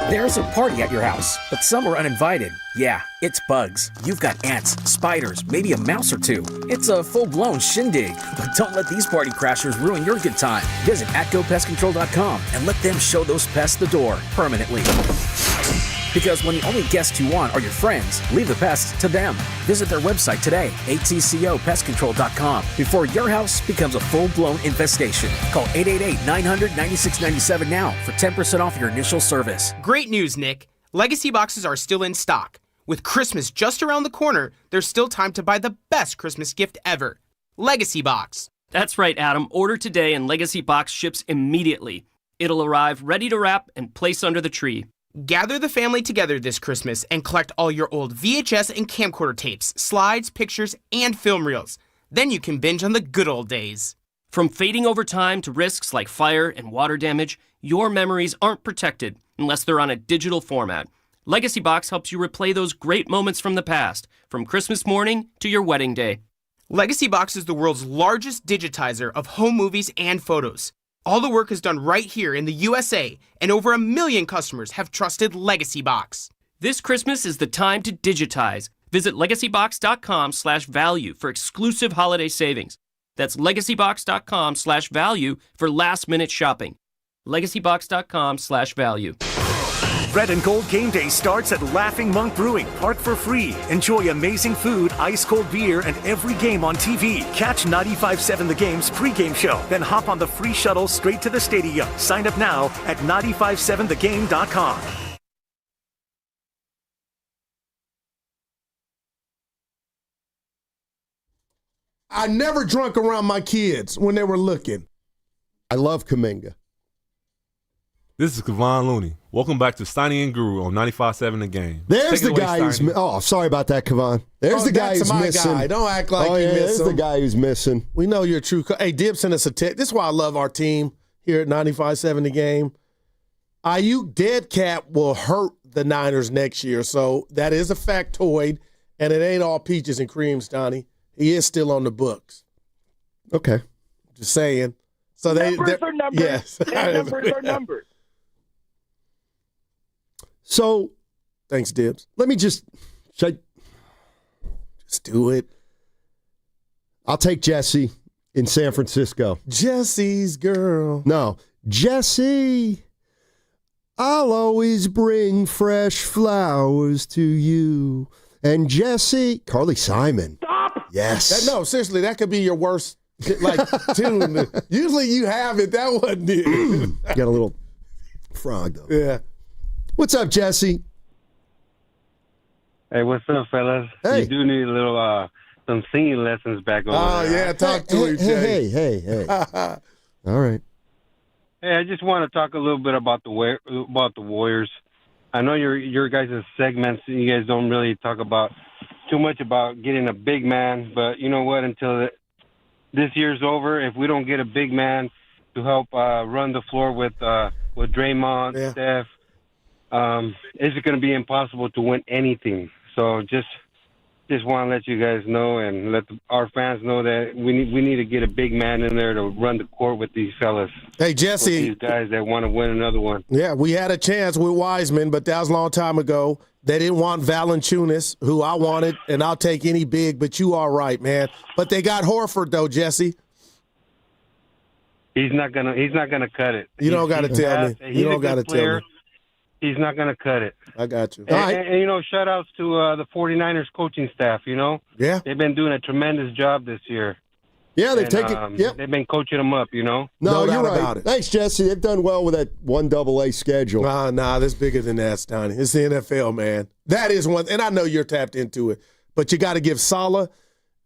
S3: There's a party at your house, but some are uninvited. Yeah, it's bugs. You've got ants, spiders, maybe a mouse or two. It's a full-blown shindig. But don't let these party crashers ruin your good time. Visit GoPestControl.com and let them show those pests the door permanently. Because when the only guests you want are your friends, leave the pests to them. Visit their website today, ATCOPestControl.com, before your house becomes a full-blown infestation. Call 888-900-9697 now for 10% off your initial service.
S4: Great news, Nick. Legacy boxes are still in stock. With Christmas just around the corner, there's still time to buy the best Christmas gift ever. Legacy Box.
S7: That's right, Adam. Order today and Legacy Box ships immediately. It'll arrive ready to wrap and place under the tree.
S4: Gather the family together this Christmas and collect all your old VHS and camcorder tapes, slides, pictures, and film reels. Then you can binge on the good old days.
S7: From fading over time to risks like fire and water damage, your memories aren't protected unless they're on a digital format. Legacy Box helps you replay those great moments from the past, from Christmas morning to your wedding day.
S4: Legacy Box is the world's largest digitizer of home movies and photos. All the work is done right here in the USA, and over 1 million customers have trusted Legacy Box.
S7: This Christmas is the time to digitize. Visit legacybox.com/value for exclusive holiday savings. That's legacybox.com/value for last-minute shopping. legacybox.com/value.
S21: Red and Gold Game Day starts at Laughing Monk Brewing. Park for free. Enjoy amazing food, ice-cold beer, and every game on TV. Catch 95.7 The Game's pregame show. Then hop on the free shuttle straight to the stadium. Sign up now at 957thegame.com.
S28: I never drunk around my kids when they were looking.
S30: I love Kuminga.
S22: This is Kevon Looney. Welcome back to Steiny and Guru on 95.7 The Game.
S30: There's the guy who's sorry about that, Kevon. There's the guy who's missing.
S28: Guy. Don't act like you miss
S30: there's
S28: him.
S30: the guy who's missing.
S28: We know you're true. Hey, Dib sent us a text. This is why I love our team here at 95.7 The Game. Aiyuk dead cat will hurt the Niners next year, so that is a factoid, and it ain't all peaches and creams, Donnie. He is still on the books.
S30: Okay.
S28: Just saying. So
S15: numbers are numbers.
S28: Yes.
S15: Numbers are numbers.
S30: So,
S28: thanks, Dibs.
S30: Let me just
S28: do it.
S30: I'll take Jesse in San Francisco.
S28: Jesse's girl.
S30: No, Jesse. I'll always bring fresh flowers to you. And Jesse, Carly Simon.
S15: Stop.
S30: Yes.
S28: No, seriously, that could be your worst tune. Usually you have it. That wasn't it.
S30: Got a little frog though.
S28: Yeah.
S30: What's up, Jesse?
S23: Hey, what's up, fellas?
S30: Hey.
S23: You do need a little some singing lessons back over there.
S28: Yeah, talk to him, Jay.
S30: Hey. All right.
S23: Hey, I just want to talk a little bit about the Warriors. I know your guys' segments, you guys don't really talk about too much about getting a big man, but you know what? Until this year's over, if we don't get a big man to help run the floor with Draymond, Steph, it's going to be impossible to win anything. So just want to let you guys know and let our fans know that we need to get a big man in there to run the court with these fellas.
S28: Hey, Jesse.
S23: These guys that want to win another one.
S28: Yeah, we had a chance with Wiseman, but that was a long time ago. They didn't want Valanciunas, who I wanted, and I'll take any big, but you are right, man. But they got Horford, though, Jesse.
S23: He's not gonna cut it.
S28: You don't got to tell me. You don't got to tell me.
S23: He's not going to cut it.
S28: I got you.
S23: And you know, shout-outs to the 49ers coaching staff, you know.
S28: Yeah.
S23: They've been doing a tremendous job this year.
S30: Yeah, they've taken
S23: They've been coaching them up, you know.
S30: No, you're right. Thanks, Jesse. They've done well with that 1AA schedule.
S28: Nah, that's bigger than that, Stoney. It's the NFL, man. That is one, and I know you're tapped into it, but you got to give Salah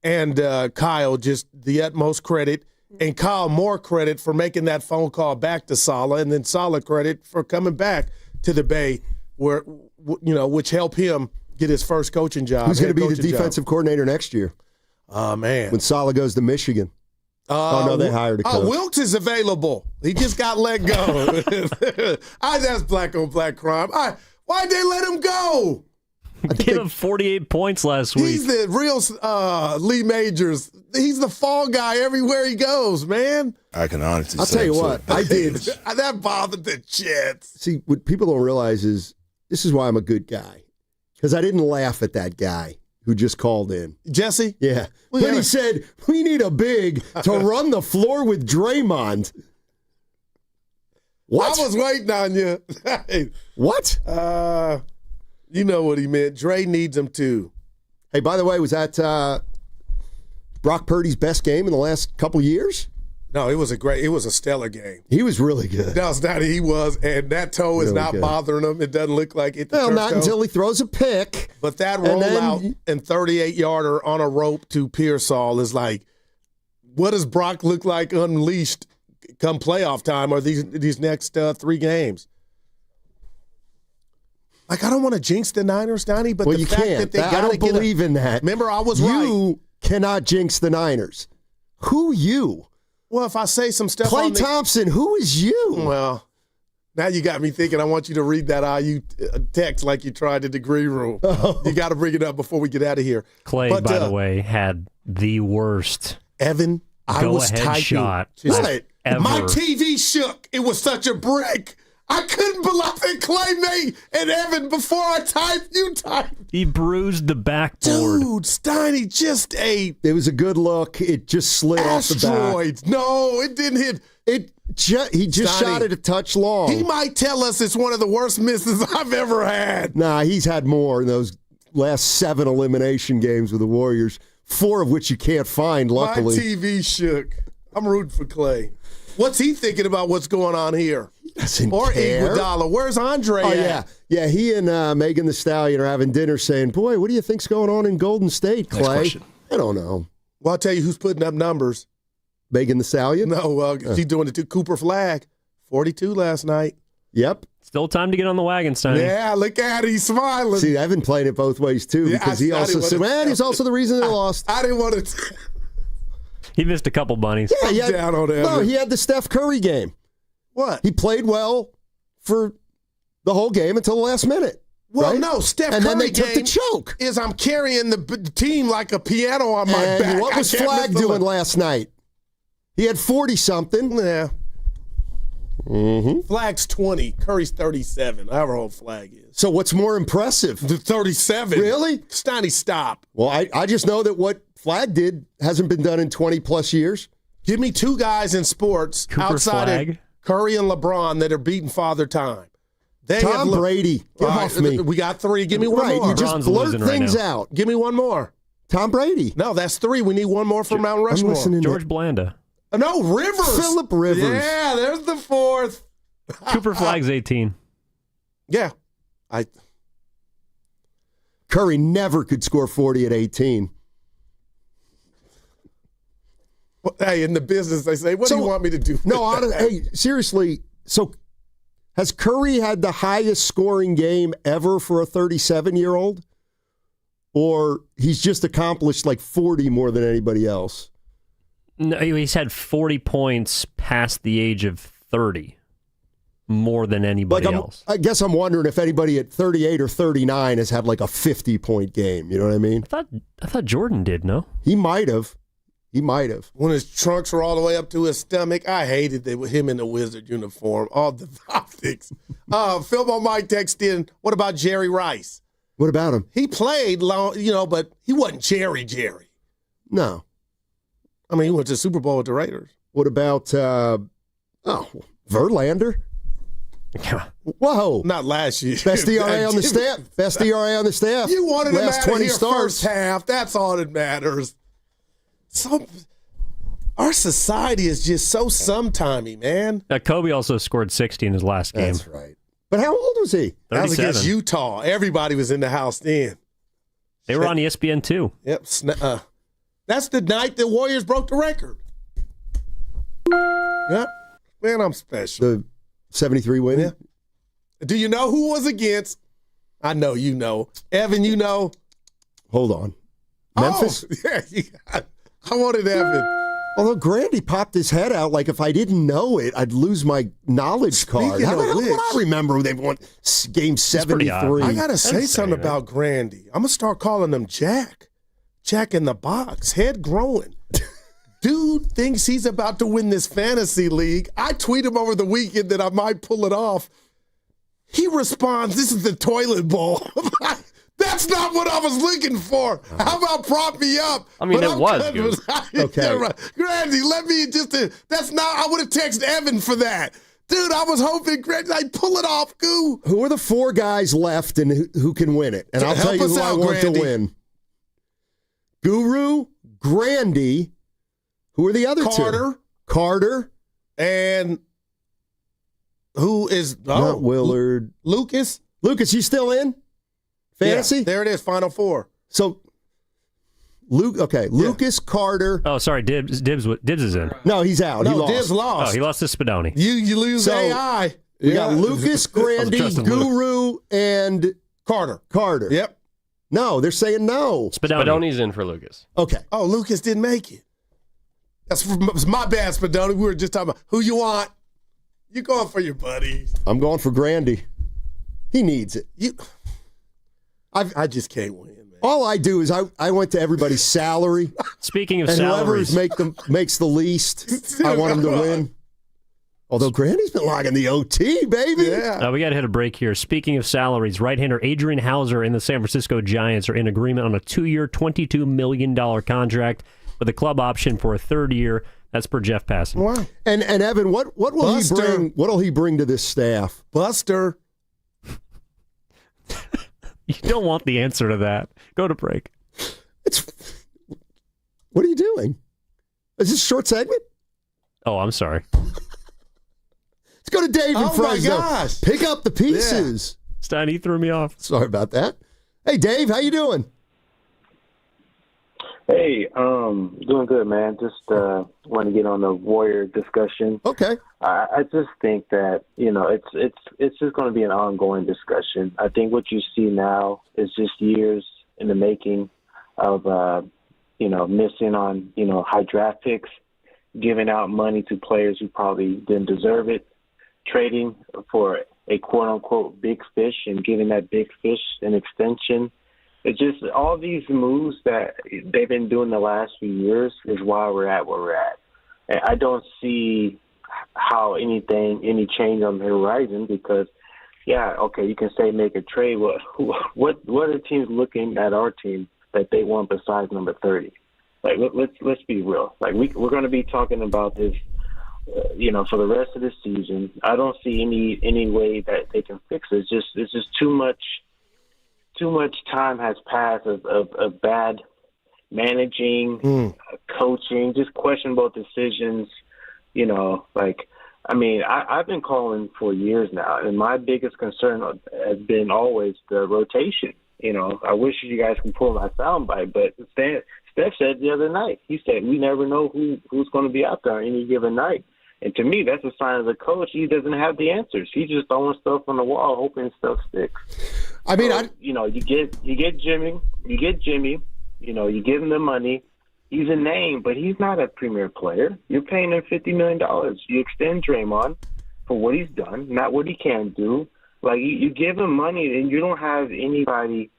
S28: and Kyle just the utmost credit, and Kyle more credit for making that phone call back to Salah, and then Salah credit for coming back to the Bay, where which helped him get his first coaching job.
S30: Who's going to be the defensive coordinator next year?
S28: Oh, man.
S30: When Salah goes to Michigan. No, they hired a coach.
S28: Wilkes is available. He just got let go. That's black on black crime. Why'd they let him go?
S2: Gave him 48 points last week.
S28: He's the real Lee Majors. He's the fall guy everywhere he goes, man.
S1: I can honestly
S30: I'll
S1: say
S30: tell you
S1: so.
S30: what, I did.
S28: That bothered the Jets.
S30: See, what people don't realize is this is why I'm a good guy. Because I didn't laugh at that guy who just called in.
S28: Jesse?
S30: Yeah. When he said, we need a big to run the floor with Draymond. What?
S28: I was waiting on you.
S30: What?
S28: You know what he meant. Dre needs him too.
S30: Hey, by the way, was that Brock Purdy's best game in the last couple years?
S28: No, it was a stellar game.
S30: He was really good.
S28: No, it's not. He was, and that toe is
S30: Really
S28: not
S30: good.
S28: bothering him. It doesn't look like it.
S30: Well, not until he throws a pick.
S28: But that
S30: And then-
S28: rollout and 38-yarder on a rope to Pearsall is like, what does Brock look like unleashed come playoff time or these next 3 games? Like, I don't want to jinx the Niners, Donnie, but
S30: Well,
S28: the
S30: you
S28: fact
S30: can't.
S28: that they
S30: I
S28: got to
S30: don't believe in that.
S28: Remember, I was right.
S30: You cannot jinx the Niners. Who you?
S28: Well, if I say some stuff
S30: Clay
S28: on the,
S30: Thompson, who is you?
S28: Well, now you got me thinking I want you to read that IU text like you tried the degree room.
S30: Oh.
S28: You got to bring it up before we get out of here.
S2: Clay,
S28: But,
S2: by the way, had the worst
S28: Evan, I was
S2: go-ahead
S28: typing.
S2: shot
S28: What?
S2: ever.
S28: My TV shook. It was such a brick. I couldn't believe it. Clay made and Evan, before I typed, you typed.
S2: He bruised the backboard.
S28: Dude, Steiny just a
S30: It was a good look. It just slid off the back.
S28: asteroid. No, it didn't hit.
S30: He just
S28: Steiny,
S30: shot it a touch long.
S28: He might tell us it's one of the worst misses I've ever had.
S30: Nah, he's had more in those last 7 elimination games with the Warriors, 4 of which you can't find, luckily.
S28: My TV shook. I'm rooting for Clay. What's he thinking about what's going on here?
S30: Doesn't
S28: Or
S30: care.
S28: Iguodala. Where's Andre
S30: Oh,
S28: at?
S30: yeah. Yeah, he and Megan the Stallion are having dinner saying, boy, what do you think's going on in Golden State,
S1: Next
S30: Clay?
S1: question.
S30: I don't know.
S28: Well, I'll tell you who's putting up numbers.
S30: Megan the Stallion?
S28: No, she's doing it to Cooper Flag. 42 last night.
S30: Yep.
S2: Still time to get on the wagon, Steiny.
S28: Yeah, look at it. He's smiling.
S30: See, I've been playing it both ways, too,
S28: Yeah,
S30: because he
S28: I
S30: also
S28: didn't
S30: said,
S28: wanna
S30: man, he's
S28: tell
S30: also the reason they lost.
S28: I didn't want to.
S2: He missed a couple bunnies.
S30: Yeah, he had,
S28: down on Evan.
S30: no, he had the Steph Curry game.
S28: What?
S30: He played well for the whole game until the last minute.
S28: Well,
S30: right?
S28: no, Steph
S30: and
S28: Curry
S30: then they took the
S28: game
S30: choke.
S28: is I'm carrying the team like a piano on my
S30: And
S28: back.
S30: what was
S28: I can't
S30: Flag
S28: miss the
S30: doing
S28: look.
S30: last night? He had 40-something.
S28: Yeah.
S30: Mm-hmm.
S28: Flag's 20. Curry's 37. However old Flag is.
S30: So what's more impressive?
S28: The 37.
S30: Really?
S28: Steiny, stop.
S30: Well, I just know that what Flag did hasn't been done in 20-plus years.
S28: Give me 2 guys in sports
S2: Cooper
S28: outside
S2: Flag.
S28: of Curry and LeBron that are beating Father Time. They
S30: Tom
S28: have
S30: Brady. Get
S28: All right,
S30: off me.
S28: We got 3. Give me one
S30: Right,
S28: more.
S30: you just
S2: LeBron's
S30: blurt
S2: losing right
S30: things
S2: now.
S30: out.
S28: Give me one more.
S30: Tom Brady.
S28: No, that's 3. We need one more for Mount
S30: I'm
S28: Rushmore.
S30: listening to
S2: George Blanda.
S28: No, Rivers.
S30: Phillip Rivers.
S28: Yeah, there's the 4th.
S2: Cooper Flag's 18.
S28: Yeah.
S30: Curry never could score 40 at 18.
S28: Hey, in the business, they say, what do you want me to do?
S30: No, hey, seriously. So has Curry had the highest scoring game ever for a 37-year-old? Or he's just accomplished like 40 more than anybody else?
S2: No, he's had 40 points past the age of 30. More than anybody else.
S30: I guess I'm wondering if anybody at 38 or 39 has had like a 50-point game. You know what I mean?
S2: I thought Jordan did, no?
S30: He might have. He might have.
S28: When his trunks were all the way up to his stomach, I hated him in the Wizard uniform. All the optics. Phil on Mike text in, what about Jerry Rice?
S30: What about him?
S28: He played long, but he wasn't Jerry.
S30: No.
S28: I mean, he went to the Super Bowl with the Raiders.
S30: What about, Verlander? Whoa.
S28: Not last year.
S30: Best ERA on the staff. Best ERA on the staff.
S28: You wanted him
S30: Last
S28: out of
S30: 20
S28: here
S30: starts.
S28: first half. That's all that matters. Our society is just so sometimey, man.
S2: Kobe also scored 60 in his last game.
S30: That's right. But how old was he?
S28: That was
S2: 37.
S28: against Utah. Everybody was in the house then.
S2: They were on ESPN too.
S28: Yep. That's the night the Warriors broke the record. Yep. Man, I'm special.
S30: The 73 win?
S28: Yeah. Do you know who was against? I know you know. Evan, you know.
S30: Hold on. Memphis?
S28: Oh, yeah, I wanted Evan.
S30: Although Grandy popped his head out like if I didn't know it, I'd lose my knowledge card. How the hell would I remember they won game 73?
S28: I got to say something about Grandy. I'm going to start calling him Jack. Jack in the box, head growing. Dude thinks he's about to win this fantasy league. I tweet him over the weekend that I might pull it off. He responds, this is the toilet bowl. That's not what I was looking for. How about prop me up?
S2: I mean, it was good.
S30: Okay.
S28: Yeah, right. Grandy, let me that's not, I would have texted Evan for that. Dude, I was hoping Grandy, I'd pull it off, Goo.
S30: Who are the 4 guys left and who can win it? And I'll tell you who I want to win. Guru, Grandy. Who are the other two? Carter.
S28: And who is...
S30: Not Willard.
S28: Lucas.
S30: Lucas, you still in? Fantasy?
S28: Yeah, there it is, Final 4.
S30: So, Lucas, Carter.
S2: Oh, sorry, Dibs is in.
S30: No, he's out.
S28: No,
S30: he lost.
S28: Dibs lost.
S2: Oh, he lost to Spadoni.
S28: You lose AI.
S30: We got Lucas, Grandy, Guru, and
S28: Carter. Yep.
S30: No, they're saying no.
S1: Spadoni's in for Lucas.
S30: Okay.
S28: Oh, Lucas didn't make it. That's my bad, Spadoni. We were just talking about who you want. You going for your buddies.
S30: I'm going for Grandy. He needs it.
S28: I just can't win, man.
S30: All I do is I went to everybody's salary.
S2: Speaking of
S30: and
S2: salaries.
S30: whoever makes the least, I want him to win. Although Grandy's been logging the OT, baby.
S28: Yeah.
S2: We got to hit a break here. Speaking of salaries, right-hander Adrian Hauser and the San Francisco Giants are in agreement on a 2-year, $22 million contract with a club option for a 3rd year. That's per Jeff Passan.
S28: Wow.
S30: And Evan, what will
S28: Buster.
S30: he bring? What will he bring to this staff?
S28: Buster.
S2: You don't want the answer to that. Go to break.
S30: What are you doing? Is this a short segment?
S2: Oh, I'm sorry.
S30: Let's go to Dave in Fresno.
S28: Oh, my gosh.
S30: Pick up the pieces.
S2: Stein, he threw me off.
S30: Sorry about that. Hey, Dave, how you doing?
S5: Hey, doing good, man. Just want to get on the Warrior discussion.
S30: Okay.
S5: I just think that it's just going to be an ongoing discussion. I think what you see now is just years in the making of missing on high draft picks, giving out money to players who probably didn't deserve it, trading for a quote unquote big fish and giving that big fish an extension. It's just all these moves that they've been doing the last few years is why we're at where we're at. And I don't see how any change on the horizon because, you can say make a trade. Well, what are teams looking at our team that they want besides number 30? Like, let's be real. Like, we're going to be talking about this, for the rest of the season. I don't see any way that they can fix it. It's just too much time has passed of bad managing, coaching, just questionable decisions. I've been calling for years now, and my biggest concern has been always the rotation. I wish you guys can pull my soundbite, but Steph said the other night, he said, we never know who's going to be out there on any given night. And to me, that's a sign of the coach. He doesn't have the answers. He's just throwing stuff on the wall, hoping stuff sticks.
S30: I mean,
S5: you get Jimmy, you give him the money. He's a name, but he's not a premier player. You're paying him $50 million. You extend Draymond for what he's done, not what he can do. Like, you give him money, and you don't have anybody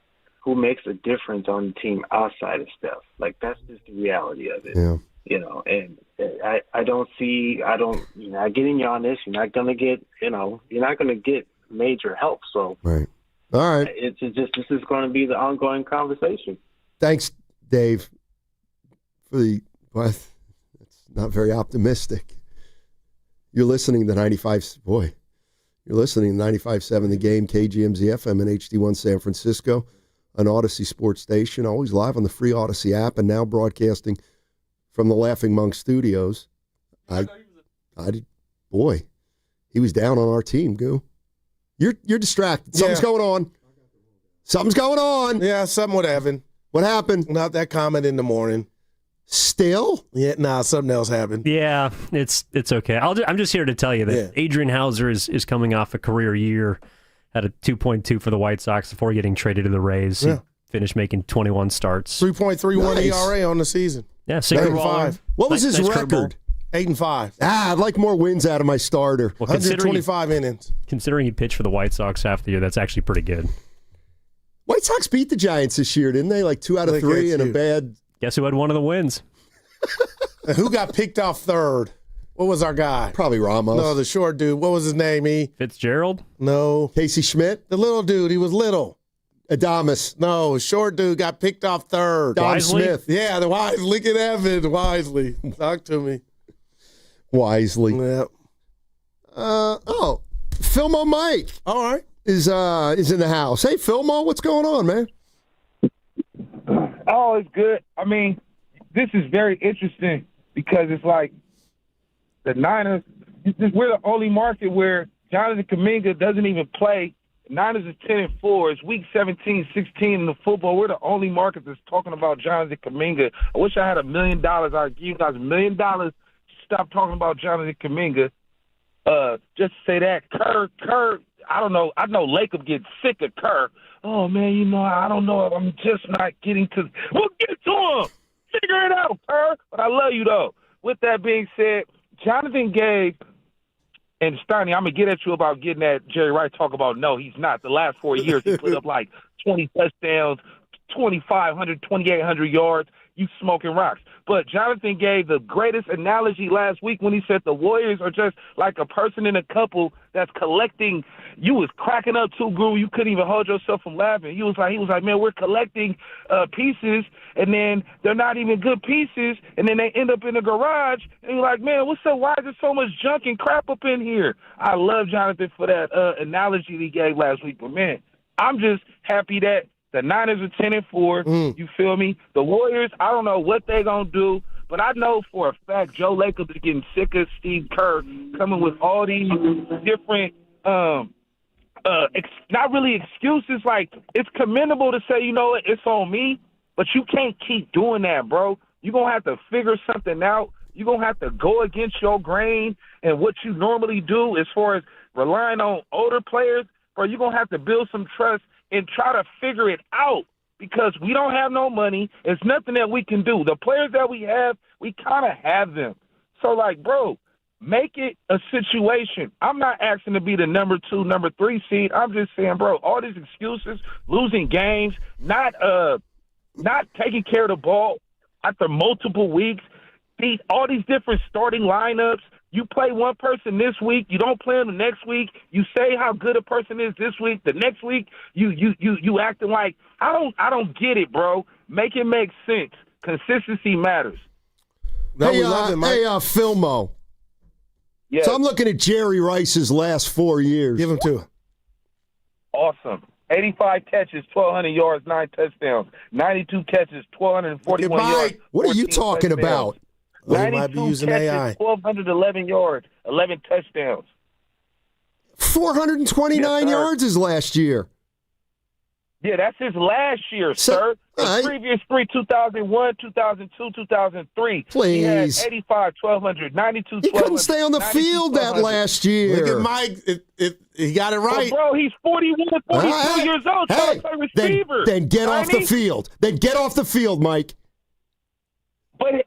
S5: who makes a difference on the team outside of Steph. Like, that's just the reality of it.
S30: Yeah.
S5: And you're not getting Giannis. You're not going to get major help. So,
S30: right. All right.
S5: This is going to be the ongoing conversation.
S30: Thanks, Dave, for that's not very optimistic. You're listening to 95.7 The Game, KGMZ FM and HD1 San Francisco, an Odyssey sports station, always live on the free Odyssey app and now broadcasting from the Laughing Monk Studios. He was down on our team, Goo. You're distracted. Something's going on. Something's going on.
S28: Yeah, something with Evan.
S30: What happened?
S28: Not that comment in the morning.
S30: Still?
S28: Yeah, something else happened.
S2: Yeah, it's okay. I'm just here to tell you that Adrian Hauser is coming off a career year, had a 2.2 for the White Sox before getting traded to the Rays.
S28: Yeah.
S2: He finished making 21 starts.
S28: 3.31 ERA on the season.
S2: Yeah, Singer Waller.
S30: What was his
S2: nice
S30: record?
S28: 8-5.
S30: I'd like more wins out of my starter.
S2: Well,
S28: 125 innings.
S2: Considering he pitched for the White Sox half the year, that's actually pretty good.
S30: White Sox beat the Giants this year, didn't they? Like 2 out of 3 and a bad.
S2: Guess who had one of the wins?
S28: Who got picked off third? What was our guy?
S30: Probably Ramos.
S28: No, the short dude. What was his name?
S2: Fitzgerald?
S28: No.
S30: Casey Schmidt?
S28: The little dude. He was little.
S30: Adamas.
S28: No, short dude got picked off third.
S30: Don Smith.
S28: Yeah, the Wisely. Look at Evan Wisely. Talk to me.
S30: Wisely.
S28: Yeah.
S30: Filmo Mike.
S28: All right.
S30: Is in the house. Hey, Filmo, what's going on, man?
S1: Oh, it's good. I mean, this is very interesting because it's like the Niners, we're the only market where Jonathan Kuminga doesn't even play. The Niners is 10-4. It's week 17, 16 in the football. We're the only market that's talking about Jonathan Kuminga. I wish I had $1 million. I'd give you guys $1 million to stop talking about Jonathan Kuminga. Just to say that. Kerr, I don't know. I know Lacob gets sick of Kerr. Oh, man, I don't know. I'm just not getting to – we'll get to him. Figure it out, Kerr. But I love you, though. With that being said, Jonathan gave – and Steiny, I'm going to get at you about getting that Jerry Rice talk about no, he's not. The last 4 years, he put up like 20 touchdowns, 2,500, 2,800 yards. You smoking rocks. But Jonathan gave the greatest analogy last week when he said the Warriors are just like a person in a couple that's collecting. You was cracking up too, Guru. You couldn't even hold yourself from laughing. He was like, man, we're collecting pieces, and then they're not even good pieces, and then they end up in the garage, and you're like, man, what's up? Why is there so much junk and crap up in here? I love Jonathan for that analogy he gave last week. But, man, I'm just happy that the Niners are 10-4. You feel me? The Warriors, I don't know what they're going to do, but I know for a fact Joe Lacob is getting sick of Steve Kerr coming with all these different not really excuses. Like, it's commendable to say, it's on me, but you can't keep doing that, bro. You're going to have to figure something out. You're going to have to go against your grain and what you normally do as far as relying on older players, bro. You're going to have to build some trust and try to figure it out because we don't have no money. It's nothing that we can do. The players that we have, we kind of have them. So, like, bro, make it a situation. I'm not asking to be the number 2, number 3 seed. I'm just saying, bro, all these excuses, losing games, not taking care of the ball after multiple weeks, all these different starting lineups. You play one person this week, you don't play them the next week. You say how good a person is this week. The next week, you acting like I don't get it, bro. Make it make sense. Consistency matters.
S30: Hey, Filmo.
S1: Yeah.
S30: So I'm looking at Jerry Rice's last 4 years.
S28: Give him 2.
S1: Awesome. 85 catches, 1,200 yards, 9 touchdowns. 92 catches, 1,241 yards.
S30: What are you talking about?
S28: Well, he might be using
S1: catches,
S28: AI.
S1: 1,211 yards, 11 touchdowns.
S30: 429 yards his last year.
S1: Yeah, that's his last year, sir. The previous 3, 2001, 2002, 2003.
S30: Please.
S1: He had 85, 1,200, 92, 1,200.
S30: He couldn't stay on the field that last year.
S28: Look at Mike. He got it right.
S1: Bro, he's 41, 42 years old. Trying to play receiver.
S30: Then get off the field. Then get off the field, Mike.
S1: But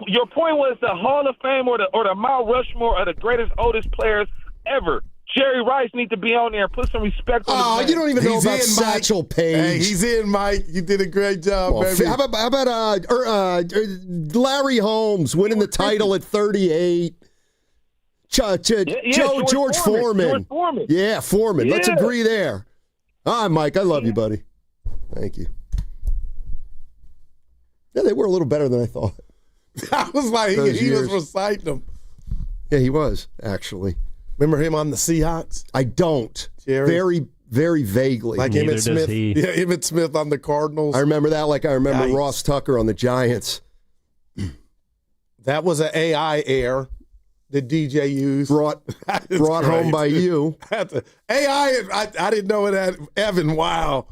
S1: your point was the Hall of Fame or the Mount Rushmore are the greatest, oldest players ever. Jerry Rice needs to be on there and put some respect on his name.
S30: You don't even know about Satchel Paige.
S28: Hey, he's in, Mike. You did a great job, baby.
S30: How about Larry Holmes winning the title at 38? George Foreman.
S1: George Foreman.
S30: Yeah, Foreman.
S1: Yeah.
S30: Let's agree there. All right, Mike. I love you, buddy. Thank you. Yeah, they were a little better than I thought.
S28: I was like, he was reciting them.
S30: Yeah, he was, actually.
S28: Remember him on the Seahawks?
S30: I don't.
S28: Jerry?
S30: Very, very vaguely.
S28: Like Emmitt Smith. Yeah, Emmitt Smith on the Cardinals.
S30: I remember that like I remember Ross Tucker on the Giants.
S28: That was an AI error that DJ used.
S30: Brought home by you.
S28: AI, I didn't know it had Evan. Wow.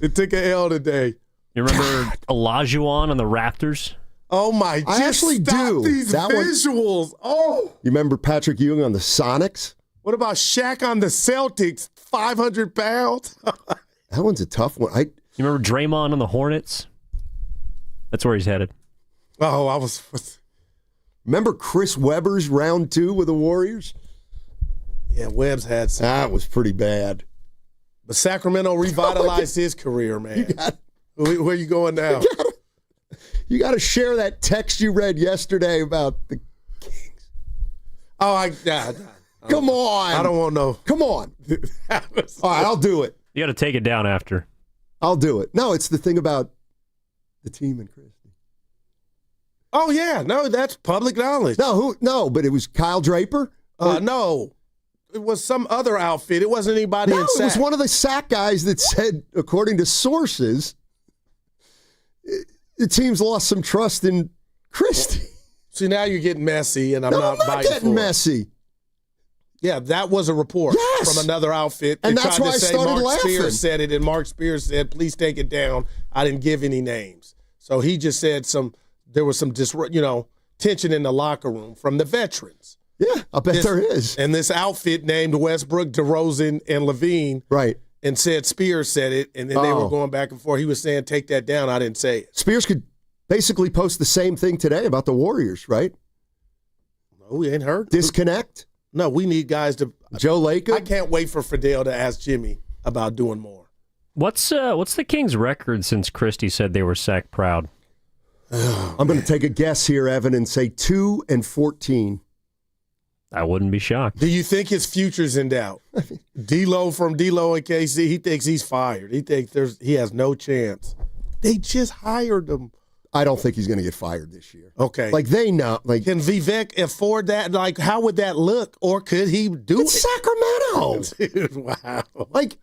S28: It took an L today.
S2: You remember Olajuwon on the Raptors?
S28: Oh, my.
S30: I actually do.
S28: These visuals.
S30: You remember Patrick Ewing on the Sonics?
S28: What about Shaq on the Celtics? 500 pounds?
S30: That one's a tough one.
S2: You remember Draymond on the Hornets? That's where he's headed.
S28: Oh, I was.
S30: Remember Chris Webber's round 2 with the Warriors?
S28: Yeah, Webb's had some.
S30: That was pretty bad.
S28: But Sacramento revitalized his career, man. Where you going now?
S30: You got to share that text you read yesterday about the Kings.
S28: Oh,
S30: come on.
S28: I don't want no.
S30: Come on. All right, I'll do it.
S2: You got to take it down after.
S30: I'll do it. No, it's the thing about the team and Christie.
S28: Oh, yeah. No, that's public knowledge.
S30: No, but it was Kyle Draper?
S28: No. It was some other outfit. It wasn't anybody in SAC.
S30: It was one of the SAC guys that said, according to sources, the team's lost some trust in Christie.
S28: See, now you're getting messy, and I'm not
S30: getting messy.
S28: Yeah, that was a report from another outfit.
S30: And that's why I started
S28: Mark
S30: laughing.
S28: Spears said it, and Mark Spears said, please take it down. I didn't give any names. So he just said there was some tension in the locker room from the veterans.
S30: Yeah, I bet there is.
S28: And this outfit named Westbrook, DeRozan, and Levine.
S30: Right.
S28: And said Spears said it, and then they were going back and forth. He was saying, take that down. I didn't say it.
S30: Spears could basically post the same thing today about the Warriors, right?
S28: No, we ain't heard.
S30: Disconnect?
S28: No, we need guys to.
S30: Joe Lacob?
S28: I can't wait for Fidel to ask Jimmy about doing more.
S2: What's the Kings' record since Christie said they were SAC proud?
S30: I'm going to take a guess here, Evan, and say 2-14.
S2: I wouldn't be shocked.
S28: Do you think his future's in doubt? D'Lo from D'Lo and KC, he thinks he's fired. He thinks he has no chance. They just hired him.
S30: I don't think he's going to get fired this year.
S28: Okay.
S30: Like, they know. Like,
S28: can Vivek afford that? Like, how would that look? Or could he do it?
S30: Sacramento.
S28: Dude, wow.
S30: Like,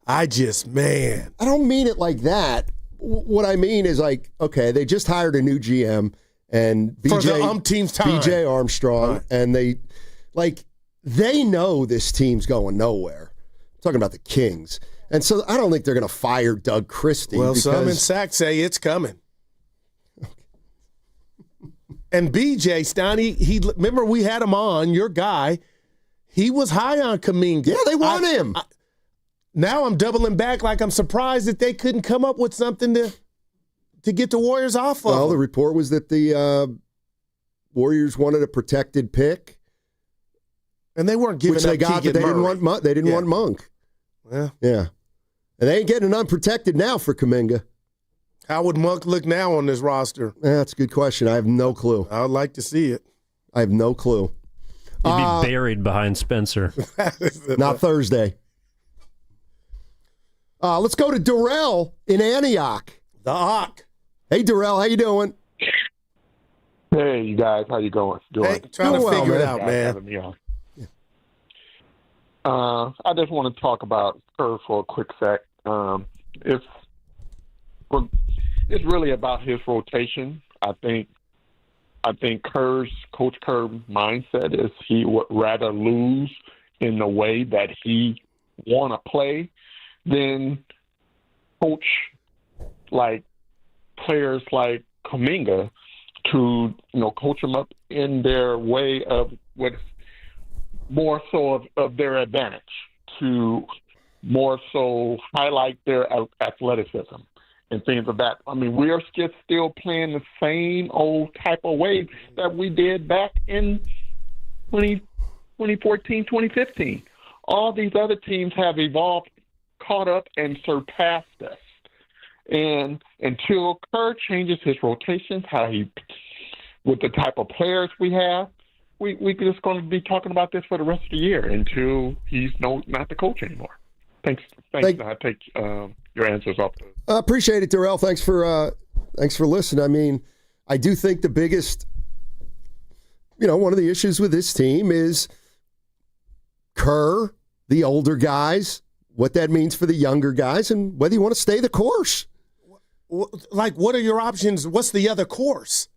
S28: I just, man.
S30: I don't mean it like that. What I mean is, like, okay, they just hired a new GM and BJ,
S28: for the umpteenth time.
S30: BJ Armstrong, and they know this team's going nowhere. I'm talking about the Kings. And so I don't think they're going to fire Doug Christie.
S28: Well, some in SAC say it's coming. And BJ Steiny, remember we had him on, your guy. He was high on Kuminga.
S30: Yeah, they want him.
S28: Now I'm doubling back like I'm surprised that they couldn't come up with something to get the Warriors off of.
S30: Well, the report was that the Warriors wanted a protected pick.
S28: And they weren't giving
S30: which
S28: up
S20: Oh,
S30: they got, but they didn't want Monk.
S28: Yeah.
S30: And they ain't getting unprotected now for Kuminga.
S28: How would Monk look now on this roster?
S30: That's a good question. I have no clue.
S28: I would like to see it.
S30: I have no clue.
S2: He'd be buried behind Spencer.
S30: Not Thursday. Let's go to Darrell in Antioch.
S28: The Hawk.
S30: Hey, Darrell, how you doing?
S6: Hey, you guys. How you going?
S28: Hey, trying to figure it out, man.
S6: I just want to talk about Kerr for a quick sec. It's really about his rotation. I think Coach Kerr mindset is he would rather lose in the way that he want to play than coach like players like Kuminga to coach them up in their way of what more so of their advantage, to more so highlight their athleticism and things of that. I mean, we are just still playing the same old type of way that we did back in 2014, 2015. All these other teams have evolved, caught up, and surpassed us. And until Kerr changes his rotations, with the type of players we have, we're just going to be talking about this for the rest of the year until he's not the coach anymore. Thanks. I take your answers off.
S30: I appreciate it, Darrell. Thanks for listening. I mean, I do think the biggest, one of the issues with this team is Kerr, the older guys, what that means for the younger guys, and whether you want to stay the course.
S28: Like, what are your options? What's the other course?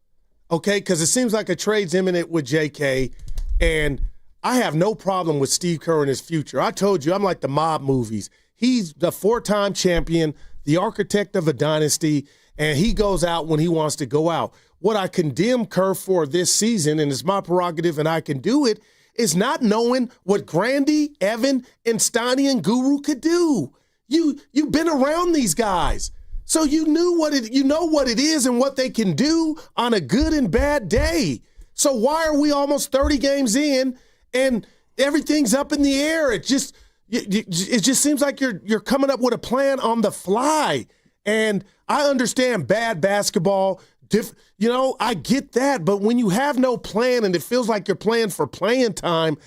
S28: Okay, because it seems like a trade's imminent with JK, and I have no problem with Steve Kerr in his future. I told you, I'm like the mob movies. He's the 4-time champion, the architect of a dynasty, and he goes out when he wants to go out. What I condemn Kerr for this season, and it's my prerogative and I can do it, is not knowing what Grandy, Evan, and Steiny and Guru could do. You've been around these guys. So you know what it is and what they can do on a good and bad day. So why are we almost 30 games in and everything's up in the air? It just seems like you're coming up with a plan on the fly. And I understand bad basketball. I get that. But when you have no plan and it feels like you're playing for playing time,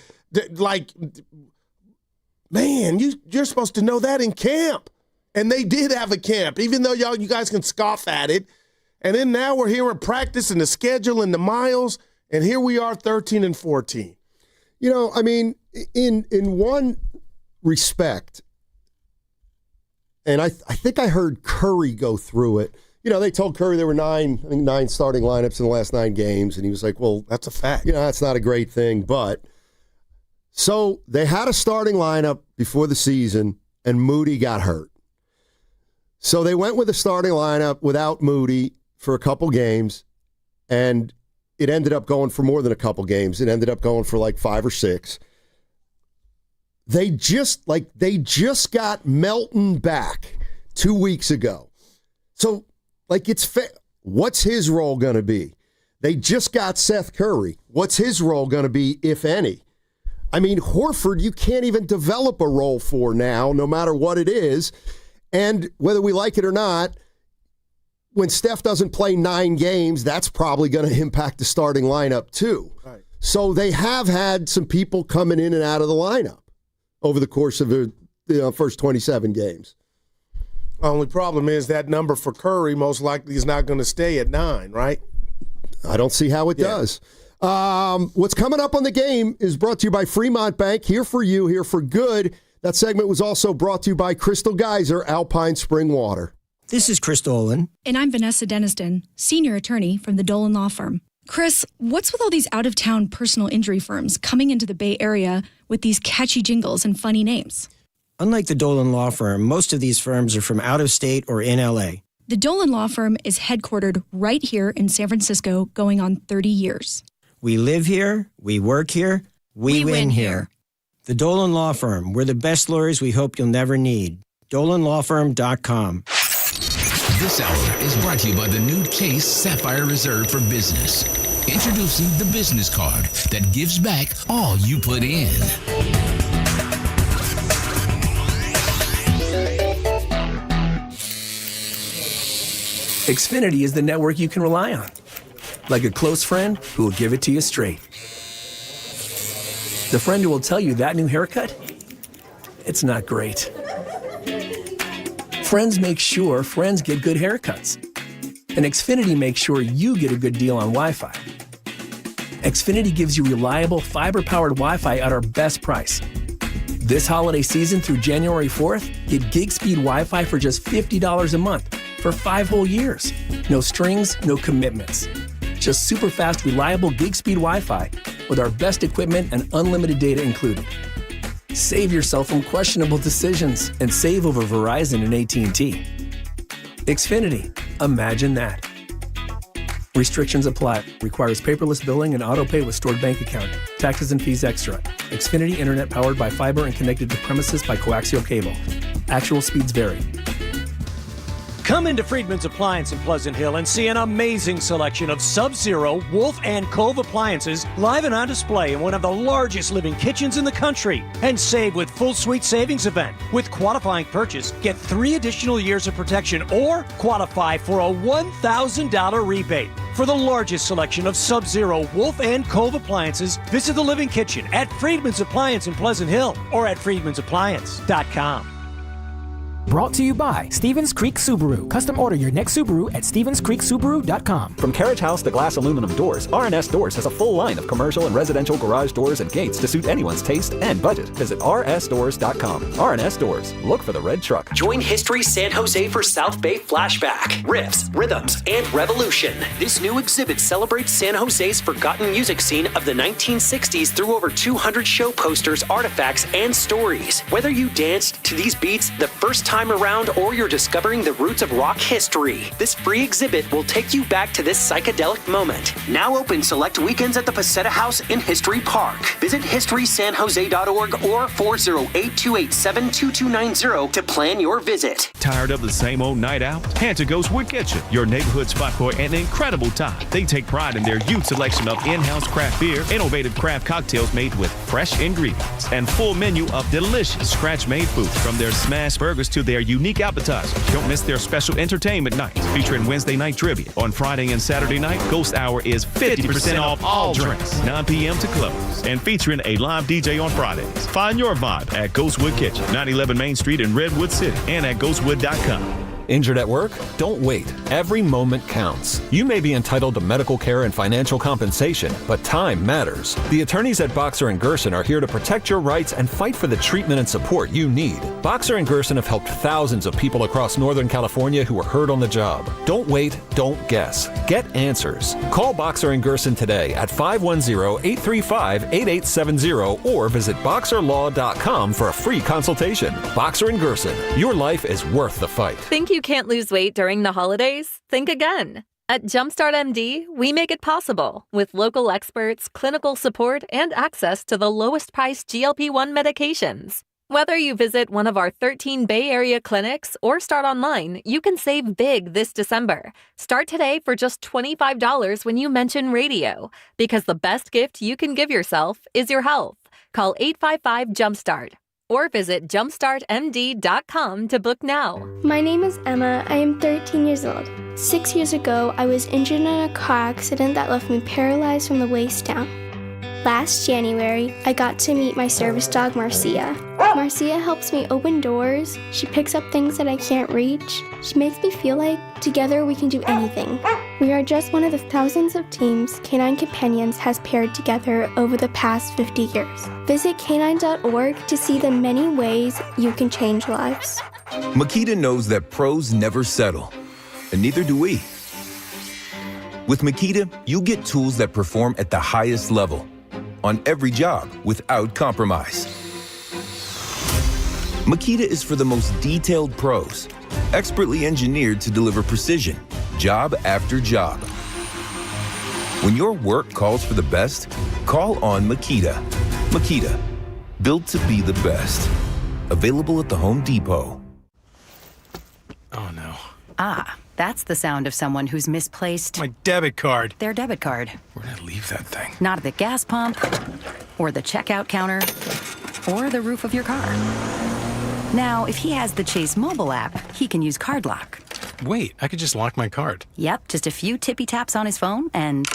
S28: man, you're supposed to know that in camp. And they did have a camp, even though you guys can scoff at it. And then now we're here in practice and the schedule and the miles, and here we are 13-14.
S30: In one respect, and I think I heard Curry go through it. They told Curry there were nine starting lineups in the last 9 games, and he was like, well,
S28: that's a fact.
S30: That's not a great thing. But so they had a starting lineup before the season, and Moody got hurt. So they went with a starting lineup without Moody for a couple games, and it ended up going for more than a couple games. It ended up going for like 5 or 6. They just got Melton back 2 weeks ago. So it's what's his role going to be? They just got Seth Curry. What's his role going to be, if any? Horford, you can't even develop a role for now, no matter what it is. And whether we like it or not, when Steph doesn't play 9 games, that's probably going to impact the starting lineup too. Right. So they have had some people coming in and out of the lineup over the course of the first 27 games.
S28: Only problem is that number for Curry most likely is not going to stay at 9, right?
S30: I don't see how it does. What's coming up on the game is brought to you by Fremont Bank. Here for you, here for good. That segment was also brought to you by Crystal Geyser Alpine Spring Water.
S9: This is Chris Dolan.
S10: And I'm Vanessa Deniston, senior attorney from the Dolan Law Firm. Chris, what's with all these out-of-town personal injury firms coming into the Bay Area with these catchy jingles and funny names?
S9: Unlike the Dolan Law Firm, most of these firms are from out of state or in L.A.
S10: The Dolan Law Firm is headquartered right here in San Francisco, going on 30 years.
S9: We live here, we work here, we win here. The Dolan Law Firm. We're the best lawyers we hope you'll never need. DolanLawFirm.com.
S11: This hour is brought to you by the new Chase Sapphire Reserve for Business. Introducing the business card that gives back all you put in.
S12: Xfinity is the network you can rely on. Like a close friend who will give it to you straight. The friend who will tell you that new haircut, it's not great. Friends make sure friends get good haircuts. And Xfinity makes sure you get a good deal on Wi-Fi. Xfinity gives you reliable fiber-powered Wi-Fi at our best price. This holiday season through January 4th, get gig speed Wi-Fi for just $50 a month for 5 whole years. No strings, no commitments. Just super fast, reliable gig speed Wi-Fi with our best equipment and unlimited data included. Save yourself from questionable decisions and save over Verizon and AT&T. Xfinity. Imagine that. Restrictions apply. Requires paperless billing and auto pay with stored bank account. Taxes and fees extra. Xfinity Internet powered by fiber and connected to premises by coaxial cable. Actual speeds vary.
S13: Come into Friedman's Appliance in Pleasant Hill and see an amazing selection of Sub-Zero, Wolf, and Cove appliances live and on display in one of the largest living kitchens in the country. And save with Full Suite Savings Event. With qualifying purchase, get 3 additional years of protection or qualify for a $1,000 rebate. For the largest selection of Sub-Zero, Wolf, and Cove appliances, visit the Living Kitchen at Friedman's Appliance in Pleasant Hill or at friedmansappliance.com.
S24: Brought to you by Stevens Creek Subaru. Custom order your next Subaru at StevensCreekSubaru.com.
S8: From carriage house to glass aluminum doors, R&S Doors has a full line of commercial and residential garage doors and gates to suit anyone's taste and budget. Visit rsdoors.com. R&S Doors. Look for the red truck.
S25: Join History San Jose for South Bay Flashback. Riffs, Rhythms, and Revolution. This new exhibit celebrates San Jose's forgotten music scene of the 1960s through over 200 show posters, artifacts, and stories. Whether you danced to these beats the first time time around or you're discovering the roots of rock history, this free exhibit will take you back to this psychedelic moment. Now open select weekends at the Paseta House in History Park. Visit historysanjose.org or 408-287-2290 to plan your visit.
S3: Tired of the same old night out? Head to Ghostwood Kitchen, your neighborhood spot for an incredible time. They take pride in their huge selection of in-house craft beer, innovative craft cocktails made with fresh ingredients, and full menu of delicious scratch-made food. From their smash burgers to their unique appetizers. Don't miss their special entertainment nights featuring Wednesday night trivia. On Friday and Saturday night, Ghost Hour is 50% off all drinks, 9 p.m. to close, and featuring a live DJ on Fridays. Find your vibe at Ghostwood Kitchen, 911 Main Street in Redwood City, and at ghostwood.com.
S8: Injured at work? Don't wait. Every moment counts. You may be entitled to medical care and financial compensation, but time matters. The attorneys at Boxer & Gerson are here to protect your rights and fight for the treatment and support you need. Boxer & Gerson have helped thousands of people across Northern California who were hurt on the job. Don't wait, don't guess. Get answers. Call Boxer & Gerson today at 510-835-8870 or visit boxerlaw.com for a free consultation. Boxer & Gerson, your life is worth the fight.
S4: Think you can't lose weight during the holidays? Think again. At Jumpstart MD, we make it possible with local experts, clinical support, and access to the lowest priced GLP-1 medications. Whether you visit one of our 13 Bay Area clinics or start online, you can save big this December. Start today for just $25 when you mention radio, because the best gift you can give yourself is your health. Call 855-JUMPSTART. Or visit jumpstartmd.com to book now.
S14: My name is Emma. I am 13 years old. 6 years ago, I was injured in a car accident that left me paralyzed from the waist down. Last January, I got to meet my service dog, Marcia. Marcia helps me open doors. She picks up things that I can't reach. She makes me feel like together we can do anything. We are just one of the thousands of teams Canine Companions has paired together over the past 50 years. Visit canine.org to see the many ways you can change lives.
S16: Makita knows that pros never settle, and neither do we. With Makita, you get tools that perform at the highest level on every job without compromise. Makita is for the most detailed pros, expertly engineered to deliver precision, job after job. When your work calls for the best, call on Makita. Makita, built to be the best. Available at the Home Depot.
S17: Oh no.
S18: Ah, that's the sound of someone who's misplaced
S17: My debit card.
S18: their debit card.
S17: Where did I leave that thing?
S18: Not at the gas pump, or the checkout counter, or the roof of your car. Now, if he has the Chase mobile app, he can use Card Lock.
S17: Wait, I could just lock my card.
S18: Yep, just a few tippy taps on his phone, and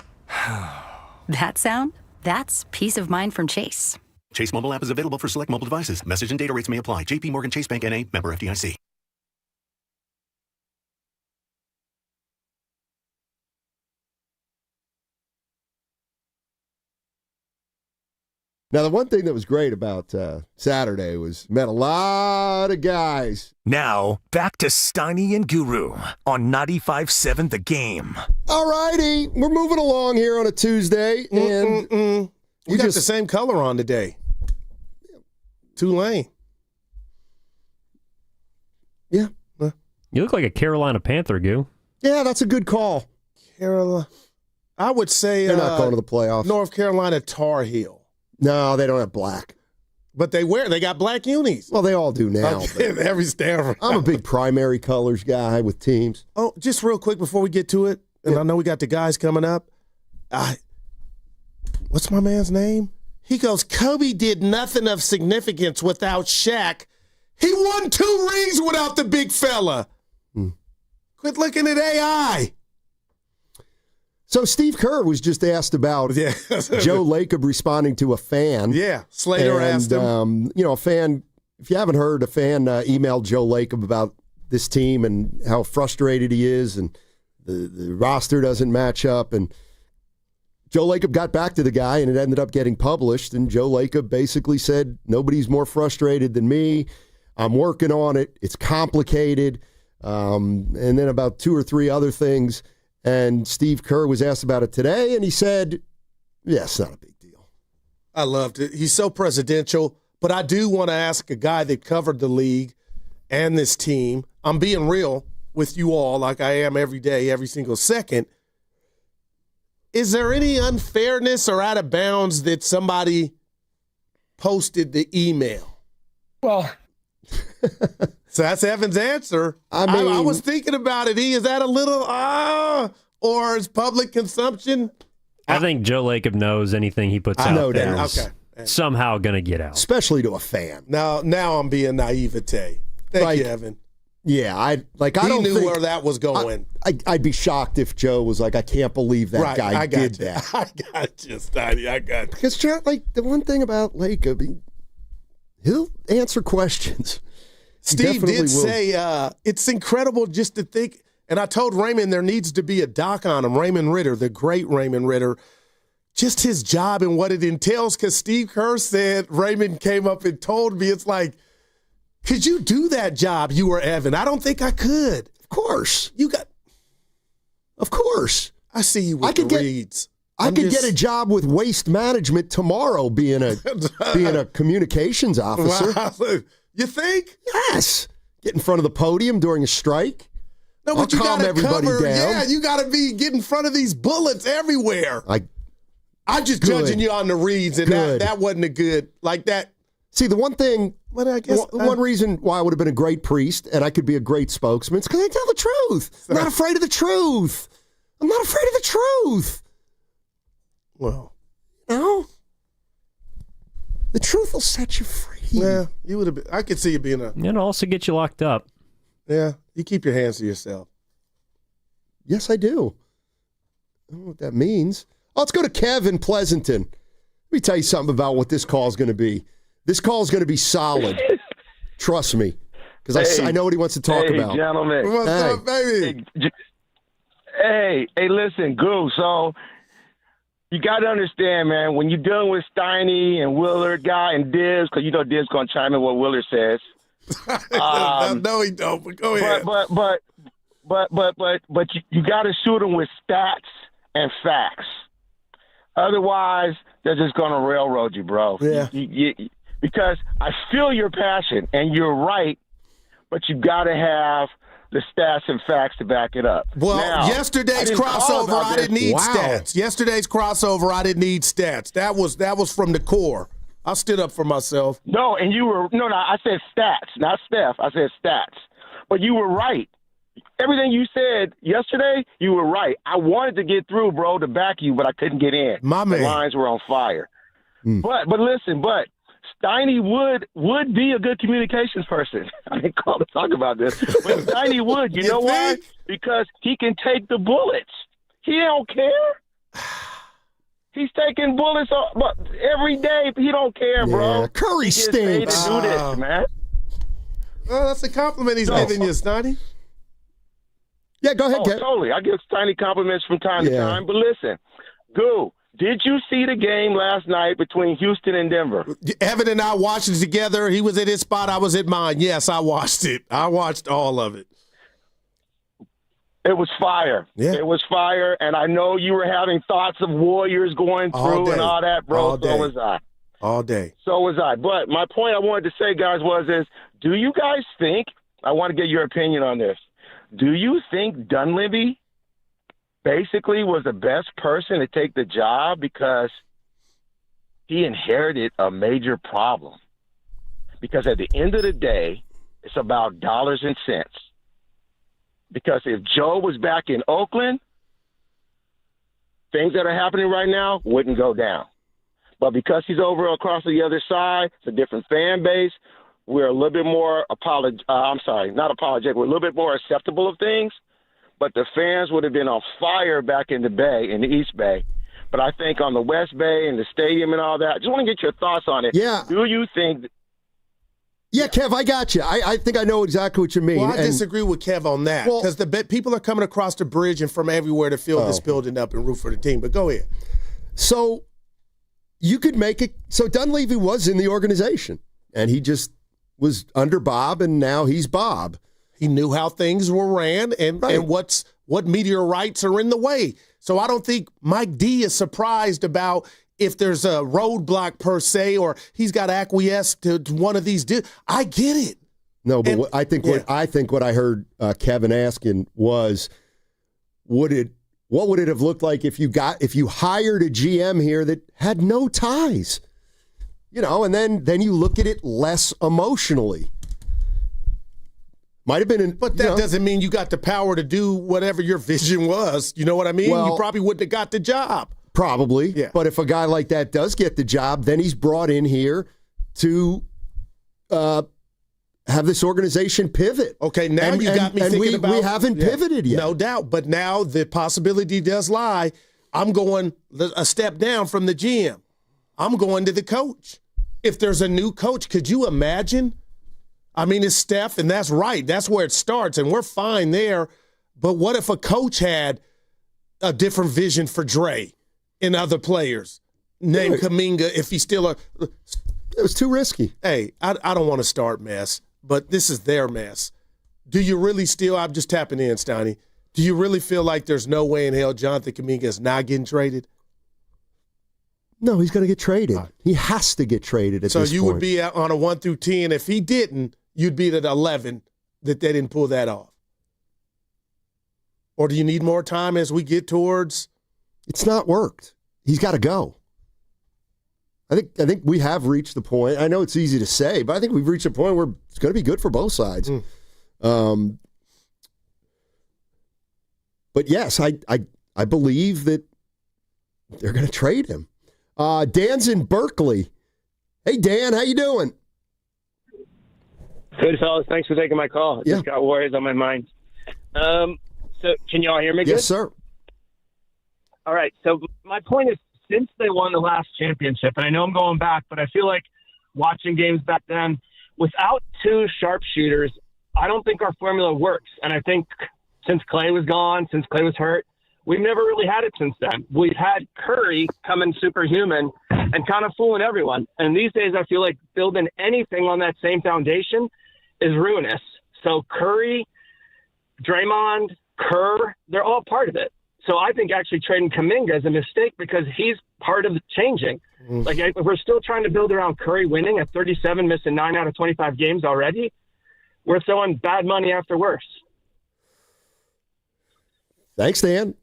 S18: that sound? That's peace of mind from Chase.
S19: Chase mobile app is available for select mobile devices. Message and data rates may apply. J.P. Morgan Chase Bank N.A. Member FDIC.
S30: Now, the one thing that was great about Saturday was met a lot of guys.
S21: Now, back to Steiny and Guru on 95.7 The Game.
S30: All righty, we're moving along here on a Tuesday, and
S28: we got the same color on today. Tulane.
S30: Yeah.
S2: You look like a Carolina Panther, Goo.
S30: Yeah, that's a good call.
S28: Carolina. I would say
S30: they're not going to the playoffs.
S28: North Carolina Tar Heel.
S30: No, they don't have black.
S28: But they got black unis.
S30: Well, they all do now.
S28: Every Stanford.
S30: I'm a big primary colors guy with teams.
S28: Oh, just real quick before we get to it, and I know we got the guys coming up. What's my man's name? He goes, Kobe did nothing of significance without Shaq. He won 2 rings without the big fella. Quit looking at AI.
S30: So Steve Kerr was just asked about Joe Lacob responding to a fan.
S28: Yeah, Slater asked him.
S30: A fan, if you haven't heard, a fan emailed Joe Lacob about this team and how frustrated he is and the roster doesn't match up. And Joe Lacob got back to the guy and it ended up getting published. And Joe Lacob basically said, nobody's more frustrated than me. I'm working on it. It's complicated. And then about 2 or 3 other things. And Steve Kerr was asked about it today, and he said, yeah, it's not a big deal.
S28: I loved it. He's so presidential, but I do want to ask a guy that covered the league and this team, I'm being real with you all like I am every day, every single second. Is there any unfairness or out of bounds that somebody posted the email?
S17: Well,
S28: so that's Evan's answer. I mean, I was thinking about it. Is that a little, or is public consumption?
S2: I think Joe Lacob knows anything he puts out there is somehow going to get out.
S30: Especially to a fan.
S28: Now I'm being naivete. Thank you, Evan.
S30: Yeah, I
S28: don't knew where that was going.
S30: I'd be shocked if Joe was like, I can't believe that guy did that.
S28: I got you, Steiny. I got you.
S30: Because, Joe, the one thing about Lacob, he'll answer questions.
S28: Steve did say it's incredible just to think, and I told Raymond there needs to be a doc on him, Raymond Ritter, the great Raymond Ritter, just his job and what it entails, because Steve Kerr said, Raymond came up and told me, it's like, could you do that job, you or Evan? I don't think I could.
S30: Of course.
S28: Of course. I see you with the reads.
S30: I could get a job with waste management tomorrow being a communications officer.
S28: Wow. You think?
S30: Yes. Get in front of the podium during a strike.
S28: No, but
S30: I'll calm everybody down.
S28: Yeah, you got to get in front of these bullets everywhere. I'm just judging you on the reads, and that wasn't a good, like that.
S30: See, the one thing,
S28: but I guess
S30: one reason why I would have been a great priest and I could be a great spokesman is because I tell the truth. I'm not afraid of the truth. I'm not afraid of the truth.
S28: Well,
S30: no. The truth will set you free.
S28: Yeah, you would have been. I could see you being
S2: It'll also get you locked up.
S28: Yeah, you keep your hands to yourself.
S30: Yes, I do. I don't know what that means. Let's go to Kev in Pleasanton. Let me tell you something about what this call is going to be. This call is going to be solid. Trust me. Because I know what he wants to talk about.
S1: Hey, gentlemen.
S28: What's up, baby?
S1: Hey, listen, Goose. So you got to understand, man, when you're dealing with Steiny and Willard guy and Diz, because you know Diz going to chime in what Willard says.
S28: No, he don't. But go ahead.
S1: But you got to shoot them with stats and facts. Otherwise, they're just going to railroad you, bro.
S28: Yeah.
S1: Because I feel your passion, and you're right, but you got to have the stats and facts to back it up.
S28: Well,
S1: now,
S28: yesterday's crossover, I didn't need stats. Yesterday's crossover, I didn't need stats. That was from the core. I stood up for myself.
S1: No, and you were no. I said stats, not Steph. I said stats, but you were right. Everything you said yesterday, you were right. I wanted to get through, bro, to back you, but I couldn't get in.
S28: My man.
S1: The lines were on fire. But listen, Steiny would be a good communications person. I didn't call to talk about this, but Steiny would. You know why? Because he can take the bullets. He don't care. He's taking bullets every day. He don't care, bro.
S30: Curry stinks.
S1: To do this, man.
S28: Well, that's a compliment he's giving you, Steiny.
S30: Yeah, go ahead, Kev.
S1: Totally. I give Steiny compliments from time to time. But listen, Goo, did you see the game last night between Houston and Denver?
S28: Evan and I watched it together. He was at his spot. I was at mine. Yes, I watched it. I watched all of it.
S1: It was fire.
S28: Yeah.
S1: It was fire. And I know you were having thoughts of Warriors going through and all that, bro. So was I.
S28: All day.
S1: So was I. But my point I wanted to say, guys, do you guys think, I want to get your opinion on this, do you think Dunleavy basically was the best person to take the job because he inherited a major problem? Because at the end of the day, it's about dollars and cents. Because if Joe was back in Oakland, things that are happening right now wouldn't go down. But because he's over across the other side, it's a different fan base. We're a little bit more not apologetic. We're a little bit more acceptable of things. But the fans would have been on fire back in the Bay, in the East Bay. But I think on the West Bay and the stadium and all that, I just want to get your thoughts on it.
S30: Yeah.
S1: Do you think?
S30: Yeah, Kev, I got you. I think I know exactly what you mean.
S28: Well, I disagree with Kev on that because people are coming across the bridge and from everywhere to fill this building up and root for the team. But go ahead.
S30: So you could make it. So Dunleavy was in the organization, and he just was under Bob, and now he's Bob.
S28: He knew how things were ran and what meteorites are in the way. So I don't think Mike D is surprised about if there's a roadblock per se or he's got to acquiesce to one of these. I get it.
S30: No, but what I think what I heard Kevin asking was, what would it have looked like if you hired a GM here that had no ties? And then you look at it less emotionally. Might have been,
S28: but that doesn't mean you got the power to do whatever your vision was. You know what I mean?
S30: Well,
S28: you probably wouldn't have got the job.
S30: Probably,
S28: yeah.
S30: But if a guy like that does get the job, then he's brought in here to have this organization pivot.
S28: Okay, now you got me thinking about...
S30: we haven't pivoted yet.
S28: No doubt, but now the possibility does lie. I'm going a step down from the GM. I'm going to the coach. If there's a new coach, could you imagine? I mean, it's Steph, and that's right. That's where it starts, and we're fine there. But what if a coach had a different vision for Dre and other players? Name Kuminga if he's still a...
S30: It was too risky.
S28: Hey, I don't want to start mess, but this is their mess. Do you really still... I'm just tapping in, Steiny. Do you really feel like there's no way in hell Jonathan Kuminga is not getting traded?
S30: No, he's going to get traded. Right. He has to get traded at this point.
S28: So you would be on a 1 through 10. If he didn't, you'd be at 11 that they didn't pull that off. Or do you need more time as we get towards?
S30: It's not worked. He's got to go. I think we have reached the point. I know it's easy to say, but I think we've reached a point where it's going to be good for both sides. But yes, I believe that they're going to trade him. Dan's in Berkeley. Hey, Dan, how you doing?
S5: Good, fellas. Thanks for taking my call. Just got Warriors on my mind. So can y'all hear me good?
S30: Yes, sir.
S5: All right. So my point is, since they won the last championship, and I know I'm going back, but I feel like watching games back then, without two sharpshooters, I don't think our formula works. And I think since Clay was gone, since Clay was hurt, we've never really had it since then. We've had Curry coming superhuman and kind of fooling everyone. And these days I feel like building anything on that same foundation is ruinous. So Curry, Draymond, Kerr, they're all part of it. So I think actually trading Kuminga is a mistake because he's part of the changing. Like, if we're still trying to build around Curry winning at 37, missing 9 out of 25 games already, we're throwing bad money after worse.
S30: Thanks, Dan.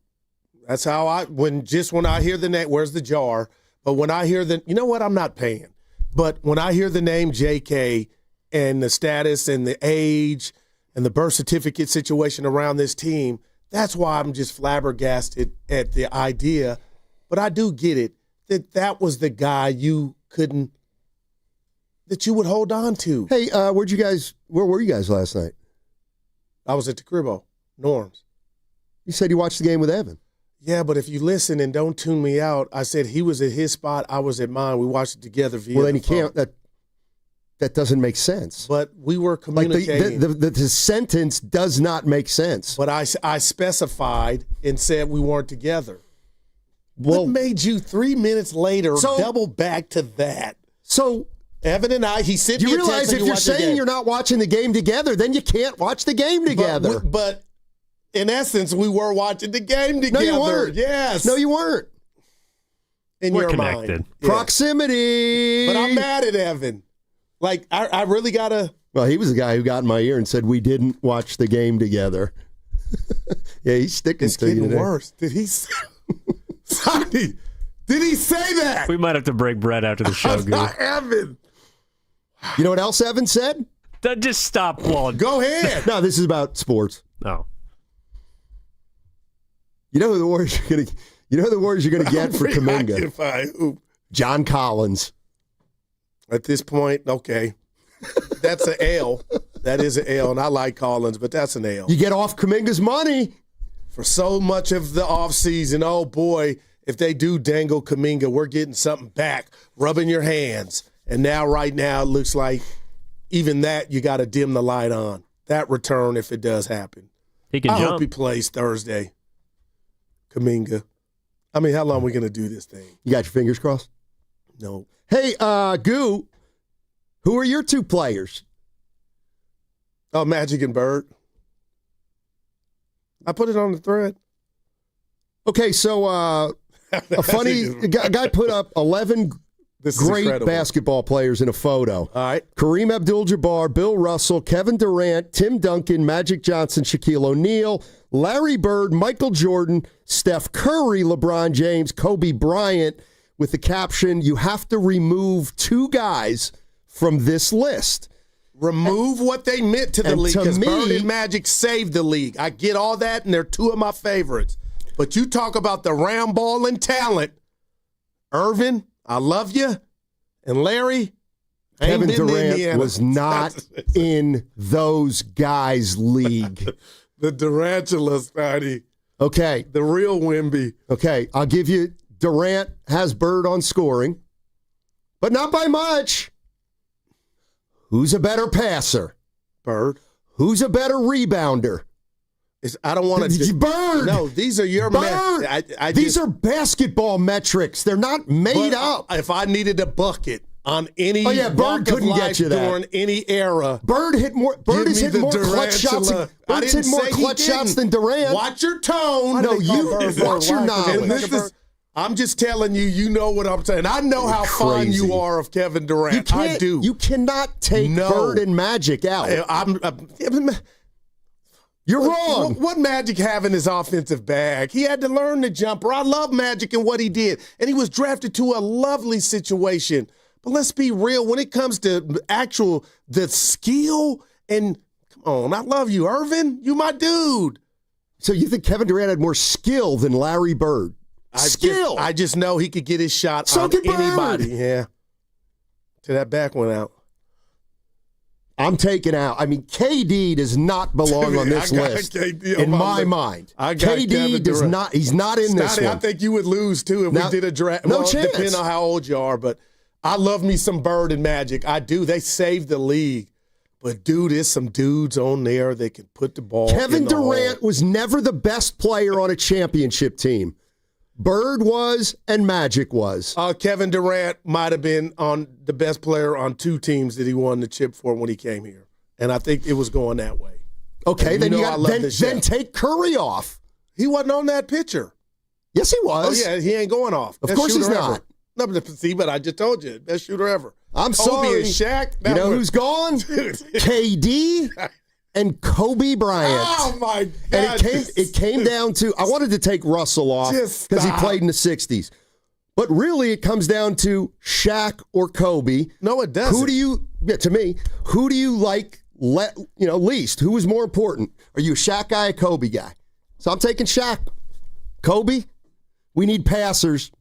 S28: That's how when I hear the name, where's the jar? But when I hear you know what, I'm not paying. But when I hear the name JK and the status and the age and the birth certificate situation around this team, that's why I'm just flabbergasted at the idea. But I do get it, that was the guy that you would hold on to.
S30: Hey, where were you guys last night?
S28: I was at the Cribbo, Norm's.
S30: You said you watched the game with Evan.
S28: Yeah, but if you listen and don't tune me out, I said he was at his spot, I was at mine. We watched it together via
S30: Well, then you
S28: phone.
S30: can't. That doesn't make sense.
S28: But we were communicating.
S30: Like the sentence does not make sense.
S28: But I specified and said we weren't together. Well, what made you 3 minutes later double back to that?
S30: So
S28: Evan and I, he sent me a text.
S30: You realize if you're saying you're not watching the game together, then you can't watch the game together.
S28: But in essence, we were watching the game together.
S30: No, you weren't.
S28: Yes.
S30: No, you weren't.
S28: We're
S2: connected.
S28: Mind. Yeah.
S30: Proximity.
S28: But I'm mad at Evan. Like, I really got to...
S30: Well, he was the guy who got in my ear and said we didn't watch the game together. Yeah, he's sticking
S28: to you. It's getting worse. Did he say... Sonny, did he say that?
S2: We might have to break Brett after the show,
S28: not Evan.
S30: You know what else Evan said?
S2: Just stop, Walt.
S28: Go ahead.
S30: No, this is about sports.
S2: Oh.
S30: You know who the Warriors are going to... You know who the Warriors are going to get for Kuminga? John Collins.
S28: At this point, okay. That's an L. That is an L, and I like Collins, but that's an L.
S30: You get off Kuminga's money.
S28: For so much of the offseason, oh, boy, if they do dangle Kuminga, we're getting something back, rubbing your hands. And now, right now, it looks like even that you got to dim the light on. That return, if it does happen.
S2: He can
S28: I
S2: jump.
S28: hope he plays Thursday. Kuminga. I mean, how long are we going to do this thing?
S30: You got your fingers crossed?
S28: No.
S30: Hey, Goo, who are your two players?
S28: Oh, Magic and Bird. I put it on the thread.
S30: Okay, so a guy put up 11 great
S28: incredible.
S30: basketball players in a photo.
S28: All right.
S30: Kareem Abdul-Jabbar, Bill Russell, Kevin Durant, Tim Duncan, Magic Johnson, Shaquille O'Neal, Larry Bird, Michael Jordan, Steph Curry, LeBron James, Kobe Bryant, with the caption, "You have to remove 2 guys from this list."
S28: Remove what they meant to the league,
S30: to
S28: because
S30: me-
S28: Bird and Magic saved the league. I get all that, and they're 2 of my favorites. But you talk about the round ball and talent. Irvin, I love you. And Larry, I ain't
S30: Kevin
S28: been to
S30: Durant
S28: Indiana.
S30: was not in those guys' league.
S28: The Durantula, Scotty.
S30: Okay.
S28: The real Wemby.
S30: Okay, I'll give you Durant has Bird on scoring, but not by much. Who's a better passer?
S28: Bird.
S30: Who's a better rebounder?
S28: I don't want to.
S30: Bird.
S28: No, these are your
S30: Bird. These are basketball metrics. They're not made up.
S28: If I needed a bucket on any
S30: Bird
S28: walk of
S30: couldn't
S28: life
S30: get you that.
S28: during any era,
S30: Bird hit more. Bird has
S28: give
S30: hit
S28: me
S30: more
S28: the
S30: clutch shots.
S28: Durantula. I
S30: Bird's
S28: didn't
S30: hit more
S28: say he
S30: clutch shots than
S28: didn't.
S30: Durant.
S28: Watch your tone.
S30: No, you watch your knowledge.
S28: I'm just telling you, you know what I'm saying. I know how fond you are of Kevin Durant. I do.
S30: You cannot take Bird and Magic out. You're wrong.
S28: What Magic have in his offensive bag? He had to learn the jumper. I love Magic and what he did. And he was drafted to a lovely situation. But let's be real. When it comes to the skill, and come on, I love you, Irvin. You my dude.
S30: So you think Kevin Durant had more skill than Larry Bird?
S28: I just know he could get his shot on anybody. Yeah. Till that back went out.
S30: I'm taking out. I mean, KD does not belong on this list in my mind. KD does not. He's not in this one.
S28: I think you would lose too if we did a draft.
S30: No chance.
S28: Depending on how old you are, but I love me some Bird and Magic. I do. They saved the league. But dude, there's some dudes on there that can put the ball.
S30: Kevin Durant was never the best player on a championship team. Bird was and Magic was.
S28: Kevin Durant might have been on the best player on 2 teams that he won the chip for when he came here. And I think it was going that way.
S30: Okay, then then take Curry off.
S28: He wasn't on that picture.
S30: Yes, he was.
S28: Oh, yeah, he ain't going off.
S30: Of course he's not.
S28: No, but I just told you, best shooter ever.
S30: I'm
S28: Kobe
S30: sorry.
S28: and Shaq.
S30: You know who's gone? KD and Kobe Bryant.
S28: Oh, my God.
S30: And it came down to, I wanted to take Russell off because he played in the 60s. But really, it comes down to Shaq or Kobe.
S28: No, it doesn't.
S30: To me, who do you like least? Who is more important? Are you a Shaq guy or Kobe guy? So I'm taking Shaq. Kobe, we need passers.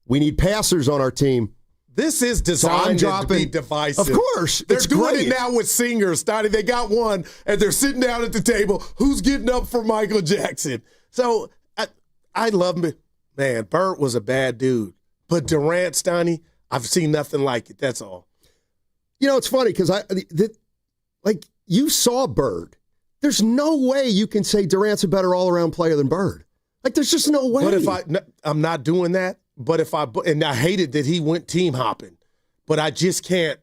S30: We need passers on our team.
S28: This is designed to be divisive.
S30: Of course.
S28: They're
S30: it's
S28: doing
S30: great.
S28: it now with singers, Stotty. They got one, and they're sitting down at the table. Who's getting up for Michael Jackson? So I love him. Man, Bird was a bad dude. But Durant, Stotty, I've seen nothing like it. That's all.
S30: You know, it's funny because you saw Bird. There's no way you can say Durant's a better all-around player than Bird. Like, there's just no way.
S28: But I'm not doing that. But and I hated that he went team hopping, but I just can't.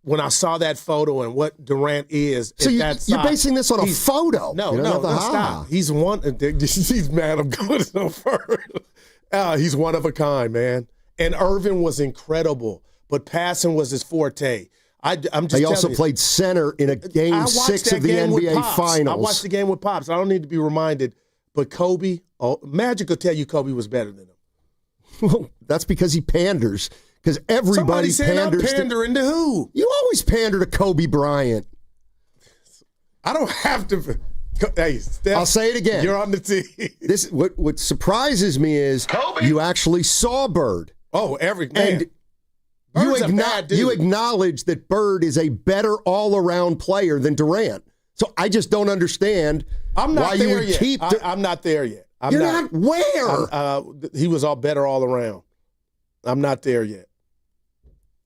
S28: When I saw that photo and what Durant is,
S30: so you're basing this on a photo?
S28: No, stop. He's one. He's mad. I'm going so far. He's one of a kind, man. And Irvin was incredible, but passing was his forte. He
S30: also played center in a game 6 of the NBA Finals.
S28: I watched the game with Pops. I don't need to be reminded. But Kobe, Magic will tell you Kobe was better than him.
S30: Well, that's because he panders. Because everybody panders.
S28: I'm pandering to who?
S30: You always pander to Kobe Bryant.
S28: I don't have to. Hey, Steph,
S30: I'll say it again.
S28: You're on the team.
S30: This what surprises me is
S28: Kobe.
S30: You actually saw Bird.
S28: Oh, every man.
S30: And you acknowledge that Bird is a better all-around player than Durant. So I just don't understand why you would keep.
S28: I'm not there yet.
S30: You're not where?
S28: He was better all around. I'm not there yet.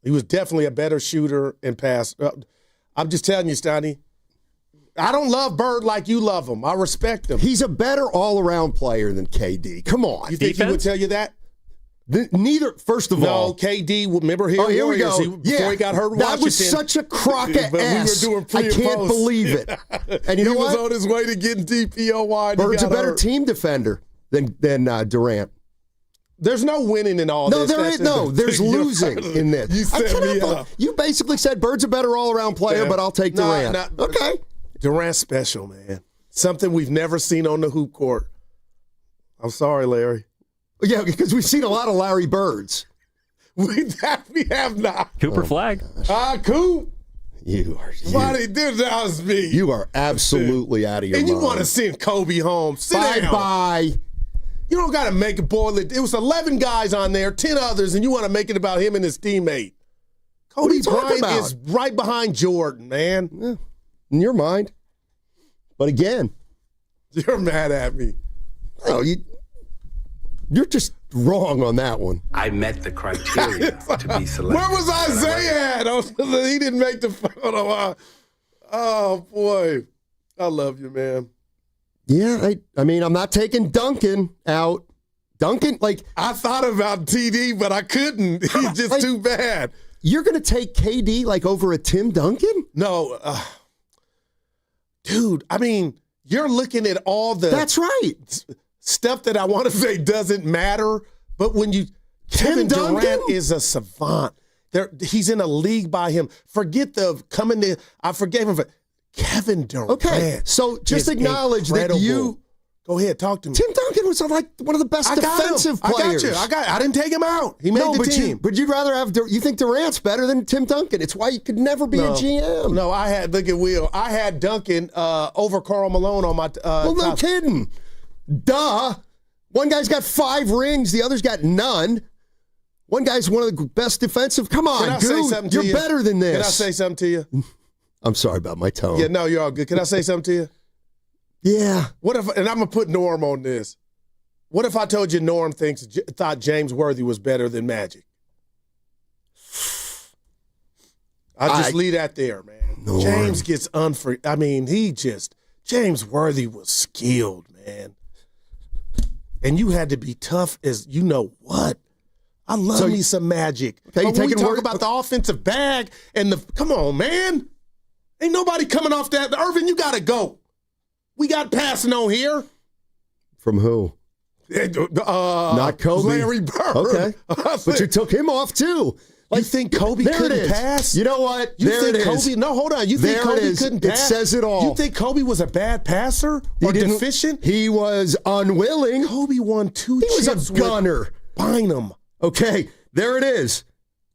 S28: He was definitely a better shooter and pass. I'm just telling you, Stoney. I don't love Bird like you love him. I respect him.
S30: He's a better all-around player than KD. Come on.
S28: You think he would tell you that?
S30: Neither. First of all,
S28: KD. Remember here?
S30: Here we go.
S28: Before he got hurt,
S30: that was such a crock of ass.
S28: We were doing
S30: I can't believe it. And you know what?
S28: He was on his way to getting DPOY.
S30: Bird's a better team defender than Durant.
S28: There's no winning in all
S30: no,
S28: this.
S30: There is no. There's losing in this.
S28: You set me up.
S30: You basically said Bird's a better all-around player, but I'll take Durant. Okay.
S28: Durant's special, man. Something we've never seen on the hoop court. I'm sorry, Larry.
S30: Yeah, because we've seen a lot of Larry Birds.
S28: We have not.
S2: Cooper Flag.
S28: Coop.
S30: Why
S28: they did that was me.
S30: You are absolutely out of your mind.
S28: And you want to send Kobe home.
S30: Bye.
S28: You don't got to make it boil it. It was 11 guys on there, 10 others, and you want to make it about him and his teammate. Kobe Bryant is right behind Jordan, man.
S30: Yeah. In your mind. But again.
S28: You're mad at me.
S30: No, you're just wrong on that one.
S17: I met the criteria to be selected.
S28: Where was Isaiah at? He didn't make the photo. Oh, boy. I love you, man.
S30: Yeah, I mean, I'm not taking Duncan out. Duncan,
S28: I thought about TD, but I couldn't. He's just too bad.
S30: You're going to take KD, over a Tim Duncan?
S28: No. Dude, I mean, you're looking at all the...
S30: That's right.
S28: Stuff that I want to say doesn't matter, but when Kevin Durant is a savant. He's in a league by him. Forget I forgave him for Kevin Durant.
S30: Okay, so just acknowledge that you...
S28: Go ahead, talk to me.
S30: Tim Duncan was one of the best defensive players.
S28: I got you. I didn't take him out. He made the team.
S30: But you'd rather have... You think Durant's better than Tim Duncan. It's why you could never be a GM.
S28: No, look at Will. I had Duncan over Karl Malone on my...
S30: well, no kidding. Duh. One guy's got 5 rings. The other's got none. One guy's one of the best defensive. Come on, dude. You're better than this.
S28: Can I say something to you?
S30: I'm sorry about my tone.
S28: Yeah, no, you're all good. Can I say something to you?
S30: Yeah.
S28: What if, and I'm going to put Norm on this. What if I told you Norm thought James Worthy was better than Magic? I'll just leave that there, man. Norm. James gets James Worthy was skilled, man. And you had to be tough as you know what. I love me some Magic.
S30: Okay,
S28: but when we talk about the offensive bag and come on, man. Ain't nobody coming off that. Irvin, you got to go. We got passing on here.
S30: From who? Not Kobe.
S28: Larry Bird.
S30: Okay. But you took him off too.
S28: You think Kobe couldn't pass?
S30: You know what?
S28: You think Kobe? No, hold on. You think Kobe couldn't pass?
S30: It says it all.
S28: You think Kobe was a bad passer or deficient?
S30: He was unwilling.
S28: Kobe won 2 chips.
S30: He was a gunner.
S28: Bynum.
S30: Okay, there it is.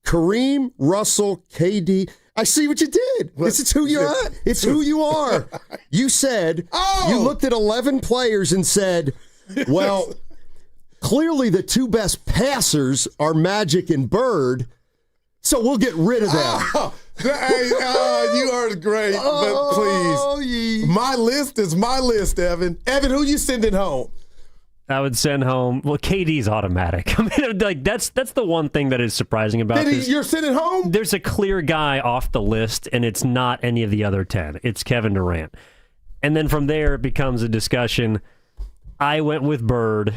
S30: Kareem, Russell, KD. I see what you did. This is who you're at. It's who you are. You said, you looked at 11 players and said, well, clearly the 2 best passers are Magic and Bird. So we'll get rid of them.
S28: You are great, but please. My list is my list, Evan. Evan, who you sending home?
S2: I would send home. Well, KD's automatic. I mean, that's the one thing that is surprising about this.
S28: You're sending home?
S2: There's a clear guy off the list, and it's not any of the other 10. It's Kevin Durant. And then from there, it becomes a discussion. I went with Bird.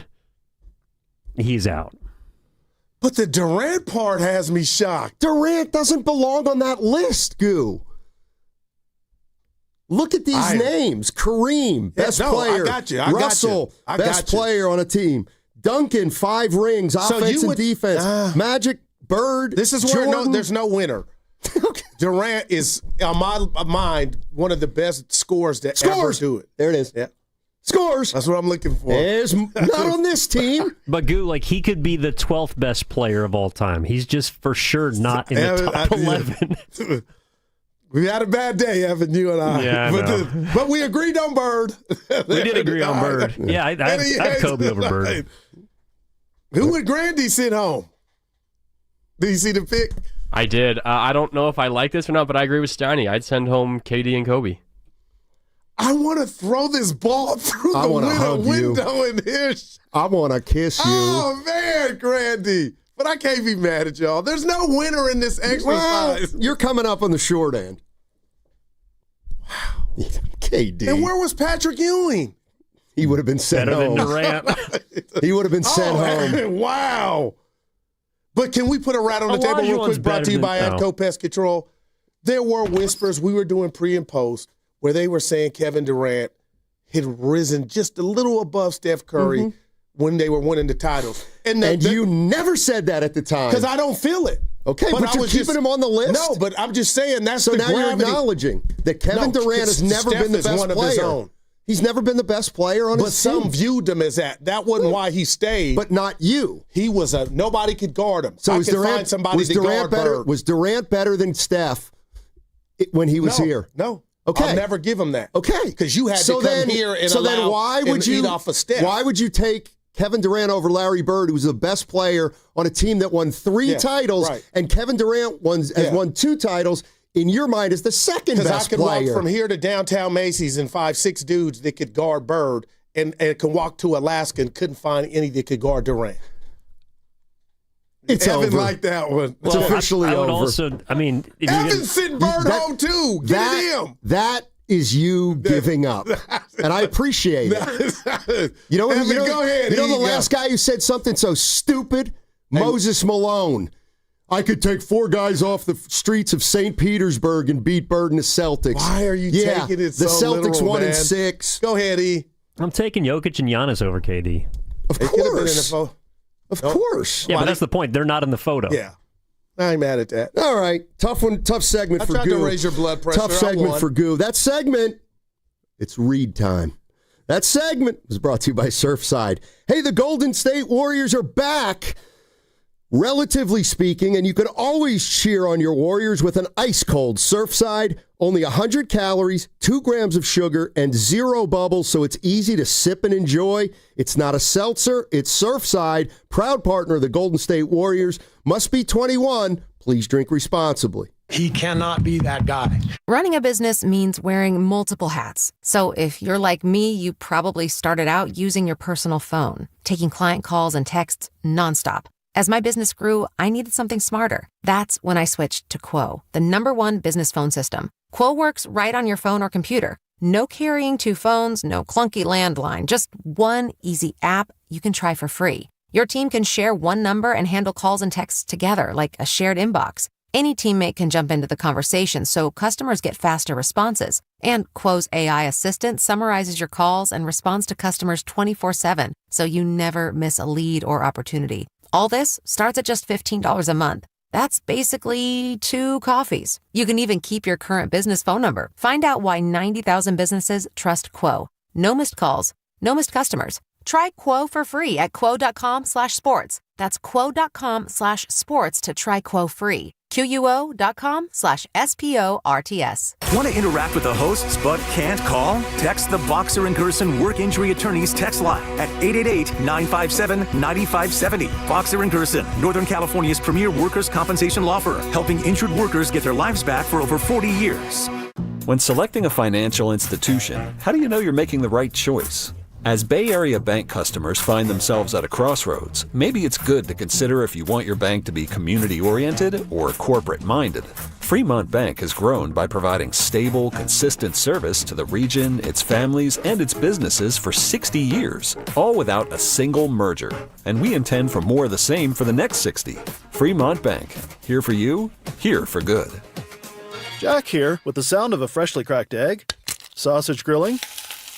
S2: He's out.
S28: But the Durant part has me shocked.
S30: Durant doesn't belong on that list, Goo. Look at these names. Kareem, best player.
S28: I got you.
S30: Russell, best player on a team. Duncan, 5 rings, offense and defense. Magic, Bird,
S28: this is where there's no winner. Durant is, on my mind, one of the best scorers to ever do it.
S30: There it is.
S28: Yeah.
S30: Scores.
S28: That's what I'm looking for.
S30: There's not on this team.
S2: But Goo, he could be the 12th best player of all time. He's just for sure not in the top 11.
S28: We had a bad day, Evan, you and I.
S2: Yeah,
S28: but we agreed on Bird.
S2: We did agree on Bird. Yeah, I have Kobe over Bird.
S28: Who would Grandy send home? Did you see the pick?
S6: I did. I don't know if I like this or not, but I agree with Steiny. I'd send home KD and Kobe.
S28: I want to throw this ball through the window in here.
S30: I want to kiss you.
S28: Oh, man, Grandy. But I can't be mad at y'all. There's no winner in this exercise.
S30: Well, you're coming up on the short end. Wow. KD.
S28: And where was Patrick Ewing?
S30: He would have been sent home.
S2: Better than Durant.
S30: He would have been sent home.
S28: Wow. But can we put a rat on the table real quick, brought to you by Atco Pest Control? There were whispers we were doing pre and post where they were saying Kevin Durant had risen just a little above Steph Curry when they were winning the titles. And
S30: you never said that at the time.
S28: Because I don't feel it.
S30: Okay, but you're keeping him on the list?
S28: No, but I'm just saying that's
S30: so
S28: the
S30: now
S28: gravity.
S30: you're acknowledging that Kevin Durant has never been the best player. He's never been the best player on his team.
S28: But some viewed him as that. That wasn't why he stayed.
S30: But not you.
S28: He was nobody could guard him.
S30: So
S28: I could find somebody to guard Bird.
S30: Was Durant better than Steph when he was here?
S28: No.
S30: Okay.
S28: I'll never give him that.
S30: Okay.
S28: Because you had to come here and eat off a Steph.
S30: Why would you take Kevin Durant over Larry Bird, who was the best player on a team that won 3 titles, and Kevin Durant has won 2 titles? In your mind, is the second best player.
S28: Because I could walk from here to downtown Macy's and 5-6 dudes that could guard Bird, and can walk to Alaska and couldn't find any that could guard Durant.
S30: It's
S28: Evan
S30: over.
S28: like that one.
S30: It's officially
S2: I would
S30: over.
S2: also, I mean, if
S28: Evan's sitting Bird home too. Get it him.
S30: That is you giving up, and I appreciate it. You know,
S28: Evan, go ahead.
S30: You know the last guy who said something so stupid? Moses Malone. I could take 4 guys off the streets of St. Petersburg and beat Bird and the Celtics.
S28: Why are you taking it so
S30: the Celtics
S28: literal,
S30: won
S28: man?
S30: in 6.
S28: Go ahead, E.
S2: I'm taking Jokic and Giannis over KD.
S30: Of course. Of course.
S2: Yeah, but that's the point. They're not in the photo.
S28: Yeah. I ain't mad at that.
S30: All right. Tough segment for Goo.
S28: I tried to raise your blood pressure.
S30: Tough segment for Goo. That segment, it's read time. That segment was brought to you by Surfside. Hey, the Golden State Warriors are back, relatively speaking, and you can always cheer on your Warriors with an ice-cold Surfside. Only 100 calories, 2 grams of sugar, and 0 bubbles, so it's easy to sip and enjoy. It's not a seltzer. It's Surfside, proud partner of the Golden State Warriors. Must be 21. Please drink responsibly.
S13: He cannot be that guy.
S18: Running a business means wearing multiple hats. So if you're like me, you probably started out using your personal phone, taking client calls and texts nonstop. As my business grew, I needed something smarter. That's when I switched to Quo, the #1 business phone system. Quo works right on your phone or computer. No carrying 2 phones, no clunky landline, just one easy app you can try for free. Your team can share one number and handle calls and texts together like a shared inbox. Any teammate can jump into the conversation so customers get faster responses. And Quo's AI assistant summarizes your calls and responds to customers 24/7, so you never miss a lead or opportunity. All this starts at just $15 a month. That's basically 2 coffees. You can even keep your current business phone number. Find out why 90,000 businesses trust Quo. No missed calls, no missed customers. Try Quo for free at quo.com/sports. That's quo.com/sports to try Quo free. QUO.com/SPORTS.
S21: Want to interact with the hosts but can't call? Text the Boxer and Gerson Work Injury Attorneys text line at 888-957-9570. Boxer and Gerson, Northern California's premier workers' compensation law firm, helping injured workers get their lives back for over 40 years.
S8: When selecting a financial institution, how do you know you're making the right choice? As Bay Area bank customers find themselves at a crossroads, maybe it's good to consider if you want your bank to be community-oriented or corporate-minded. Fremont Bank has grown by providing stable, consistent service to the region, its families, and its businesses for 60 years, all without a single merger. And we intend for more of the same for the next 60. Fremont Bank, here for you, here for good.
S7: Jack here with the sound of a freshly cracked egg, sausage grilling,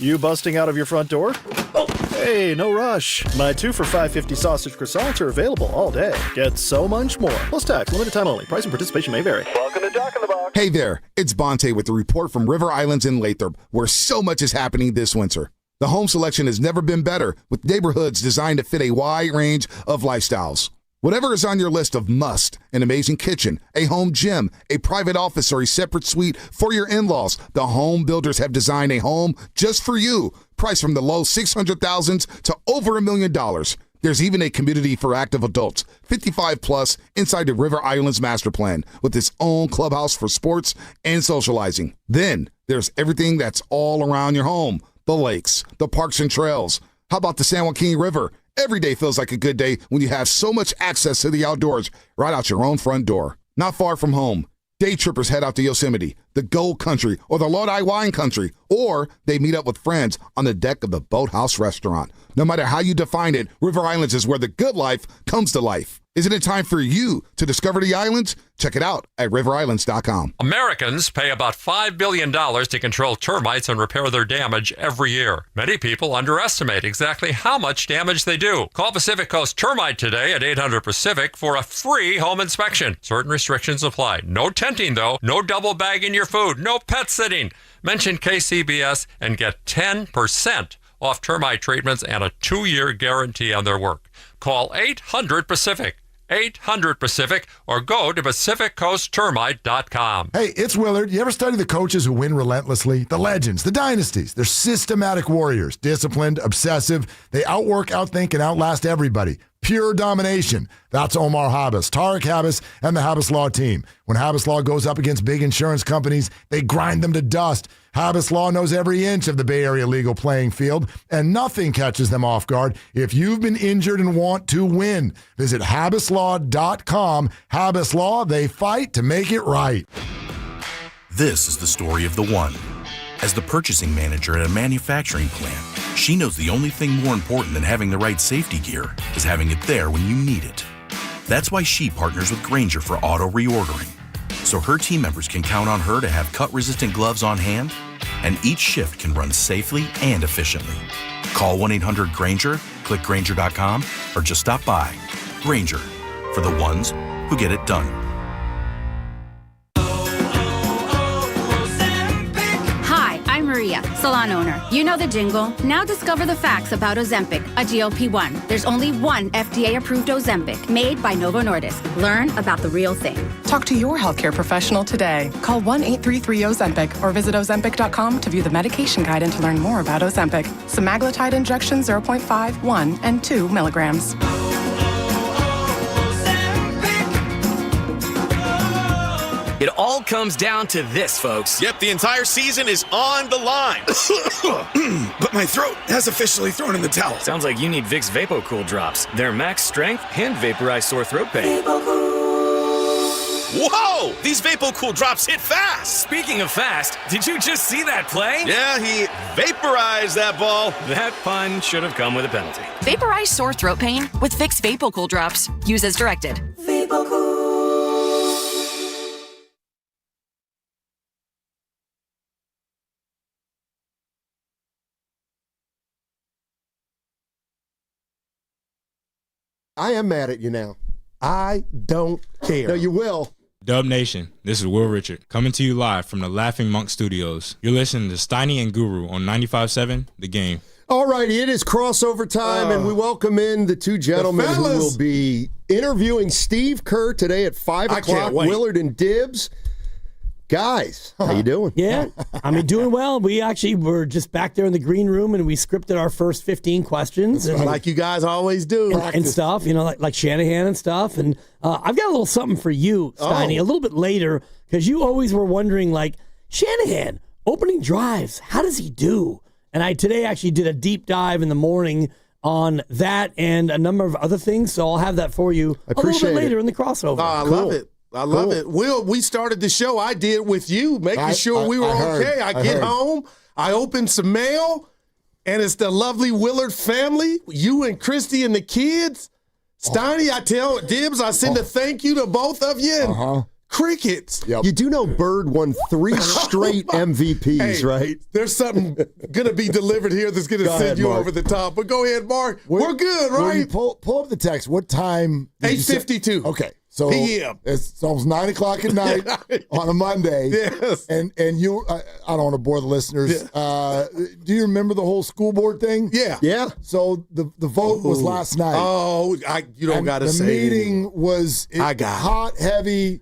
S7: you busting out of your front door? Oh, hey, no rush. My 2 for $5.50 sausage croissants are available all day. Get so much more. Plus tax, limited time only. Price and participation may vary.
S9: Welcome to Jack in the Box. Hey there, it's Bonte with the report from River Islands in Lathrop, where so much is happening this winter. The home selection has never been better, with neighborhoods designed to fit a wide range of lifestyles. Whatever is on your list of must, an amazing kitchen, a home gym, a private office, or a separate suite for your in-laws, the home builders have designed a home just for you. Priced from the low $600,000s to over $1 million. There's even a community for active adults, 55 plus, inside the River Islands Master Plan, with its own clubhouse for sports and socializing. Then there's everything that's all around your home. The lakes, the parks and trails. How about the San Joaquin River? Every day feels like a good day when you have so much access to the outdoors right out your own front door. Not far from home, day trippers head out to Yosemite, the Gold Country, or the Lodi Wine Country, or they meet up with friends on the deck of the Boathouse Restaurant. No matter how you define it, River Islands is where the good life comes to life. Isn't it time for you to discover the islands? Check it out at riverislands.com.
S10: Americans pay about $5 billion to control termites and repair their damage every year. Many people underestimate exactly how much damage they do. Call Pacific Coast Termite today at 800-PACIFIC for a free home inspection. Certain restrictions apply. No tenting, though. No double bagging your food. No pet sitting. Mention KCBS and get 10% off termite treatments and a 2-year guarantee on their work. Call 800-PACIFIC. 800-PACIFIC or go to PacificCoastTermite.com.
S11: Hey, it's Willard. You ever study the coaches who win relentlessly? The legends, the dynasties. They're systematic warriors, disciplined, obsessive. They outwork, outthink, and outlast everybody. Pure domination. That's Omar Habas, Tarek Habas, and the Habas Law team. When Habas Law goes up against big insurance companies, they grind them to dust. Habas Law knows every inch of the Bay Area legal playing field, and nothing catches them off guard if you've been injured and want to win. Visit HabasLaw.com. Habas Law, they fight to make it right.
S12: This is the story of the one. As the purchasing manager at a manufacturing plant, she knows the only thing more important than having the right safety gear is having it there when you need it. That's why she partners with Grainger for auto reordering, so her team members can count on her to have cut-resistant gloves on hand, and each shift can run safely and efficiently. Call 1-800-GRAINGER, click Grainger.com, or just stop by. Grainger, for the ones who get it done.
S15: Hi, I'm Maria, salon owner. You know the jingle. Now discover the facts about Ozempic, a GLP-1. There's only one FDA-approved Ozempic made by Novo Nordisk. Learn about the real thing.
S20: Talk to your healthcare professional today. Call 1-833-OZEMPIC or visit Ozempic.com to view the medication guide and to learn more about Ozempic. Semaglutide injection 0.5, 1, and 2 milligrams.
S22: It all comes down to this, folks.
S23: Yep, the entire season is on the line. But my throat has officially thrown in the towel.
S22: Sounds like you need Vicks VapoCool drops. They're max strength and vaporize sore throat pain.
S23: Whoa! These VapoCool drops hit fast.
S22: Speaking of fast, did you just see that play?
S23: Yeah, he vaporized that ball.
S22: That pun should have come with a penalty.
S26: Vaporize sore throat pain with Vicks VapoCool drops. Use as directed. VapoCool.
S30: I am mad at you now.
S28: I don't care.
S30: No, you will.
S27: Dub Nation, this is Will Richard, coming to you live from the Laughing Monk Studios. You're listening to Steiny and Guru on 95.7 The Game.
S30: All righty, it is crossover time, and we welcome in the two gentlemen who will be interviewing Steve Kerr today at 5 o'clock, Willard and Dibbs. Guys, how you doing?
S29: Yeah, I mean, doing well. We actually were just back there in the green room, and we scripted our first 15 questions. And,
S28: like you guys always do.
S29: And stuff, you know, like Shanahan and stuff. And I've got a little something for you, Steiny, a little bit later, because you always were wondering, like, Shanahan, opening drives, how does he do? And I today actually did a deep dive in the morning on that and a number of other things, so I'll have that for you a little bit later in the crossover.
S28: I love it. I love it. Will, we started the show, I did with you, making sure we were okay. I get home, I open some mail, and it's the lovely Willard family, you and Christy and the kids. Steiny, I tell Dibbs, I send a thank you to both of you. Crickets.
S30: Yep. You do know Bird won 3 straight MVPs, right?
S28: There's something going to be delivered here that's going to send you over the top. But go ahead, Mark. We're good, right?
S11: Pull up the text. What time?
S28: 8:52.
S11: Okay. So
S28: PM.
S11: It's almost 9 o'clock at night on a Monday.
S28: Yes.
S11: And you, I don't want to bore the listeners. Yeah. Do you remember the whole school board thing?
S28: Yeah.
S30: Yeah.
S11: So the vote was last night.
S28: Oh, you don't got to say.
S11: The meeting was hot, heavy.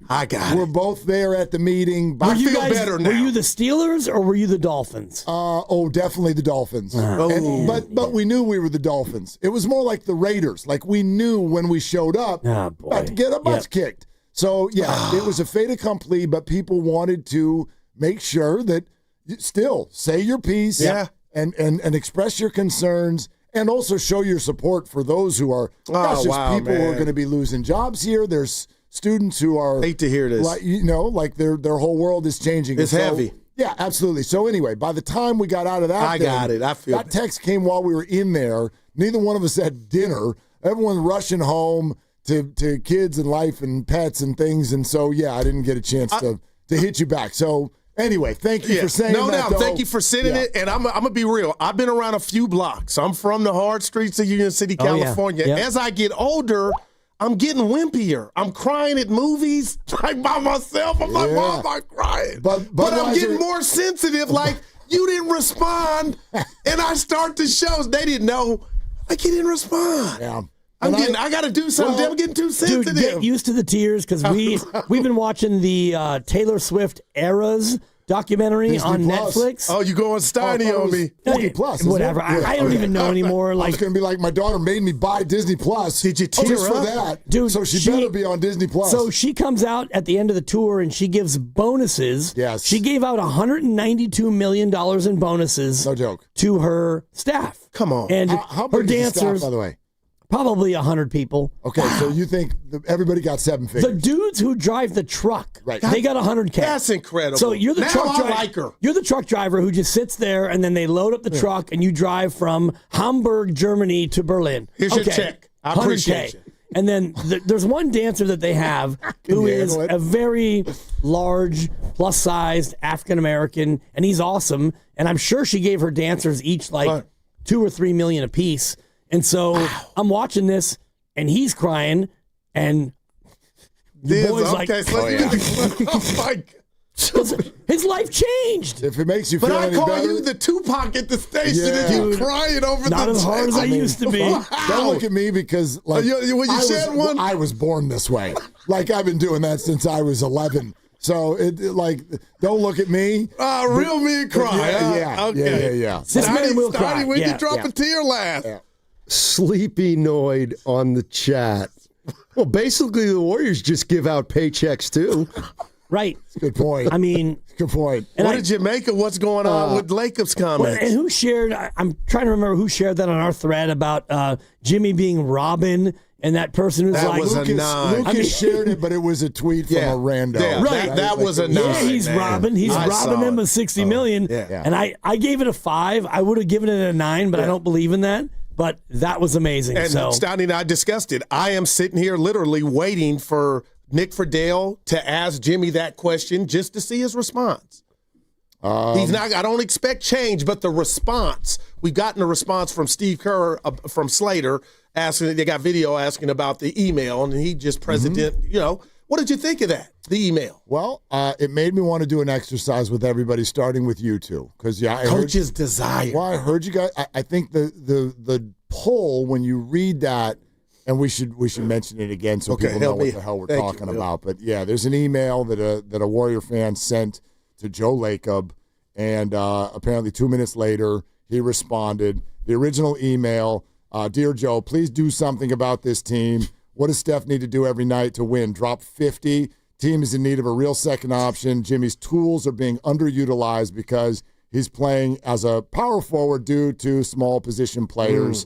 S11: We're both there at the meeting.
S28: I feel better now.
S29: Were you the Steelers or were you the Dolphins?
S11: Definitely the Dolphins. But we knew we were the Dolphins. It was more like the Raiders. Like we knew when we showed up about to get a butts kicked. So, yeah, it was a fait accompli, but people wanted to make sure that you still say your piece and express your concerns and also show your support for those who are people who are going to be losing jobs here. There's students who are
S28: hate to hear this.
S11: Like their whole world is changing.
S28: It's heavy.
S11: Yeah, absolutely. So anyway, by the time we got out of that,
S28: I feel
S11: that text came while we were in there. Neither one of us had dinner. Everyone's rushing home to kids and life and pets and things. And so, yeah, I didn't get a chance to hit you back. So, anyway, thank you for saying that.
S28: No doubt.
S11: Though.
S28: Thank you for sending it. And I'm going to be real. I've been around a few blocks. I'm from the hard streets of Union City, California.
S29: Yeah.
S28: As I get older, I'm getting wimpier. I'm crying at movies like by myself. I'm like, why am I crying? But I'm getting more sensitive. Like, you didn't respond. And I start the shows. They didn't know. Like, you didn't respond.
S11: Yeah.
S28: I got to do something. I'm getting too sensitive.
S29: Dude, get used to the tears because we've been watching the Taylor Swift Eras documentary
S11: Disney
S29: on
S11: Plus.
S29: Netflix.
S28: Oh, you going Steiny on me.
S11: Disney Plus. isn't
S29: Whatever.
S11: it?
S29: I don't even know anymore.
S11: I
S29: Like,
S11: was going to be like, my daughter made me buy Disney Plus.
S28: Did you tear
S11: just for
S28: up?
S11: that?
S29: Dude,
S11: so she better be on Disney Plus.
S29: So she comes out at the end of the tour and she gives bonuses.
S11: Yes.
S29: She gave out $192 million in bonuses.
S11: No joke.
S29: To her staff.
S28: Come on.
S29: And
S11: How
S29: her
S11: big is the staff,
S29: dancers,
S11: by the way?
S29: probably 100 people.
S11: Okay, so you think everybody got 7 figures?
S29: The dudes who drive the truck,
S11: Right.
S29: they got 100K.
S28: That's incredible.
S29: So you're the
S28: Now
S29: truck
S28: I
S29: driver.
S28: like her.
S29: You're the truck driver who just sits there and then they load up the truck and you drive from Hamburg, Germany to Berlin.
S28: Here's your check. I appreciate
S29: 100K.
S28: you.
S29: And then there's one dancer that they have who
S11: you
S29: is
S11: handle it?
S29: a very large, plus-sized African American, and he's awesome. And I'm sure she gave her dancers each like $2 or $3 million apiece. And so I'm watching this, and he's crying, and the boy's like,
S28: oh my God.
S29: his life changed.
S11: If it makes you
S28: But
S11: feel
S28: I
S11: any
S28: call
S11: better,
S28: you the Tupac at the station,
S11: Yeah.
S28: and you
S29: Dude,
S28: crying over
S29: not
S28: the
S29: as hard as I used to be.
S11: don't look at me because like
S28: when you shed one?
S11: I was born this way. Like I've been doing that since I was 11. So like don't look at me.
S28: Real men cry.
S11: Yeah,
S28: Okay.
S11: yeah.
S29: This man will cry.
S28: When
S29: Yeah,
S28: you drop a tear last.
S11: Yeah.
S30: Sleepy Noid on the chat. Well, basically, the Warriors just give out paychecks too.
S29: Right.
S11: Good point.
S29: I mean,
S11: Good point.
S28: What did you make of what's going on with Lacob's comments?
S29: and who shared? I'm trying to remember who shared that on our thread about Jimmy being Robin, and that person who's
S28: That
S29: like,
S28: was a
S11: Lucas,
S28: nine.
S11: Lucas shared it, but it was a tweet from a rando.
S28: Yeah,
S29: Right.
S28: that was a
S29: yeah,
S28: nine.
S29: he's
S28: man.
S29: Robin. He's
S28: I
S29: robbing
S28: saw
S29: him
S28: it.
S29: of $60 million.
S28: Yeah.
S29: And I gave it a 5. I would have given it a 9, but I don't believe in that. But that was amazing.
S28: And
S29: so
S28: Stoney and I discussed it. I am sitting here literally waiting for Nick Friedel to ask Jimmy that question just to see his response. He's not. I don't expect change, but the response. We've gotten a response from Steve Kerr from Slater asking. They got video asking about the email, and he just president. You know, what did you think of that? The email.
S11: Well, it made me want to do an exercise with everybody, starting with you two, because I
S28: Coach's desire.
S11: Well, I heard you guys. I think the poll when you read that, and we should mention it again so people know what the hell we're talking about. But yeah, there's an email that a Warrior fan sent to Joe Lacob, and apparently 2 minutes later he responded. The original email, Dear Joe, please do something about this team. What does Steph need to do every night to win? Drop 50. Team is in need of a real second option. Jimmy's tools are being underutilized because he's playing as a power forward due to small position players.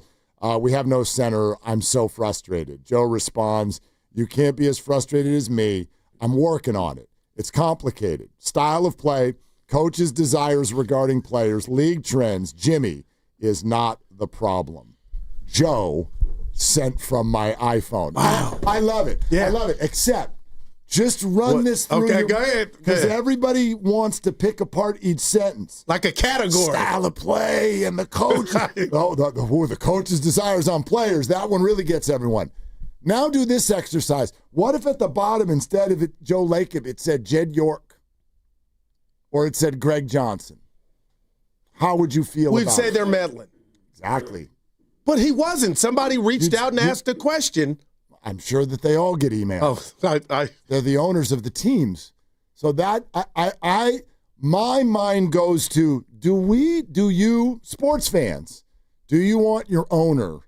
S11: We have no center. I'm so frustrated. Joe responds, you can't be as frustrated as me. I'm working on it. It's complicated. Style of play, coach's desires regarding players, league trends. Jimmy is not the problem. Joe sent from my iPhone. Wow. I love it. Yeah. I love it. Except just run this through.
S28: Okay, go ahead.
S11: Because everybody wants to pick apart each sentence.
S28: Like a category.
S11: Style of play and the coach. The coach's desires on players. That one really gets everyone. Now do this exercise. What if at the bottom, instead of Joe Lacob, it said Jed York? Or it said Greg Johnson? How would you feel about it?
S28: We'd say they're meddling.
S11: Exactly.
S28: But he wasn't. Somebody reached out and asked a question.
S11: I'm sure that they all get emails.
S28: Oh,
S11: they're the owners of the teams. So that my mind goes to, do you, sports fans, do you want your owner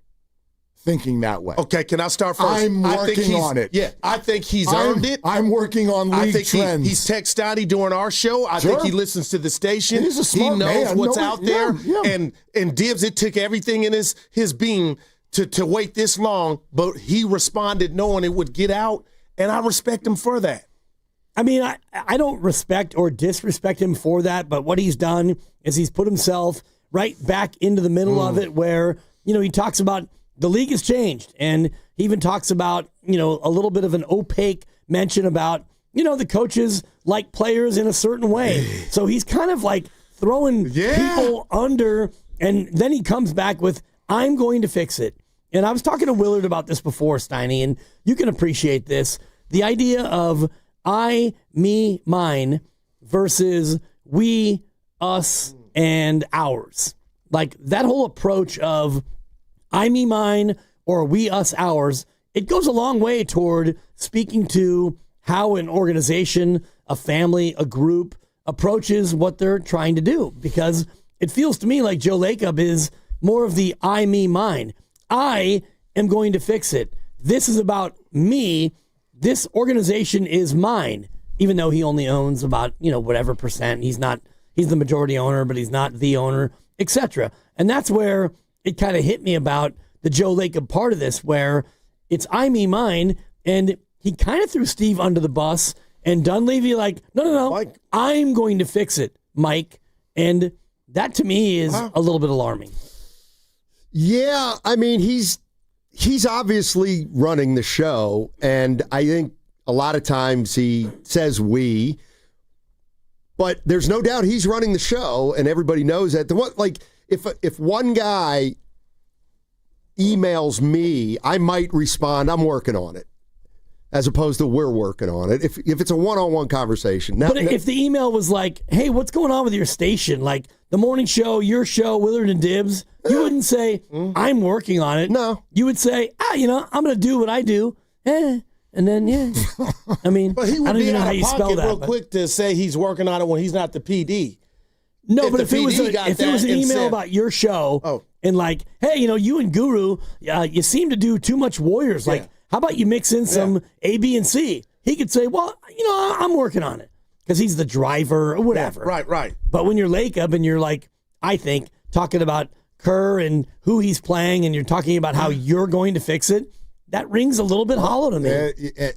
S11: thinking that way?
S28: Okay, can I start first?
S11: I'm working on it.
S28: Yeah, I think he's earned it.
S11: I'm working on league trends.
S28: He's text Stotty during our show. I think he listens to the station.
S11: He's a smart
S28: man. He knows what's out there.
S11: Yeah.
S28: And Dibbs, it took everything in his being to wait this long, but he responded knowing it would get out, and I respect him for that.
S29: I mean, I don't respect or disrespect him for that, but what he's done is he's put himself right back into the middle of it where, he talks about the league has changed. And he even talks about, a little bit of an opaque mention about, the coaches like players in a certain way. So he's kind of like throwing people under, and then he comes back with, I'm going to fix it. And I was talking to Willard about this before, Steiny, and you can appreciate this. The idea of I, me, mine versus we, us, and ours. Like that whole approach of I, me, mine, or we, us, ours, it goes a long way toward speaking to how an organization, a family, a group approaches what they're trying to do. Because it feels to me like Joe Lacob is more of the I, me, mine. I am going to fix it. This is about me. This organization is mine, even though he only owns about, whatever percent. He's the majority owner, but he's not the owner, etc. And that's where it kind of hit me about the Joe Lacob part of this, where it's I, me, mine, and he kind of threw Steve under the bus, and Dunleavy like, no, Mike. I'm going to fix it, Mike. And that to me is a little bit alarming.
S30: Yeah, I mean, he's obviously running the show, and I think a lot of times he says we, but there's no doubt he's running the show, and everybody knows that. If one guy emails me, I might respond, I'm working on it, as opposed to we're working on it. If it's a one-on-one conversation.
S29: But if the email was like, hey, what's going on with your station? Like the morning show, your show, Willard and Dibs, you wouldn't say, I'm working on it.
S30: No.
S29: You would say, I'm going to do what I do. And then, I mean,
S28: but he would
S29: I don't
S28: be
S29: even know
S28: out
S29: how
S28: of
S29: you spell
S28: pocket
S29: that.
S28: real quick to say he's working on it when he's not the PD.
S29: No, but if it was an email about your show and like, hey, you and Guru, you seem to do too much Warriors. Like, how about you mix in some A, B, and C? He could say, well, I'm working on it because he's the driver or whatever.
S28: Yeah, right.
S29: But when you're Lacob and you're like, I think, talking about Kerr and who he's playing and you're talking about how you're going to fix it, that rings a little bit hollow to me.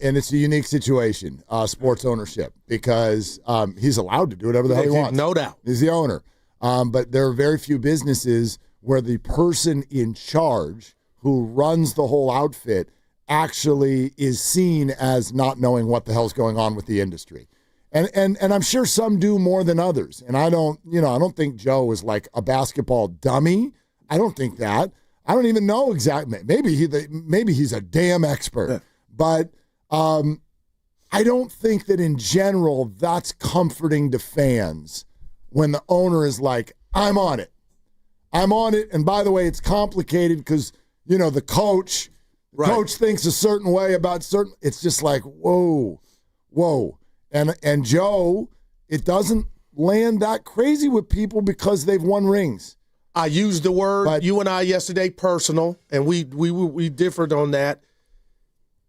S11: And it's a unique situation, sports ownership, because he's allowed to do whatever the hell he wants.
S28: No doubt.
S11: He's the owner. But there are very few businesses where the person in charge who runs the whole outfit actually is seen as not knowing what the hell's going on with the industry. And I'm sure some do more than others. And I don't think Joe is like a basketball dummy. I don't think that. I don't even know exactly. Maybe he's a damn expert. Yeah. But I don't think that in general that's comforting to fans when the owner is like, I'm on it. And by the way, it's complicated because, the coach thinks a certain way about certain. It's just like, whoa. And Joe, it doesn't land that crazy with people because they've won rings.
S28: I used the word, you and I yesterday, personal, and we differed on that.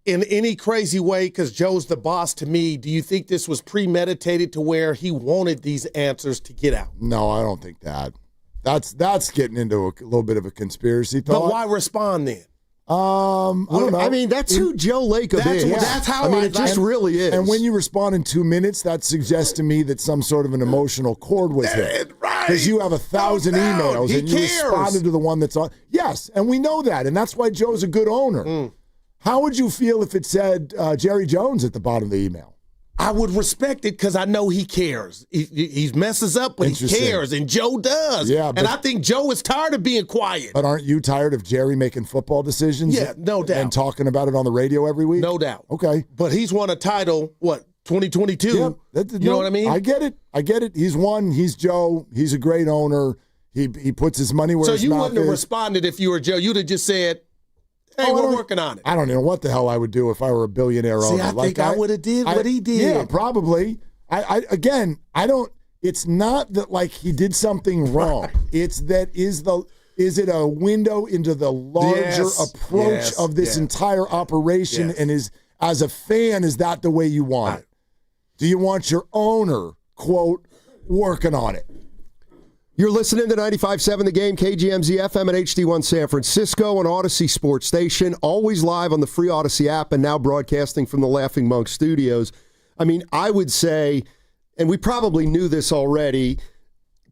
S28: In any crazy way, because Joe's the boss to me, do you think this was premeditated to where he wanted these answers to get out?
S11: No, I don't think that. That's getting into a little bit of a conspiracy thought.
S28: But why respond then?
S11: I don't know.
S30: I mean, that's who Joe Lacob is.
S28: That's how
S30: it just really is.
S11: And when you respond in 2 minutes, that suggests to me that some sort of an emotional chord was hit. Because you have 1,000 emails and you responded to the one that's on. Yes, and we know that, and that's why Joe's a good owner. How would you feel if it said Jerry Jones at the bottom of the email?
S28: I would respect it because I know he cares. He messes up, but he cares, and Joe does.
S11: Yeah,
S28: and I think Joe is tired of being quiet.
S11: But aren't you tired of Jerry making football decisions?
S28: Yeah, no doubt.
S11: And talking about it on the radio every week?
S28: No doubt.
S11: Okay.
S28: But he's won a title, 2022?
S11: Yeah,
S28: you know what I mean?
S11: I get it. He's won. He's Joe. He's a great owner. He puts his money where his mouth is.
S28: So you wouldn't have responded if you were Joe. You'd have just said, hey, we're working on it.
S11: I don't know what the hell I would do if I were a billionaire owner.
S28: I think I would have did what he did.
S11: Yeah, probably. I don't. It's not that like he did something wrong. Right. It's that is it a window into the larger approach of this entire operation? And as a fan, is that the way you want it? Do you want your owner, quote, working on it?
S30: You're listening to 95.7 The Game, KGMZ FM and HD1 San Francisco, an Odyssey sports station, always live on the free Odyssey app and now broadcasting from the Laughing Monk studios. I mean, I would say, and we probably knew this already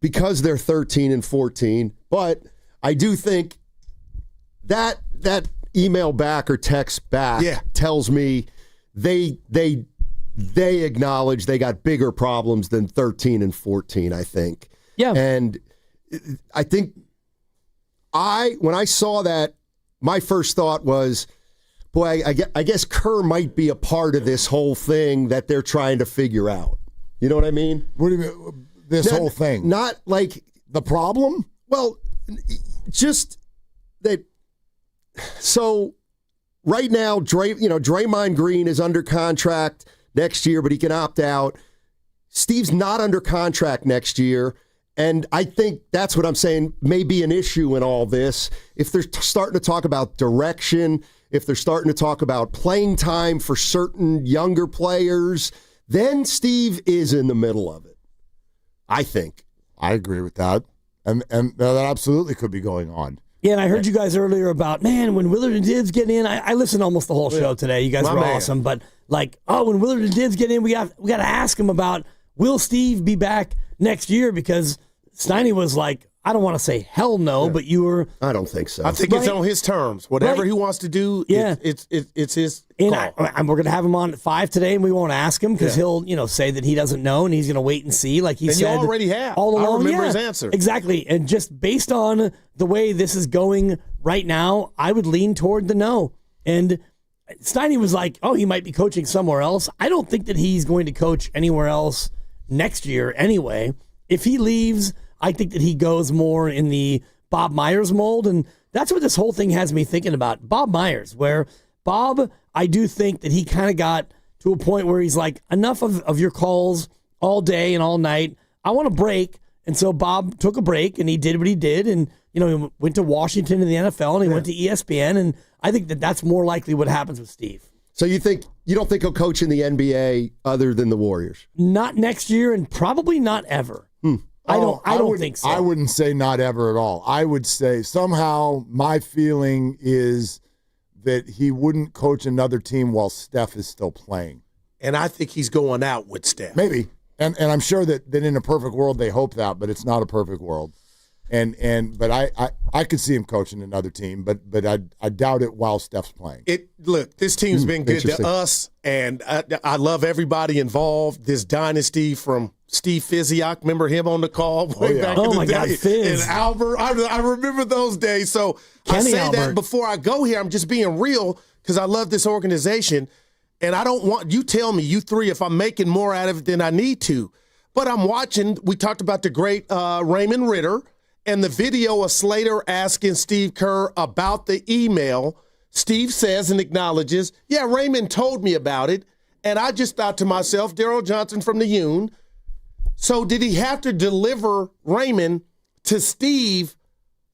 S30: because they're 13 and 14, but I do think that email back or text back tells me they acknowledge they got bigger problems than 13 and 14, I think.
S29: Yeah.
S30: And I think when I saw that, my first thought was, boy, I guess Kerr might be a part of this whole thing that they're trying to figure out. You know what I mean?
S11: What do you mean, this whole thing?
S30: Not like
S11: the problem?
S30: Well, just that. So right now, Draymond Green is under contract next year, but he can opt out. Steve's not under contract next year. And I think that's what I'm saying may be an issue in all this. If they're starting to talk about direction, if they're starting to talk about playing time for certain younger players, then Steve is in the middle of it, I think.
S11: I agree with that. And that absolutely could be going on.
S29: Yeah, and I heard you guys earlier about, man, when Willard and Diggs get in, I listened to almost the whole show today. You guys were awesome. But, when Willard and Diggs get in, we got to ask him about, will Steve be back next year? Because Steiny was like, I don't want to say hell no, but you were.
S30: I don't think so.
S28: I think it's on his terms. Whatever he wants to do, it's his call.
S29: And we're going to have him on at 5 today, and we won't ask him because he'll say that he doesn't know, and he's going to wait and see, like he said.
S28: And you already have.
S29: All along.
S28: I remember his answer.
S29: Exactly. And just based on the way this is going right now, I would lean toward the no. And Steiny was like, he might be coaching somewhere else. I don't think that he's going to coach anywhere else next year anyway. If he leaves, I think that he goes more in the Bob Myers mold, and that's what this whole thing has me thinking about. Bob Myers, where Bob, I do think that he kind of got to a point where he's like, enough of your calls all day and all night. I want a break. And so Bob took a break, and he did what he did, and he went to Washington in the NFL, and he went to ESPN, and I think that that's more likely what happens with Steve.
S30: So you don't think he'll coach in the NBA other than the Warriors?
S29: Not next year, and probably not ever. I don't think so.
S11: I wouldn't say not ever at all. I would say somehow my feeling is that he wouldn't coach another team while Steph is still playing.
S28: And I think he's going out with Steph.
S11: Maybe. And I'm sure that in a perfect world they hope that, but it's not a perfect world. But I could see him coaching another team, but I doubt it while Steph's playing.
S28: Look, this team's been good to us, and I love everybody involved. This dynasty from Steve Fizziak, remember him on the call way back in the day?
S29: God, Fizz.
S28: And Albert, I remember those days. So I say that before I go here, I'm just being real because I love this organization, and I don't want you tell me, you three, if I'm making more out of it than I need to. But I'm watching. We talked about the great Raymond Ritter. And the video of Slater asking Steve Kerr about the email, Steve says and acknowledges, Raymond told me about it. And I just thought to myself, Daryl Johnson from the Union. So did he have to deliver, Raymond, to Steve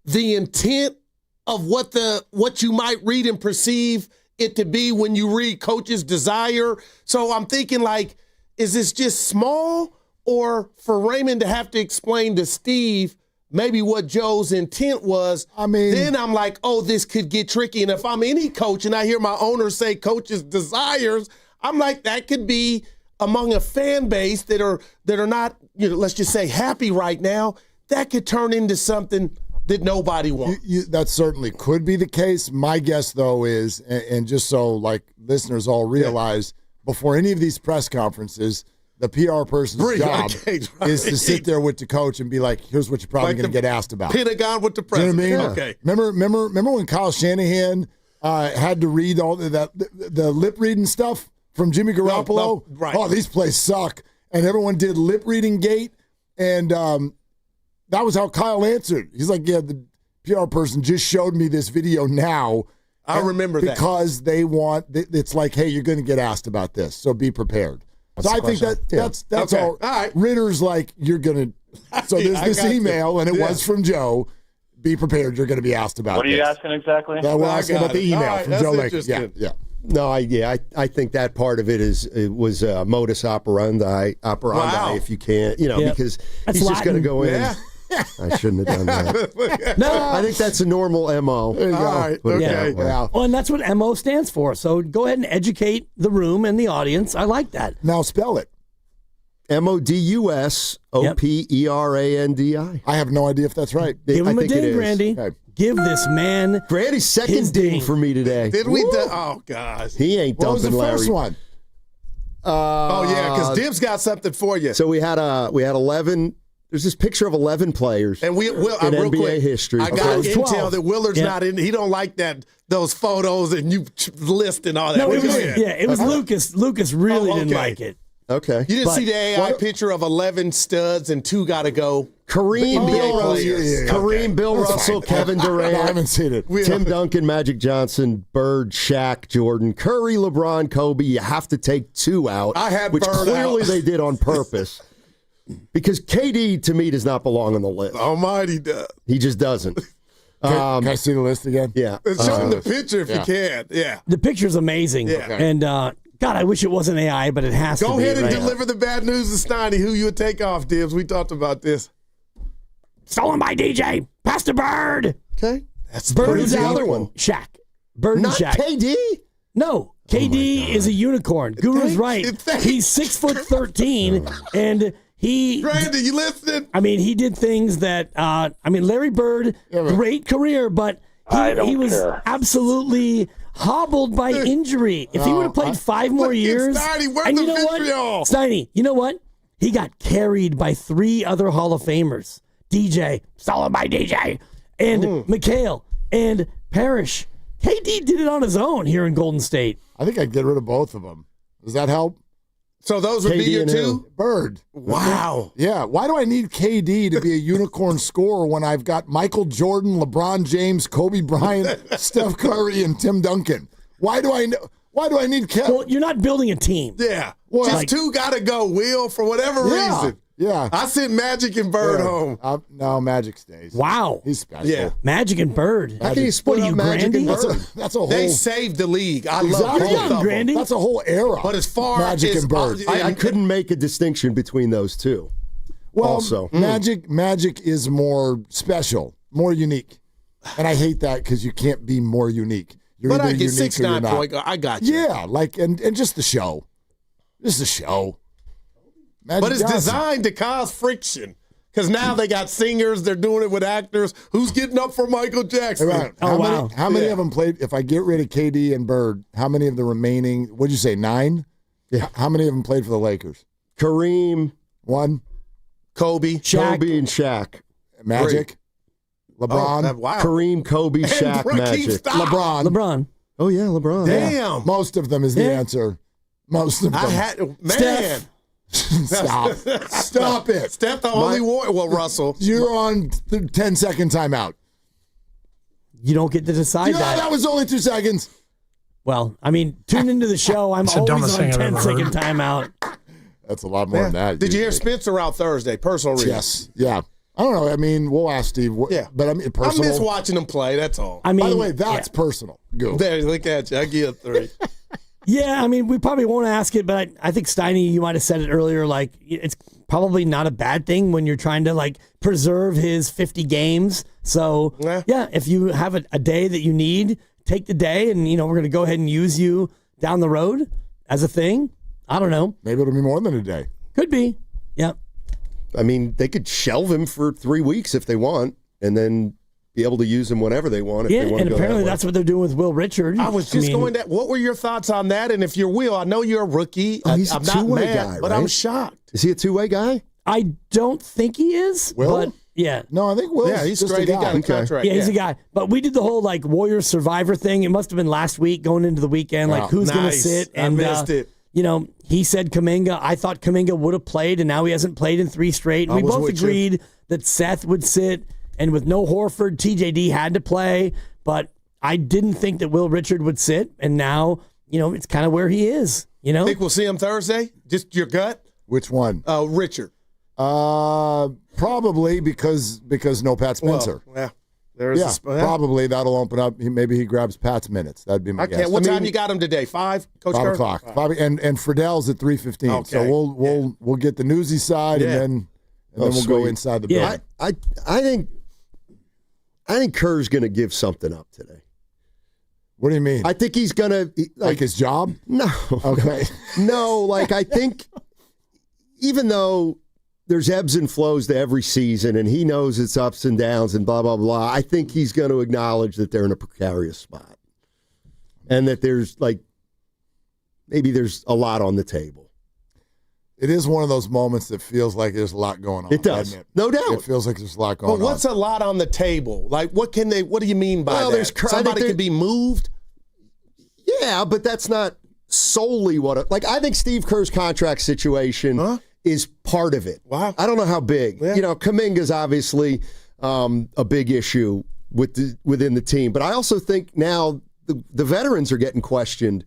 S28: the intent of what you might read and perceive it to be when you read Coach's desire? So I'm thinking, is this just small, or for Raymond to have to explain to Steve maybe what Joe's intent was? Then I'm like, this could get tricky. And if I'm any coach and I hear my owner say Coach's desires, I'm like, that could be among a fan base that are not, let's just say happy right now. That could turn into something that nobody wants.
S11: That certainly could be the case. My guess, though, is, and just so listeners all realize, before any of these press conferences, the PR person's job is to sit there with the coach and be like, here's what you're probably going to get asked about.
S28: Pentagon with the president.
S11: You know what I mean?
S28: Okay.
S11: Remember when Kyle Shanahan had to read all the lip reading stuff from Jimmy Garoppolo?
S28: No, right.
S11: Oh, these plays suck. And everyone did lip reading gate. And that was how Kyle answered. He's like, the PR person just showed me this video now.
S28: I remember that.
S11: Because they want, it's like, hey, you're going to get asked about this, so be prepared. So I think that's okay. All right. Ritter's like, you're going to, so there's this email, and it was from Joe. Be prepared, you're going to be asked about
S1: What are you asking exactly?
S11: We're asking about the email from Joe Lake. Yeah.
S30: No, I think that part of it was modus operandi, if you can't, because
S29: that's
S30: he's
S29: Latin.
S30: just going to go in.
S28: Yeah.
S30: I shouldn't have done that.
S29: No.
S30: I think that's a normal MO.
S11: There you go.
S28: All right.
S30: Put it
S28: Okay.
S30: that way.
S11: Yeah.
S29: Well, and that's what MO stands for. So go ahead and educate the room and the audience. I like that.
S11: Now spell it.
S30: Modusoperandi.
S11: I have no idea if that's right.
S29: Give him
S30: I
S29: a
S30: think it
S29: ding,
S30: is.
S29: Randy.
S11: Okay.
S29: Give this man
S30: Grandy's
S29: his
S30: second ding for me today.
S28: Did we? Oh, gosh.
S30: He ain't
S11: What was
S30: dumping
S11: the
S30: Larry.
S11: first one?
S28: Oh, yeah, because Dibs got something for you.
S30: So we had 11. There's this picture of 11 players
S28: And
S30: in
S28: real
S30: NBA
S28: quick,
S30: history.
S28: I got
S29: Okay.
S28: intel
S29: 12.
S28: that Willard's
S29: Yeah.
S28: not in. He don't like those photos and you list and all that.
S29: No,
S28: What
S29: it was,
S28: you said?
S29: it was Lucas. Lucas really
S28: Oh,
S29: didn't
S28: okay.
S29: like it.
S30: Okay.
S28: You didn't
S29: But-
S28: see the AI picture of 11 studs and 2 got to go.
S30: Kareem,
S28: NBA
S30: Bill,
S28: players.
S30: Kareem, Bill
S11: That's
S30: Russell,
S11: fine.
S30: Kevin
S11: No, I
S30: Durant,
S11: haven't seen it.
S30: Tim Duncan, Magic Johnson, Bird, Shaq, Jordan, Curry, LeBron, Kobe. You have to take 2 out,
S28: I had
S30: which
S28: Bird
S30: clearly
S28: out.
S30: they did on purpose. Because KD, to me, does not belong on the list.
S28: Almighty does.
S30: He just doesn't.
S11: Can I see the list again?
S30: Yeah.
S28: Show him the picture if
S11: yeah.
S28: you can. Yeah.
S29: The picture's amazing.
S28: Yeah. Okay.
S29: And God, I wish it wasn't AI, but it has to be.
S28: Go ahead and
S29: right?
S28: deliver the bad news to Steiny. Who you would take off, Dibs? We talked about this.
S29: Stolen by DJ. Pass to Bird.
S30: Okay.
S28: That's
S29: Bird
S30: Who's
S29: is
S30: the
S29: out.
S30: other one?
S29: Shaq. Bird and
S30: Not
S29: Shaq.
S30: KD?
S29: No, KD is a unicorn. Guru's right.
S28: thanks.
S29: He's 6'13", and he.
S28: Randy, you listening?
S29: I mean, he did things that. Larry Bird, great career, but he was absolutely hobbled by injury. If he would have played 5 more
S28: Look at
S29: years,
S28: Steiny, where's
S29: and
S28: the
S29: you know what,
S28: vitriol?
S29: Steiny, you know what? He got carried by 3 other Hall of Famers: DJ, stolen by DJ, and McHale and Parrish. KD did it on his own here in Golden State.
S11: I think I'd get rid of both of them. Does that help?
S28: So those would be
S30: KD
S28: your
S30: and
S28: 2?
S11: Bird.
S28: Wow.
S11: Yeah. Why do I need KD to be a unicorn scorer when I've got Michael Jordan, LeBron James, Kobe Bryant, Steph Curry, and Tim Duncan? Why do I need Kevin?
S29: Well, you're not building a team.
S28: Yeah.
S11: Well,
S28: Just
S11: like-
S28: 2 got to go, Will, for whatever reason.
S11: Yeah.
S28: I sent Magic and Bird home.
S11: No, Magic stays.
S29: Wow.
S11: He's special.
S28: Yeah.
S29: Magic and Bird.
S30: How can you split
S29: What are
S30: up
S29: you,
S30: Magic and
S29: Grandy?
S30: Bird?
S11: That's a whole.
S28: They saved the league. I love
S11: Exactly.
S28: both of them.
S29: Grandy.
S11: That's a whole era.
S28: But as far
S11: Magic
S28: as
S11: and Bird.
S30: I couldn't make a distinction between those two.
S11: Well,
S30: also.
S11: Magic is more special, more unique, and I hate that because you can't be more unique. You're
S28: But
S11: either
S28: I get
S11: unique or you're
S28: 6'9"
S11: not.
S28: point guard. I got you.
S11: Yeah, and just the show. Just the show. Magic
S28: But it's
S11: Johnson.
S28: designed to cause friction. Because now they got singers, they're doing it with actors. Who's getting up for Michael Jackson?
S11: Right. How many of them played? If I get rid of KD and Bird, how many of the remaining? What'd you say? 9?
S30: Yeah.
S11: How many of them played for the Lakers?
S30: Kareem,
S11: 1.
S28: Kobe.
S30: Kobe, and Shaq.
S11: Magic. LeBron.
S28: Wow.
S30: Kareem, Kobe, Shaq,
S28: Rakeem
S30: Magic.
S28: Stop.
S29: LeBron.
S30: Oh, yeah, LeBron.
S28: Damn.
S11: Most of them is the
S29: Yeah.
S11: answer. Most of them.
S28: I had, man.
S29: Steph.
S11: Stop. Stop it.
S28: Steph the only warrior. Well, Russell.
S11: You're on the 10-second timeout.
S29: You don't get to decide
S11: Yeah,
S29: that.
S11: that was only 2 seconds.
S29: Well, I mean, tune into the show. I'm
S1: It's the
S29: always
S1: dumbest
S29: on
S1: thing I've
S29: 10-second
S1: ever heard.
S29: timeout.
S11: That's a lot more than that.
S28: Did you hear
S11: usually.
S28: Spencer out Thursday? Personal reason.
S11: Yes. Yeah. I don't know. I mean, we'll ask Steve.
S28: Yeah.
S11: But I mean,
S28: I
S11: personal.
S28: miss watching them play. That's all.
S29: I mean,
S11: By the way, that's personal. Go.
S28: There, look at you. I give a 3.
S29: yeah, I mean, we probably won't ask it, but I think Steiny, you might have said it earlier. Like, it's probably not a bad thing when you're trying to like preserve his 50 games. So yeah, if you have a day that you need, take the day, and we're going to go ahead and use you down the road as a thing. I don't know.
S11: Maybe it'll be more than a day.
S29: Could be. Yeah.
S30: I mean, they could shelve him for 3 weeks if they want, and then be able to use him whenever they want. If
S29: Yeah,
S30: they want
S29: and
S30: to go
S29: apparently
S30: that way.
S29: that's what they're doing with Will Richard.
S28: I was just going that. What were your thoughts on that? And if you're Will, I know you're a rookie.
S30: Oh, he's a
S28: I'm not
S30: two-way
S28: mad,
S30: guy,
S28: but
S30: right?
S28: I'm shocked.
S30: Is he a two-way guy?
S29: I don't think he is.
S11: Will?
S29: But yeah.
S11: No, I think Will's
S28: Yeah, he's
S11: just
S28: great.
S11: a
S28: He
S11: guy.
S28: got a
S30: Okay.
S28: contract.
S29: Yeah, he's a guy. But we did the whole like Warriors Survivor thing. It must have been last week going into the weekend. Like
S11: Wow.
S29: who's going to
S28: Nice.
S29: sit?
S28: I
S29: And
S28: missed it.
S29: he said Kuminga. I thought Kuminga would have played, and now he hasn't played in 3 straight. And
S28: I
S29: we
S28: was
S29: both
S28: with you.
S29: agreed that Seth would sit, and with no Horford, TJD had to play. But I didn't think that Will Richard would sit, and now it's kind of where he is.
S28: Think we'll see him Thursday? Just your gut?
S11: Which one?
S28: Richard.
S11: Probably because no Pat Spencer.
S28: Well, yeah. There's
S11: Yeah, probably that'll open up. Maybe he grabs Pat's minutes. That'd be my guess.
S28: What time you got him today? 5? Coach
S11: 5
S28: Kerr?
S11: o'clock. 5, and Friedell's at 3:15.
S28: Okay.
S11: So we'll get the newsy side
S28: Yeah.
S11: and then we'll go
S30: sweet.
S11: inside the
S29: Yeah.
S11: building.
S30: I think Kerr's going to give something up today.
S11: What do you mean?
S30: I think he's going to
S11: like his job?
S30: No.
S11: Okay.
S30: No, like I think even though there's ebbs and flows to every season, and he knows it's ups and downs and blah, blah, blah, I think he's going to acknowledge that they're in a precarious spot and that there's maybe there's a lot on the table.
S11: It is one of those moments that feels like there's a lot going on.
S30: It does.
S11: No
S30: doubt.
S11: It feels like there's a lot going on.
S28: But what's a lot on the table? Like, what do you mean by that? Somebody can be moved?
S30: Yeah, but that's not solely what I think Steve Kerr's contract situation is part of it.
S28: Wow.
S30: I don't know how big.
S28: Yeah.
S30: Kuminga's obviously a big issue within the team, but I also think now the veterans are getting questioned.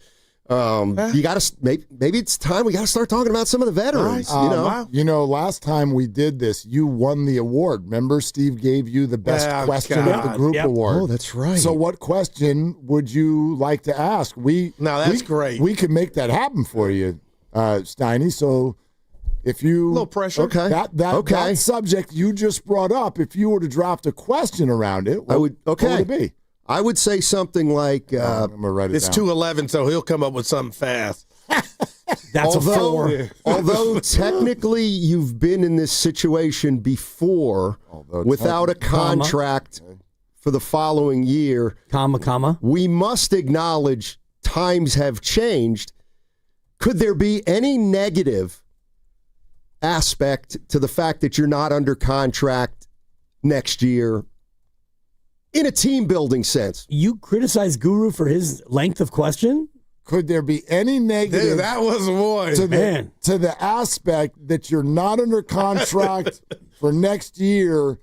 S30: You got to maybe it's time we got to start talking about some of the veterans.
S11: Last time we did this, you won the award. Remember, Steve gave you the best question of the group award.
S30: Oh, that's right.
S11: So, what question would you like to ask?
S28: That's great.
S11: We can make that happen for you, Steiny. So, if you
S28: a little pressure,
S11: okay, that subject you just brought up, if you were to drop a question around it, what would it be?
S30: I would say something like,
S11: I'm gonna write it
S28: it's
S11: down.
S28: 2:11, so he'll come up with something fast.
S29: That's a 4.
S30: Although technically you've been in this situation before without a contract for the following year, we must acknowledge times have changed. Could there be any negative aspect to the fact that you're not under contract next year? In a team-building sense.
S29: You criticize Guru for his length of question?
S11: Could there be any negative?
S28: Dude, that was one.
S11: To the aspect that you're not under contract for next year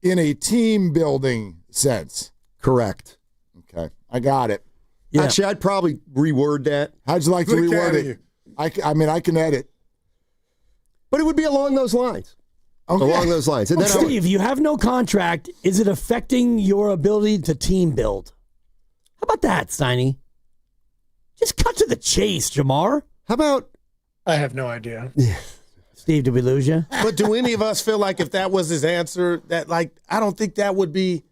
S11: in a team-building sense?
S30: Correct.
S11: Okay, I got it.
S30: Yeah. Actually, I'd probably reword that.
S11: How'd you like to reword it? I can edit.
S30: But it would be along those lines.
S11: Okay.
S30: Along those lines. And then
S29: Steve, you have no contract. Is it affecting your ability to team build? How about that, Steiny? Just cut to the chase, Jamar.
S30: How about...
S1: I have no idea.
S29: Steve, did we lose you?
S28: But do any of us feel like if that was his answer, that I don't think that would be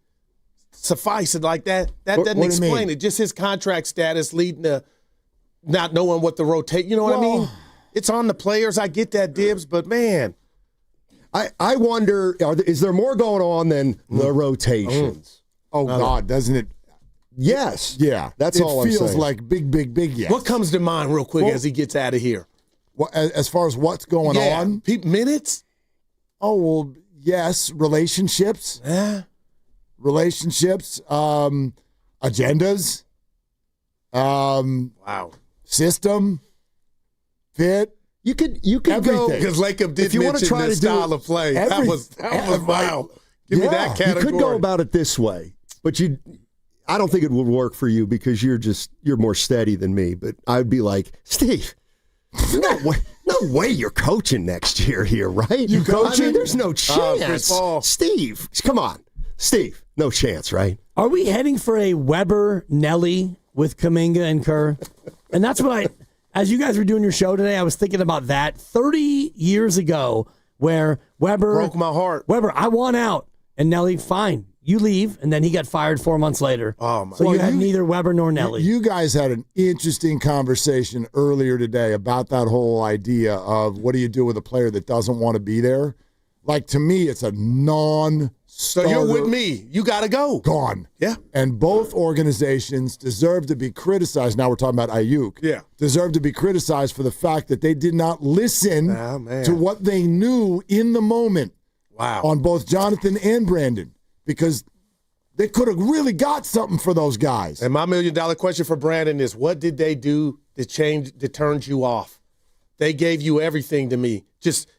S28: sufficing like that. That doesn't explain it. Just his contract status leading to not knowing what the rotate. You know what I mean? It's on the players. I get that, Dibs, but man...
S30: I wonder, is there more going on than the rotations?
S11: Oh, God, doesn't it?
S30: Yes.
S11: Yeah.
S30: That's all I'm saying.
S11: It feels like big yes.
S28: What comes to mind real quick as he gets out of here?
S11: As far as what's going on?
S28: Minutes?
S11: Oh, well, yes. Relationships.
S28: Yeah.
S11: Relationships. Agendas.
S28: Wow.
S11: System. Fit.
S30: You could
S11: Everything.
S28: Go because Lacob did mention the style of play. That was wild. Give me that category.
S30: You could go about it this way, but I don't think it would work for you because you're more steady than me. But I'd be like, Steve, no way you're coaching next year here, right?
S11: You coaching?
S30: I mean, there's no chance. Steve, come on, Steve, no chance, right?
S29: Are we heading for a Weber Nelly with Kuminga and Kerr? And that's what as you guys were doing your show today, I was thinking about that 30 years ago where Weber
S28: broke my heart.
S29: Weber, I want out. And Nelly, fine. You leave. And then he got fired 4 months later.
S28: Oh, my.
S29: So you had neither Weber nor Nelly.
S11: You guys had an interesting conversation earlier today about that whole idea of what do you do with a player that doesn't want to be there? Like, to me, it's a non-starter.
S28: So you're with me. You got to go.
S11: Gone.
S28: Yeah.
S11: And both organizations deserve to be criticized. Now we're talking about Aiyuk.
S28: Yeah.
S11: Deserve to be criticized for the fact that they did not listen to what they knew in the moment.
S28: Wow.
S11: On both Jonathan and Brandon. Because they could have really got something for those guys.
S28: And my $1 million question for Brandon is, what did they do that turned you off? They gave you everything to me. Just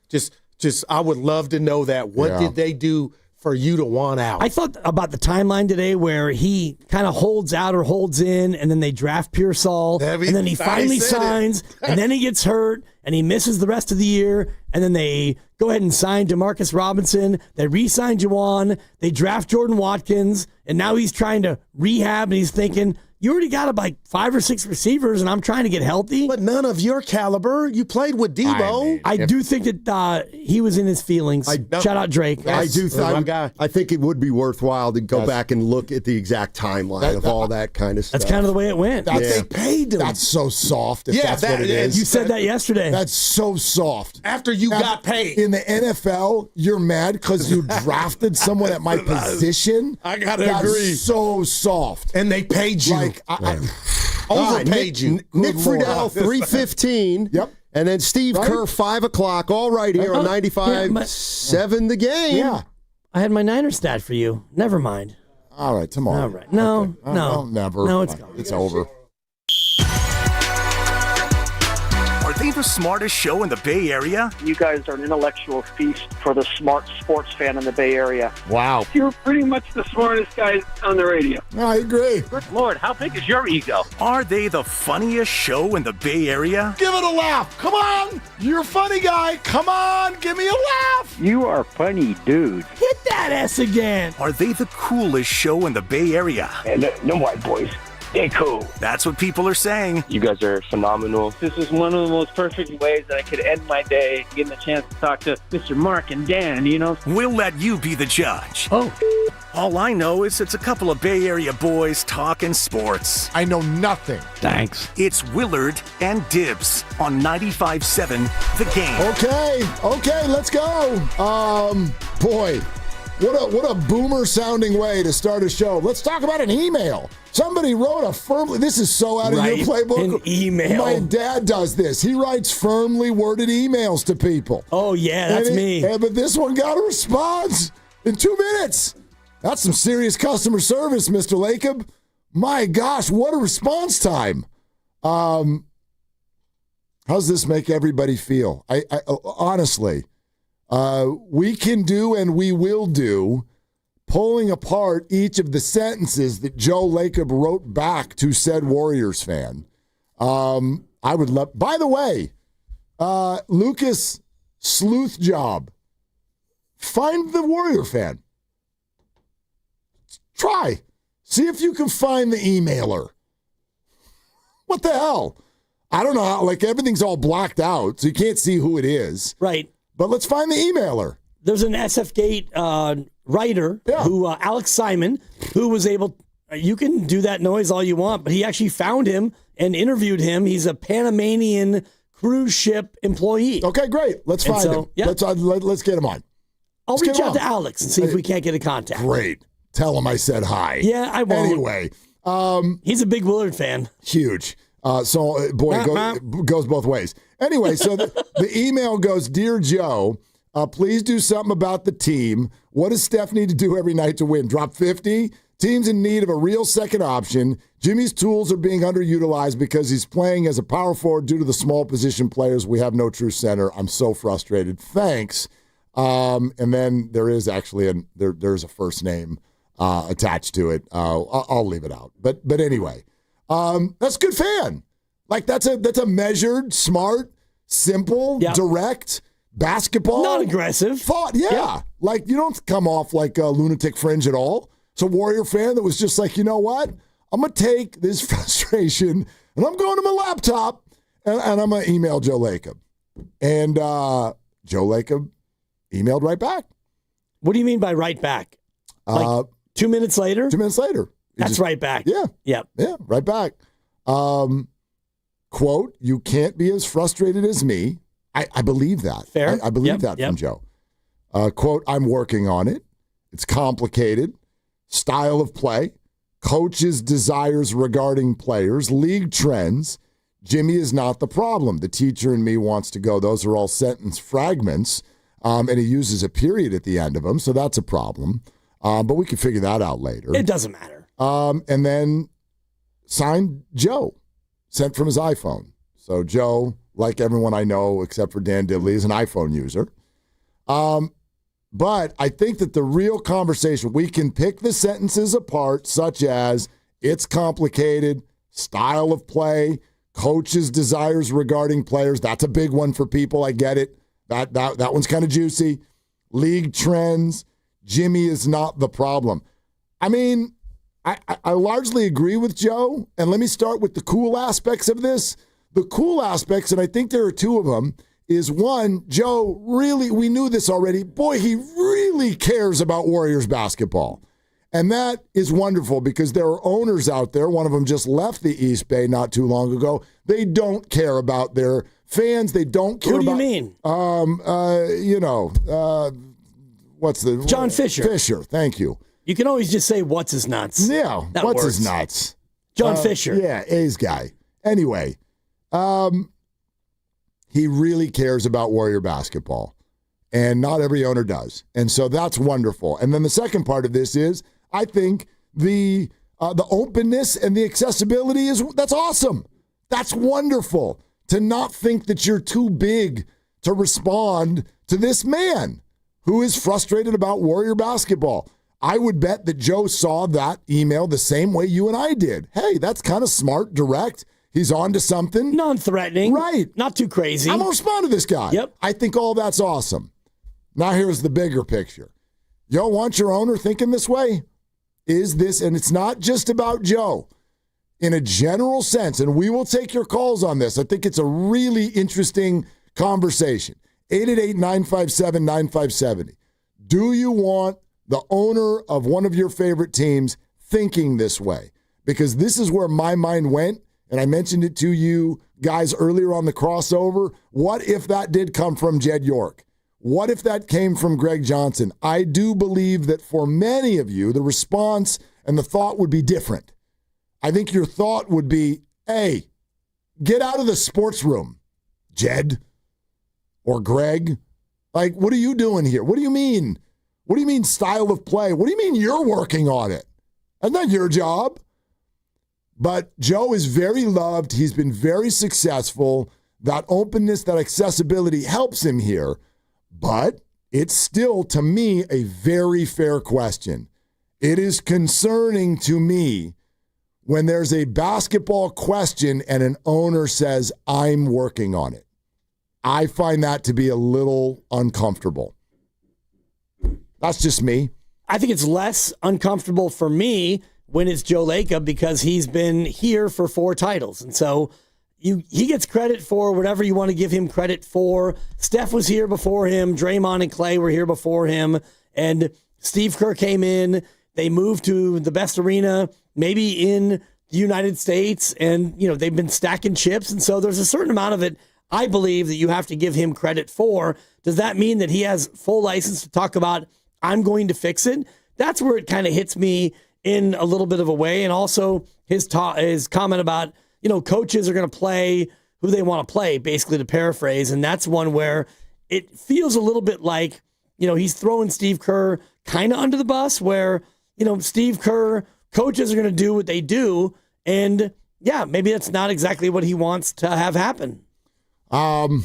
S28: I would love to know that. What did they do for you to want out?
S29: I thought about the timeline today where he kind of holds out or holds in, and then they draft Pearsall, and then he finally signs, and then he gets hurt, and he misses the rest of the year, and then they go ahead and sign Demarcus Robinson. They re-sign Juwan. They draft Jordan Watkins, and now he's trying to rehab, and he's thinking, You already got like 5 or 6 receivers, and I'm trying to get healthy.
S28: But none of your caliber. You played with Debo.
S29: I do think that he was in his feelings. Shout out Drake.
S30: I think it would be worthwhile to go back and look at the exact timeline of all that kind of stuff.
S29: That's kind of the way it went.
S11: They paid him. That's so soft. If that's what it is.
S29: You said that yesterday.
S11: That's so soft.
S28: After you got paid.
S11: In the NFL, you're mad because you drafted someone at my position?
S28: I got to agree.
S11: So soft.
S28: And they paid you.
S30: Overpaid you. Nick Friedel, 3:15.
S11: Yep.
S30: And then Steve Kerr, 5 o'clock, all right here on 95.7 The Game.
S11: Yeah.
S29: I had my Niner stat for you. Never mind.
S11: All right, tomorrow.
S29: All right. No,
S11: Okay.
S29: no.
S11: Never.
S29: No, it's gone.
S11: It's over.
S21: Are they the smartest show in the Bay Area?
S1: You guys are an intellectual feast for the smart sports fan in the Bay Area.
S30: Wow.
S1: You're pretty much the smartest guys on the radio.
S11: I agree.
S1: Good Lord, how big is your ego?
S21: Are they the funniest show in the Bay Area?
S11: Give it a laugh. Come on. You're a funny guy. Come on. Give me a laugh.
S1: You are funny, dude.
S29: Hit that S again.
S21: Are they the coolest show in the Bay Area?
S1: And no white boys. They're cool.
S21: That's what people are saying.
S1: You guys are phenomenal. This is one of the most perfect ways that I could end my day, getting the chance to talk to Mr. Mark and Dan, you know?
S21: We'll let you be the judge.
S29: Oh.
S21: All I know is it's a couple of Bay Area boys talking sports.
S11: I know nothing.
S29: Thanks.
S21: It's Willard and Dibs on 95.7 The Game.
S11: Okay, let's go. Boy, what a boomer sounding way to start a show. Let's talk about an email. Somebody wrote a firmly, this is so out of your playbook.
S29: An email.
S11: My dad does this. He writes firmly worded emails to people.
S29: Oh, yeah, that's me.
S11: But this one got a response in 2 minutes. That's some serious customer service, Mr. Lacob. My gosh, what a response time. How's this make everybody feel? I honestly, we can do and we will do pulling apart each of the sentences that Joe Lacob wrote back to said Warriors fan. I would love, by the way, Lucas Sleuth Job, find the Warrior fan. Try. See if you can find the emailer. What the hell? I don't know. Like, everything's all blacked out, so you can't see who it is.
S29: Right.
S11: But let's find the emailer.
S29: There's an SF Gate writer, who Alex Simon, who was able, you can do that noise all you want, but he actually found him and interviewed him. He's a Panamanian cruise ship employee.
S11: Okay, great. Let's find him.
S29: Yeah.
S11: Let's get him on.
S29: I'll reach out to Alex and see if we can't get a contact.
S11: Great. Tell him I said hi.
S29: Yeah, I won't.
S11: Anyway.
S29: He's a big Willard fan.
S11: Huge. It goes both ways. Anyway, so the email goes, Dear Joe, please do something about the team. What does Steph need to do every night to win? Drop 50? Team's in need of a real second option. Jimmy's tools are being underutilized because he's playing as a power forward due to the small position players. We have no true center. I'm so frustrated. Thanks. And then there is actually there's a first name attached to it. I'll leave it out. But anyway, that's a good fan. Like that's a measured, smart, simple, direct basketball,
S29: not aggressive
S11: thought. Yeah, like you don't come off like a lunatic fringe at all. It's a Warrior fan that was just like, you know what? I'm gonna take this frustration and I'm going to my laptop and I'm gonna email Joe Lacob. And Joe Lacob emailed right back.
S29: What do you mean by right back? Like 2 minutes later?
S11: 2 minutes later.
S29: That's right back.
S11: Yeah.
S29: Yep.
S11: Yeah, right back. Quote, you can't be as frustrated as me. I believe that.
S29: Fair.
S11: I believe that from Joe. Quote, I'm working on it. It's complicated. Style of play. Coach's desires regarding players. League trends. Jimmy is not the problem. The teacher in me wants to go. Those are all sentence fragments. And he uses a period at the end of them, so that's a problem. But we can figure that out later.
S29: It doesn't matter.
S11: And then signed Joe, sent from his iPhone. So Joe, like everyone I know except for Dan Diddley, is an iPhone user. But I think that the real conversation, we can pick the sentences apart, such as it's complicated, style of play, coach's desires regarding players. That's a big one for people. I get it. That one's kind of juicy. League trends. Jimmy is not the problem. I mean, I largely agree with Joe, and let me start with the cool aspects of this. The cool aspects, and I think there are two of them, is one, Joe really, we knew this already, boy, he really cares about Warriors basketball. And that is wonderful because there are owners out there, one of them just left the East Bay not too long ago, they don't care about their fans, they don't care about...
S29: Who do you mean?
S11: What's the...
S29: John Fisher.
S11: Fisher, thank you.
S29: You can always just say, what's his nuts?
S11: Yeah,
S29: that
S11: what's
S29: works.
S11: his nuts?
S29: John Fisher.
S11: Yeah, A's guy. Anyway, he really cares about Warrior basketball, and not every owner does. And so that's wonderful. And then the second part of this is, I think the openness and the accessibility that's awesome. That's wonderful to not think that you're too big to respond to this man who is frustrated about Warrior basketball. I would bet that Joe saw that email the same way you and I did. Hey, that's kind of smart, direct. He's on to something.
S29: Non-threatening.
S11: Right.
S29: Not too crazy.
S11: I'm going to respond to this guy.
S29: Yep.
S11: I think all that's awesome. Now here's the bigger picture. You don't want your owner thinking this way? Is this, and it's not just about Joe, in a general sense, and we will take your calls on this. I think it's a really interesting conversation. 888-957-9570. Do you want the owner of one of your favorite teams thinking this way? Because this is where my mind went, and I mentioned it to you guys earlier on the crossover. What if that did come from Jed York? What if that came from Greg Johnson? I do believe that for many of you, the response and the thought would be different. I think your thought would be, hey, get out of the sports room, Jed or Greg. Like, what are you doing here? What do you mean? What do you mean style of play? What do you mean you're working on it? That's not your job. But Joe is very loved. He's been very successful. That openness, that accessibility helps him here. But it's still, to me, a very fair question. It is concerning to me when there's a basketball question and an owner says, I'm working on it. I find that to be a little uncomfortable. That's just me.
S29: I think it's less uncomfortable for me when it's Joe Lacob because he's been here for 4 titles. And so he gets credit for whatever you want to give him credit for. Steph was here before him. Draymond and Clay were here before him. And Steve Kerr came in. They moved to the best arena maybe in the United States. And, they've been stacking chips. And so there's a certain amount of it, I believe, that you have to give him credit for. Does that mean that he has full license to talk about, I'm going to fix it? That's where it kind of hits me in a little bit of a way. And also his comment about, coaches are going to play who they want to play, basically, to paraphrase. And that's one where it feels a little bit like, he's throwing Steve Kerr kind of under the bus where, Steve Kerr, coaches are going to do what they do. And yeah, maybe that's not exactly what he wants to have happen.
S11: No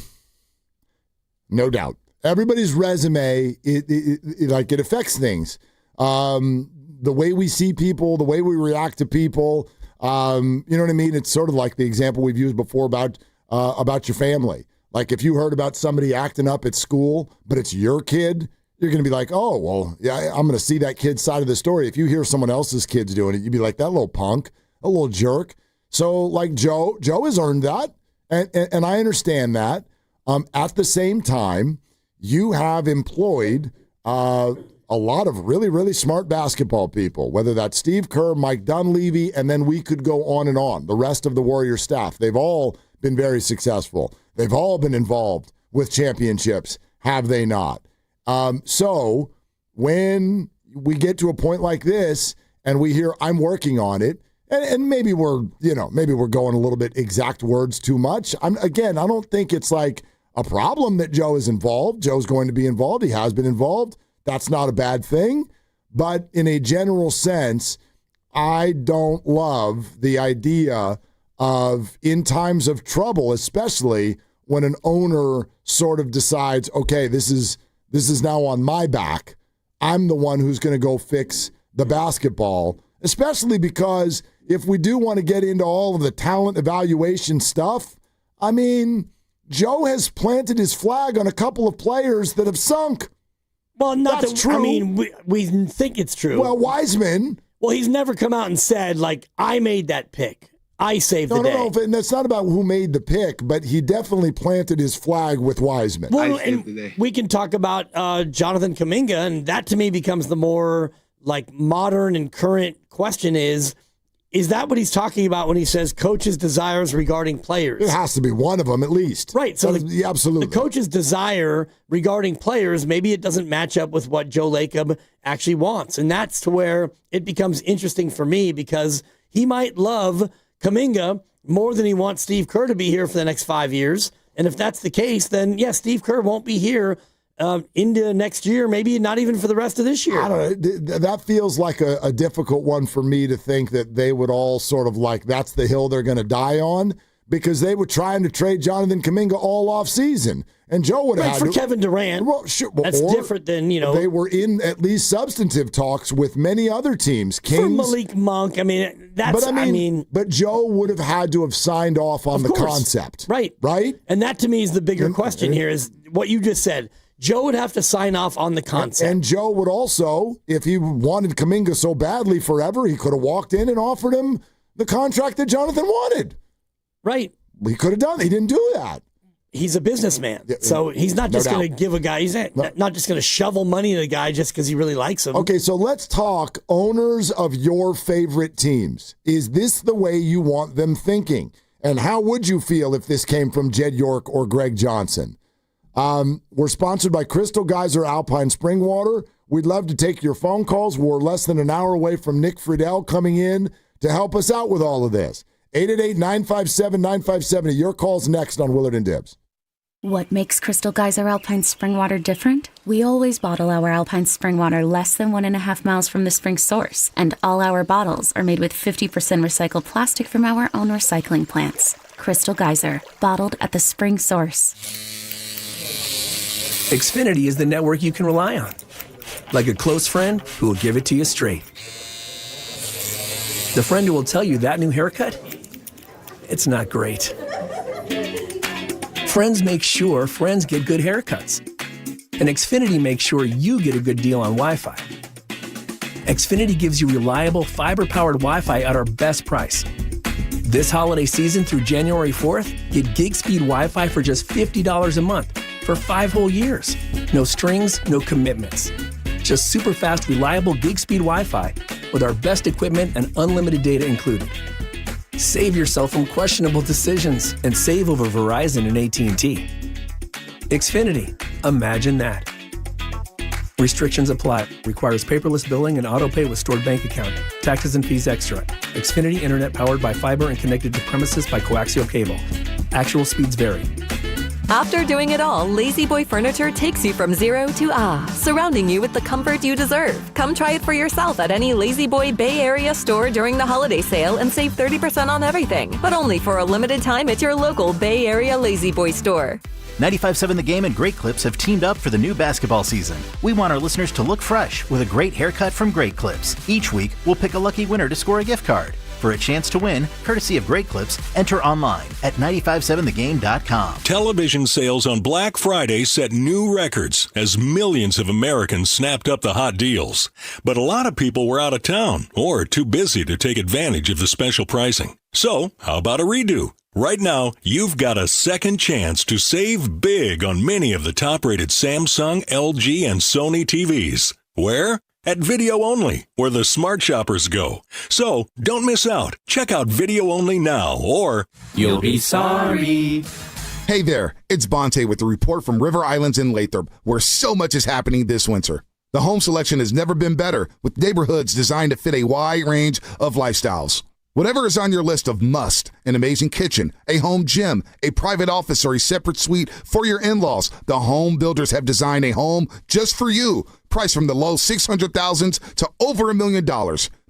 S11: doubt. Everybody's resume, it affects things. The way we see people, the way we react to people, you know what I mean? It's sort of like the example we've used before about your family. Like if you heard about somebody acting up at school, but it's your kid, you're going to be like, oh, well, yeah, I'm going to see that kid's side of the story. If you hear someone else's kids doing it, you'd be like, that little punk, a little jerk. So like Joe has earned that, and I understand that. At the same time, you have employed a lot of really, really smart basketball people, whether that's Steve Kerr, Mike Dunleavy, and then we could go on and on. The rest of the Warrior staff, they've all been very successful. They've all been involved with championships, have they not? So when we get to a point like this and we hear, I'm working on it, and maybe we're going a little bit exact words too much. I don't think it's like a problem that Joe is involved. Joe's going to be involved. He has been involved. That's not a bad thing. But in a general sense, I don't love the idea of, in times of trouble, especially when an owner sort of decides, okay, this is now on my back. I'm the one who's going to go fix the basketball, especially because if we do want to get into all of the talent evaluation stuff, I mean, Joe has planted his flag on a couple of players that have sunk.
S29: Well,
S11: That's true.
S29: I mean, we think it's true.
S11: Well, Wiseman
S29: Well, he's never come out and said, like, I made that pick. I saved the day.
S11: No, and it's not about who made the pick, but he definitely planted his flag with Wiseman.
S29: Well, and we can talk about Jonathan Kuminga, and that to me becomes the more like modern and current question is that what he's talking about when he says coach's desires regarding players?
S11: It has to be one of them at least.
S29: Right. So
S11: absolutely.
S29: The coach's desire regarding players, maybe it doesn't match up with what Joe Lacob actually wants. And that's to where it becomes interesting for me because he might love Kuminga more than he wants Steve Kerr to be here for the next 5 years. And if that's the case, then yes, Steve Kerr won't be here into next year, maybe not even for the rest of this year.
S11: I don't know. That feels like a difficult one for me to think that they would all sort of like that's the hill they're going to die on because they were trying to trade Jonathan Kuminga all off season. And Joe would have
S29: had for Kevin Durant.
S11: Well, sure,
S29: that's different than,
S11: They were in at least substantive talks with many other teams. Kings.
S29: For Malik Monk,
S11: But Joe would have had to have signed off on the concept.
S29: Right.
S11: Right?
S29: And that to me is the bigger question here is what you just said. Joe would have to sign off on the concept.
S11: And Joe would also, if he wanted Kuminga so badly forever, he could have walked in and offered him the contract that Jonathan wanted.
S29: Right.
S11: He could have done it. He didn't do that.
S29: He's a businessman. So he's not just going to give a guy, he's not just going to shovel money to the guy just because he really likes him.
S11: Okay, so let's talk owners of your favorite teams. Is this the way you want them thinking? And how would you feel if this came from Jed York or Greg Johnson? We're sponsored by Crystal Geyser Alpine Spring Water. We'd love to take your phone calls. We're less than an hour away from Nick Friedel coming in to help us out with all of this. 888-957-9570. Your call's next on Willard and Dibs.
S3: What makes Crystal Geyser Alpine Spring Water different? We always bottle our Alpine Spring Water less than 1.5 miles from the spring source, and all our bottles are made with 50% recycled plastic from our own recycling plants. Crystal Geyser, bottled at the spring source.
S4: Xfinity is the network you can rely on. Like a close friend who will give it to you straight. The friend who will tell you that new haircut, it's not great. Friends make sure friends get good haircuts. And Xfinity makes sure you get a good deal on Wi-Fi. Xfinity gives you reliable fiber-powered Wi-Fi at our best price. This holiday season through January 4th, get gig speed Wi-Fi for just $50 a month for 5 whole years. No strings, no commitments. Just super fast, reliable gig speed Wi-Fi with our best equipment and unlimited data included. Save yourself from questionable decisions and save over Verizon and AT&T. Xfinity. Imagine that. Restrictions apply. Requires paperless billing and auto-pay with stored bank account. Taxes and fees extra. Xfinity Internet powered by fiber and connected to premises by coaxial cable. Actual speeds vary.
S26: After doing it all, Lazy Boy Furniture takes you from zero to surrounding you with the comfort you deserve. Come try it for yourself at any Lazy Boy Bay Area store during the holiday sale and save 30% on everything, but only for a limited time at your local Bay Area Lazy Boy store.
S5: 95.7 The Game and Great Clips have teamed up for the new basketball season. We want our listeners to look fresh with a great haircut from Great Clips. Each week, we'll pick a lucky winner to score a gift card. For a chance to win, courtesy of Great Clips, enter online at 957thegame.com.
S6: Television sales on Black Friday set new records as millions of Americans snapped up the hot deals. But a lot of people were out of town or too busy to take advantage of the special pricing. So, how about a redo? Right now, you've got a second chance to save big on many of the top-rated Samsung, LG, and Sony TVs. Where? At Video Only, where the smart shoppers go. So, don't miss out. Check out Video Only now, or
S14: you'll be sorry.
S9: Hey there, it's Bonte with the report from River Islands in Lathrop, where so much is happening this winter. The home selection has never been better, with neighborhoods designed to fit a wide range of lifestyles. Whatever is on your list of must, an amazing kitchen, a home gym, a private office, or a separate suite for your in-laws, the home builders have designed a home just for you. Priced from the low $600,000 to over $1 million.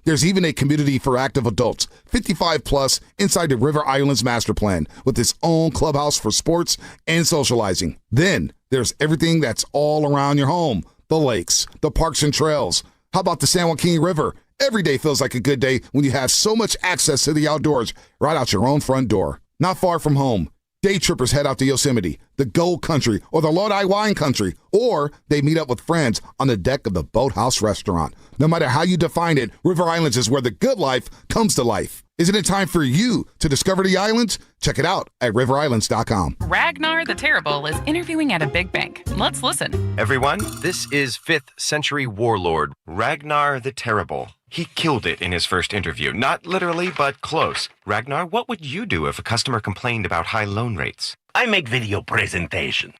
S9: There's even a community for active adults, 55 plus, inside the River Islands Master Plan with its own clubhouse for sports and socializing. Then there's everything that's all around your home. The lakes, the parks and trails. How about the San Joaquin River? Every day feels like a good day when you have so much access to the outdoors right out your own front door. Not far from home, Day trippers head out to Yosemite, the Gold Country, or the Lodi Wine Country, or they meet up with friends on the deck of the Boathouse Restaurant. No matter how you define it, River Islands is where the good life comes to life. Isn't it time for you to discover the islands? Check it out at riverislands.com.
S2: Ragnar the Terrible is interviewing at a big bank. Let's listen.
S7: Everyone, this is 5th century warlord Ragnar the Terrible. He killed it in his first interview. Not literally, but close. Ragnar, what would you do if a customer complained about high loan rates?
S8: I make video presentation.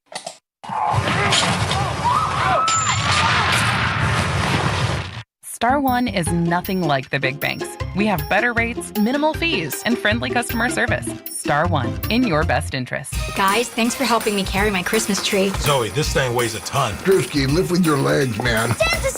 S2: Star One is nothing like the big banks. We have better rates, minimal fees, and friendly customer service. Star One, in your best interest.
S13: Guys, thanks for helping me carry my Christmas tree.
S16: Zoe, this thing weighs a ton.
S17: Drewski, lift with your legs, man.
S13: Santa!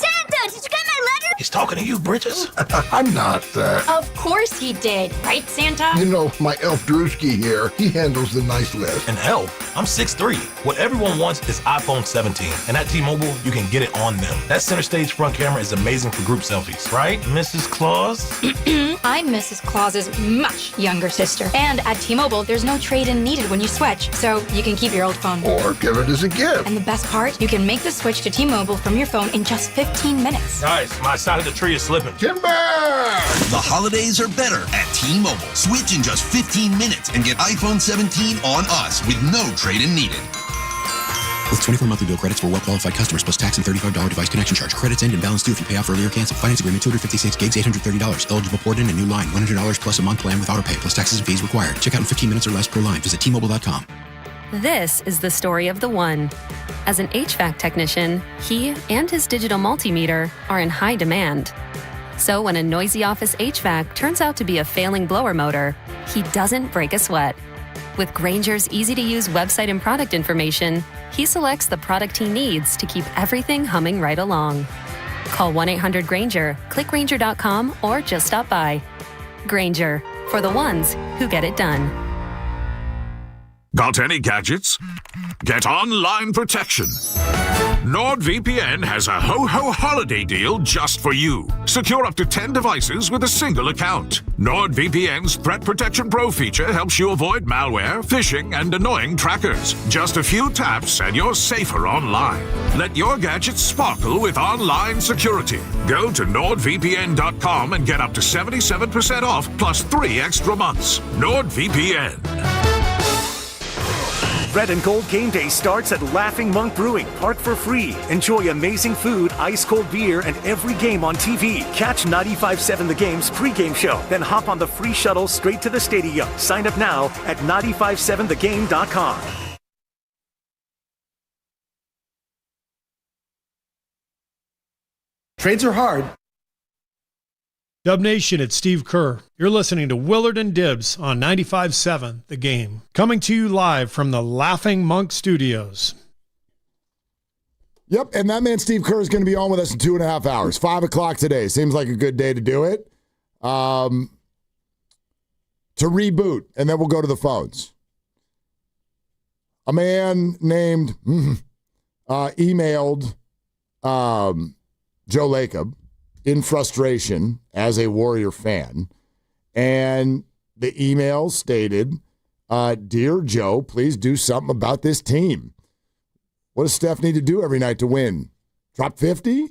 S13: Did you get my letter?
S16: He's talking to you, Bridges.
S17: I'm not.
S13: Of course he did. Right, Santa?
S17: You know, my elf Drewski here, he handles the nice list.
S16: An elf? I'm 6'3". What everyone wants is iPhone 17. And at T-Mobile, you can get it on them. That center stage front camera is amazing for group selfies. Right, Mrs. Claus?
S13: I'm Mrs. Claus's much younger sister. And at T-Mobile, there's no trade-in needed when you switch. So you can keep your old phone.
S17: Or give it as a gift.
S13: And the best part, you can make the switch to T-Mobile from your phone in just 15 minutes.
S16: Guys, my side of the tree is slipping.
S17: Timber!
S18: The holidays are better at T-Mobile. Switch in just 15 minutes and get iPhone 17 on us with no trade-in needed.
S19: With 24 monthly bill credits for well-qualified customers plus tax and $35 device connection charge. Credits end and balance due if you pay off earlier cancel. Finance agreement 256 gigs, $830. Eligible port in a new line. $100 plus a month plan with auto pay plus taxes and fees required. Check out in 15 minutes or less per line. Visit T-Mobile.com.
S26: This is the story of the one. As an HVAC technician, he and his digital multimeter are in high demand. So when a noisy office HVAC turns out to be a failing blower motor, he doesn't break a sweat. With Grainger's easy-to-use website and product information, he selects the product he needs to keep everything humming right along. Call 1-800-GRAINGER, click Grainger.com, or just stop by. Grainger, for the ones who get it done.
S24: Got any gadgets? Get online protection. NordVPN has a ho-ho holiday deal just for you. Secure up to 10 devices with a single account. NordVPN's Threat Protection Pro feature helps you avoid malware, phishing, and annoying trackers. Just a few taps and you're safer online. Let your gadgets sparkle with online security. Go to NordVPN.com and get up to 77% off plus 3 extra months. NordVPN.
S21: Red and Gold Game Day starts at Laughing Monk Brewing. Park for free. Enjoy amazing food, ice-cold beer, and every game on TV. Catch 95.7 The Game's pregame show. Then hop on the free shuttle straight to the stadium. Sign up now at 957thegame.com.
S25: Trades are hard.
S31: Dub Nation, it's Steve Kerr. You're listening to Willard and Dibbs on 95.7 The Game. Coming to you live from the Laughing Monk Studios.
S11: Yep, and that man Steve Kerr is going to be on with us in 2.5 hours. 5 o'clock today. Seems like a good day to do it. To reboot, and then we'll go to the phones. A man named emailed Joe Lacob in frustration as a Warrior fan. And the email stated, Dear Joe, please do something about this team. What does Steph need to do every night to win? Drop 50?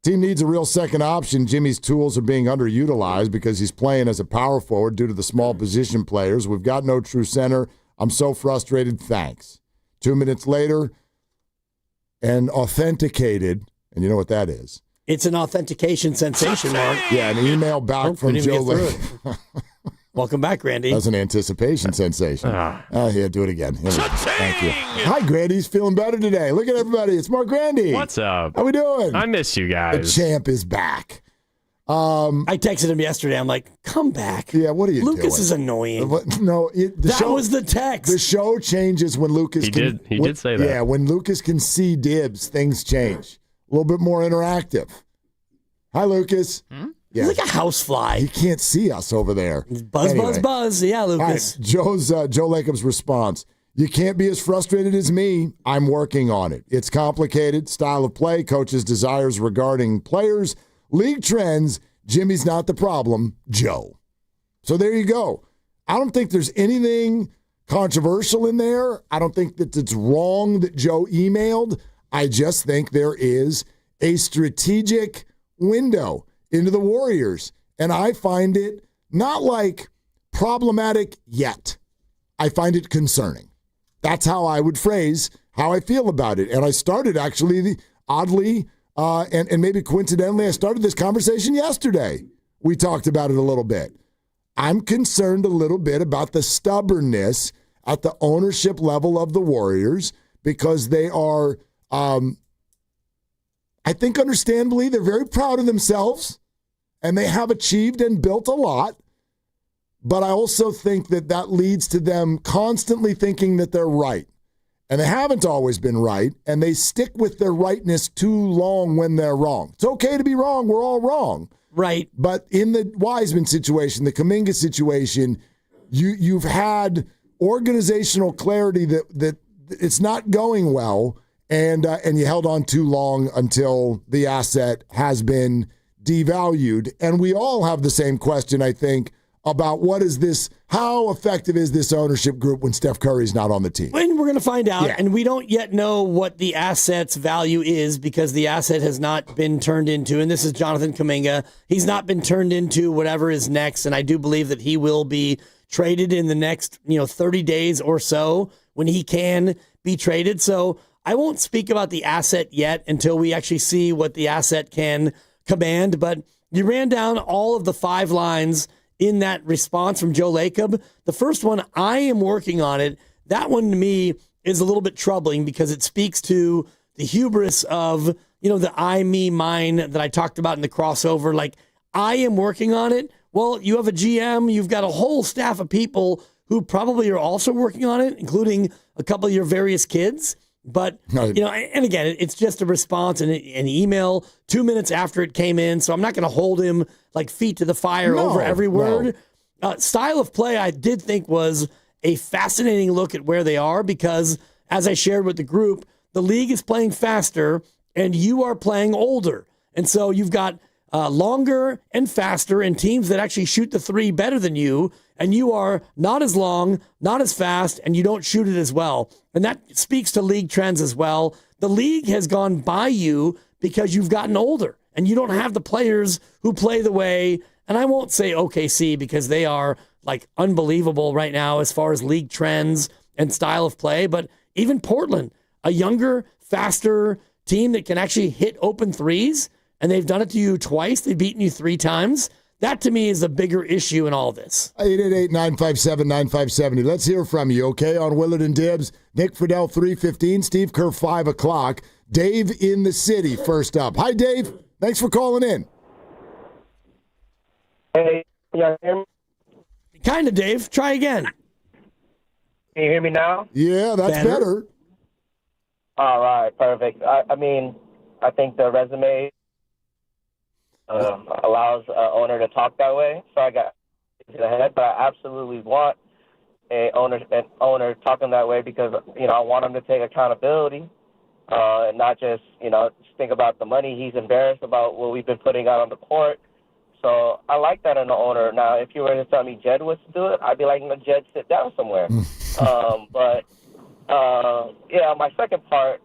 S11: Team needs a real second option. Jimmy's tools are being underutilized because he's playing as a power forward due to the small position players. We've got no true center. I'm so frustrated. Thanks. 2 minutes later, and authenticated, and you know what that is.
S29: It's an authentication sensation, Mark.
S11: Yeah, an email back from Joe Lacob.
S29: Welcome back, Randy.
S11: That's an anticipation sensation. Yeah, do it again. Thank you. Hi, Grandy's feeling better today. Look at everybody. It's Mark Grandy.
S32: What's up?
S11: How we doing?
S32: I miss you guys.
S11: The champ is back.
S29: I texted him yesterday. I'm like, come back.
S11: Yeah, what are you doing?
S29: Lucas is annoying.
S11: No,
S29: that was the text.
S11: The show changes when Lucas
S32: He did say that.
S11: Yeah, when Lucas can see Dibbs, things change. A little bit more interactive. Hi, Lucas.
S29: Yeah. He's like a housefly.
S11: He can't see us over there.
S29: Buzz, buzz, buzz. Yeah, Lucas.
S11: Right, Joe Lacob's response. You can't be as frustrated as me. I'm working on it. It's complicated. Style of play, coaches' desires regarding players, league trends. Jimmy's not the problem. Joe. So there you go. I don't think there's anything
S9: controversial in there. I don't think that it's wrong that Joe emailed. I just think there is a strategic window into the Warriors. And I find it not like problematic yet. I find it concerning. That's how I would phrase how I feel about it. And I started actually, oddly, and maybe coincidentally, I started this conversation yesterday. We talked about it a little bit. I'm concerned a little bit about the stubbornness at the ownership level of the Warriors because they are, I think understandably, they're very proud of themselves and they have achieved and built a lot. But I also think that leads to them constantly thinking that they're right. And they haven't always been right, and they stick with their rightness too long when they're wrong. It's okay to be wrong. We're all wrong.
S29: Right.
S9: But in the Wiseman situation, the Kuminga situation, you've had organizational clarity that it's not going well, and you held on too long until the asset has been devalued. And we all have the same question, I think, about how effective is this ownership group when Steph Curry's not on the team?
S29: And we're going to find out, and we don't yet know what the asset's value is because the asset has not been turned into, and this is Jonathan Kuminga, he's not been turned into whatever is next, and I do believe that he will be traded in the next 30 days or so when he can be traded. So I won't speak about the asset yet until we actually see what the asset can command, but you ran down all of the 5 lines in that response from Joe Lacob. The first one, I am working on it. That one to me is a little bit troubling because it speaks to the hubris of, the I, me, mine that I talked about in the crossover. Like, I am working on it. Well, you have a GM, you've got a whole staff of people who probably are also working on it, including a couple of your various kids. But, and again, it's just a response and an email 2 minutes after it came in. So I'm not going to hold him like feet to the fire over every word. Style of play, I did think was a fascinating look at where they are because, as I shared with the group, the league is playing faster and you are playing older. And so you've got longer and faster and teams that actually shoot the 3 better than you. And you are not as long, not as fast, and you don't shoot it as well. And that speaks to league trends as well. The league has gone by you because you've gotten older and you don't have the players who play the way, and I won't say OKC because they are like unbelievable right now as far as league trends and style of play, but even Portland, a younger, faster team that can actually hit open threes, and they've done it to you twice. They've beaten you 3 times. That, to me, is a bigger issue in all this.
S9: 888-957-9570. Let's hear from you, okay, on Willard and Dibbs. Nick Friedel, 3:15. Steve Kerr, 5 o'clock. Dave in the city, first up. Hi, Dave. Thanks for calling in.
S1: Hey, can you hear me?
S29: Kind of, Dave. Try again.
S1: Can you hear me now?
S9: Yeah, that's better.
S1: All right, perfect. I think the resume allows an owner to talk that way. So I got to the head, but I absolutely want an owner talking that way because, I want him to take accountability and not just think about the money. He's embarrassed about what we've been putting out on the court. So I like that in an owner. Now, if you were to tell me Jed was to do it, I'd be like, Jed, sit down somewhere. But my second part,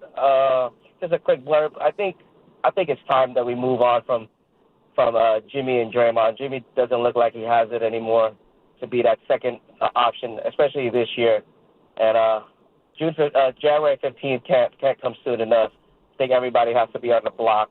S1: just a quick blurb. I think it's time that we move on from Jimmy and Draymond. Jimmy doesn't look like he has it anymore to be that second option, especially this year. And January 15th can't come soon enough. I think everybody has to be on the block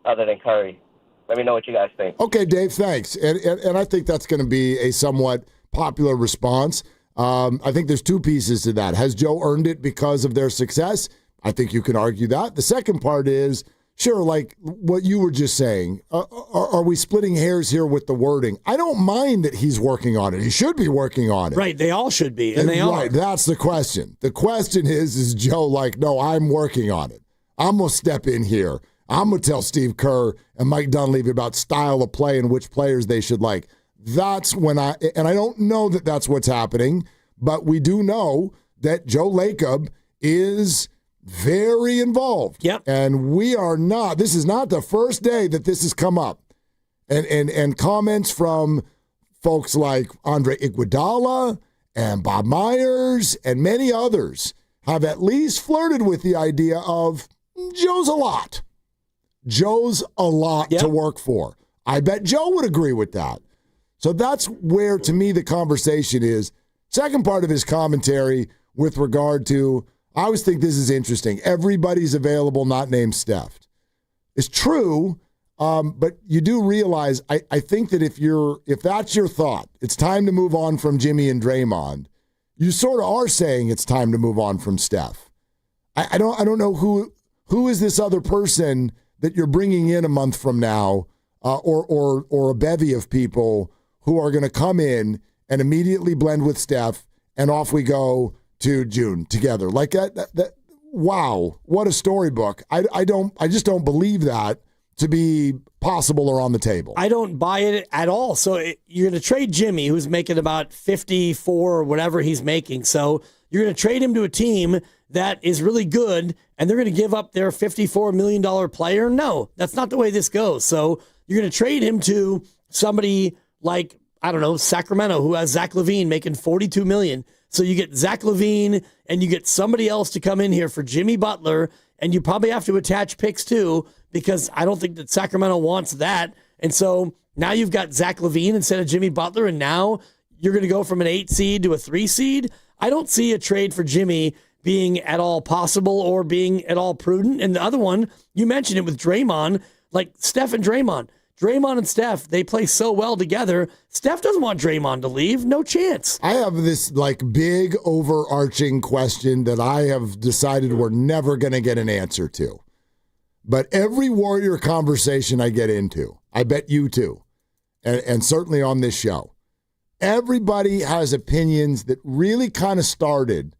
S1: other than Curry. Let me know what you guys think.
S9: Okay, Dave, thanks. And I think that's going to be a somewhat popular response. I think there's 2 pieces to that. Has Joe earned it because of their success? I think you can argue that. The second part is, sure, like what you were just saying, are we splitting hairs here with the wording? I don't mind that he's working on it. He should be working on it.
S29: Right, they all should be, and they are.
S9: Right, that's the question. The question is Joe like, no, I'm working on it. I'm going to step in here. I'm going to tell Steve Kerr and Mike Dunleavy about style of play and which players they should like. That's when I don't know that that's what's happening, but we do know that Joe Lacob is very involved.
S29: Yep.
S9: And this is not the first day that this has come up. And comments from folks like Andre Iguodala and Bob Myers and many others have at least flirted with the idea of Joe's a lot. Joe's a lot to work for. I bet Joe would agree with that. So that's where, to me, the conversation is. Second part of his commentary with regard to, I always think this is interesting. Everybody's available, not named Steph. It's true, but you do realize, I think that if that's your thought, it's time to move on from Jimmy and Draymond, you sort of are saying it's time to move on from Steph. I don't know who is this other person that you're bringing in a month from now, or a bevy of people who are going to come in and immediately blend with Steph, and off we go to June together. Like that wow, what a storybook. I just don't believe that to be possible or on the table.
S29: I don't buy it at all. So you're going to trade Jimmy, who's making about 54 or whatever he's making. So you're going to trade him to a team that is really good, and they're going to give up their $54 million player? No, that's not the way this goes. So you're going to trade him to somebody like, I don't know, Sacramento, who has Zach LaVine making $42 million. So you get Zach LaVine, and you get somebody else to come in here for Jimmy Butler, and you probably have to attach picks too, because I don't think that Sacramento wants that. And so now you've got Zach LaVine instead of Jimmy Butler, and now you're going to go from an 8 seed to a 3 seed. I don't see a trade for Jimmy being at all possible or being at all prudent. And the other one, you mentioned it with Draymond, like Steph and Draymond. Draymond and Steph, they play so well together. Steph doesn't want Draymond to leave. No chance.
S9: I have this big overarching question that I have decided we're never going to get an answer to. But every Warrior conversation I get into, I bet you too, and certainly on this show, everybody has opinions that really kind of started,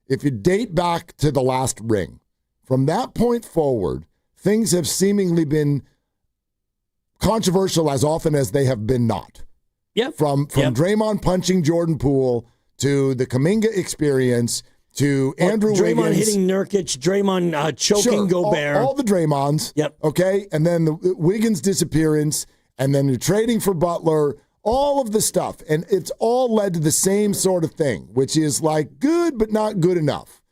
S9: if you date back to the last ring. From that point forward, things have seemingly been controversial as often as they have been not.
S29: Yep.
S9: From Draymond punching Jordan Poole to the Kuminga experience to Andrew
S29: Draymond
S9: Wiggins.
S29: hitting Nurkic, Draymond choking Gobert.
S9: All the Draymonds.
S29: Yep.
S9: Okay, and then the Wiggins disappearance, and then you're trading for Butler, all of the stuff. And it's all led to the same sort of thing, which is like good but not good enough.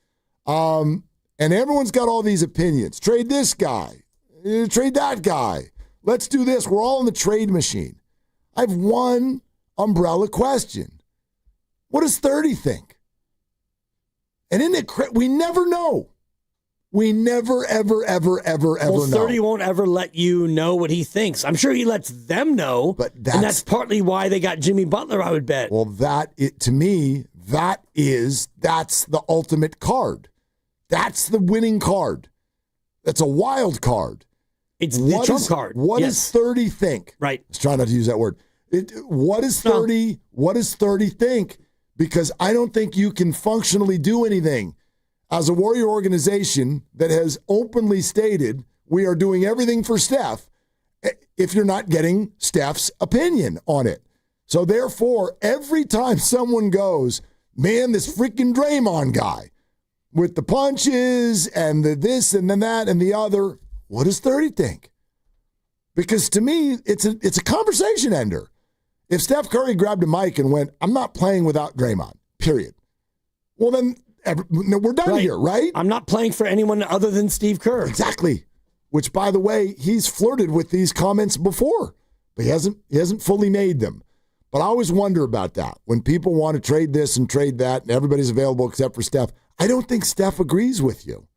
S9: And everyone's got all these opinions. Trade this guy. Trade that guy. Let's do this. We're all in the trade machine. I have one umbrella question. What does 30 think? And isn't it we never know. We never, ever know.
S29: 30 won't ever let you know what he thinks. I'm sure he lets them know, and that's partly why they got Jimmy Butler, I would bet.
S9: Well, to me, that's the ultimate card. That's the winning card. That's a wild card.
S29: It's the trump card.
S9: What does 30 think?
S29: Right.
S9: Let's try not to use that word. What does 30 think? Because I don't think you can functionally do anything as a Warrior organization that has openly stated we are doing everything for Steph if you're not getting Steph's opinion on it. So therefore, every time someone goes, man, this freaking Draymond guy with the punches and the this and then that and the other, what does 30 think? Because to me, it's a conversation ender. If Steph Curry grabbed a mic and went, I'm not playing without Draymond, period. Well, then we're done here, right?
S29: I'm not playing for anyone other than Steve Kerr.
S9: Exactly. Which, by the way, he's flirted with these comments before, but he hasn't fully made them. But I always wonder about that. When people want to trade this and trade that, and everybody's available except for Steph, I don't think Steph agrees with you.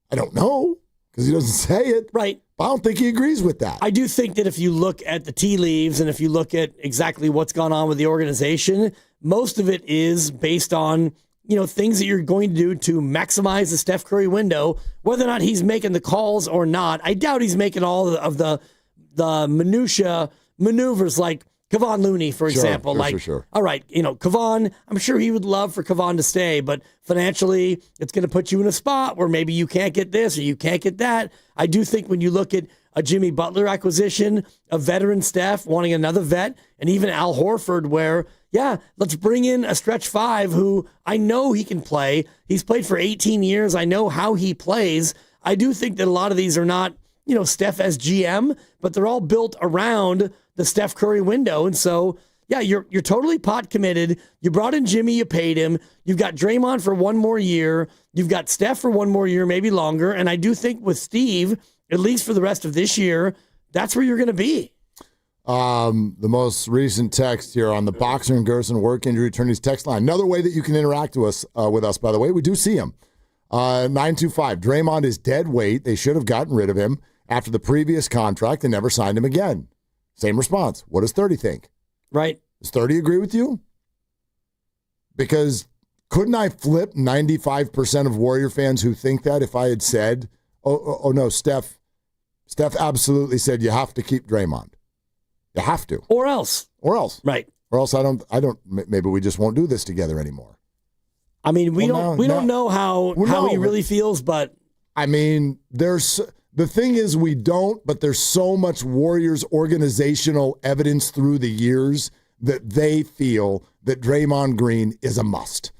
S9: I don't know, because he doesn't say it.
S29: Right.
S9: I don't think he agrees with that.
S29: I do think that if you look at the tea leaves and if you look at exactly what's gone on with the organization, most of it is based on, things that you're going to do to maximize the Steph Curry window, whether or not he's making the calls or not. I doubt he's making all of the minutia maneuvers like Kevon Looney, for example.
S9: Sure.
S29: All right, Kevon, I'm sure he would love for Kevon to stay, but financially, it's going to put you in a spot where maybe you can't get this or you can't get that. I do think when you look at a Jimmy Butler acquisition, a veteran Steph wanting another vet, and even Al Horford, where, let's bring in a stretch five who I know he can play. He's played for 18 years. I know how he plays. I do think that a lot of these are not, Steph as GM, but they're all built around the Steph Curry window. And so yeah, you're totally pot committed. You brought in Jimmy, you paid him. You've got Draymond for one more year. You've got Steph for one more year, maybe longer. And I do think with Steve, at least for the rest of this year, that's where you're going to be.
S11: The most recent text here on the Boxer and Gerson work injury attorneys text line. Another way that you can interact with us, by the way, we do see him. 925, Draymond is dead weight. They should have gotten rid of him after the previous contract and never signed him again. Same response. What does 30 think?
S29: Right.
S11: Does 30 agree with you? Because couldn't I flip 95% of Warrior fans who think that if I had said, oh no, Steph absolutely said you have to keep Draymond. You have to.
S29: Or else.
S11: Right. Or else I don't, maybe we just won't do this together anymore.
S29: I mean, we don't know how he really feels, but.
S11: I mean, the thing is we don't, but there's so much Warriors organizational evidence through the years that they feel that Draymond Green is a must.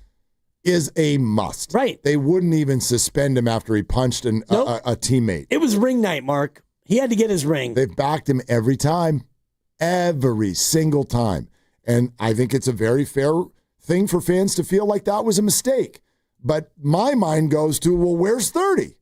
S29: Right.
S11: They wouldn't even suspend him after he punched a teammate.
S29: It was ring night, Mark. He had to get his ring.
S11: They've backed him every time. Every single time. And I think it's a very fair thing for fans to feel like that was a mistake. But my mind goes to, well, where's 30?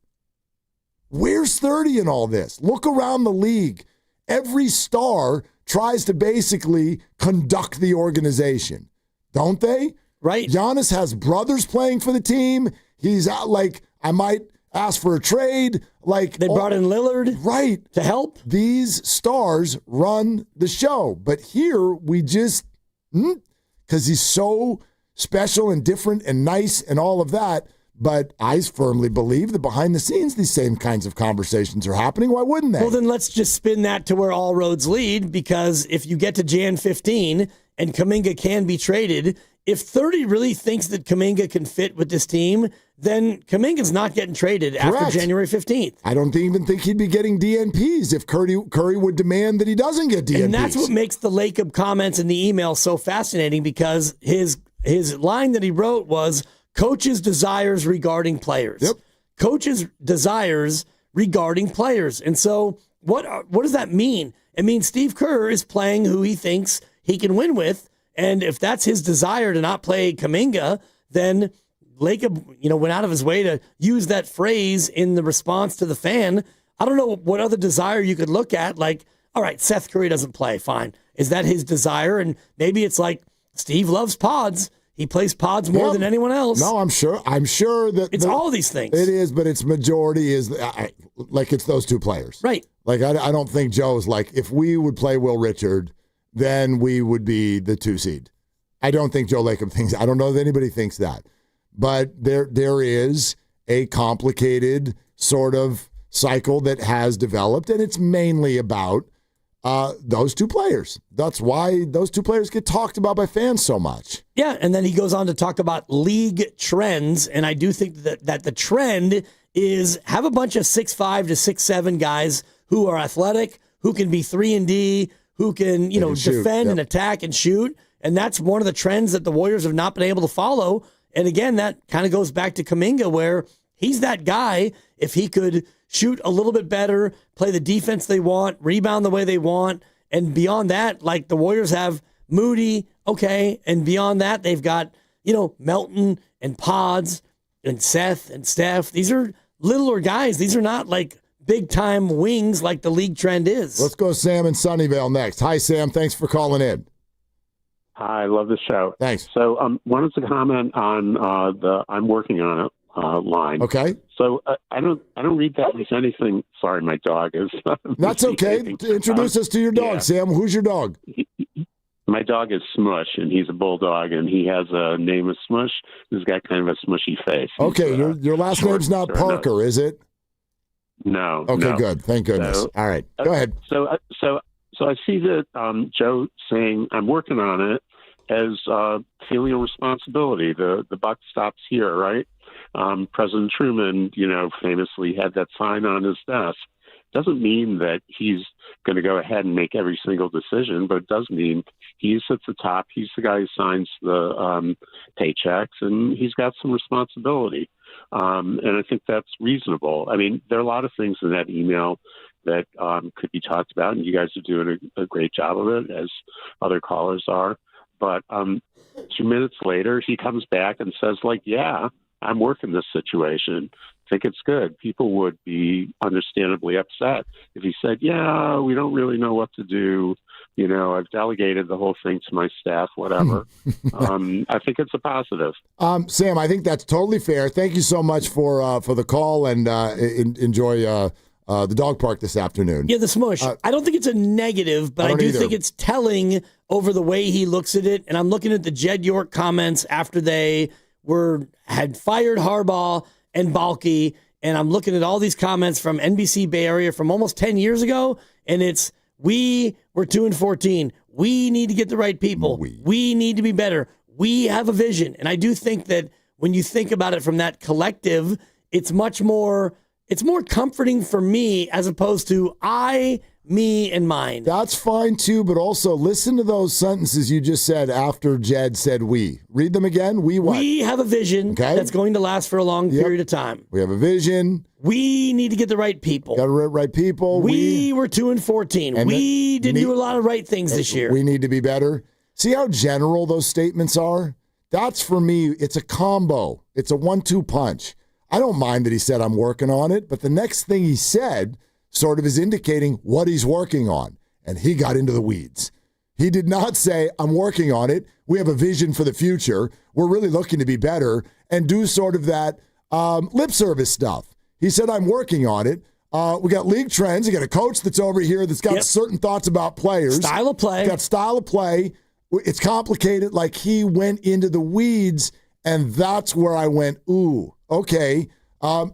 S11: Where's 30 in all this? Look around the league. Every star tries to basically conduct the organization, don't they?
S29: Right.
S11: Giannis has brothers playing for the team. He's out like, I might ask for a trade. Like
S29: they brought in Lillard,
S11: right,
S29: to help.
S11: These stars run the show, but here we just because he's so special and different and nice and all of that. But I firmly believe that behind the scenes, these same kinds of conversations are happening. Why wouldn't they?
S29: Well, then let's just spin that to where all roads lead, because if you get to Jan 15 and Kuminga can be traded, if 30 really thinks that Kuminga can fit with this team, then Kuminga's not getting traded after January 15th.
S11: I don't even think he'd be getting DNPs if Curry would demand that he doesn't get DNPs.
S29: And that's what makes the Lacob comments in the email so fascinating, because his line that he wrote was, coach's desires regarding players.
S11: Yep.
S29: Coach's desires regarding players. And so what does that mean? It means Steve Kerr is playing who he thinks he can win with. And if that's his desire to not play Kuminga, then Lacob, went out of his way to use that phrase in the response to the fan. I don't know what other desire you could look at. Like, all right, Seth Curry doesn't play. Fine. Is that his desire? And maybe it's like Steve loves pods. He plays pods more than anyone else.
S11: No, I'm sure that
S29: it's all these things.
S11: It is, but its majority is it's those two players.
S29: Right.
S11: Like, I don't think Joe's like, if we would play Will Richard, then we would be the 2 seed. I don't think Joe Lacob thinks. I don't know that anybody thinks that. But there is a complicated sort of cycle that has developed, and it's mainly about those two players. That's why those two players get talked about by fans so much.
S29: Yeah, and then he goes on to talk about league trends, and I do think that the trend is have a bunch of 6'5" to 6'7" guys who are athletic, who can be 3-and-D, who can defend and attack and shoot, and that's one of the trends that the Warriors have not been able to follow. And again, that kind of goes back to Kuminga, where he's that guy. If he could shoot a little bit better, play the defense they want, rebound the way they want, and beyond that, like the Warriors have Moody, okay, and beyond that, they've got, Melton and Pods and Seth and Steph. These are littler guys. These are not like big-time wings like the league trend is.
S11: Let's go Sam in Sunnyvale next. Hi, Sam. Thanks for calling in.
S3: Hi, I love the show.
S11: Thanks.
S3: So wanted to comment on the I'm working on it line.
S11: Okay.
S3: So I don't read that as anything. Sorry, my dog is.
S11: That's okay. Introduce us to your dog, Sam. Who's your dog?
S3: My dog is Smush, and he's a bulldog, and he has a name of Smush. He's got kind of a smushy face.
S11: Okay, your last name's not Parker, is it?
S3: No.
S11: Okay,
S3: no.
S11: Good. Thank goodness.
S3: So,
S11: all right, go ahead.
S3: So I see that Joe saying I'm working on it as feeling a responsibility. The buck stops here, right? President Truman, famously had that sign on his desk. Doesn't mean that he's going to go ahead and make every single decision, but it does mean he's at the top. He's the guy who signs the paychecks, and he's got some responsibility. And I think that's reasonable. I mean, there are a lot of things in that email that could be talked about, and you guys are doing a great job of it, as other callers are. But 2 minutes later, he comes back and says, like, yeah, I'm working this situation. I think it's good. People would be understandably upset if he said, yeah, we don't really know what to do. You know, I've delegated the whole thing to my staff, whatever. I think it's a positive.
S9: Sam, I think that's totally fair. Thank you so much for the call, and enjoy the dog park this afternoon.
S29: Yeah, the smush. I don't think it's a negative, but I do think it's telling over the way he looks at it. And I'm looking at the Jed York comments after they had fired Harbaugh and Balky, and I'm looking at all these comments from NBC Bay Area from almost 10 years ago, and it's, we were 2-14. We need to get the right people. We need to be better. We have a vision. And I do think that when you think about it from that collective, it's more comforting for me as opposed to I, me, and mine.
S9: That's fine too, but also listen to those sentences you just said after Jed said we. Read them again. We what?
S29: We have a vision that's going to last for a long period of time.
S9: We have a vision.
S29: We need to get the right people.
S9: Got the right people.
S29: We were 2-14. We didn't do a lot of right things this year.
S9: We need to be better. See how general those statements are? That's, for me, it's a combo. It's a 1-2 punch. I don't mind that he said I'm working on it, but the next thing he said sort of is indicating what he's working on, and he got into the weeds. He did not say, I'm working on it. We have a vision for the future. We're really looking to be better, and do sort of that lip service stuff. He said, I'm working on it. We got league trends. You got a coach that's over here that's got certain thoughts about players.
S29: Style of play.
S9: Got style of play. It's complicated. Like, he went into the weeds, and that's where I went, ooh, okay.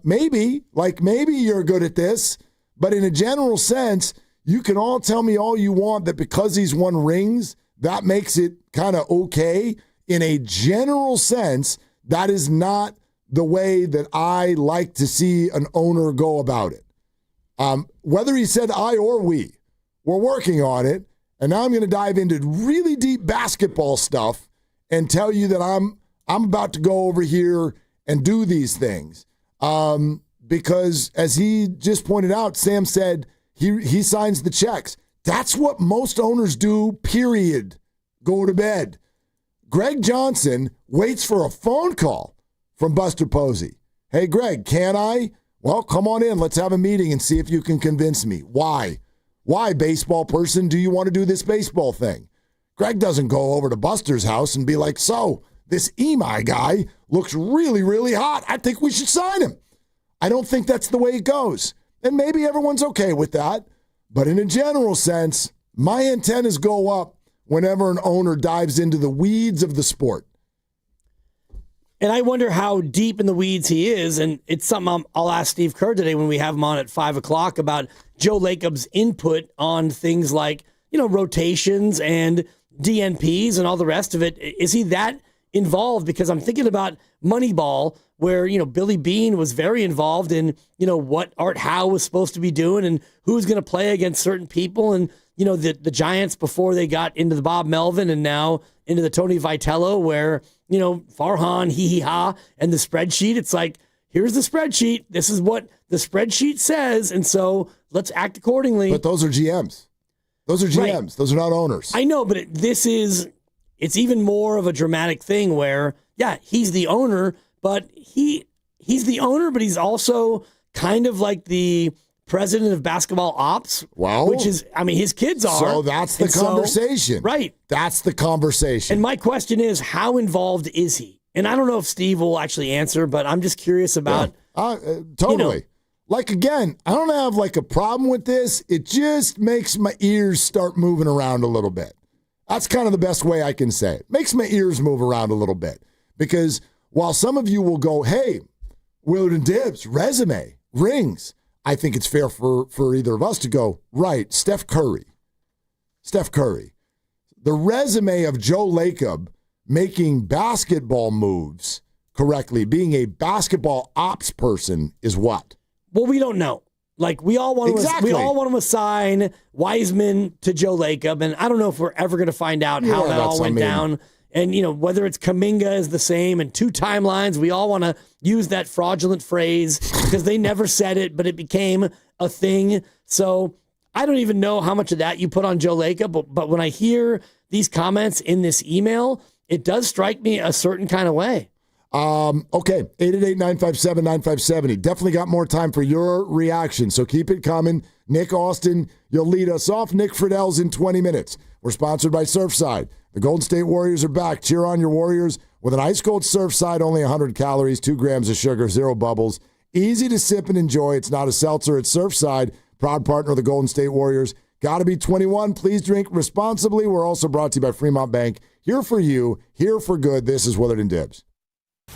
S9: Maybe you're good at this, but in a general sense, you can all tell me all you want that because he's won rings, that makes it kind of okay. In a general sense, that is not the way that I like to see an owner go about it. Whether he said I or we, we're working on it. And now I'm going to dive into really deep basketball stuff and tell you that I'm about to go over here and do these things. Because as he just pointed out, Sam said he signs the checks. That's what most owners do, period. Go to bed. Greg Johnson waits for a phone call from Buster Posey. Hey, Greg, can I? Well, come on in. Let's have a meeting and see if you can convince me. Why? Why, baseball person, do you want to do this baseball thing? Greg doesn't go over to Buster's house and be like, so, this Emi guy looks really, really hot. I think we should sign him. I don't think that's the way it goes. And maybe everyone's okay with that. But in a general sense, my antennas go up whenever an owner dives into the weeds of the sport.
S29: And I wonder how deep in the weeds he is. And it's something I'll ask Steve Kerr today when we have him on at 5 o'clock about Joe Lacob's input on things like, rotations and DNPs and all the rest of it. Is he that involved? Because I'm thinking about Moneyball, where, Billy Beane was very involved in, what Art Howe was supposed to be doing and who's going to play against certain people. And, the Giants before they got into the Bob Melvin and now into the Tony Vitello, where, Farhan, hee-hee-ha, and the spreadsheet, it's like, here's the spreadsheet. This is what the spreadsheet says. And so let's act accordingly.
S9: But those are GMs. Those are GMs. Right. Those are not owners.
S29: I know, but it's even more of a dramatic thing where, he's the owner, but he's the owner, but he's also kind of like the president of basketball ops.
S9: Wow.
S29: Which is, his kids are.
S9: So that's the conversation.
S29: Right.
S9: That's the conversation.
S29: And my question is, how involved is he? And I don't know if Steve will actually answer, but I'm just curious about.
S9: Totally. Like, again, I don't have a problem with this. It just makes my ears start moving around a little bit. That's kind of the best way I can say it. Makes my ears move around a little bit. Because while some of you will go, hey, Willard and Dibbs, resume, rings, I think it's fair for either of us to go, right, Steph Curry. The resume of Joe Lacob making basketball moves correctly, being a basketball ops person, is what?
S29: Well, we don't know. We all want to assign Wiseman to Joe Lacob, and I don't know if we're ever going to find out how that all went down. And, whether it's Kuminga is the same and 2 timelines, we all want to use that fraudulent phrase because they never said it, but it became a thing. So I don't even know how much of that you put on Joe Lacob, but when I hear these comments in this email, it does strike me a certain kind of way.
S11: Okay, 888-957-9570. Definitely got more time for your reaction, so keep it coming. Nick Austin, you'll lead us off. Nick Friedell's in 20 minutes. We're sponsored by Surfside. The Golden State Warriors are back. Cheer on your Warriors with an ice-cold Surfside, only 100 calories, 2 grams of sugar, 0 bubbles. Easy to sip and enjoy. It's not a seltzer. It's Surfside, proud partner of the Golden State Warriors. Got to be 21. Please drink responsibly. We're also brought to you by Fremont Bank. Here for you, here for good. This is Willard and Dibbs.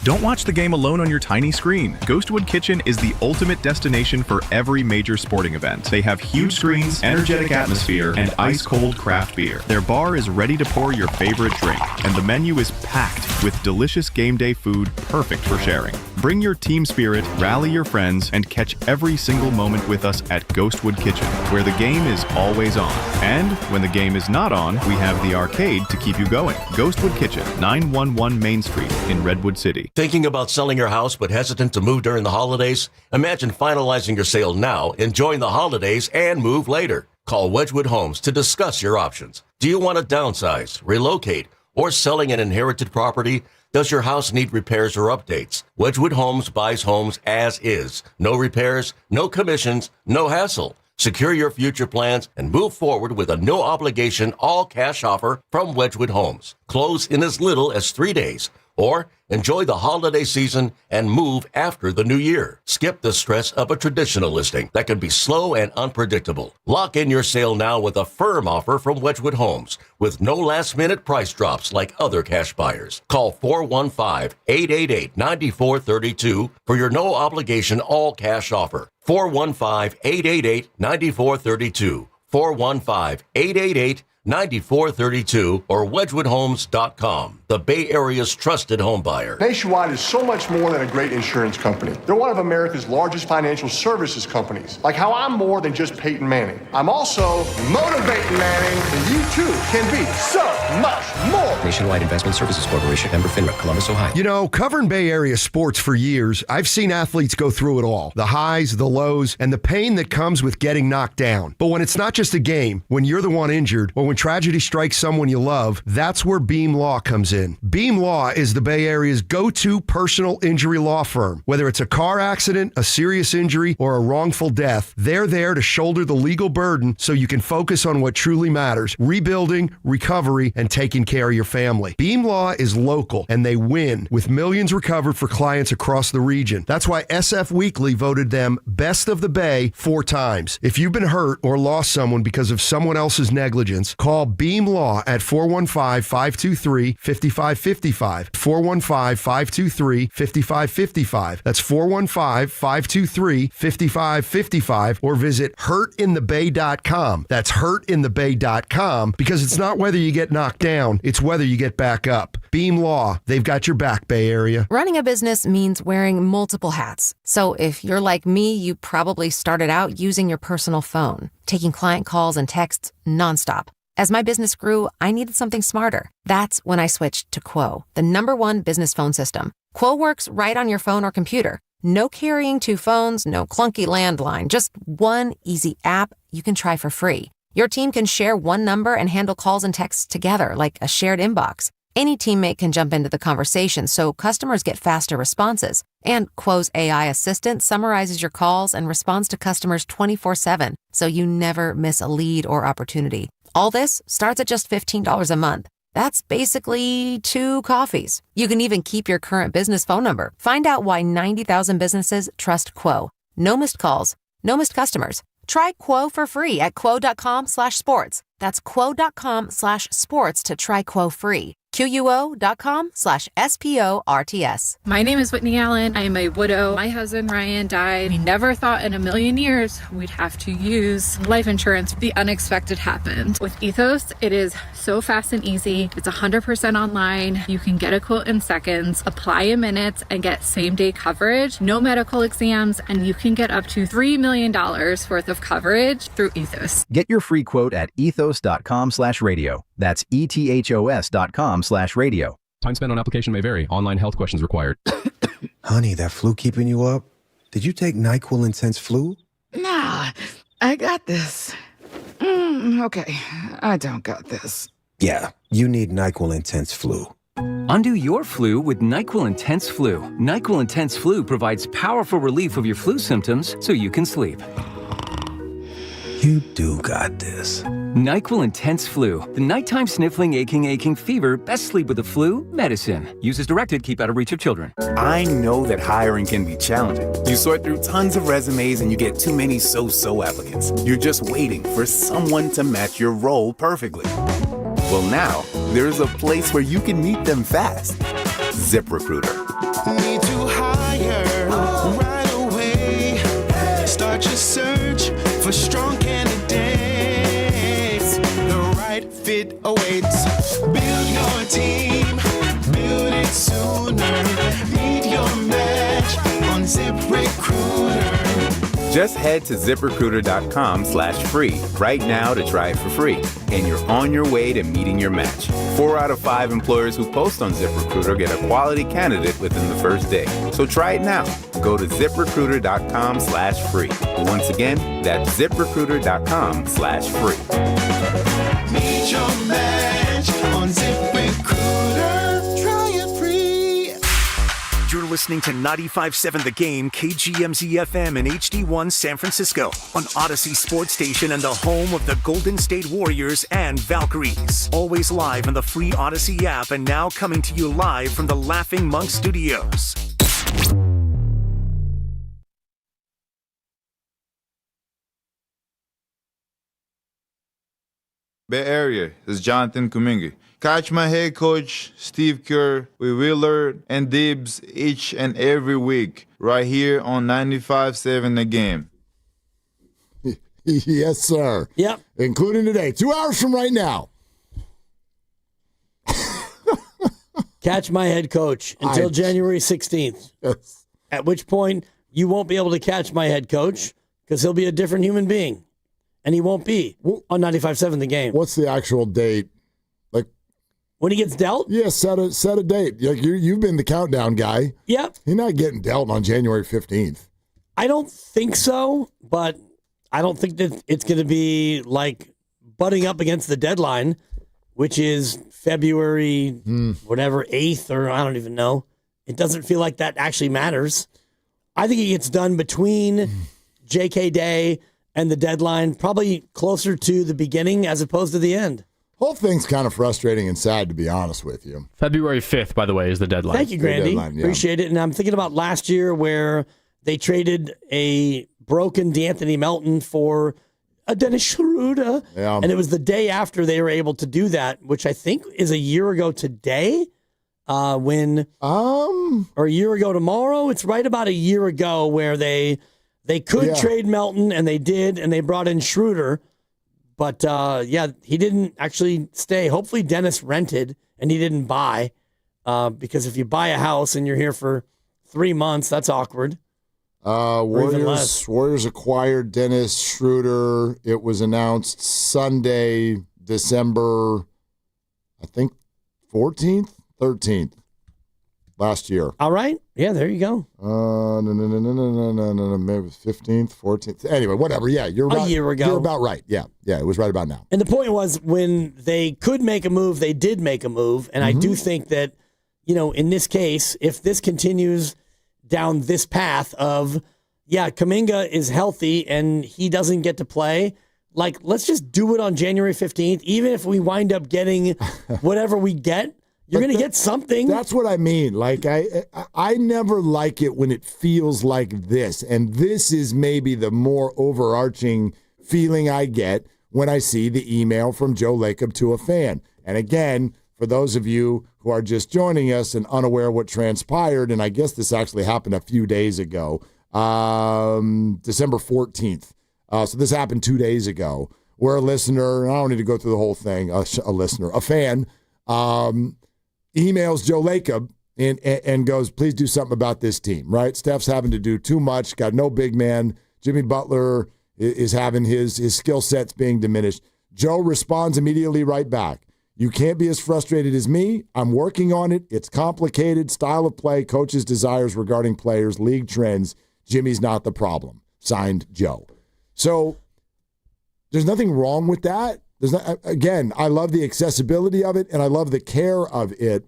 S4: Don't watch the game alone on your tiny screen. Ghostwood Kitchen is the ultimate destination for every major sporting event. They have huge screens, energetic atmosphere, and ice-cold craft beer. Their bar is ready to pour your favorite drink, and the menu is packed with delicious game day food perfect for sharing. Bring your team spirit, rally your friends, and catch every single moment with us at Ghostwood Kitchen, where the game is always on. And when the game is not on, we have the arcade to keep you going. Ghostwood Kitchen, 911 Main Street in Redwood City.
S5: Thinking about selling your house but hesitant to move during the holidays? Imagine finalizing your sale now, enjoying the holidays, and move later. Call Wedgwood Homes to discuss your options. Do you want to downsize, relocate, or selling an inherited property? Does your house need repairs or updates? Wedgwood Homes buys homes as is. No repairs, no commissions, no hassle. Secure your future plans and move forward with a no-obligation, all-cash offer from Wedgwood Homes. Close in as little as 3 days. Or enjoy the holiday season and move after the new year. Skip the stress of a traditional listing that can be slow and unpredictable. Lock in your sale now with a firm offer from Wedgwood Homes with no last-minute price drops like other cash buyers. Call 415-888-9432 for your no-obligation all-cash offer. 415-888-9432. 415-888-9432 or wedgwoodhomes.com. The Bay Area's trusted home buyer.
S10: Nationwide is so much more than a great insurance company. They're one of America's largest financial services companies. Like how I'm more than just Peyton Manning. I'm also motivating Manning, and you too can be so much more.
S12: Nationwide Investment Services Corporation, member FINRA, Columbus, Ohio.
S15: You know, covering Bay Area sports for years, I've seen athletes go through it all. The highs, the lows, and the pain that comes with getting knocked down. But when it's not just a game, when you're the one injured, or when tragedy strikes someone you love, that's where Beam Law comes in. Beam Law is the Bay Area's go-to personal injury law firm. Whether it's a car accident, a serious injury, or a wrongful death, they're there to shoulder the legal burden so you can focus on what truly matters: rebuilding, recovery, and taking care of your family. Beam Law is local, and they win, with millions recovered for clients across the region. That's why SF Weekly voted them Best of the Bay 4 times. If you've been hurt or lost someone because of someone else's negligence, call Beam Law at 415-523-5555. 415-523-5555. That's 415-523-5555, or visit hurtinthebay.com. That's hurtinthebay.com, because it's not whether you get knocked down, it's whether you get back up. Beam Law, they've got your back, Bay Area.
S20: Running a business means wearing multiple hats. So if you're like me, you probably started out using your personal phone, taking client calls and texts nonstop. As my business grew, I needed something smarter. That's when I switched to Quo, the #1 business phone system. Quo works right on your phone or computer. No carrying 2 phones, no clunky landline, just one easy app you can try for free. Your team can share one number and handle calls and texts together like a shared inbox. Any teammate can jump into the conversation, so customers get faster responses. And Quo's AI assistant summarizes your calls and responds to customers 24/7, so you never miss a lead or opportunity. All this starts at just $15 a month. That's basically 2 coffees. You can even keep your current business phone number. Find out why 90,000 businesses trust Quo. No missed calls, no missed customers. Try Quo for free at quo.com/sports. That's quo.com/sports to try Quo free. QUO.com/SPORTS.
S22: My name is Whitney Allen. I am a widow. My husband Ryan died. We never thought in a million years we'd have to use life insurance. The unexpected happened. With Ethos, it is so fast and easy. It's 100% online. You can get a quote in seconds, apply in minutes, and get same-day coverage. No medical exams, and you can get up to $3 million worth of coverage through Ethos.
S23: Get your free quote at ethos.com/radio. That's ethos.com/radio.
S25: Time spent on application may vary. Online health questions required.
S27: Honey, that flu keeping you up? Did you take NyQuil Intense Flu?
S28: Nah,
S2: I got this. Okay, I don't got this.
S6: Yeah, you need NyQuil Intense Flu.
S7: Undo your flu with NyQuil Intense Flu. NyQuil Intense Flu provides powerful relief of your flu symptoms so you can sleep.
S6: You do got this.
S7: NyQuil Intense Flu. The nighttime sniffling, aching fever. Best sleep with the flu medicine. Use as directed. Keep out of reach of children.
S8: I know that hiring can be challenging. You sort through tons of resumes and you get too many so-so applicants. You're just waiting for someone to match your role perfectly. Well, now there's a place where you can meet them fast. ZipRecruiter.
S13: Need to hire right away. Start your search for strong candidates. The right fit awaits. Build your team. Build it sooner. Meet your match on ZipRecruiter.
S8: Just head to ZipRecruiter.com/free right now to try it for free. And you're on your way to meeting your match. 4 out of 5 employers who post on ZipRecruiter get a quality candidate within the first day. So try it now. Go to ZipRecruiter.com/free. Once again, that's ZipRecruiter.com/free.
S13: Meet your match on ZipRecruiter. Try it free.
S21: You're listening to 95.7 The Game, KGMZ-FM and HD1 San Francisco on Odyssey Sports Station and the home of the Golden State Warriors and Valkyries. Always live on the free Odyssey app and now coming to you live from the Laughing Monk Studios.
S14: Bay Area, this is Jonathan Kuminga. Catch my head coach, Steve Kerr, with Willard and Dibs each and every week, right here on 95.7 The Game.
S11: Yes, sir.
S29: Yep.
S11: Including today, 2 hours from right now.
S29: Catch my head coach until January 16th.
S11: Yes.
S29: At which point, you won't be able to catch my head coach because he'll be a different human being. And he won't be on 95.7 The Game.
S11: What's the actual date? Like
S29: when he gets dealt?
S11: Yeah, set a date. Like you've been the countdown guy.
S29: Yep.
S11: He's not getting dealt on January 15th.
S29: I don't think so, but I don't think that it's going to be like butting up against the deadline, which is February, whatever, 8th, or I don't even know. It doesn't feel like that actually matters. I think it gets done between JK Day and the deadline, probably closer to the beginning as opposed to the end.
S11: Whole thing's kind of frustrating and sad, to be honest with you.
S32: February 5th, by the way, is the deadline.
S29: Thank you, Grandy. Appreciate it. And I'm thinking about last year where they traded a broken DeAnthony Melton for a Dennis Schroeder.
S11: Yeah.
S29: And it was the day after they were able to do that, which I think is a year ago today. Or a year ago tomorrow. It's right about a year ago where they could trade Melton, and they did, and they brought in Schroeder. But, he didn't actually stay. Hopefully Dennis rented, and he didn't buy. Because if you buy a house and you're here for 3 months, that's awkward.
S11: Warriors acquired Dennis Schroeder. It was announced Sunday, December, I think, 14th, 13th. Last year.
S29: All right. Yeah, there you go.
S11: No. Maybe 15th, 14th. Anyway, whatever. Yeah, you're right.
S29: A year ago.
S11: You're about right. Yeah, it was right about now.
S29: And the point was when they could make a move, they did make a move. And I do think that, in this case, if this continues down this path of, Kuminga is healthy and he doesn't get to play, like, let's just do it on January 15th, even if we wind up getting whatever we get. You're going to get something.
S11: That's what I mean. Like, I never like it when it feels like this. And this is maybe the more overarching feeling I get when I see the email from Joe Lacob to a fan. And again, for those of you who are just joining us and unaware what transpired, and I guess this actually happened a few days ago, December 14th. So this happened 2 days ago, where a listener, I don't need to go through the whole thing, a fan, emails Joe Lacob and goes, please do something about this team, right? Steph's having to do too much, got no big man. Jimmy Butler is having his skill sets being diminished. Joe responds immediately right back. You can't be as frustrated as me. I'm working on it. It's complicated. Style of play, coaches' desires regarding players, league trends. Jimmy's not the problem. Signed, Joe. So There's nothing wrong with that. Again, I love the accessibility of it and I love the care of it,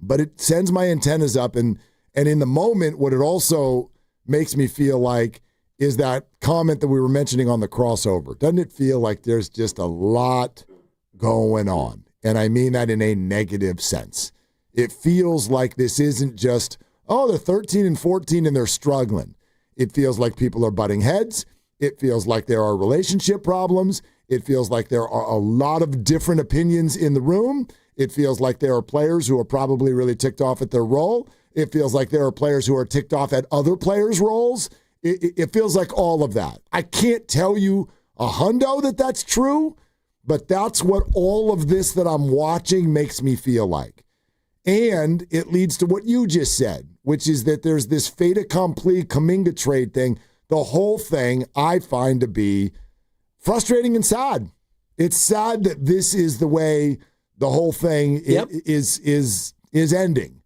S11: but it sends my antennas up. And in the moment, what it also makes me feel like is that comment that we were mentioning on the crossover. Doesn't it feel like there's just a lot going on? And I mean that in a negative sense. It feels like this isn't just, oh, they're 13 and 14 and they're struggling. It feels like people are butting heads. It feels like there are relationship problems. It feels like there are a lot of different opinions in the room. It feels like there are players who are probably really ticked off at their role. It feels like there are players who are ticked off at other players' roles. It feels like all of that. I can't tell you a hundo that that's true, but that's what all of this that I'm watching makes me feel like. And it leads to what you just said, which is that there's this fait accompli Kuminga trade thing. The whole thing I find to be frustrating and sad. It's sad that this is the way the whole thing is ending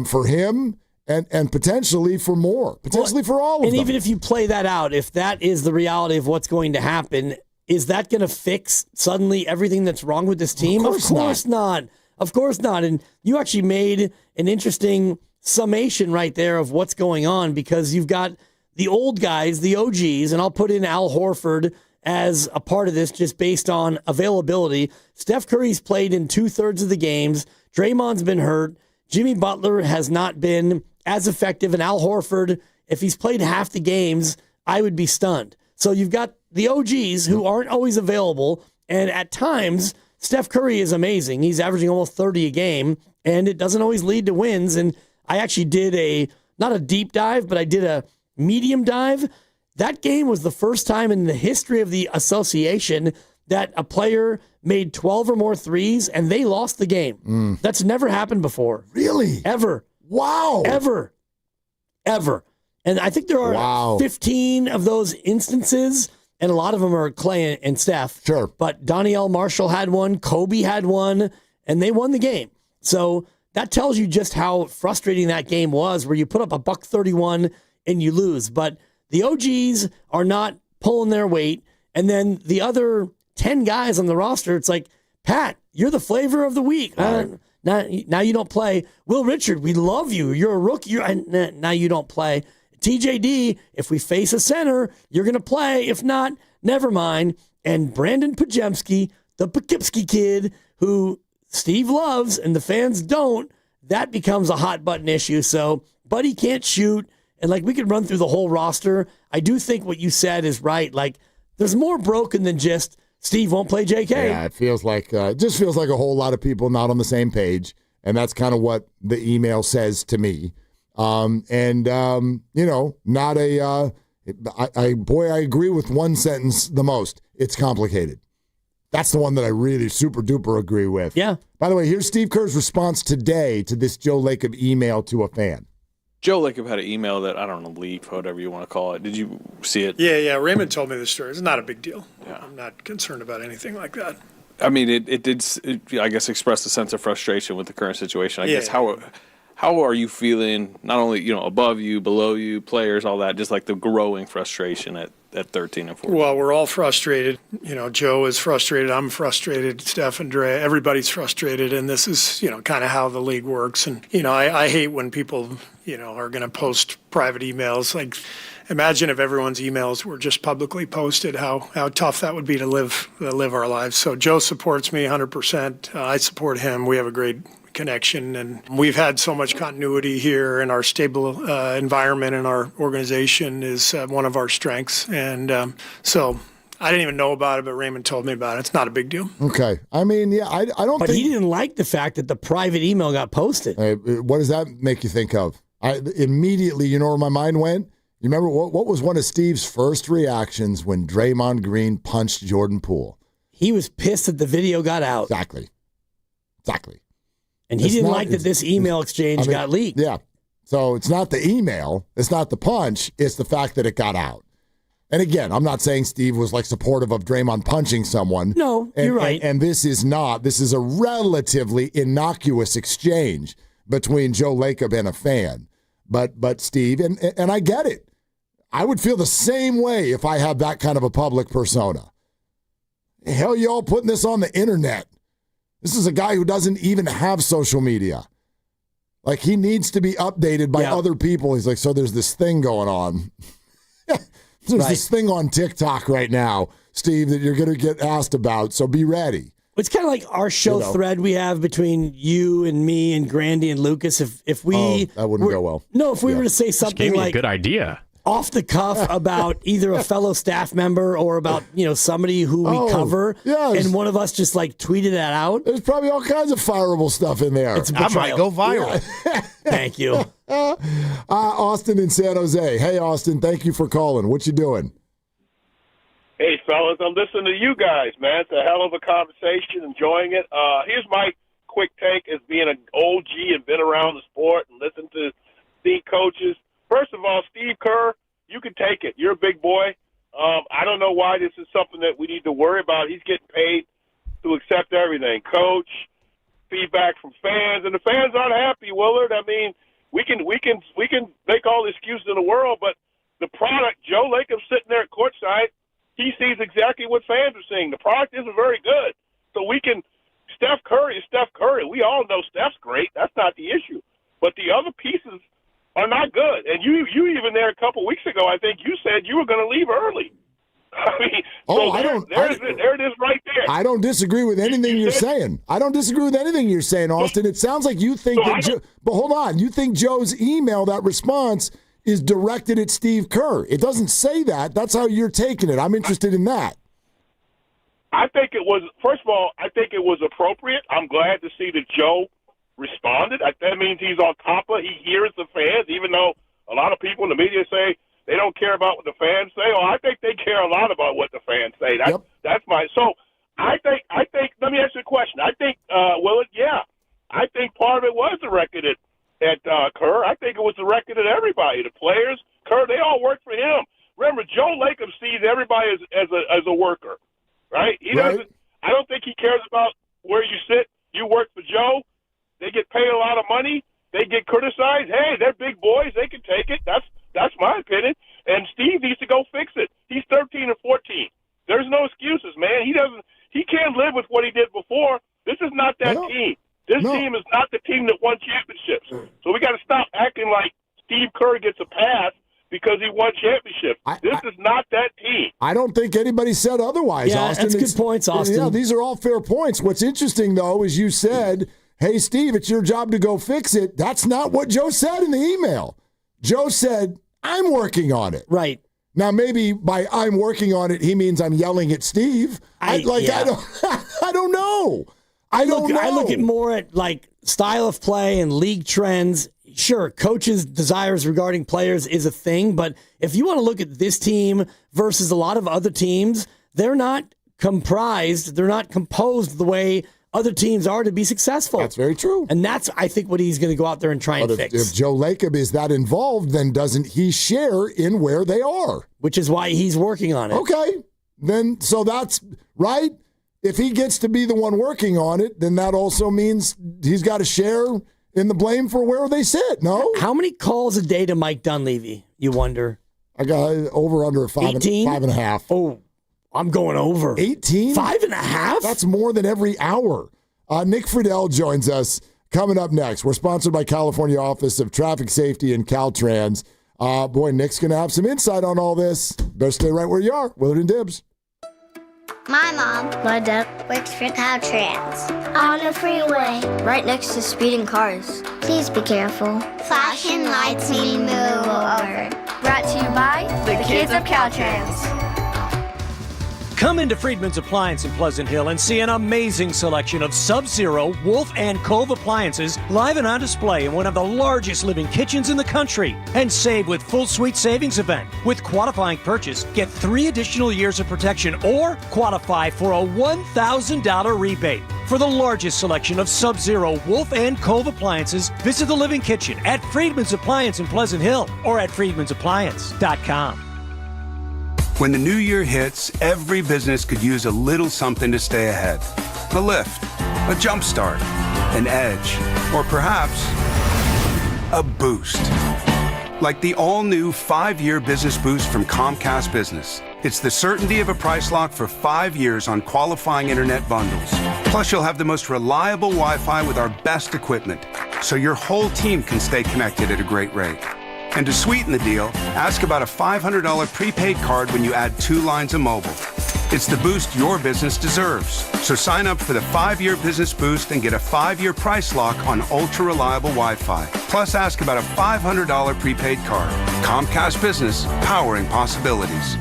S11: for him and potentially for more, potentially for all of them.
S29: And even if you play that out, if that is the reality of what's going to happen, is that going to fix suddenly everything that's wrong with this team? Of course not. Of course not. And you actually made an interesting summation right there of what's going on, because you've got the old guys, the OGs, and I'll put in Al Horford as a part of this just based on availability. Steph Curry's played in 2/3 of the games. Draymond's been hurt. Jimmy Butler has not been as effective. And Al Horford, if he's played half the games, I would be stunned. So you've got the OGs who aren't always available. And at times, Steph Curry is amazing. He's averaging almost 30 a game, and it doesn't always lead to wins. And I actually did not a deep dive, but I did a medium dive. That game was the first time in the history of the association that a player made 12 or more threes and they lost the game. That's never happened before.
S11: Really?
S29: Ever.
S11: Wow.
S29: Ever. And I think there are 15 of those instances, and a lot of them are Clay and Steph.
S11: Sure.
S29: But Danielle Marshall had one, Kobe had one, and they won the game. So that tells you just how frustrating that game was, where you put up a $131 and you lose. But the OGs are not pulling their weight. And then the other 10 guys on the roster, it's like, Pat, you're the flavor of the week. Now you don't play. Will Richard, we love you. You're a rookie. Now you don't play. TJD, if we face a center, you're going to play. If not, never mind. And Brandon Pajemski, the Poughkeepsie kid, who Steve loves and the fans don't, that becomes a hot button issue. So, Buddy can't shoot. And like, we could run through the whole roster. I do think what you said is right. Like, there's more broken than just Steve won't play JK.
S11: Yeah, it feels like just feels like a whole lot of people not on the same page, and that's kind of what the email says to me. Not a. I agree with one sentence the most. It's complicated. That's the one that I really super duper agree with.
S29: Yeah.
S11: By the way, here's Steve Kerr's response today to this Joe Lacob email to a fan.
S1: Joe Lacob had an email that, I don't know, leaked, whatever you want to call it. Did you see it?
S3: Yeah. Raymond told me the story. It's not a big deal. Yeah. I'm not concerned about anything like that.
S1: I mean, it did, I guess, express a sense of frustration with the current situation. I guess how are you feeling, not only, above you, below you, players, all that, just like the growing frustration at 13 and 14?
S3: Well, we're all frustrated. Joe is frustrated. I'm frustrated. Steph and Dre, everybody's frustrated. And this is, kind of how the league works. And, I hate when people, are going to post private emails. Like, imagine if everyone's emails were just publicly posted, how tough that would be to live our lives. So Joe supports me 100%. I support him. We have a great connection, and we've had so much continuity here, and our stable environment in our organization is one of our strengths. And so I didn't even know about it, but Raymond told me about it. It's not a big deal.
S11: Okay. I mean, yeah, I don't
S29: But he didn't like the fact that the private email got posted.
S11: What does that make you think of? Immediately, you know where my mind went? You remember what was one of Steve's first reactions when Draymond Green punched Jordan Poole?
S29: He was pissed that the video got out.
S11: Exactly.
S29: And he didn't like that this email exchange got leaked.
S11: Yeah. So it's not the email, it's not the punch, it's the fact that it got out. And again, I'm not saying Steve was like supportive of Draymond punching someone.
S29: No, you're right.
S11: And this is a relatively innocuous exchange between Joe Lacob and a fan. But Steve, and I get it. I would feel the same way if I had that kind of a public persona. The hell you all putting this on the internet? This is a guy who doesn't even have social media. Like, he needs to be updated by other people. He's like, so there's this thing going on. There's this thing on TikTok right now, Steve, that you're going to get asked about, so be ready.
S29: It's kind of like our show thread we have between you and me and Grandy and Lucas. If we
S11: that wouldn't go well.
S29: No, if we were to say something like
S32: a good idea
S29: off the cuff about either a fellow staff member or about somebody who we cover, and one of us just like tweeted that out.
S11: There's probably all kinds of fireable stuff in there.
S29: It's
S4: I might go viral.
S11: Yeah.
S29: Thank you.
S11: Austin in San Jose. Hey, Austin, thank you for calling. What you doing?
S9: Hey, fellas, I'm listening to you guys, man. It's a hell of a conversation, enjoying it. Here's my quick take as being an OG and been around the sport and listened to the coaches. First of all, Steve Kerr, you can take it. You're a big boy. I don't know why this is something that we need to worry about. He's getting paid to accept everything. Coach, feedback from fans, and the fans aren't happy, Willard. I mean, we can make all the excuses in the world, but the product, Joe Lacob's sitting there at courtside, he sees exactly what fans are seeing. The product isn't very good. So Steph Curry is Steph Curry. We all know Steph's great. That's not the issue. But the other pieces are not good. And you even there a couple weeks ago, I think you said you were going to leave early. I mean, there it is right there.
S11: I don't disagree with anything you're saying. I don't disagree with anything you're saying, Austin. It sounds like you think but hold on. You think Joe's email, that response, is directed at Steve Kerr. It doesn't say that. That's how you're taking it. I'm interested in that.
S9: I think it was, first of all, I think it was appropriate. I'm glad to see that Joe responded. That means he's on top of it. He hears the fans, even though a lot of people in the media say they don't care about what the fans say. Oh, I think they care a lot about what the fans say. That's my, so I think, let me ask you a question. I think, I think part of it was directed at Kerr. I think it was directed at everybody, the players, Kerr. They all work for him. Remember, Joe Lacob sees everybody as a worker, right? He doesn't. I don't think he cares about where you sit. You work for Joe. They get paid a lot of money. They get criticized. Hey, they're big boys. They can take it. That's my opinion. And Steve needs to go fix it. He's 13 or 14. There's no excuses, man. He can't live with what he did before. This is not that team. This team is not the team that won championships. So we got to stop acting like Steve Kerr gets a pass because he won championships. This is not that team.
S11: I don't think anybody said otherwise, Austin.
S29: That's good points, Austin.
S11: Yeah, these are all fair points. What's interesting, though, is you said, hey, Steve, it's your job to go fix it. That's not what Joe said in the email. Joe said, I'm working on it.
S29: Right.
S11: Now, maybe by I'm working on it, he means I'm yelling at Steve. I don't know. I look
S29: at more at like style of play and league trends. Sure, coaches' desires regarding players is a thing, but if you want to look at this team versus a lot of other teams, they're not composed the way other teams are to be successful.
S11: That's very true.
S29: And that's, I think, what he's going to go out there and try and fix.
S11: If Joe Lacob is that involved, then doesn't he share in where they are?
S29: Which is why he's working on it.
S11: Okay. Then, so that's right. If he gets to be the one working on it, then that also means he's got to share in the blame for where they sit, no?
S29: How many calls a day to Mike Dunleavy, you wonder?
S11: I got over under 5.5.
S29: Oh, I'm going over.
S11: 18?
S29: 5.5?
S11: That's more than every hour. Nick Friedel joins us coming up next. We're sponsored by California Office of Traffic Safety and Caltrans. Boy, Nick's going to have some insight on all this. Better stay right where you are. Willard and Dibs.
S16: My mom, my dad, works for Caltrans. On the freeway. Right next to speeding cars. Please be careful. Flashing lights mean move over. Brought to you by the kids of Caltrans.
S17: Come into Friedman's Appliance in Pleasant Hill and see an amazing selection of Sub-Zero, Wolf, and Cove appliances live and on display in one of the largest living kitchens in the country. And save with full suite savings event. With qualifying purchase, get 3 additional years of protection or qualify for a $1,000 rebate. For the largest selection of Sub-Zero, Wolf, and Cove appliances, visit the Living Kitchen at Friedman's Appliance in Pleasant Hill or at friedmansappliance.com.
S18: When the new year hits, every business could use a little something to stay ahead. A lift, a jump start, an edge, or perhaps a boost. Like the all-new 5-year business boost from Comcast Business. It's the certainty of a price lock for 5 years on qualifying internet bundles. Plus, you'll have the most reliable Wi-Fi with our best equipment, so your whole team can stay connected at a great rate. And to sweeten the deal, ask about a $500 prepaid card when you add 2 lines of mobile. It's the boost your business deserves. So sign up for the 5-year business boost and get a 5-year price lock on ultra-reliable Wi-Fi. Plus, ask about a $500 prepaid card. Comcast Business, powering possibilities.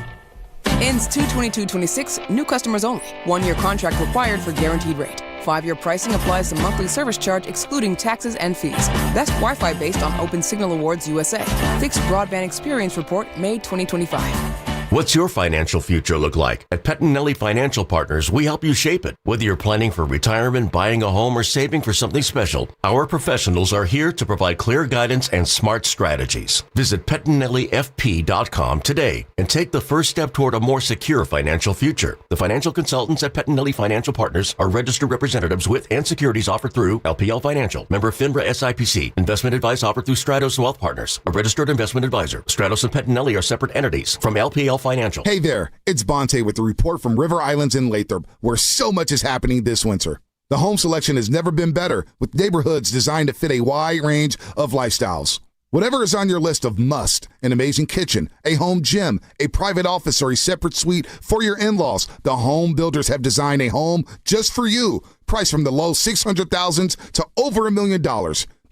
S4: Ends 2/22/26, new customers only. 1-year contract required for guaranteed rate. 5-year pricing applies to monthly service charge excluding taxes and fees. Best Wi-Fi based on Open Signal Awards USA. Fixed Broadband Experience Report, May 2025.
S5: What's your financial future look like? At Pettinelli Financial Partners, we help you shape it. Whether you're planning for retirement, buying a home, or saving for something special, our professionals are here to provide clear guidance and smart strategies. Visit PettinelliFP.com today and take the first step toward a more secure financial future. The financial consultants at Pettinelli Financial Partners are registered representatives with and securities offered through LPL Financial, member FINRA SIPC. Investment advice offered through Stratos Wealth Partners, a registered investment advisor. Stratos and Pettinelli are separate entities from LPL Financial.
S10: Hey there, it's Bonte with the report from River Islands in Lathrop, where so much is happening this winter. The home selection has never been better, with neighborhoods designed to fit a wide range of lifestyles. Whatever is on your list of must, an amazing kitchen, a home gym, a private office, or a separate suite for your in-laws, the home builders have designed a home just for you. Priced from the low $600,000s to over $1 million.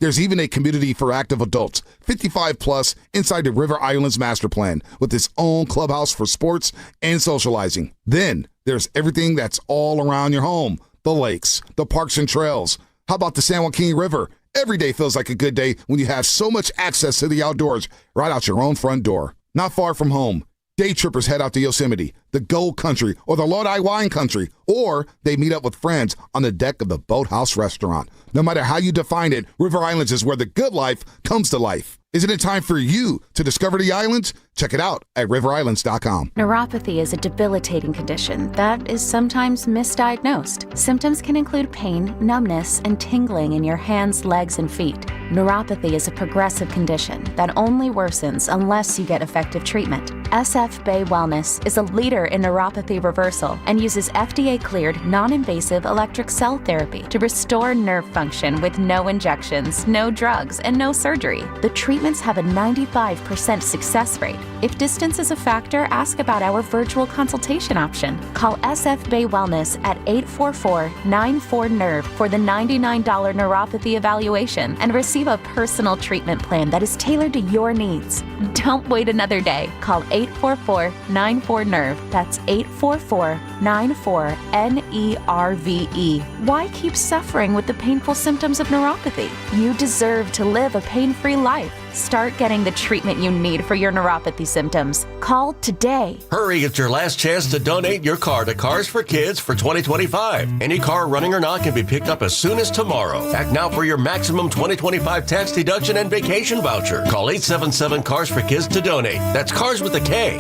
S10: There's even a community for active adults, 55 plus, inside the River Islands Master Plan, with its own clubhouse for sports and socializing. Then there's everything that's all around your home, the lakes, the parks and trails. How about the San Joaquin River? Every day feels like a good day when you have so much access to the outdoors right out your own front door. Not far from home, day trippers head out to Yosemite, the Gold Country, or the Lodi Wine Country, or they meet up with friends on the deck of the Boathouse Restaurant. No matter how you define it, River Islands is where the good life comes to life. Isn't it time for you to discover the islands? Check it out at riverislands.com.
S12: Neuropathy is a debilitating condition that is sometimes misdiagnosed. Symptoms can include pain, numbness, and tingling in your hands, legs, and feet. Neuropathy is a progressive condition that only worsens unless you get effective treatment. SF Bay Wellness is a leader in neuropathy reversal and uses FDA-cleared, non-invasive electric cell therapy to restore nerve function with no injections, no drugs, and no surgery. The treatments have a 95% success rate. If distance is a factor, ask about our virtual consultation option. Call SF Bay Wellness at 844-94-NERVE for the $99 neuropathy evaluation and receive a personal treatment plan that is tailored to your needs. Don't wait another day. Call 844-94-NERVE. That's 844-94-NERVE. Why keep suffering with the painful symptoms of neuropathy? You deserve to live a pain-free life. Start getting the treatment you need for your neuropathy symptoms. Call today.
S5: Hurry, it's your last chance to donate your car to Cars for Kids for 2025. Any car, running or not, can be picked up as soon as tomorrow. Act now for your maximum 2025 tax deduction and vacation voucher. Call 877-CARS-FOR-KIDS to donate. That's Cars with a K.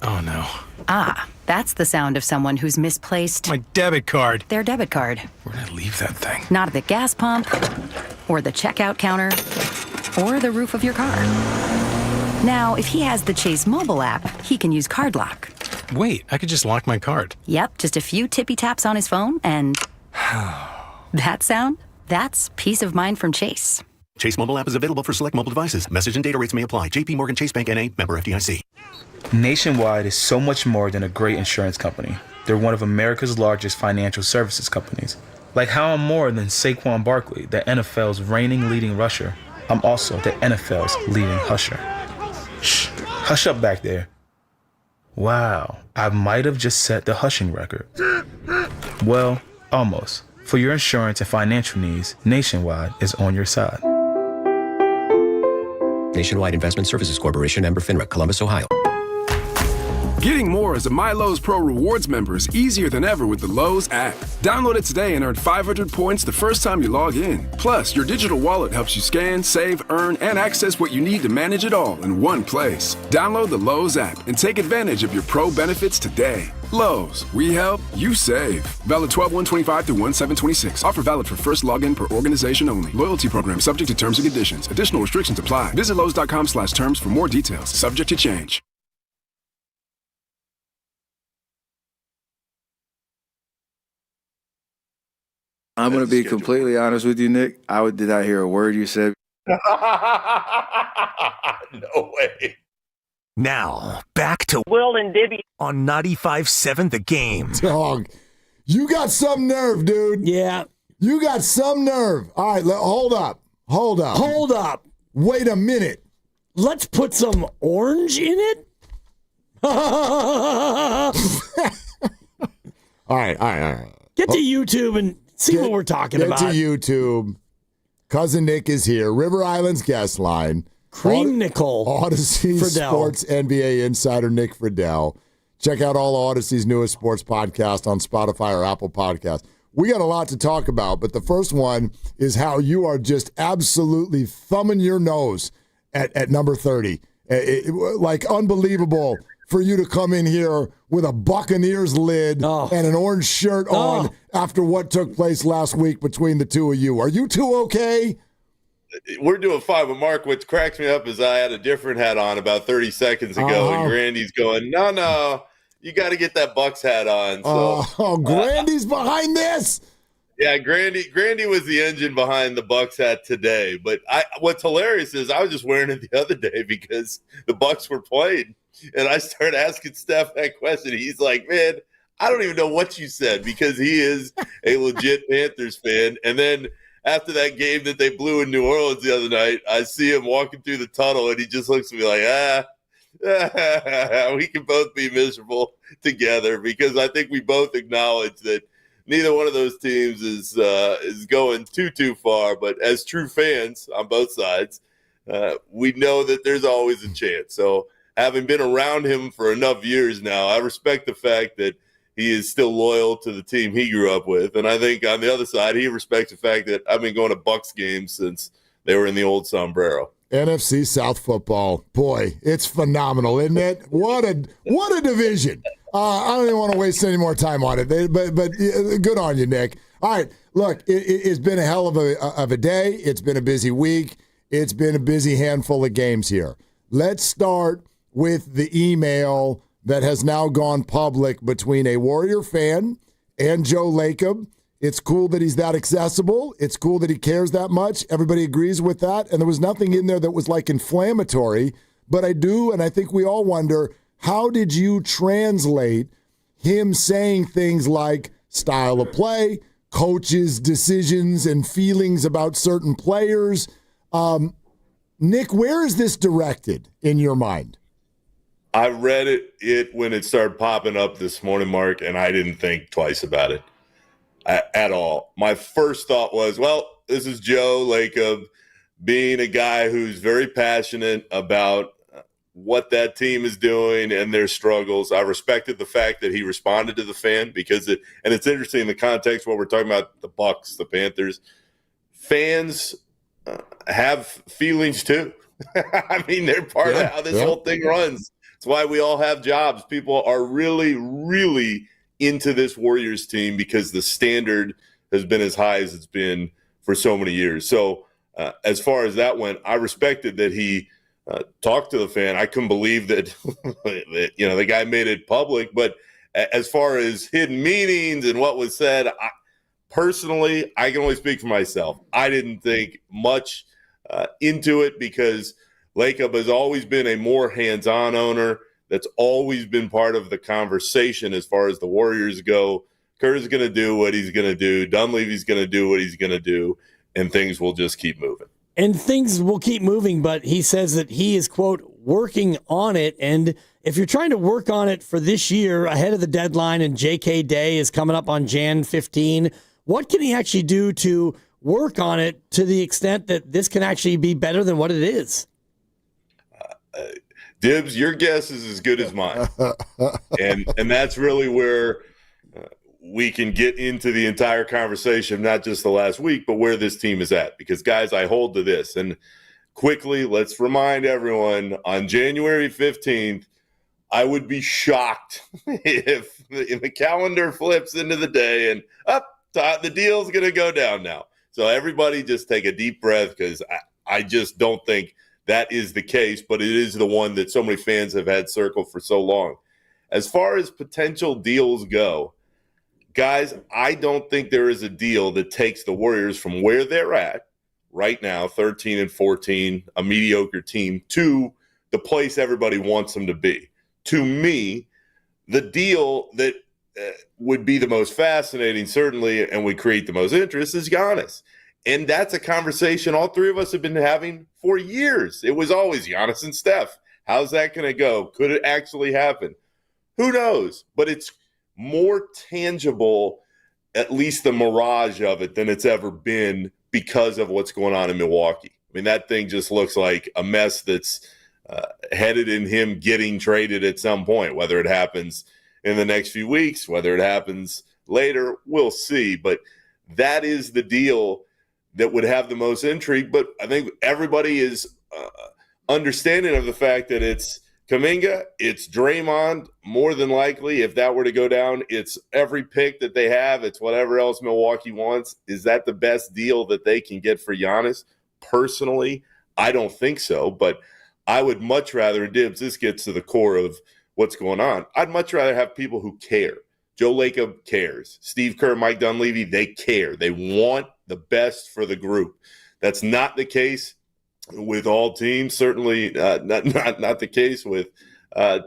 S15: Oh, no.
S19: Ah, that's the sound of someone who's misplaced
S15: my debit card.
S19: Their debit card.
S15: Where'd I leave that thing?
S19: Not at the gas pump, or the checkout counter, or the roof of your car. Now, if he has the Chase mobile app, he can use Card Lock.
S15: Wait, I could just lock my card.
S19: Yep, just a few tippy taps on his phone, and that sound, that's peace of mind from Chase.
S24: Chase mobile app is available for select mobile devices. Message and data rates may apply. J.P. Morgan Chase Bank N.A., member FDIC.
S26: Nationwide is so much more than a great insurance company. They're one of America's largest financial services companies. Like how I'm more than Saquon Barkley, the NFL's reigning leading rusher. I'm also the NFL's leading husher. Shh, hush up back there. Wow, I might have just set the hushing record. Well, almost. For your insurance and financial needs, Nationwide is on your side.
S27: Nationwide Investment Services Corporation, member FINRA, Columbus, Ohio.
S28: Getting more as a MyLowe's Pro Rewards member is easier than ever with the Lowe's app. Download it today and earn 500 points the first time you log in. Plus, your digital wallet helps you scan, save, earn, and access what you need to manage it all in one place. Download the Lowe's app and take advantage of your Pro benefits today. Lowe's, we help, you save. Valid 12/1/25 through 1/7/26. Offer valid for first login per organization only. Loyalty program subject to terms and conditions. Additional restrictions apply. Visit Lowe's.com/terms for more details. Subject to change.
S2: I'm going to be completely honest with you, Nick. I did not hear a word you said.
S6: No way.
S7: Now, back to
S6: Will and Dibby
S7: on 95.7 The Game.
S11: Dog, you got some nerve, dude.
S29: Yeah.
S11: You got some nerve. All right, hold up. Wait a minute.
S29: Let's put some orange in it?
S11: All right.
S29: Get to YouTube and see what we're talking about.
S11: Get to YouTube. Cousin Nick is here. River Island's guest line.
S29: Cream Nickel.
S11: Odyssey
S29: Friedel.
S11: Sports NBA insider Nick Friedel. Check out all Odyssey's newest sports podcast on Spotify or Apple Podcasts. We got a lot to talk about, but the first one is how you are just absolutely thumbing your nose at number 30. Like unbelievable for you to come in here with a Buccaneers lid and an orange shirt on after what took place last week between the two of you. Are you two okay?
S6: We're doing fine, but Mark, what cracks me up is I had a different hat on about 30 seconds ago, and Grandy's going, no, you got to get that Bucks hat on. So,
S11: Grandy's behind this?
S6: Yeah, Grandy was the engine behind the Bucks hat today. But what's hilarious is I was just wearing it the other day because the Bucks were playing, and I started asking Steph that question. He's like, man, I don't even know what you said because he is a legit Panthers fan. And then after that game that they blew in New Orleans the other night, I see him walking through the tunnel, and he just looks at me like, we can both be miserable together because I think we both acknowledge that neither one of those teams is going too far. But as true fans on both sides, we know that there's always a chance. So having been around him for enough years now, I respect the fact that he is still loyal to the team he grew up with. And I think on the other side, he respects the fact that I've been going to Bucks games since they were in the old sombrero.
S11: NFC South football. Boy, it's phenomenal, isn't it? What a division. I don't even want to waste any more time on it, but good on you, Nick. All right, look, it's been a hell of a day. It's been a busy week. It's been a busy handful of games here. Let's start with the email that has now gone public between a Warrior fan and Joe Lacob. It's cool that he's that accessible. It's cool that he cares that much. Everybody agrees with that. And there was nothing in there that was like inflammatory. But I do, and I think we all wonder, how did you translate him saying things like style of play, coaches' decisions and feelings about certain players? Nick, where is this directed in your mind?
S6: I read it when it started popping up this morning, Mark, and I didn't think twice about it at all. My first thought was, well, this is Joe Lacob being a guy who's very passionate about what that team is doing and their struggles. I respected the fact that he responded to the fan because it's interesting in the context when we're talking about the Bucks, the Panthers. Fans have feelings too. I mean, they're part of how this whole thing runs. It's why we all have jobs. People are really, really into this Warriors team because the standard has been as high as it's been for so many years. So as far as that went, I respected that he talked to the fan. I couldn't believe that, the guy made it public. But as far as hidden meanings and what was said, personally, I can only speak for myself. I didn't think much into it because Lacob has always been a more hands-on owner. That's always been part of the conversation as far as the Warriors go. Kerr's going to do what he's going to do. Dunleavy's going to do what he's going to do, and things will just keep moving.
S29: And things will keep moving, but he says that he is, quote, working on it. And if you're trying to work on it for this year ahead of the deadline and JK Day is coming up on Jan 15, what can he actually do to work on it to the extent that this can actually be better than what it is?
S6: Dibs, your guess is as good as mine. and that's really where we can get into the entire conversation, not just the last week, but where this team is at. Because, guys, I hold to this. And quickly, let's remind everyone, on January 15th, I would be shocked if the calendar flips into the day and the deal's going to go down now. So everybody just take a deep breath because I just don't think that is the case, but it is the one that so many fans have had circled for so long. As far as potential deals go, guys, I don't think there is a deal that takes the Warriors from where they're at right now, 13-14, a mediocre team, to the place everybody wants them to be. To me, the deal that would be the most fascinating, certainly, and would create the most interest is Giannis. And that's a conversation all three of us have been having for years. It was always Giannis and Steph. How's that going to go? Could it actually happen? Who knows? But it's more tangible, at least the mirage of it, than it's ever been because of what's going on in Milwaukee. I mean, that thing just looks like a mess that's headed in him getting traded at some point. Whether it happens in the next few weeks, whether it happens later, we'll see. But that is the deal that would have the most intrigue. But I think everybody is understanding of the fact that it's Kuminga, it's Draymond, more than likely. If that were to go down, it's every pick that they have. It's whatever else Milwaukee wants. Is that the best deal that they can get for Giannis? Personally, I don't think so. But I would much rather, Dibs, this gets to the core of what's going on. I'd much rather have people who care. Joe Lacob cares. Steve Kerr, Mike Dunleavy, they care. They want the best for the group. That's not the case with all teams, certainly not the case with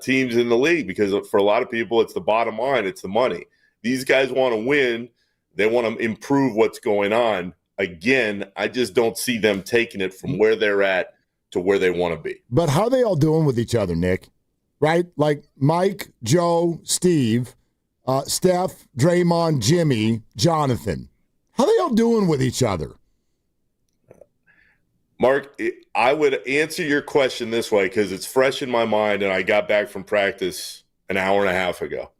S6: teams in the league, because for a lot of people, it's the bottom line, it's the money. These guys want to win. They want to improve what's going on. Again, I just don't see them taking it from where they're at to where they want to be.
S10: But how are they all doing with each other, Nick? Right? Like Mike, Joe, Steve, Steph, Draymond, Jimmy, Jonathan. How are they all doing with each other?
S6: Mark, I would answer your question this way because it's fresh in my mind, and I got back from practice an hour and a half ago.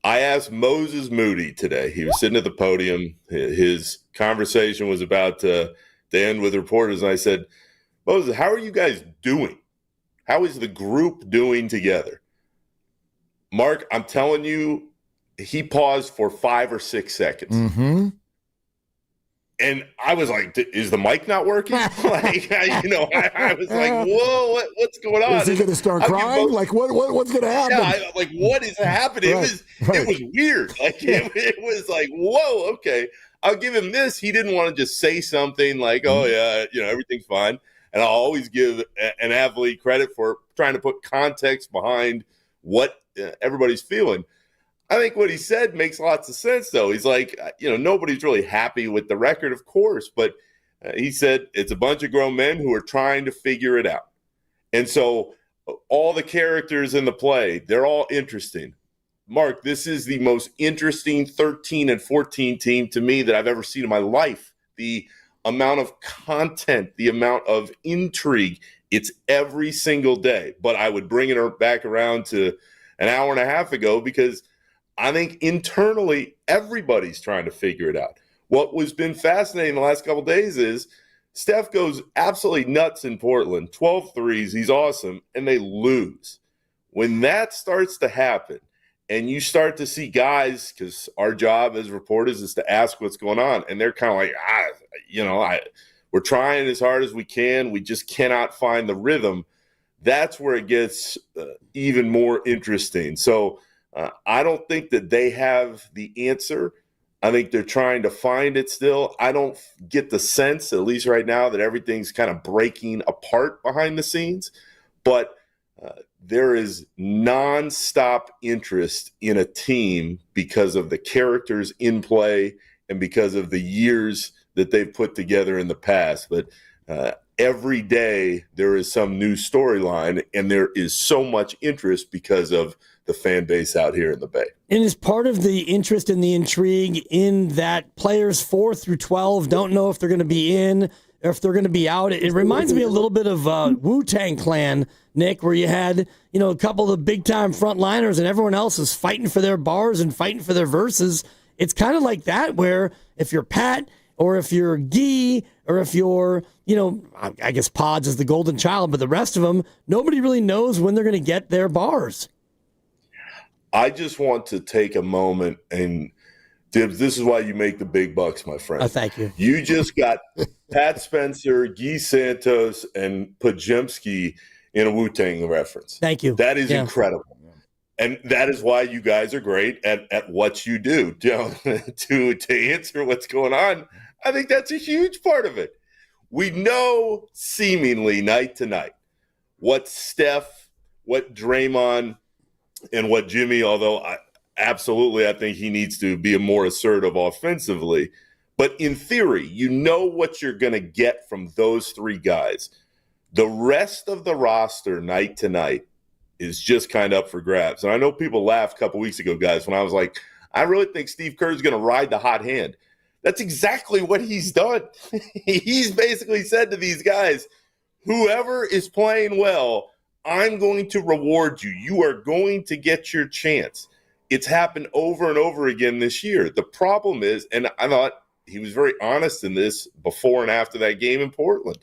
S6: I asked Moses Moody today. He was sitting at the podium. His conversation was about to end with reporters, and I said, Moses, how are you guys doing? How is the group doing together? Mark, I'm telling you, he paused for 5 or 6 seconds.
S10: Mm-hmm.
S6: And I was like, is the mic not working? I was like, whoa, what's going on?
S10: Is he going to start crying? What's going to happen?
S6: Yeah, what is happening? Right, it was weird. It was like, whoa, okay. I'll give him this. He didn't want to just say something like, oh, yeah, everything's fine. And I'll always give an athlete credit for trying to put context behind what everybody's feeling. I think what he said makes lots of sense, though. He's like, nobody's really happy with the record, of course, but he said it's a bunch of grown men who are trying to figure it out. And so all the characters in the play, they're all interesting. Mark, this is the most interesting 13 and 14 team to me that I've ever seen in my life. The amount of content, the amount of intrigue, it's every single day. But I would bring it back around to an hour and a half ago because I think internally everybody's trying to figure it out. What was been fascinating the last couple of days is Steph goes absolutely nuts in Portland, 12 threes, he's awesome, and they lose. When that starts to happen and you start to see guys, because our job as reporters is to ask what's going on, and they're kind of like, we're trying as hard as we can, we just cannot find the rhythm. That's where it gets even more interesting. So I don't think that they have the answer. I think they're trying to find it still. I don't get the sense, at least right now, that everything's kind of breaking apart behind the scenes. But there is nonstop interest in a team because of the characters in play and because of the years that they've put together in the past. But every day there is some new storyline, and there is so much interest because of the fan base out here in the Bay.
S29: And is part of the interest and the intrigue in that players 4 through 12 don't know if they're going to be in or if they're going to be out. It reminds me a little bit of Wu-Tang Clan, Nick, where you had, a couple of the big-time frontliners and everyone else is fighting for their bars and fighting for their verses. It's kind of like that, where if you're Pat or if you're Gee or if you're, I guess Pods is the golden child, but the rest of them, nobody really knows when they're going to get their bars.
S6: I just want to take a moment and, Dibs, this is why you make the big bucks, my friend.
S29: Oh, thank you.
S6: You just got Pat Spencer, Guy Santos, and Pajemski in a Wu-Tang reference.
S29: Thank you.
S6: That is incredible. And that is why you guys are great at what you do. To answer what's going on, I think that's a huge part of it. We know seemingly night to night what Steph, what Draymond, and what Jimmy, although I think he needs to be more assertive offensively. But in theory, you know what you're going to get from those three guys. The rest of the roster night to night is just kind of up for grabs. And I know people laughed a couple weeks ago, guys, when I was like, I really think Steve Kerr is going to ride the hot hand. That's exactly what he's done. He's basically said to these guys, whoever is playing well, I'm going to reward you. You are going to get your chance. It's happened over and over again this year. The problem is, and I thought he was very honest in this before and after that game in Portland,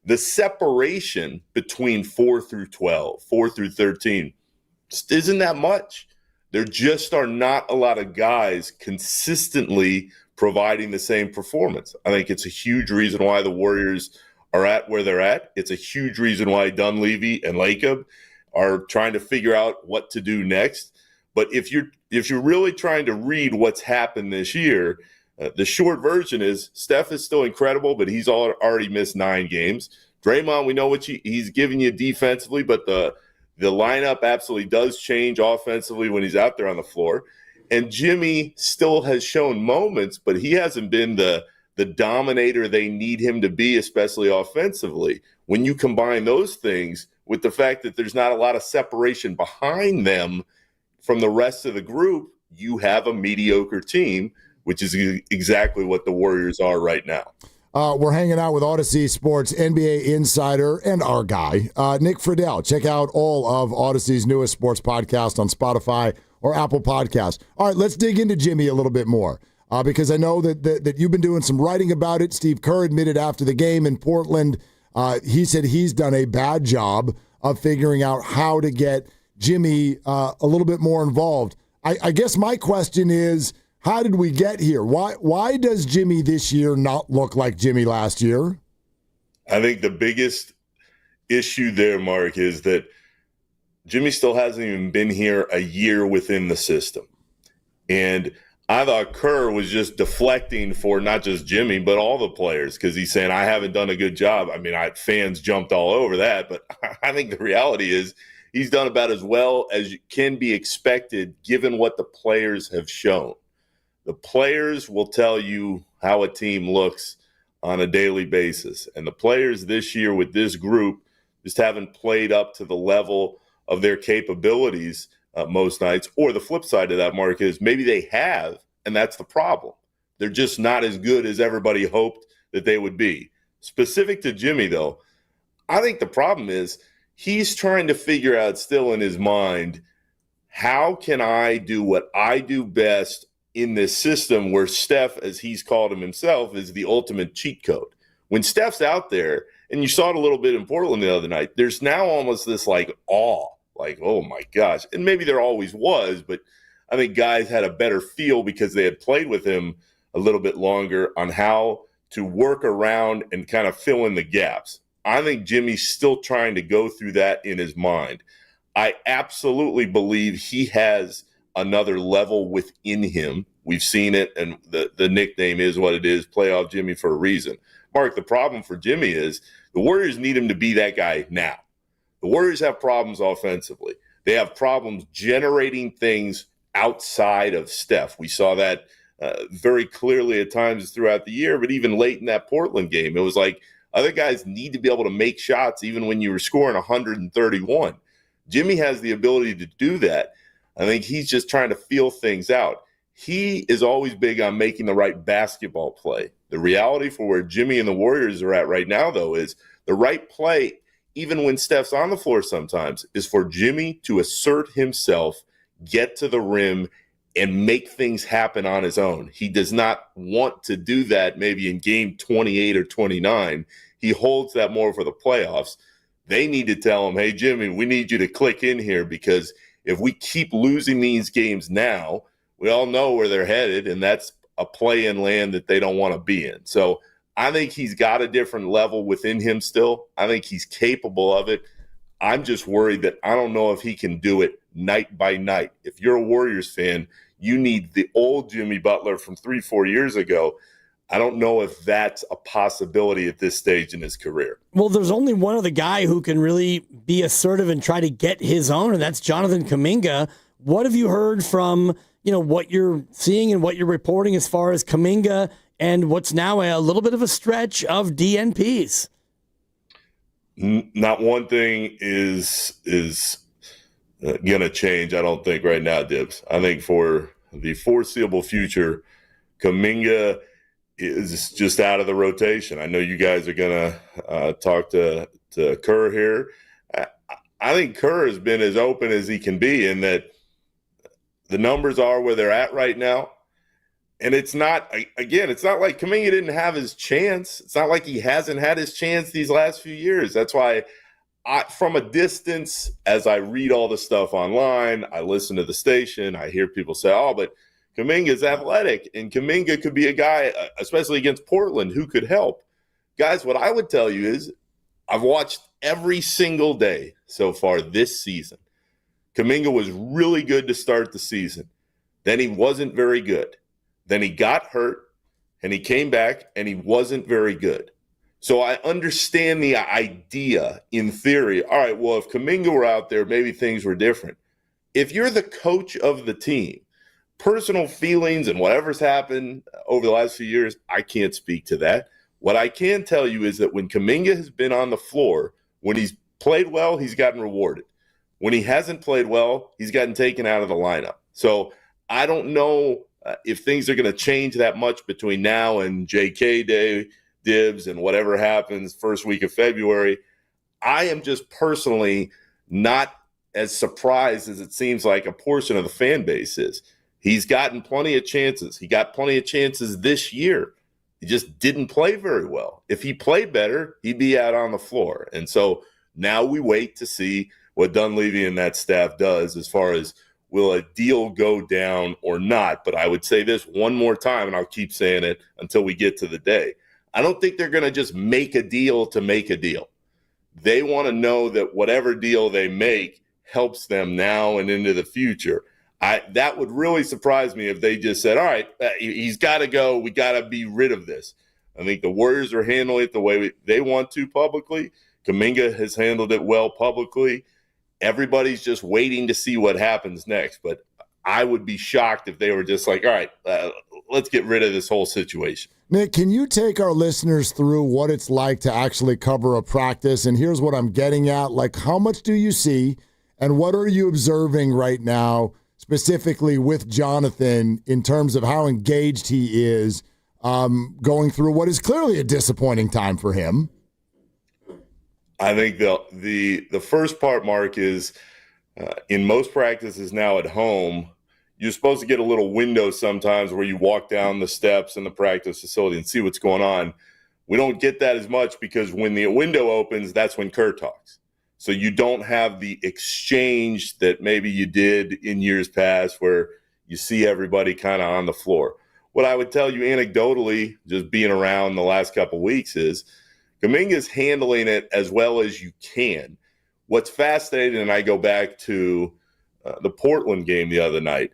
S6: the separation between 4 through 12, 4 through 13, just isn't that much. There just are not a lot of guys consistently providing the same performance. I think it's a huge reason why the Warriors are at where they're at. It's a huge reason why Dunleavy and Lacob are trying to figure out what to do next. But if you're really trying to read what's happened this year, the short version is Steph is still incredible, but he's already missed 9 games. Draymond, we know what he's giving you defensively, but the lineup absolutely does change offensively when he's out there on the floor. And Jimmy still has shown moments, but he hasn't been the dominator they need him to be, especially offensively. When you combine those things with the fact that there's not a lot of separation behind them from the rest of the group, you have a mediocre team, which is exactly what the Warriors are right now.
S11: We're hanging out with Odyssey Sports NBA insider and our guy, Nick Friedel. Check out all of Odyssey's newest sports podcast on Spotify or Apple Podcasts. All right, let's dig into Jimmy a little bit more because I know that you've been doing some writing about it. Steve Kerr admitted after the game in Portland, he said he's done a bad job of figuring out how to get Jimmy a little bit more involved. I guess my question is, how did we get here? Why does Jimmy this year not look like Jimmy last year?
S6: I think the biggest issue there, Mark, is that Jimmy still hasn't even been here a year within the system. And I thought Kerr was just deflecting for not just Jimmy, but all the players, because he's saying, I haven't done a good job. I mean, fans jumped all over that, but I think the reality is he's done about as well as can be expected given what the players have shown. The players will tell you how a team looks on a daily basis. And the players this year with this group just haven't played up to the level of their capabilities most nights. Or the flip side of that, Mark, is maybe they have, and that's the problem. They're just not as good as everybody hoped that they would be. Specific to Jimmy, though, I think the problem is he's trying to figure out still in his mind, how can I do what I do best in this system where Steph, as he's called him himself, is the ultimate cheat code. When Steph's out there, and you saw it a little bit in Portland the other night, there's now almost this like awe, like, oh my gosh. And maybe there always was, but I think guys had a better feel because they had played with him a little bit longer on how to work around and kind of fill in the gaps. I think Jimmy's still trying to go through that in his mind. I absolutely believe he has another level within him. We've seen it, and the nickname is what it is, Playoff Jimmy, for a reason. Mark, the problem for Jimmy is the Warriors need him to be that guy now. The Warriors have problems offensively. They have problems generating things outside of Steph. We saw that very clearly at times throughout the year, but even late in that Portland game, it was like other guys need to be able to make shots even when you were scoring 131. Jimmy has the ability to do that. I think he's just trying to feel things out. He is always big on making the right basketball play. The reality for where Jimmy and the Warriors are at right now, though, is the right play, even when Steph's on the floor sometimes, is for Jimmy to assert himself, get to the rim, and make things happen on his own. He does not want to do that maybe in game 28 or 29. He holds that more for the playoffs. They need to tell him, hey, Jimmy, we need you to click in here because if we keep losing these games now, we all know where they're headed, and that's a play-in land that they don't want to be in. So I think he's got a different level within him still. I think he's capable of it. I'm just worried that I don't know if he can do it night by night. If you're a Warriors fan, you need the old Jimmy Butler from 3-4 years ago. I don't know if that's a possibility at this stage in his career.
S29: Well, there's only one other guy who can really be assertive and try to get his own, and that's Jonathan Kuminga. What have you heard from, what you're seeing and what you're reporting as far as Kuminga and what's now a little bit of a stretch of DNPs?
S6: Not one thing is going to change, I don't think, right now, Dibs. I think for the foreseeable future, Kuminga is just out of the rotation. I know you guys are going to talk to Kerr here. I think Kerr has been as open as he can be in that the numbers are where they're at right now. And it's not like Kuminga didn't have his chance. It's not like he hasn't had his chance these last few years. That's why from a distance, as I read all the stuff online, I listen to the station, I hear people say, but Kuminga's athletic, and Kuminga could be a guy, especially against Portland, who could help. Guys, what I would tell you is I've watched every single day so far this season. Kuminga was really good to start the season. Then he wasn't very good. Then he got hurt, and he came back, and he wasn't very good. So I understand the idea in theory. All right, well, if Kuminga were out there, maybe things were different. If you're the coach of the team, personal feelings and whatever's happened over the last few years, I can't speak to that. What I can tell you is that when Kuminga has been on the floor, when he's played well, he's gotten rewarded. When he hasn't played well, he's gotten taken out of the lineup. So I don't know if things are going to change that much between now and JK Day, Dibs, and whatever happens first week of February. I am just personally not as surprised as it seems like a portion of the fan base is. He's gotten plenty of chances. He got plenty of chances this year. He just didn't play very well. If he played better, he'd be out on the floor. And so now we wait to see what Dunleavy and that staff does as far as will a deal go down or not. But I would say this one more time, and I'll keep saying it until we get to the day. I don't think they're going to just make a deal to make a deal. They want to know that whatever deal they make helps them now and into the future. That would really surprise me if they just said, all right, he's got to go. We got to be rid of this. I think the Warriors are handling it the way they want to publicly. Kuminga has handled it well publicly. Everybody's just waiting to see what happens next. But I would be shocked if they were just like, all right, let's get rid of this whole situation.
S11: Nick, can you take our listeners through what it's like to actually cover a practice? And here's what I'm getting at. Like, how much do you see and what are you observing right now, specifically with Jonathan, in terms of how engaged he is going through what is clearly a disappointing time for him?
S6: I think the first part, Mark, is in most practices now at home, you're supposed to get a little window sometimes where you walk down the steps in the practice facility and see what's going on. We don't get that as much because when the window opens, that's when Kerr talks. So you don't have the exchange that maybe you did in years past where you see everybody kind of on the floor. What I would tell you anecdotally, just being around the last couple of weeks, is Kuminga's handling it as well as you can. What's fascinating, and I go back to the Portland game the other night,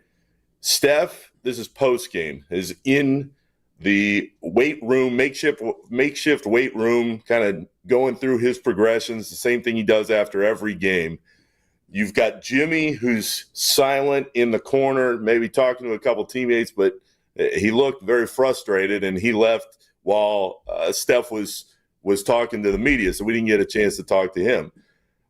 S6: Steph, this is post-game, is in the weight room, makeshift weight room, kind of going through his progressions, the same thing he does after every game. You've got Jimmy, who's silent in the corner, maybe talking to a couple teammates, but he looked very frustrated, and he left while Steph was talking to the media, so we didn't get a chance to talk to him.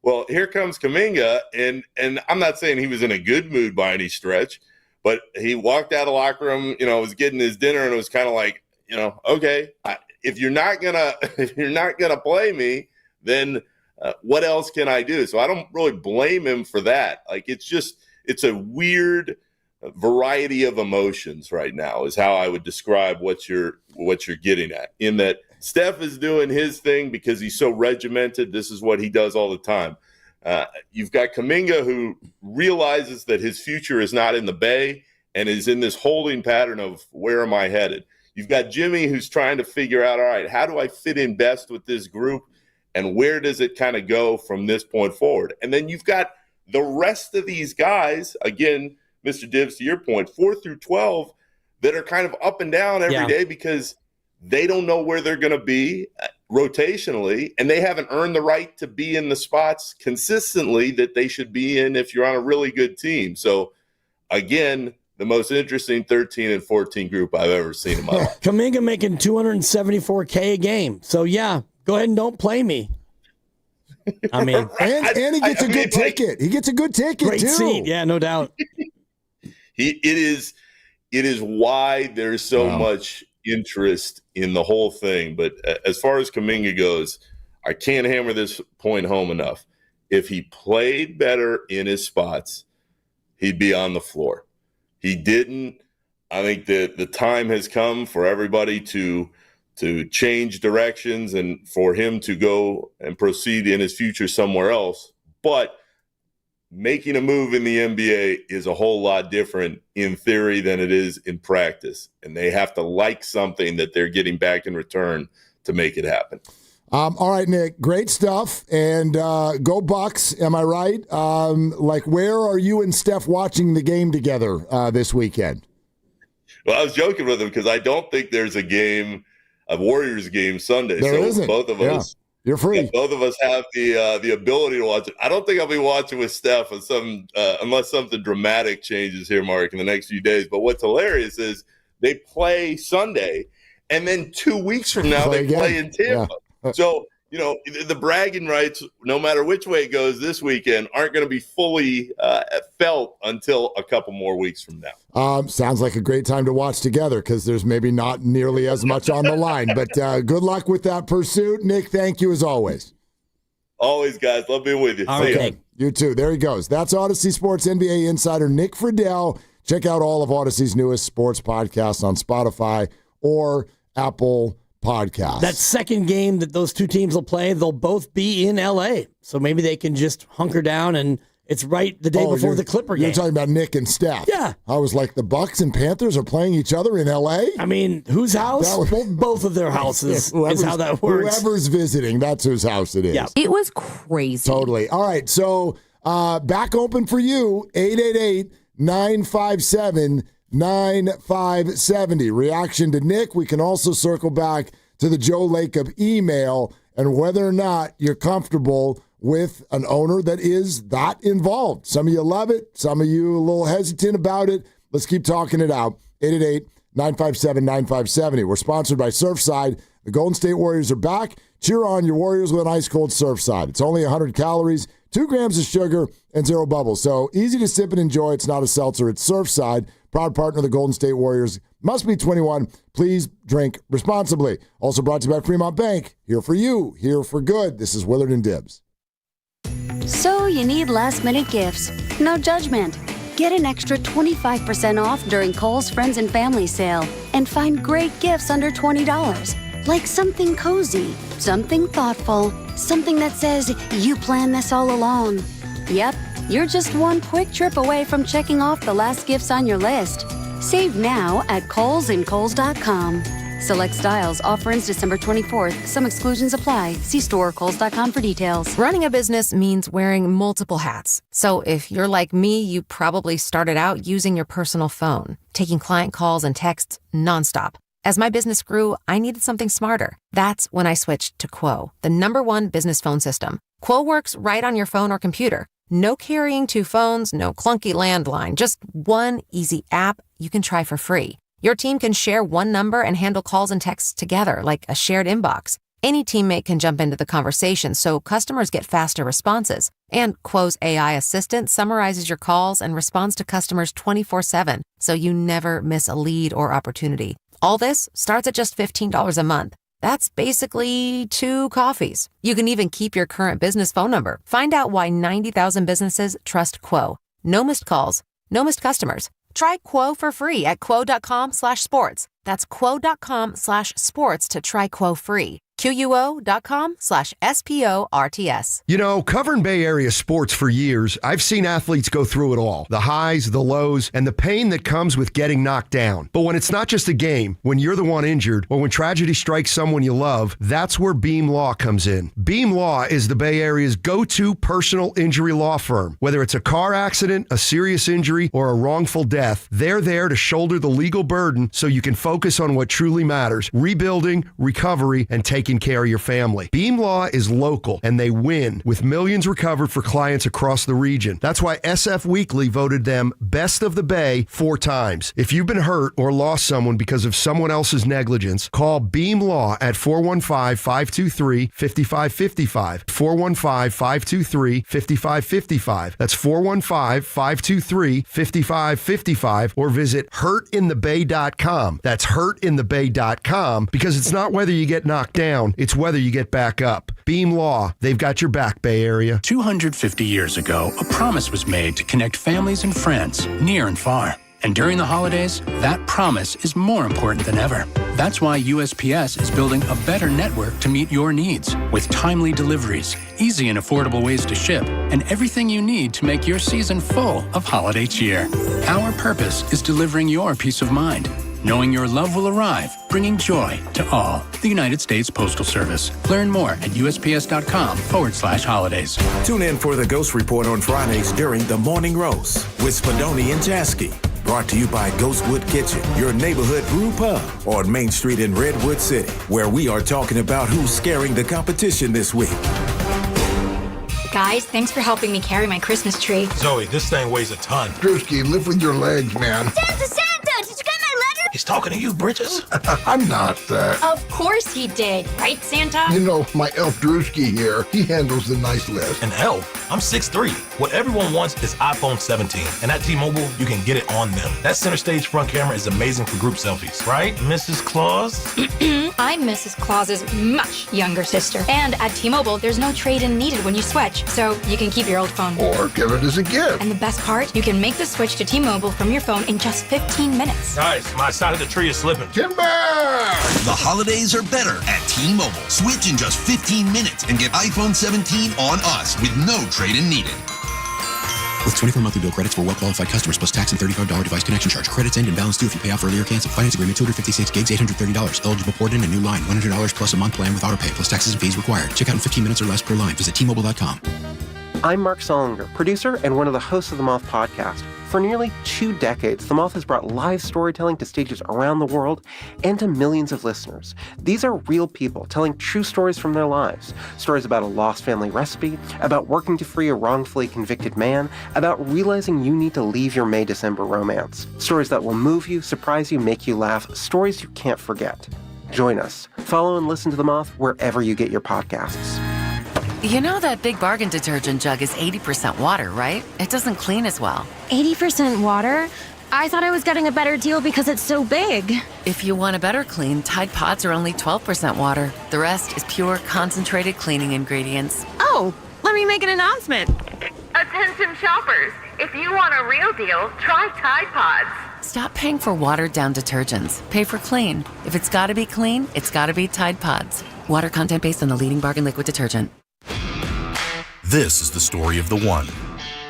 S6: Well, here comes Kuminga, and I'm not saying he was in a good mood by any stretch, but he walked out of the locker room, was getting his dinner, and it was kind of like, okay, if you're not gonna play me, then what else can I do? So I don't really blame him for that. Like, it's a weird variety of emotions right now is how I would describe what you're getting at, in that Steph is doing his thing because he's so regimented. This is what he does all the time. You've got Kuminga, who realizes that his future is not in the Bay and is in this holding pattern of where am I headed? You've got Jimmy, who's trying to figure out, all right, how do I fit in best with this group and where does it kind of go from this point forward? And then you've got the rest of these guys, again, Mr. Dibbs, to your point, 4 through 12, that are kind of up and down every day because they don't know where they're going to be rotationally, and they haven't earned the right to be in the spots consistently that they should be in if you're on a really good team. So, again, the most interesting 13 and 14 group I've ever seen in my life.
S29: Kuminga making $274K a game. So, yeah, go ahead and don't play me. I mean,
S11: and he gets a good ticket. He gets a good ticket,
S29: great
S11: too.
S29: Seat. Yeah, no doubt.
S6: It is why there's so much interest in the whole thing. But as far as Kuminga goes, I can't hammer this point home enough. If he played better in his spots, he'd be on the floor. He didn't. I think that the time has come for everybody to change directions and for him to go and proceed in his future somewhere else. But making a move in the NBA is a whole lot different in theory than it is in practice. And they have to like something that they're getting back in return to make it happen.
S11: All right, Nick, great stuff. And go Bucks, am I right? Where are you and Steph watching the game together this weekend?
S6: Well, I was joking with him because I don't think there's a Warriors game Sunday.
S11: There isn't.
S6: Both of us.
S11: You're free.
S6: Yeah, both of us have the ability to watch it. I don't think I'll be watching with Steph unless something dramatic changes here, Mark, in the next few days. But what's hilarious is they play Sunday, and then 2 weeks from now they play in Tampa. Yeah. So, the bragging rights, no matter which way it goes this weekend, aren't going to be fully felt until a couple more weeks from now.
S11: Sounds like a great time to watch together because there's maybe not nearly as much on the line. But good luck with that pursuit. Nick, thank you as always.
S6: Always, guys. Love being with you.
S11: Okay. You too. There he goes. That's Odyssey Sports NBA insider Nick Friedel. Check out all of Odyssey's newest sports podcasts on Spotify or Apple Podcasts.
S29: That second game that those two teams will play, they'll both be in L.A. So maybe they can just hunker down, and it's right the day before the Clipper game.
S11: You're talking about Nick and Steph.
S29: Yeah.
S11: I was like, the Bucks and Panthers are playing each other in L.A.?
S29: I mean, whose house? Both of their houses is how that works.
S11: Whoever's visiting, that's whose house it is.
S29: Yeah.
S19: It was crazy.
S11: Totally. All right, so back open for you, 888-957-9570. Reaction to Nick. We can also circle back to the Joe Lacob email and whether or not you're comfortable with an owner that is that involved. Some of you love it. Some of you a little hesitant about it. Let's keep talking it out. 888-957-9570. We're sponsored by Surfside. The Golden State Warriors are back. Cheer on your Warriors with an ice-cold Surfside. It's only 100 calories, 2 grams of sugar, and 0 bubbles. So easy to sip and enjoy. It's not a seltzer. It's Surfside. Proud partner of the Golden State Warriors. Must be 21. Please drink responsibly. Also brought to you by Fremont Bank. Here for you. Here for good. This is Willard and Dibbs.
S1: So you need last-minute gifts. No judgment. Get an extra 25% off during Kohl's Friends and Family Sale and find great gifts under $20. Like something cozy, something thoughtful, something that says you planned this all along. Yep, you're just one quick trip away from checking off the last gifts on your list. Save now at Kohl's and Kohl's.com. Select styles. Offer ends December 24th. Some exclusions apply. See store or Kohl's.com for details.
S3: Running a business means wearing multiple hats. So if you're like me, you probably started out using your personal phone, taking client calls and texts nonstop. As my business grew, I needed something smarter. That's when I switched to Quo, the #1 business phone system. Quo works right on your phone or computer. No carrying 2 phones, no clunky landline, just one easy app you can try for free. Your team can share one number and handle calls and texts together like a shared inbox. Any teammate can jump into the conversation so customers get faster responses. And Quo's AI assistant summarizes your calls and responds to customers 24/7, so you never miss a lead or opportunity. All this starts at just $15 a month. That's basically 2 coffees. You can even keep your current business phone number. Find out why 90,000 businesses trust Quo. No missed calls, no missed customers. Try Quo for free at quo.com/sports. That's quo.com/sports to try Quo free. QUO.com/SPORTS.
S8: You know, covering Bay Area sports for years, I've seen athletes go through it all. The highs, the lows, and the pain that comes with getting knocked down. But when it's not just a game, when you're the one injured, or when tragedy strikes someone you love, that's where Beam Law comes in. Beam Law is the Bay Area's go-to personal injury law firm. Whether it's a car accident, a serious injury, or a wrongful death, they're there to shoulder the legal burden so you can focus on what truly matters: rebuilding, recovery, and taking care of your family. Beam Law is local, and they win, with millions recovered for clients across the region. That's why SF Weekly voted them Best of the Bay 4 times. If you've been hurt or lost someone because of someone else's negligence, call Beam Law at 415-523-5555. 415-523-5555. That's 415-523-5555. Or visit hurtinthebay.com. That's hurtinthebay.com, because it's not whether you get knocked down, it's whether you get back up. Beam Law, they've got your back, Bay Area.
S9: 250 years ago, a promise was made to connect families and friends near and far. And during the holidays, that promise is more important than ever. That's why USPS is building a better network to meet your needs, with timely deliveries, easy and affordable ways to ship, and everything you need to make your season full of holiday cheer. Our purpose is delivering your peace of mind, knowing your love will arrive, bringing joy to all. The United States Postal Service. Learn more at USPS.com/holidays.
S13: Tune in for the Ghost Report on Fridays during the Morning Roast with Spadoni and Jasky. Brought to you by Ghostwood Kitchen, your neighborhood brew pub on Main Street in Redwood City, where we are talking about who's scaring the competition this week.
S14: Guys, thanks for helping me carry my Christmas tree.
S20: Zoe, this thing weighs a ton.
S21: Drewski, lift with your legs, man.
S14: Santa! Did you get my letter?
S20: He's talking to you, Bridges.
S21: I'm not.
S14: Of course he did, right, Santa?
S21: You know, my elf Drewski here, he handles the nice list.
S20: An elf? I'm 6'3". What everyone wants is iPhone 17. And at T-Mobile, you can get it on them. That center stage front camera is amazing for group selfies. Right, Mrs. Claus?
S14: I'm Mrs. Claus's much younger sister. And at T-Mobile, there's no trade-in needed when you switch, so you can keep your old phone.
S21: Or give it as a gift.
S14: And the best part, you can make the switch to T-Mobile from your phone in just 15 minutes.
S20: Guys, my side of the tree is slipping.
S21: Timber!
S22: The holidays are better at T-Mobile. Switch in just 15 minutes and get iPhone 17 on us with no trade-in needed.
S27: With 24 monthly bill credits for well-qualified customers plus tax and $35 device connection charge. Credits end and balance due if you pay off early or cancel. Finance agreement, 256 gigs, $830. Eligible port in a new line, $100 plus a month plan with auto pay plus taxes and fees required. Check out in 15 minutes or less per line. Visit T-Mobile.com.
S23: I'm Mark Solinger, producer and one of the hosts of the Moth podcast. For nearly 2 decades, The Moth has brought live storytelling to stages around the world and to millions of listeners. These are real people telling true stories from their lives. Stories about a lost family recipe, about working to free a wrongfully convicted man, about realizing you need to leave your May-December romance. Stories that will move you, surprise you, make you laugh. Stories you can't forget. Join us. Follow and listen to The Moth wherever you get your podcasts.
S19: You know that Big Bargain detergent jug is 80% water, right? It doesn't clean as well.
S25: 80% water? I thought I was getting a better deal because it's so big.
S19: If you want a better clean, Tide Pods are only 12% water. The rest is pure, concentrated cleaning ingredients.
S25: Oh, let me make an announcement.
S30: Attention shoppers, if you want a real deal, try Tide Pods.
S19: Stop paying for watered-down detergents. Pay for clean. If it's gotta be clean, it's gotta be Tide Pods. Water content based on the leading bargain liquid detergent.
S31: This is the story of the one.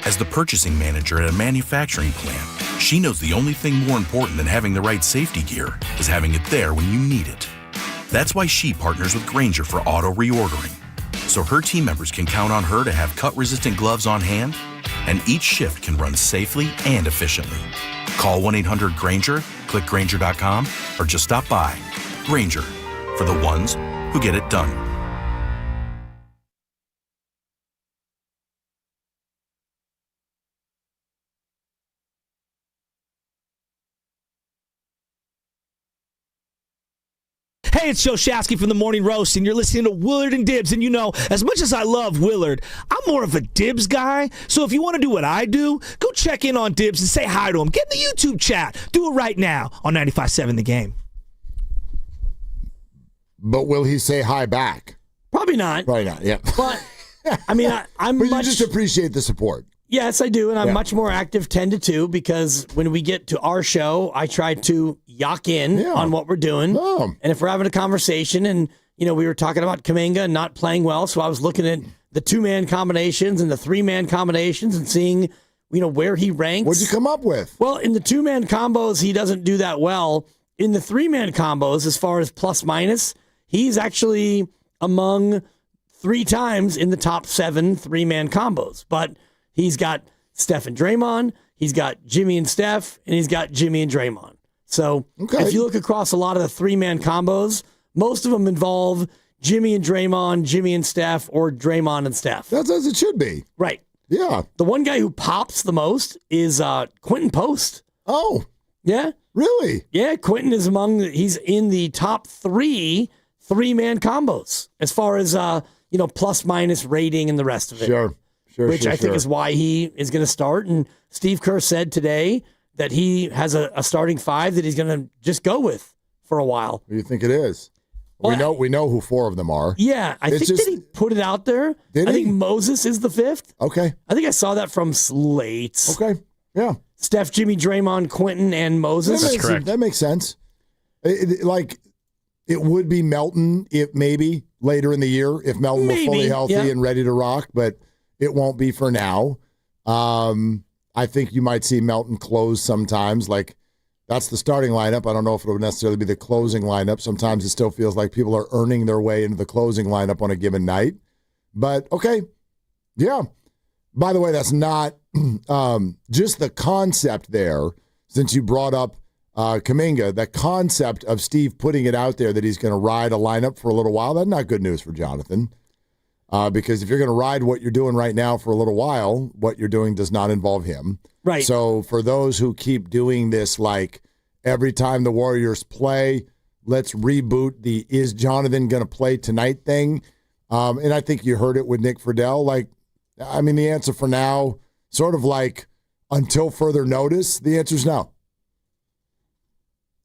S31: As the purchasing manager at a manufacturing plant, she knows the only thing more important than having the right safety gear is having it there when you need it. That's why she partners with Grainger for auto reordering, so her team members can count on her to have cut-resistant gloves on hand, and each shift can run safely and efficiently. Call 1-800-GRAINGER, click Grainger.com, or just stop by. Grainger, for the ones who get it done.
S32: Hey, it's Joe Shasky from the Morning Roast, and you're listening to Willard and Dibs. And you know, as much as I love Willard, I'm more of a Dibs guy. So if you want to do what I do, go check in on Dibs and say hi to him. Get in the YouTube chat. Do it right now on 95.7 The Game.
S10: But will he say hi back?
S32: Probably not.
S10: Probably not, yeah.
S32: But, I mean, I'm
S10: but
S32: much...
S10: you just appreciate the support.
S32: Yes, I do, and I'm much more active 10 to 2 because when we get to our show, I try to yak in on what we're doing. And if we're having a conversation and
S29: we were talking about Kuminga not playing well, so I was looking at the 2-man combinations and the 3-man combinations and seeing, where he ranks.
S11: What'd you come up with?
S29: Well, in the 2-man combos, he doesn't do that well. In the 3-man combos, as far as plus minus, he's actually among 3 times in the top 7 3-man combos. But he's got Steph and Draymond, he's got Jimmy and Steph, and he's got Jimmy and Draymond. So if you look across a lot of the 3-man combos, most of them involve Jimmy and Draymond, Jimmy and Steph, or Draymond and Steph.
S11: That's as it should be.
S29: Right.
S11: Yeah.
S29: The one guy who pops the most is Quentin Post.
S11: Oh.
S29: Yeah.
S11: Really?
S29: Yeah, Quentin is he's in the top 3 3-man combos as far as, plus minus rating and the rest of it.
S11: Sure.
S29: Which I think is why he is going to start. And Steve Kerr said today that he has a starting 5 that he's going to just go with for a while.
S11: Who do you think it is? Well, we know who 4 of them are.
S29: Yeah, I think that he put it out there. I think Moses is the 5th.
S11: Okay.
S29: I think I saw that from Slates.
S11: Okay. Yeah.
S29: Steph, Jimmy, Draymond, Quentin, and Moses.
S11: That's correct. That makes sense. It would be Melton maybe later in the year if Melton were fully healthy and ready to rock, but it won't be for now. I think you might see Melton close sometimes. That's the starting lineup. I don't know if it would necessarily be the closing lineup. Sometimes it still feels like people are earning their way into the closing lineup on a given night. But, okay, yeah. By the way, that's not just the concept there, since you brought up Kuminga, the concept of Steve putting it out there that he's going to ride a lineup for a little while, that's not good news for Jonathan. Because if you're going to ride what you're doing right now for a little while, what you're doing does not involve him.
S29: Right.
S11: So for those who keep doing this, every time the Warriors play, let's reboot the "is Jonathan going to play tonight" thing. And I think you heard it with Nick Friedel. The answer for now, sort of until further notice, the answer is no.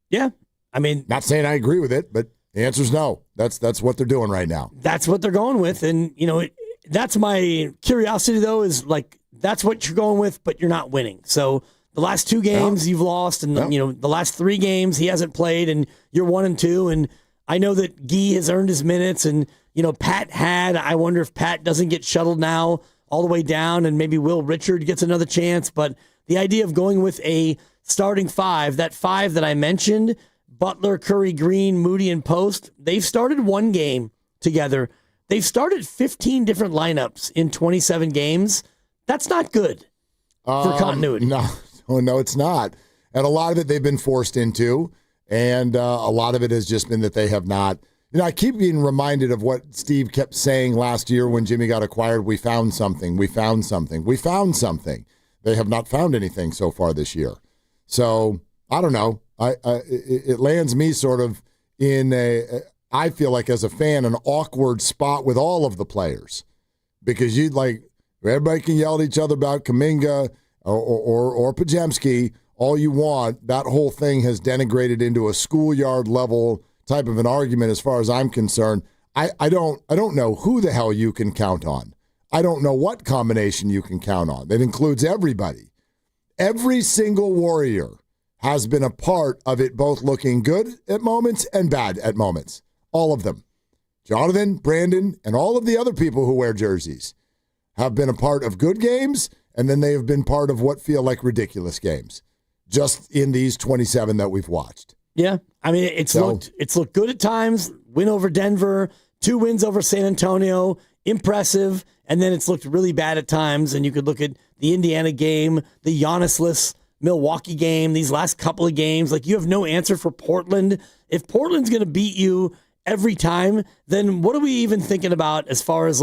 S29: Yeah.
S11: Not saying I agree with it, but the answer is no. That's what they're doing right now.
S29: That's what they're going with. And, that's my curiosity, though, is that's what you're going with, but you're not winning. So the last 2 games you've lost, and the last 3 games he hasn't played, and you're 1-2. And I know that Guy has earned his minutes, and Pat had. I wonder if Pat doesn't get shuttled now all the way down, and maybe Will Richard gets another chance. But the idea of going with a starting 5, that 5 that I mentioned, Butler, Curry, Green, Moody, and Post, they've started 1 game together. They've started 15 different lineups in 27 games. That's not good for continuity.
S11: No, it's not. And a lot of it they've been forced into, and a lot of it has just been that they have not. I keep being reminded of what Steve kept saying last year when Jimmy got acquired. We found something. We found something. We found something. They have not found anything so far this year. So I don't know. It lands me sort of in I feel like as a fan, an awkward spot with all of the players, because everybody can yell at each other about Kuminga or Pajemski all you want. That whole thing has denigrated into a schoolyard level type of an argument as far as I'm concerned. I don't know who the hell you can count on. I don't know what combination you can count on. That includes everybody. Every single Warrior has been a part of it, both looking good at moments and bad at moments. All of them. Jonathan, Brandon, and all of the other people who wear jerseys have been a part of good games, and then they have been part of what feel like ridiculous games, just in these 27 that we've watched.
S29: Yeah, it's looked good at times. Win over Denver, 2 wins over San Antonio, impressive, and then it's looked really bad at times. And you could look at the Indiana game, the Giannis-less Milwaukee game, these last couple of games. You have no answer for Portland. If Portland's going to beat you every time, then what are we even thinking about as far as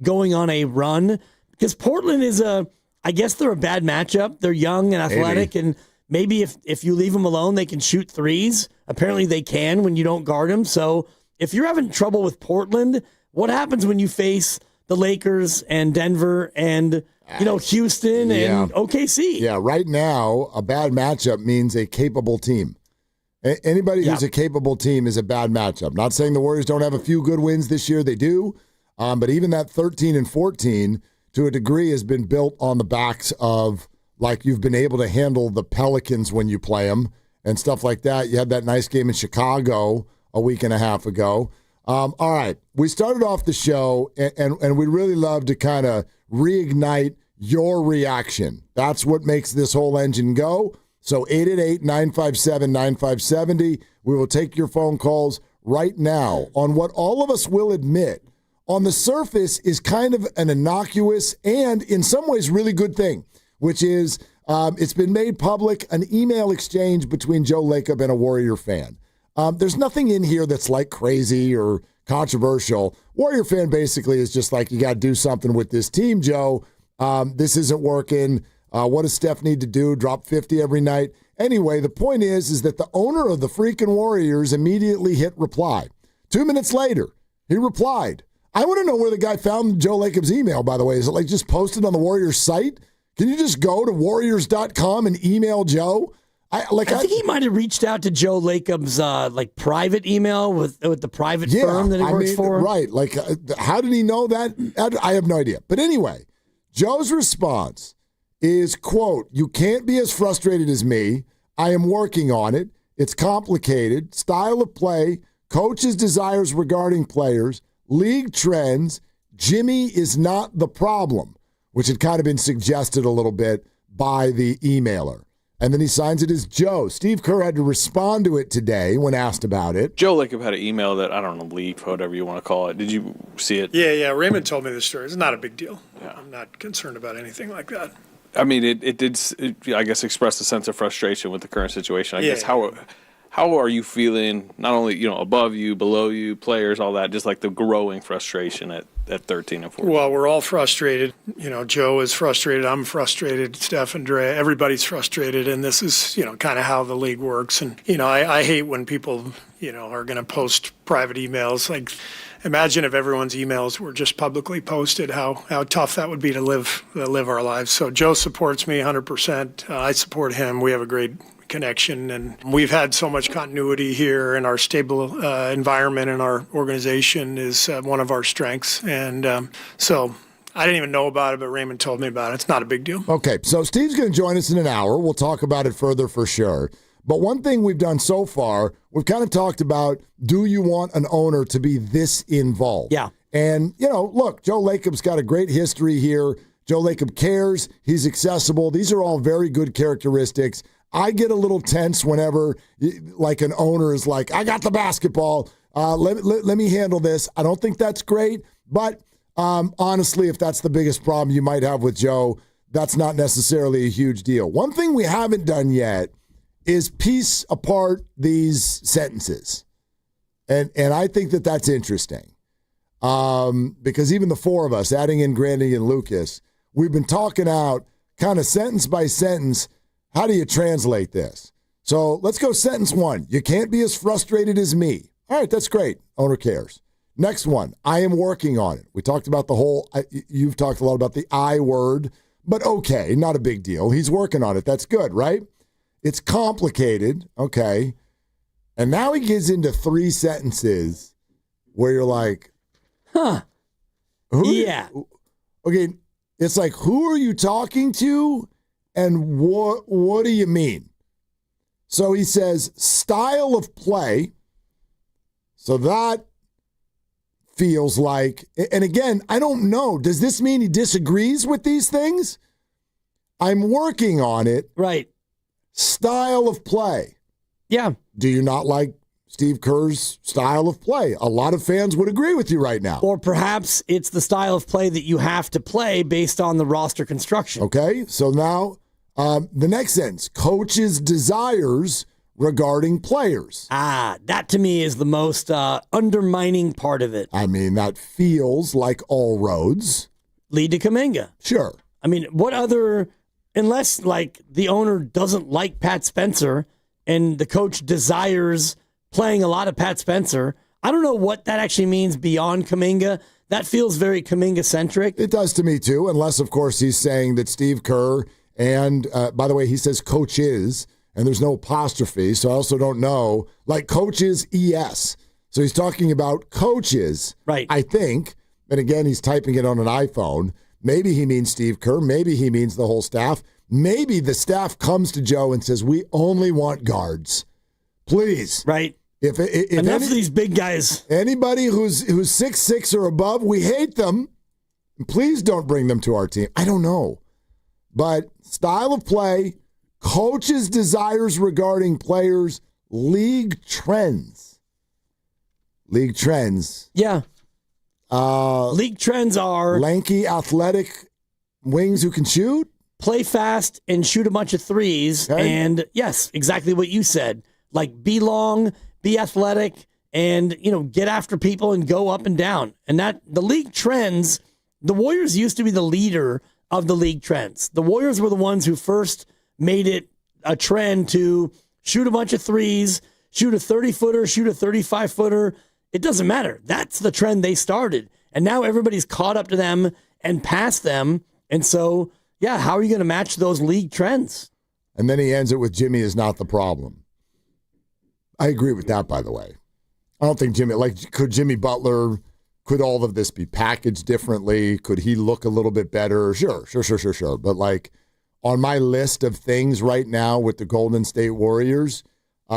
S29: going on a run? Because Portland is I guess they're a bad matchup. They're young and athletic, and maybe if you leave them alone, they can shoot threes. Apparently they can when you don't guard them. So if you're having trouble with Portland, what happens when you face the Lakers and Denver and Houston and OKC?
S11: Yeah, right now, a bad matchup means a capable team. Anybody who's a capable team is a bad matchup. Not saying the Warriors don't have a few good wins this year. They do. But even that 13 and 14, to a degree, has been built on the backs of, you've been able to handle the Pelicans when you play them and stuff like that. You had that nice game in Chicago a week and a half ago. All right. We started off the show, and we'd really love to kind of reignite your reaction. That's what makes this whole engine go. So 888-957-9570. We will take your phone calls right now on what all of us will admit on the surface is kind of an innocuous and in some ways really good thing, which is it's been made public, an email exchange between Joe Lacob and a Warrior fan. There's nothing in here that's like crazy or controversial. Warrior fan basically is just like, you got to do something with this team, Joe. This isn't working. What does Steph need to do? Drop 50 every night? Anyway, the point is that the owner of the freaking Warriors immediately hit reply. 2 minutes later, he replied. I want to know where the guy found Joe Lacob's email, by the way. Is it like just posted on the Warriors site? Can you just go to warriors.com and email Joe? I
S29: think he might have reached out to Joe Lacob's private email with the private firm that he works for.
S11: Right. Like, how did he know that? I have no idea. But anyway, Joe's response is, quote, "You can't be as frustrated as me. I am working on it. It's complicated. Style of play, coach's desires regarding players, league trends. Jimmy is not the problem," which had kind of been suggested a little bit by the emailer. And then he signs it as Joe. Steve Kerr had to respond to it today when asked about it.
S2: Joe Lacob had an email that, I don't know, leaked, whatever you want to call it. Did you see it?
S4: Yeah. Raymond told me the story. It's not a big deal. Yeah. I'm not concerned about anything like that.
S2: I mean, it did, I guess, express a sense of frustration with the current situation. I guess how are you feeling, not only, above you, below you, players, all that, just like the growing frustration at 13 and 14?
S4: Well, we're all frustrated. Joe is frustrated. I'm frustrated. Steph and Dre, everybody's frustrated. And this is, kind of how the league works. And, I hate when people, are going to post private emails. Like, imagine if everyone's emails were just publicly posted, how tough that would be to live our lives. So Joe supports me 100%. I support him. We have a great connection, and we've had so much continuity here, and our stable environment in our organization is one of our strengths. And so I didn't even know about it, but Raymond told me about it. It's not a big deal.
S11: Okay, so Steve's going to join us in an hour. We'll talk about it further for sure. But one thing we've done so far, we've kind of talked about, do you want an owner to be this involved?
S29: Yeah.
S11: And, look, Joe Lacob's got a great history here. Joe Lacob cares. He's accessible. These are all very good characteristics. I get a little tense whenever, like, an owner is like, I got the basketball. Let me handle this. I don't think that's great. But honestly, if that's the biggest problem you might have with Joe, that's not necessarily a huge deal. One thing we haven't done yet is piece apart these sentences. And I think that that's interesting. Because even the four of us, adding in Grandy and Lucas, we've been talking out kind of sentence by sentence, how do you translate this? So let's go sentence one. You can't be as frustrated as me. All right, that's great. Owner cares. Next one, I am working on it. We talked about you've talked a lot about the I word, but okay, not a big deal. He's working on it. That's good, right? It's complicated. Okay. And now he gets into 3 sentences where you're like,
S29: huh. Yeah.
S11: Okay. It's like, who are you talking to? And what do you mean? So he says, style of play. So that feels like, and again, I don't know. Does this mean he disagrees with these things? I'm working on it.
S29: Right.
S11: Style of play.
S29: Yeah.
S11: Do you not like Steve Kerr's style of play? A lot of fans would agree with you right now.
S29: Or perhaps it's the style of play that you have to play based on the roster construction.
S11: Okay, so now the next sentence, coach's desires regarding players.
S29: That to me is the most undermining part of it.
S11: I mean, that feels like all roads
S29: lead to Kuminga.
S11: Sure.
S29: I mean, what other, unless like the owner doesn't like Pat Spencer and the coach desires playing a lot of Pat Spencer, I don't know what that actually means beyond Kuminga. That feels very Kuminga-centric.
S11: It does to me, too, unless, of course, he's saying that Steve Kerr and, by the way, he says coaches, and there's no apostrophe, so I also don't know. Like coaches, ES. So he's talking about coaches,
S29: right?
S11: I think. And again, he's typing it on an iPhone. Maybe he means Steve Kerr. Maybe he means the whole staff. Maybe the staff comes to Joe and says, we only want guards. Please.
S29: Right.
S11: If
S29: enough of these big guys.
S11: Anybody who's 6'6" or above, we hate them. Please don't bring them to our team. I don't know. But style of play, coaches' desires regarding players, league trends. League trends.
S29: Yeah. League trends are
S11: lanky, athletic wings who can shoot,
S29: play fast, and shoot a bunch of threes. Okay. And yes, exactly what you said. Like be long, be athletic, and get after people and go up and down. And that the league trends. The Warriors used to be the leader of the league trends. The Warriors were the ones who first made it a trend to shoot a bunch of threes, shoot a 30-footer, shoot a 35-footer. It doesn't matter. That's the trend they started. And now everybody's caught up to them and past them. And so, yeah, how are you going to match those league trends?
S11: And then he ends it with Jimmy is not the problem. I agree with that, by the way. I don't think could Jimmy Butler, could all of this be packaged differently? Could he look a little bit better? Sure. But on my list of things right now with the Golden State Warriors,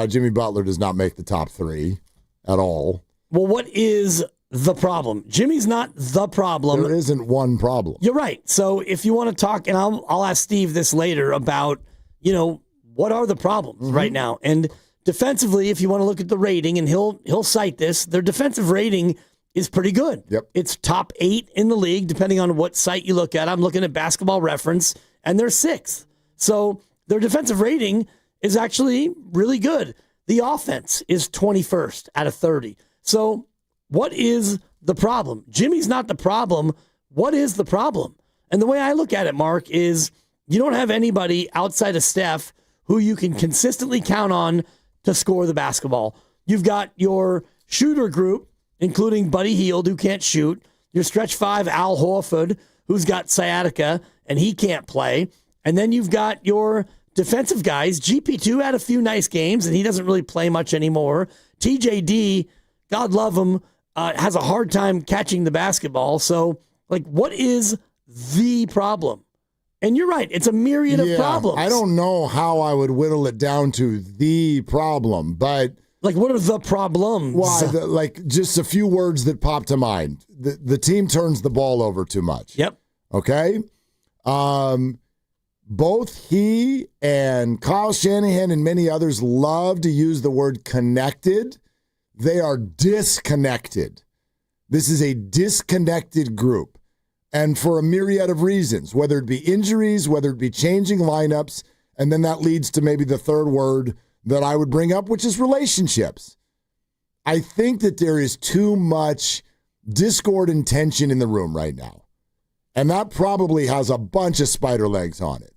S11: Jimmy Butler does not make the top 3 at all.
S29: Well, what is the problem? Jimmy's not the problem.
S11: There isn't one problem.
S29: You're right. So if you want to talk, and I'll ask Steve this later about, what are the problems right now? And defensively, if you want to look at the rating, and he'll cite this, their defensive rating is pretty good.
S11: Yep.
S29: It's top 8 in the league, depending on what site you look at. I'm looking at Basketball Reference, and they're 6th. So their defensive rating is actually really good. The offense is 21st out of 30. So what is the problem? Jimmy's not the problem. What is the problem? And the way I look at it, Mark, is you don't have anybody outside of Steph who you can consistently count on to score the basketball. You've got your shooter group, including Buddy Hield, who can't shoot. Your stretch 5, Al Horford, who's got sciatica, and he can't play. And then you've got your defensive guys. GP2 had a few nice games, and he doesn't really play much anymore. TJD, God love him, has a hard time catching the basketball. So, what is the problem? And you're right, it's a myriad of problems.
S11: I don't know how I would whittle it down to the problem, but...
S29: what are the problems?
S11: Why? Just a few words that pop to mind. The team turns the ball over too much.
S29: Yep.
S11: Okay? Both he and Kyle Shanahan and many others love to use the word connected. They are disconnected. This is a disconnected group. And for a myriad of reasons, whether it be injuries, whether it be changing lineups, and then that leads to maybe the third word that I would bring up, which is relationships. I think that there is too much discord and tension in the room right now. And that probably has a bunch of spider legs on it.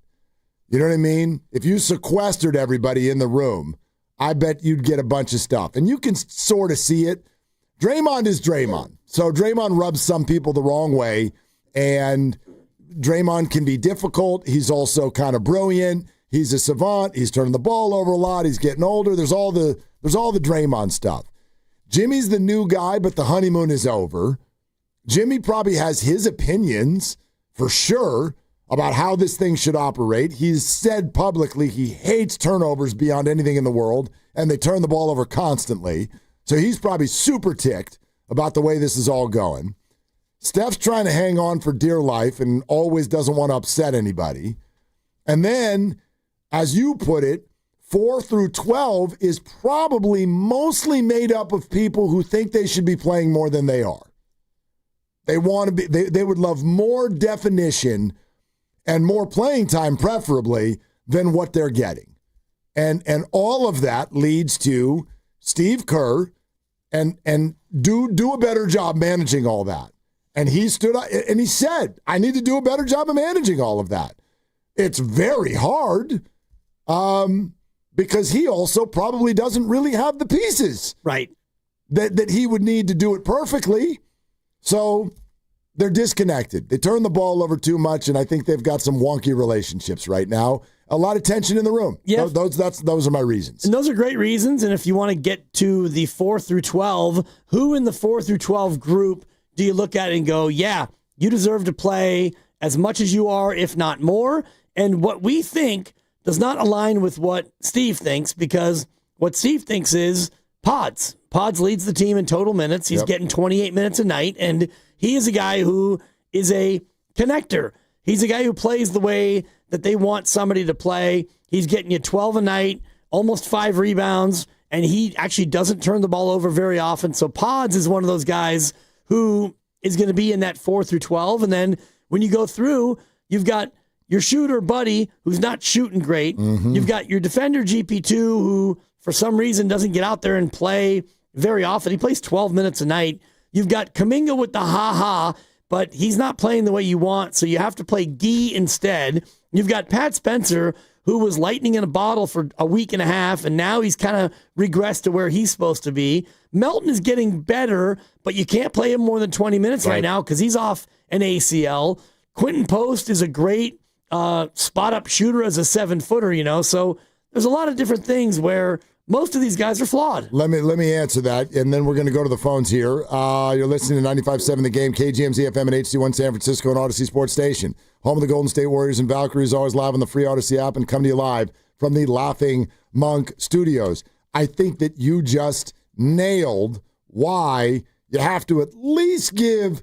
S11: You know what I mean? If you sequestered everybody in the room, I bet you'd get a bunch of stuff. And you can sort of see it. Draymond is Draymond. So Draymond rubs some people the wrong way. And Draymond can be difficult. He's also kind of brilliant. He's a savant. He's turning the ball over a lot. He's getting older. There's all the Draymond stuff. Jimmy's the new guy, but the honeymoon is over. Jimmy probably has his opinions, for sure, about how this thing should operate. He's said publicly he hates turnovers beyond anything in the world, and they turn the ball over constantly. So he's probably super ticked about the way this is all going. Steph's trying to hang on for dear life and always doesn't want to upset anybody. And then, as you put it, 4 through 12 is probably mostly made up of people who think they should be playing more than they are. They want to be. They would love more definition and more playing time, preferably, than what they're getting. And all of that leads to Steve Kerr and do a better job managing all that. And he stood up and he said, I need to do a better job of managing all of that. It's very hard because he also probably doesn't really have the pieces.
S29: Right.
S11: That he would need to do it perfectly. So they're disconnected. They turn the ball over too much, and I think they've got some wonky relationships right now. A lot of tension in the room.
S29: Yeah.
S11: Those are my reasons.
S29: And those are great reasons. And if you want to get to the 4 through 12, who in the 4 through 12 group do you look at and go, yeah, you deserve to play as much as you are, if not more? And what we think does not align with what Steve thinks, because what Steve thinks is Pods. Pods leads the team in total minutes. He's getting 28 minutes a night, and he is a guy who is a connector. He's a guy who plays the way that they want somebody to play. He's getting you 12 a night, almost 5 rebounds, and he actually doesn't turn the ball over very often. So Pods is one of those guys who is going to be in that 4 through 12. And then when you go through, you've got your shooter, Buddy, who's not shooting great. You've got your defender, GP2, who for some reason doesn't get out there and play very often. He plays 12 minutes a night. You've got Kuminga with the ha-ha, but he's not playing the way you want, so you have to play Gee instead. You've got Pat Spencer, who was lightning in a bottle for a week and a half, and now he's kind of regressed to where he's supposed to be. Melton is getting better, but you can't play him more than 20 minutes right now because he's off an ACL. Quentin Post is a great spot-up shooter as a 7-footer, so there's a lot of different things where most of these guys are flawed.
S11: Let me answer that, and then we're going to go to the phones here. You're listening to 95.7 The Game, KGMZ FM and HD1 San Francisco and Odyssey Sports Station. Home of the Golden State Warriors and Valkyries, always live on the free Odyssey app and come to you live from the Laughing Monk Studios. I think that you just nailed why you have to at least give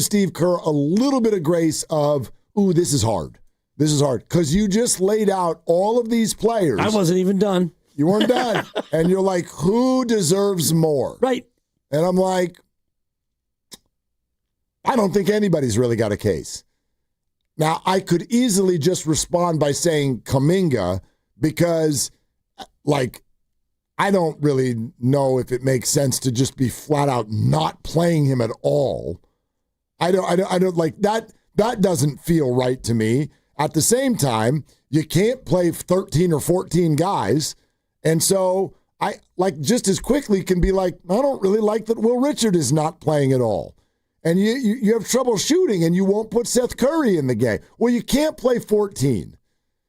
S11: Steve Kerr a little bit of grace of, ooh, this is hard. This is hard. Because you just laid out all of these players.
S29: I wasn't even done.
S11: You weren't done. And you're like, who deserves more?
S29: Right.
S11: And I'm like, I don't think anybody's really got a case. Now, I could easily just respond by saying Kuminga because, I don't really know if it makes sense to just be flat out not playing him at all. I don't like that. That doesn't feel right to me. At the same time, you can't play 13 or 14 guys. And so I just as quickly can be like, I don't really like that Will Richard is not playing at all. And you have trouble shooting and you won't put Seth Curry in the game. Well, you can't play 14.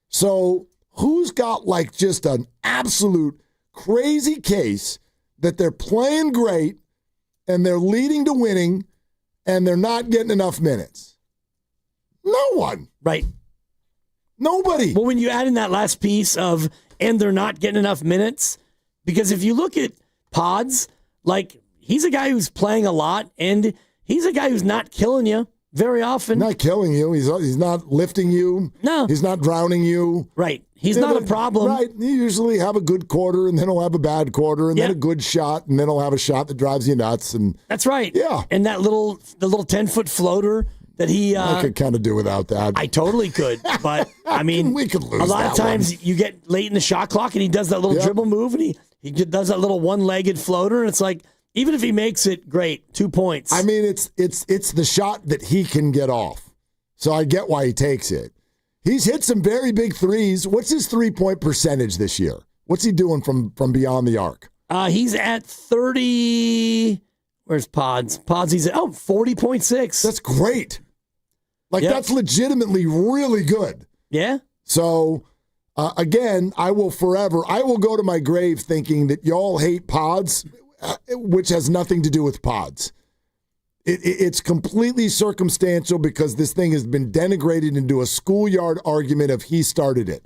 S11: So who's got just an absolute crazy case that they're playing great and they're leading to winning and they're not getting enough minutes? No one.
S29: Right.
S11: Nobody.
S29: Well, when you add in that last piece of, and they're not getting enough minutes, because if you look at Pods, he's a guy who's playing a lot, and he's a guy who's not killing you very often.
S11: Not killing you. He's not lifting you.
S29: No.
S11: He's not drowning you.
S29: Right. He's not a problem.
S11: Right. You usually have a good quarter, and then he'll have a bad quarter, and then a good shot, and then he'll have a shot that drives you nuts. And
S29: that's right.
S11: Yeah.
S29: And the little 10-foot floater that he...
S11: I could kind of do without that.
S29: I totally could. But,
S11: we could lose
S29: a lot
S11: that
S29: of times
S11: one.
S29: You get late in the shot clock, and he does that little dribble move, and he does that little one-legged floater, and it's like, even if he makes it, great, 2 points.
S11: I mean, it's the shot that he can get off. So I get why he takes it. He's hit some very big threes. What's his 3-point percentage this year? What's he doing from beyond the arc?
S29: He's at 30. Where's Pods? Pods, he's at 40.6.
S11: That's great. That's legitimately really good.
S29: Yeah.
S11: So, again, I will go to my grave thinking that y'all hate Pods, which has nothing to do with Pods. It's completely circumstantial because this thing has been denigrated into a schoolyard argument of he started it.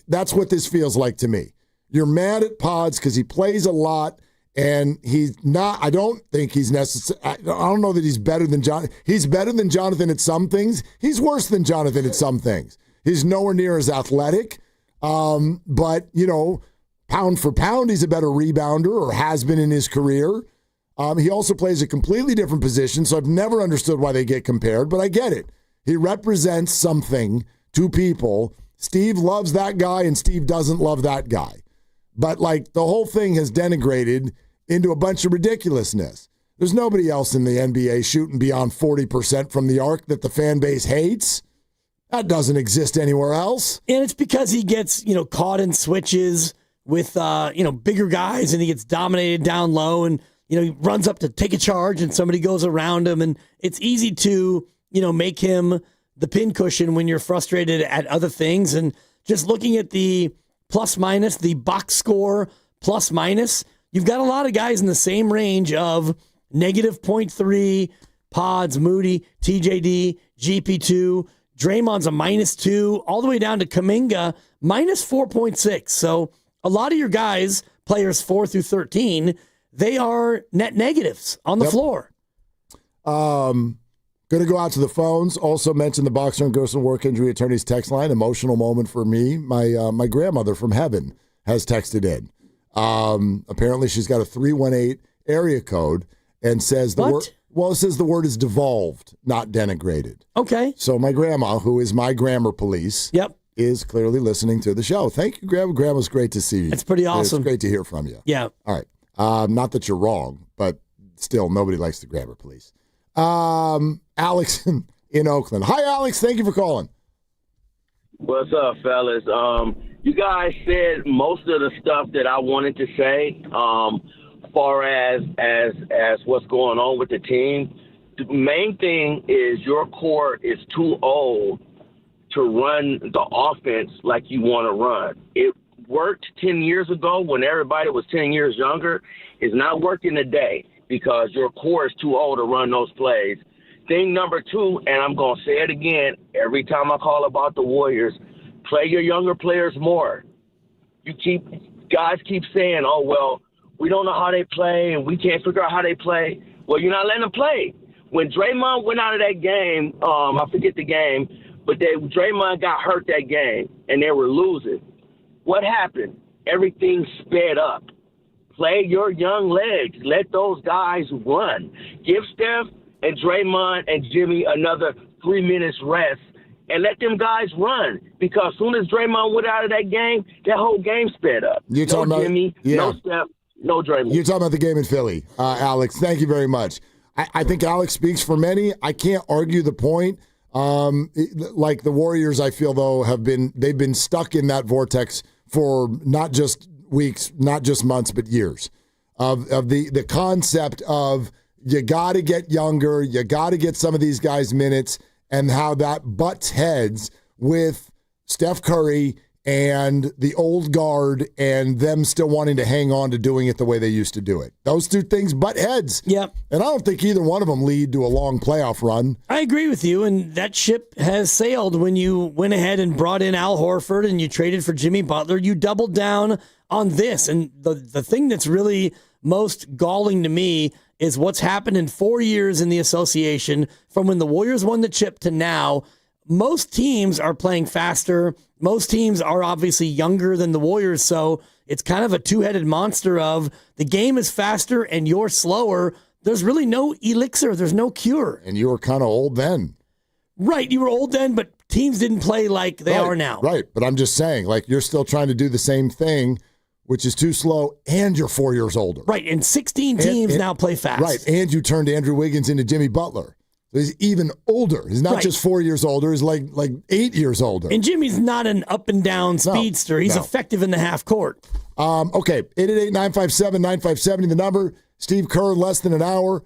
S11: That's what this feels like to me. You're mad at Pods because he plays a lot, and he's not. I don't think he's necessary. I don't know that he's better than Jonathan. He's better than Jonathan at some things. He's worse than Jonathan at some things. He's nowhere near as athletic. But, pound for pound, he's a better rebounder or has been in his career. He also plays a completely different position, so I've never understood why they get compared, but I get it. He represents something to people. Steve loves that guy, and Steve doesn't love that guy. But, the whole thing has denigrated into a bunch of ridiculousness. There's nobody else in the NBA shooting beyond 40% from the arc that the fan base hates. That doesn't exist anywhere else.
S29: And it's because he gets, caught in switches with, bigger guys, and he gets dominated down low, and he runs up to take a charge and somebody goes around him. And it's easy to, make him the pincushion when you're frustrated at other things. And just looking at the plus minus, the box score plus minus, you've got a lot of guys in the same range of -0.3, Pods, Moody, TJD, GP2, Draymond's a -2, all the way down to Kuminga, -4.6. So a lot of your guys players 4 through 13, they are net negatives on the floor.
S11: Going to go out to the phones. Also mention the Boxer and Gerson work injury attorneys text line. Emotional moment for me. My grandmother from heaven has texted in. Apparently she's got a 318 area code and says the word. Well, it says the word is devolved, not denigrated.
S29: Okay.
S11: So my grandma, who is my grammar police, is clearly listening to the show. Thank you, Grandma. Grandma's great to see you.
S29: It's pretty awesome.
S11: It's great to hear from you.
S29: Yeah.
S11: All right. Not that you're wrong, but still, nobody likes the grammar police. Alex in Oakland. Hi, Alex. Thank you for calling.
S1: What's up, fellas? You guys said most of the stuff that I wanted to say. Far as what's going on with the team, the main thing is your core is too old to run the offense like you want to run. It worked 10 years ago when everybody was 10 years younger. It's not working today because your core is too old to run those plays. Thing number 2, and I'm going to say it again every time I call about the Warriors, play your younger players more. Guys keep saying, oh, well, we don't know how they play, and we can't figure out how they play. Well, you're not letting them play. When Draymond went out of that game, I forget the game, but Draymond got hurt that game, and they were losing. What happened? Everything sped up. Play your young legs. Let those guys run. Give Steph and Draymond and Jimmy another 3 minutes rest, and let them guys run. Because as soon as Draymond went out of that game, that whole game sped up.
S11: You're talking about
S1: Jimmy, no Steph. No Draymond.
S11: You're talking about the game in Philly, Alex. Thank you very much. I think Alex speaks for many. I can't argue the point. Like the Warriors, I feel, though, they've been stuck in that vortex for not just weeks, not just months, but years. Of the concept of you got to get younger, you got to get some of these guys minutes, and how that butts heads with Steph Curry and the old guard and them still wanting to hang on to doing it the way they used to do it. Those two things butt heads.
S29: Yep.
S11: And I don't think either one of them lead to a long playoff run.
S29: I agree with you, and that ship has sailed when you went ahead and brought in Al Horford and you traded for Jimmy Butler. You doubled down on this, and the thing that's really most galling to me is what's happened in 4 years in the association from when the Warriors won the chip to now. Most teams are playing faster. Most teams are obviously younger than the Warriors, so it's kind of a two-headed monster of the game is faster and you're slower. There's really no elixir. There's no cure.
S11: And you were kind of old then.
S29: Right, you were old then, but teams didn't play like they are now.
S11: Right, but I'm just saying, like, you're still trying to do the same thing, which is too slow, and you're 4 years older.
S29: Right, and 16 teams now play fast.
S11: Right, and you turned Andrew Wiggins into Jimmy Butler. He's even older. He's not just 4 years older. He's like 8 years older.
S29: And Jimmy's not an up-and-down speedster. He's effective in the half court.
S11: Okay, 888-957-9570, the number. Steve Kerr in less than an hour.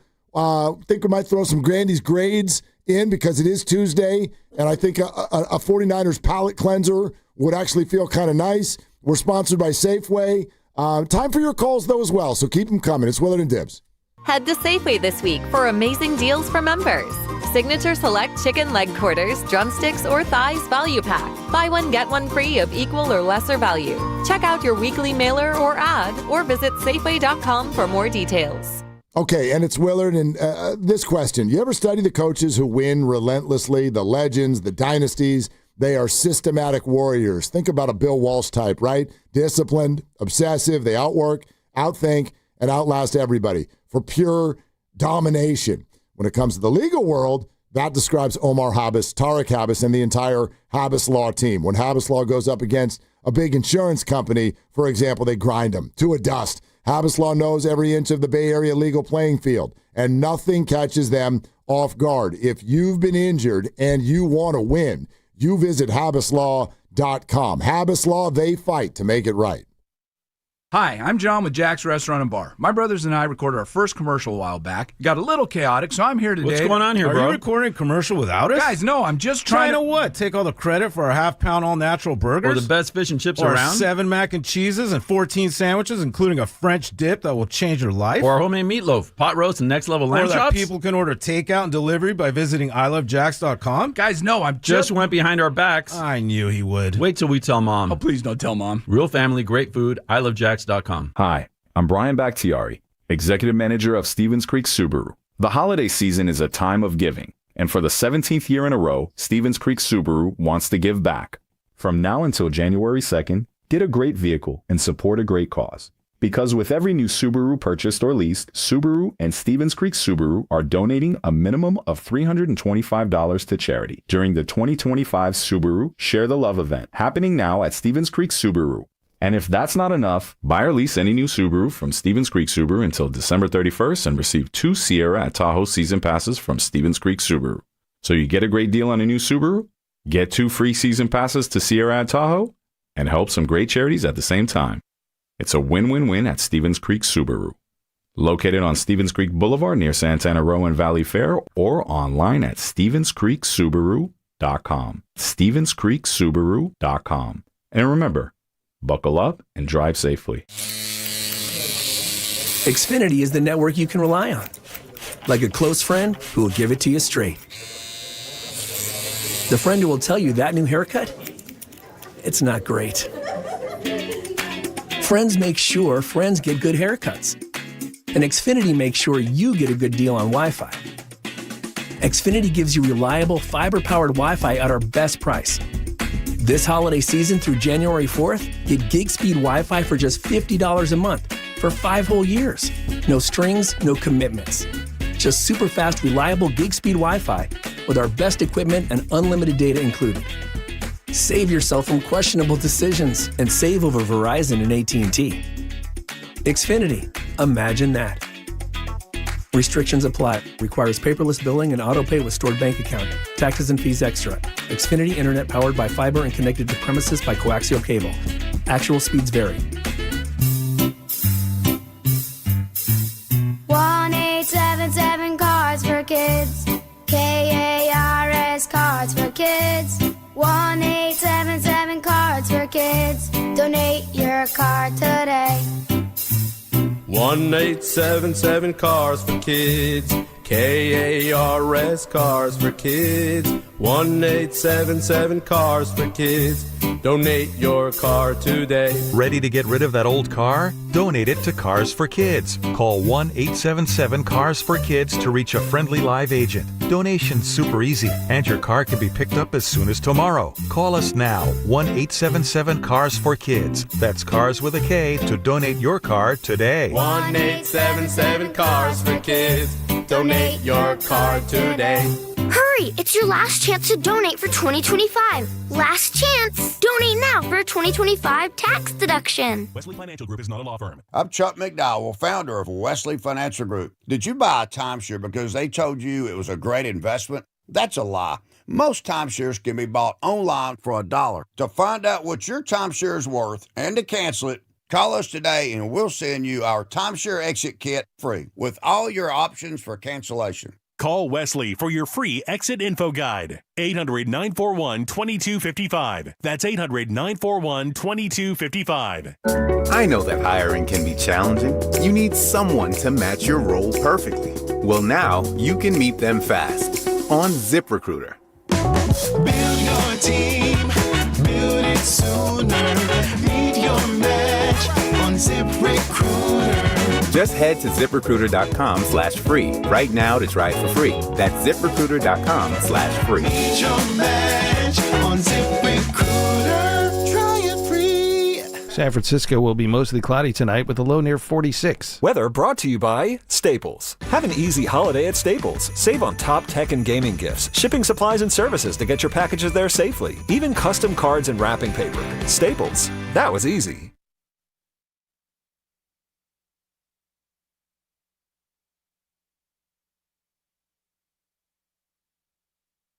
S11: Think we might throw some Grandy's grades in because it is Tuesday, and I think a 49ers palate cleanser would actually feel kind of nice. We're sponsored by Safeway. Time for your calls, though, as well, so keep them coming. It's Willard and Dibs.
S5: Head to Safeway this week for amazing deals for members. Signature Select chicken leg quarters, drumsticks, or thighs value pack. Buy one, get one free of equal or lesser value. Check out your weekly mailer or ad, or visit Safeway.com for more details.
S11: Okay, and it's Willard, and this question. You ever study the coaches who win relentlessly, the legends, the dynasties? They are systematic warriors. Think about a Bill Walsh type, right? Disciplined, obsessive, they outwork, outthink, and outlast everybody for pure domination. When it comes to the legal world, that describes Omar Habas, Tariq Habas, and the entire Habas Law team. When Habas Law goes up against a big insurance company, for example, they grind them to a dust. Habas Law knows every inch of the Bay Area legal playing field, and nothing catches them off guard. If you've been injured and you want to win, you visit habaslaw.com. Habas Law, they fight to make it right.
S6: Hi, I'm John with Jack's Restaurant and Bar. My brothers and I recorded our first commercial a while back. It got a little chaotic, so I'm here today.
S7: What's going on here, bro?
S6: Are you
S7: recording a commercial without us?
S6: Guys, no, I'm just trying
S7: to what? Take all the credit for our half-pound all-natural burgers?
S12: Or the best fish and chips
S7: or
S12: around?
S7: 7 mac and cheeses and 14 sandwiches, including a French dip that will change your life?
S12: Or homemade meatloaf, pot roast, and next-level lamb
S7: chops? Or that people can order takeout and delivery by visiting ilovejacks.com?
S6: Guys, no, I'm
S12: just went behind our backs.
S7: I knew he would.
S12: Wait till we tell Mom.
S6: Oh, please don't tell Mom.
S12: Real family, great food, ilovejacks.com. SuperTax.com.
S3: Hi, I'm Brian Bakhtiari, Executive Manager of Stevens Creek Subaru. The holiday season is a time of giving, and for the 17th year in a row, Stevens Creek Subaru wants to give back. From now until January 2nd, get a great vehicle and support a great cause. Because with every new Subaru purchased or leased, Subaru and Stevens Creek Subaru are donating a minimum of $325 to charity during the 2025 Subaru Share the Love event, happening now at Stevens Creek Subaru. And if that's not enough, buy or lease any new Subaru from Stevens Creek Subaru until December 31st and receive 2 Sierra at Tahoe season passes from Stevens Creek Subaru. So you get a great deal on a new Subaru, get 2 free season passes to Sierra at Tahoe, and help some great charities at the same time. It's a win-win-win at Stevens Creek Subaru. Located on Stevens Creek Boulevard near Santana Row and Valley Fair, or online at StevensCreekSubaru.com. StevensCreekSubaru.com. And remember, buckle up and drive safely.
S8: Xfinity is the network you can rely on. Like a close friend who will give it to you straight. The friend who will tell you that new haircut, it's not great. Friends make sure friends get good haircuts. And Xfinity makes sure you get a good deal on Wi-Fi. Xfinity gives you reliable, fiber-powered Wi-Fi at our best price. This holiday season through January 4th, get gig speed Wi-Fi for just $50 a month for 5 whole years. No strings, no commitments. Just super fast, reliable gig speed Wi-Fi with our best equipment and unlimited data included. Save yourself from questionable decisions and save over Verizon and AT&T. Xfinity. Imagine that. Restrictions apply. Requires paperless billing and autopay with stored bank account. Taxes and fees extra. Xfinity Internet powered by fiber and connected to premises by coaxial cable. Actual speeds vary.
S9: 1-877 Cards for Kids. KARS Cards for Kids. 1-877 Cards for Kids. Donate your card today.
S13: 1-877 Cars for Kids. KARS Cars for Kids. 1-877 Cars for Kids. Donate your car today.
S14: Ready to get rid of that old car? Donate it to Cars for Kids. Call 1-877-CARS-FOR-KIDS to reach a friendly live agent. Donation's super easy, and your car can be picked up as soon as tomorrow. Call us now, 1-877-CARS-FOR-KIDS. That's Cars with a K to donate your car today.
S13: 1-877 Cars for Kids. Donate your car today.
S25: Hurry! It's your last chance to donate for 2025. Last chance! Donate now for a 2025 tax deduction.
S15: Wesley Financial Group is not a law firm.
S16: I'm Chuck McDowell, founder of Wesley Financial Group. Did you buy a timeshare because they told you it was a great investment? That's a lie. Most timeshares can be bought online for $1. To find out what your timeshare is worth and to cancel it, call us today and we'll send you our timeshare exit kit free with all your options for cancellation.
S15: Call Wesley for your free exit info guide. 800-941-2255. That's 800-941-2255.
S17: I know that hiring can be challenging. You need someone to match your role perfectly. Well, now you can meet them fast on ZipRecruiter.
S18: Build your team. Build it sooner. Meet your match on ZipRecruiter.
S17: Just head to ZipRecruiter.com/free right now to try it for free. That's ZipRecruiter.com/free.
S18: Meet your match on ZipRecruiter. Try it free.
S24: San Francisco will be mostly cloudy tonight with a low near 46.
S26: Weather brought to you by Staples. Have an easy holiday at Staples. Save on top tech and gaming gifts, shipping supplies and services to get your packages there safely, even custom cards and wrapping paper. Staples. That was easy.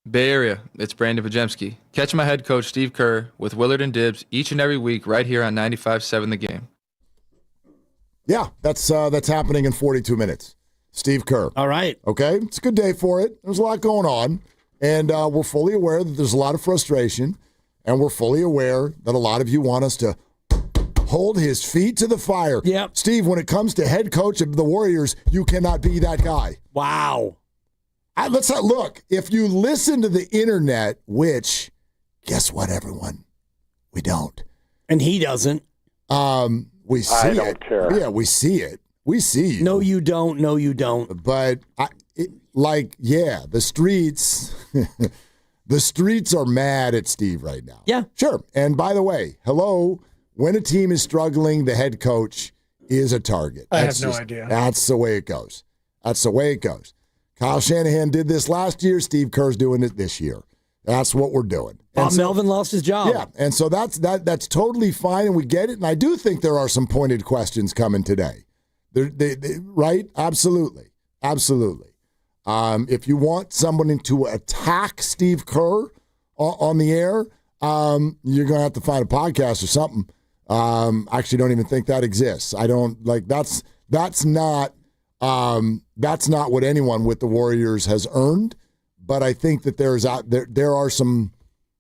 S28: Bay Area, it's Brandon Pajemski. Catch my head coach Steve Kerr with Willard and Dibbs each and every week right here on 95.7 The Game.
S11: Yeah, that's happening in 42 minutes. Steve Kerr.
S29: All right.
S11: Okay, it's a good day for it. There's a lot going on, and we're fully aware that there's a lot of frustration, and we're fully aware that a lot of you want us to hold his feet to the fire.
S29: Yeah.
S11: Steve, when it comes to head coach of the Warriors, you cannot be that guy.
S29: Wow.
S11: Let's not look. If you listen to the internet, which, guess what, everyone? We don't.
S29: And he doesn't.
S11: We see
S2: I
S11: it.
S2: don't care.
S11: Yeah, we see it. We see you.
S29: No, you don't. No, you don't.
S11: But the streets, the streets are mad at Steve right now.
S29: Yeah,
S11: sure. And by the way, hello, when a team is struggling, the head coach is a target.
S4: I have no idea.
S11: That's the way it goes. That's the way it goes. Kyle Shanahan did this last year. Steve Kerr's doing it this year. That's what we're doing.
S29: Bob Melvin lost his job.
S11: Yeah, and so that's totally fine, and we get it. And I do think there are some pointed questions coming today. Right? Absolutely. If you want someone to attack Steve Kerr on the air, you're going to have to find a podcast or something. I actually don't even think that exists. I don't like that's not what anyone with the Warriors has earned. But I think that there are some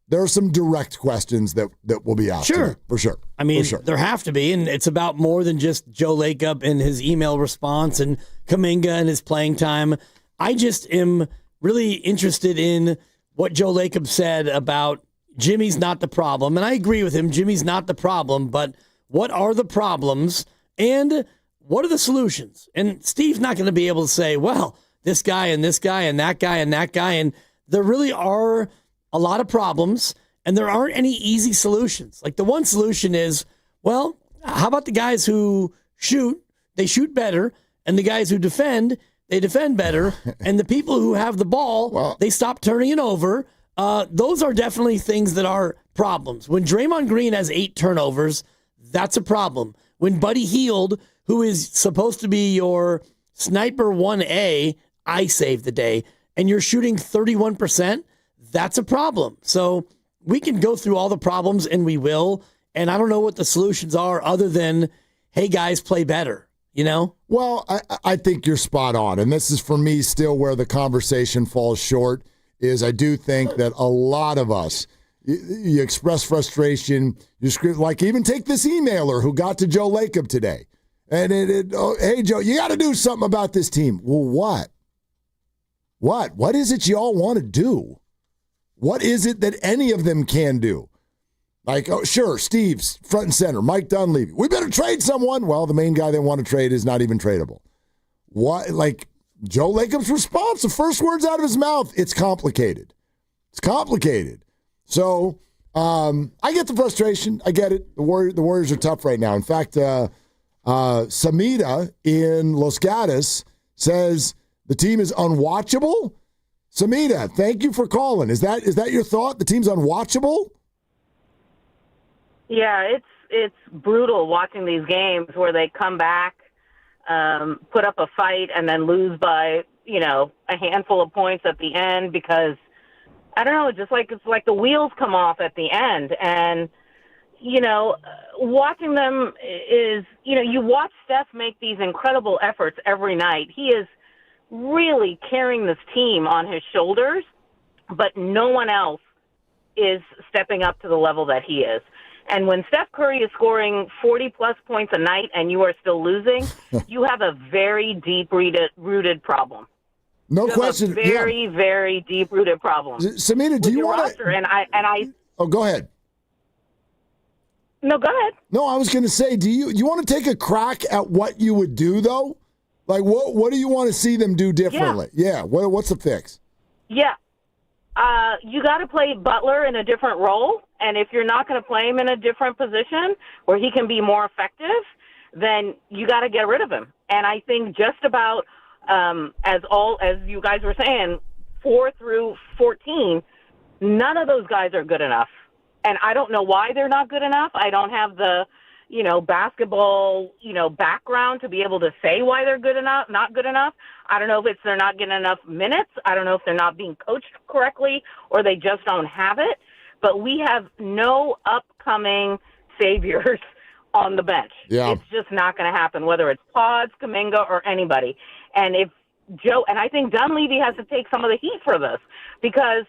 S11: direct questions that will be asked.
S29: Sure.
S11: Today, for sure.
S29: I mean,
S11: for sure.
S29: There have to be, and it's about more than just Joe Lacob and his email response and Kuminga and his playing time. I just am really interested in what Joe Lacob said about Jimmy's not the problem. And I agree with him. Jimmy's not the problem, but what are the problems and what are the solutions? And Steve's not going to be able to say, well, this guy and this guy and that guy and that guy. And there really are a lot of problems, and there aren't any easy solutions. Like the one solution is, well, how about the guys who shoot, they shoot better, and the guys who defend, they defend better, and the people who have the ball, they stop turning it over. Those are definitely things that are problems. When Draymond Green has 8 turnovers, that's a problem. When Buddy Hield, who is supposed to be your sniper 1A, I saved the day, and you're shooting 31%, that's a problem. So we can go through all the problems, and we will, and I don't know what the solutions are other than, hey, guys, play better, you know?
S11: Well, I think you're spot on, and this is, for me, still where the conversation falls short, is I do think that a lot of us, you express frustration, you scream, like even take this emailer who got to Joe Lacob today, and hey, Joe, you got to do something about this team. Well, what? What is it you all want to do? What is it that any of them can do? Like, oh, sure, Steve's front and center, Mike Dunleavy. We better trade someone. Well, the main guy they want to trade is not even tradable. What? Like, Joe Lacob's response, the first words out of his mouth, it's complicated. It's complicated. So, I get the frustration. I get it. The Warriors are tough right now. In fact, Samita in Los Gatos says the team is unwatchable. Samita, thank you for calling. Is that your thought? The team's unwatchable?
S10: Yeah, it's brutal watching these games where they come back, put up a fight, and then lose by, a handful of points at the end because, I don't know, it's like the wheels come off at the end. And, watching them is, you watch Steph make these incredible efforts every night. He is really carrying this team on his shoulders, but no one else is stepping up to the level that he is. And when Steph Curry is scoring 40-plus points a night and you are still losing, you have a very deep-rooted problem.
S11: No question.
S10: Very, very deep-rooted problem.
S11: Samita, do you want
S10: to? And I.
S11: Oh, go ahead.
S10: No, go ahead.
S11: No, I was going to say, do you want to take a crack at what you would do though? Like, what do you want to see them do differently? Yeah. What's the fix?
S10: Yeah. You got to play Butler in a different role, and if you're not going to play him in a different position where he can be more effective, then you got to get rid of him. And I think just about as you guys were saying, 4 through 14, none of those guys are good enough. And I don't know why they're not good enough. I don't have the, basketball, background to be able to say why they're good enough, not good enough. I don't know if they're not getting enough minutes. I don't know if they're not being coached correctly or they just don't have it. But we have no upcoming saviors on the bench.
S11: Yeah.
S10: It's just not going to happen, whether it's Pods, Kuminga, or anybody. And I think Dunleavy has to take some of the heat for this, because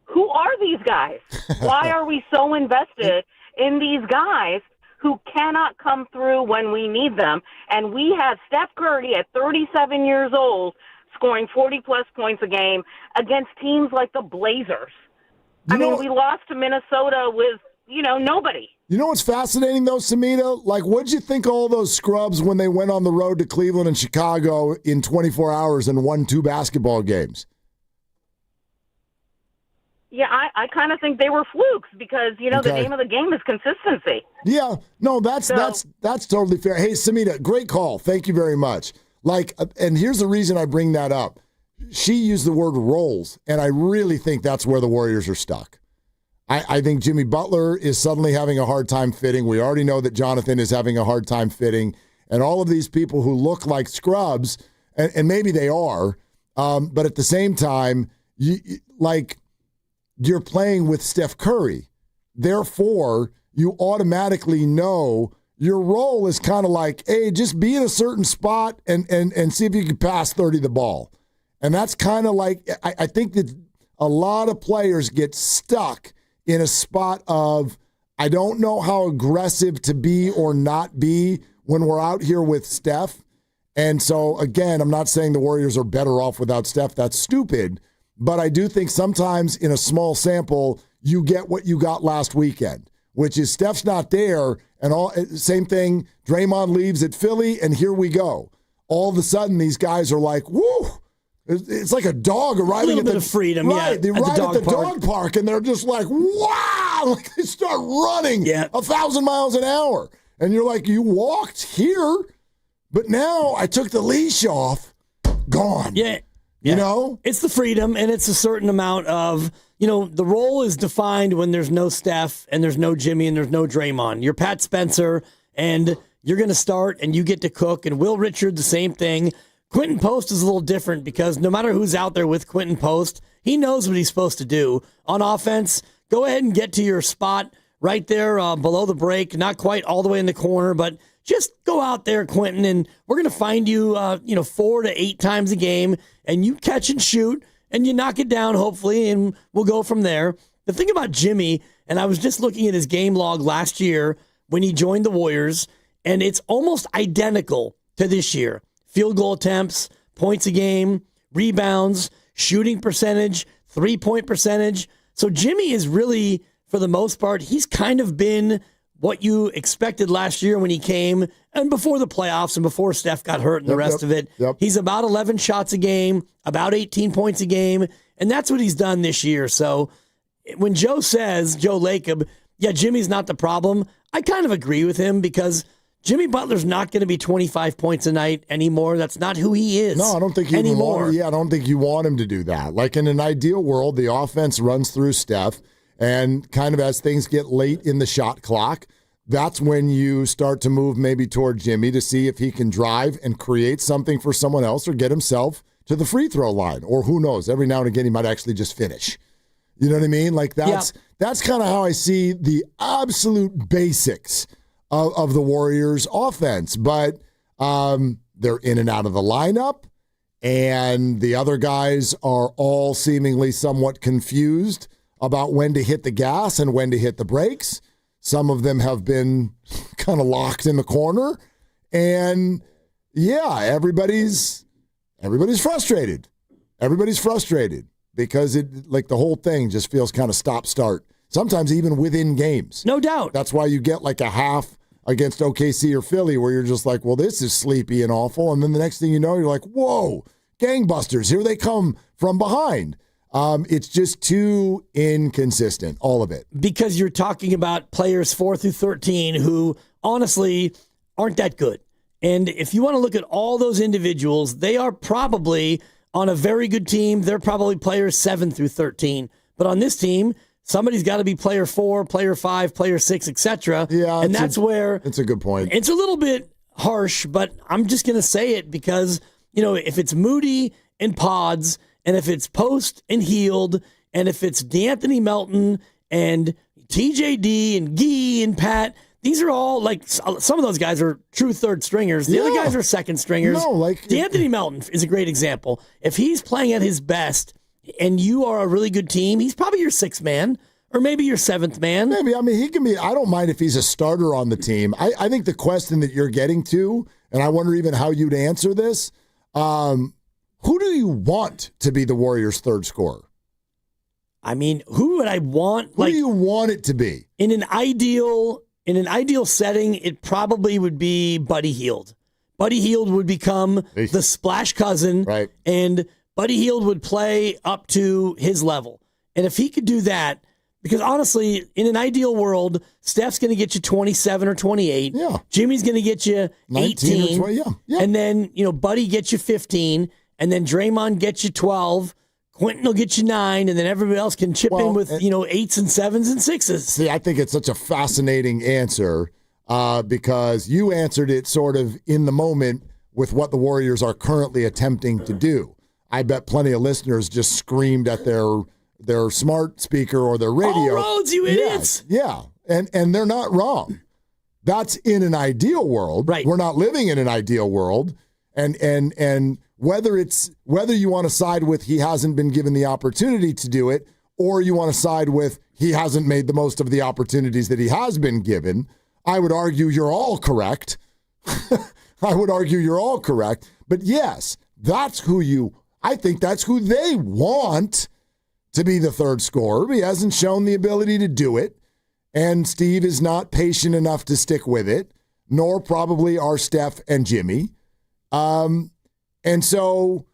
S10: who are these guys? Why are we so invested in these guys who cannot come through when we need them? And we have Steph Curry at 37 years old scoring 40-plus points a game against teams like the Blazers. We lost to Minnesota with, nobody.
S11: You know what's fascinating, though, Samita? Like, what'd you think of all those scrubs when they went on the road to Cleveland and Chicago in 24 hours and won 2 basketball games?
S10: Yeah, I kind of think they were flukes because, the name of the game is consistency.
S11: Yeah, no, that's totally fair. Hey, Samita, great call. Thank you very much. Like, and here's the reason I bring that up. She used the word roles, and I really think that's where the Warriors are stuck. I think Jimmy Butler is suddenly having a hard time fitting. We already know that Jonathan is having a hard time fitting. And all of these people who look like scrubs, and maybe they are, but at the same time, you're playing with Steph Curry. Therefore, you automatically know your role is kind of like, hey, just be in a certain spot and see if you can pass 30 the ball. And that's kind of like, I think that a lot of players get stuck in a spot of, I don't know how aggressive to be or not be when we're out here with Steph. And so, again, I'm not saying the Warriors are better off without Steph. That's stupid. But I do think sometimes in a small sample, you get what you got last weekend, which is Steph's not there. And same thing, Draymond leaves at Philly, and here we go. All of a sudden, these guys are like, woo! It's like a dog arriving at the
S29: freedom.
S11: Right,
S29: yeah,
S11: they ride at the dog park, and they're just like, wow! Like they start running 1,000 miles an hour. And you're like, you walked here, but now I took the leash off, gone.
S29: Yeah.
S11: You know?
S29: It's the freedom, and it's a certain amount of, the role is defined when there's no Steph, and there's no Jimmy, and there's no Draymond. You're Pat Spencer, and you're going to start, and you get to cook, and Will Richard, the same thing. Quentin Post is a little different because no matter who's out there with Quentin Post, he knows what he's supposed to do. On offense, go ahead and get to your spot right there below the break, not quite all the way in the corner, but just go out there, Quentin, and we're going to find you, 4 to 8 times a game, and you catch and shoot, and you knock it down, hopefully, and we'll go from there. The thing about Jimmy, and I was just looking at his game log last year when he joined the Warriors, and it's almost identical to this year. Field goal attempts, points a game, rebounds, shooting percentage, 3-point percentage. So Jimmy is really, for the most part, he's kind of been what you expected last year when he came and before the playoffs and before Steph got hurt and the rest of it. He's about 11 shots a game, about 18 points a game, and that's what he's done this year. So when Joe Lacob, yeah, Jimmy's not the problem, I kind of agree with him because Jimmy Butler's not going to be 25 points a night anymore. That's not who he is.
S11: No, I don't think I don't think you want him to do that. Like in an ideal world, the offense runs through Steph, and kind of as things get late in the shot clock, that's when you start to move maybe toward Jimmy to see if he can drive and create something for someone else or get himself to the free throw line. Or who knows, every now and again he might actually just finish. You know what I mean? Like that's kind of how I see the absolute basics of the Warriors offense, but they're in and out of the lineup, and the other guys are all seemingly somewhat confused about when to hit the gas and when to hit the brakes. Some of them have been kind of locked in the corner, and everybody's frustrated. Everybody's frustrated because the whole thing just feels kind of stop-start. Sometimes even within games.
S29: No doubt.
S11: That's why you get like a half against OKC or Philly where you're just like, well, this is sleepy and awful. And then the next thing you know, you're like, whoa, gangbusters, here they come from behind. It's just too inconsistent, all of it.
S29: Because you're talking about players 4 through 13 who honestly aren't that good. And if you want to look at all those individuals, they are probably on a very good team. They're probably players 7 through 13. But on this team, somebody's got to be player 4, player 5, player 6, etc.
S11: Yeah,
S29: and that's where
S11: it's a good point.
S29: It's a little bit harsh, but I'm just going to say it because, if it's Moody and Pods, and if it's Post and Heald, and if it's D'Anthony Melton and TJD and Gee and Pat, these are all like some of those guys are true third stringers. The other guys are second stringers.
S11: No, like
S29: D'Anthony Melton is a great example. If he's playing at his best and you are a really good team, he's probably your 6th man or maybe your 7th man.
S11: Maybe. I mean, he can be. I don't mind if he's a starter on the team. I think the question that you're getting to, and I wonder even how you'd answer this, who do you want to be the Warriors' third scorer?
S29: I mean, who would I want?
S11: Who do you want it to be?
S29: In an ideal in an ideal setting, it probably would be Buddy Hield. Buddy Hield would become the splash cousin,
S11: right?
S29: And Buddy Hield would play up to his level. And if he could do that, because honestly, in an ideal world, Steph's going to get you 27 or 28.
S11: Yeah.
S29: Jimmy's going to get you 18.
S11: Or 20, yeah.
S29: And then, Buddy gets you 15. And then Draymond gets you 12. Quentin will get you 9. And then everybody else can chip in with, 8s and 7s and 6s.
S11: See, I think it's such a fascinating answer because you answered it sort of in the moment with what the Warriors are currently attempting to do. I bet plenty of listeners just screamed at their smart speaker or their radio.
S29: All roads, you idiots.
S11: Yeah. And they're not wrong. That's in an ideal world.
S29: Right.
S11: We're not living in an ideal world. And whether you want to side with he hasn't been given the opportunity to do it, or you want to side with he hasn't made the most of the opportunities that he has been given, I would argue you're all correct. I would argue you're all correct. But yes, I think that's who they want to be the third scorer. He hasn't shown the ability to do it, and Steve is not patient enough to stick with it, nor probably are Steph and Jimmy. And so,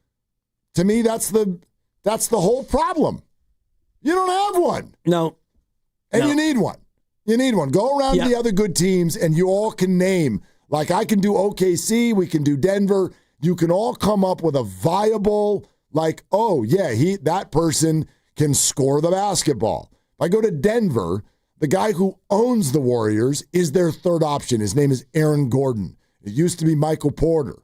S11: to me, that's the whole problem. You don't have one.
S29: No.
S11: And you need one. You need one. Go around to the other good teams, and you all can name. Like, I can do OKC, we can do Denver. You can all come up with a viable, that person can score the basketball. If I go to Denver, the guy who owns the Warriors is their third option. His name is Aaron Gordon. It used to be Michael Porter.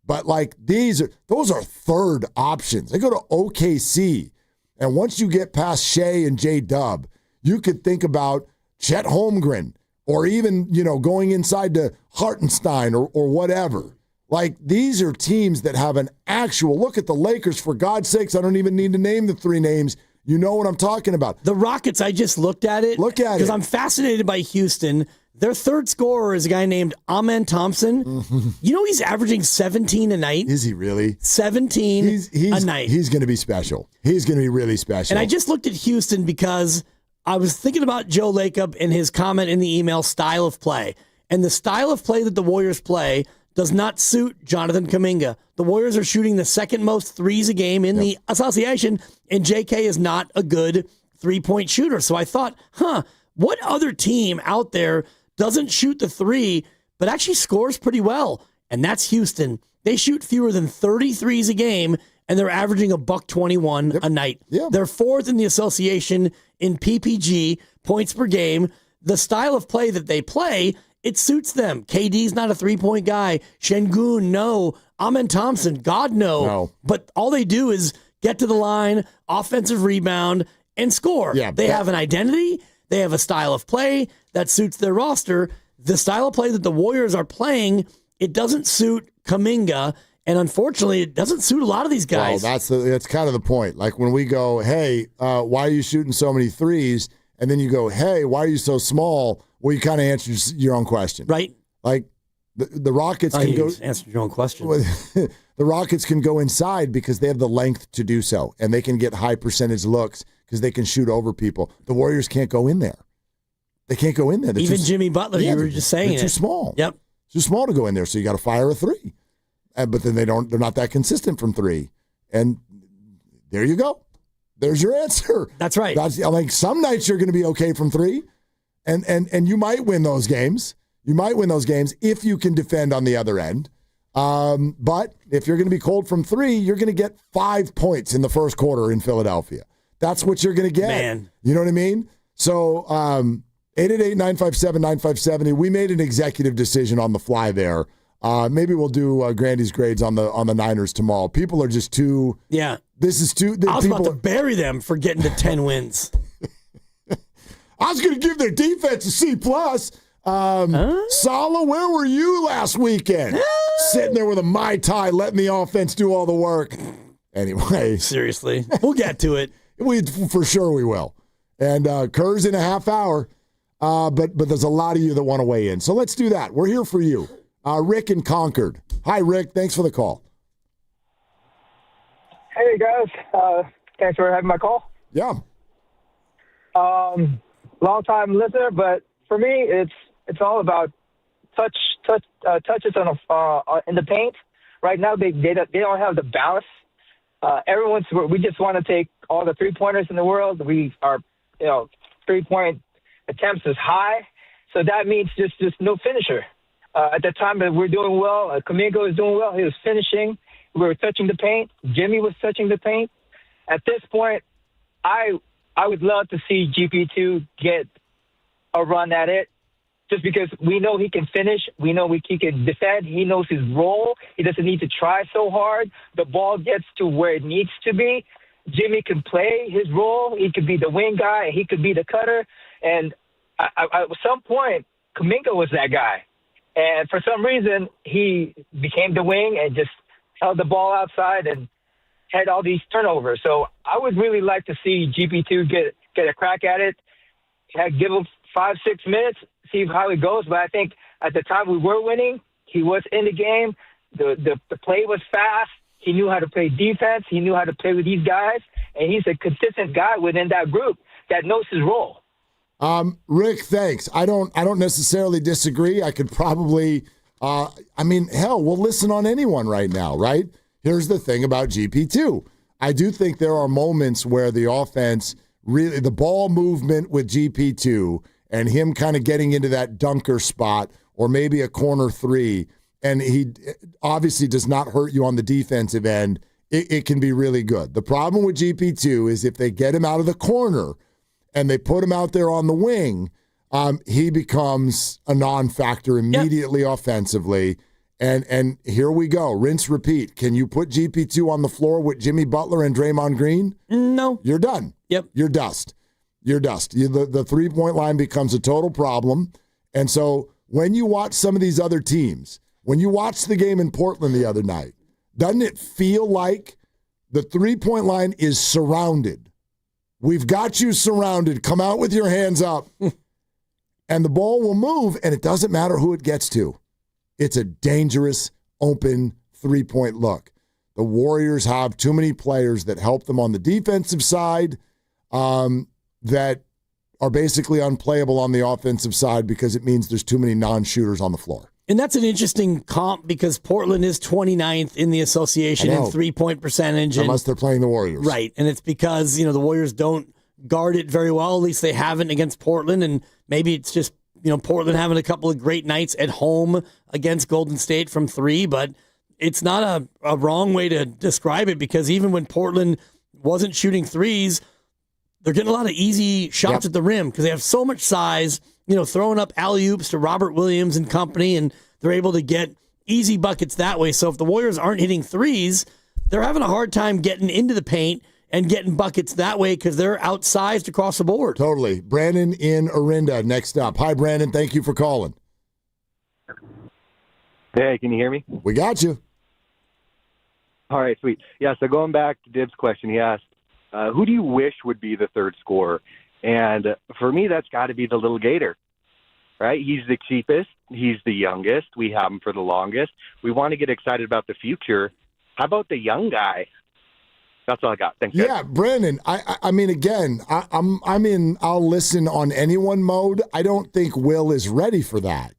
S11: But those are third options. They go to OKC. And once you get past Shea and J-Dub, you could think about Chet Holmgren or even, going inside to Hartenstein or whatever. These are teams that have an actual look at the Lakers. For God's sakes, I don't even need to name the three names. You know what I'm talking about.
S29: The Rockets, I just looked at it.
S11: Look at it.
S29: Because I'm fascinated by Houston. Their third scorer is a guy named Amen Thompson. He's averaging 17 a night.
S11: Is he really?
S29: 17 a night.
S11: He's going to be special. He's going to be really special.
S29: And I just looked at Houston because I was thinking about Joe Lacob and his comment in the email, style of play. And the style of play that the Warriors play does not suit Jonathan Kuminga. The Warriors are shooting the second most threes a game in the association, and JK is not a good three-point shooter. So I thought, what other team out there doesn't shoot the three, but actually scores pretty well? And that's Houston. They shoot fewer than 30 threes a game, and they're averaging $121 a night.
S11: Yep.
S29: They're fourth in the association in PPG, points per game. The style of play that they play, it suits them. KD's not a three-point guy. Şengün, no. Amen Thompson, God, no. But all they do is get to the line, offensive rebound, and score.
S11: Yeah,
S29: they have an identity. They have a style of play that suits their roster. The style of play that the Warriors are playing, it doesn't suit Kuminga, and unfortunately, it doesn't suit a lot of these guys.
S11: Well, that's kind of the point. Like when we go, hey, why are you shooting so many threes? And then you go, hey, why are you so small? Well, you kind of answer your own question.
S29: Right.
S11: Like the Rockets can go.
S29: Answer your own question.
S11: The Rockets can go inside because they have the length to do so, and they can get high percentage looks because they can shoot over people. The Warriors can't go in there. They can't go in there.
S29: Even Jimmy Butler, you were just saying
S11: they're too small.
S29: Yep.
S11: Too small to go in there, so you got to fire a three. But then they're not that consistent from three. And there you go. There's your answer.
S29: That's right.
S11: Some nights you're going to be okay from three, and you might win those games. You might win those games if you can defend on the other end. But if you're going to be cold from three, you're going to get 5 points in the first quarter in Philadelphia. That's what you're going to get.
S29: Man.
S11: You know what I mean? So 888-957-9570. We made an executive decision on the fly there. Maybe we'll do Grandy's grades on the Niners tomorrow. People are just too.
S29: Yeah.
S11: This is too.
S29: I was about to bury them for getting to 10 wins.
S11: I was going to give their defense a C+. Sala, where were you last weekend? Sitting there with a Mai Tai, letting the offense do all the work. Anyway.
S29: Seriously. We'll get to it.
S11: For sure we will. And Kerr's in a half hour. But there's a lot of you that want to weigh in. So let's do that. We're here for you. Rick in Concord. Hi, Rick. Thanks for the call.
S1: Hey, guys. Thanks for having my call.
S11: Yeah.
S1: Long-time listener, but for me, it's It's all about touches in the paint. Right now, they don't have the balance. We just want to take all the 3-pointers in the world. Our 3-point attempts is high, so that means just no finisher. At the time that we're doing well, Kuminga was doing well. He was finishing. We were touching the paint. Jimmy was touching the paint. At this point, I would love to see GP2 get a run at it, just because we know he can finish. We know he can defend. He knows his role. He doesn't need to try so hard. The ball gets to where it needs to be. Jimmy can play his role. He could be the wing guy. He could be the cutter. And at some point, Kuminga was that guy. And for some reason, he became the wing and just held the ball outside and had all these turnovers. So I would really like to see GP2 get a crack at it, give him 5-6 minutes, see how it goes. But I think at the time we were winning, he was in the game. The play was fast. He knew how to play defense. He knew how to play with these guys. And he's a consistent guy within that group that knows his role.
S11: Rick, thanks. I don't necessarily disagree. I could probably, we'll listen on anyone right now, right? Here's the thing about GP2. I do think there are moments where the offense really, the ball movement with GP2 and him kind of getting into that dunker spot or maybe a corner three, and he obviously does not hurt you on the defensive end, it can be really good. The problem with GP2 is if they get him out of the corner and they put him out there on the wing, he becomes a non-factor immediately offensively. And here we go. Rinse, repeat. Can you put GP2 on the floor with Jimmy Butler and Draymond Green?
S29: No.
S11: You're done.
S29: Yep.
S11: You're dust. You're dust. The three-point line becomes a total problem. And so when you watch some of these other teams, when you watch the game in Portland the other night, doesn't it feel like the three-point line is surrounded? We've got you surrounded. Come out with your hands up. And the ball will move, and it doesn't matter who it gets to. It's a dangerous, open three-point look. The Warriors have too many players that help them on the defensive side that are basically unplayable on the offensive side because it means there's too many non-shooters on the floor.
S29: And that's an interesting comp because Portland is 29th in the association in three-point percentage.
S11: Unless they're playing the Warriors.
S29: Right, and it's because, the Warriors don't guard it very well. At least they haven't against Portland, and maybe it's just, Portland having a couple of great nights at home against Golden State from three, but it's not a wrong way to describe it because even when Portland wasn't shooting threes, they're getting a lot of easy shots at the rim because they have so much size, throwing up alley-oops to Robert Williams and company, and they're able to get easy buckets that way. So if the Warriors aren't hitting threes, they're having a hard time getting into the paint and getting buckets that way because they're outsized across the board.
S11: Totally. Brandon in Orinda next up. Hi, Brandon. Thank you for calling.
S2: Hey, can you hear me?
S11: We got you.
S2: All right, sweet. Yeah, so going back to Dib's question, he asked, who do you wish would be the third scorer? And for me, that's got to be the little Gator, right? He's the cheapest. He's the youngest. We have him for the longest. We want to get excited about the future. How about the young guy? That's all I got. Thanks, guys.
S11: Yeah, Brandon, I mean, again, I'm in I'll listen on anyone mode. I don't think Will is ready for that.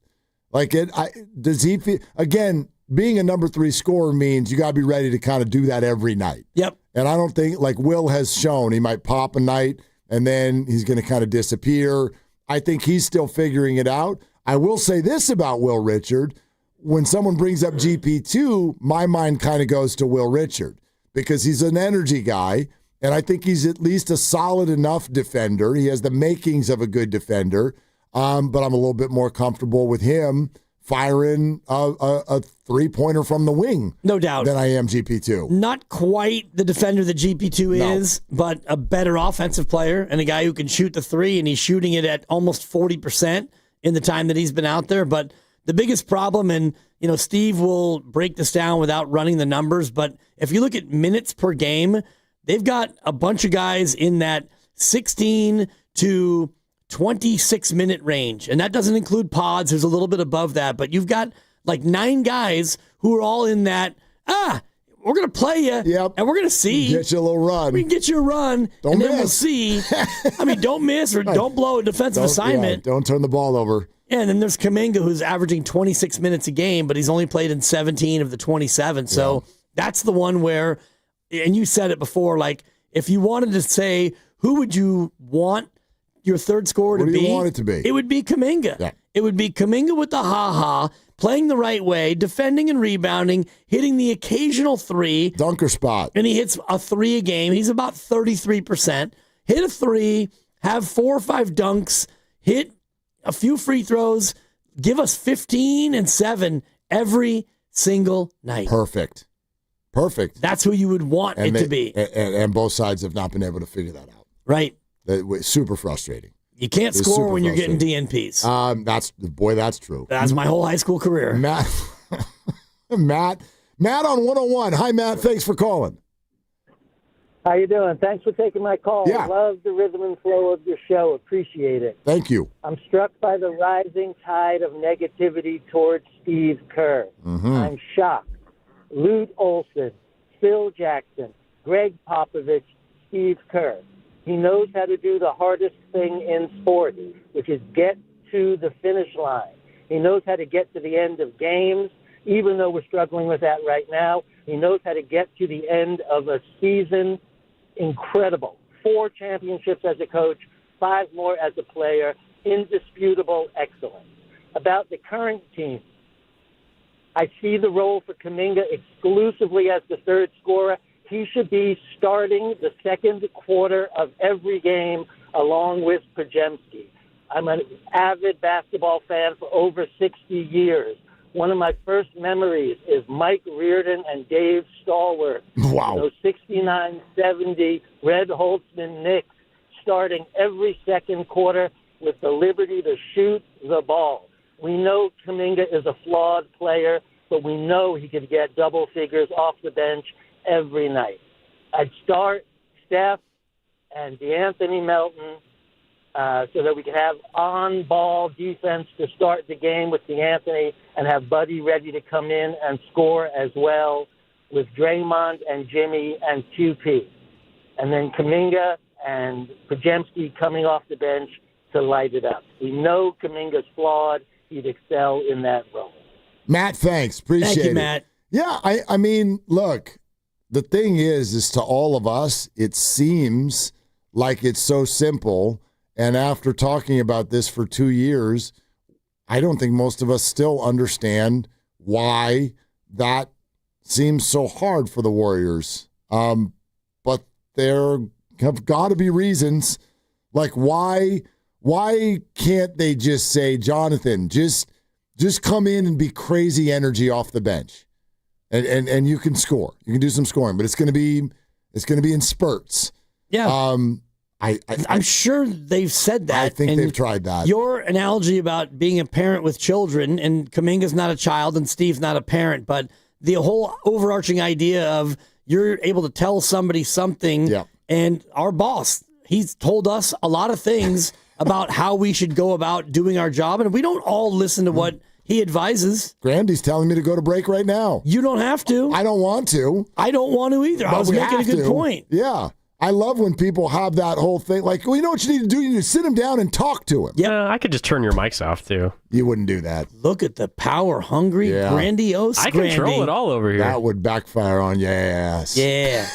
S11: Does he feel, again, being a number 3 scorer means you got to be ready to kind of do that every night.
S29: Yep.
S11: And I don't think, like Will has shown, he might pop a night and then he's going to kind of disappear. I think he's still figuring it out. I will say this about Will Richard. When someone brings up GP2, my mind kind of goes to Will Richard because he's an energy guy, and I think he's at least a solid enough defender. He has the makings of a good defender, but I'm a little bit more comfortable with him firing a three-pointer from the wing.
S29: No doubt.
S11: Than I am GP2.
S29: Not quite the defender that GP2 is, but a better offensive player and a guy who can shoot the three, and he's shooting it at almost 40% in the time that he's been out there. But the biggest problem, and Steve will break this down without running the numbers, but if you look at minutes per game, they've got a bunch of guys in that 16 to 26-minute range, and that doesn't include pods. There's a little bit above that, but you've got like 9 guys who are all in that, we're going to play you, and we're going to see.
S11: Get you a little run.
S29: We can get you a run,
S11: don't
S29: then
S11: miss.
S29: we'll see. I mean, don't miss or don't blow a defensive assignment.
S11: Don't turn the ball over.
S29: Yeah, and then there's Kuminga, who's averaging 26 minutes a game, but he's only played in 17 of the 27. So that's the one where, and you said it before, like, if you wanted to say, who would you want your third scorer to be?
S11: What do you want it to be?
S29: It would be Kuminga.
S11: Yeah.
S29: It would be Kuminga with the ha-ha, playing the right way, defending and rebounding, hitting the occasional three.
S11: Dunker spot.
S29: And he hits a three a game. He's about 33%. Hit a three, have 4 or 5 dunks, hit a few free throws, give us 15 and 7 every single night.
S11: Perfect.
S29: That's who you would want to be.
S11: And both sides have not been able to figure that out.
S29: Right.
S11: Super frustrating.
S29: You can't score when you're getting DNPs.
S11: That's true.
S29: That's my whole high school career.
S11: Matt on 101. Hi, Matt. Thanks for calling.
S4: How you doing? Thanks for taking my call.
S11: Yeah.
S4: Love the rhythm and flow of your show. Appreciate it.
S11: Thank you.
S4: I'm struck by the rising tide of negativity towards Steve Kerr.
S11: Mm-hmm.
S4: I'm shocked. Lute Olson, Phil Jackson, Greg Popovich, Steve Kerr. He knows how to do the hardest thing in sports, which is get to the finish line. He knows how to get to the end of games, even though we're struggling with that right now. He knows how to get to the end of a season. Incredible. 4 championships as a coach, 5 more as a player. Indisputable excellence. About the current team, I see the role for Kuminga exclusively as the third scorer. He should be starting the second quarter of every game along with Podziemski. I'm an avid basketball fan for over 60 years. One of my first memories is Mike Reardon and Dave Stallworth.
S11: Wow.
S4: Those 69-70 Red Holtzman Knicks starting every second quarter with the liberty to shoot the ball. We know Kuminga is a flawed player, but we know he could get double figures off the bench every night. I'd start Steph and DeAnthony Melton so that we can have on-ball defense to start the game with DeAnthony and have Buddy ready to come in and score as well with Draymond and Jimmy and QP. And then Kuminga and Podziemski coming off the bench to light it up. We know Kuminga's flawed. He'd excel in that role.
S11: Matt, thanks. Appreciate it.
S29: Thank you, Matt.
S11: Yeah, I mean, look, the thing is to all of us, it seems like it's so simple. And after talking about this for 2 years, I don't think most of us still understand why that seems so hard for the Warriors. But there have got to be reasons. Like, why can't they just say, Jonathan, just come in and be crazy energy off the bench, and you can score. You can do some scoring, but it's going to be in spurts.
S29: Yeah. I'm sure they've said that.
S11: I think they've tried that.
S29: Your analogy about being a parent with children, and Kuminga's not a child and Steve's not a parent, but the whole overarching idea of you're able to tell somebody something, and our boss, he's told us a lot of things about how we should go about doing our job, and we don't all listen to what he advises.
S11: Grandy's telling me to go to break right now.
S29: You don't have to.
S11: I don't want to.
S29: I don't want to either. I was making a good point.
S11: Yeah. I love when people have that whole thing. Like, well, you know what you need to do? You need to sit him down and talk to him.
S5: Yeah, I could just turn your mics off, too.
S11: You wouldn't do that.
S29: Look at the power-hungry, grandiose
S5: I control it all over here.
S11: That would backfire on your ass.
S29: Yeah.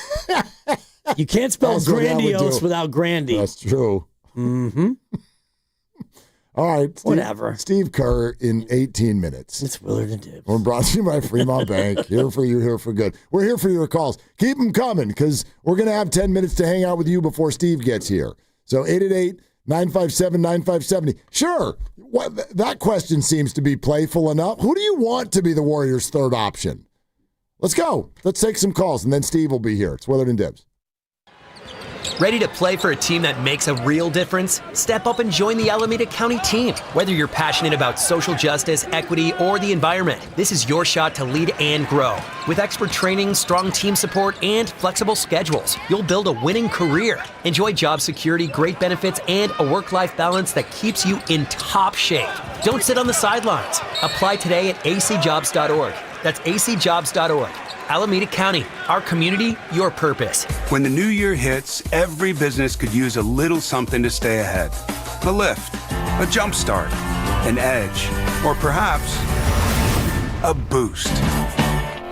S29: You can't spell grandiose without Grandy.
S11: That's true.
S29: Mm-hmm.
S11: All right.
S29: Whatever.
S11: Steve Kerr in 18 minutes.
S29: It's Willard and Dibbs.
S11: We're brought to you by Fremont Bank. Here for you, here for good. We're here for your calls. Keep them coming because we're going to have 10 minutes to hang out with you before Steve gets here. So 888-957-9570. Sure. That question seems to be playful enough. Who do you want to be the Warriors' third option? Let's go. Let's take some calls, and then Steve will be here. It's Willard and Dibbs.
S7: Ready to play for a team that makes a real difference? Step up and join the Alameda County team. Whether you're passionate about social justice, equity, or the environment, this is your shot to lead and grow. With expert training, strong team support, and flexible schedules, you'll build a winning career. Enjoy job security, great benefits, and a work-life balance that keeps you in top shape. Don't sit on the sidelines. Apply today at acjobs.org. That's acjobs.org. Alameda County, our community, your purpose.
S19: When the new year hits, every business could use a little something to stay ahead. A lift,
S3: a jump start, an edge, or perhaps a boost.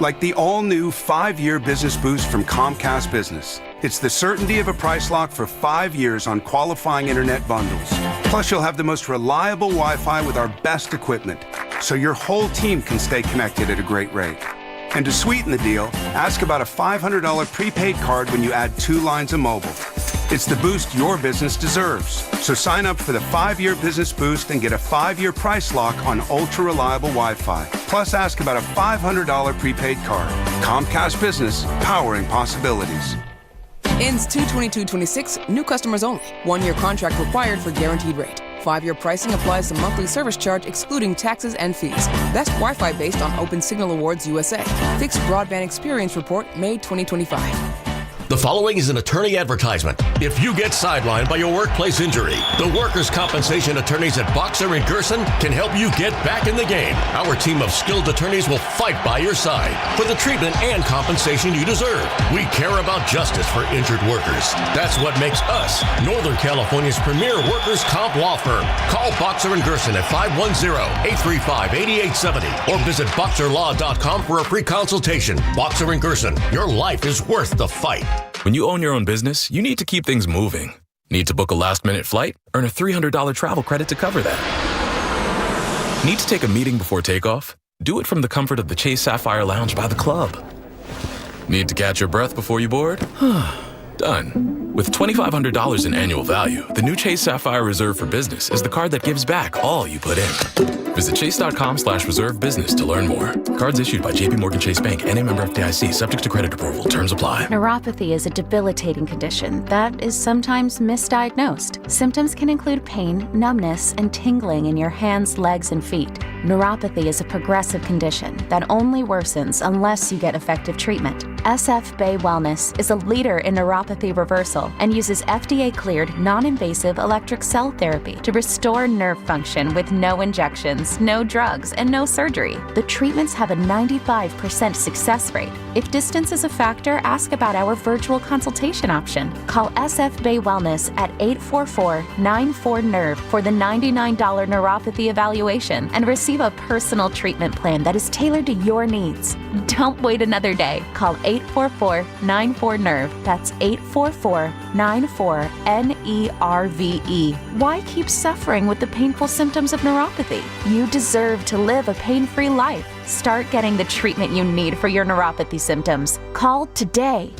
S3: Like the all-new 5-year business boost from Comcast Business. It's the certainty of a price lock for 5 years on qualifying internet bundles. Plus, you'll have the most reliable Wi-Fi with our best equipment, so your whole team can stay connected at a great rate. And to sweeten the deal, ask about a $500 prepaid card when you add 2 lines of mobile. It's the boost your business deserves. So sign up for the 5-year business boost and get a 5-year price lock on ultra-reliable Wi-Fi. Plus, ask about a $500 prepaid card. Comcast Business, powering possibilities.
S6: Ends 2/22/26, new customers only. 1-year contract required for guaranteed rate. 5-year pricing applies to monthly service charge excluding taxes and fees. Best Wi-Fi based on Open Signal Awards USA. Fixed Broadband Experience Report, May 2025.
S12: The following is an attorney advertisement. If you get sidelined by a workplace injury, the workers' compensation attorneys at Boxer & Gerson can help you get back in the game. Our team of skilled attorneys will fight by your side for the treatment and compensation you deserve. We care about justice for injured workers. That's what makes us Northern California's premier workers' comp law firm. Call Boxer & Gerson at 510-835-8870 or visit boxerlaw.com for a free consultation. Boxer & Gerson, your life is worth the fight.
S19: When you own your own business, you need to keep things moving. Need to book a last-minute flight? Earn a $300 travel credit to cover that. Need to take a meeting before takeoff? Do it from the comfort of the Chase Sapphire Lounge by the club. Need to catch your breath before you board? Done. With $2,500 in annual value, the new Chase Sapphire Reserve for Business is the card that gives back all you put in. Visit chase.com/reserve business to learn more. Cards issued by JPMorgan Chase Bank, N.A. member FDIC, subject to credit approval. Terms apply.
S20: Neuropathy is a debilitating condition that is sometimes misdiagnosed. Symptoms can include pain, numbness, and tingling in your hands, legs, and feet. Neuropathy is a progressive condition that only worsens unless you get effective treatment. SF Bay Wellness is a leader in neuropathy reversal and uses FDA-cleared, non-invasive electric cell therapy to restore nerve function with no injections, no drugs, and no surgery. The treatments have a 95% success rate. If distance is a factor, ask about our virtual consultation option. Call SF Bay Wellness at 844-94-NERVE for the $99 neuropathy evaluation and receive a personal treatment plan that is tailored to your needs. Don't wait another day. Call 844-94-NERVE. That's 844-94-NERVE. Why keep suffering with the painful symptoms of neuropathy? You deserve to live a pain-free life. Start getting the treatment you need for your neuropathy symptoms. Call today.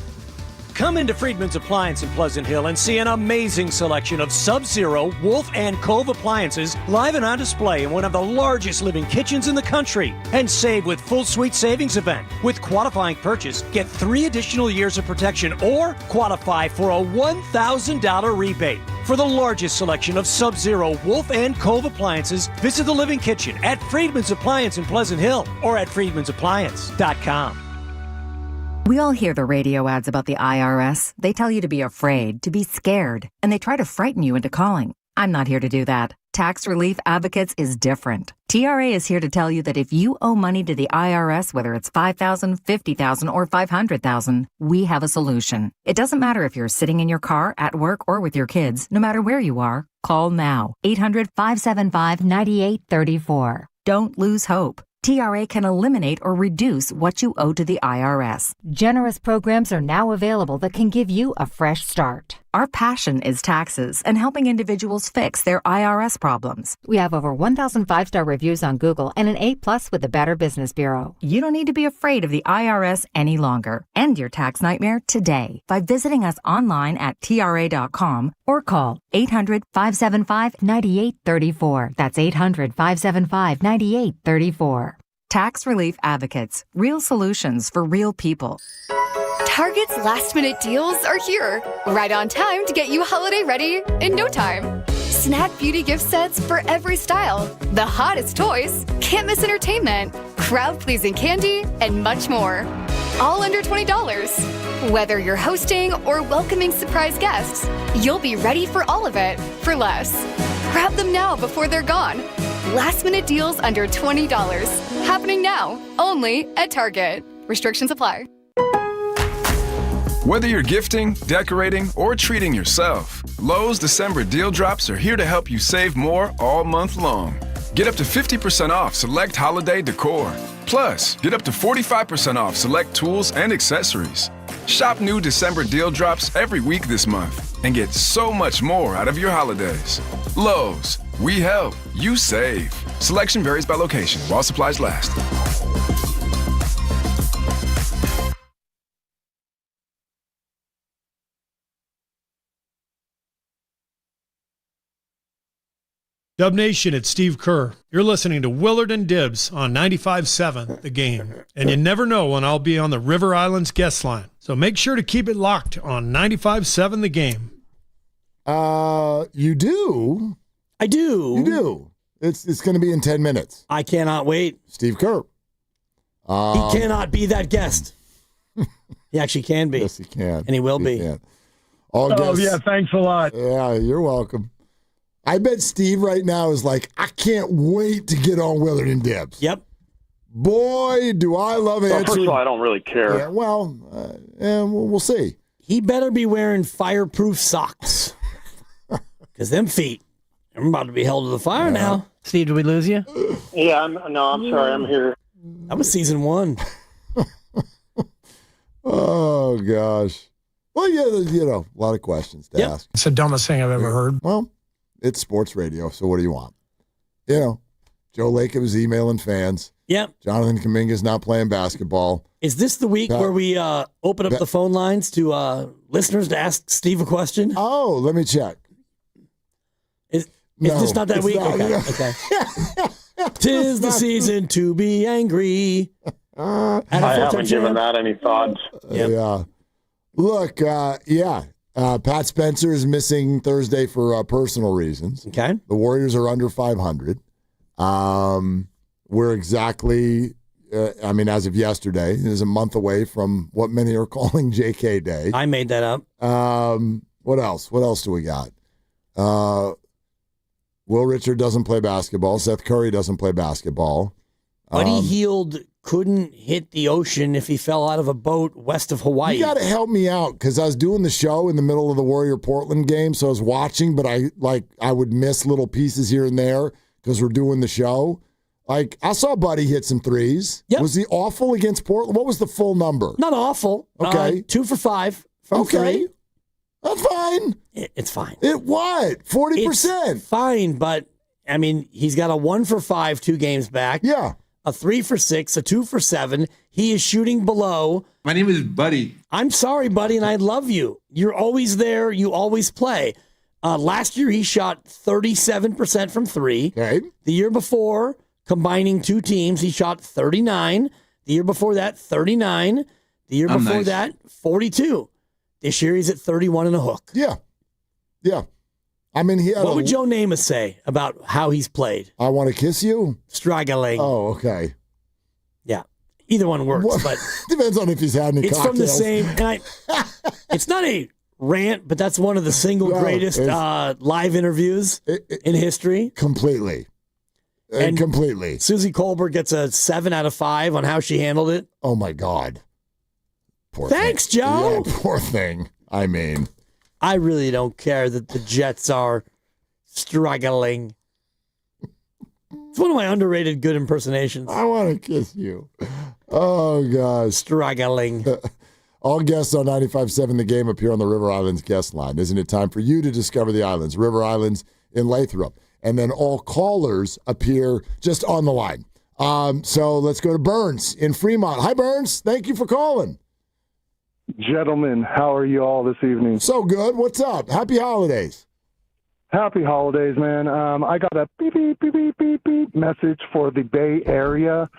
S21: Come into Friedman's Appliance in Pleasant Hill and see an amazing selection of Sub-Zero, Wolf, and Cove appliances live and on display in one of the largest living kitchens in the country. And save with Full Suite Savings Event. With qualifying purchase, get 3 additional years of protection or qualify for a $1,000 rebate. For the largest selection of Sub-Zero, Wolf, and Cove appliances, visit the Living Kitchen at Friedman's Appliance in Pleasant Hill or at friedmansappliance.com.
S22: We all hear the radio ads about the IRS. They tell you to be afraid, to be scared, and they try to frighten you into calling. I'm not here to do that. Tax Relief Advocates is different. TRA is here to tell you that if you owe money to the IRS, whether it's $5,000, $50,000, or $500,000, we have a solution. It doesn't matter if you're sitting in your car, at work, or with your kids. No matter where you are, call now. 800-575-9834. Don't lose hope. TRA can eliminate or reduce what you owe to the IRS.
S23: Generous programs are now available that can give you a fresh start.
S22: Our passion is taxes and helping individuals fix their IRS problems.
S23: We have over 1,000 5-star reviews on Google and an A+ with the Better Business Bureau.
S22: You don't need to be afraid of the IRS any longer. End your tax nightmare today by visiting us online at TRA.com or call 800-575-9834. That's 800-575-9834. Tax Relief Advocates. Real solutions for real people.
S27: Target's last-minute deals are here, right on time to get you holiday ready in no time. Snack beauty gift sets for every style, the hottest toys, can't miss entertainment, crowd-pleasing candy, and much more. All under $20. Whether you're hosting or welcoming surprise guests, you'll be ready for all of it for less. Grab them now before they're gone. Last-minute deals under $20. Happening now, only at Target. Restrictions apply.
S8: Whether you're gifting, decorating, or treating yourself, Lowe's December deal drops are here to help you save more all month long. Get up to 50% off select holiday decor. Plus, get up to 45% off select tools and accessories. Shop new December deal drops every week this month and get so much more out of your holidays. Lowe's, we help, you save. Selection varies by location while supplies last.
S9: Dub Nation, it's Steve Kerr. You're listening to Willard and Dibbs on 95.7 The Game. And you never know when I'll be on the River Islands guest line. So make sure to keep it locked on 95.7 The Game.
S11: You do?
S29: I do.
S11: You do. It's going to be in 10 minutes.
S29: I cannot wait.
S11: Steve Kerr.
S29: He cannot be that guest. He actually can be.
S11: Yes, he can.
S29: And he will be.
S11: Can. All guests.
S13: Yeah, thanks a lot.
S11: Yeah, you're welcome. I bet Steve right now is like, I can't wait to get on Willard and Dibbs.
S29: Yep.
S11: Boy, do I love answering.
S13: Well, first of all, I don't really care.
S11: Yeah, well, we'll see.
S29: He better be wearing fireproof socks. Because them feet, I'm about to be held to the fire now. Steve, did we lose you?
S13: Yeah, I'm sorry, I'm here.
S29: That was season 1.
S11: Oh, gosh. Well, yeah, a lot of questions to ask.
S13: It's the dumbest thing I've ever heard.
S11: Well, it's sports radio, so what do you want? Joe Lacob is emailing fans.
S29: Yep.
S11: Jonathan Kuminga's not playing basketball.
S29: Is this the week where we open up the phone lines to listeners to ask Steve a question?
S11: Oh, let me check.
S29: Is this not that week? Okay. Tis the season to be angry.
S13: I haven't given that any thoughts.
S11: Yeah. Look, Pat Spencer is missing Thursday for personal reasons.
S29: Okay.
S11: The Warriors are under 500. We're exactly, as of yesterday, is a month away from what many are calling JK Day.
S29: I made that up.
S11: What else? What else do we got? Will Richard doesn't play basketball. Seth Curry doesn't play basketball.
S29: Buddy Hield couldn't hit the ocean if he fell out of a boat west of Hawaii.
S11: You got to help me out because I was doing the show in the middle of the Warrior-Portland game, so I was watching, but I would miss little pieces here and there because we're doing the show. Like, I saw Buddy hit some threes.
S29: Yep.
S11: Was he awful against Portland? What was the full number?
S29: Not awful.
S11: Okay.
S29: 2 for 5 from 3.
S11: That's fine.
S29: It's fine.
S11: It what? 40%.
S29: It's fine, but, he's got a 1 for 5 2 games back.
S11: Yeah.
S29: A 3 for 6, a 2 for 7. He is shooting below.
S14: My name is Buddy.
S29: I'm sorry, Buddy, and I love you. You're always there. You always play. Last year, he shot 37% from 3.
S11: Okay.
S29: The year before, combining 2 teams, he shot 39. The year before that, 39. The year before that, 42. This year, he's at 31 and a hook.
S11: Yeah. Yeah. He had
S29: what would Joe Namath say about how he's played?
S11: I want to kiss you?
S29: Struggling.
S11: Oh, okay.
S29: Yeah. Either one works, but
S11: depends on if he's had any
S29: it's
S11: cocktails.
S29: From the same. It's not a rant, but that's one of the single greatest live interviews in history.
S11: Completely. And completely.
S29: Susie Colbert gets a 7 out of 5 on how she handled it.
S11: Oh, my God. Poor
S29: Thanks,
S11: thing.
S29: Joe.
S11: Yeah, poor thing.
S29: I really don't care that the Jets are struggling. It's one of my underrated good impersonations.
S11: I want to kiss you. Oh, gosh.
S29: Struggling.
S11: All guests on 95.7 The Game appear on the River Islands guest line. Isn't it time for you to discover the islands? River Islands in Lathrop. And then all callers appear just on the line. So let's go to Burns in Fremont. Hi, Burns. Thank you for calling.
S13: Gentlemen, how are you all this evening?
S11: So good. What's up? Happy holidays.
S13: Happy holidays, man. I got a beep, beep, beep, beep, beep, beep message for the Bay Area.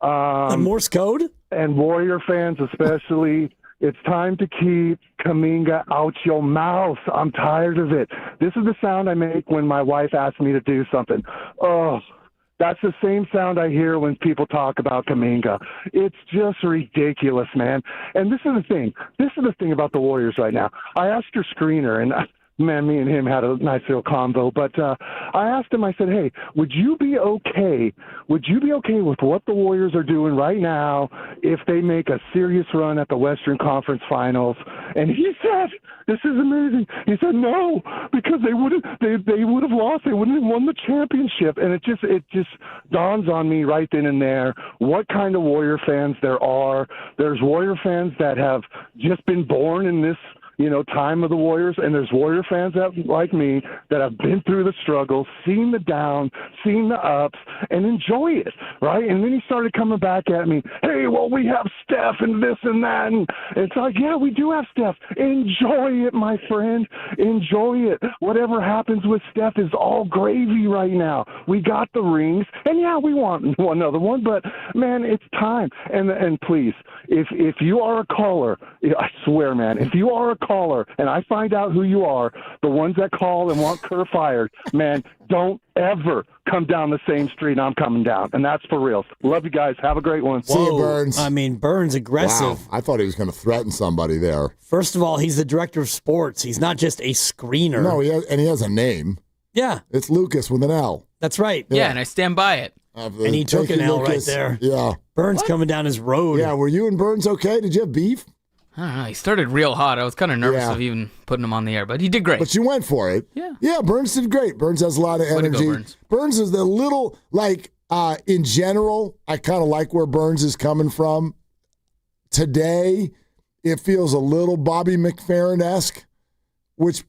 S29: Morse code?
S13: And Warrior fans especially. It's time to keep Kuminga out your mouth. I'm tired of it. This is the sound I make when my wife asks me to do something. Oh, that's the same sound I hear when people talk about Kuminga. It's just ridiculous, man. And this is the thing. This is the thing about the Warriors right now. I asked your screener, and man, me and him had a nice little combo. But I asked him, I said, hey, would you be okay with what the Warriors are doing right now if they make a serious run at the Western Conference Finals? And he said, this is amazing. He said, no, because they would have lost. They wouldn't have won the championship. And it just dawns on me right then and there what kind of Warrior fans there are. There's Warrior fans that have just been born in this time of the Warriors, and there's Warrior fans like me that have been through the struggles, seen the downs, seen the ups, and enjoy it, right? And then he started coming back at me, hey, well, we have Steph and this and that, and it's like, yeah, we do have Steph. Enjoy it, my friend. Enjoy it. Whatever happens with Steph is all gravy right now. We got the rings, and yeah, we want another one, but, man, it's time. And please, if you are a caller, I swear, man, if you are a caller and I find out who you are, the ones that call and want Kerr fired, man, don't ever come down the same street I'm coming down. And that's for real. Love you guys. Have a great one.
S11: See you, Burns.
S29: I mean, Burns aggressive.
S11: Wow. I thought he was going to threaten somebody there.
S29: First of all, he's the director of sports. He's not just a screener.
S11: No, he has a name.
S29: Yeah.
S11: It's Lucas with an L.
S29: That's right.
S14: Yeah, and I stand by it.
S29: And he took an L right there.
S11: Yeah.
S29: Burns coming down his road.
S11: Yeah, were you and Burns okay? Did you have beef?
S14: I don't know. He started real hot. I was kind of nervous of even putting him on the air, but he did great.
S11: But you went for it.
S14: Yeah.
S11: Yeah, Burns did great. Burns has a lot of energy.
S14: Way to go,
S11: Burns is the little, in general, I kind of like where Burns is coming from. Today, it feels a little Bobby McFerrin-esque, which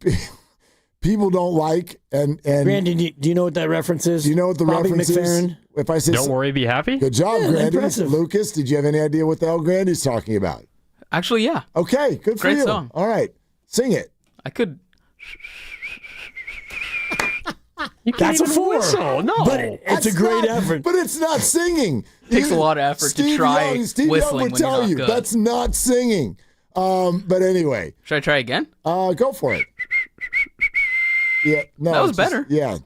S11: people don't like. And
S29: Brandon, do you know what that reference is?
S11: Do you know what the
S29: Bobby
S11: reference
S29: McFerrin?
S11: is? If I say
S5: Don't worry, be happy.
S11: Good job, Grandy.
S29: Impressive.
S11: Lucas, did you have any idea what the hell Grandy's talking about?
S14: Actually, yeah.
S11: Okay, good for you.
S14: Great song.
S11: All right, sing it.
S14: I could.
S29: That's a 4.
S5: Whistle. No,
S29: but it's a great effort.
S11: But it's not singing.
S14: It takes a lot of effort to try
S11: Steve
S14: whistling
S11: Young would
S14: when you're
S11: tell
S14: not
S11: you
S14: good.
S11: that's not singing. But anyway,
S14: Should I try again?
S11: go for it. Yeah, no,
S14: That was better.
S11: Yeah,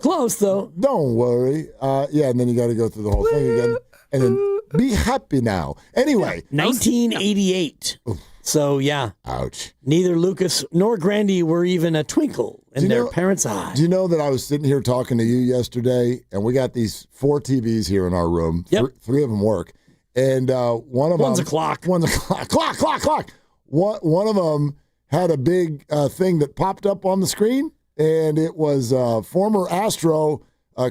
S29: Close though.
S11: Don't worry. Yeah, and then you got to go through the whole thing again, and then be happy now. Anyway,
S29: 1988. So yeah.
S11: Ouch.
S29: Neither Lucas nor Grandy were even a twinkle in their parents' eyes.
S11: Do you know that I was sitting here talking to you yesterday, and we got these 4 TVs here in our room.
S29: Yep.
S11: 3 of them work, and one of
S29: One's
S11: them.
S29: a clock.
S11: One's a clock. Clock. One of them had a big thing that popped up on the screen, and it was former Astro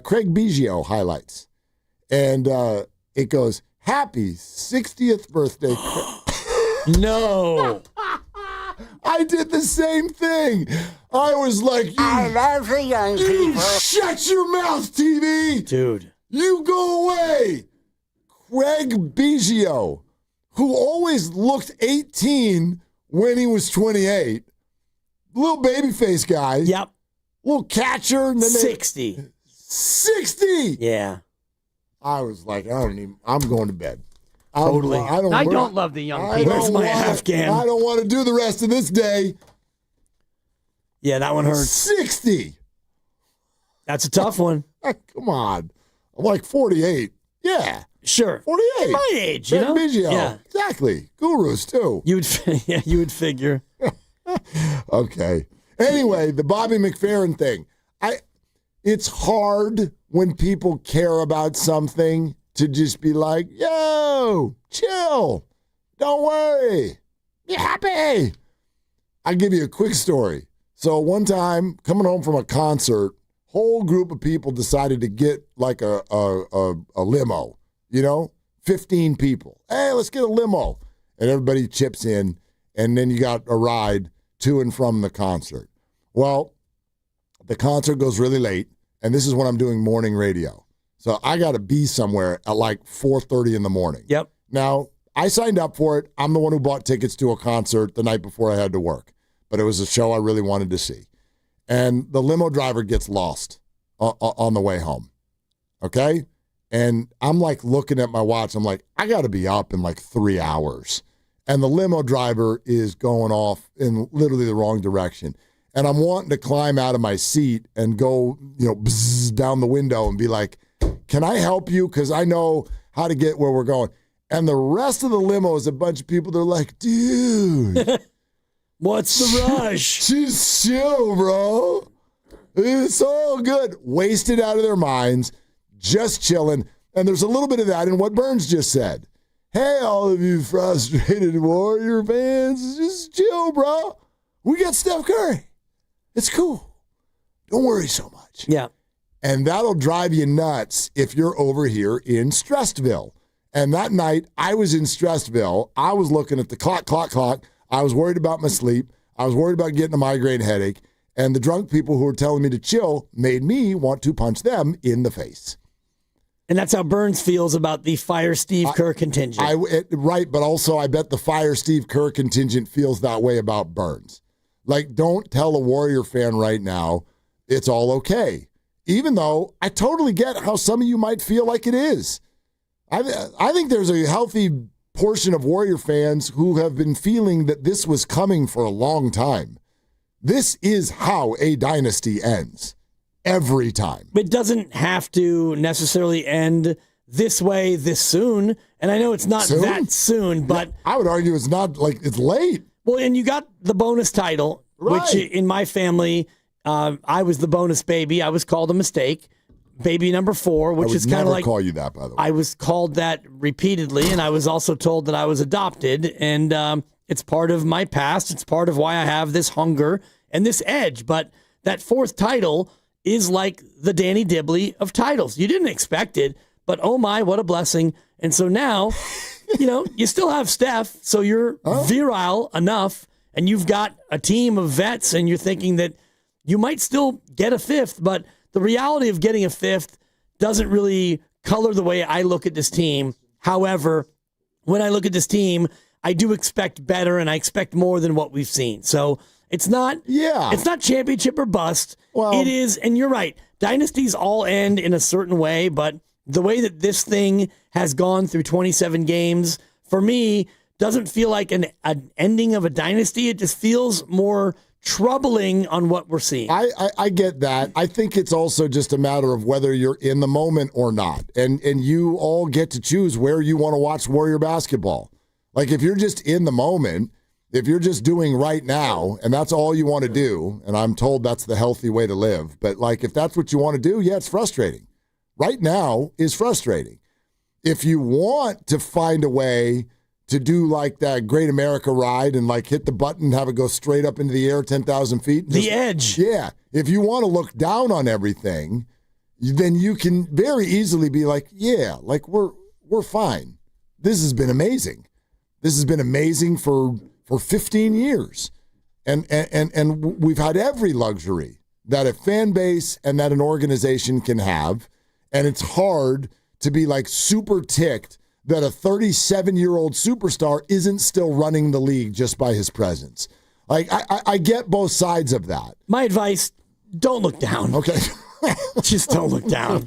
S11: Craig Biggio highlights, and it goes, "Happy 60th birthday."
S29: No.
S11: I did the same thing. I was like, I love the young people. Shut your mouth, TV.
S29: Dude.
S11: You go away. Craig Biggio, who always looked 18 when he was 28. Little babyface guy.
S29: Yep.
S11: Little catcher. And then
S29: 60.
S11: 60.
S29: Yeah.
S11: I was like, I'm going to bed.
S29: Totally.
S11: I
S29: don't love the young people. Where's my Afghan?
S11: I don't want to do the rest of this day.
S29: Yeah, that one hurts.
S11: 60.
S29: That's a tough one.
S11: Come on. I'm like 48. Yeah.
S29: Sure.
S11: 48.
S29: My age,
S11: Craig
S29: you know?
S11: Biggio.
S29: Yeah.
S11: Exactly. Gurus, too.
S29: You would figure.
S11: Okay. Anyway, the Bobby McFerrin thing. It's hard when people care about something to just be like, yo, chill. Don't worry. Be happy. I'll give you a quick story. So one time, coming home from a concert, whole group of people decided to get like a limo, 15 people. Hey, let's get a limo. And everybody chips in, and then you got a ride to and from the concert. Well, the concert goes really late, and this is when I'm doing morning radio. So I got to be somewhere at like 4:30 in the morning.
S29: Yep.
S11: Now, I signed up for it. I'm the one who bought tickets to a concert the night before I had to work. But it was a show I really wanted to see. And the limo driver gets lost on the way home. Okay? And I'm like looking at my watch. I'm like, I got to be up in like 3 hours. And the limo driver is going off in literally the wrong direction. And I'm wanting to climb out of my seat and go, bzz, down the window and be like, can I help you? Because I know how to get where we're going. And the rest of the limo is a bunch of people. They're like, dude,
S29: What's the rush?
S11: Just chill, bro. It's all good. Wasted out of their minds, just chilling. And there's a little bit of that in what Burns just said. Hey, all of you frustrated Warrior fans, just chill, bro. We got Steph Curry. It's cool. Don't worry so much.
S29: Yeah.
S11: And that'll drive you nuts if you're over here in Strestville. And that night, I was in Strestville. I was looking at the clock. I was worried about my sleep. I was worried about getting a migraine headache. And the drunk people who were telling me to chill made me want to punch them in the face.
S29: And that's how Burns feels about the Fire Steve Kerr contingent.
S11: Right, but also I bet the Fire Steve Kerr contingent feels that way about Burns. Like, don't tell a Warrior fan right now it's all okay. Even though I totally get how some of you might feel like it is. I think there's a healthy portion of Warrior fans who have been feeling that this was coming for a long time. This is how a dynasty ends. Every time.
S29: It doesn't have to necessarily end this way this soon. And I know it's not that soon, but...
S11: Yeah, I would argue it's not like it's late.
S29: Well, and you got the bonus title, which in my family, I was the bonus baby. I was called a mistake. Baby number 4, which is kind of like...
S11: I would never call you that, by the way.
S29: I was called that repeatedly, and I was also told that I was adopted. And it's part of my past. It's part of why I have this hunger and this edge. But that 4th title is like the Danny Dibley of titles. You didn't expect it, but oh my, what a blessing. And so now, you still have Steph, so you're virile enough, and you've got a team of vets, and you're thinking that you might still get a 5th, but the reality of getting a 5th doesn't really color the way I look at this team. However, when I look at this team, I do expect better, and I expect more than what we've seen. So it's not championship or bust. Well, it is, and you're right, dynasties all end in a certain way, but the way that this thing has gone through 27 games, for me, doesn't feel like an ending of a dynasty. It just feels more troubling on what we're seeing.
S11: I get that. I think it's also just a matter of whether you're in the moment or not. And you all get to choose where you want to watch Warrior basketball. Like, if you're just in the moment, if you're just doing right now, and that's all you want to do, and I'm told that's the healthy way to live, but like, if that's what you want to do, yeah, it's frustrating. Right now is frustrating. If you want to find a way to do like that Great America ride and like hit the button and have it go straight up into the air 10,000 feet.
S29: The edge.
S11: Yeah. If you want to look down on everything, then you can very easily be like, yeah, like we're fine. This has been amazing. This has been amazing for 15 years. And we've had every luxury that a fan base and that an organization can have. And it's hard to be like super ticked that a 37-year-old superstar isn't still running the league just by his presence. Like, I get both sides of that.
S29: My advice, don't look down.
S11: Okay.
S29: Just don't look down.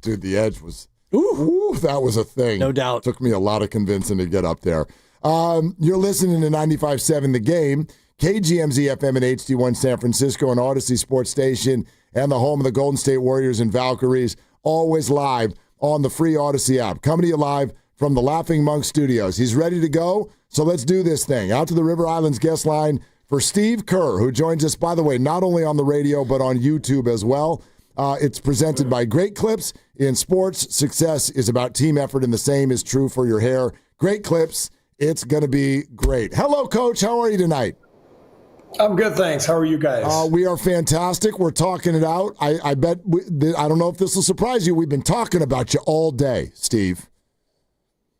S11: Dude, the edge was, that was a thing.
S29: No doubt.
S11: Took me a lot of convincing to get up there. You're listening to 95.7 The Game, KGMZ FM and HD1 San Francisco, and Odyssey Sports Station, and the home of the Golden State Warriors and Valkyries, always live on the free Odyssey app. Coming to you live from the Laughing Monk Studios. He's ready to go, so let's do this thing. Out to the River Islands guest line for Steve Kerr, who joins us, by the way, not only on the radio, but on YouTube as well. It's presented by Great Clips. In sports, success is about team effort, and the same is true for your hair. Great Clips. It's going to be great. Hello, Coach. How are you tonight?
S10: I'm good, thanks. How are you guys?
S11: We are fantastic. We're talking it out. I bet, I don't know if this will surprise you. We've been talking about you all day, Steve.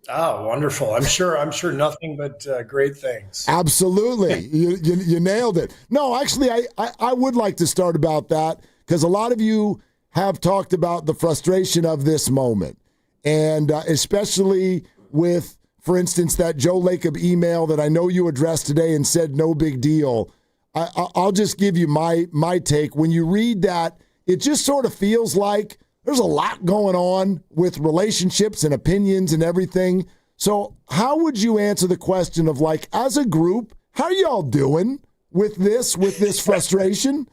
S10: Oh, wonderful. I'm sure nothing but great things.
S11: Absolutely. You nailed it. No, actually, I would like to start about that because a lot of you have talked about the frustration of this moment, and especially with, for instance, that Joe Lacob email that I know you addressed today and said no big deal. I'll just give you my take. When you read that, it just sort of feels like there's a lot going on with relationships and opinions and everything. So how would you answer the question of, like, as a group, how are y'all doing with this frustration?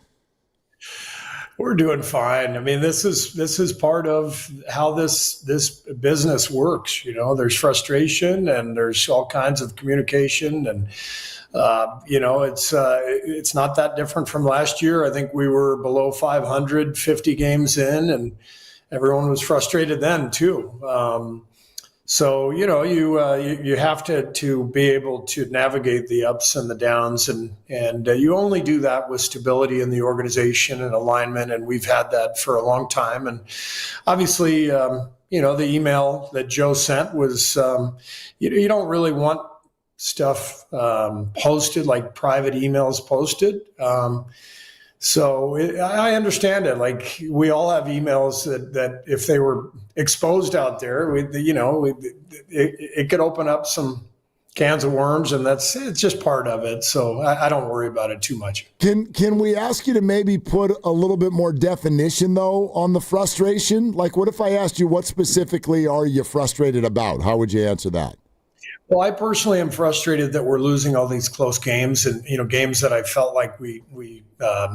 S10: We're doing fine. I mean, this is part of how this business works. You know, there's frustration and there's all kinds of communication and It's not that different from last year. I think we were below 500, 50 games in, and everyone was frustrated then too. So you have to be able to navigate the ups and the downs, and you only do that with stability in the organization and alignment, and we've had that for a long time. And obviously, the email that Joe sent was you don't really want stuff posted, like private emails posted. I understand it. Like, we all have emails that if they were exposed out there, it could open up some cans of worms, and it's just part of it. So I don't worry about it too much.
S11: Can we ask you to maybe put a little bit more definition, though, on the frustration? Like, what if I asked you, what specifically are you frustrated about? How would you answer that?
S10: Well, I personally am frustrated that we're losing all these close games, and games that I felt like we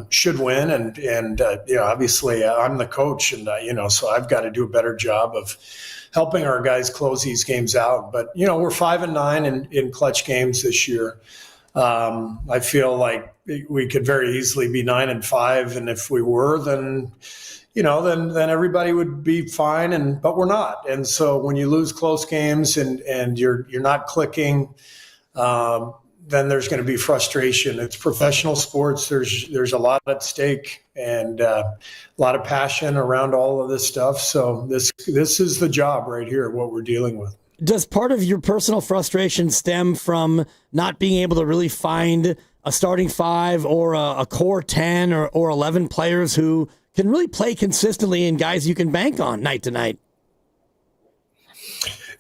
S10: should win, and obviously I'm the coach, and so I've got to do a better job of helping our guys close these games out. But we're 5-9 in clutch games this year. I feel like we could very easily be 9-5, and if we were, then everybody would be fine, but we're not. And so when you lose close games and you're not clicking, then there's going to be frustration. It's professional sports. There's a lot at stake, and a lot of passion around all of this stuff. So this is the job right here, what we're dealing with.
S29: Does part of your personal frustration stem from not being able to really find a starting five or a core 10 or 11 players who can really play consistently and guys you can bank on night to night?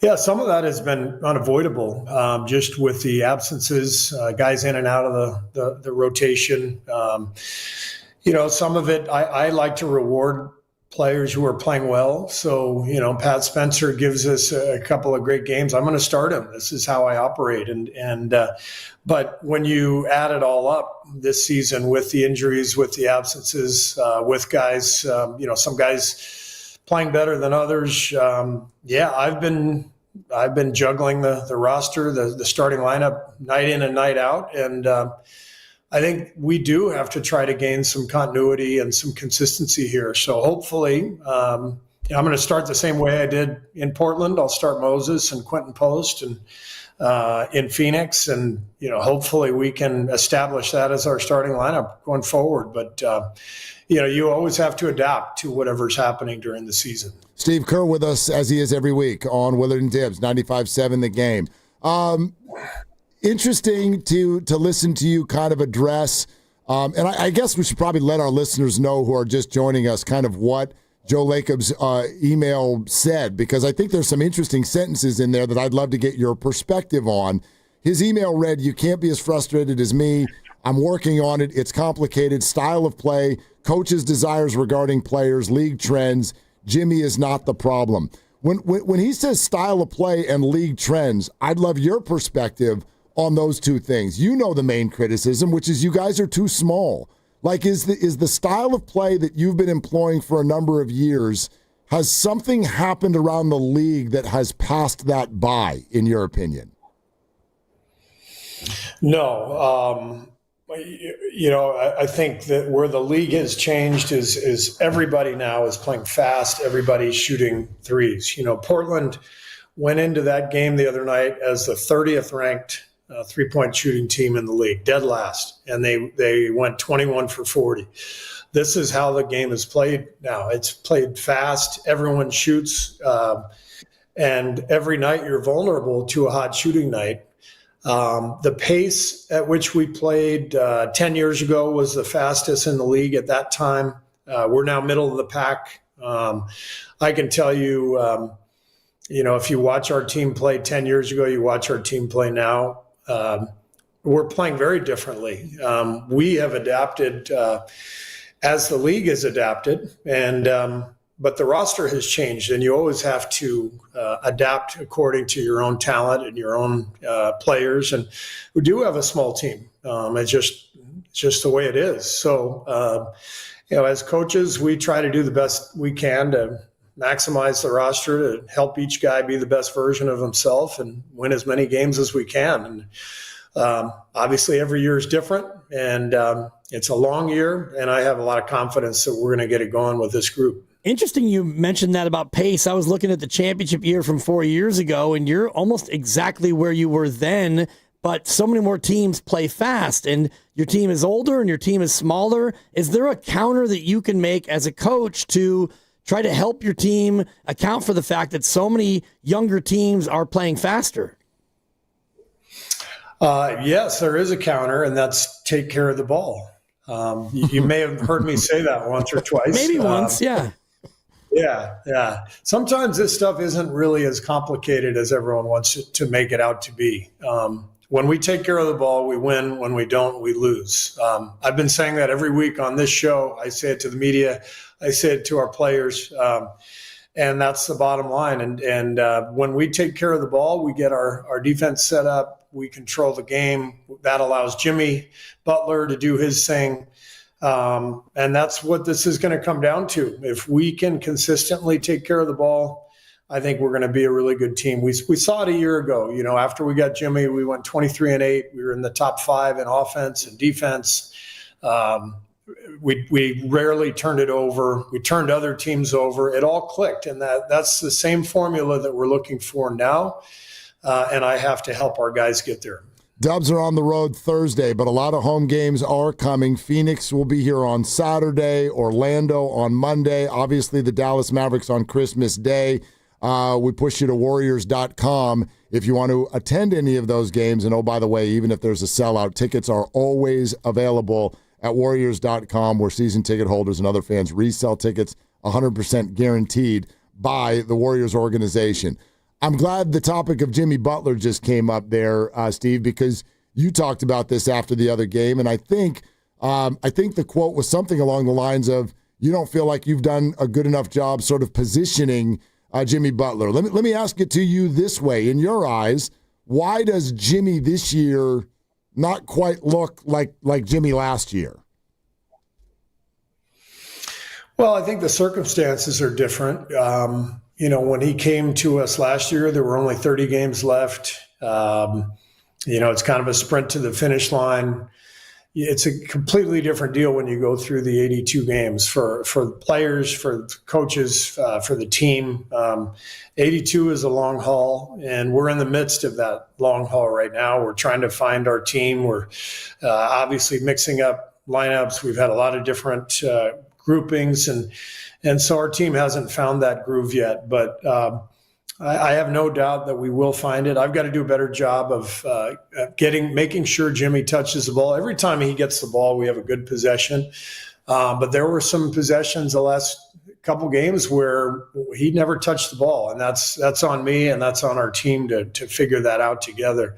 S10: Yeah, some of that has been unavoidable, just with the absences, guys in and out of the rotation. Some of it, I like to reward players who are playing well. So, Pat Spencer gives us a couple of great games. I'm going to start him. This is how I operate. But when you add it all up this season with the injuries, with the absences, with guys, some guys playing better than others. I've been juggling the roster, the starting lineup night in and night out. And I think we do have to try to gain some continuity and some consistency here. So hopefully, I'm going to start the same way I did in Portland. I'll start Moses and Quentin Post and in Phoenix, and hopefully we can establish that as our starting lineup going forward. But you always have to adapt to whatever's happening during the season.
S11: Steve Kerr with us, as he is every week on Willard and Dibbs, 95.7 The Game. Interesting to listen to you kind of address, and I guess we should probably let our listeners know who are just joining us kind of what Joe Lacob's email said, because I think there's some interesting sentences in there that I'd love to get your perspective on. His email read, "You can't be as frustrated as me. I'm working on it. It's complicated. Style of play, coach's desires regarding players, league trends. Jimmy is not the problem." When he says style of play and league trends, I'd love your perspective on those two things. You know the main criticism, which is you guys are too small. Like, is the style of play that you've been employing for a number of years, has something happened around the league that has passed that by, in your opinion?
S10: No. I think that where the league has changed is everybody now is playing fast. Everybody's shooting threes. Portland went into that game the other night as the 30th ranked three-point shooting team in the league, dead last, and they went 21 for 40. This is how the game is played now. It's played fast. Everyone shoots, and every night you're vulnerable to a hot shooting night. The pace at which we played 10 years ago was the fastest in the league at that time. We're now middle of the pack. I can tell you, if you watch our team play 10 years ago, you watch our team play now, we're playing very differently. We have adapted as the league has adapted, but the roster has changed, and you always have to adapt according to your own talent and your own players. And we do have a small team. It's just the way it is. So, as coaches, we try to do the best we can to maximize the roster, to help each guy be the best version of himself and win as many games as we can. And Obviously, every year is different, and it's a long year, and I have a lot of confidence that we're going to get it going with this group.
S29: Interesting you mentioned that about pace. I was looking at the championship year from 4 years ago, and you're almost exactly where you were then, but so many more teams play fast, and your team is older and your team is smaller. Is there a counter that you can make as a coach to try to help your team account for the fact that so many younger teams are playing faster?
S10: Yes, there is a counter, and that's take care of the ball. You may have heard me say that once or twice.
S29: Maybe once, yeah.
S10: Yeah. Sometimes this stuff isn't really as complicated as everyone wants it to make it out to be. When we take care of the ball, we win. When we don't, we lose. I've been saying that every week on this show. I say it to the media. I say it to our players. And that's the bottom line. And when we take care of the ball, we get our defense set up. We control the game. That allows Jimmy Butler to do his thing. And that's what this is going to come down to. If we can consistently take care of the ball, I think we're going to be a really good team. We saw it a year ago. You know, after we got Jimmy, we went 23-8. We were in the top 5 in offense and defense. We rarely turned it over. We turned other teams over. It all clicked, and that's the same formula that we're looking for now. And I have to help our guys get there.
S11: Dubs are on the road Thursday, but a lot of home games are coming. Phoenix will be here on Saturday, Orlando on Monday, obviously the Dallas Mavericks on Christmas Day. We push you to Warriors.com if you want to attend any of those games. And, oh, by the way, even if there's a sellout, tickets are always available at Warriors.com, where season ticket holders and other fans resell tickets 100% guaranteed by the Warriors organization. I'm glad the topic of Jimmy Butler just came up there, Steve, because you talked about this after the other game, and I think the quote was something along the lines of, you don't feel like you've done a good enough job sort of positioning Jimmy Butler. Let me ask it to you this way. In your eyes, why does Jimmy this year not quite look like Jimmy last year?
S10: Well, I think the circumstances are different. When he came to us last year, there were only 30 games left. It's kind of a sprint to the finish line. It's a completely different deal when you go through the 82 games for the players, for the coaches, for the team. 82 is a long haul, and we're in the midst of that long haul right now. We're trying to find our team. We're obviously mixing up lineups. We've had a lot of different groupings, and so our team hasn't found that groove yet. But I have no doubt that we will find it. I've got to do a better job of making sure Jimmy touches the ball. Every time he gets the ball, we have a good possession. But there were some possessions the last couple games where he never touched the ball, and that's on me and that's on our team to figure that out together.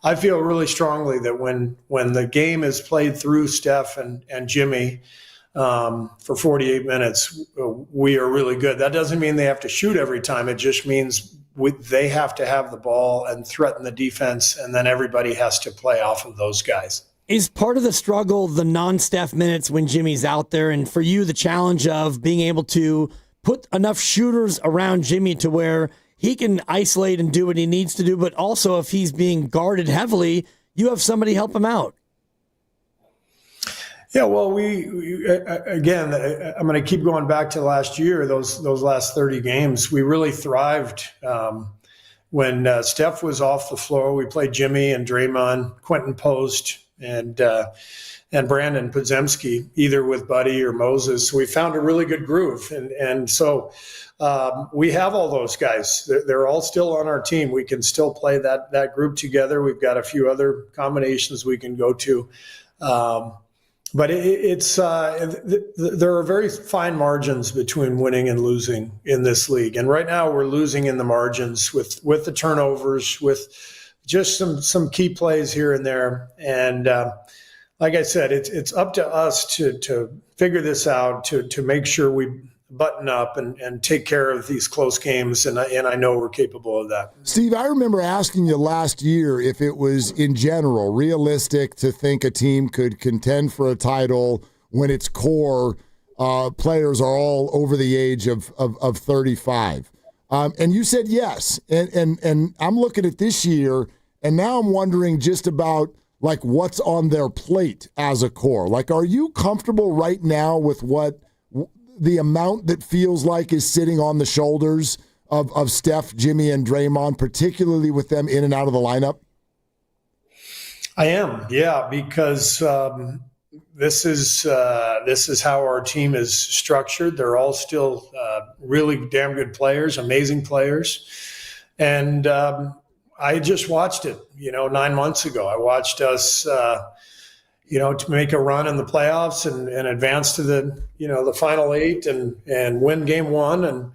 S10: I feel really strongly that when the game is played through Steph and Jimmy for 48 minutes, we are really good. That doesn't mean they have to shoot every time. It just means they have to have the ball and threaten the defense, and then everybody has to play off of those guys.
S29: Is part of the struggle the non-Steph minutes when Jimmy's out there, and for you the challenge of being able to put enough shooters around Jimmy to where he can isolate and do what he needs to do, but also if he's being guarded heavily, you have somebody help him out?
S10: Yeah, well, we again, I'm going to keep going back to last year, those last 30 games. We really thrived when Steph was off the floor. We played Jimmy and Draymond, Quentin Post, and Brandon Podziemski, either with Buddy or Moses. We found a really good groove, and so we have all those guys. They're all still on our team. We can still play that group together. We've got a few other combinations we can go to. But there are very fine margins between winning and losing in this league. And right now we're losing in the margins with the turnovers, with just some key plays here and there. And like I said, it's up to us to figure this out, to make sure we button up and take care of these close games, and I know we're capable of that.
S11: Steve, I remember asking you last year if it was, in general, realistic to think a team could contend for a title when its core players are all over the age of 35. And you said yes. And I'm looking at this year, And now I'm wondering just about like what's on their plate as a core. Like, are you comfortable right now with what the amount that feels like is sitting on the shoulders of Steph, Jimmy, and Draymond, particularly with them in and out of the lineup?
S10: I am, yeah, because this is how our team is structured. They're all still really damn good players, amazing players, and I just watched it. 9 months ago, I watched us, to make a run in the playoffs and advance to the final 8 and win game 1. And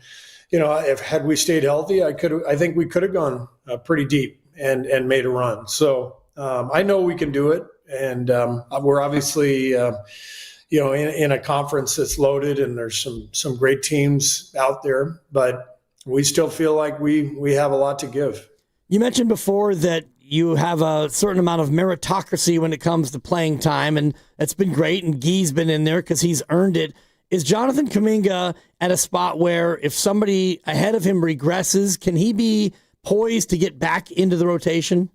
S10: had we stayed healthy, I think we could have gone pretty deep and made a run. So. I know we can do it, and we're obviously, in a conference that's loaded, and there's some great teams out there, but we still feel like we have a lot to give.
S29: You mentioned before that you have a certain amount of meritocracy when it comes to playing time, and that's been great, and Guy's been in there because he's earned it. Is Jonathan Kuminga at a spot where if somebody ahead of him regresses, can he be poised to get back into the rotation?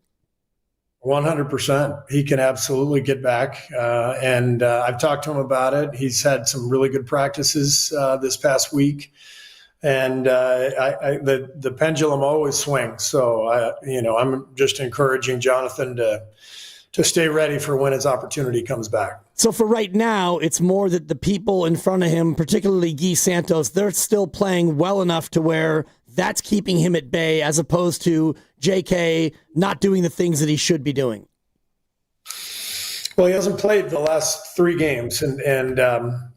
S10: 100%. He can absolutely get back. And I've talked to him about it. He's had some really good practices this past week. And the pendulum always swings. So, I'm just encouraging Jonathan to stay ready for when his opportunity comes back.
S29: So for right now, it's more that the people in front of him, particularly Guy Santos, they're still playing well enough to where that's keeping him at bay as opposed to JK not doing the things that he should be doing.
S10: Well, he hasn't played the last 3 games. And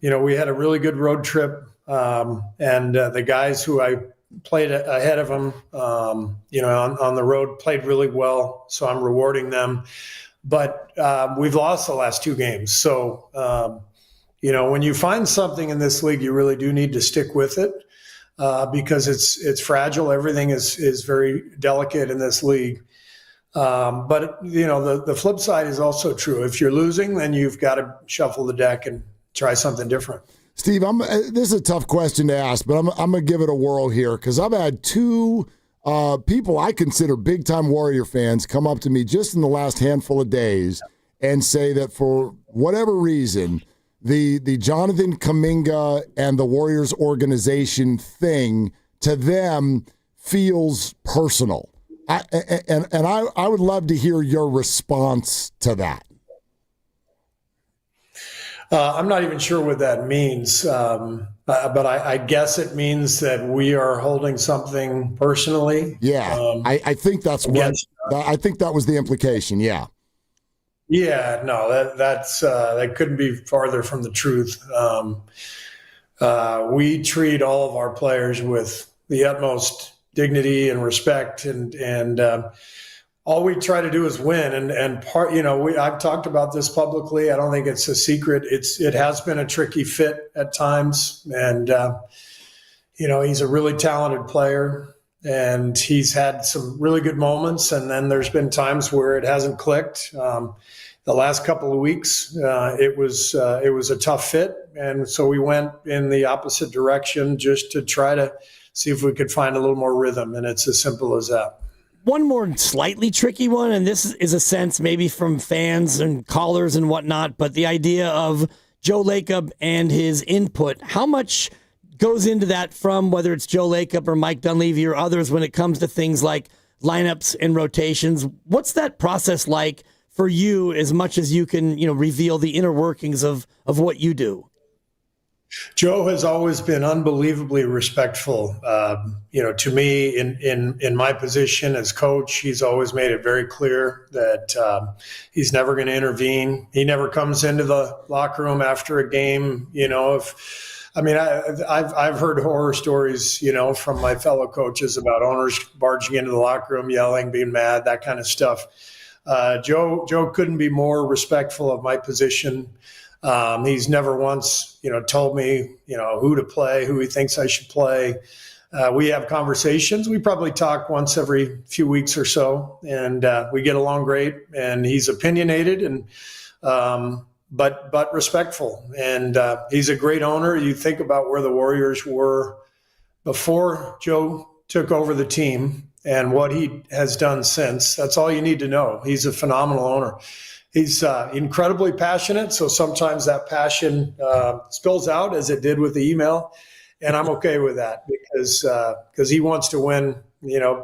S10: we had a really good road trip. And the guys who I played ahead of him, on the road played really well. So I'm rewarding them. But we've lost the last 2 games. So, when you find something in this league, you really do need to stick with it. Because it's fragile. Everything is very delicate in this league. But the flip side is also true. If you're losing, then you've got to shuffle the deck and try something different.
S11: Steve, this is a tough question to ask, but I'm going to give it a whirl here because I've had 2 people I consider big-time Warrior fans come up to me just in the last handful of days and say that for whatever reason, the Jonathan Kuminga and the Warriors organization thing to them feels personal. I would love to hear your response to that.
S10: I'm not even sure what that means, but I guess it means that we are holding something personally.
S11: Yeah, I think that's what I think that was the implication. Yeah.
S10: Yeah, no, that couldn't be farther from the truth. We treat all of our players with the utmost dignity and respect, and all we try to do is win. And part, I've talked about this publicly. I don't think it's a secret. It has been a tricky fit at times, and he's a really talented player. And he's had some really good moments, and then there's been times where it hasn't clicked. The last couple of weeks, it was a tough fit, and so we went in the opposite direction just to try to see if we could find a little more rhythm, and it's as simple as that.
S29: One more slightly tricky one, and this is a sense maybe from fans and callers and whatnot, but the idea of Joe Lacob and his input, how much goes into that from whether it's Joe Lacob or Mike Dunleavy or others when it comes to things like lineups and rotations? What's that process like for you as much as you can, reveal the inner workings of what you do?
S10: Joe has always been unbelievably respectful, to me in my position as coach. He's always made it very clear that he's never going to intervene. He never comes into the locker room after a game. I've heard horror stories, from my fellow coaches about owners barging into the locker room, yelling, being mad, that kind of stuff. Joe couldn't be more respectful of my position. He's never once, told me, who to play, who he thinks I should play. We have conversations. We probably talk once every few weeks or so, and we get along great. And he's opinionated and but respectful. And he's a great owner. You think about where the Warriors were before Joe took over the team, and what he has done since. That's all you need to know. He's a phenomenal owner. He's incredibly passionate, so sometimes that passion spills out, as it did with the email, and I'm okay with that because he wants to win,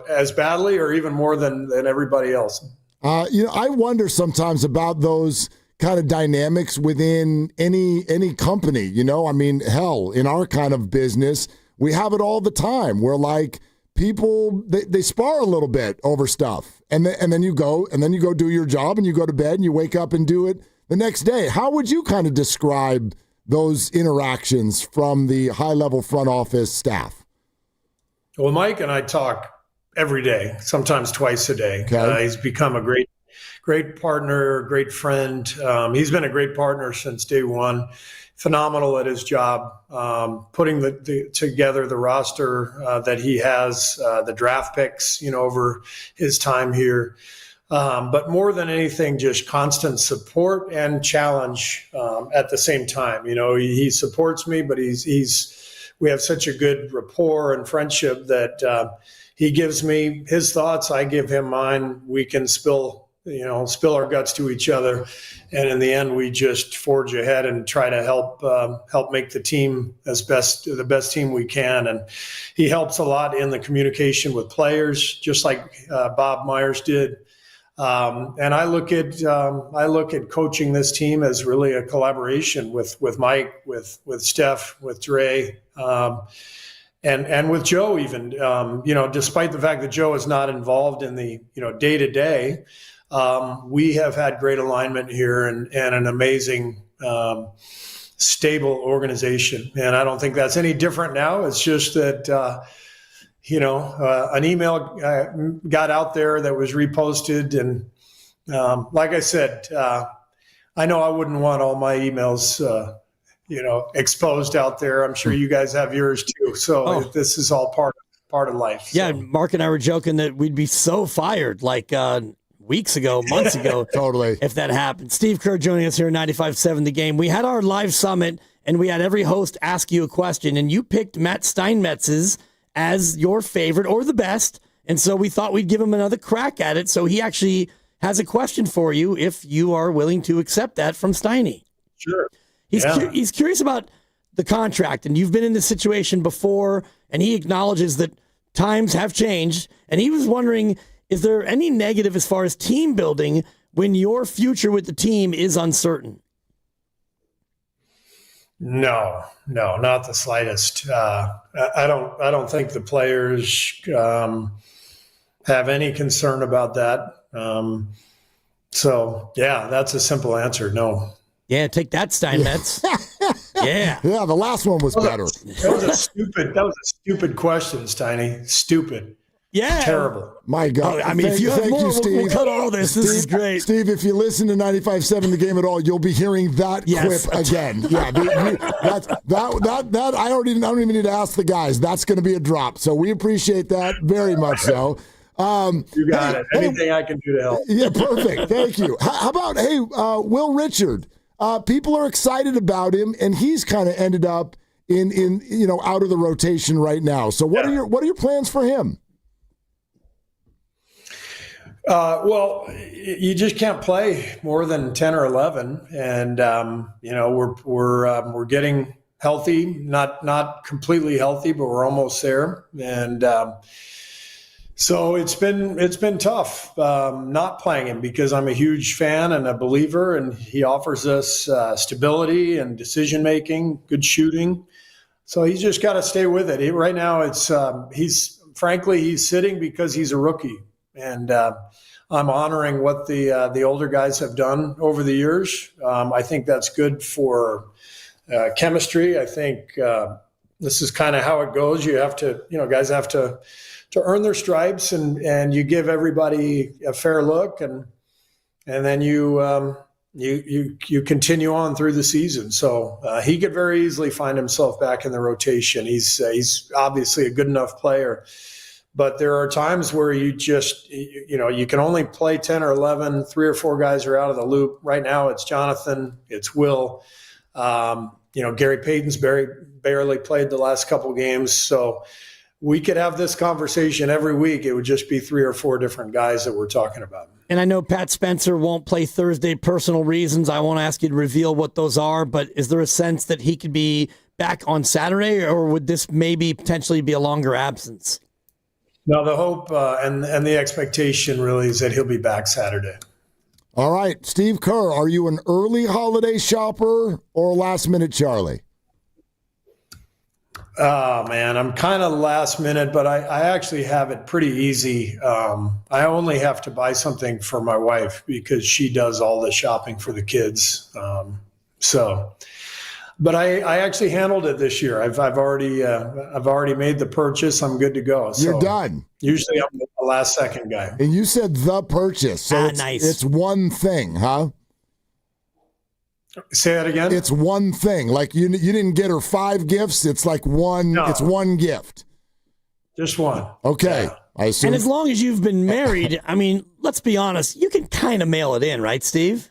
S10: as badly or even more than everybody else.
S11: I wonder sometimes about those kind of dynamics within any company. I mean, hell, in our kind of business, we have it all the time. Where like people they spar a little bit over stuff, and then you go do your job, and you go to bed, and you wake up and do it the next day. How would you kind of describe those interactions from the high level front office staff?
S10: Well, Mike and I talk every day, sometimes twice a day.
S11: Okay.
S10: He's become a great partner, great friend. He's been a great partner since day one. Phenomenal at his job, putting together the roster that he has, the draft picks, over his time here. But more than anything, just constant support and challenge at the same time. He supports me, but we have such a good rapport and friendship that he gives me his thoughts, I give him mine. We can spill our guts to each other, and in the end, we just forge ahead and try to help make the team the best team we can. And he helps a lot in the communication with players, just like Bob Myers did. And I look at coaching this team as really a collaboration with Mike, with Steph, with Dre, and with Joe even. Despite the fact that Joe is not involved in the day to day. We have had great alignment here and an amazing, stable organization. And I don't think that's any different now. It's just that, an email got out there that was reposted. And like I said, I know I wouldn't want all my emails, exposed out there. I'm sure you guys have yours too. So this is all part of life.
S29: Yeah,
S10: So.
S29: Mark and I were joking that we'd be so fired weeks ago, months ago.
S11: Totally.
S29: If that happened. Steve Kerr joining us here at 95.7 The Game. We had our live summit, and we had every host ask you a question, and you picked Matt Steinmetz's as your favorite or the best, and so we thought we'd give him another crack at it. So he actually has a question for you if you are willing to accept that from Steiny.
S10: Sure.
S29: He's curious about the contract, and you've been in this situation before, and he acknowledges that times have changed, and he was wondering, is there any negative as far as team building when your future with the team is uncertain?
S10: No, not the slightest. I don't think the players have any concern about that. So yeah, that's a simple answer. No.
S29: Yeah, take that, Steinmetz. Yeah.
S11: Yeah, the last one was better.
S10: That was a stupid question, Steiny. Stupid.
S29: Yeah.
S10: Terrible.
S11: My God.
S29: I mean, if you have more, we'll cut all this. This is great.
S11: Steve, if you listen to 95.7 The Game at all, you'll be hearing that clip again. Yeah, that I don't even need to ask the guys. That's going to be a drop. So we appreciate that very much so.
S10: You got it. Anything I can do to help.
S11: Yeah, perfect. Thank you. How about, Will Richard? People are excited about him, and he's kind of ended up in out of the rotation right now. So what are your plans for him?
S10: Well, you just can't play more than 10 or 11, and we're getting healthy, not completely healthy, but we're almost there, and so it's been tough not playing him because I'm a huge fan and a believer, and he offers us stability and decision making, good shooting. So he's just got to stay with it. Right now, he's sitting because he's a rookie. And I'm honoring what the older guys have done over the years. I think that's good for chemistry. I think this is kind of how it goes. You have to, guys have to earn their stripes, and you give everybody a fair look, and then you continue on through the season. So he could very easily find himself back in the rotation. He's obviously a good enough player. But there are times where you just, you can only play 10 or 11. 3 or 4 guys are out of the loop. Right now it's Jonathan, it's Will. Gary Payton's barely played the last couple games. So we could have this conversation every week. It would just be 3 or 4 different guys that we're talking about.
S29: And I know Pat Spencer won't play Thursday, personal reasons. I won't ask you to reveal what those are, but is there a sense that he could be back on Saturday, or would this maybe potentially be a longer absence?
S10: No, the hope and the expectation really is that he'll be back Saturday.
S11: All right, Steve Kerr, are you an early holiday shopper or last minute Charlie?
S10: Oh, man, I'm kind of last minute, but I actually have it pretty easy. I only have to buy something for my wife because she does all the shopping for the kids. But I actually handled it this year. I've already made the purchase. I'm good to go. So
S11: you're done.
S10: Usually I'm the last second guy.
S11: And you said the purchase, so
S29: nice.
S11: It's one thing, huh?
S10: Say that again.
S11: It's one thing. Like you didn't get her 5 gifts. It's like one. No. It's one gift.
S10: Just one.
S11: Okay.
S10: Yeah.
S11: I assume.
S29: And as long as you've been married, I mean, let's be honest, you can kind of mail it in, right, Steve?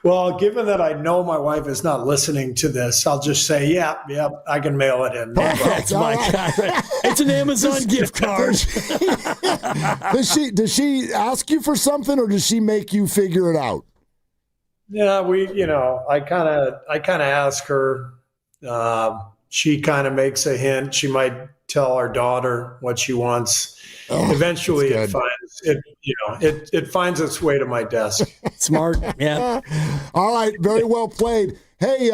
S10: Well, given that I know my wife is not listening to this, I'll just say, yeah, I can mail it in.
S29: That's my guy. It's an Amazon gift card.
S11: Does she ask you for something, or does she make you figure it out?
S10: Yeah, I kind of ask her. She kind of makes a hint. She might tell our daughter what she wants. Eventually, it finds its way to my desk.
S29: Smart, yeah.
S11: All right, very well played. Hey,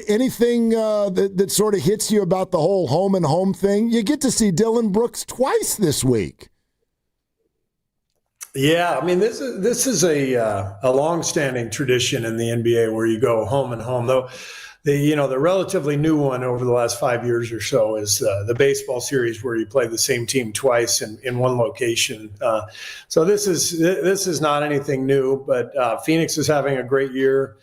S11: anything that sort of hits you about the whole home and home thing? You get to see Dylan Brooks twice this week.
S10: Yeah, I mean this is a long-standing tradition in the NBA where you go home and home. Though the relatively new one over the last 5 years or so is the baseball series where you play the same team twice in one location. So this is not anything new, but Phoenix is having a great year.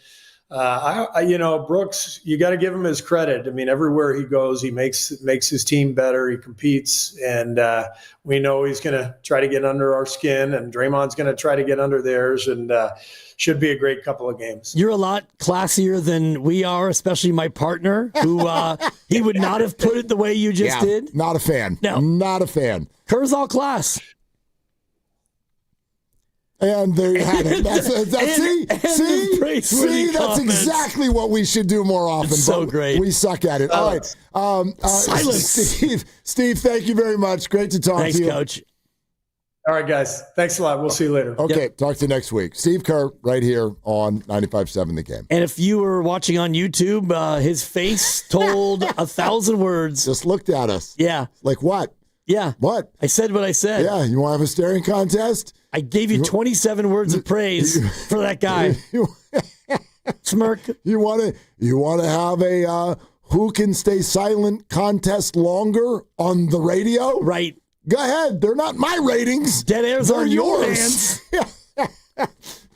S10: Brooks, you got to give him his credit. I mean, everywhere he goes, he makes his team better. He competes, and we know he's going to try to get under our skin, and Draymond's going to try to get under theirs, and should be a great couple of games.
S29: You're a lot classier than we are, especially my partner, who he would not have put it the way you just did.
S11: Not a fan.
S29: No,
S11: not a fan.
S29: Kerr's all class.
S11: And there you have it. See, that's exactly what we should do more often.
S29: It's so great.
S11: We suck at it. All right.
S29: Silence.
S11: Steve, thank you very much. Great to talk to you.
S29: Thanks, Coach.
S10: All right, guys. Thanks a lot. We'll see you later.
S11: Okay, talk to you next week. Steve Kerr right here on 95.7 The Game.
S29: And if you were watching on YouTube, his face told 1,000 words.
S11: Just looked at us.
S29: Yeah.
S11: Like what?
S29: Yeah.
S11: What?
S29: I said what I said.
S11: Yeah, you want to have a staring contest?
S29: I gave you 27 words of praise for that guy. Smirk.
S11: You want to have a who can stay silent contest longer on the radio?
S29: Right.
S11: Go ahead. They're not my ratings.
S29: Dead airs are yours.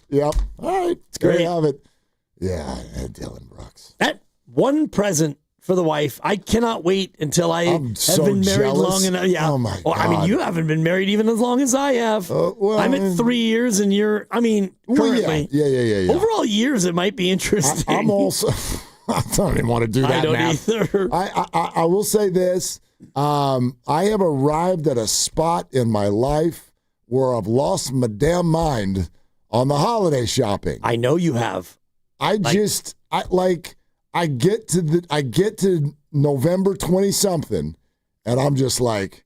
S11: Yep. All right.
S29: It's great.
S11: There you have it. Yeah, Dylan Brooks.
S29: That one present for the wife. I cannot wait until I have been married long enough. Yeah.
S11: Oh my God.
S29: I mean, you haven't been married even as long as I have. I'm at 3 years, and you're. I mean, currently.
S11: Yeah.
S29: Overall years, it might be interesting.
S11: I'm also. I don't even want to do that.
S29: I don't either.
S11: I will say this. I have arrived at a spot in my life where I've lost my damn mind on the holiday shopping.
S29: I know you have.
S11: I get to November 20-something, and I'm just like,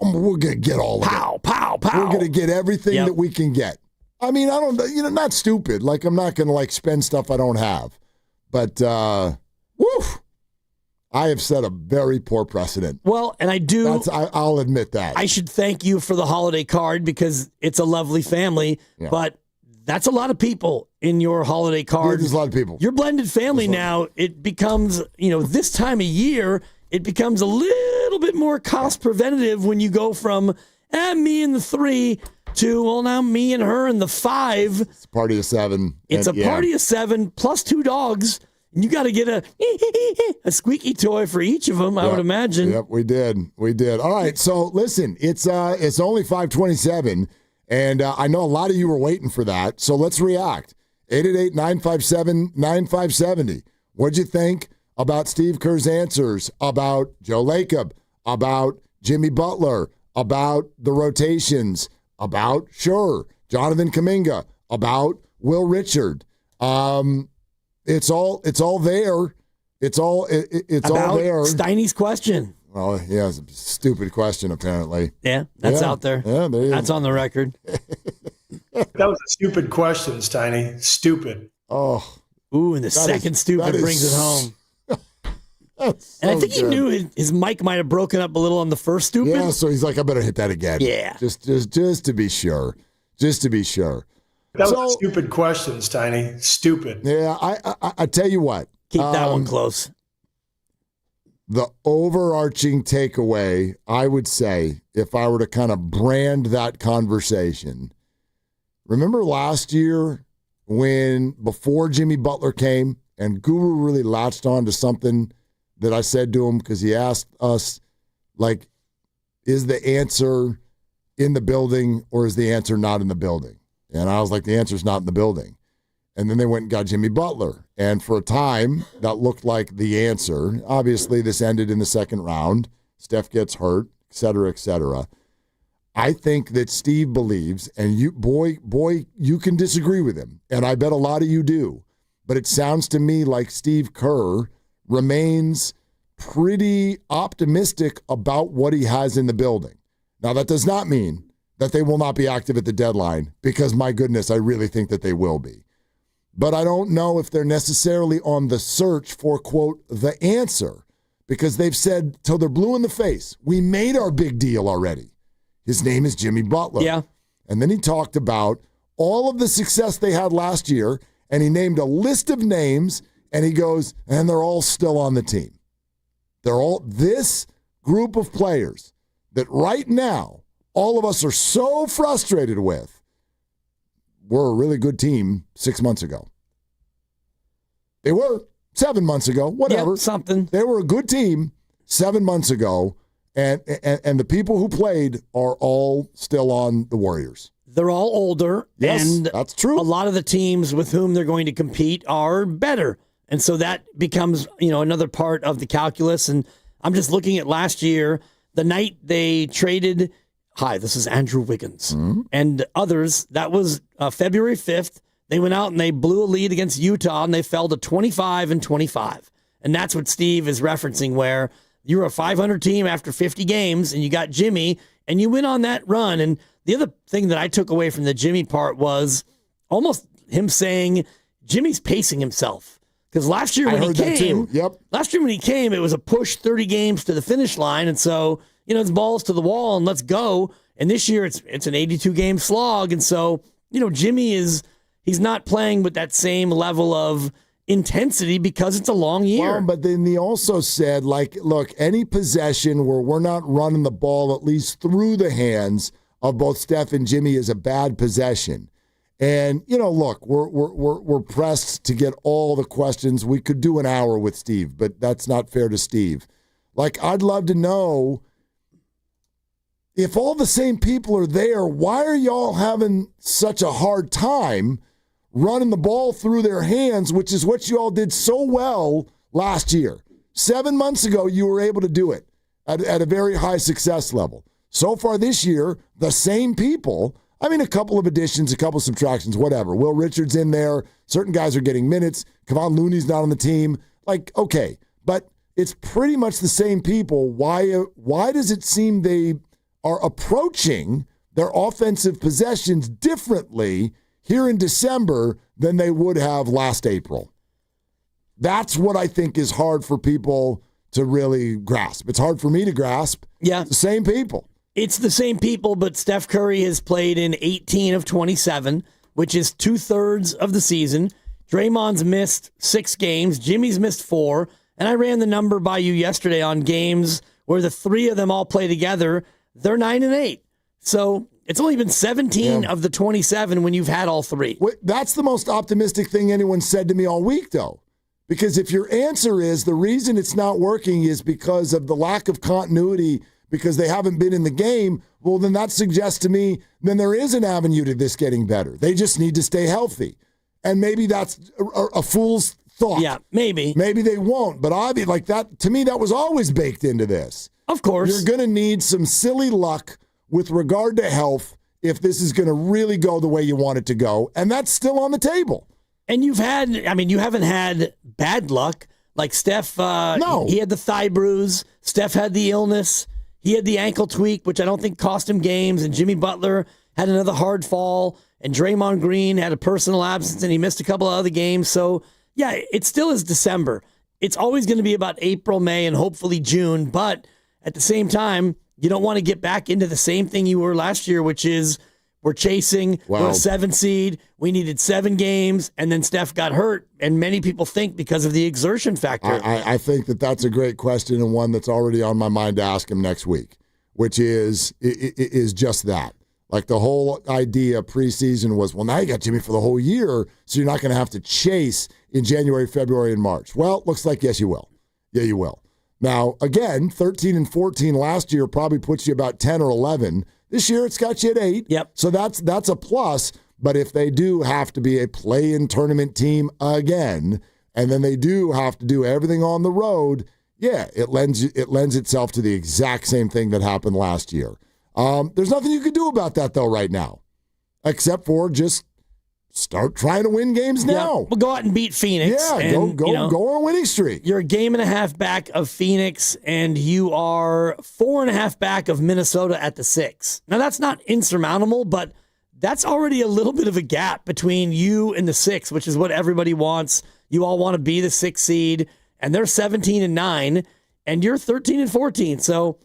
S11: we're gonna get all of it.
S29: Pow.
S11: We're gonna get everything that we can get. I mean, I don't, not stupid. Like, I'm not gonna spend stuff I don't have, but I have set a very poor precedent.
S29: Well, and I do.
S11: I'll admit that.
S29: I should thank you for the holiday card because it's a lovely family, but that's a lot of people in your holiday card.
S11: There's a lot of people.
S29: Your blended family now, it becomes, this time of year, it becomes a little bit more cost preventative when you go from me and the 3 to, well, now me and her and the 5.
S11: It's a party of 7.
S29: It's a party of 7 plus 2 dogs. And you got to get a squeaky toy for each of them, I would imagine.
S11: Yep, we did. All right, so listen, it's only 5:27. And I know a lot of you were waiting for that, so let's react. 888-957-9570. What'd you think about Steve Kerr's answers, about Joe Lacob, about Jimmy Butler, about the rotations, about, Jonathan Kuminga, about Will Richard. It's all there. It's all there.
S29: Steiny's question.
S11: Well, yeah, it's a stupid question, apparently.
S29: Yeah, that's out there.
S11: Yeah,
S29: that's on the record.
S10: That was a stupid question, Steiny. Stupid.
S11: Oh.
S29: Ooh, and the second stupid brings it home. And I think he knew his mic might have broken up a little on the first stupid.
S11: Yeah, so he's like, I better hit that again.
S29: Yeah.
S11: Just to be sure. Just to be sure.
S10: That was a stupid question, Steiny. Stupid.
S11: Yeah, I tell you what.
S29: Keep that one close.
S11: The overarching takeaway, I would say, if I were to kind of brand that conversation, remember last year before Jimmy Butler came and Guru really latched on to something that I said to him because he asked us, like, is the answer in the building or is the answer not in the building? And I was like, the answer's not in the building. And then they went and got Jimmy Butler. And for a time, that looked like the answer. Obviously, this ended in the second round. Steph gets hurt, et cetera, et cetera. I think that Steve believes, and you can disagree with him, and I bet a lot of you do, but it sounds to me like Steve Kerr remains pretty optimistic about what he has in the building. Now, that does not mean that they will not be active at the deadline, because, my goodness, I really think that they will be. But I don't know if they're necessarily on the search for, quote, the answer, because they've said till they're blue in the face, we made our big deal already. His name is Jimmy Butler.
S29: Yeah.
S11: And then he talked about all of the success they had last year, and he named a list of names, and he goes, and they're all still on the team. They're all this group of players that right now all of us are so frustrated with. We're a really good team 6 months ago. They were 7 months ago, whatever.
S29: Yeah, something.
S11: They were a good team 7 months ago, and the people who played are all still on the Warriors.
S29: They're all older.
S11: Yes,
S29: and
S11: that's true.
S29: A lot of the teams with whom they're going to compete are better. And so that becomes, another part of the calculus. And I'm just looking at last year, the night they traded, hi, this is Andrew Wiggins, and others, that was February 5th. They went out and they blew a lead against Utah, and they fell to 25-25. And that's what Steve is referencing, where you were a 500 team after 50 games, and you got Jimmy, and you went on that run. And the other thing that I took away from the Jimmy part was almost him saying Jimmy's pacing himself. Because last year when he came, it was a push 30 games to the finish line. And so, it's balls to the wall and let's go. And this year it's an 82-game slog. And so, Jimmy he's not playing with that same level of intensity because it's a long year.
S11: Well, but then he also said, look, any possession where we're not running the ball at least through the hands of both Steph and Jimmy is a bad possession. And, look, we're pressed to get all the questions. We could do an hour with Steve, but that's not fair to Steve. I'd love to know, if all the same people are there, why are y'all having such a hard time running the ball through their hands, which is what you all did so well last year? 7 months ago, you were able to do it at a very high success level. So far this year, the same people, a couple of additions, a couple of subtractions, whatever. Will Richard's in there. Certain guys are getting minutes. Kevon Looney's not on the team. Okay, but it's pretty much the same people. Why does it seem they are approaching their offensive possessions differently here in December than they would have last April? That's what I think is hard for people to really grasp. It's hard for me to grasp.
S29: Yeah.
S11: It's the same people.
S29: It's the same people, but Steph Curry has played in 18 of 27, which is 2/3 of the season. Draymond's missed 6 games. Jimmy's missed 4. And I ran the number by you yesterday on games where the 3 of them all play together. They're 9-8. So it's only been 17 of the 27 when you've had all 3.
S11: That's the most optimistic thing anyone said to me all week, though. Because if your answer is the reason it's not working is because of the lack of continuity, because they haven't been in the game, well, then that suggests to me then there is an avenue to this getting better. They just need to stay healthy. And maybe that's a fool's thought.
S29: Yeah, maybe.
S11: Maybe they won't, but like that, to me, that was always baked into this.
S29: Of course.
S11: You're going to need some silly luck with regard to health if this is going to really go the way you want it to go, and that's still on the table.
S29: And you haven't had bad luck. Like Steph,
S11: no.
S29: He had the thigh bruise. Steph had the illness. He had the ankle tweak, which I don't think cost him games. And Jimmy Butler had another hard fall. And Draymond Green had a personal absence, and he missed a couple of other games. So, yeah, it still is December. It's always going to be about April, May, and hopefully June. But at the same time, you don't want to get back into the same thing you were last year, which is we're chasing, we're a 7 seed, we needed 7 games, and then Steph got hurt. And many people think because of the exertion factor.
S11: I think that's a great question, and one that's already on my mind to ask him next week, which is just that. Like the whole idea preseason was, well, now you got Jimmy for the whole year, so you're not going to have to chase in January, February, and March. Well, looks like, yes, you will. Yeah, you will. Now, again, 13 and 14 last year probably puts you about 10 or 11. This year, it's got you at 8.
S29: Yep.
S11: So that's a plus. But if they do have to be a play-in tournament team again, and then they do have to do everything on the road, yeah, it lends itself to the exact same thing that happened last year. There's nothing you can do about that, though, right now, except for just start trying to win games now.
S29: Yeah, we'll go out and beat Phoenix.
S11: Yeah,
S29: and,
S11: go on a winning streak.
S29: You're a game and a half back of Phoenix, and you are 4.5 back of Minnesota at the 6. Now, that's not insurmountable, but that's already a little bit of a gap between you and the 6, which is what everybody wants. You all want to be the 6 seed, and they're 17 and 9, and you're 13 and 14. So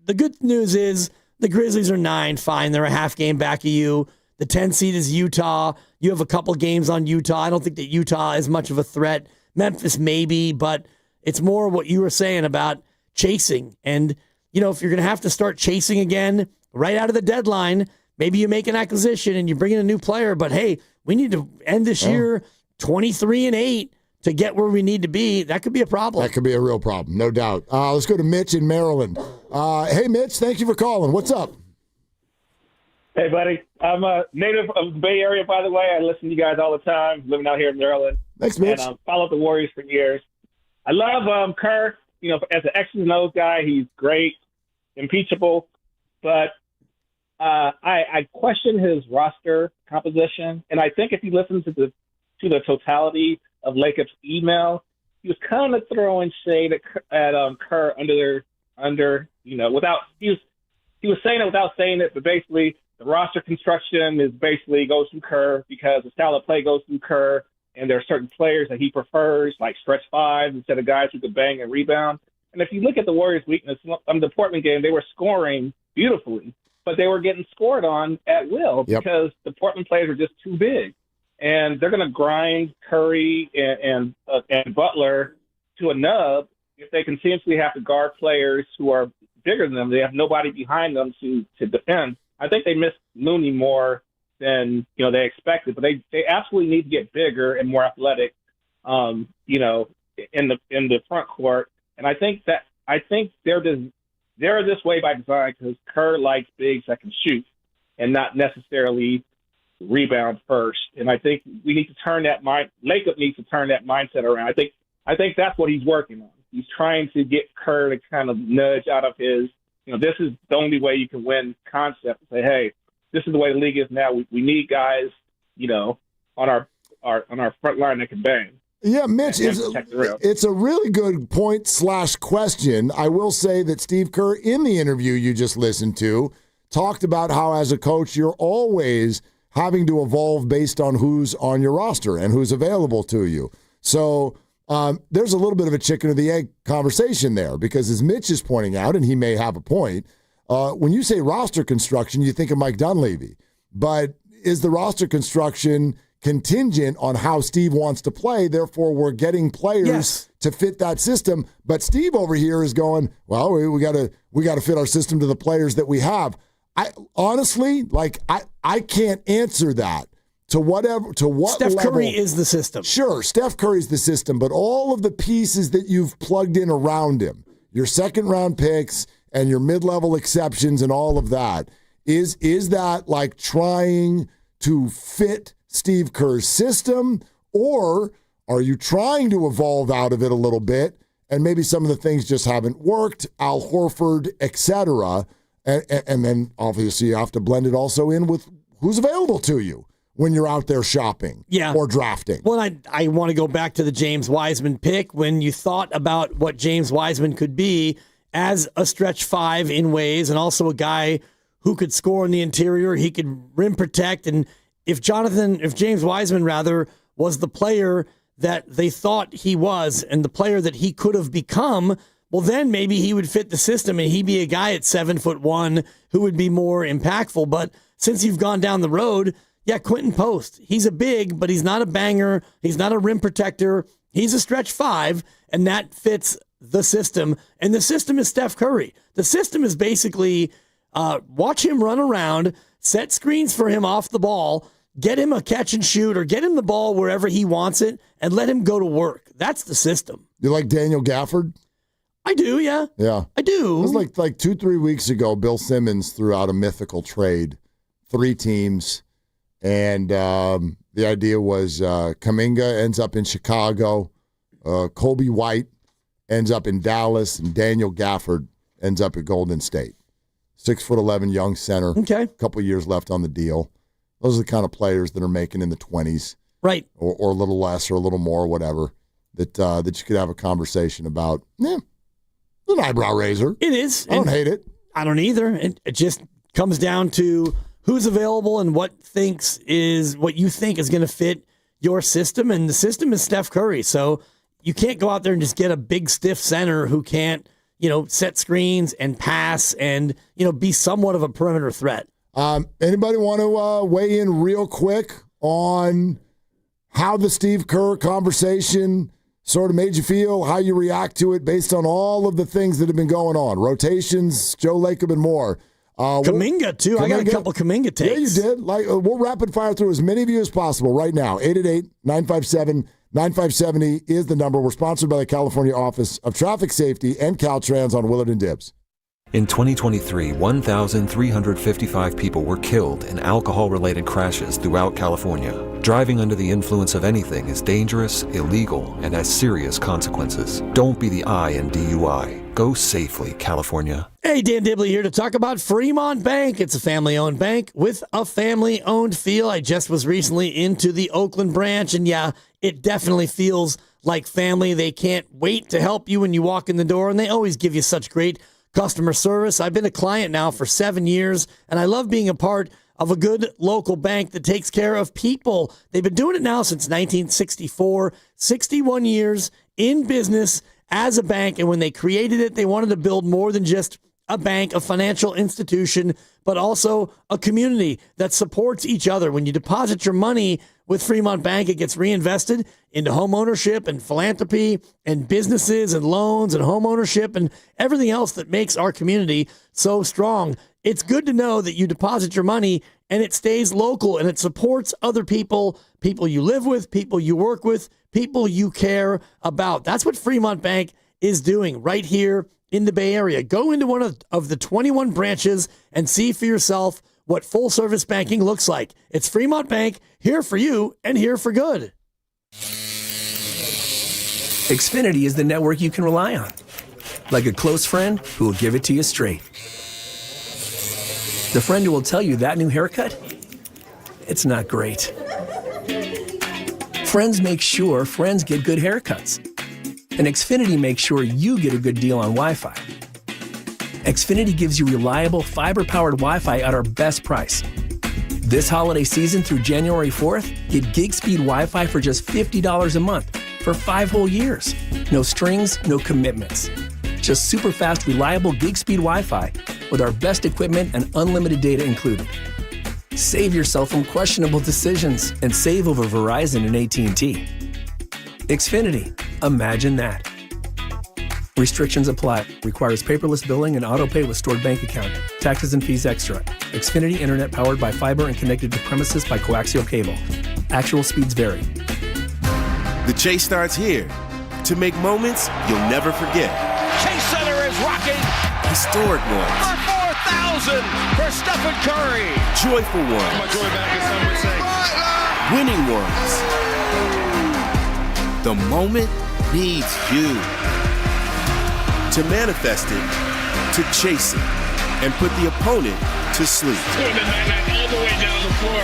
S29: the good news is the Grizzlies are 9, fine. They're a half game back of you. The 10 seed is Utah. You have a couple games on Utah. I don't think that Utah is much of a threat. Memphis maybe, but it's more what you were saying about chasing. And, if you're going to have to start chasing again right out of the deadline, maybe you make an acquisition and you bring in a new player. But, hey, we need to end this year 23 and 8 to get where we need to be. That could be a problem.
S11: That could be a real problem, no doubt. Let's go to Mitch in Maryland. Hey, Mitch, thank you for calling. What's up?
S1: Hey, buddy. I'm a native of the Bay Area, by the way. I listen to you guys all the time, living out here in Maryland.
S11: Thanks, Mitch.
S1: And followed the Warriors for years. I love Kerr. As an X's and O's guy, he's great, impeachable. But I question his roster composition. And I think if you listen to the totality of Lacob's email, he was kind of throwing shade at Kerr without he was saying it without saying it, but basically the roster construction is basically goes through Kerr because the style of play goes through Kerr, and there are certain players that he prefers, like stretch 5 instead of guys who could bang and rebound. And if you look at the Warriors' weakness, the Portland game, they were scoring beautifully, but they were getting scored on at will because the Portland players are just too big. And they're going to grind Curry and Butler to a nub if they continuously have to guard players who are bigger than them. They have nobody behind them to defend. I think they missed Looney more than they expected, but they absolutely need to get bigger and more athletic, in the front court. And I think they're this way by design because Kerr likes bigs that can shoot and not necessarily rebound first. And I think we need to turn that Lacob needs to turn that mindset around. I think that's what he's working on. He's trying to get Kerr to kind of nudge out of his, this is the only way you can win concept. Say, hey, this is the way the league is now. We need guys, on our front line that can bang.
S11: Yeah, Mitch, it's a really good point/question. I will say that Steve Kerr, in the interview you just listened to, talked about how as a coach you're always having to evolve based on who's on your roster and who's available to you. So there's a little bit of a chicken or the egg conversation there because as Mitch is pointing out, and he may have a point, when you say roster construction, you think of Mike Dunleavy. But is the roster construction contingent on how Steve wants to play? Therefore, we're getting players to fit that system. But Steve over here is going, well, we got to fit our system to the players that we have. I honestly, I can't answer that. To what
S29: Steph
S11: level.
S29: Curry is the system.
S11: Sure, Steph Curry's the system, but all of the pieces that you've plugged in around him, your second-round picks and your mid-level exceptions and all of that, is that like trying to fit Steve Kerr's system, or Are you trying to evolve out of it a little bit? And maybe some of the things just haven't worked, Al Horford, etc. And then obviously you have to blend it also in with who's available to you when you're out there shopping or drafting.
S29: Well, I want to go back to the James Wiseman pick. When you thought about what James Wiseman could be as a stretch 5 in ways, and also a guy who could score in the interior, he could rim protect. And if James Wiseman was the player that they thought he was and the player that he could have become, well, then maybe he would fit the system and he'd be a guy at 7'1" who would be more impactful. But since you've gone down the road, Quentin Post, he's a big, but he's not a banger. He's not a rim protector. He's a stretch 5, and that fits the system. And the system is Steph Curry. The system is basically watch him run around, set screens for him off the ball, get him a catch and shoot, or get him the ball wherever he wants it, and let him go to work. That's the system.
S11: You like Daniel Gafford?
S29: I do, yeah.
S11: Yeah.
S29: I do.
S11: It was like 2-3 weeks ago, Bill Simmons threw out a mythical trade, 3 teams, and the idea was Kuminga ends up in Chicago, Kobe White ends up in Dallas, and Daniel Gafford ends up at Golden State. 6'11" young center.
S29: Okay.
S11: A couple years left on the deal. Those are the kind of players that are making in the 20s.
S29: Right.
S11: Or a little less or a little more, whatever, that you could have a conversation about. Yeah, it's an eyebrow raiser.
S29: It is.
S11: I don't hate it.
S29: I don't either. It just comes down to who's available and what you think is going to fit your system. And the system is Steph Curry. So you can't go out there and just get a big, stiff center who can't, set screens and pass and, be somewhat of a perimeter threat.
S11: Anybody want to weigh in real quick on how the Steve Kerr conversation sort of made you feel, how you react to it based on all of the things that have been going on? Rotations, Joe Lacob, and more.
S29: Kuminga, too. I got a couple Kuminga takes.
S11: Yeah, you did. We'll rapid fire through as many of you as possible right now. 888-957-9570 is the number. We're sponsored by the California Office of Traffic Safety and Caltrans on Willard and Dibbs.
S2: In 2023, 1,355 people were killed in alcohol-related crashes throughout California. Driving under the influence of anything is dangerous, illegal, and has serious consequences. Don't be the I in DUI. Go safely, California.
S29: Hey, Dan Dibley here to talk about Fremont Bank. It's a family-owned bank with a family-owned feel. I just was recently into the Oakland branch, and yeah, it definitely feels like family. They can't wait to help you when you walk in the door, and they always give you such great customer service. I've been a client now for 7 years, and I love being a part of a good local bank that takes care of people. They've been doing it now since 1964, 61 years in business as a bank. And when they created it, they wanted to build more than just a bank, a financial institution, but also a community that supports each other. When you deposit your money with Fremont Bank, it gets reinvested into home ownership and philanthropy and businesses and loans and home ownership and everything else that makes our community so strong. It's good to know that you deposit your money and it stays local and it supports other people, people you live with, people you work with, people you care about. That's what Fremont Bank is doing right here in the Bay Area. Go into one of the 21 branches and see for yourself what full-service banking looks like. It's Fremont Bank, here for you and here for good.
S15: Xfinity is the network you can rely on. Like a close friend who will give it to you straight. The friend who will tell you that new haircut, it's not great. Friends make sure friends get good haircuts. And Xfinity makes sure you get a good deal on Wi-Fi. Xfinity gives you reliable fiber-powered Wi-Fi at our best price. This holiday season through January 4th, get gig speed Wi-Fi for just $50 a month for 5 whole years. No strings, no commitments. Just super fast, reliable gig speed Wi-Fi with our best equipment and unlimited data included. Save yourself from questionable decisions and save over Verizon and AT&T. Xfinity. Imagine that. Restrictions apply. Requires paperless billing and auto-pay with stored bank account. Taxes and fees extra. Xfinity Internet powered by fiber and connected to premises by coaxial cable. Actual speeds vary.
S16: The chase starts here. To make moments you'll never forget.
S17: Chase Center is rocking.
S16: Historic ones.
S17: For 4,000 for Stephen Curry.
S16: Joyful ones.
S17: My joy back, as some would say.
S16: Winning ones. The moment needs you. To manifest it, to chase it, and put the opponent to sleep.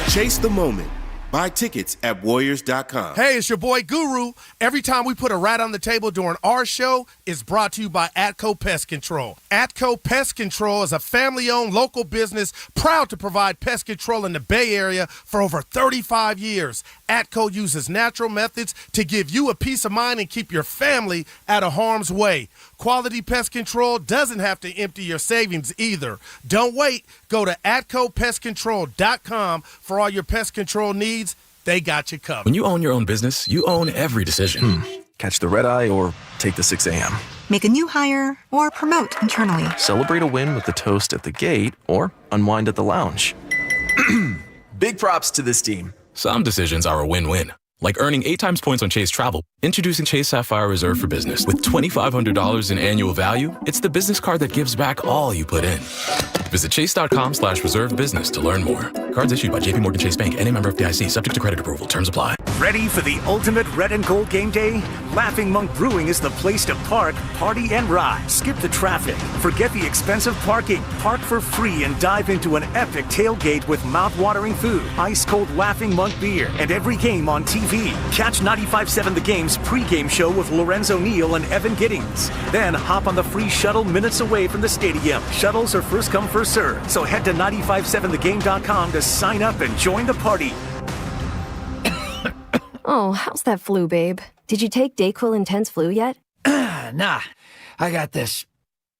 S16: Chase the moment. Buy tickets at Warriors.com.
S3: Hey, it's your boy Guru. Every time we put a rat on the table during our show, it's brought to you by Atco Pest Control. Atco Pest Control is a family-owned local business proud to provide pest control in the Bay Area for over 35 years. Atco uses natural methods to give you a peace of mind and keep your family out of harm's way. Quality pest control doesn't have to empty your savings either. Don't wait. Go to AtcoPestControl.com for all your pest control needs. They got you covered.
S19: When you own your own business, you own every decision.
S4: Catch the red eye or take the 6 a.m.
S6: Make a new hire or promote internally.
S4: Celebrate a win with the toast at the gate or unwind at the lounge. Big props to this team.
S19: Some decisions are a win-win. Like earning 8 times points on Chase Travel. Introducing Chase Sapphire Reserve for Business. With $2,500 in annual value, it's the business card that gives back all you put in. Visit chase.com/reserve business to learn more. Cards issued by JPMorgan Chase Bank and a member of FDIC, subject to credit approval. Terms apply.
S7: Ready for the ultimate red and gold game day? Laughing Monk Brewing is the place to park, party, and ride. Skip the traffic. Forget the expensive parking. Park for free and dive into an epic tailgate with mouth-watering food, ice-cold Laughing Monk beer, and every game on TV. Catch 95.7 The Game's pregame show with Lorenzo Neal and Evan Giddings. Then hop on the free shuttle minutes away from the stadium. Shuttles are first come, first serve. So head to 957thegame.com to sign up and join the party.
S18: Oh, how's that flu, babe? Did you take Dayquil Intense Flu yet?
S24: Nah, I got this.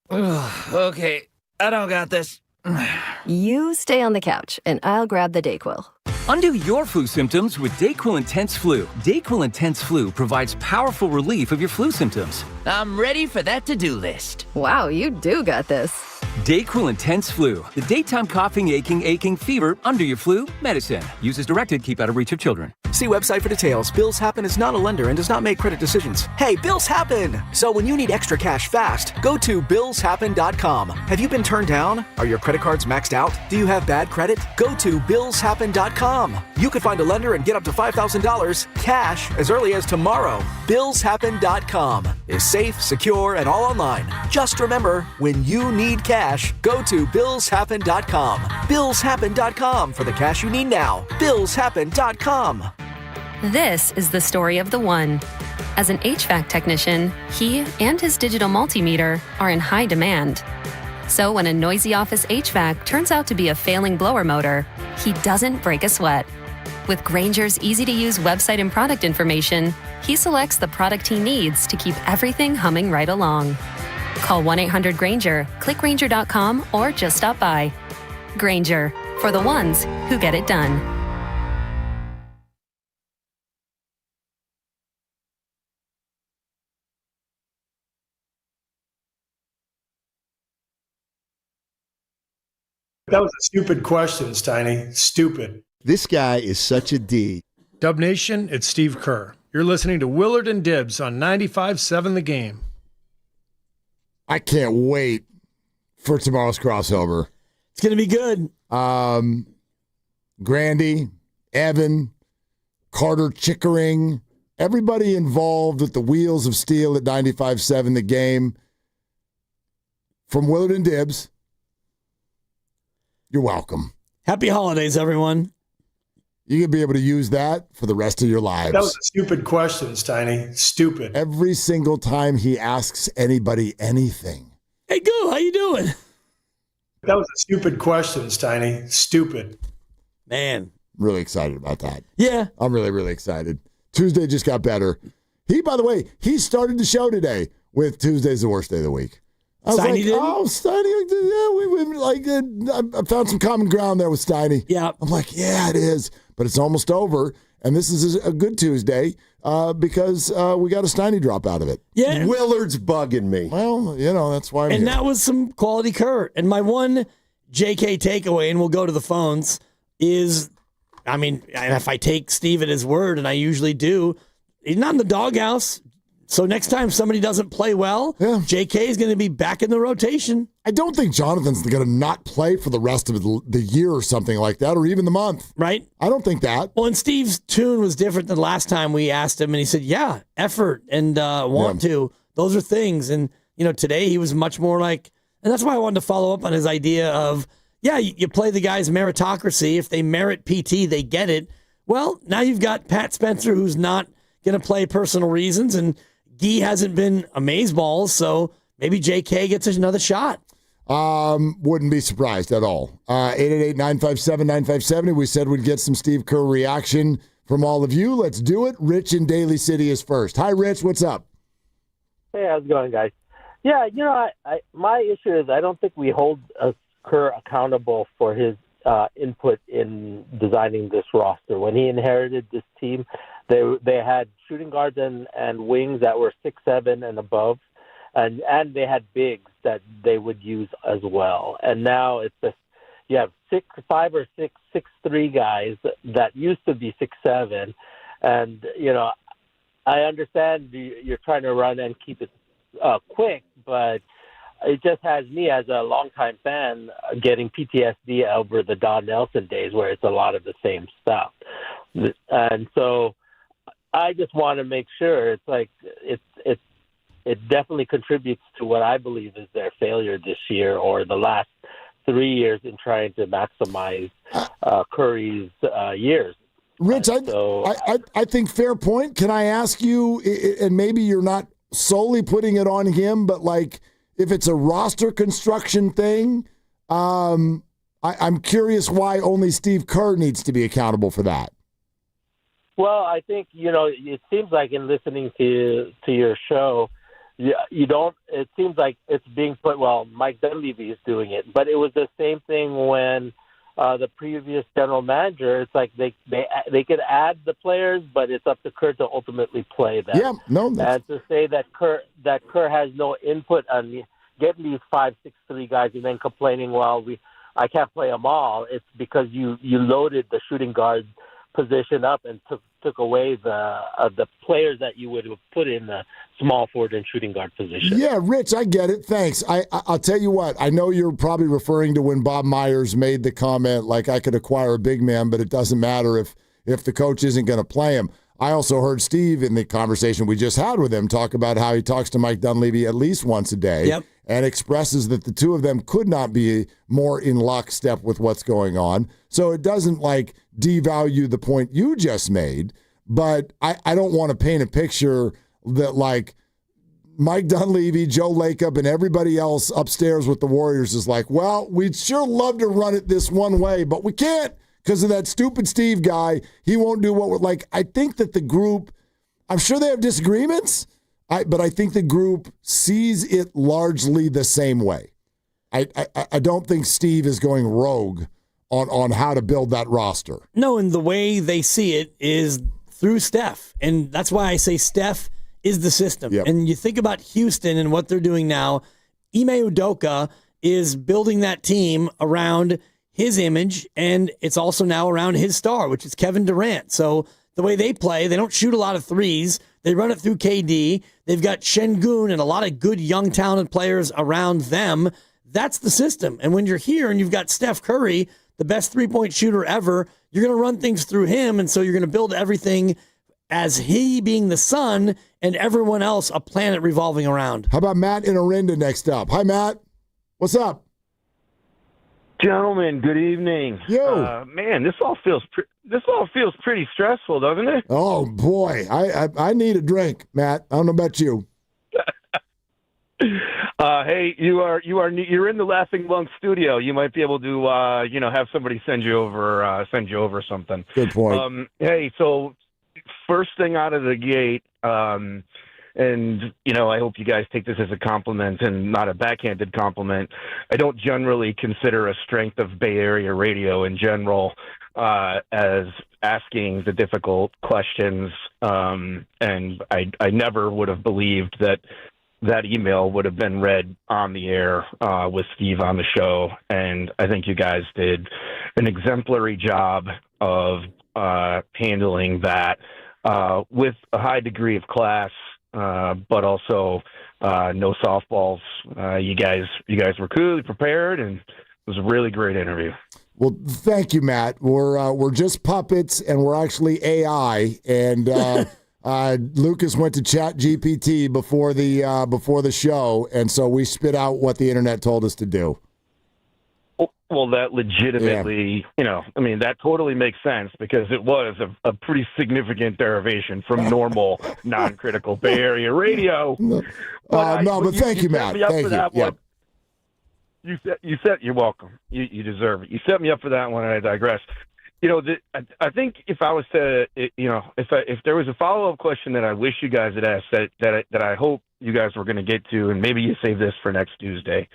S24: Ugh, okay, I don't got this.
S18: You stay on the couch, and I'll grab the Dayquil.
S25: Undo your flu symptoms with Dayquil Intense Flu. Dayquil Intense Flu provides powerful relief of your flu symptoms.
S24: I'm ready for that to-do list.
S18: Wow, you do got this.
S25: Dayquil Intense Flu. The daytime coughing, aching, fever, under your flu medicine. Use as directed. Keep out of reach of children.
S26: See website for details. Bills Happen is not a lender and does not make credit decisions. Hey, bills happen! So when you need extra cash fast, go to BillsHappen.com. Have you been turned down? Are your credit cards maxed out? Do you have bad credit? Go to BillsHappen.com. You could find a lender and get up to $5,000 cash as early as tomorrow. BillsHappen.com is safe, secure, and all online. Just remember, when you need cash, go to BillsHappen.com. BillsHappen.com for the cash you need now. BillsHappen.com.
S28: This is the story of the one. As an HVAC technician, he and his digital multimeter are in high demand. So when a noisy office HVAC turns out to be a failing blower motor, he doesn't break a sweat. With Grainger's easy-to-use website and product information, he selects the product he needs to keep everything humming right along. Call 1-800-GRAINGER, click Grainger.com, or just stop by. Grainger, for the ones who get it done.
S10: That was a stupid question, Steiny. Stupid.
S30: This guy is such a D.
S9: Dub Nation, it's Steve Kerr. You're listening to Willard and Dibbs on 95.7 The Game.
S11: I can't wait for tomorrow's crossover.
S29: It's going to be good.
S11: Grandy, Evan, Carter Chickering, everybody involved with the Wheels of Steel at 95.7 The Game. From Willard and Dibbs, you're welcome.
S29: Happy holidays, everyone.
S11: You're going to be able to use that for the rest of your lives.
S10: That was a stupid question, Steiny. Stupid.
S11: Every single time he asks anybody anything.
S29: Hey, Goo, how you doing?
S10: That was a stupid question, Steiny. Stupid.
S29: Man.
S11: Really excited about that.
S29: Yeah.
S11: I'm really, really excited. Tuesday just got better. By the way, he started the show today with Tuesday's the worst day of the week. I was
S29: Steiny did?
S11: Oh, Steiny, I found some common ground there with Steiny.
S29: Yeah.
S11: I'm like, yeah, it is. But it's almost over. And this is a good Tuesday because we got a Steiny drop out of it.
S29: Yeah.
S30: Willard's bugging me.
S11: Well, that's why I'm
S29: And
S11: here.
S29: that was some quality Kurt. And my one JK takeaway, and we'll go to the phones, is, if I take Steve at his word, and I usually do, he's not in the doghouse. So next time somebody doesn't play well, JK is going to be back in the rotation.
S11: I don't think Jonathan's going to not play for the rest of the year or something like that, or even the month.
S29: Right?
S11: I don't think that.
S29: Well, and Steve's tune was different than last time we asked him, and he said, yeah, effort and want to. Those are things. And, today he was much more like, and that's why I wanted to follow up on his idea of, you play the guys meritocracy. If they merit PT, they get it. Well, now you've got Pat Spencer, who's not going to play personal reasons, and Guy hasn't been amazeballs, so maybe JK gets another shot.
S11: Wouldn't be surprised at all. 888-957-9570. We said we'd get some Steve Kerr reaction from all of you. Let's do it. Rich in Daly City is first. Hi, Rich. What's up?
S5: Hey, how's it going, guys? Yeah, my issue is I don't think we hold Kerr accountable for his input in designing this roster. When he inherited this team, they had shooting guards and wings that were 6'7" and above, and they had bigs that they would use as well. And now it's just you have 6'5" or 6'3" guys that used to be 6'7", and I understand you're trying to run and keep it quick, but it just has me as a longtime fan getting PTSD over the Don Nelson days where it's a lot of the same stuff. And so I just want to make sure it definitely contributes to what I believe is their failure this year or the last 3 years in trying to maximize Curry's years.
S11: Rich, I think fair point. Can I ask you, and maybe you're not solely putting it on him, but if it's a roster construction thing, I'm curious why only Steve Kerr needs to be accountable for that.
S5: Well, I think, it seems like in listening to your show, you don't, it seems like it's being put, Mike Dunleavy is doing it, but it was the same thing when the previous general manager, it's like they could add the players, but it's up to Kerr to ultimately play them.
S11: Yeah, no.
S5: And to say that Kerr has no input on getting these 5'6" guys and then complaining, I can't play them all. It's because you loaded the shooting guard position up and took away the players that you would have put in the small forward and shooting guard position.
S11: Yeah, Rich, I get it. Thanks. I'll tell you what. I know you're probably referring to when Bob Myers made the comment, I could acquire a big man, but it doesn't matter if the coach isn't going to play him. I also heard Steve in the conversation we just had with him talk about how he talks to Mike Dunleavy at least once a day and expresses that the two of them could not be more in lockstep with what's going on. So it doesn't devalue the point you just made, but I don't want to paint a picture that Mike Dunleavy, Joe Lacob, and everybody else upstairs with the Warriors is we'd sure love to run it this one way, but we can't. Because of that stupid Steve guy, he won't do what we're I think that the group, I'm sure they have disagreements, but I think the group sees it largely the same way. I don't think Steve is going rogue on how to build that roster.
S29: No, and the way they see it is through Steph. And that's why I say Steph is the system. Yep. And you think about Houston and what they're doing now, Ime Udoka is building that team around his image, and it's also now around his star, which is Kevin Durant. So the way they play, they don't shoot a lot of threes. They run it through KD. They've got Şengün and a lot of good, young, talented players around them. That's the system. And when you're here and you've got Steph Curry, the best three-point shooter ever, you're going to run things through him, and so you're going to build everything as he being the sun and everyone else a planet revolving around.
S11: How about Matt in Orinda next up? Hi, Matt. What's up?
S8: Gentlemen, good evening.
S11: Yo,
S8: man, this all feels pretty stressful, doesn't it?
S11: Oh boy, I need a drink, Matt. I don't know about you.
S8: Hey, you're in the Laughing Monk studio. You might be able to have somebody send you over something.
S11: Good point.
S8: Hey, so first thing out of the gate. And, I hope you guys take this as a compliment and not a backhanded compliment. I don't generally consider a strength of Bay Area radio in general as asking the difficult questions. And I never would have believed that email would have been read on the air with Steve on the show. And I think you guys did an exemplary job of handling that with a high degree of class. but also no softballs. You guys were clearly prepared, and it was a really great interview.
S11: Well, thank you, Matt. We're just puppets, and we're actually AI. And Lucas went to ChatGPT before the show, and so we spit out what the internet told us to do.
S8: Well, that legitimately, that totally makes sense because it was a pretty significant derivation from normal, non-critical Bay Area radio.
S11: But thank you, Matt. Thank you. Yep.
S8: You said you're welcome. You deserve it. You set me up for that one, and I digress. I think if I was to, if there was a follow-up question that I wish you guys had asked that I hope you guys were going to get to, and maybe you save this for next Tuesday.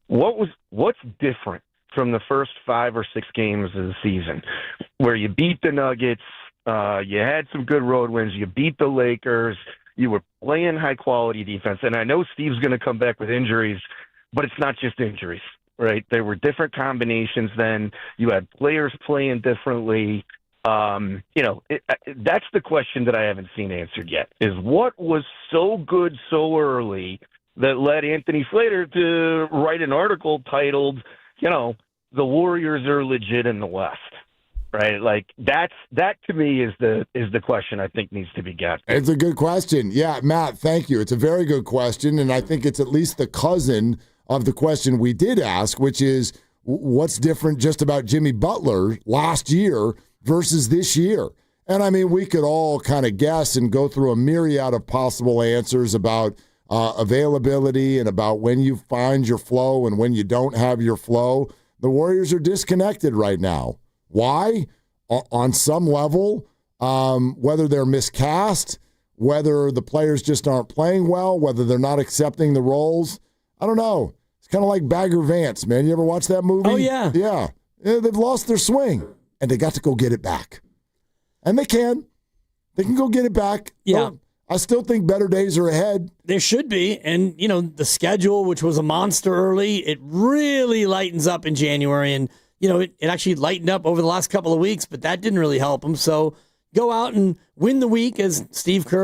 S8: What's different from the first 5 or 6 games of the season, where you beat the Nuggets, you had some good road wins, you beat the Lakers, you were playing high-quality defense, and I know Steve's going to come back with injuries, but it's not just injuries, right? There were different combinations then. You had players playing differently. That's the question that I haven't seen answered yet, is what was so good so early that led Anthony Slater to write an article titled, "The Warriors are legit in the West," right? Like that to me is the question I think needs to be got.
S11: It's a good question. Yeah, Matt, thank you. It's a very good question, and I think it's at least the cousin of the question we did ask, which is what's different just about Jimmy Butler last year versus this year? And I mean, we could all kind of guess and go through a myriad of possible answers about availability and about when you find your flow and when you don't have your flow. The Warriors are disconnected right now. Why? On some level, whether they're miscast, whether the players just aren't playing well, whether they're not accepting the roles. I don't know. It's kind of like Bagger Vance, man. You ever watch that movie?
S29: Oh, yeah.
S11: Yeah. They've lost their swing, and they got to go get it back. And they can. They can go get it back.
S29: Yeah.
S11: I still think better days are ahead.
S29: There should be. And, the schedule, which was a monster early, it really lightens up in January. And, it actually lightened up over the last couple of weeks, but that didn't really help them. So go out and win the week, as Steve Kerr